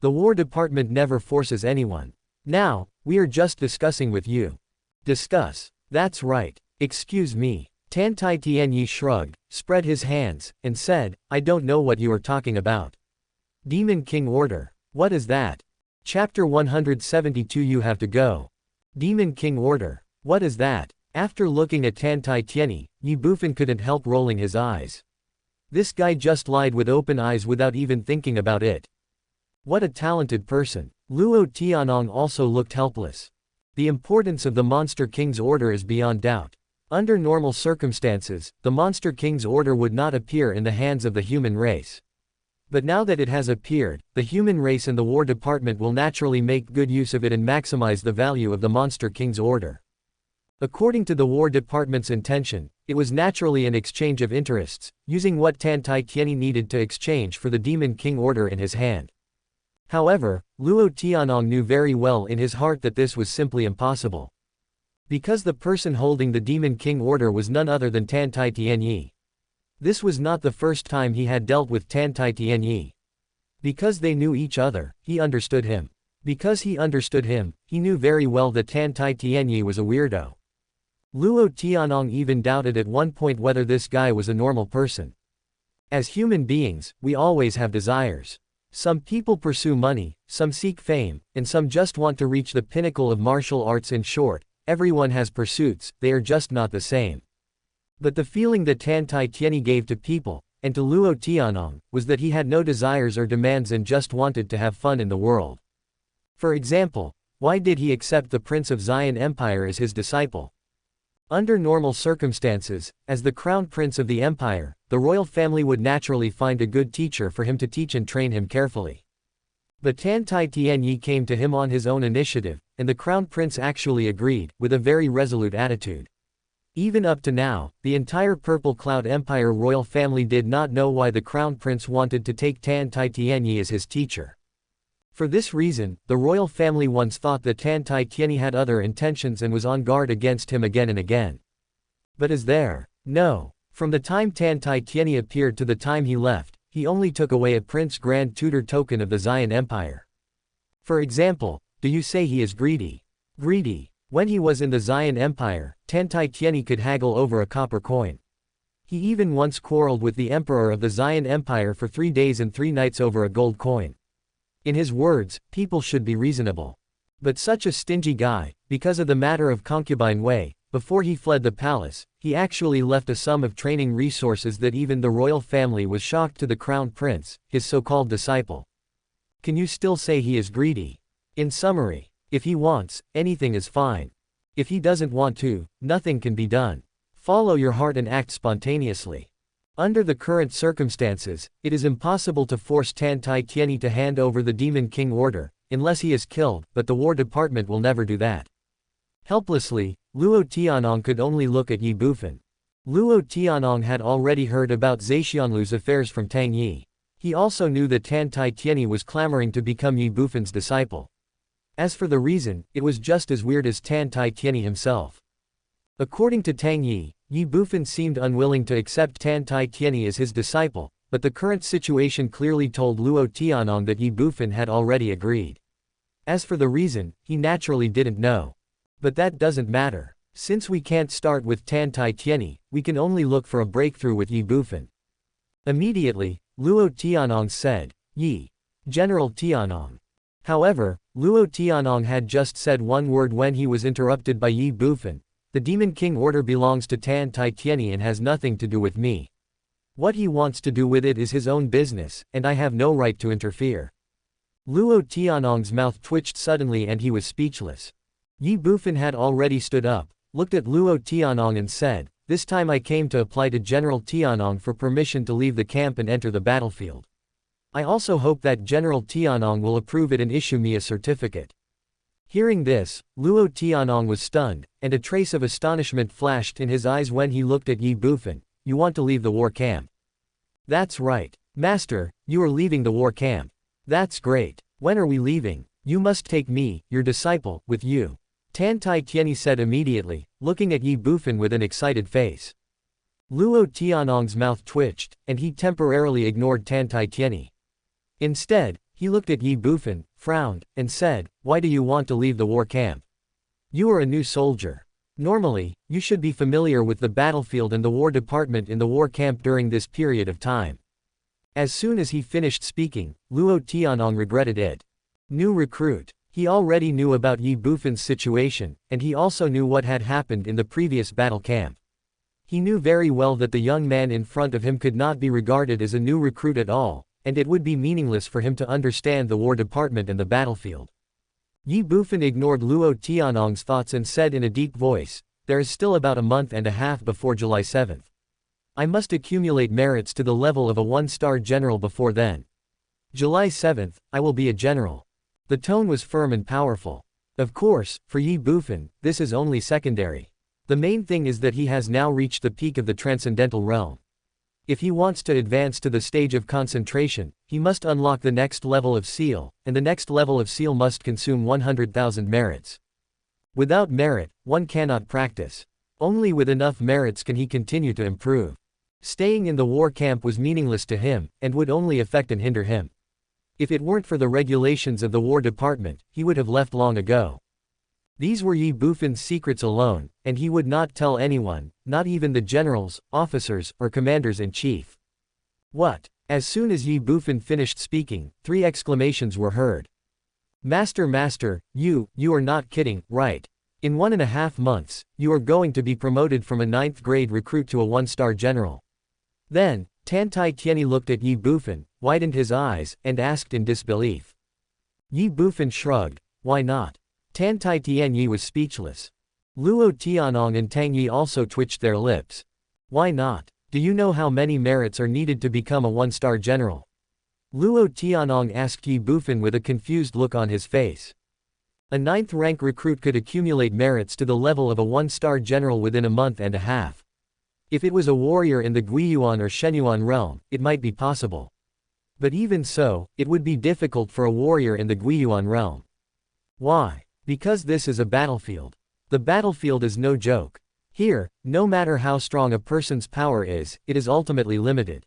The War Department never forces anyone. Now, we are just discussing with you. Discuss. That's right. Excuse me. Tan Tai Tianyi shrugged, spread his hands, and said, I don't know what you are talking about. Demon King Order. What is that? Chapter 172 You have to go. Demon King Order. What is that? After looking at Tan Tai Tianyi, Ye Bufan couldn't help rolling his eyes. This guy just lied with open eyes without even thinking about it. What a talented person. Luo Tianong also looked helpless. The importance of the Monster King's order is beyond doubt. Under normal circumstances, the Monster King's order would not appear in the hands of the human race. But now that it has appeared, the human race and the War Department will naturally make good use of it and maximize the value of the Monster King's order. According to the War Department's intention, it was naturally an exchange of interests, using what Tan Tai Tianyi needed to exchange for the Demon King order in his hand. However, Luo Tianong knew very well in his heart that this was simply impossible. Because the person holding the Demon King order was none other than Tan Tai Tianyi. This was not the first time he had dealt with Tan Tai Tianyi. Because they knew each other, he understood him. Because he understood him, he knew very well that Tan Tai Tianyi was a weirdo. Luo Tianong even doubted at one point whether this guy was a normal person. As human beings, we always have desires. Some people pursue money, some seek fame, and some just want to reach the pinnacle of martial arts. In short, everyone has pursuits, they are just not the same. But the feeling that Tan Tai Tianyi gave to people, and to Luo Tianong, was that he had no desires or demands and just wanted to have fun in the world. For example, why did he accept the Prince of Xian Empire as his disciple? Under normal circumstances, as the crown prince of the empire, the royal family would naturally find a good teacher for him to teach and train him carefully. But Tan Tai Tianyi came to him on his own initiative, and the crown prince actually agreed, with a very resolute attitude. Even up to now, the entire Purple Cloud Empire royal family did not know why the crown prince wanted to take Tan Tai Tianyi as his teacher. For this reason, the royal family once thought that Tan Tai Tianyi had other intentions and was on guard against him again and again. But is there? No. From the time Tan Tai Tianyi appeared to the time he left, he only took away a Prince Grand Tutor token of the Xian Empire. For example, do you say he is greedy? Greedy. When he was in the Xian Empire, Tan Tai Tianyi could haggle over a copper coin. He even once quarreled with the emperor of the Xian Empire for 3 days and 3 nights over a gold coin. In his words, people should be reasonable. But such a stingy guy, because of the matter of concubine Wei, before he fled the palace, he actually left a sum of training resources that even the royal family was shocked to the crown prince, his so-called disciple. Can you still say he is greedy? In summary, if he wants, anything is fine. If he doesn't want to, nothing can be done. Follow your heart and act spontaneously. Under the current circumstances, it is impossible to force Tan Tai Tianyi to hand over the Demon King order, unless he is killed, but the War Department will never do that. Helplessly, Luo Tianong could only look at Ye Bufan. Luo Tianong had already heard about Zhexianlu's affairs from Tang Yi. He also knew that Tan Tai Tianyi was clamoring to become Ye Bufan's disciple. As for the reason, it was just as weird as Tan Tai Tianyi himself. According to Tang Yi, Ye Bufan seemed unwilling to accept Tan Tai Tianyi as his disciple, but the current situation clearly told Luo Tianong that Ye Bufan had already agreed. As for the reason, he naturally didn't know. But that doesn't matter. Since we can't start with Tan Tai Tianyi, we can only look for a breakthrough with Ye Bufan. Immediately, Luo Tianong said, Yi. General Tianong. However, Luo Tianong had just said one word when he was interrupted by Ye Bufan. The Demon King order belongs to Tan Tai Tianyi and has nothing to do with me. What he wants to do with it is his own business, and I have no right to interfere. Luo Tianong's mouth twitched suddenly and he was speechless. Ye Bufan had already stood up, looked at Luo Tianong and said, this time I came to apply to General Tianong for permission to leave the camp and enter the battlefield. I also hope that General Tianong will approve it and issue me a certificate. Hearing this, Luo Tianong was stunned, and a trace of astonishment flashed in his eyes when he looked at Ye Bufan. You want to leave the war camp? That's right. Master, you are leaving the war camp. That's great. When are we leaving? You must take me, your disciple, with you. Tan Tai Tianyi said immediately, looking at Ye Bufan with an excited face. Luo Tianong's mouth twitched, and he temporarily ignored Tan Tai Tianyi. Instead, he looked at Ye Bufan, frowned, and said, why do you want to leave the war camp? You are a new soldier. Normally, you should be familiar with the battlefield and the War Department in the war camp during this period of time. As soon as he finished speaking, Luo Tianong regretted it. New recruit. He already knew about Ye Bufan's situation, and he also knew what had happened in the previous battle camp. He knew very well that the young man in front of him could not be regarded as a new recruit at all, and it would be meaningless for him to understand the War Department and the battlefield. Ye Bufan ignored Luo Tianong's thoughts and said in a deep voice, there is still about a month and a half before July 7th. I must accumulate merits to the level of a one-star general before then. July 7th, I will be a general. The tone was firm and powerful. Of course, for Ye Bufan, this is only secondary. The main thing is that he has now reached the peak of the transcendental realm. If he wants to advance to the stage of concentration, he must unlock the next level of seal, and the next level of seal must consume 100,000 merits. Without merit, one cannot practice. Only with enough merits can he continue to improve. Staying in the war camp was meaningless to him, and would only affect and hinder him. If it weren't for the regulations of the War Department, he would have left long ago. These were Ye Bufan's secrets alone, and he would not tell anyone, not even the generals, officers, or commanders-in-chief. What? As soon as Ye Bufan finished speaking, 3 exclamations were heard. Master, Master, you are not kidding, right? In 1.5 months, you are going to be promoted from a 9th grade recruit to a 1-star general. Then, Tan Tai Tianyi looked at Ye Bufan, widened his eyes, and asked in disbelief. Ye Bufan shrugged, why not? Tan Tai Tianyi was speechless. Luo Tianong and Tang Yi also twitched their lips. Why not? Do you know how many merits are needed to become a 1-star general? Luo Tianong asked Ye Bufan with a confused look on his face. A 9th rank recruit could accumulate merits to the level of a 1-star general within a month and a half. If it was a warrior in the Guiyuan or Shenyuan realm, it might be possible. But even so, it would be difficult for a warrior in the Guiyuan realm. Why? Because this is a battlefield. The battlefield is no joke. Here, no matter how strong a person's power is, it is ultimately limited.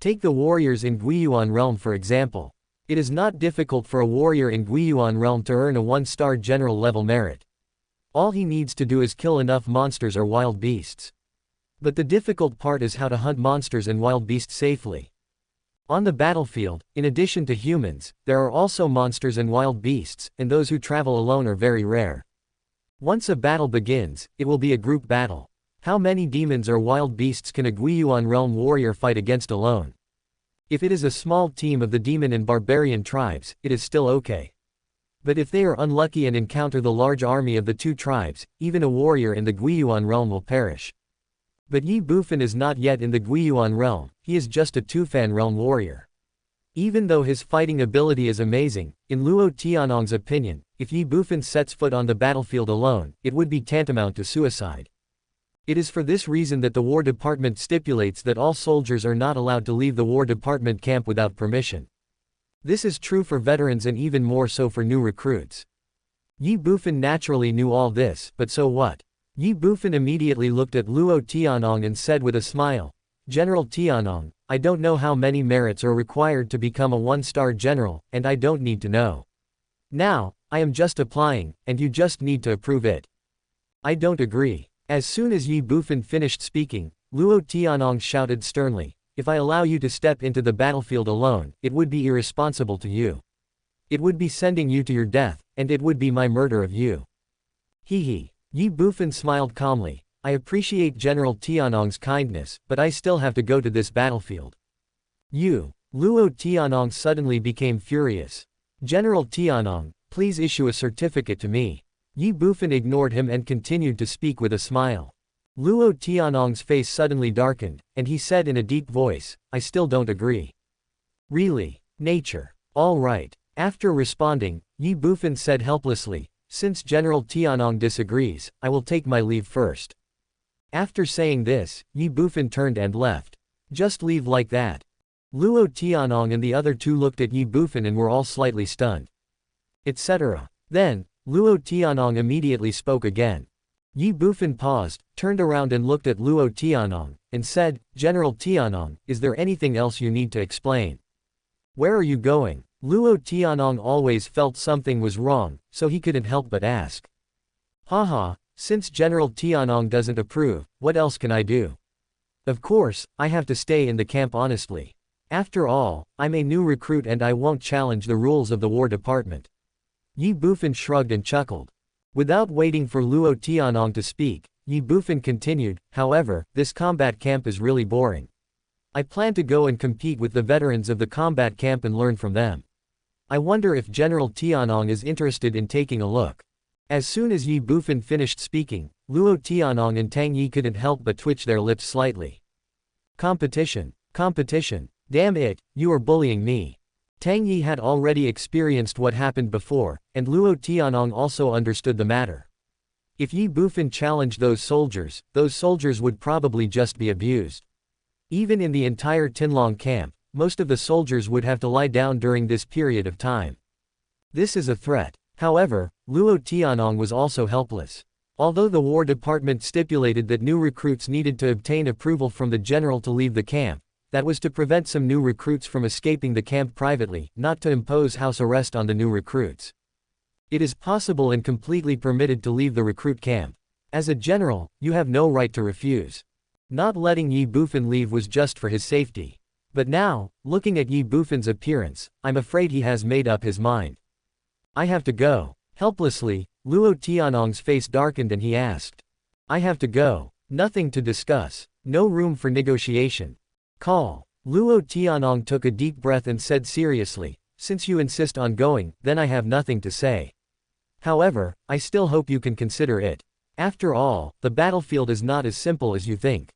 Take the warriors in Guiyuan realm for example. It is not difficult for a warrior in Guiyuan realm to earn a 1-star general level merit. All he needs to do is kill enough monsters or wild beasts. But the difficult part is how to hunt monsters and wild beasts safely. On the battlefield, in addition to humans, there are also monsters and wild beasts, and those who travel alone are very rare. Once a battle begins, it will be a group battle. How many demons or wild beasts can a Guiyuan realm warrior fight against alone? If it is a small team of the demon and barbarian tribes, it is still okay. But if they are unlucky and encounter the large army of the two tribes, even a warrior in the Guiyuan realm will perish. But Ye Bufan is not yet in the Guiyuan realm, he is just a Tufan realm warrior. Even though his fighting ability is amazing, in Luo Tianong's opinion, if Ye Bufan sets foot on the battlefield alone, it would be tantamount to suicide. It is for this reason that the War Department stipulates that all soldiers are not allowed to leave the War Department camp without permission. This is true for veterans and even more so for new recruits. Ye Bufan naturally knew all this, but so what? Ye Bufan immediately looked at Luo Tianong and said with a smile, "General Tianong, I don't know how many merits are required to become a one-star general, and I don't need to know. Now, I am just applying, and you just need to approve it." "I don't agree." As soon as Ye Bufan finished speaking, Luo Tianong shouted sternly, "If I allow you to step into the battlefield alone, it would be irresponsible to you. It would be sending you to your death, and it would be my murder of you." Hee. Ye Bufan smiled calmly, "I appreciate General Tianong's kindness, but I still have to go to this battlefield." "You." Luo Tianong suddenly became furious. "General Tianong, please issue a certificate to me." Ye Bufan ignored him and continued to speak with a smile. Luo Tianong's face suddenly darkened, and he said in a deep voice, "I still don't agree." "Really? Nature. All right." After responding, Ye Bufan said helplessly, "Since General Tianong disagrees, I will take my leave first." After saying this, Ye Bufan turned and left. "Just leave like that?" Luo Tianong and the other two looked at Ye Bufan and were all slightly stunned. Etc. Then, Luo Tianong immediately spoke again. Ye Bufan paused, turned around and looked at Luo Tianong, and said, "General Tianong, is there anything else you need to explain?" "Where are you going?" Luo Tianong always felt something was wrong, so he couldn't help but ask. Haha, since General Tianong doesn't approve, what else can I do? Of course, I have to stay in the camp honestly. After all, I'm a new recruit and I won't challenge the rules of the War Department. Ye Bufan shrugged and chuckled. Without waiting for Luo Tianong to speak, Ye Bufan continued, "However, this combat camp is really boring. I plan to go and compete with the veterans of the combat camp and learn from them. I wonder if General Tianong is interested in taking a look." As soon as Ye Bufan finished speaking, Luo Tianong and Tang Yi couldn't help but twitch their lips slightly. Competition. Damn it, you are bullying me. Tang Yi had already experienced what happened before, and Luo Tianong also understood the matter. If Ye Bufan challenged those soldiers would probably just be abused. Even in the entire Tinlong camp, most of the soldiers would have to lie down during this period of time. This is a threat. However, Luo Tianong was also helpless. Although the War Department stipulated that new recruits needed to obtain approval from the general to leave the camp, that was to prevent some new recruits from escaping the camp privately, not to impose house arrest on the new recruits. It is possible and completely permitted to leave the recruit camp. As a general, you have no right to refuse. Not letting Ye Bufan leave was just for his safety. But now, looking at Ye Bufan's appearance, I'm afraid he has made up his mind. "I have to go." Helplessly, Luo Tianong's face darkened and he asked. "I have to go. Nothing to discuss. No room for negotiation. Call." Luo Tianong took a deep breath and said seriously, "Since you insist on going, then I have nothing to say. However, I still hope you can consider it. After all, the battlefield is not as simple as you think."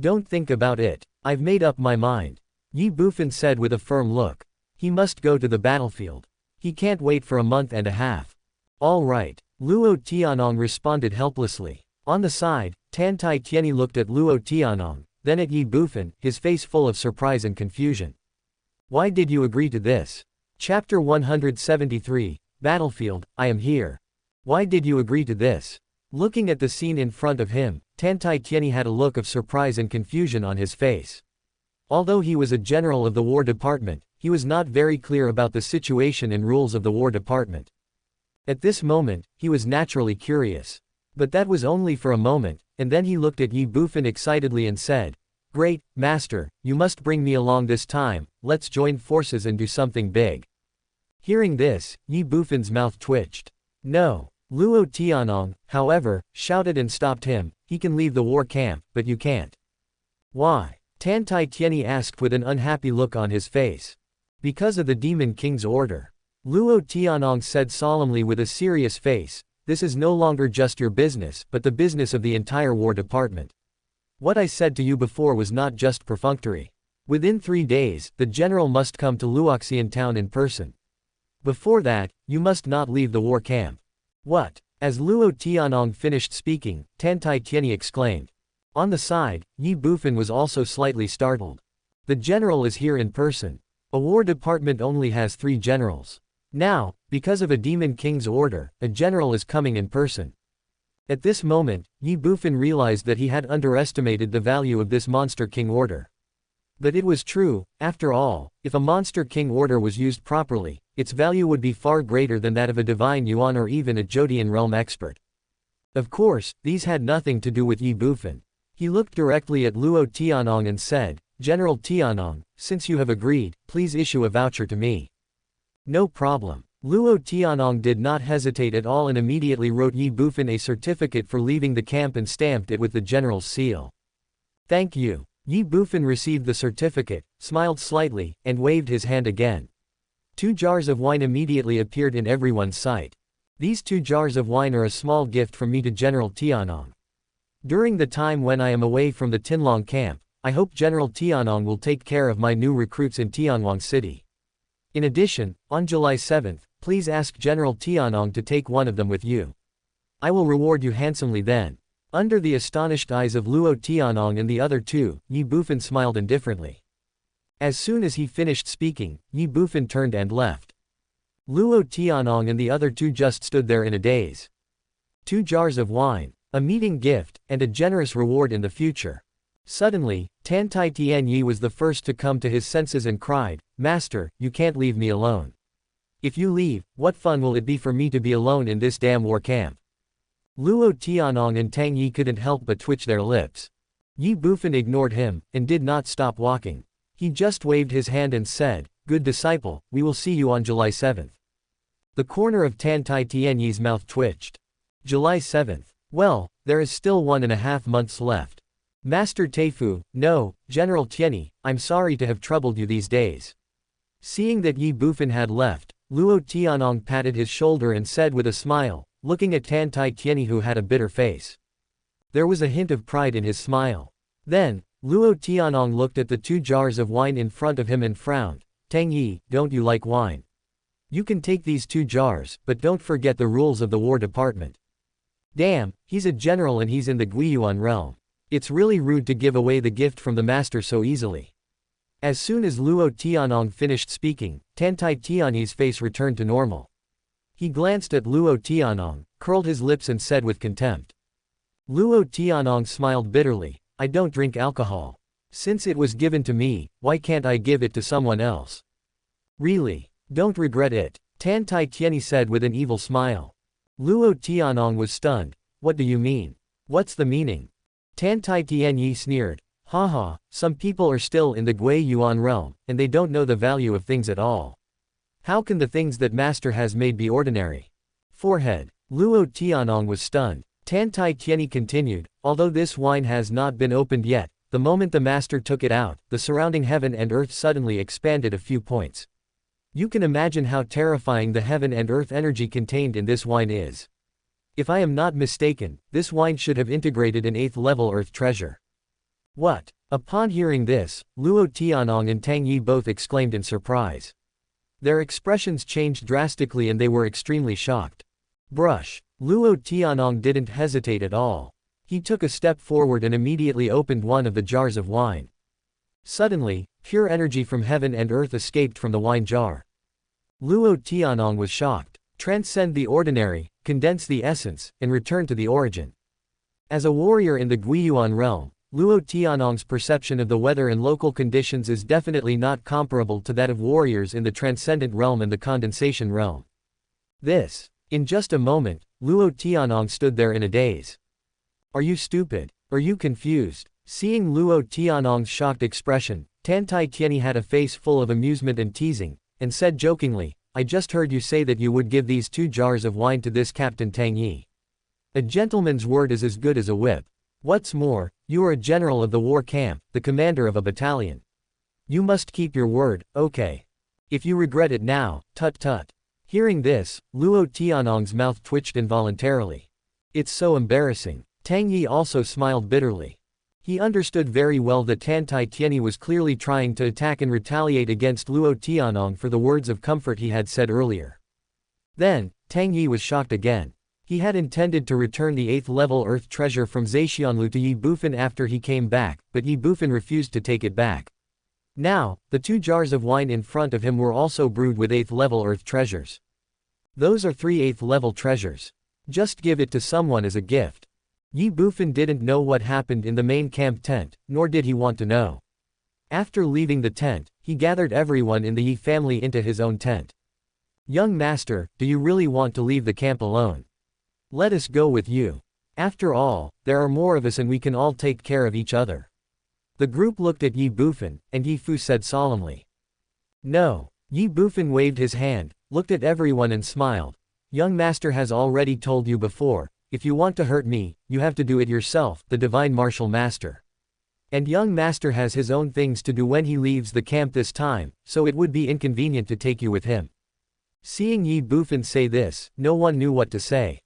"Don't think about it. I've made up my mind," Ye Bufan said with a firm look. He must go to the battlefield. He can't wait for a month and a half. "All right," Luo Tianong responded helplessly. On the side, Tan Tai Tianyi looked at Luo Tianong, then at Ye Bufan, his face full of surprise and confusion. "Why did you agree to this?" Chapter 173, Battlefield, I am here. Why did you agree to this? Looking at the scene in front of him, Tan Tai Tianyi had a look of surprise and confusion on his face. Although he was a general of the War Department, he was not very clear about the situation and rules of the War Department. At this moment, he was naturally curious. But that was only for a moment, and then he looked at Ye Bufan excitedly and said, "Great, Master, you must bring me along this time, let's join forces and do something big." Hearing this, Ye Bufan's mouth twitched. "No." Luo Tianong, however, shouted and stopped him, "He can leave the war camp, but you can't." "Why?" Tan Tai Tianyi asked with an unhappy look on his face. Because of the Demon King's order. Luo Tianong said solemnly with a serious face, this is no longer just your business but the business of the entire War Department. What I said to you before was not just perfunctory. Within 3 days, the general must come to Luoxian town in person. Before that, you must not leave the war camp. What? As Luo Tianong finished speaking, Tan Tai Tianyi exclaimed. On the side, Ye Bufan was also slightly startled. The general is here in person. A war department only has 3 generals. Now, because of a Demon King's order, a general is coming in person. At this moment, Ye Bufan realized that he had underestimated the value of this Monster King order. But it was true, after all, if a Monster King order was used properly, its value would be far greater than that of a Divine Yuan or even a Jodian realm expert. Of course, these had nothing to do with Ye Bufan. He looked directly at Luo Tianong and said, General Tianong, since you have agreed, please issue a voucher to me. No problem. Luo Tianong did not hesitate at all and immediately wrote Ye Bufan a certificate for leaving the camp and stamped it with the general's seal. Thank you. Ye Bufan received the certificate, smiled slightly, and waved his hand again. 2 jars of wine immediately appeared in everyone's sight. These 2 jars of wine are a small gift from me to General Tianong. During the time when I am away from the Tinlong camp, I hope General Tianong will take care of my new recruits in Tianwang City. In addition, on July 7th, please ask General Tianong to take one of them with you. I will reward you handsomely then. Under the astonished eyes of Luo Tianong and the other 2, Ye Bufan smiled indifferently. As soon as he finished speaking, Ye Bufan turned and left. Luo Tianong and the other 2 just stood there in a daze. 2 jars of wine, a meeting gift, and a generous reward in the future. Suddenly, Tan Tai Tianyi was the first to come to his senses and cried, Master, you can't leave me alone. If you leave, what fun will it be for me to be alone in this damn war camp? Luo Tianong and Tang Yi couldn't help but twitch their lips. Ye Bufan ignored him, and did not stop walking. He just waved his hand and said, Good disciple, we will see you on July 7th. The corner of Tan Tai Tianyi's mouth twitched. July 7th. Well, there is still 1.5 months left. Master Teifu, no, General Tianyi, I'm sorry to have troubled you these days. Seeing that Ye Bufan had left, Luo Tianong patted his shoulder and said with a smile, looking at Tan Tai Tianyi who had a bitter face. There was a hint of pride in his smile. Then, Luo Tianong looked at the 2 jars of wine in front of him and frowned. Tang Yi, don't you like wine? You can take these 2 jars, but don't forget the rules of the War Department. Damn, he's a general and he's in the Guiyuan realm. It's really rude to give away the gift from the master so easily. As soon as Luo Tianong finished speaking, Tan Tai Tianyi's face returned to normal. He glanced at Luo Tianong, curled his lips and said with contempt. Luo Tianong smiled bitterly, I don't drink alcohol. Since it was given to me, why can't I give it to someone else? Really? Don't regret it, Tan Tai Tianyi said with an evil smile. Luo Tianong was stunned. What do you mean? What's the meaning? Tan Tai Tianyi sneered. Haha, some people are still in the Guiyuan realm, and they don't know the value of things at all. How can the things that master has made be ordinary? Forehead. Luo Tianong was stunned. Tan Tai Tianyi continued, although this wine has not been opened yet, the moment the master took it out, the surrounding heaven and earth suddenly expanded a few points. You can imagine how terrifying the heaven and earth energy contained in this wine is. If I am not mistaken, this wine should have integrated an 8th level earth treasure. What? Upon hearing this, Luo Tianong and Tang Yi both exclaimed in surprise. Their expressions changed drastically and they were extremely shocked. Brush. Luo Tianong didn't hesitate at all. He took a step forward and immediately opened one of the jars of wine. Suddenly, pure energy from heaven and earth escaped from the wine jar. Luo Tianong was shocked. Transcend the ordinary, condense the essence, and return to the origin. As a warrior in the Guiyuan realm, Luo Tianong's perception of the weather and local conditions is definitely not comparable to that of warriors in the transcendent realm and the condensation realm. In just a moment, Luo Tianong stood there in a daze. Are you stupid? Are you confused? Seeing Luo Tianong's shocked expression, Tan Tai Tianyi had a face full of amusement and teasing, and said jokingly, I just heard you say that you would give these 2 jars of wine to this Captain Tang Yi. A gentleman's word is as good as a whip. What's more, You are a general of the war camp, the commander of a battalion. You must keep your word, okay? If you regret it now, tut-tut. Hearing this, Luo Tianong's mouth twitched involuntarily. It's so embarrassing. Tang Yi also smiled bitterly. He understood very well that Tan Tai Tianyi was clearly trying to attack and retaliate against Luo Tianong for the words of comfort he had said earlier. Then, Tang Yi was shocked again. He had intended to return the 8th level Earth treasure from Zhexianlu to Ye Bufan after he came back, but Ye Bufan refused to take it back. Now, the 2 jars of wine in front of him were also brewed with 8th level Earth treasures. Those are 3 8th level treasures. Just give it to someone as a gift. Ye Bufan didn't know what happened in the main camp tent, nor did he want to know. After leaving the tent, he gathered everyone in the Ye family into his own tent. Young master, do you really want to leave the camp alone? Let us go with you. After all, there are more of us and we can all take care of each other. The group looked at Ye Bufan, and Ye Fu said solemnly. No. Ye Bufan waved his hand, looked at everyone and smiled. Young master has already told you before, if you want to hurt me, you have to do it yourself, the divine martial master. And young master has his own things to do when he leaves the camp this time, so it would be inconvenient to take you with him. Seeing Ye Bufan say this, no one knew what to say.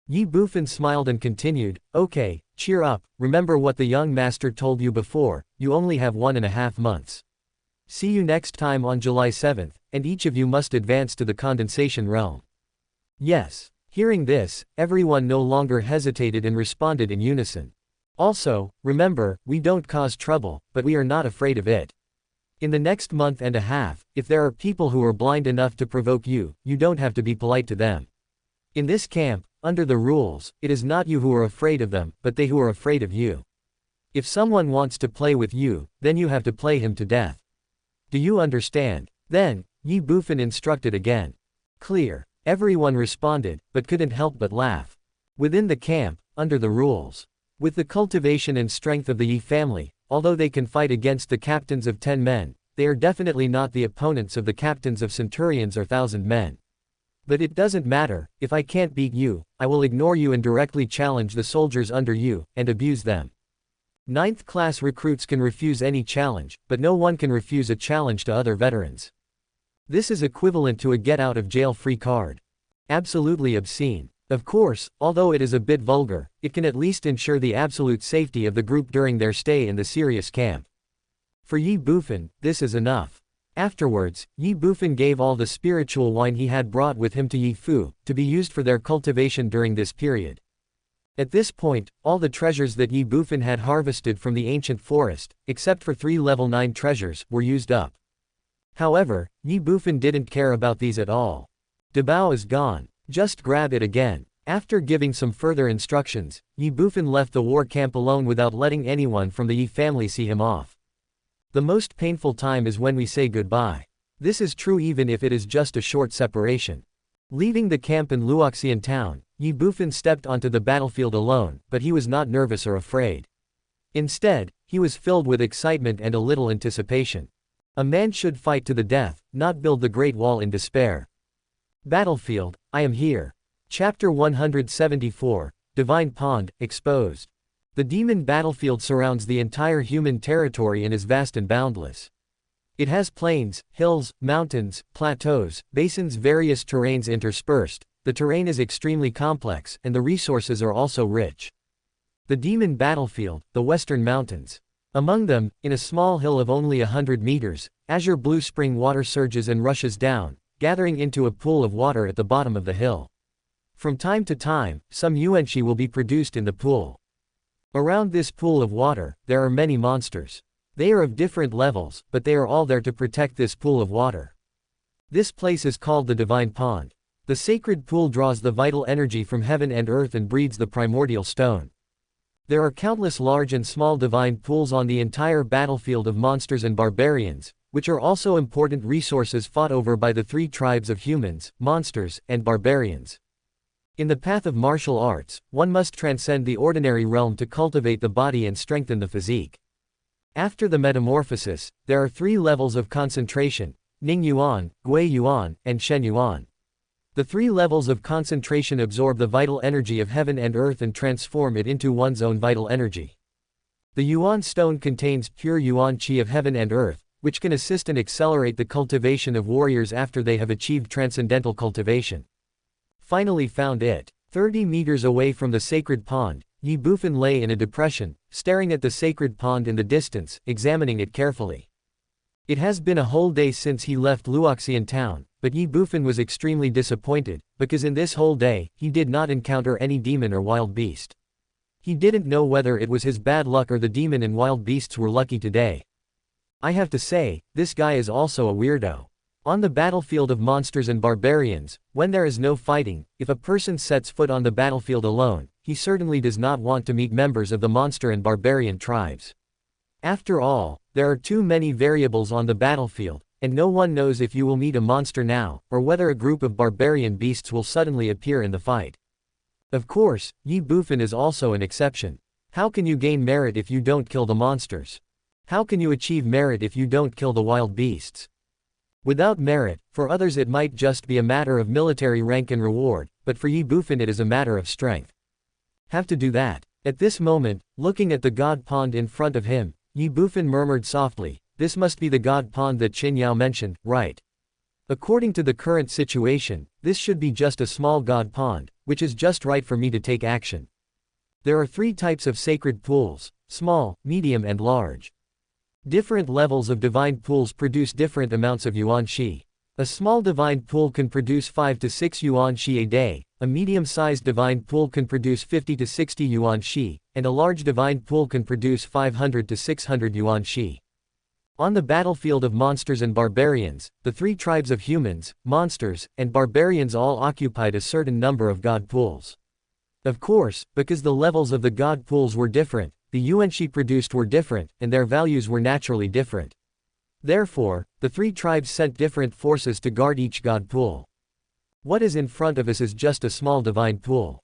Ye Bufan smiled and continued, okay, cheer up, remember what the young master told you before, you only have 1.5 months. See you next time on July 7th, and each of you must advance to the condensation realm. Yes. Hearing this, everyone no longer hesitated and responded in unison. Also, remember, we don't cause trouble, but we are not afraid of it. In the next month and a half, if there are people who are blind enough to provoke you, you don't have to be polite to them. In this camp, under the rules, it is not you who are afraid of them, but they who are afraid of you. If someone wants to play with you, then you have to play him to death. Do you understand? Then, Ye Bufan instructed again. Clear. Everyone responded, but couldn't help but laugh. Within the camp, under the rules. With the cultivation and strength of the Ye family, although they can fight against the captains of 10 men, they are definitely not the opponents of the captains of centurions or 1,000 men. But it doesn't matter, if I can't beat you, I will ignore you and directly challenge the soldiers under you, and abuse them. 9th class recruits can refuse any challenge, but no one can refuse a challenge to other veterans. This is equivalent to a get-out-of-jail-free card. Absolutely obscene. Of course, although it is a bit vulgar, it can at least ensure the absolute safety of the group during their stay in the serious camp. For Ye Bufan, this is enough. Afterwards, Ye Bufan gave all the spiritual wine he had brought with him to Ye Fu, to be used for their cultivation during this period. At this point, all the treasures that Ye Bufan had harvested from the ancient forest, except for 3 level 9 treasures, were used up. However, Ye Bufan didn't care about these at all. Dabao is gone. Just grab it again. After giving some further instructions, Ye Bufan left the war camp alone without letting anyone from the Ye family see him off. The most painful time is when we say goodbye. This is true even if it is just a short separation. Leaving the camp in Luoxian town, Ye Bufan stepped onto the battlefield alone, but he was not nervous or afraid. Instead, he was filled with excitement and a little anticipation. A man should fight to the death, not build the Great Wall in despair. Battlefield, I am here. Chapter 174, Divine Pond, Exposed. The demon battlefield surrounds the entire human territory and is vast and boundless. It has plains, hills, mountains, plateaus, basins, various terrains interspersed. The terrain is extremely complex, and the resources are also rich. The demon battlefield, the Western Mountains. Among them, in a small hill of only 100 meters, azure blue spring water surges and rushes down, gathering into a pool of water at the bottom of the hill. From time to time, some yuanxi will be produced in the pool. Around this pool of water, there are many monsters. They are of different levels, but they are all there to protect this pool of water. This place is called the Divine Pond. The sacred pool draws the vital energy from heaven and earth and breeds the primordial stone. There are countless large and small divine pools on the entire battlefield of monsters and barbarians, which are also important resources fought over by the 3 tribes of humans, monsters, and barbarians. In the path of martial arts, one must transcend the ordinary realm to cultivate the body and strengthen the physique. After the metamorphosis, there are 3 levels of concentration: Ning Yuan, Gui Yuan, and Shen Yuan. The 3 levels of concentration absorb the vital energy of heaven and earth and transform it into one's own vital energy. The Yuan stone contains pure Yuan qi of heaven and earth, which can assist and accelerate the cultivation of warriors after they have achieved transcendental cultivation. Finally found it. 30 meters away from the sacred pond, Ye Bufan lay in a depression, staring at the sacred pond in the distance, examining it carefully. It has been a whole day since he left Luoxian town, but Ye Bufan was extremely disappointed, because in this whole day, he did not encounter any demon or wild beast. He didn't know whether it was his bad luck or the demon and wild beasts were lucky today. I have to say, this guy is also a weirdo. On the battlefield of monsters and barbarians, when there is no fighting, if a person sets foot on the battlefield alone, he certainly does not want to meet members of the monster and barbarian tribes. After all, there are too many variables on the battlefield, and no one knows if you will meet a monster now, or whether a group of barbarian beasts will suddenly appear in the fight. Of course, Ye Bufan is also an exception. How can you gain merit if you don't kill the monsters? How can you achieve merit if you don't kill the wild beasts? Without merit, for others it might just be a matter of military rank and reward, but for Ye Bufan it is a matter of strength. Have to do that. At this moment, looking at the god pond in front of him, Ye Bufan murmured softly, "This must be the god pond that Qin Yao mentioned, right? According to the current situation, this should be just a small god pond, which is just right for me to take action." There are 3 types of sacred pools: small, medium and large. Different levels of divine pools produce different amounts of Yuan Qi. A small divine pool can produce 5 to 6 Yuan Qi a day, a medium-sized divine pool can produce 50 to 60 Yuan Qi, and a large divine pool can produce 500 to 600 Yuan Qi. On the battlefield of monsters and barbarians, the 3 tribes of humans, monsters, and barbarians all occupied a certain number of god pools. Of course, because the levels of the god pools were different, the Yuan Qi produced were different, and their values were naturally different. Therefore, the 3 tribes sent different forces to guard each god pool. What is in front of us is just a small divine pool.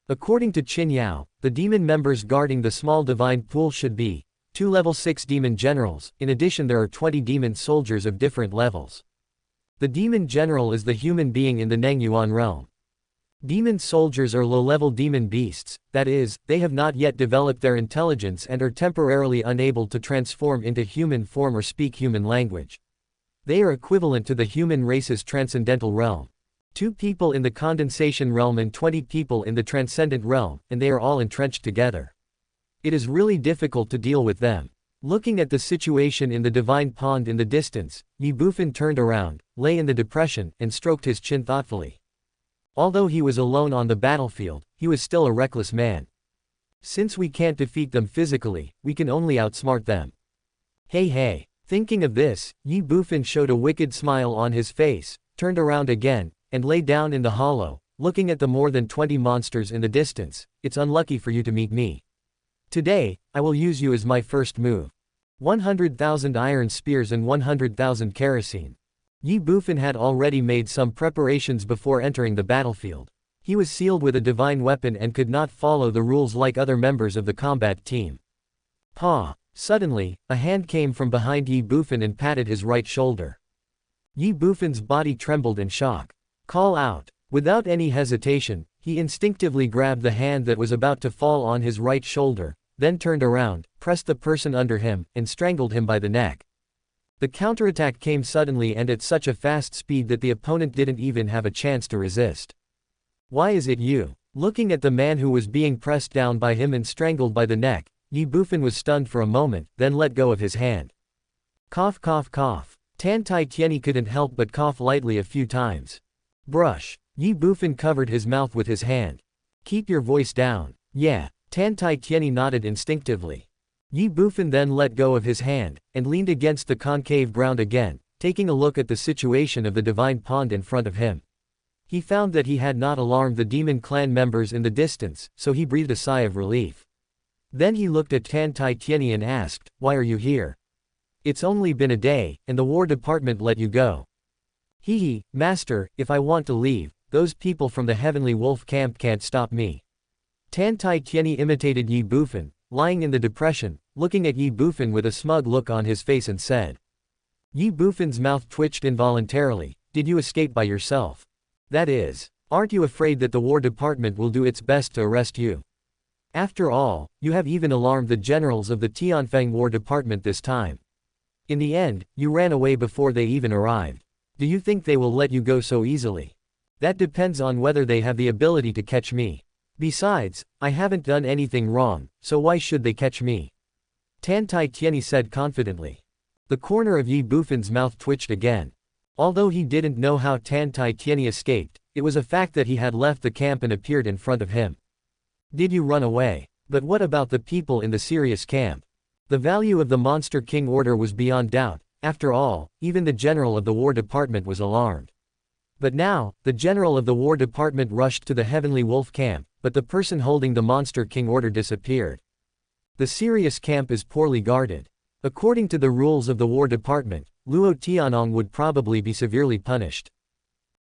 According to Qin Yao, the demon members guarding the small divine pool should be 2 level 6 demon generals. In addition, there are 20 demon soldiers of different levels. The demon general is the human being in the Neng Yuan realm. Demon soldiers are low-level demon beasts, that is, they have not yet developed their intelligence and are temporarily unable to transform into human form or speak human language. They are equivalent to the human race's transcendental realm. 2 people in the condensation realm and 20 people in the transcendent realm, and they are all entrenched together. It is really difficult to deal with them. Looking at the situation in the divine pond in the distance, Ye Bufan turned around, lay in the depression, and stroked his chin thoughtfully. Although he was alone on the battlefield, he was still a reckless man. Since we can't defeat them physically, we can only outsmart them. Hey. Thinking of this, Ye Bufan showed a wicked smile on his face, turned around again, and lay down in the hollow, looking at the more than 20 monsters in the distance. "It's unlucky for you to meet me. Today, I will use you as my first move. 100,000 iron spears and 100,000 kerosene." Ye Bufan had already made some preparations before entering the battlefield. He was sealed with a divine weapon and could not follow the rules like other members of the combat team. Paw! Suddenly, a hand came from behind Ye Bufan and patted his right shoulder. Ye Bufan's body trembled in shock. "Call out!" Without any hesitation, he instinctively grabbed the hand that was about to fall on his right shoulder, then turned around, pressed the person under him, and strangled him by the neck. The counterattack came suddenly and at such a fast speed that the opponent didn't even have a chance to resist. "Why is it you?" Looking at the man who was being pressed down by him and strangled by the neck, Ye Bufan was stunned for a moment, then let go of his hand. Cough. Tan Tai Tianyi couldn't help but cough lightly a few times. Brush. Ye Bufan covered his mouth with his hand. "Keep your voice down." "Yeah." Tan Tai Tianyi nodded instinctively. Ye Bufan then let go of his hand, and leaned against the concave ground again, taking a look at the situation of the divine pond in front of him. He found that he had not alarmed the demon clan members in the distance, so he breathed a sigh of relief. Then he looked at Tan Tai Tianyi and asked, "Why are you here? It's only been a day, and the War Department let you go." "Hee, Master, if I want to leave, those people from the Heavenly Wolf camp can't stop me." Tan Tai Tianyi imitated Ye Bufan, lying in the depression, looking at Ye Bufan with a smug look on his face and said. Ye Bufan's mouth twitched involuntarily. "Did you escape by yourself? That is, aren't you afraid that the War Department will do its best to arrest you?" After all, you have even alarmed the generals of the Tianfeng War Department this time. In the end, you ran away before they even arrived. Do you think they will let you go so easily? That depends on whether they have the ability to catch me. Besides, I haven't done anything wrong, so why should they catch me? Tan Tai Tianyi said confidently. The corner of Ye Bufan's mouth twitched again. Although he didn't know how Tan Tai Tianyi escaped, it was a fact that he had left the camp and appeared in front of him. Did you run away? But what about the people in the serious camp? The value of the Monster King order was beyond doubt. After all, even the general of the War Department was alarmed. But now, the general of the War Department rushed to the Heavenly Wolf camp, but the person holding the Monster King order disappeared. The serious camp is poorly guarded. According to the rules of the War Department, Luo Tianong would probably be severely punished.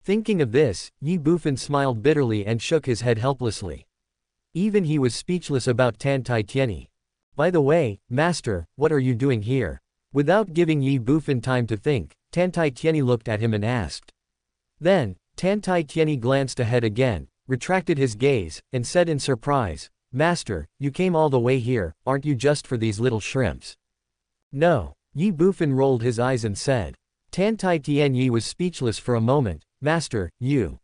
Thinking of this, Ye Bufan smiled bitterly and shook his head helplessly. Even he was speechless about Tan Tai Tianyi. By the way, Master, what are you doing here? Without giving Ye Bufan time to think, Tan Tai Tianyi looked at him and asked. Then, Tan Tai Tianyi glanced ahead again, retracted his gaze, and said in surprise, Master, you came all the way here, aren't you just for these little shrimps? No. Ye Bufan rolled his eyes and said. Tan Tai Tianyi was speechless for a moment. Master, you.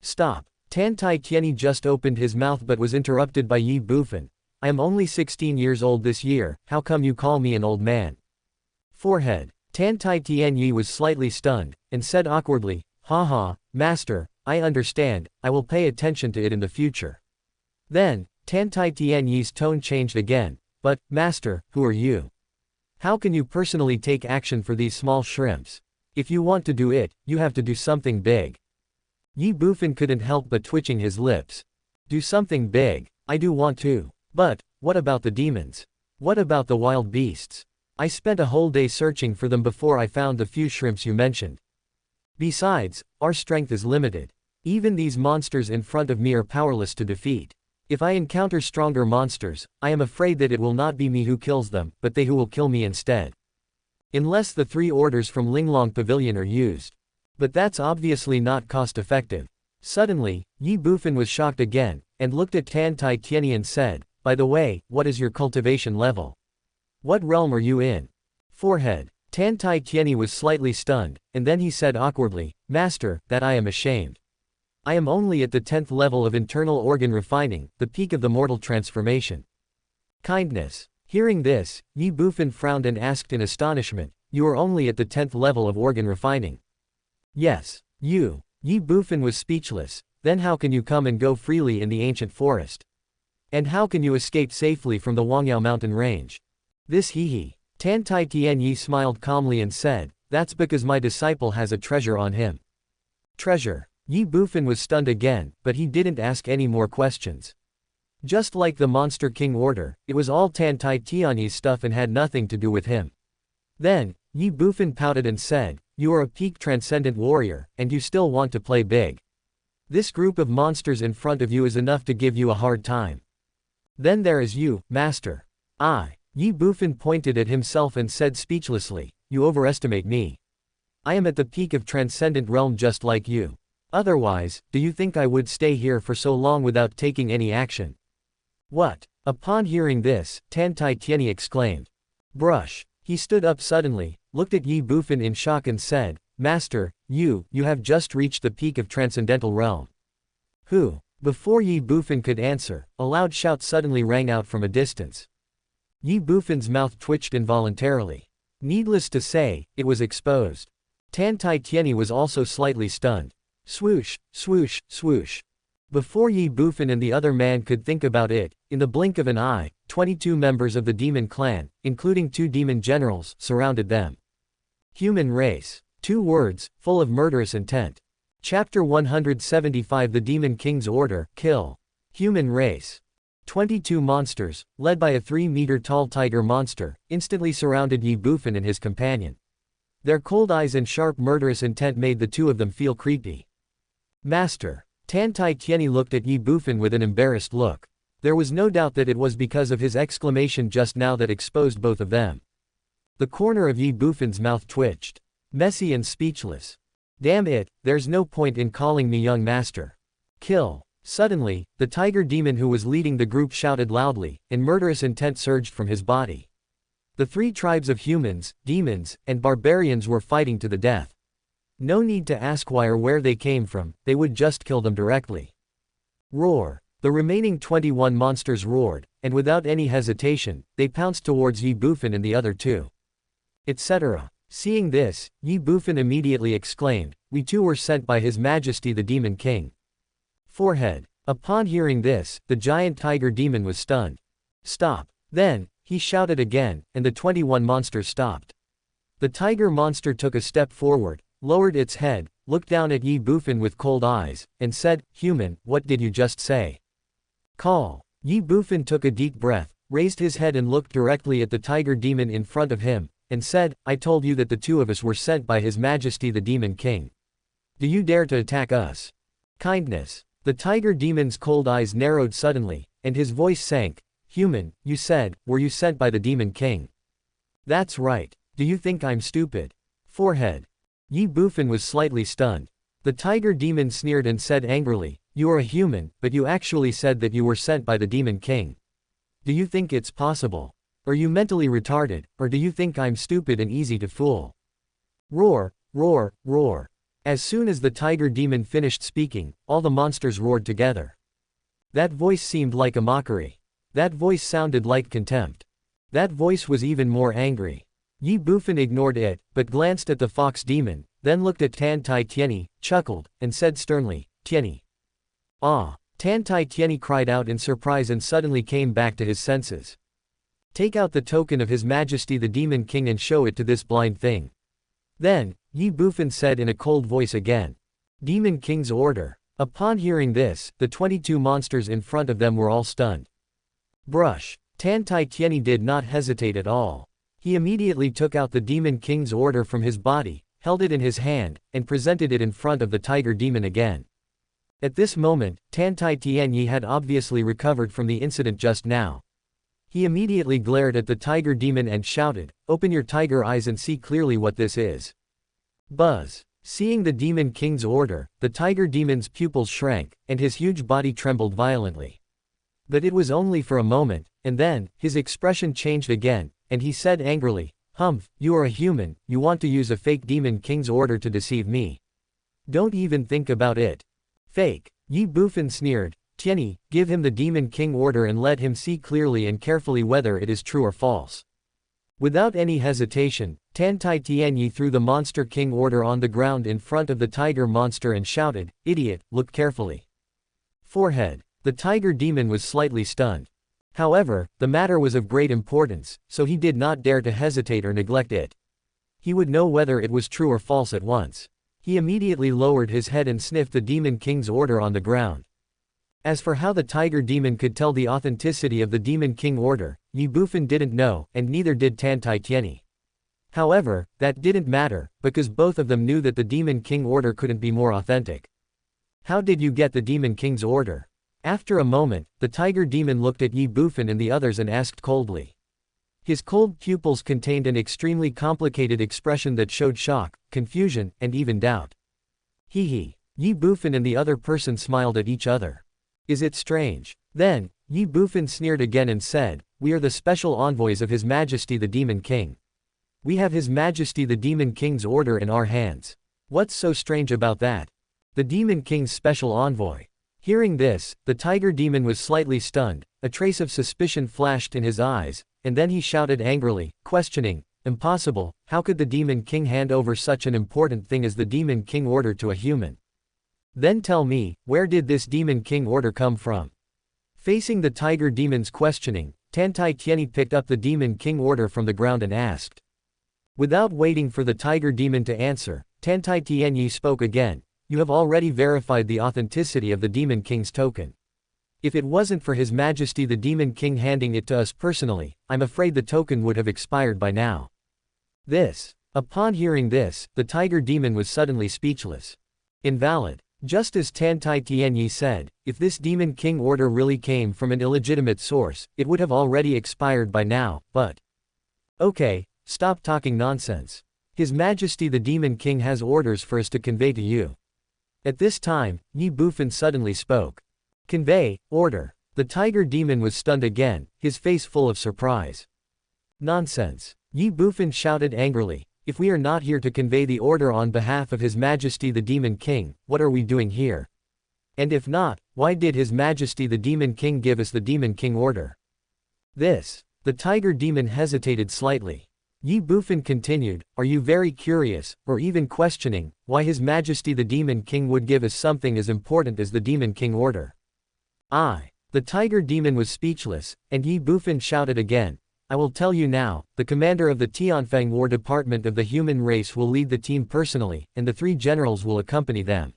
Stop. Tan Tai Tianyi just opened his mouth but was interrupted by Ye Bufan. I am only 16 years old this year, how come you call me an old man? Forehead. Tan Tai Tianyi was slightly stunned, and said awkwardly, Haha, Master, I understand, I will pay attention to it in the future. Then, Tan Tai Tianyi's tone changed again, but, Master, who are you? How can you personally take action for these small shrimps? If you want to do it, you have to do something big. Ye Bufan couldn't help but twitching his lips. Do something big, I do want to. But, what about the demons? What about the wild beasts? I spent a whole day searching for them before I found the few shrimps you mentioned. Besides, our strength is limited. Even these monsters in front of me are powerless to defeat. If I encounter stronger monsters, I am afraid that it will not be me who kills them, but they who will kill me instead. Unless the 3 orders from Linglong Pavilion are used. But that's obviously not cost-effective. Suddenly, Ye Bufan was shocked again, and looked at Tan Tai Tianyi and said, By the way, what is your cultivation level? What realm are you in? Forehead. Tan Tai Tianyi was slightly stunned, and then he said awkwardly, Master, that I am ashamed. I am only at the 10th level of internal organ refining, the peak of the mortal transformation. Kindness. Hearing this, Ye Bufan frowned and asked in astonishment, You are only at the 10th level of organ refining? Yes. You. Ye Bufan was speechless. Then how can you come and go freely in the ancient forest? And how can you escape safely from the Wangyao mountain range? This he. Tan Tai Tianyi smiled calmly and said, That's because my disciple has a treasure on him. Treasure. Ye Bufan was stunned again, but he didn't ask any more questions. Just like the Monster King order, it was all Tan Tai Tianyi's stuff and had nothing to do with him. Then, Ye Bufan pouted and said, You are a peak transcendent warrior, and you still want to play big. This group of monsters in front of you is enough to give you a hard time. Then there is you, Master. Ye Bufan pointed at himself and said speechlessly, You overestimate me. I am at the peak of transcendent realm just like you. Otherwise, do you think I would stay here for so long without taking any action? What? Upon hearing this, Tan Tai Tianyi exclaimed. Brush. He stood up suddenly, looked at Ye Bufan in shock and said, Master, you have just reached the peak of transcendental realm. Who? Before Ye Bufan could answer, a loud shout suddenly rang out from a distance. Ye Bufan's mouth twitched involuntarily. Needless to say, it was exposed. Tan Tai Tianyi was also slightly stunned. Swoosh, swoosh, swoosh. Before Ye Bufan and the other man could think about it, in the blink of an eye, 22 members of the demon clan, including 2 demon generals, surrounded them. Human race. 2 words, full of murderous intent. Chapter 175 The Demon King's Order, Kill. Human race. 22 monsters, led by a 3-meter-tall tiger monster, instantly surrounded Ye Bufan and his companion. Their cold eyes and sharp murderous intent made the 2 of them feel creepy. Master. Tan Tai Tianyi looked at Ye Bufan with an embarrassed look. There was no doubt that it was because of his exclamation just now that exposed both of them. The corner of Ye Bufan's mouth twitched. Messy and speechless. Damn it, there's no point in calling me young master. Kill. Suddenly, the tiger demon who was leading the group shouted loudly, and murderous intent surged from his body. The three tribes of humans, demons, and barbarians were fighting to the death. No need to ask why or where they came from, they would just kill them directly. Roar! The remaining 21 monsters roared, and without any hesitation, they pounced towards Ye Bufan and the other two. Etc. Seeing this, Ye Bufan immediately exclaimed, "We too were sent by His Majesty the Demon King." Forehead. Upon hearing this, the giant tiger demon was stunned. Stop. Then, he shouted again, and the 21 monsters stopped. The tiger monster took a step forward, lowered its head, looked down at Ye Bufan with cold eyes, and said, "Human, what did you just say?" Call. Ye Bufan took a deep breath, raised his head and looked directly at the tiger demon in front of him, and said, "I told you that the two of us were sent by His Majesty the Demon King. Do you dare to attack us?" Kindness. The tiger demon's cold eyes narrowed suddenly, and his voice sank. "Human, you said, were you sent by the Demon King?" "That's right. Do you think I'm stupid?" Forehead. Ye Bufan was slightly stunned. The tiger demon sneered and said angrily, "You are a human, but you actually said that you were sent by the Demon King. Do you think it's possible? Are you mentally retarded, or do you think I'm stupid and easy to fool?" Roar, roar, roar. As soon as the tiger demon finished speaking, all the monsters roared together. That voice seemed like a mockery. That voice sounded like contempt. That voice was even more angry. Ye Bufan ignored it, but glanced at the fox demon, then looked at Tan Tai Tieni, chuckled, and said sternly, "Tieni." Ah! Tan Tai Tieni cried out in surprise and suddenly came back to his senses. "Take out the token of His Majesty the Demon King and show it to this blind thing." Then, Ye Bufan said in a cold voice again, "Demon King's order." Upon hearing this, the 22 monsters in front of them were all stunned. Brush. Tan Tai Tieni did not hesitate at all. He immediately took out the Demon King's order from his body, held it in his hand, and presented it in front of the tiger demon again. At this moment, Tan Tai Tieni had obviously recovered from the incident just now. He immediately glared at the tiger demon and shouted, "Open your tiger eyes and see clearly what this is." Buzz. Seeing the Demon King's order, the tiger demon's pupils shrank, and his huge body trembled violently. But it was only for a moment, and then, his expression changed again, and he said angrily, "Humph, you are a human, you want to use a fake Demon King's order to deceive me. Don't even think about it. Fake." Ye Bufan sneered, "Tieni, give him the Demon King order and let him see clearly and carefully whether it is true or false." Without any hesitation, Tan Tai Tieni threw the Monster King order on the ground in front of the tiger monster and shouted, "Idiot, look carefully." Forehead. The tiger demon was slightly stunned. However, the matter was of great importance, so he did not dare to hesitate or neglect it. He would know whether it was true or false at once. He immediately lowered his head and sniffed the Demon King's order on the ground. As for how the tiger demon could tell the authenticity of the Demon King order, Ye Bufan didn't know, and neither did Tan Tai Tieni. However, that didn't matter, because both of them knew that the Demon King order couldn't be more authentic. "How did you get the Demon King's order?" After a moment, the tiger demon looked at Ye Bufan and the others and asked coldly. His cold pupils contained an extremely complicated expression that showed shock, confusion, and even doubt. Hee. Ye Bufan and the other person smiled at each other. Is it strange? Then, Ye Bufan sneered again and said, "We are the special envoys of His Majesty the Demon King. We have His Majesty the Demon King's order in our hands. What's so strange about that? The Demon King's special envoy." Hearing this, the tiger demon was slightly stunned, a trace of suspicion flashed in his eyes, and then he shouted angrily, questioning, "Impossible, how could the Demon King hand over such an important thing as the Demon King order to a human? Then tell me, where did this Demon King order come from?" Facing the tiger demon's questioning, Tan Tai Tieni picked up the Demon King order from the ground and asked. Without waiting for the tiger demon to answer, Tan Tai Tieni spoke again, "You have already verified the authenticity of the Demon King's token. If it wasn't for His Majesty the Demon King handing it to us personally, I'm afraid the token would have expired by now." Upon hearing this, the tiger demon was suddenly speechless. Invalid. Just as Tan Tai Tieni said, if this Demon King order really came from an illegitimate source, it would have already expired by now, but... Okay, stop talking nonsense. His Majesty the Demon King has orders for us to convey to you. At this time, Ye Bufan suddenly spoke. Convey, order. The tiger demon was stunned again, his face full of surprise. Nonsense. Ye Bufan shouted angrily. If we are not here to convey the order on behalf of His Majesty the Demon King, what are we doing here? And if not, why did His Majesty the Demon King give us the Demon King order? This. The tiger demon hesitated slightly. Ye Bufan continued, are you very curious, or even questioning, why His Majesty the Demon King would give us something as important as the Demon King order? The tiger demon was speechless, and Ye Bufan shouted again, I will tell you now, the commander of the Tianfeng War Department of the human race will lead the team personally, and the 3 generals will accompany them.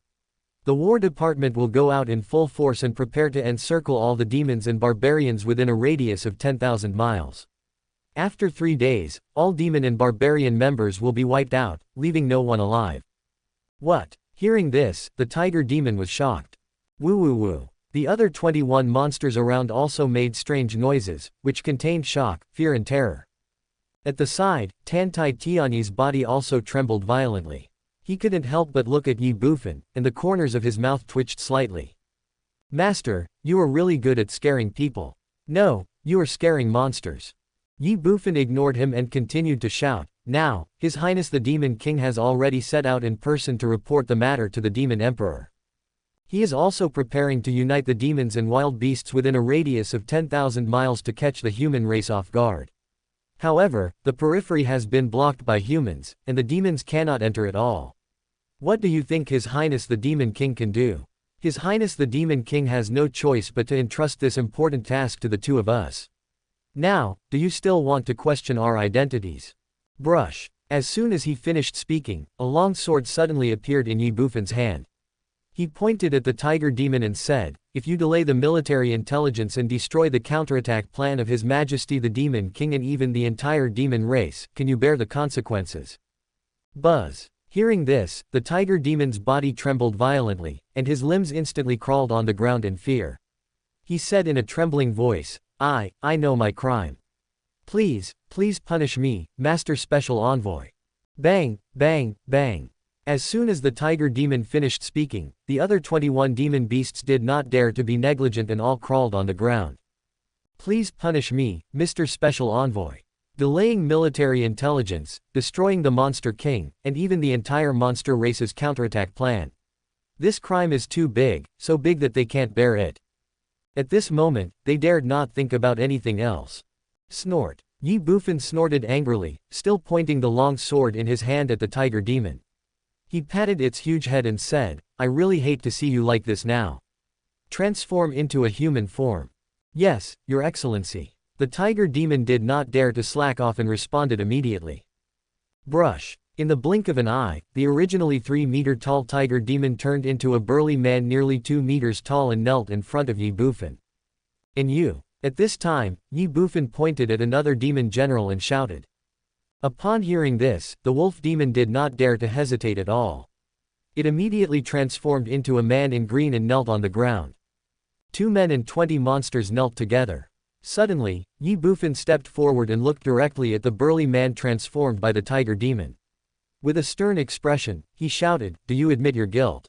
The War Department will go out in full force and prepare to encircle all the demons and barbarians within a radius of 10,000 miles. After 3 days, all demon and barbarian members will be wiped out, leaving no one alive. What? Hearing this, the tiger demon was shocked. Woo woo woo. The other 21 monsters around also made strange noises, which contained shock, fear and terror. At the side, Tantai Tianyi's body also trembled violently. He couldn't help but look at Ye Bufan, and the corners of his mouth twitched slightly. Master, you are really good at scaring people. No, you are scaring monsters. Ye Bufan ignored him and continued to shout, now, His Highness the Demon King has already set out in person to report the matter to the Demon Emperor. He is also preparing to unite the demons and wild beasts within a radius of 10,000 miles to catch the human race off guard. However, the periphery has been blocked by humans, and the demons cannot enter at all. What do you think His Highness the Demon King can do? His Highness the Demon King has no choice but to entrust this important task to the 2 of us. Now, do you still want to question our identities? Brush. As soon as he finished speaking, a long sword suddenly appeared in Ye Bufan's hand. He pointed at the tiger demon and said, if you delay the military intelligence and destroy the counterattack plan of His Majesty the Demon King and even the entire demon race, can you bear the consequences? Buzz. Hearing this, the tiger demon's body trembled violently, and his limbs instantly crawled on the ground in fear. He said in a trembling voice, I know my crime. Please punish me, Master Special Envoy. Bang, bang, bang. As soon as the tiger demon finished speaking, the other 21 demon beasts did not dare to be negligent and all crawled on the ground. Please punish me, Mr. Special Envoy. Delaying military intelligence, destroying the Monster King, and even the entire monster race's counterattack plan. This crime is too big, so big that they can't bear it. At this moment, they dared not think about anything else. Snort. Ye Bufan snorted angrily, still pointing the long sword in his hand at the tiger demon. He patted its huge head and said, I really hate to see you like this now. Transform into a human form. Yes, Your Excellency. The tiger demon did not dare to slack off and responded immediately. Brush. In the blink of an eye, the originally 3-meter-tall tiger demon turned into a burly man nearly 2 meters tall and knelt in front of Ye Bufan. And you. At this time, Ye Bufan pointed at another demon general and shouted. Upon hearing this, the wolf demon did not dare to hesitate at all. It immediately transformed into a man in green and knelt on the ground. 2 men and 20 monsters knelt together. Suddenly, Ye Bufan stepped forward and looked directly at the burly man transformed by the tiger demon. With a stern expression, he shouted, do you admit your guilt?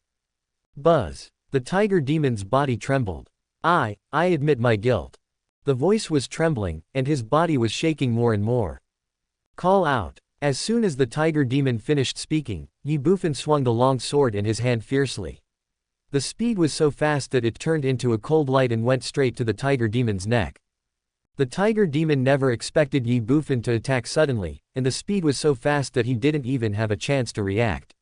Buzz. The tiger demon's body trembled. I admit my guilt. The voice was trembling, and his body was shaking more and more. Call out. As soon as the tiger demon finished speaking, Ye Bufan swung the long sword in his hand fiercely. The speed was so fast that it turned into a cold light and went straight to the tiger demon's neck. The tiger demon never expected Ye Bufan to attack suddenly, and the speed was so fast that he didn't even have a chance to react.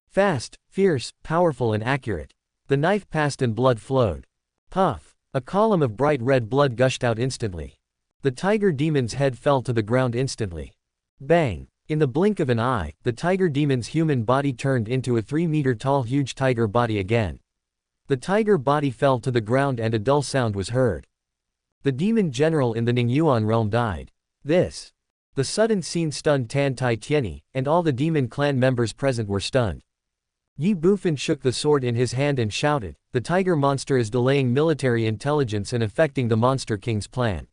Fast, fierce, powerful and accurate. The knife passed and blood flowed. Puff. A column of bright red blood gushed out instantly. The tiger demon's head fell to the ground instantly. Bang! In the blink of an eye, the tiger demon's human body turned into a 3-meter-tall huge tiger body again. The tiger body fell to the ground and a dull sound was heard. The demon general in the Ningyuan realm died. The sudden scene stunned Tan Tai Tianyi, and all the demon clan members present were stunned. Ye Bufan shook the sword in his hand and shouted, the tiger monster is delaying military intelligence and affecting the Monster King's plan.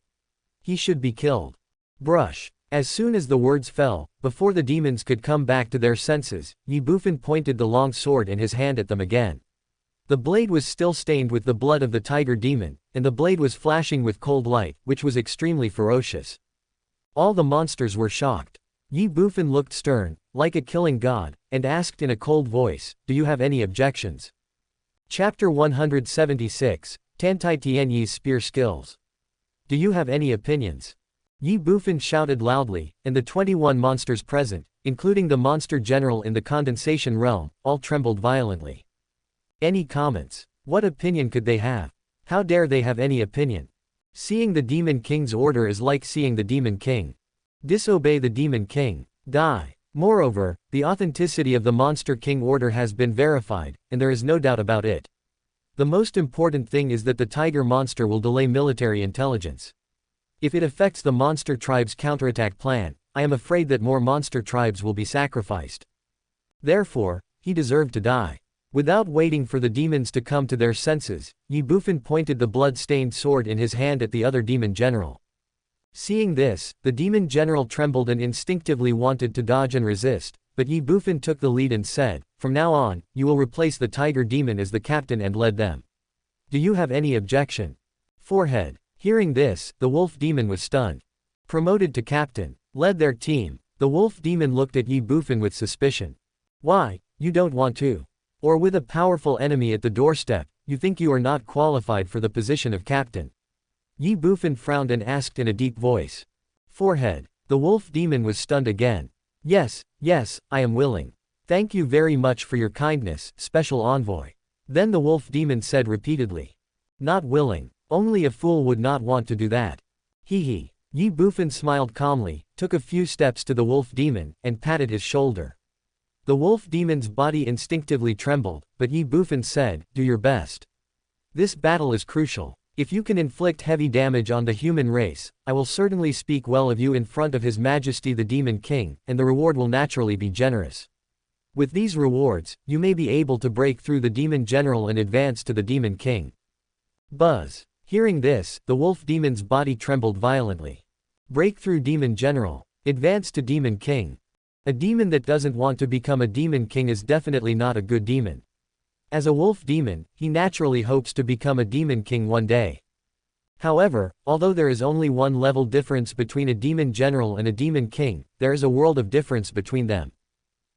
He should be killed. Brush. As soon as the words fell, before the demons could come back to their senses, Ye Bufan pointed the long sword in his hand at them again. The blade was still stained with the blood of the tiger demon, and the blade was flashing with cold light, which was extremely ferocious. All the monsters were shocked. Ye Bufan looked stern, like a killing god, and asked in a cold voice, "Do you have any objections?" Chapter 176, Tantai Tianyi's Spear Skills. Do you have any opinions? Ye Bufan shouted loudly, and the 21 monsters present, including the monster general in the condensation realm, all trembled violently. Any comments? What opinion could they have? How dare they have any opinion? Seeing the Demon King's order is like seeing the Demon King. Disobey the Demon King. Die. Moreover, the authenticity of the Monster King order has been verified, and there is no doubt about it. The most important thing is that the tiger monster will delay military intelligence. If it affects the monster tribe's counterattack plan, I am afraid that more monster tribes will be sacrificed. Therefore, he deserved to die. Without waiting for the demons to come to their senses, Ye Bufan pointed the blood-stained sword in his hand at the other demon general. Seeing this, the demon general trembled and instinctively wanted to dodge and resist, but Ye Bufan took the lead and said, "From now on, you will replace the tiger demon as the captain and lead them. Do you have any objection?" Forehead. Hearing this, the wolf demon was stunned. Promoted to captain. Led their team. The wolf demon looked at Ye Bufan with suspicion. Why, you don't want to? Or with a powerful enemy at the doorstep, you think you are not qualified for the position of captain? Ye Bufan frowned and asked in a deep voice. Forehead. The wolf demon was stunned again. Yes, I am willing. Thank you very much for your kindness, special envoy. Then the wolf demon said repeatedly. Not willing. Only a fool would not want to do that. Hee. Ye Bufan smiled calmly, took a few steps to the wolf demon, and patted his shoulder. The wolf demon's body instinctively trembled, but Ye Bufan said, "Do your best. This battle is crucial. If you can inflict heavy damage on the human race, I will certainly speak well of you in front of His Majesty the Demon King, and the reward will naturally be generous. With these rewards, you may be able to break through the demon general and advance to the Demon King." Buzz. Hearing this, the wolf demon's body trembled violently. Breakthrough demon general. Advance to Demon King. A demon that doesn't want to become a demon king is definitely not a good demon. As a wolf demon, he naturally hopes to become a demon king one day. However, although there is only one level difference between a demon general and a demon king, there is a world of difference between them.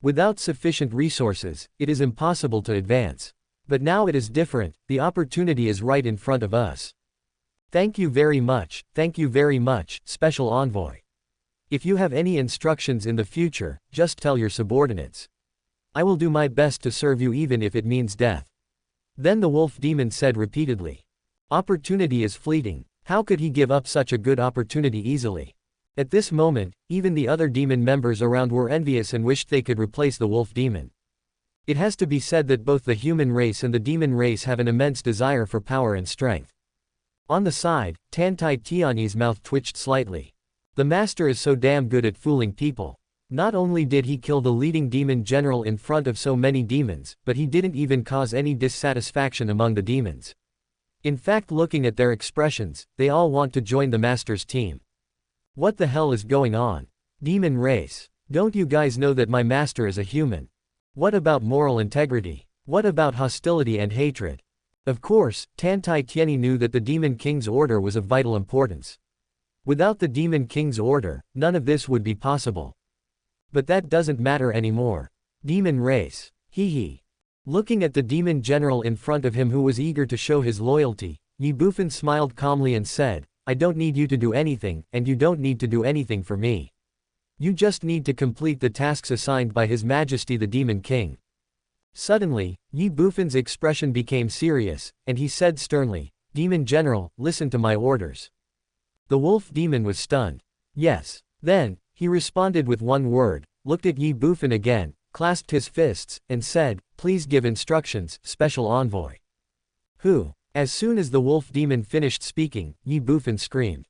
Without sufficient resources, it is impossible to advance. But now it is different, the opportunity is right in front of us. Thank you very much, special envoy. If you have any instructions in the future, just tell your subordinates. I will do my best to serve you even if it means death. Then the wolf demon said repeatedly. Opportunity is fleeting. How could he give up such a good opportunity easily? At this moment, even the other demon members around were envious and wished they could replace the wolf demon. It has to be said that both the human race and the demon race have an immense desire for power and strength. On the side, Tantai Tianyi's mouth twitched slightly. The master is so damn good at fooling people. Not only did he kill the leading demon general in front of so many demons, but he didn't even cause any dissatisfaction among the demons. In fact, looking at their expressions, they all want to join the master's team. What the hell is going on? Demon race. Don't you guys know that my master is a human? What about moral integrity? What about hostility and hatred? Of course, Tantai Tianyi knew that the Demon King's order was of vital importance. Without the Demon King's order, none of this would be possible. But that doesn't matter anymore. Demon race. Hee. Looking at the demon general in front of him who was eager to show his loyalty, Ye Bufan smiled calmly and said, I don't need you to do anything, and you don't need to do anything for me. You just need to complete the tasks assigned by His Majesty the Demon King. Suddenly, Ye Bufan's expression became serious, and he said sternly, Demon General, listen to my orders. The wolf demon was stunned. Yes. Then, he responded with one word, looked at Ye Bufan again, clasped his fists, and said, please give instructions, special envoy. Who? As soon as the wolf demon finished speaking, Ye Bufan screamed.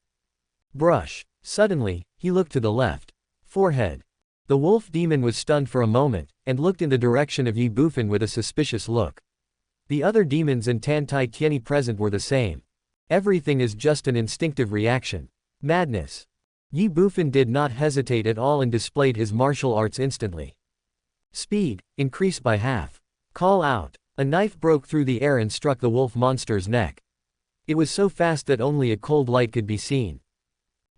Brush. Suddenly, he looked to the left. Forehead. The wolf demon was stunned for a moment, and looked in the direction of Ye Bufan with a suspicious look. The other demons and Tantai Tianyi present were the same. Everything is just an instinctive reaction. Madness. Ye Bufan did not hesitate at all and displayed his martial arts instantly. Speed, increase by half. Call out. A knife broke through the air and struck the wolf monster's neck. It was so fast that only a cold light could be seen.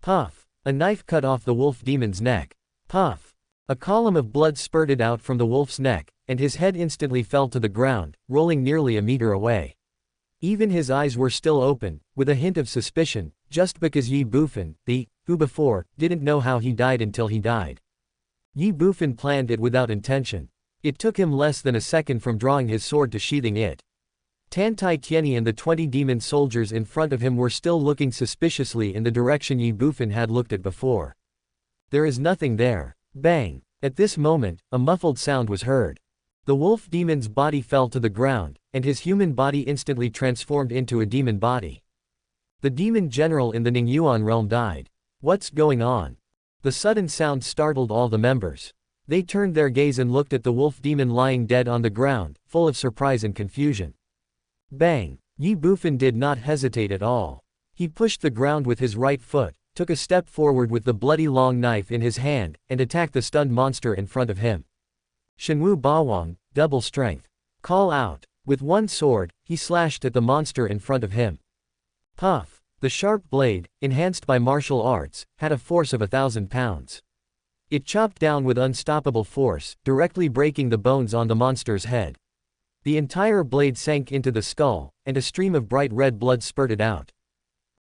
Puff! A knife cut off the wolf demon's neck. Puff! A column of blood spurted out from the wolf's neck, and his head instantly fell to the ground, rolling nearly a meter away. Even his eyes were still open, with a hint of suspicion, just because Ye Bufan, who before, didn't know how he died until he died. Ye Bufan planned it without intention. It took him less than a second from drawing his sword to sheathing it. Tan Tai Tieni and the 20 demon soldiers in front of him were still looking suspiciously in the direction Ye Bufan had looked at before. There is nothing there. Bang! At this moment, a muffled sound was heard. The wolf demon's body fell to the ground, and his human body instantly transformed into a demon body. The demon general in the Ningyuan realm died. What's going on? The sudden sound startled all the members. They turned their gaze and looked at the wolf demon lying dead on the ground, full of surprise and confusion. Bang! Ye Bufan did not hesitate at all. He pushed the ground with his right foot, took a step forward with the bloody long knife in his hand, and attacked the stunned monster in front of him. Shenwu Bawang, double strength. Call out. With one sword, he slashed at the monster in front of him. Puff! The sharp blade, enhanced by martial arts, had a force of 1,000 pounds. It chopped down with unstoppable force, directly breaking the bones on the monster's head. The entire blade sank into the skull, and a stream of bright red blood spurted out.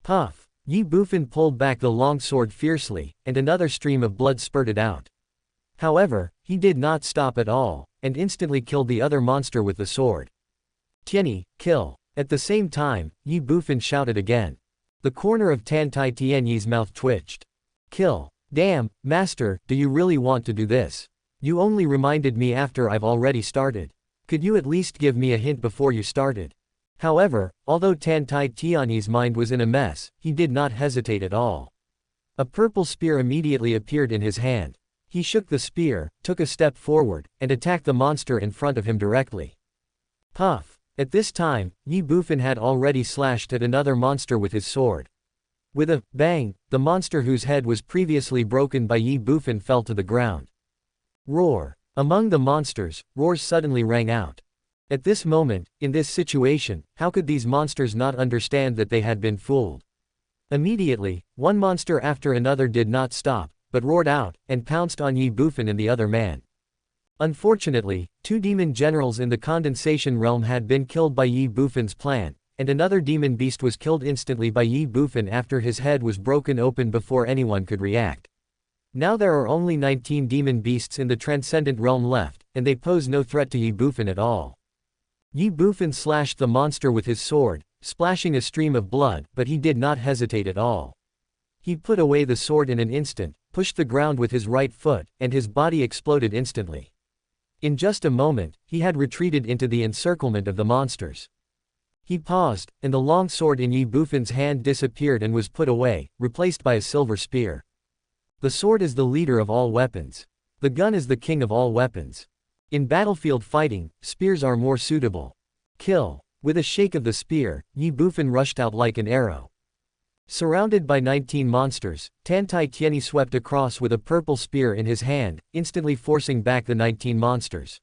Puff! Ye Bufan pulled back the long sword fiercely, and another stream of blood spurted out. However, he did not stop at all, and instantly killed the other monster with the sword. Tieni, kill! At the same time, Ye Bufan shouted again. The corner of Tan Tai Tienyi's mouth twitched. Kill! Damn, master, do you really want to do this? You only reminded me after I've already started. Could you at least give me a hint before you started? However, although Tan Tai Tianyi's mind was in a mess, he did not hesitate at all. A purple spear immediately appeared in his hand. He shook the spear, took a step forward, and attacked the monster in front of him directly. Puff! At this time, Ye Bufan had already slashed at another monster with his sword. With a bang, the monster whose head was previously broken by Ye Bufan fell to the ground. Roar! Among the monsters, roars suddenly rang out. At this moment, in this situation, how could these monsters not understand that they had been fooled? Immediately, one monster after another did not stop, but roared out, and pounced on Ye Bufan and the other man. Unfortunately, 2 demon generals in the condensation realm had been killed by Ye Bufan's plan, and another demon beast was killed instantly by Ye Bufan after his head was broken open before anyone could react. Now there are only 19 demon beasts in the transcendent realm left, and they pose no threat to Ye Bufan at all. Ye Bufan slashed the monster with his sword, splashing a stream of blood, but he did not hesitate at all. He put away the sword in an instant, pushed the ground with his right foot, and his body exploded instantly. In just a moment, he had retreated into the encirclement of the monsters. He paused, and the long sword in Ye Bufan's hand disappeared and was put away, replaced by a silver spear. The sword is the leader of all weapons. The gun is the king of all weapons. In battlefield fighting, spears are more suitable. Kill! With a shake of the spear, Ye Bufan rushed out like an arrow. Surrounded by 19 monsters, Tan Tai Tieni swept across with a purple spear in his hand, instantly forcing back the 19 monsters.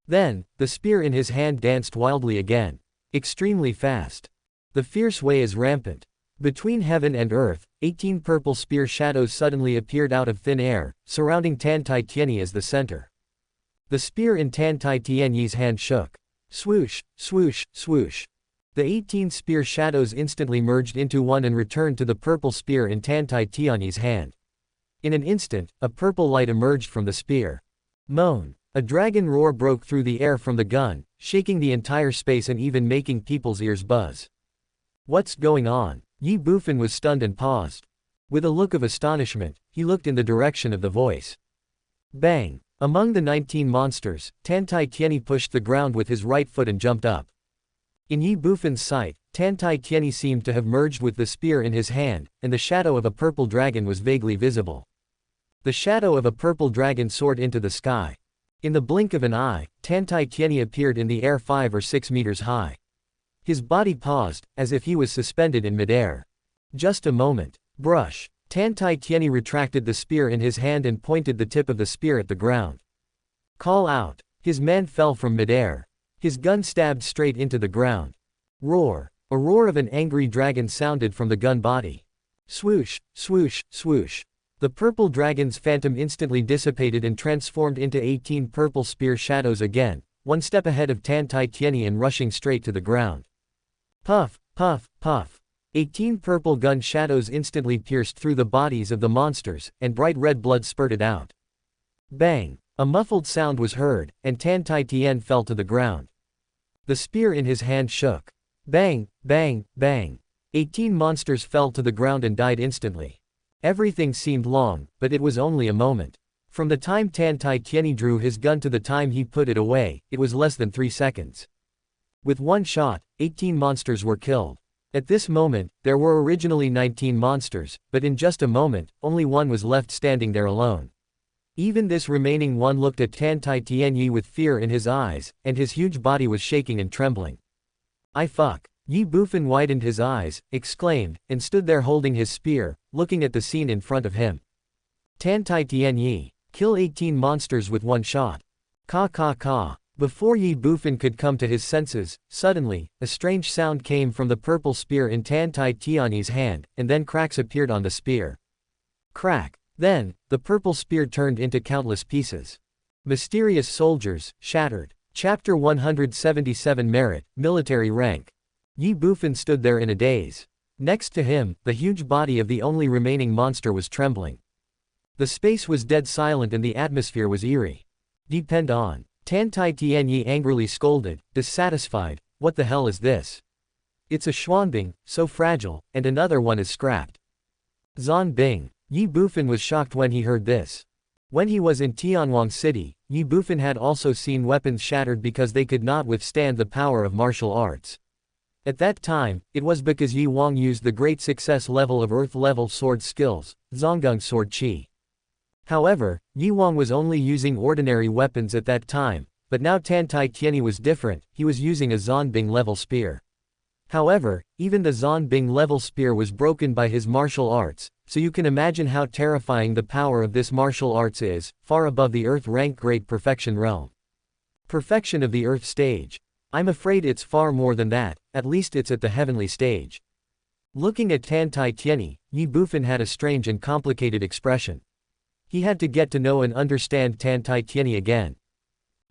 Then, the spear in his hand danced wildly again. Extremely fast. The fierce way is rampant. Between heaven and earth, 18 purple spear shadows suddenly appeared out of thin air, surrounding Tan Tai Tieni as the center. The spear in Tan Tai Tienyi's hand shook. Swoosh, swoosh, swoosh. The 18 spear shadows instantly merged into one and returned to the purple spear in Tan Tai Tienyi's hand. In an instant, a purple light emerged from the spear. Moan! A dragon roar broke through the air from the gun, shaking the entire space and even making people's ears buzz. What's going on? Ye Bufan was stunned and paused. With a look of astonishment, he looked in the direction of the voice. Bang! Among the 19 monsters, Tan Tai Tieni pushed the ground with his right foot and jumped up. In Ye Bufan's sight, Tan Tai Tieni seemed to have merged with the spear in his hand, and the shadow of a purple dragon was vaguely visible. The shadow of a purple dragon soared into the sky. In the blink of an eye, Tan Tai Tieni appeared in the air 5 or 6 meters high. His body paused, as if he was suspended in midair. Just a moment. Brush. Tan Tai Tieni retracted the spear in his hand and pointed the tip of the spear at the ground. Call out. His man fell from midair. His gun stabbed straight into the ground. Roar. A roar of an angry dragon sounded from the gun body. Swoosh, swoosh, swoosh. The purple dragon's phantom instantly dissipated and transformed into 18 purple spear shadows again, one step ahead of Tan Tai Tianyi and rushing straight to the ground. Puff, puff, puff. 18 purple gun shadows instantly pierced through the bodies of the monsters, and bright red blood spurted out. Bang! A muffled sound was heard, and Tan Tai Tian fell to the ground. The spear in his hand shook. Bang, bang, bang. 18 monsters fell to the ground and died instantly. Everything seemed long, but it was only a moment. From the time Tan Tai Tianyi drew his gun to the time he put it away, it was less than 3 seconds. With one shot, 18 monsters were killed. At this moment, there were originally 19 monsters, but in just a moment, only one was left standing there alone. Even this remaining one looked at Tan Tai Tianyi with fear in his eyes, and his huge body was shaking and trembling. "I fuck." Ye Bufan widened his eyes, exclaimed, and stood there holding his spear, looking at the scene in front of him. Tan Tai Tianyi. Kill 18 monsters with one shot. Ka ka ka. Before Ye Bufan could come to his senses, suddenly, a strange sound came from the purple spear in Tan Tai Tianyi's hand, and then cracks appeared on the spear. Crack. Then, the purple spear turned into countless pieces. Mysterious soldiers, shattered. Chapter 177 Merit, Military Rank. Ye Bufan stood there in a daze. Next to him, the huge body of the only remaining monster was trembling. The space was dead silent and the atmosphere was eerie. Depend on. Tan Tai Tianyi angrily scolded, dissatisfied. What the hell is this? It's a Xuanbing, so fragile, and another one is scrapped. Zan Bing. Ye Bufan was shocked when he heard this. When he was in Tianwang City, Ye Bufan had also seen weapons shattered because they could not withstand the power of martial arts. At that time, it was because Ye Wang used the great success level of earth-level sword skills, Zonggung Sword Qi. However, Ye Wang was only using ordinary weapons at that time, but now Tan Tai Tianyi was different, he was using a Zanbing level spear. However, even the Zanbing level spear was broken by his martial arts, so you can imagine how terrifying the power of this martial arts is, far above the earth rank great perfection realm. Perfection of the earth stage. I'm afraid it's far more than that, at least it's at the heavenly stage. Looking at Tan Tai Tianyi, Ye Bufan had a strange and complicated expression. He had to get to know and understand Tan Tai Tianyi again.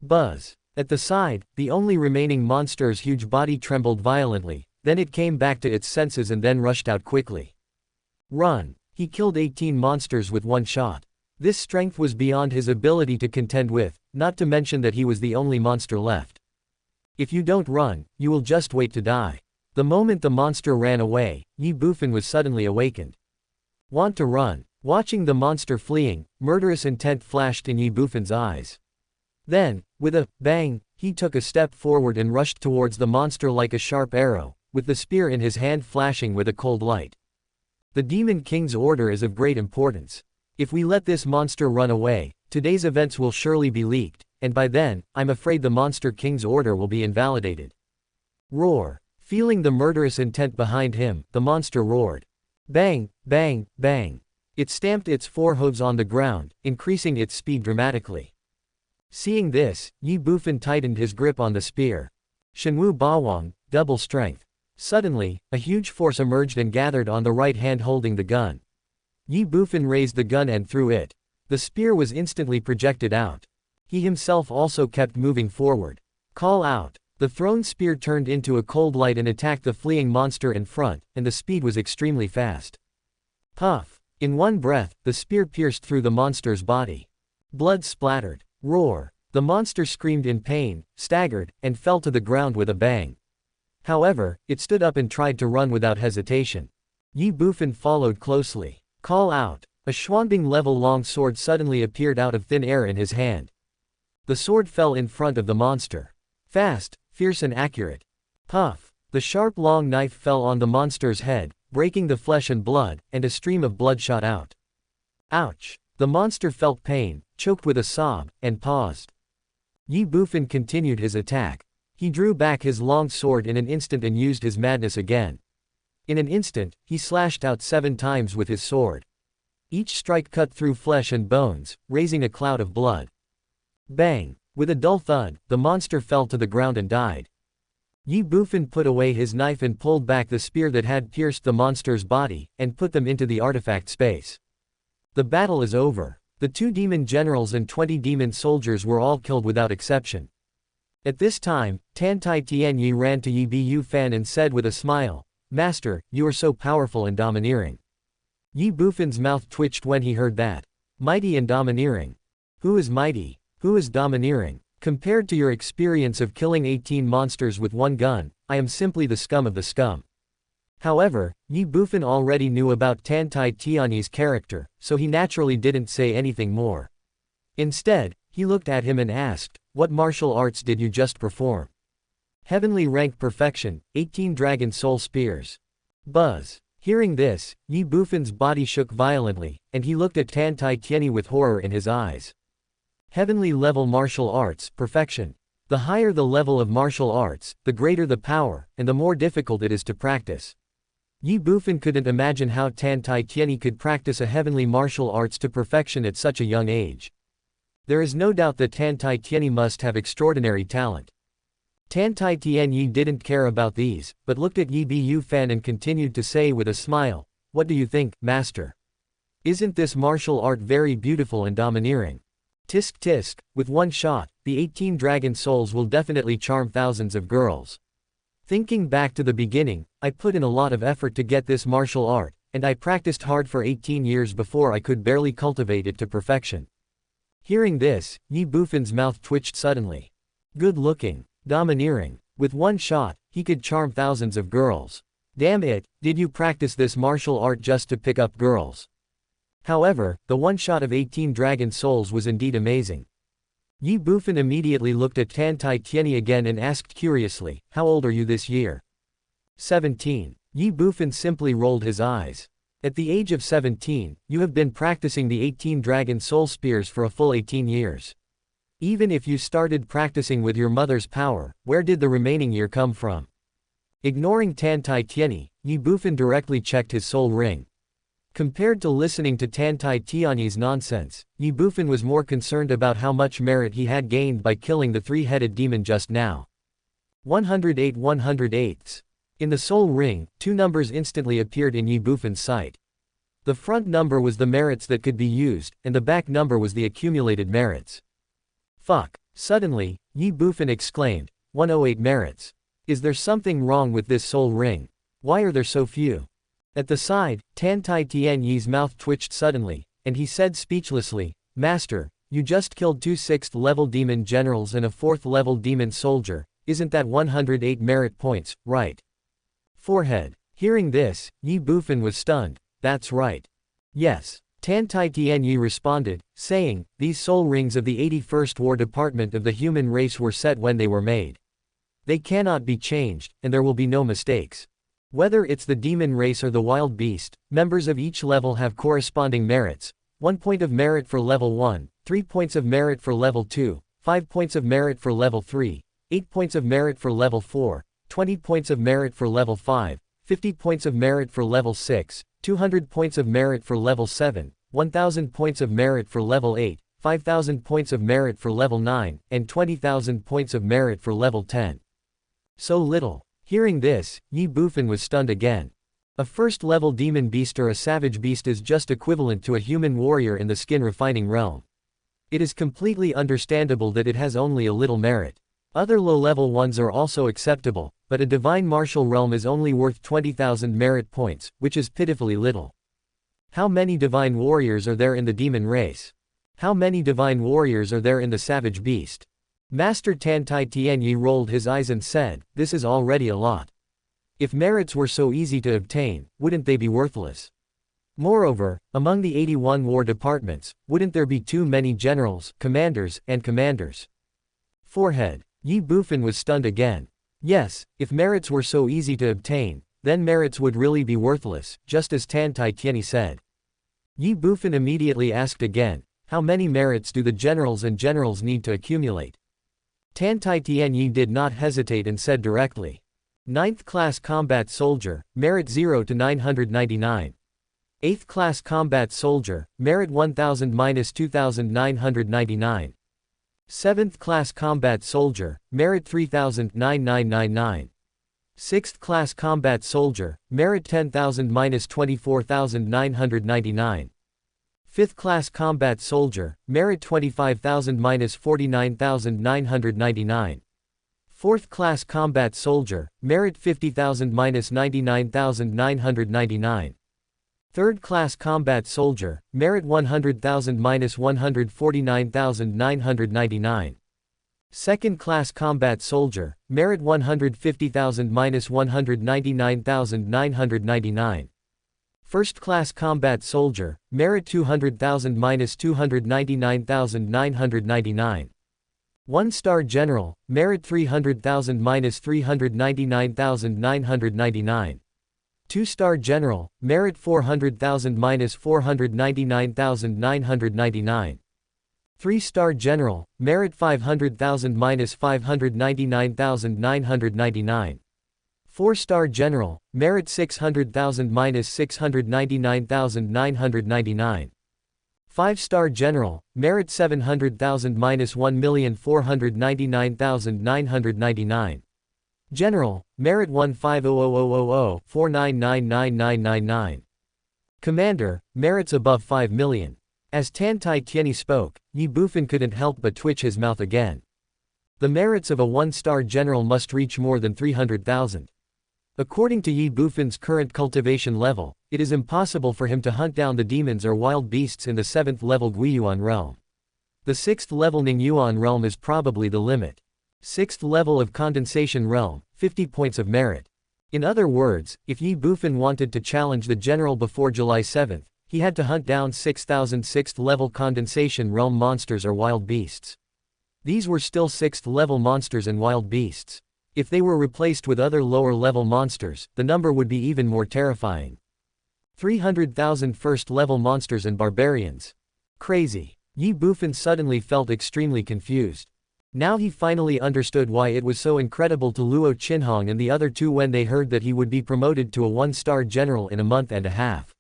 Buzz. At the side, the only remaining monster's huge body trembled violently, then it came back to its senses and then rushed out quickly. Run. He killed 18 monsters with one shot. This strength was beyond his ability to contend with, not to mention that he was the only monster left. If you don't run, you will just wait to die. The moment the monster ran away, Ye Bufan was suddenly awakened. Want to run. Watching the monster fleeing, murderous intent flashed in Ye Bufan's eyes. Then, with a bang, he took a step forward and rushed towards the monster like a sharp arrow, with the spear in his hand flashing with a cold light. The Demon King's order is of great importance. If we let this monster run away, today's events will surely be leaked, and by then, I'm afraid the Monster King's order will be invalidated. Roar. Feeling the murderous intent behind him, the monster roared. Bang, bang, bang. It stamped its forehooves on the ground, increasing its speed dramatically. Seeing this, Ye Bufan tightened his grip on the spear. Shenwu Bawang, double strength. Suddenly, a huge force emerged and gathered on the right hand holding the gun. Ye Bufan raised the gun and threw it. The spear was instantly projected out. He himself also kept moving forward. Call out. The thrown spear turned into a cold light and attacked the fleeing monster in front, and the speed was extremely fast. Puff. In one breath, the spear pierced through the monster's body. Blood splattered. Roar. The monster screamed in pain, staggered, and fell to the ground with a bang. However, it stood up and tried to run without hesitation. Ye Bufan followed closely. Call out. A Xuanbing level long sword suddenly appeared out of thin air in his hand. The sword fell in front of the monster. Fast, fierce and accurate. Puff. The sharp long knife fell on the monster's head, breaking the flesh and blood, and a stream of blood shot out. Ouch. The monster felt pain, choked with a sob, and paused. Ye Bufan continued his attack. He drew back his long sword in an instant and used his madness again. In an instant, he slashed out 7 times with his sword. Each strike cut through flesh and bones, raising a cloud of blood. Bang! With a dull thud, the monster fell to the ground and died. Ye Bufan put away his knife and pulled back the spear that had pierced the monster's body, and put them into the artifact space. The battle is over. The 2 demon generals and 20 demon soldiers were all killed without exception. At this time, Tan Tai Tianyi ran to Ye Bufan and said with a smile, "Master, you are so powerful and domineering." Ye Bufan's mouth twitched when he heard that. Mighty and domineering. Who is mighty? Who is domineering? Compared to your experience of killing 18 monsters with 1 gun, I am simply the scum of the scum. However, Ye Bufan already knew about Tan Tai Tianyi's character, so he naturally didn't say anything more. Instead, he looked at him and asked, "What martial arts did you just perform?" "Heavenly rank perfection, 18 dragon soul spears." Buzz. Hearing this, Ye Bufan's body shook violently, and he looked at Tan Tai Tianyi with horror in his eyes. Heavenly level martial arts, perfection. The higher the level of martial arts, the greater the power, and the more difficult it is to practice. Ye Bufan couldn't imagine how Tan Tai Tianyi could practice a heavenly martial arts to perfection at such a young age. There is no doubt that Tan Tai Tianyi must have extraordinary talent. Tan Tai Tianyi didn't care about these, but looked at Ye Bufan and continued to say with a smile, "What do you think, master? Isn't this martial art very beautiful and domineering? Tisk tisk, with 1 shot, the 18 dragon souls will definitely charm thousands of girls. Thinking back to the beginning, I put in a lot of effort to get this martial art, and I practiced hard for 18 years before I could barely cultivate it to perfection." Hearing this, Ye Bufan's mouth twitched suddenly. Good looking. Domineering. With 1 shot, he could charm thousands of girls. Damn it, did you practice this martial art just to pick up girls? However, the 1 shot of 18 dragon souls was indeed amazing. Ye Bufan immediately looked at Tan Tai Tianyi again and asked curiously, "How old are you this year?" 17. Ye Bufan simply rolled his eyes. At the age of 17, you have been practicing the 18 dragon soul spears for a full 18 years. Even if you started practicing with your mother's power, where did the remaining year come from? Ignoring Tan Tai Tianyi, Ye Bufan directly checked his soul ring. Compared to listening to Tan Tai Tianyi's nonsense, Ye Bufan was more concerned about how much merit he had gained by killing the 3-headed demon just now. 108 108ths. In the soul ring, 2 numbers instantly appeared in Ye Bufan's sight. The front number was the merits that could be used, and the back number was the accumulated merits. Fuck. Suddenly, Ye Bufan exclaimed, 108 merits. Is there something wrong with this soul ring? Why are there so few? At the side, Tan Tai Tianyi's mouth twitched suddenly, and he said speechlessly, "Master, you just killed 2 6th-level demon generals and a 4th-level demon soldier, isn't that 108 merit points, right?" Forehead. Hearing this, Ye Bufan was stunned. "That's right. Yes." Tan Tai Tianyi responded, saying, "These soul rings of the 81st War Department of the human race were set when they were made. They cannot be changed, and there will be no mistakes. Whether it's the demon race or the wild beast, members of each level have corresponding merits, 1 point of merit for level 1, 3 points of merit for level 2, 5 points of merit for level 3, 8 points of merit for level 4, 20 points of merit for level 5, 50 points of merit for level 6, 200 points of merit for level 7, 1000 points of merit for level 8, 5000 points of merit for level 9, and 20,000 points of merit for level 10. So little." Hearing this, Ye Bufan was stunned again. A first-level demon beast or a savage beast is just equivalent to a human warrior in the skin-refining realm. It is completely understandable that it has only a little merit. Other low-level ones are also acceptable, but a divine martial realm is only worth 20,000 merit points, which is pitifully little. How many divine warriors are there in the demon race? How many divine warriors are there in the savage beast? Master Tan Tai Tianyi rolled his eyes and said, "This is already a lot. If merits were so easy to obtain, wouldn't they be worthless? Moreover, among the 81 war departments, wouldn't there be too many generals, commanders, and commanders?" Forehead. Ye Bufan was stunned again. Yes, if merits were so easy to obtain, then merits would really be worthless, just as Tan Tai Tianyi said. Ye Bufan immediately asked again, "How many merits do the generals and generals need to accumulate?" Tan Tai Tianyi did not hesitate and said directly. 9th class combat soldier, merit 0 to 999. 8th class combat soldier, merit 1000 minus 2999. 7th Class Combat Soldier, Merit 3000-9999. 6th Class Combat Soldier, Merit 10,000-24,999. 5th Class Combat Soldier, Merit 25,000-49,999. 4th Class Combat Soldier, Merit 50,000-99,999. 3rd Class Combat Soldier, Merit 100,000-149,999. 2nd Class Combat Soldier, Merit 150,000-199,999. 1st Class Combat Soldier, Merit 200,000-299,999. 1-Star General, Merit 300,000-399,999. 2-Star General, Merit 400,000-499,999. 3-Star General, Merit 500,000-599,999. 4-Star General, Merit 600,000-699,999. 5-Star General, Merit 700,000-1,499,999. General, Merit 150,000,499,999. Commander, merits above 5 million. As Tan Tai Tianyi spoke, Ye Bufan couldn't help but twitch his mouth again. The merits of a 1-star general must reach more than 300,000. According to Ye Bufan's current cultivation level, it is impossible for him to hunt down the demons or wild beasts in the 7th level Guiyuan realm. The 6th level Ningyuan realm is probably the limit. 6th level of condensation realm, 50 points of merit. In other words, if Ye Bufan wanted to challenge the general before July 7th, he had to hunt down 6,000 6th level condensation realm monsters or wild beasts. These were still 6th level monsters and wild beasts. If they were replaced with other lower level monsters, the number would be even more terrifying. 300,000 1st level monsters and barbarians. Crazy. Ye Bufan suddenly felt extremely confused. Now he finally understood why it was so incredible to Luo Qinhong and the other two when they heard that he would be promoted to a 1-star general in a month and a half.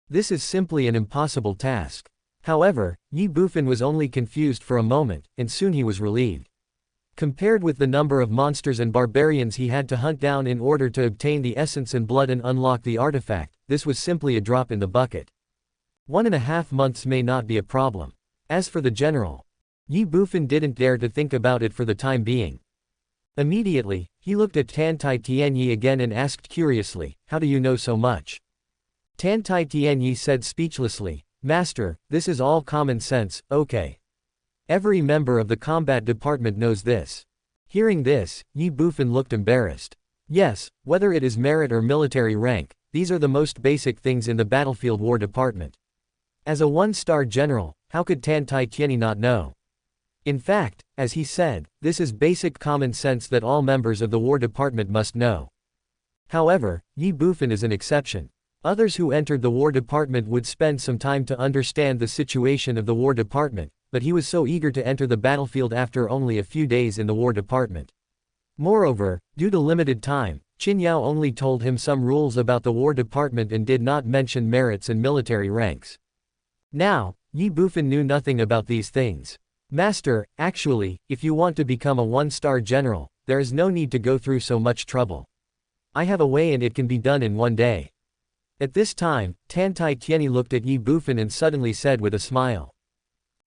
This is simply an impossible task. However, Ye Bufan was only confused for a moment, and soon he was relieved. Compared with the number of monsters and barbarians he had to hunt down in order to obtain the essence and blood and unlock the artifact, this was simply a drop in the bucket. 1.5 months may not be a problem. As for the general, Ye Bufan didn't dare to think about it for the time being. Immediately, he looked at Tan Tai Tianyi again and asked curiously, "How do you know so much?" Tan Tai Tianyi said speechlessly, "Master, this is all common sense, okay. Every member of the combat department knows this." Hearing this, Ye Bufan looked embarrassed. Yes, whether it is merit or military rank, these are the most basic things in the battlefield war department. As a 1-star general, how could Tan Tai Tianyi not know? In fact, as he said, this is basic common sense that all members of the war department must know. However, Ye Bufan is an exception. Others who entered the war department would spend some time to understand the situation of the war department, but he was so eager to enter the battlefield after only a few days in the war department. Moreover, due to limited time, Qin Yao only told him some rules about the war department and did not mention merits and military ranks. Now, Ye Bufan knew nothing about these things. "Master, actually, if you want to become a 1-star general, there is no need to go through so much trouble. I have a way and it can be done in 1 day." At this time, Tan Tai Tianyi looked at Ye Bufan and suddenly said with a smile,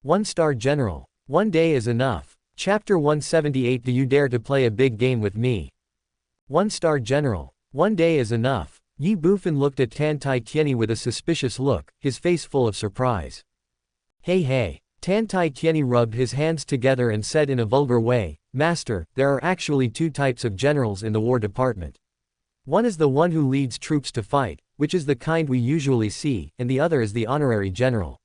"1-star general. 1 day is enough." Chapter 178. Do you dare to play a big game with me? 1-star general. 1 day is enough. Ye Bufan looked at Tan Tai Tianyi with a suspicious look, his face full of surprise. Hey. Tan Tai Tianyi rubbed his hands together and said in a vulgar way, "Master, there are actually 2 types of generals in the war department. One is the one who leads troops to fight, which is the kind we usually see, and the other is the honorary general."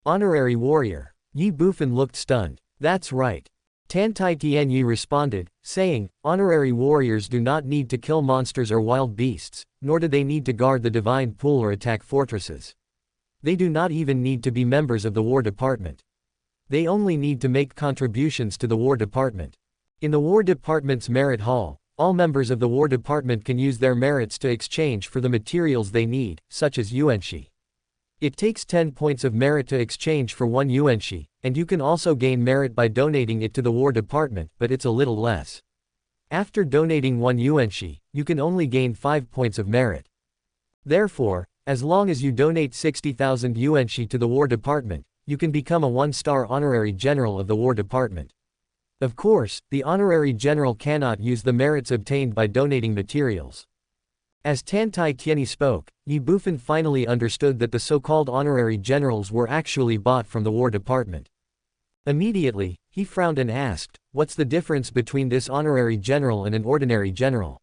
Honorary warrior. Ye Bufan looked stunned. "That's right." Tan Tai Tianyi responded, saying, "Honorary warriors do not need to kill monsters or wild beasts, nor do they need to guard the divine pool or attack fortresses. They do not even need to be members of the war department. They only need to make contributions to the war department. In the war department's merit hall, all members of the war department can use their merits to exchange for the materials they need, such as yuanxi. It takes 10 points of merit to exchange for 1 yuanxi, and you can also gain merit by donating it to the War Department, but it's a little less. After donating 1 yuanxi, you can only gain 5 points of merit. Therefore, as long as you donate 60,000 yuanxi to the War Department, you can become a 1-star honorary general of the War Department. Of course, the honorary general cannot use the merits obtained by donating materials. As Tan Tai Tianyi spoke, Ye Bufan finally understood that the so-called honorary generals were actually bought from the War Department. Immediately, he frowned and asked, "What's the difference between this honorary general and an ordinary general?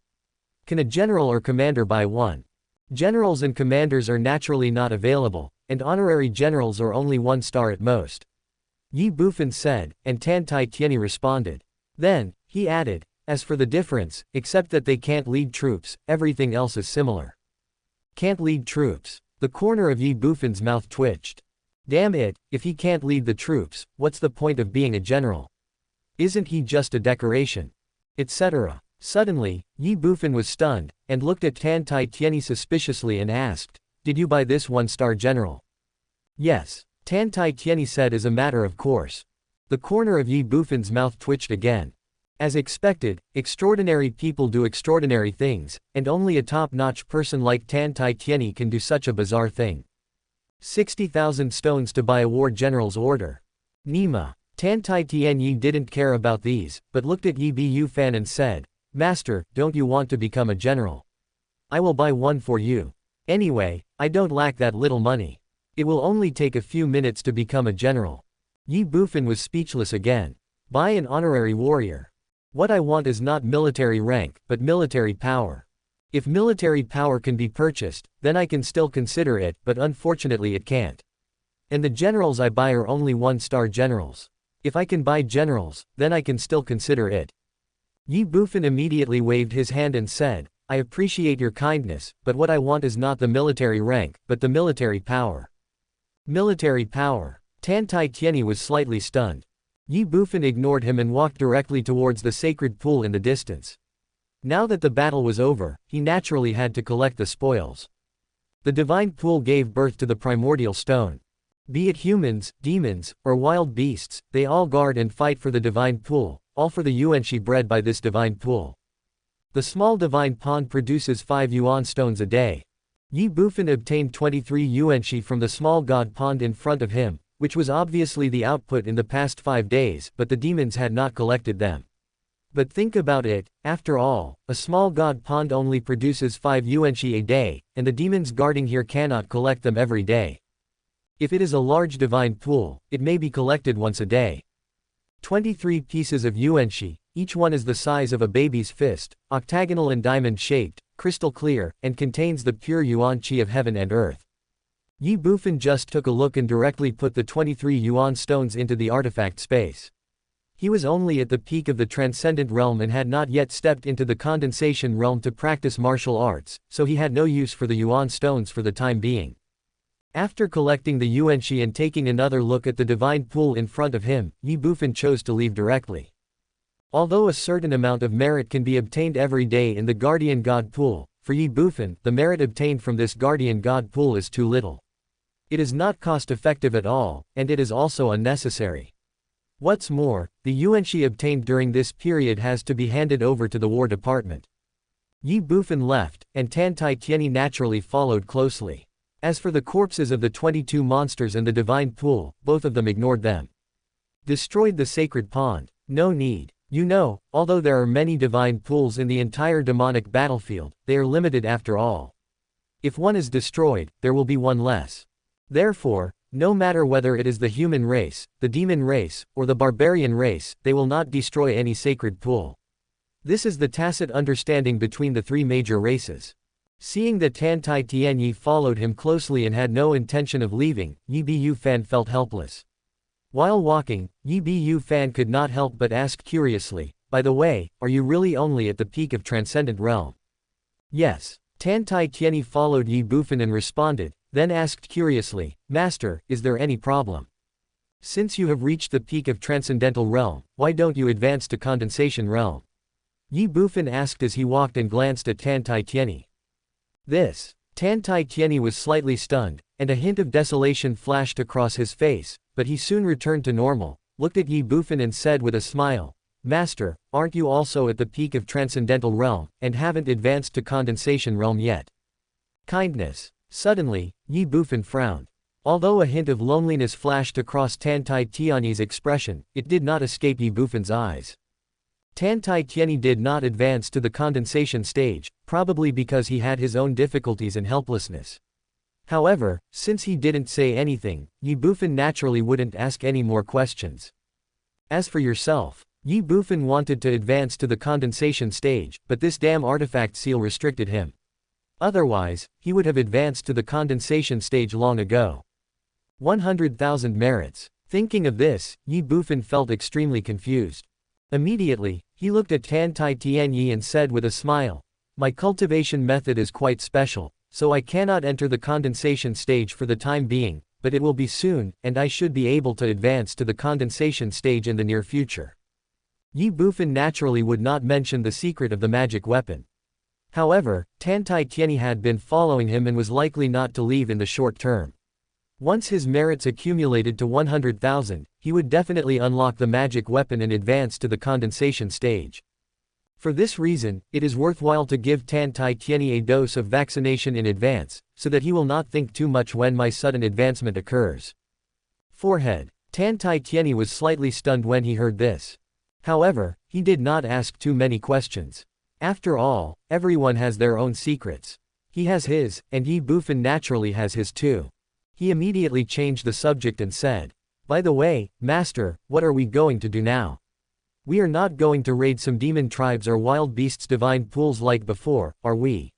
Can a general or commander buy one? Generals and commanders are naturally not available, and honorary generals are only 1 star at most." Ye Bufan said, and Tan Tai Tianyi responded. Then, he added, "As for the difference, except that they can't lead troops, everything else is similar." Can't lead troops. The corner of Ye Bufan's mouth twitched. Damn it, if he can't lead the troops, what's the point of being a general? Isn't he just a decoration? Etc. Suddenly, Ye Bufan was stunned, and looked at Tan Tai Tianyi suspiciously and asked, "Did you buy this 1-star general?" "Yes," Tan Tai Tianyi said as a matter of course. The corner of Ye Bufan's mouth twitched again. As expected, extraordinary people do extraordinary things, and only a top-notch person like Tan Tai Tianyi can do such a bizarre thing. 60,000 stones to buy a war general's order. Nima. Tan Tai Tianyi didn't care about these, but looked at Ye Bufan and said, "Master, don't you want to become a general? I will buy one for you. Anyway, I don't lack that little money. It will only take a few minutes to become a general." Ye Bufan was speechless again. Buy an honorary warrior. What I want is not military rank, but military power. If military power can be purchased, then I can still consider it, but unfortunately it can't. And the generals I buy are only 1-star generals. If I can buy generals, then I can still consider it. Ye Bufan immediately waved his hand and said, "I appreciate your kindness, but what I want is not the military rank, but the military power." Military power. Tan Tai Tianyi was slightly stunned. Ye Bufan ignored him and walked directly towards the sacred pool in the distance. Now that the battle was over, he naturally had to collect the spoils. The divine pool gave birth to the primordial stone. Be it humans, demons, or wild beasts, they all guard and fight for the divine pool, all for the yuanxi bred by this divine pool. The small divine pond produces 5 yuan stones a day. Ye Bufan obtained 23 yuanxi from the small god pond in front of him, which was obviously the output in the past 5 days, but the demons had not collected them. But think about it, after all, a small god pond only produces 5 yuanxi a day, and the demons guarding here cannot collect them every day. If it is a large divine pool, it may be collected once a day. 23 pieces of yuanxi, each one is the size of a baby's fist, octagonal and diamond-shaped, crystal clear, and contains the pure yuan qi of heaven and earth. Ye Bufan just took a look and directly put the 23 yuan stones into the artifact space. He was only at the peak of the transcendent realm and had not yet stepped into the condensation realm to practice martial arts, so he had no use for the yuan stones for the time being. After collecting the yuanxi and taking another look at the divine pool in front of him, Ye Bufan chose to leave directly. Although a certain amount of merit can be obtained every day in the guardian god pool, for Ye Bufan, the merit obtained from this guardian god pool is too little. It is not cost-effective at all, and it is also unnecessary. What's more, the yuanxi obtained during this period has to be handed over to the War Department. Ye Bufan left, and Tan Tai Tianyi naturally followed closely. As for the corpses of the 22 monsters and the divine pool, both of them ignored them. Destroyed the sacred pond. No need. You know, although there are many divine pools in the entire demonic battlefield, they are limited after all. If one is destroyed, there will be one less. Therefore, no matter whether it is the human race, the demon race, or the barbarian race, they will not destroy any sacred pool. This is the tacit understanding between the 3 major races. Seeing that Tan Tai Tianyi followed him closely and had no intention of leaving, Ye Bufan felt helpless. While walking, Ye Bufan could not help but ask curiously, "By the way, are you really only at the peak of Transcendent Realm?" "Yes." Tan Tai Tianyi followed Ye Bufan and responded, then asked curiously, "Master, is there any problem? Since you have reached the peak of Transcendental Realm, why don't you advance to Condensation Realm?" Ye Bufan asked as he walked and glanced at Tan Tai Tianyi. Tan Tai Tianyi was slightly stunned, and a hint of desolation flashed across his face, but he soon returned to normal, looked at Ye Bufan and said with a smile, "Master, aren't you also at the peak of Transcendental Realm, and haven't advanced to Condensation Realm yet?" Kindness. Suddenly, Ye Bufan frowned. Although a hint of loneliness flashed across Tan Tai Tianyi's expression, it did not escape Ye Bufan's eyes. Tan Tai Tianyi did not advance to the condensation stage, probably because he had his own difficulties and helplessness. However, since he didn't say anything, Ye Bufan naturally wouldn't ask any more questions. As for yourself, Ye Bufan wanted to advance to the condensation stage, but this damn artifact seal restricted him. Otherwise, he would have advanced to the condensation stage long ago. 100,000 merits. Thinking of this, Ye Bufan felt extremely confused. Immediately, he looked at Tan Tai Tianyi and said with a smile, "My cultivation method is quite special, so I cannot enter the condensation stage for the time being, but it will be soon, and I should be able to advance to the condensation stage in the near future." Ye Bufan naturally would not mention the secret of the magic weapon. However, Tan Tai Tianyi had been following him and was likely not to leave in the short term. Once his merits accumulated to 100,000, he would definitely unlock the magic weapon and advance to the condensation stage. For this reason, it is worthwhile to give Tan Tai Tianyi a dose of vaccination in advance, so that he will not think too much when my sudden advancement occurs. Forehead. Tan Tai Tianyi was slightly stunned when he heard this. However, he did not ask too many questions. After all, everyone has their own secrets. He has his, and Ye Bufan naturally has his too. He immediately changed the subject and said, "By the way, Master, what are we going to do now? We are not going to raid some demon tribes or wild beasts' divine pools like before, are we?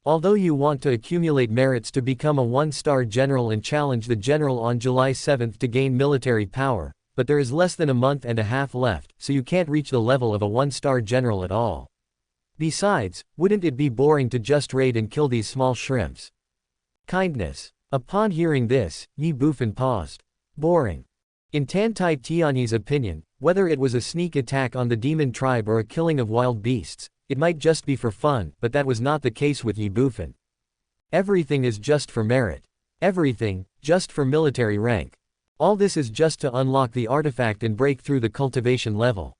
Although you want to accumulate merits to become a one-star general and challenge the general on July 7th to gain military power, but there is less than a month and a half left, so you can't reach the level of a one-star general at all. Besides, wouldn't it be boring to just raid and kill these small shrimps?" Kindness. Upon hearing this, Ye Bufan paused. Boring. In Tan Tai Tianyi's opinion, whether it was a sneak attack on the demon tribe or a killing of wild beasts, it might just be for fun, but that was not the case with Ye Bufan. Everything is just for merit. Everything, just for military rank. All this is just to unlock the artifact and break through the cultivation level.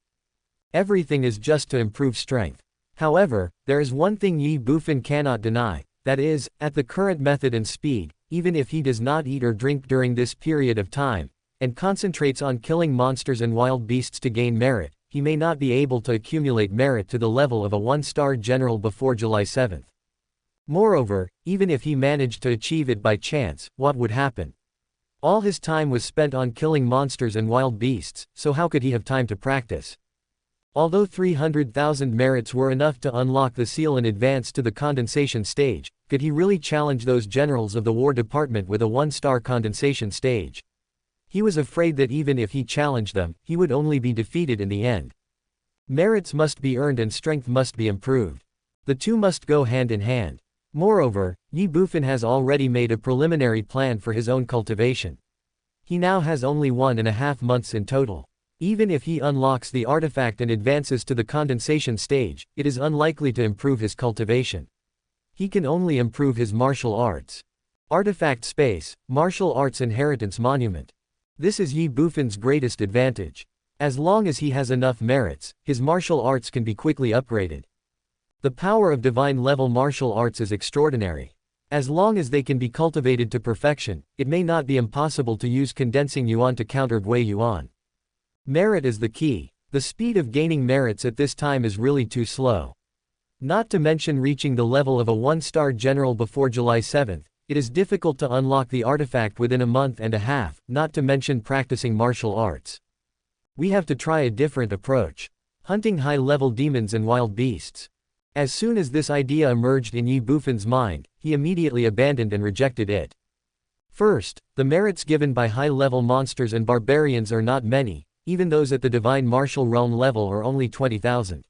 Everything is just to improve strength. However, there is one thing Ye Bufan cannot deny, that is, at the current method and speed, even if he does not eat or drink during this period of time, and concentrates on killing monsters and wild beasts to gain merit, he may not be able to accumulate merit to the level of a one-star general before July 7th. Moreover, even if he managed to achieve it by chance, what would happen? All his time was spent on killing monsters and wild beasts, so how could he have time to practice? Although 300,000 merits were enough to unlock the seal and advance to the condensation stage, could he really challenge those generals of the War Department with a one-star condensation stage? He was afraid that even if he challenged them, he would only be defeated in the end. Merits must be earned and strength must be improved. The two must go hand in hand. Moreover, Ye Bufan has already made a preliminary plan for his own cultivation. He now has only 1.5 months in total. Even if he unlocks the artifact and advances to the condensation stage, it is unlikely to improve his cultivation. He can only improve his martial arts. Artifact space, martial arts inheritance monument. This is Ye Bufan's greatest advantage. As long as he has enough merits, his martial arts can be quickly upgraded. The power of divine level martial arts is extraordinary. As long as they can be cultivated to perfection, it may not be impossible to use condensing yuan to counter Gui yuan. Merit is the key. The speed of gaining merits at this time is really too slow. Not to mention reaching the level of a one-star general before July 7th, it is difficult to unlock the artifact within a month and a half, not to mention practicing martial arts. We have to try a different approach. Hunting high-level demons and wild beasts. As soon as this idea emerged in Ye Bufan's mind, he immediately abandoned and rejected it. First, the merits given by high-level monsters and barbarians are not many. Even those at the divine martial realm level are only 20,000.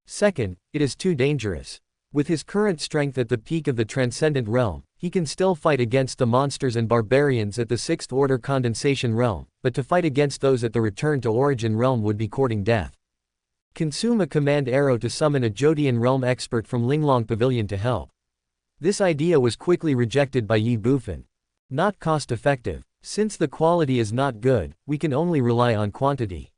Second, it is too dangerous. With his current strength at the peak of the transcendent realm, he can still fight against the monsters and barbarians at the 6th order condensation realm, but to fight against those at the return to origin realm would be courting death. Consume a command arrow to summon a Jodian realm expert from Linglong Pavilion to help. This idea was quickly rejected by Ye Bufan. Not cost-effective. Since the quality is not good, we can only rely on quantity.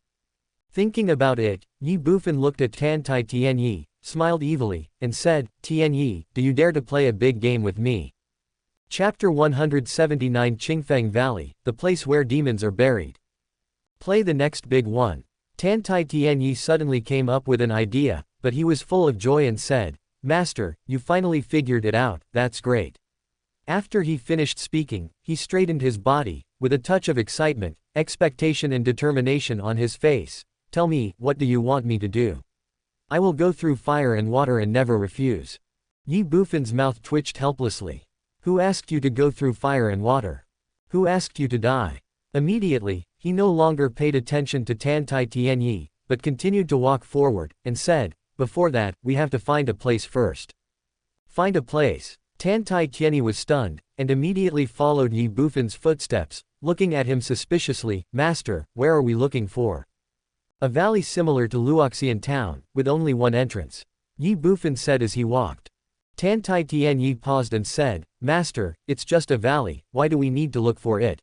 Thinking about it, Ye Bufan looked at Tan Tai Tianyi, smiled evilly, and said, Tianyi, do you dare to play a big game with me? Chapter 179 Qingfeng Valley, the place where demons are buried. Play the next big one. Tan Tai Tianyi suddenly came up with an idea, but he was full of joy and said, Master, you finally figured it out, that's great. After he finished speaking, he straightened his body, with a touch of excitement, expectation and determination on his face. Tell me, what do you want me to do? I will go through fire and water and never refuse. Ye Bufan's mouth twitched helplessly. Who asked you to go through fire and water? Who asked you to die? Immediately, he no longer paid attention to Tan Tai Tianyi, but continued to walk forward, and said, before that, we have to find a place first. Find a place. Tan Tai Tianyi was stunned, and immediately followed Ye Bufan's footsteps, looking at him suspiciously. Master, where are we looking for? A valley similar to Luoxian town, with only one entrance. Ye Bufan said as he walked. Tan Tai Tianyi paused and said, Master, it's just a valley, why do we need to look for it?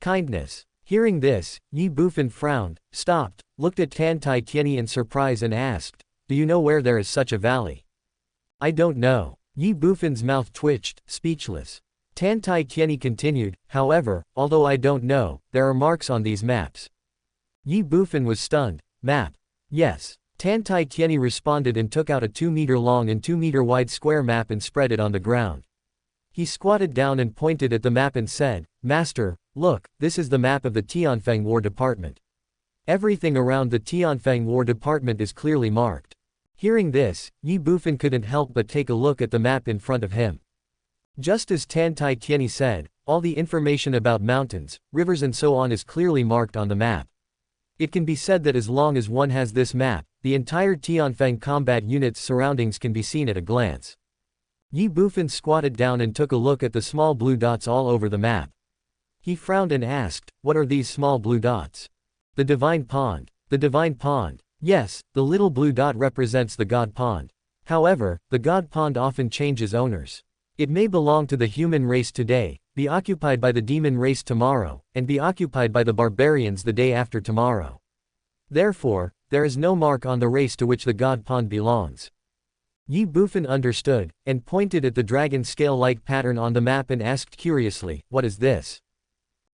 Kindness. Hearing this, Ye Bufan frowned, stopped, looked at Tan Tai Tianyi in surprise and asked, do you know where there is such a valley? I don't know. Ye Bufan's mouth twitched, speechless. Tan Tai Tianyi continued, however, although I don't know, there are marks on these maps. Ye Bufan was stunned. Map. Yes. Tan Tai Tianyi responded and took out a 2-meter long and 2-meter wide square map and spread it on the ground. He squatted down and pointed at the map and said, Master, look, this is the map of the Tianfeng War Department. Everything around the Tianfeng War Department is clearly marked. Hearing this, Ye Bufan couldn't help but take a look at the map in front of him. Just as Tan Tai Tianyi said, all the information about mountains, rivers and so on is clearly marked on the map. It can be said that as long as one has this map, the entire Tianfeng combat unit's surroundings can be seen at a glance. Ye Bufan squatted down and took a look at the small blue dots all over the map. He frowned and asked, what are these small blue dots? The Divine Pond. The Divine Pond. Yes, the little blue dot represents the God Pond. However, the God Pond often changes owners. It may belong to the human race today, be occupied by the demon race tomorrow, and be occupied by the barbarians the day after tomorrow. Therefore, there is no mark on the race to which the God Pond belongs. Ye Bufan understood, and pointed at the dragon scale-like pattern on the map and asked curiously, what is this?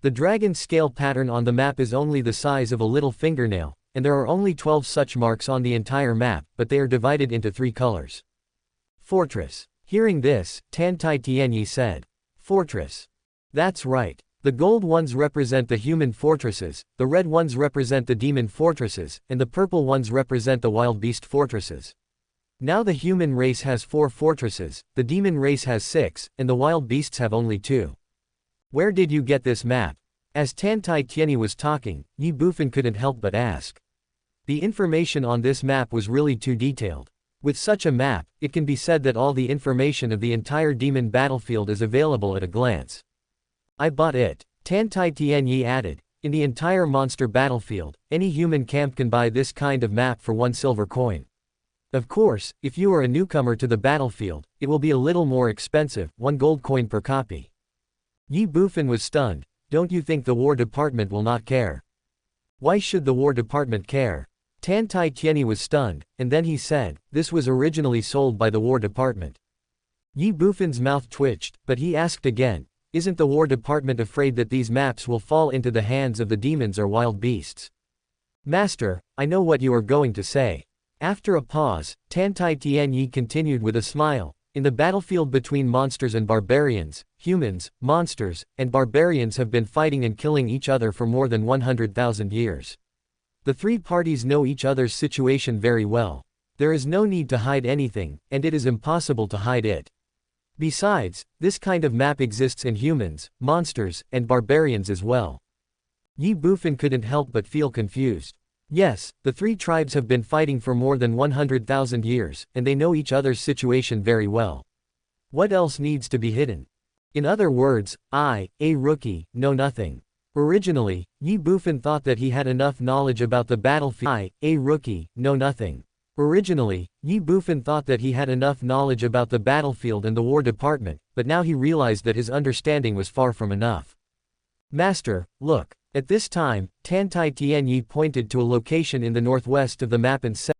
The dragon scale pattern on the map is only the size of a little fingernail, and there are only 12 such marks on the entire map, but they are divided into 3 colors. Fortress. Hearing this, Tan Tai Tianyi said, Fortress. That's right. The gold ones represent the human fortresses, the red ones represent the demon fortresses, and the purple ones represent the wild beast fortresses. Now the human race has 4 fortresses, the demon race has 6, and the wild beasts have only 2. Where did you get this map? As Tan Tai Tianyi was talking, Ye Bufan couldn't help but ask. The information on this map was really too detailed. With such a map, it can be said that all the information of the entire demon battlefield is available at a glance. I bought it. Tan Tai Tianyi added, in the entire monster battlefield, any human camp can buy this kind of map for 1 silver coin. Of course, if you are a newcomer to the battlefield, it will be a little more expensive, 1 gold coin per copy. Ye Bufan was stunned. Don't you think the War Department will not care? Why should the War Department care? Tan Tai Tianyi was stunned, and then he said, this was originally sold by the War Department. Ye Bufan's mouth twitched, but he asked again, isn't the War Department afraid that these maps will fall into the hands of the demons or wild beasts? Master, I know what you are going to say. After a pause, Tan Tai Tianyi continued with a smile, in the battlefield between monsters and barbarians, humans, monsters, and barbarians have been fighting and killing each other for more than 100,000 years. The 3 parties know each other's situation very well. There is no need to hide anything, and it is impossible to hide it. Besides, this kind of map exists in humans, monsters, and barbarians as well. Ye Bufan couldn't help but feel confused. Yes, the 3 tribes have been fighting for more than 100,000 years, and they know each other's situation very well. What else needs to be hidden? In other words, I, a rookie, know nothing. Originally, Ye Bufan thought that he had enough knowledge about the battlefield. I, a rookie, know nothing. Originally, Ye Bufan thought that he had enough knowledge about the battlefield and the war department, but now he realized that his understanding was far from enough. Master, look. At this time, Tan Tai Tien Yi pointed to a location in the northwest of the map and said,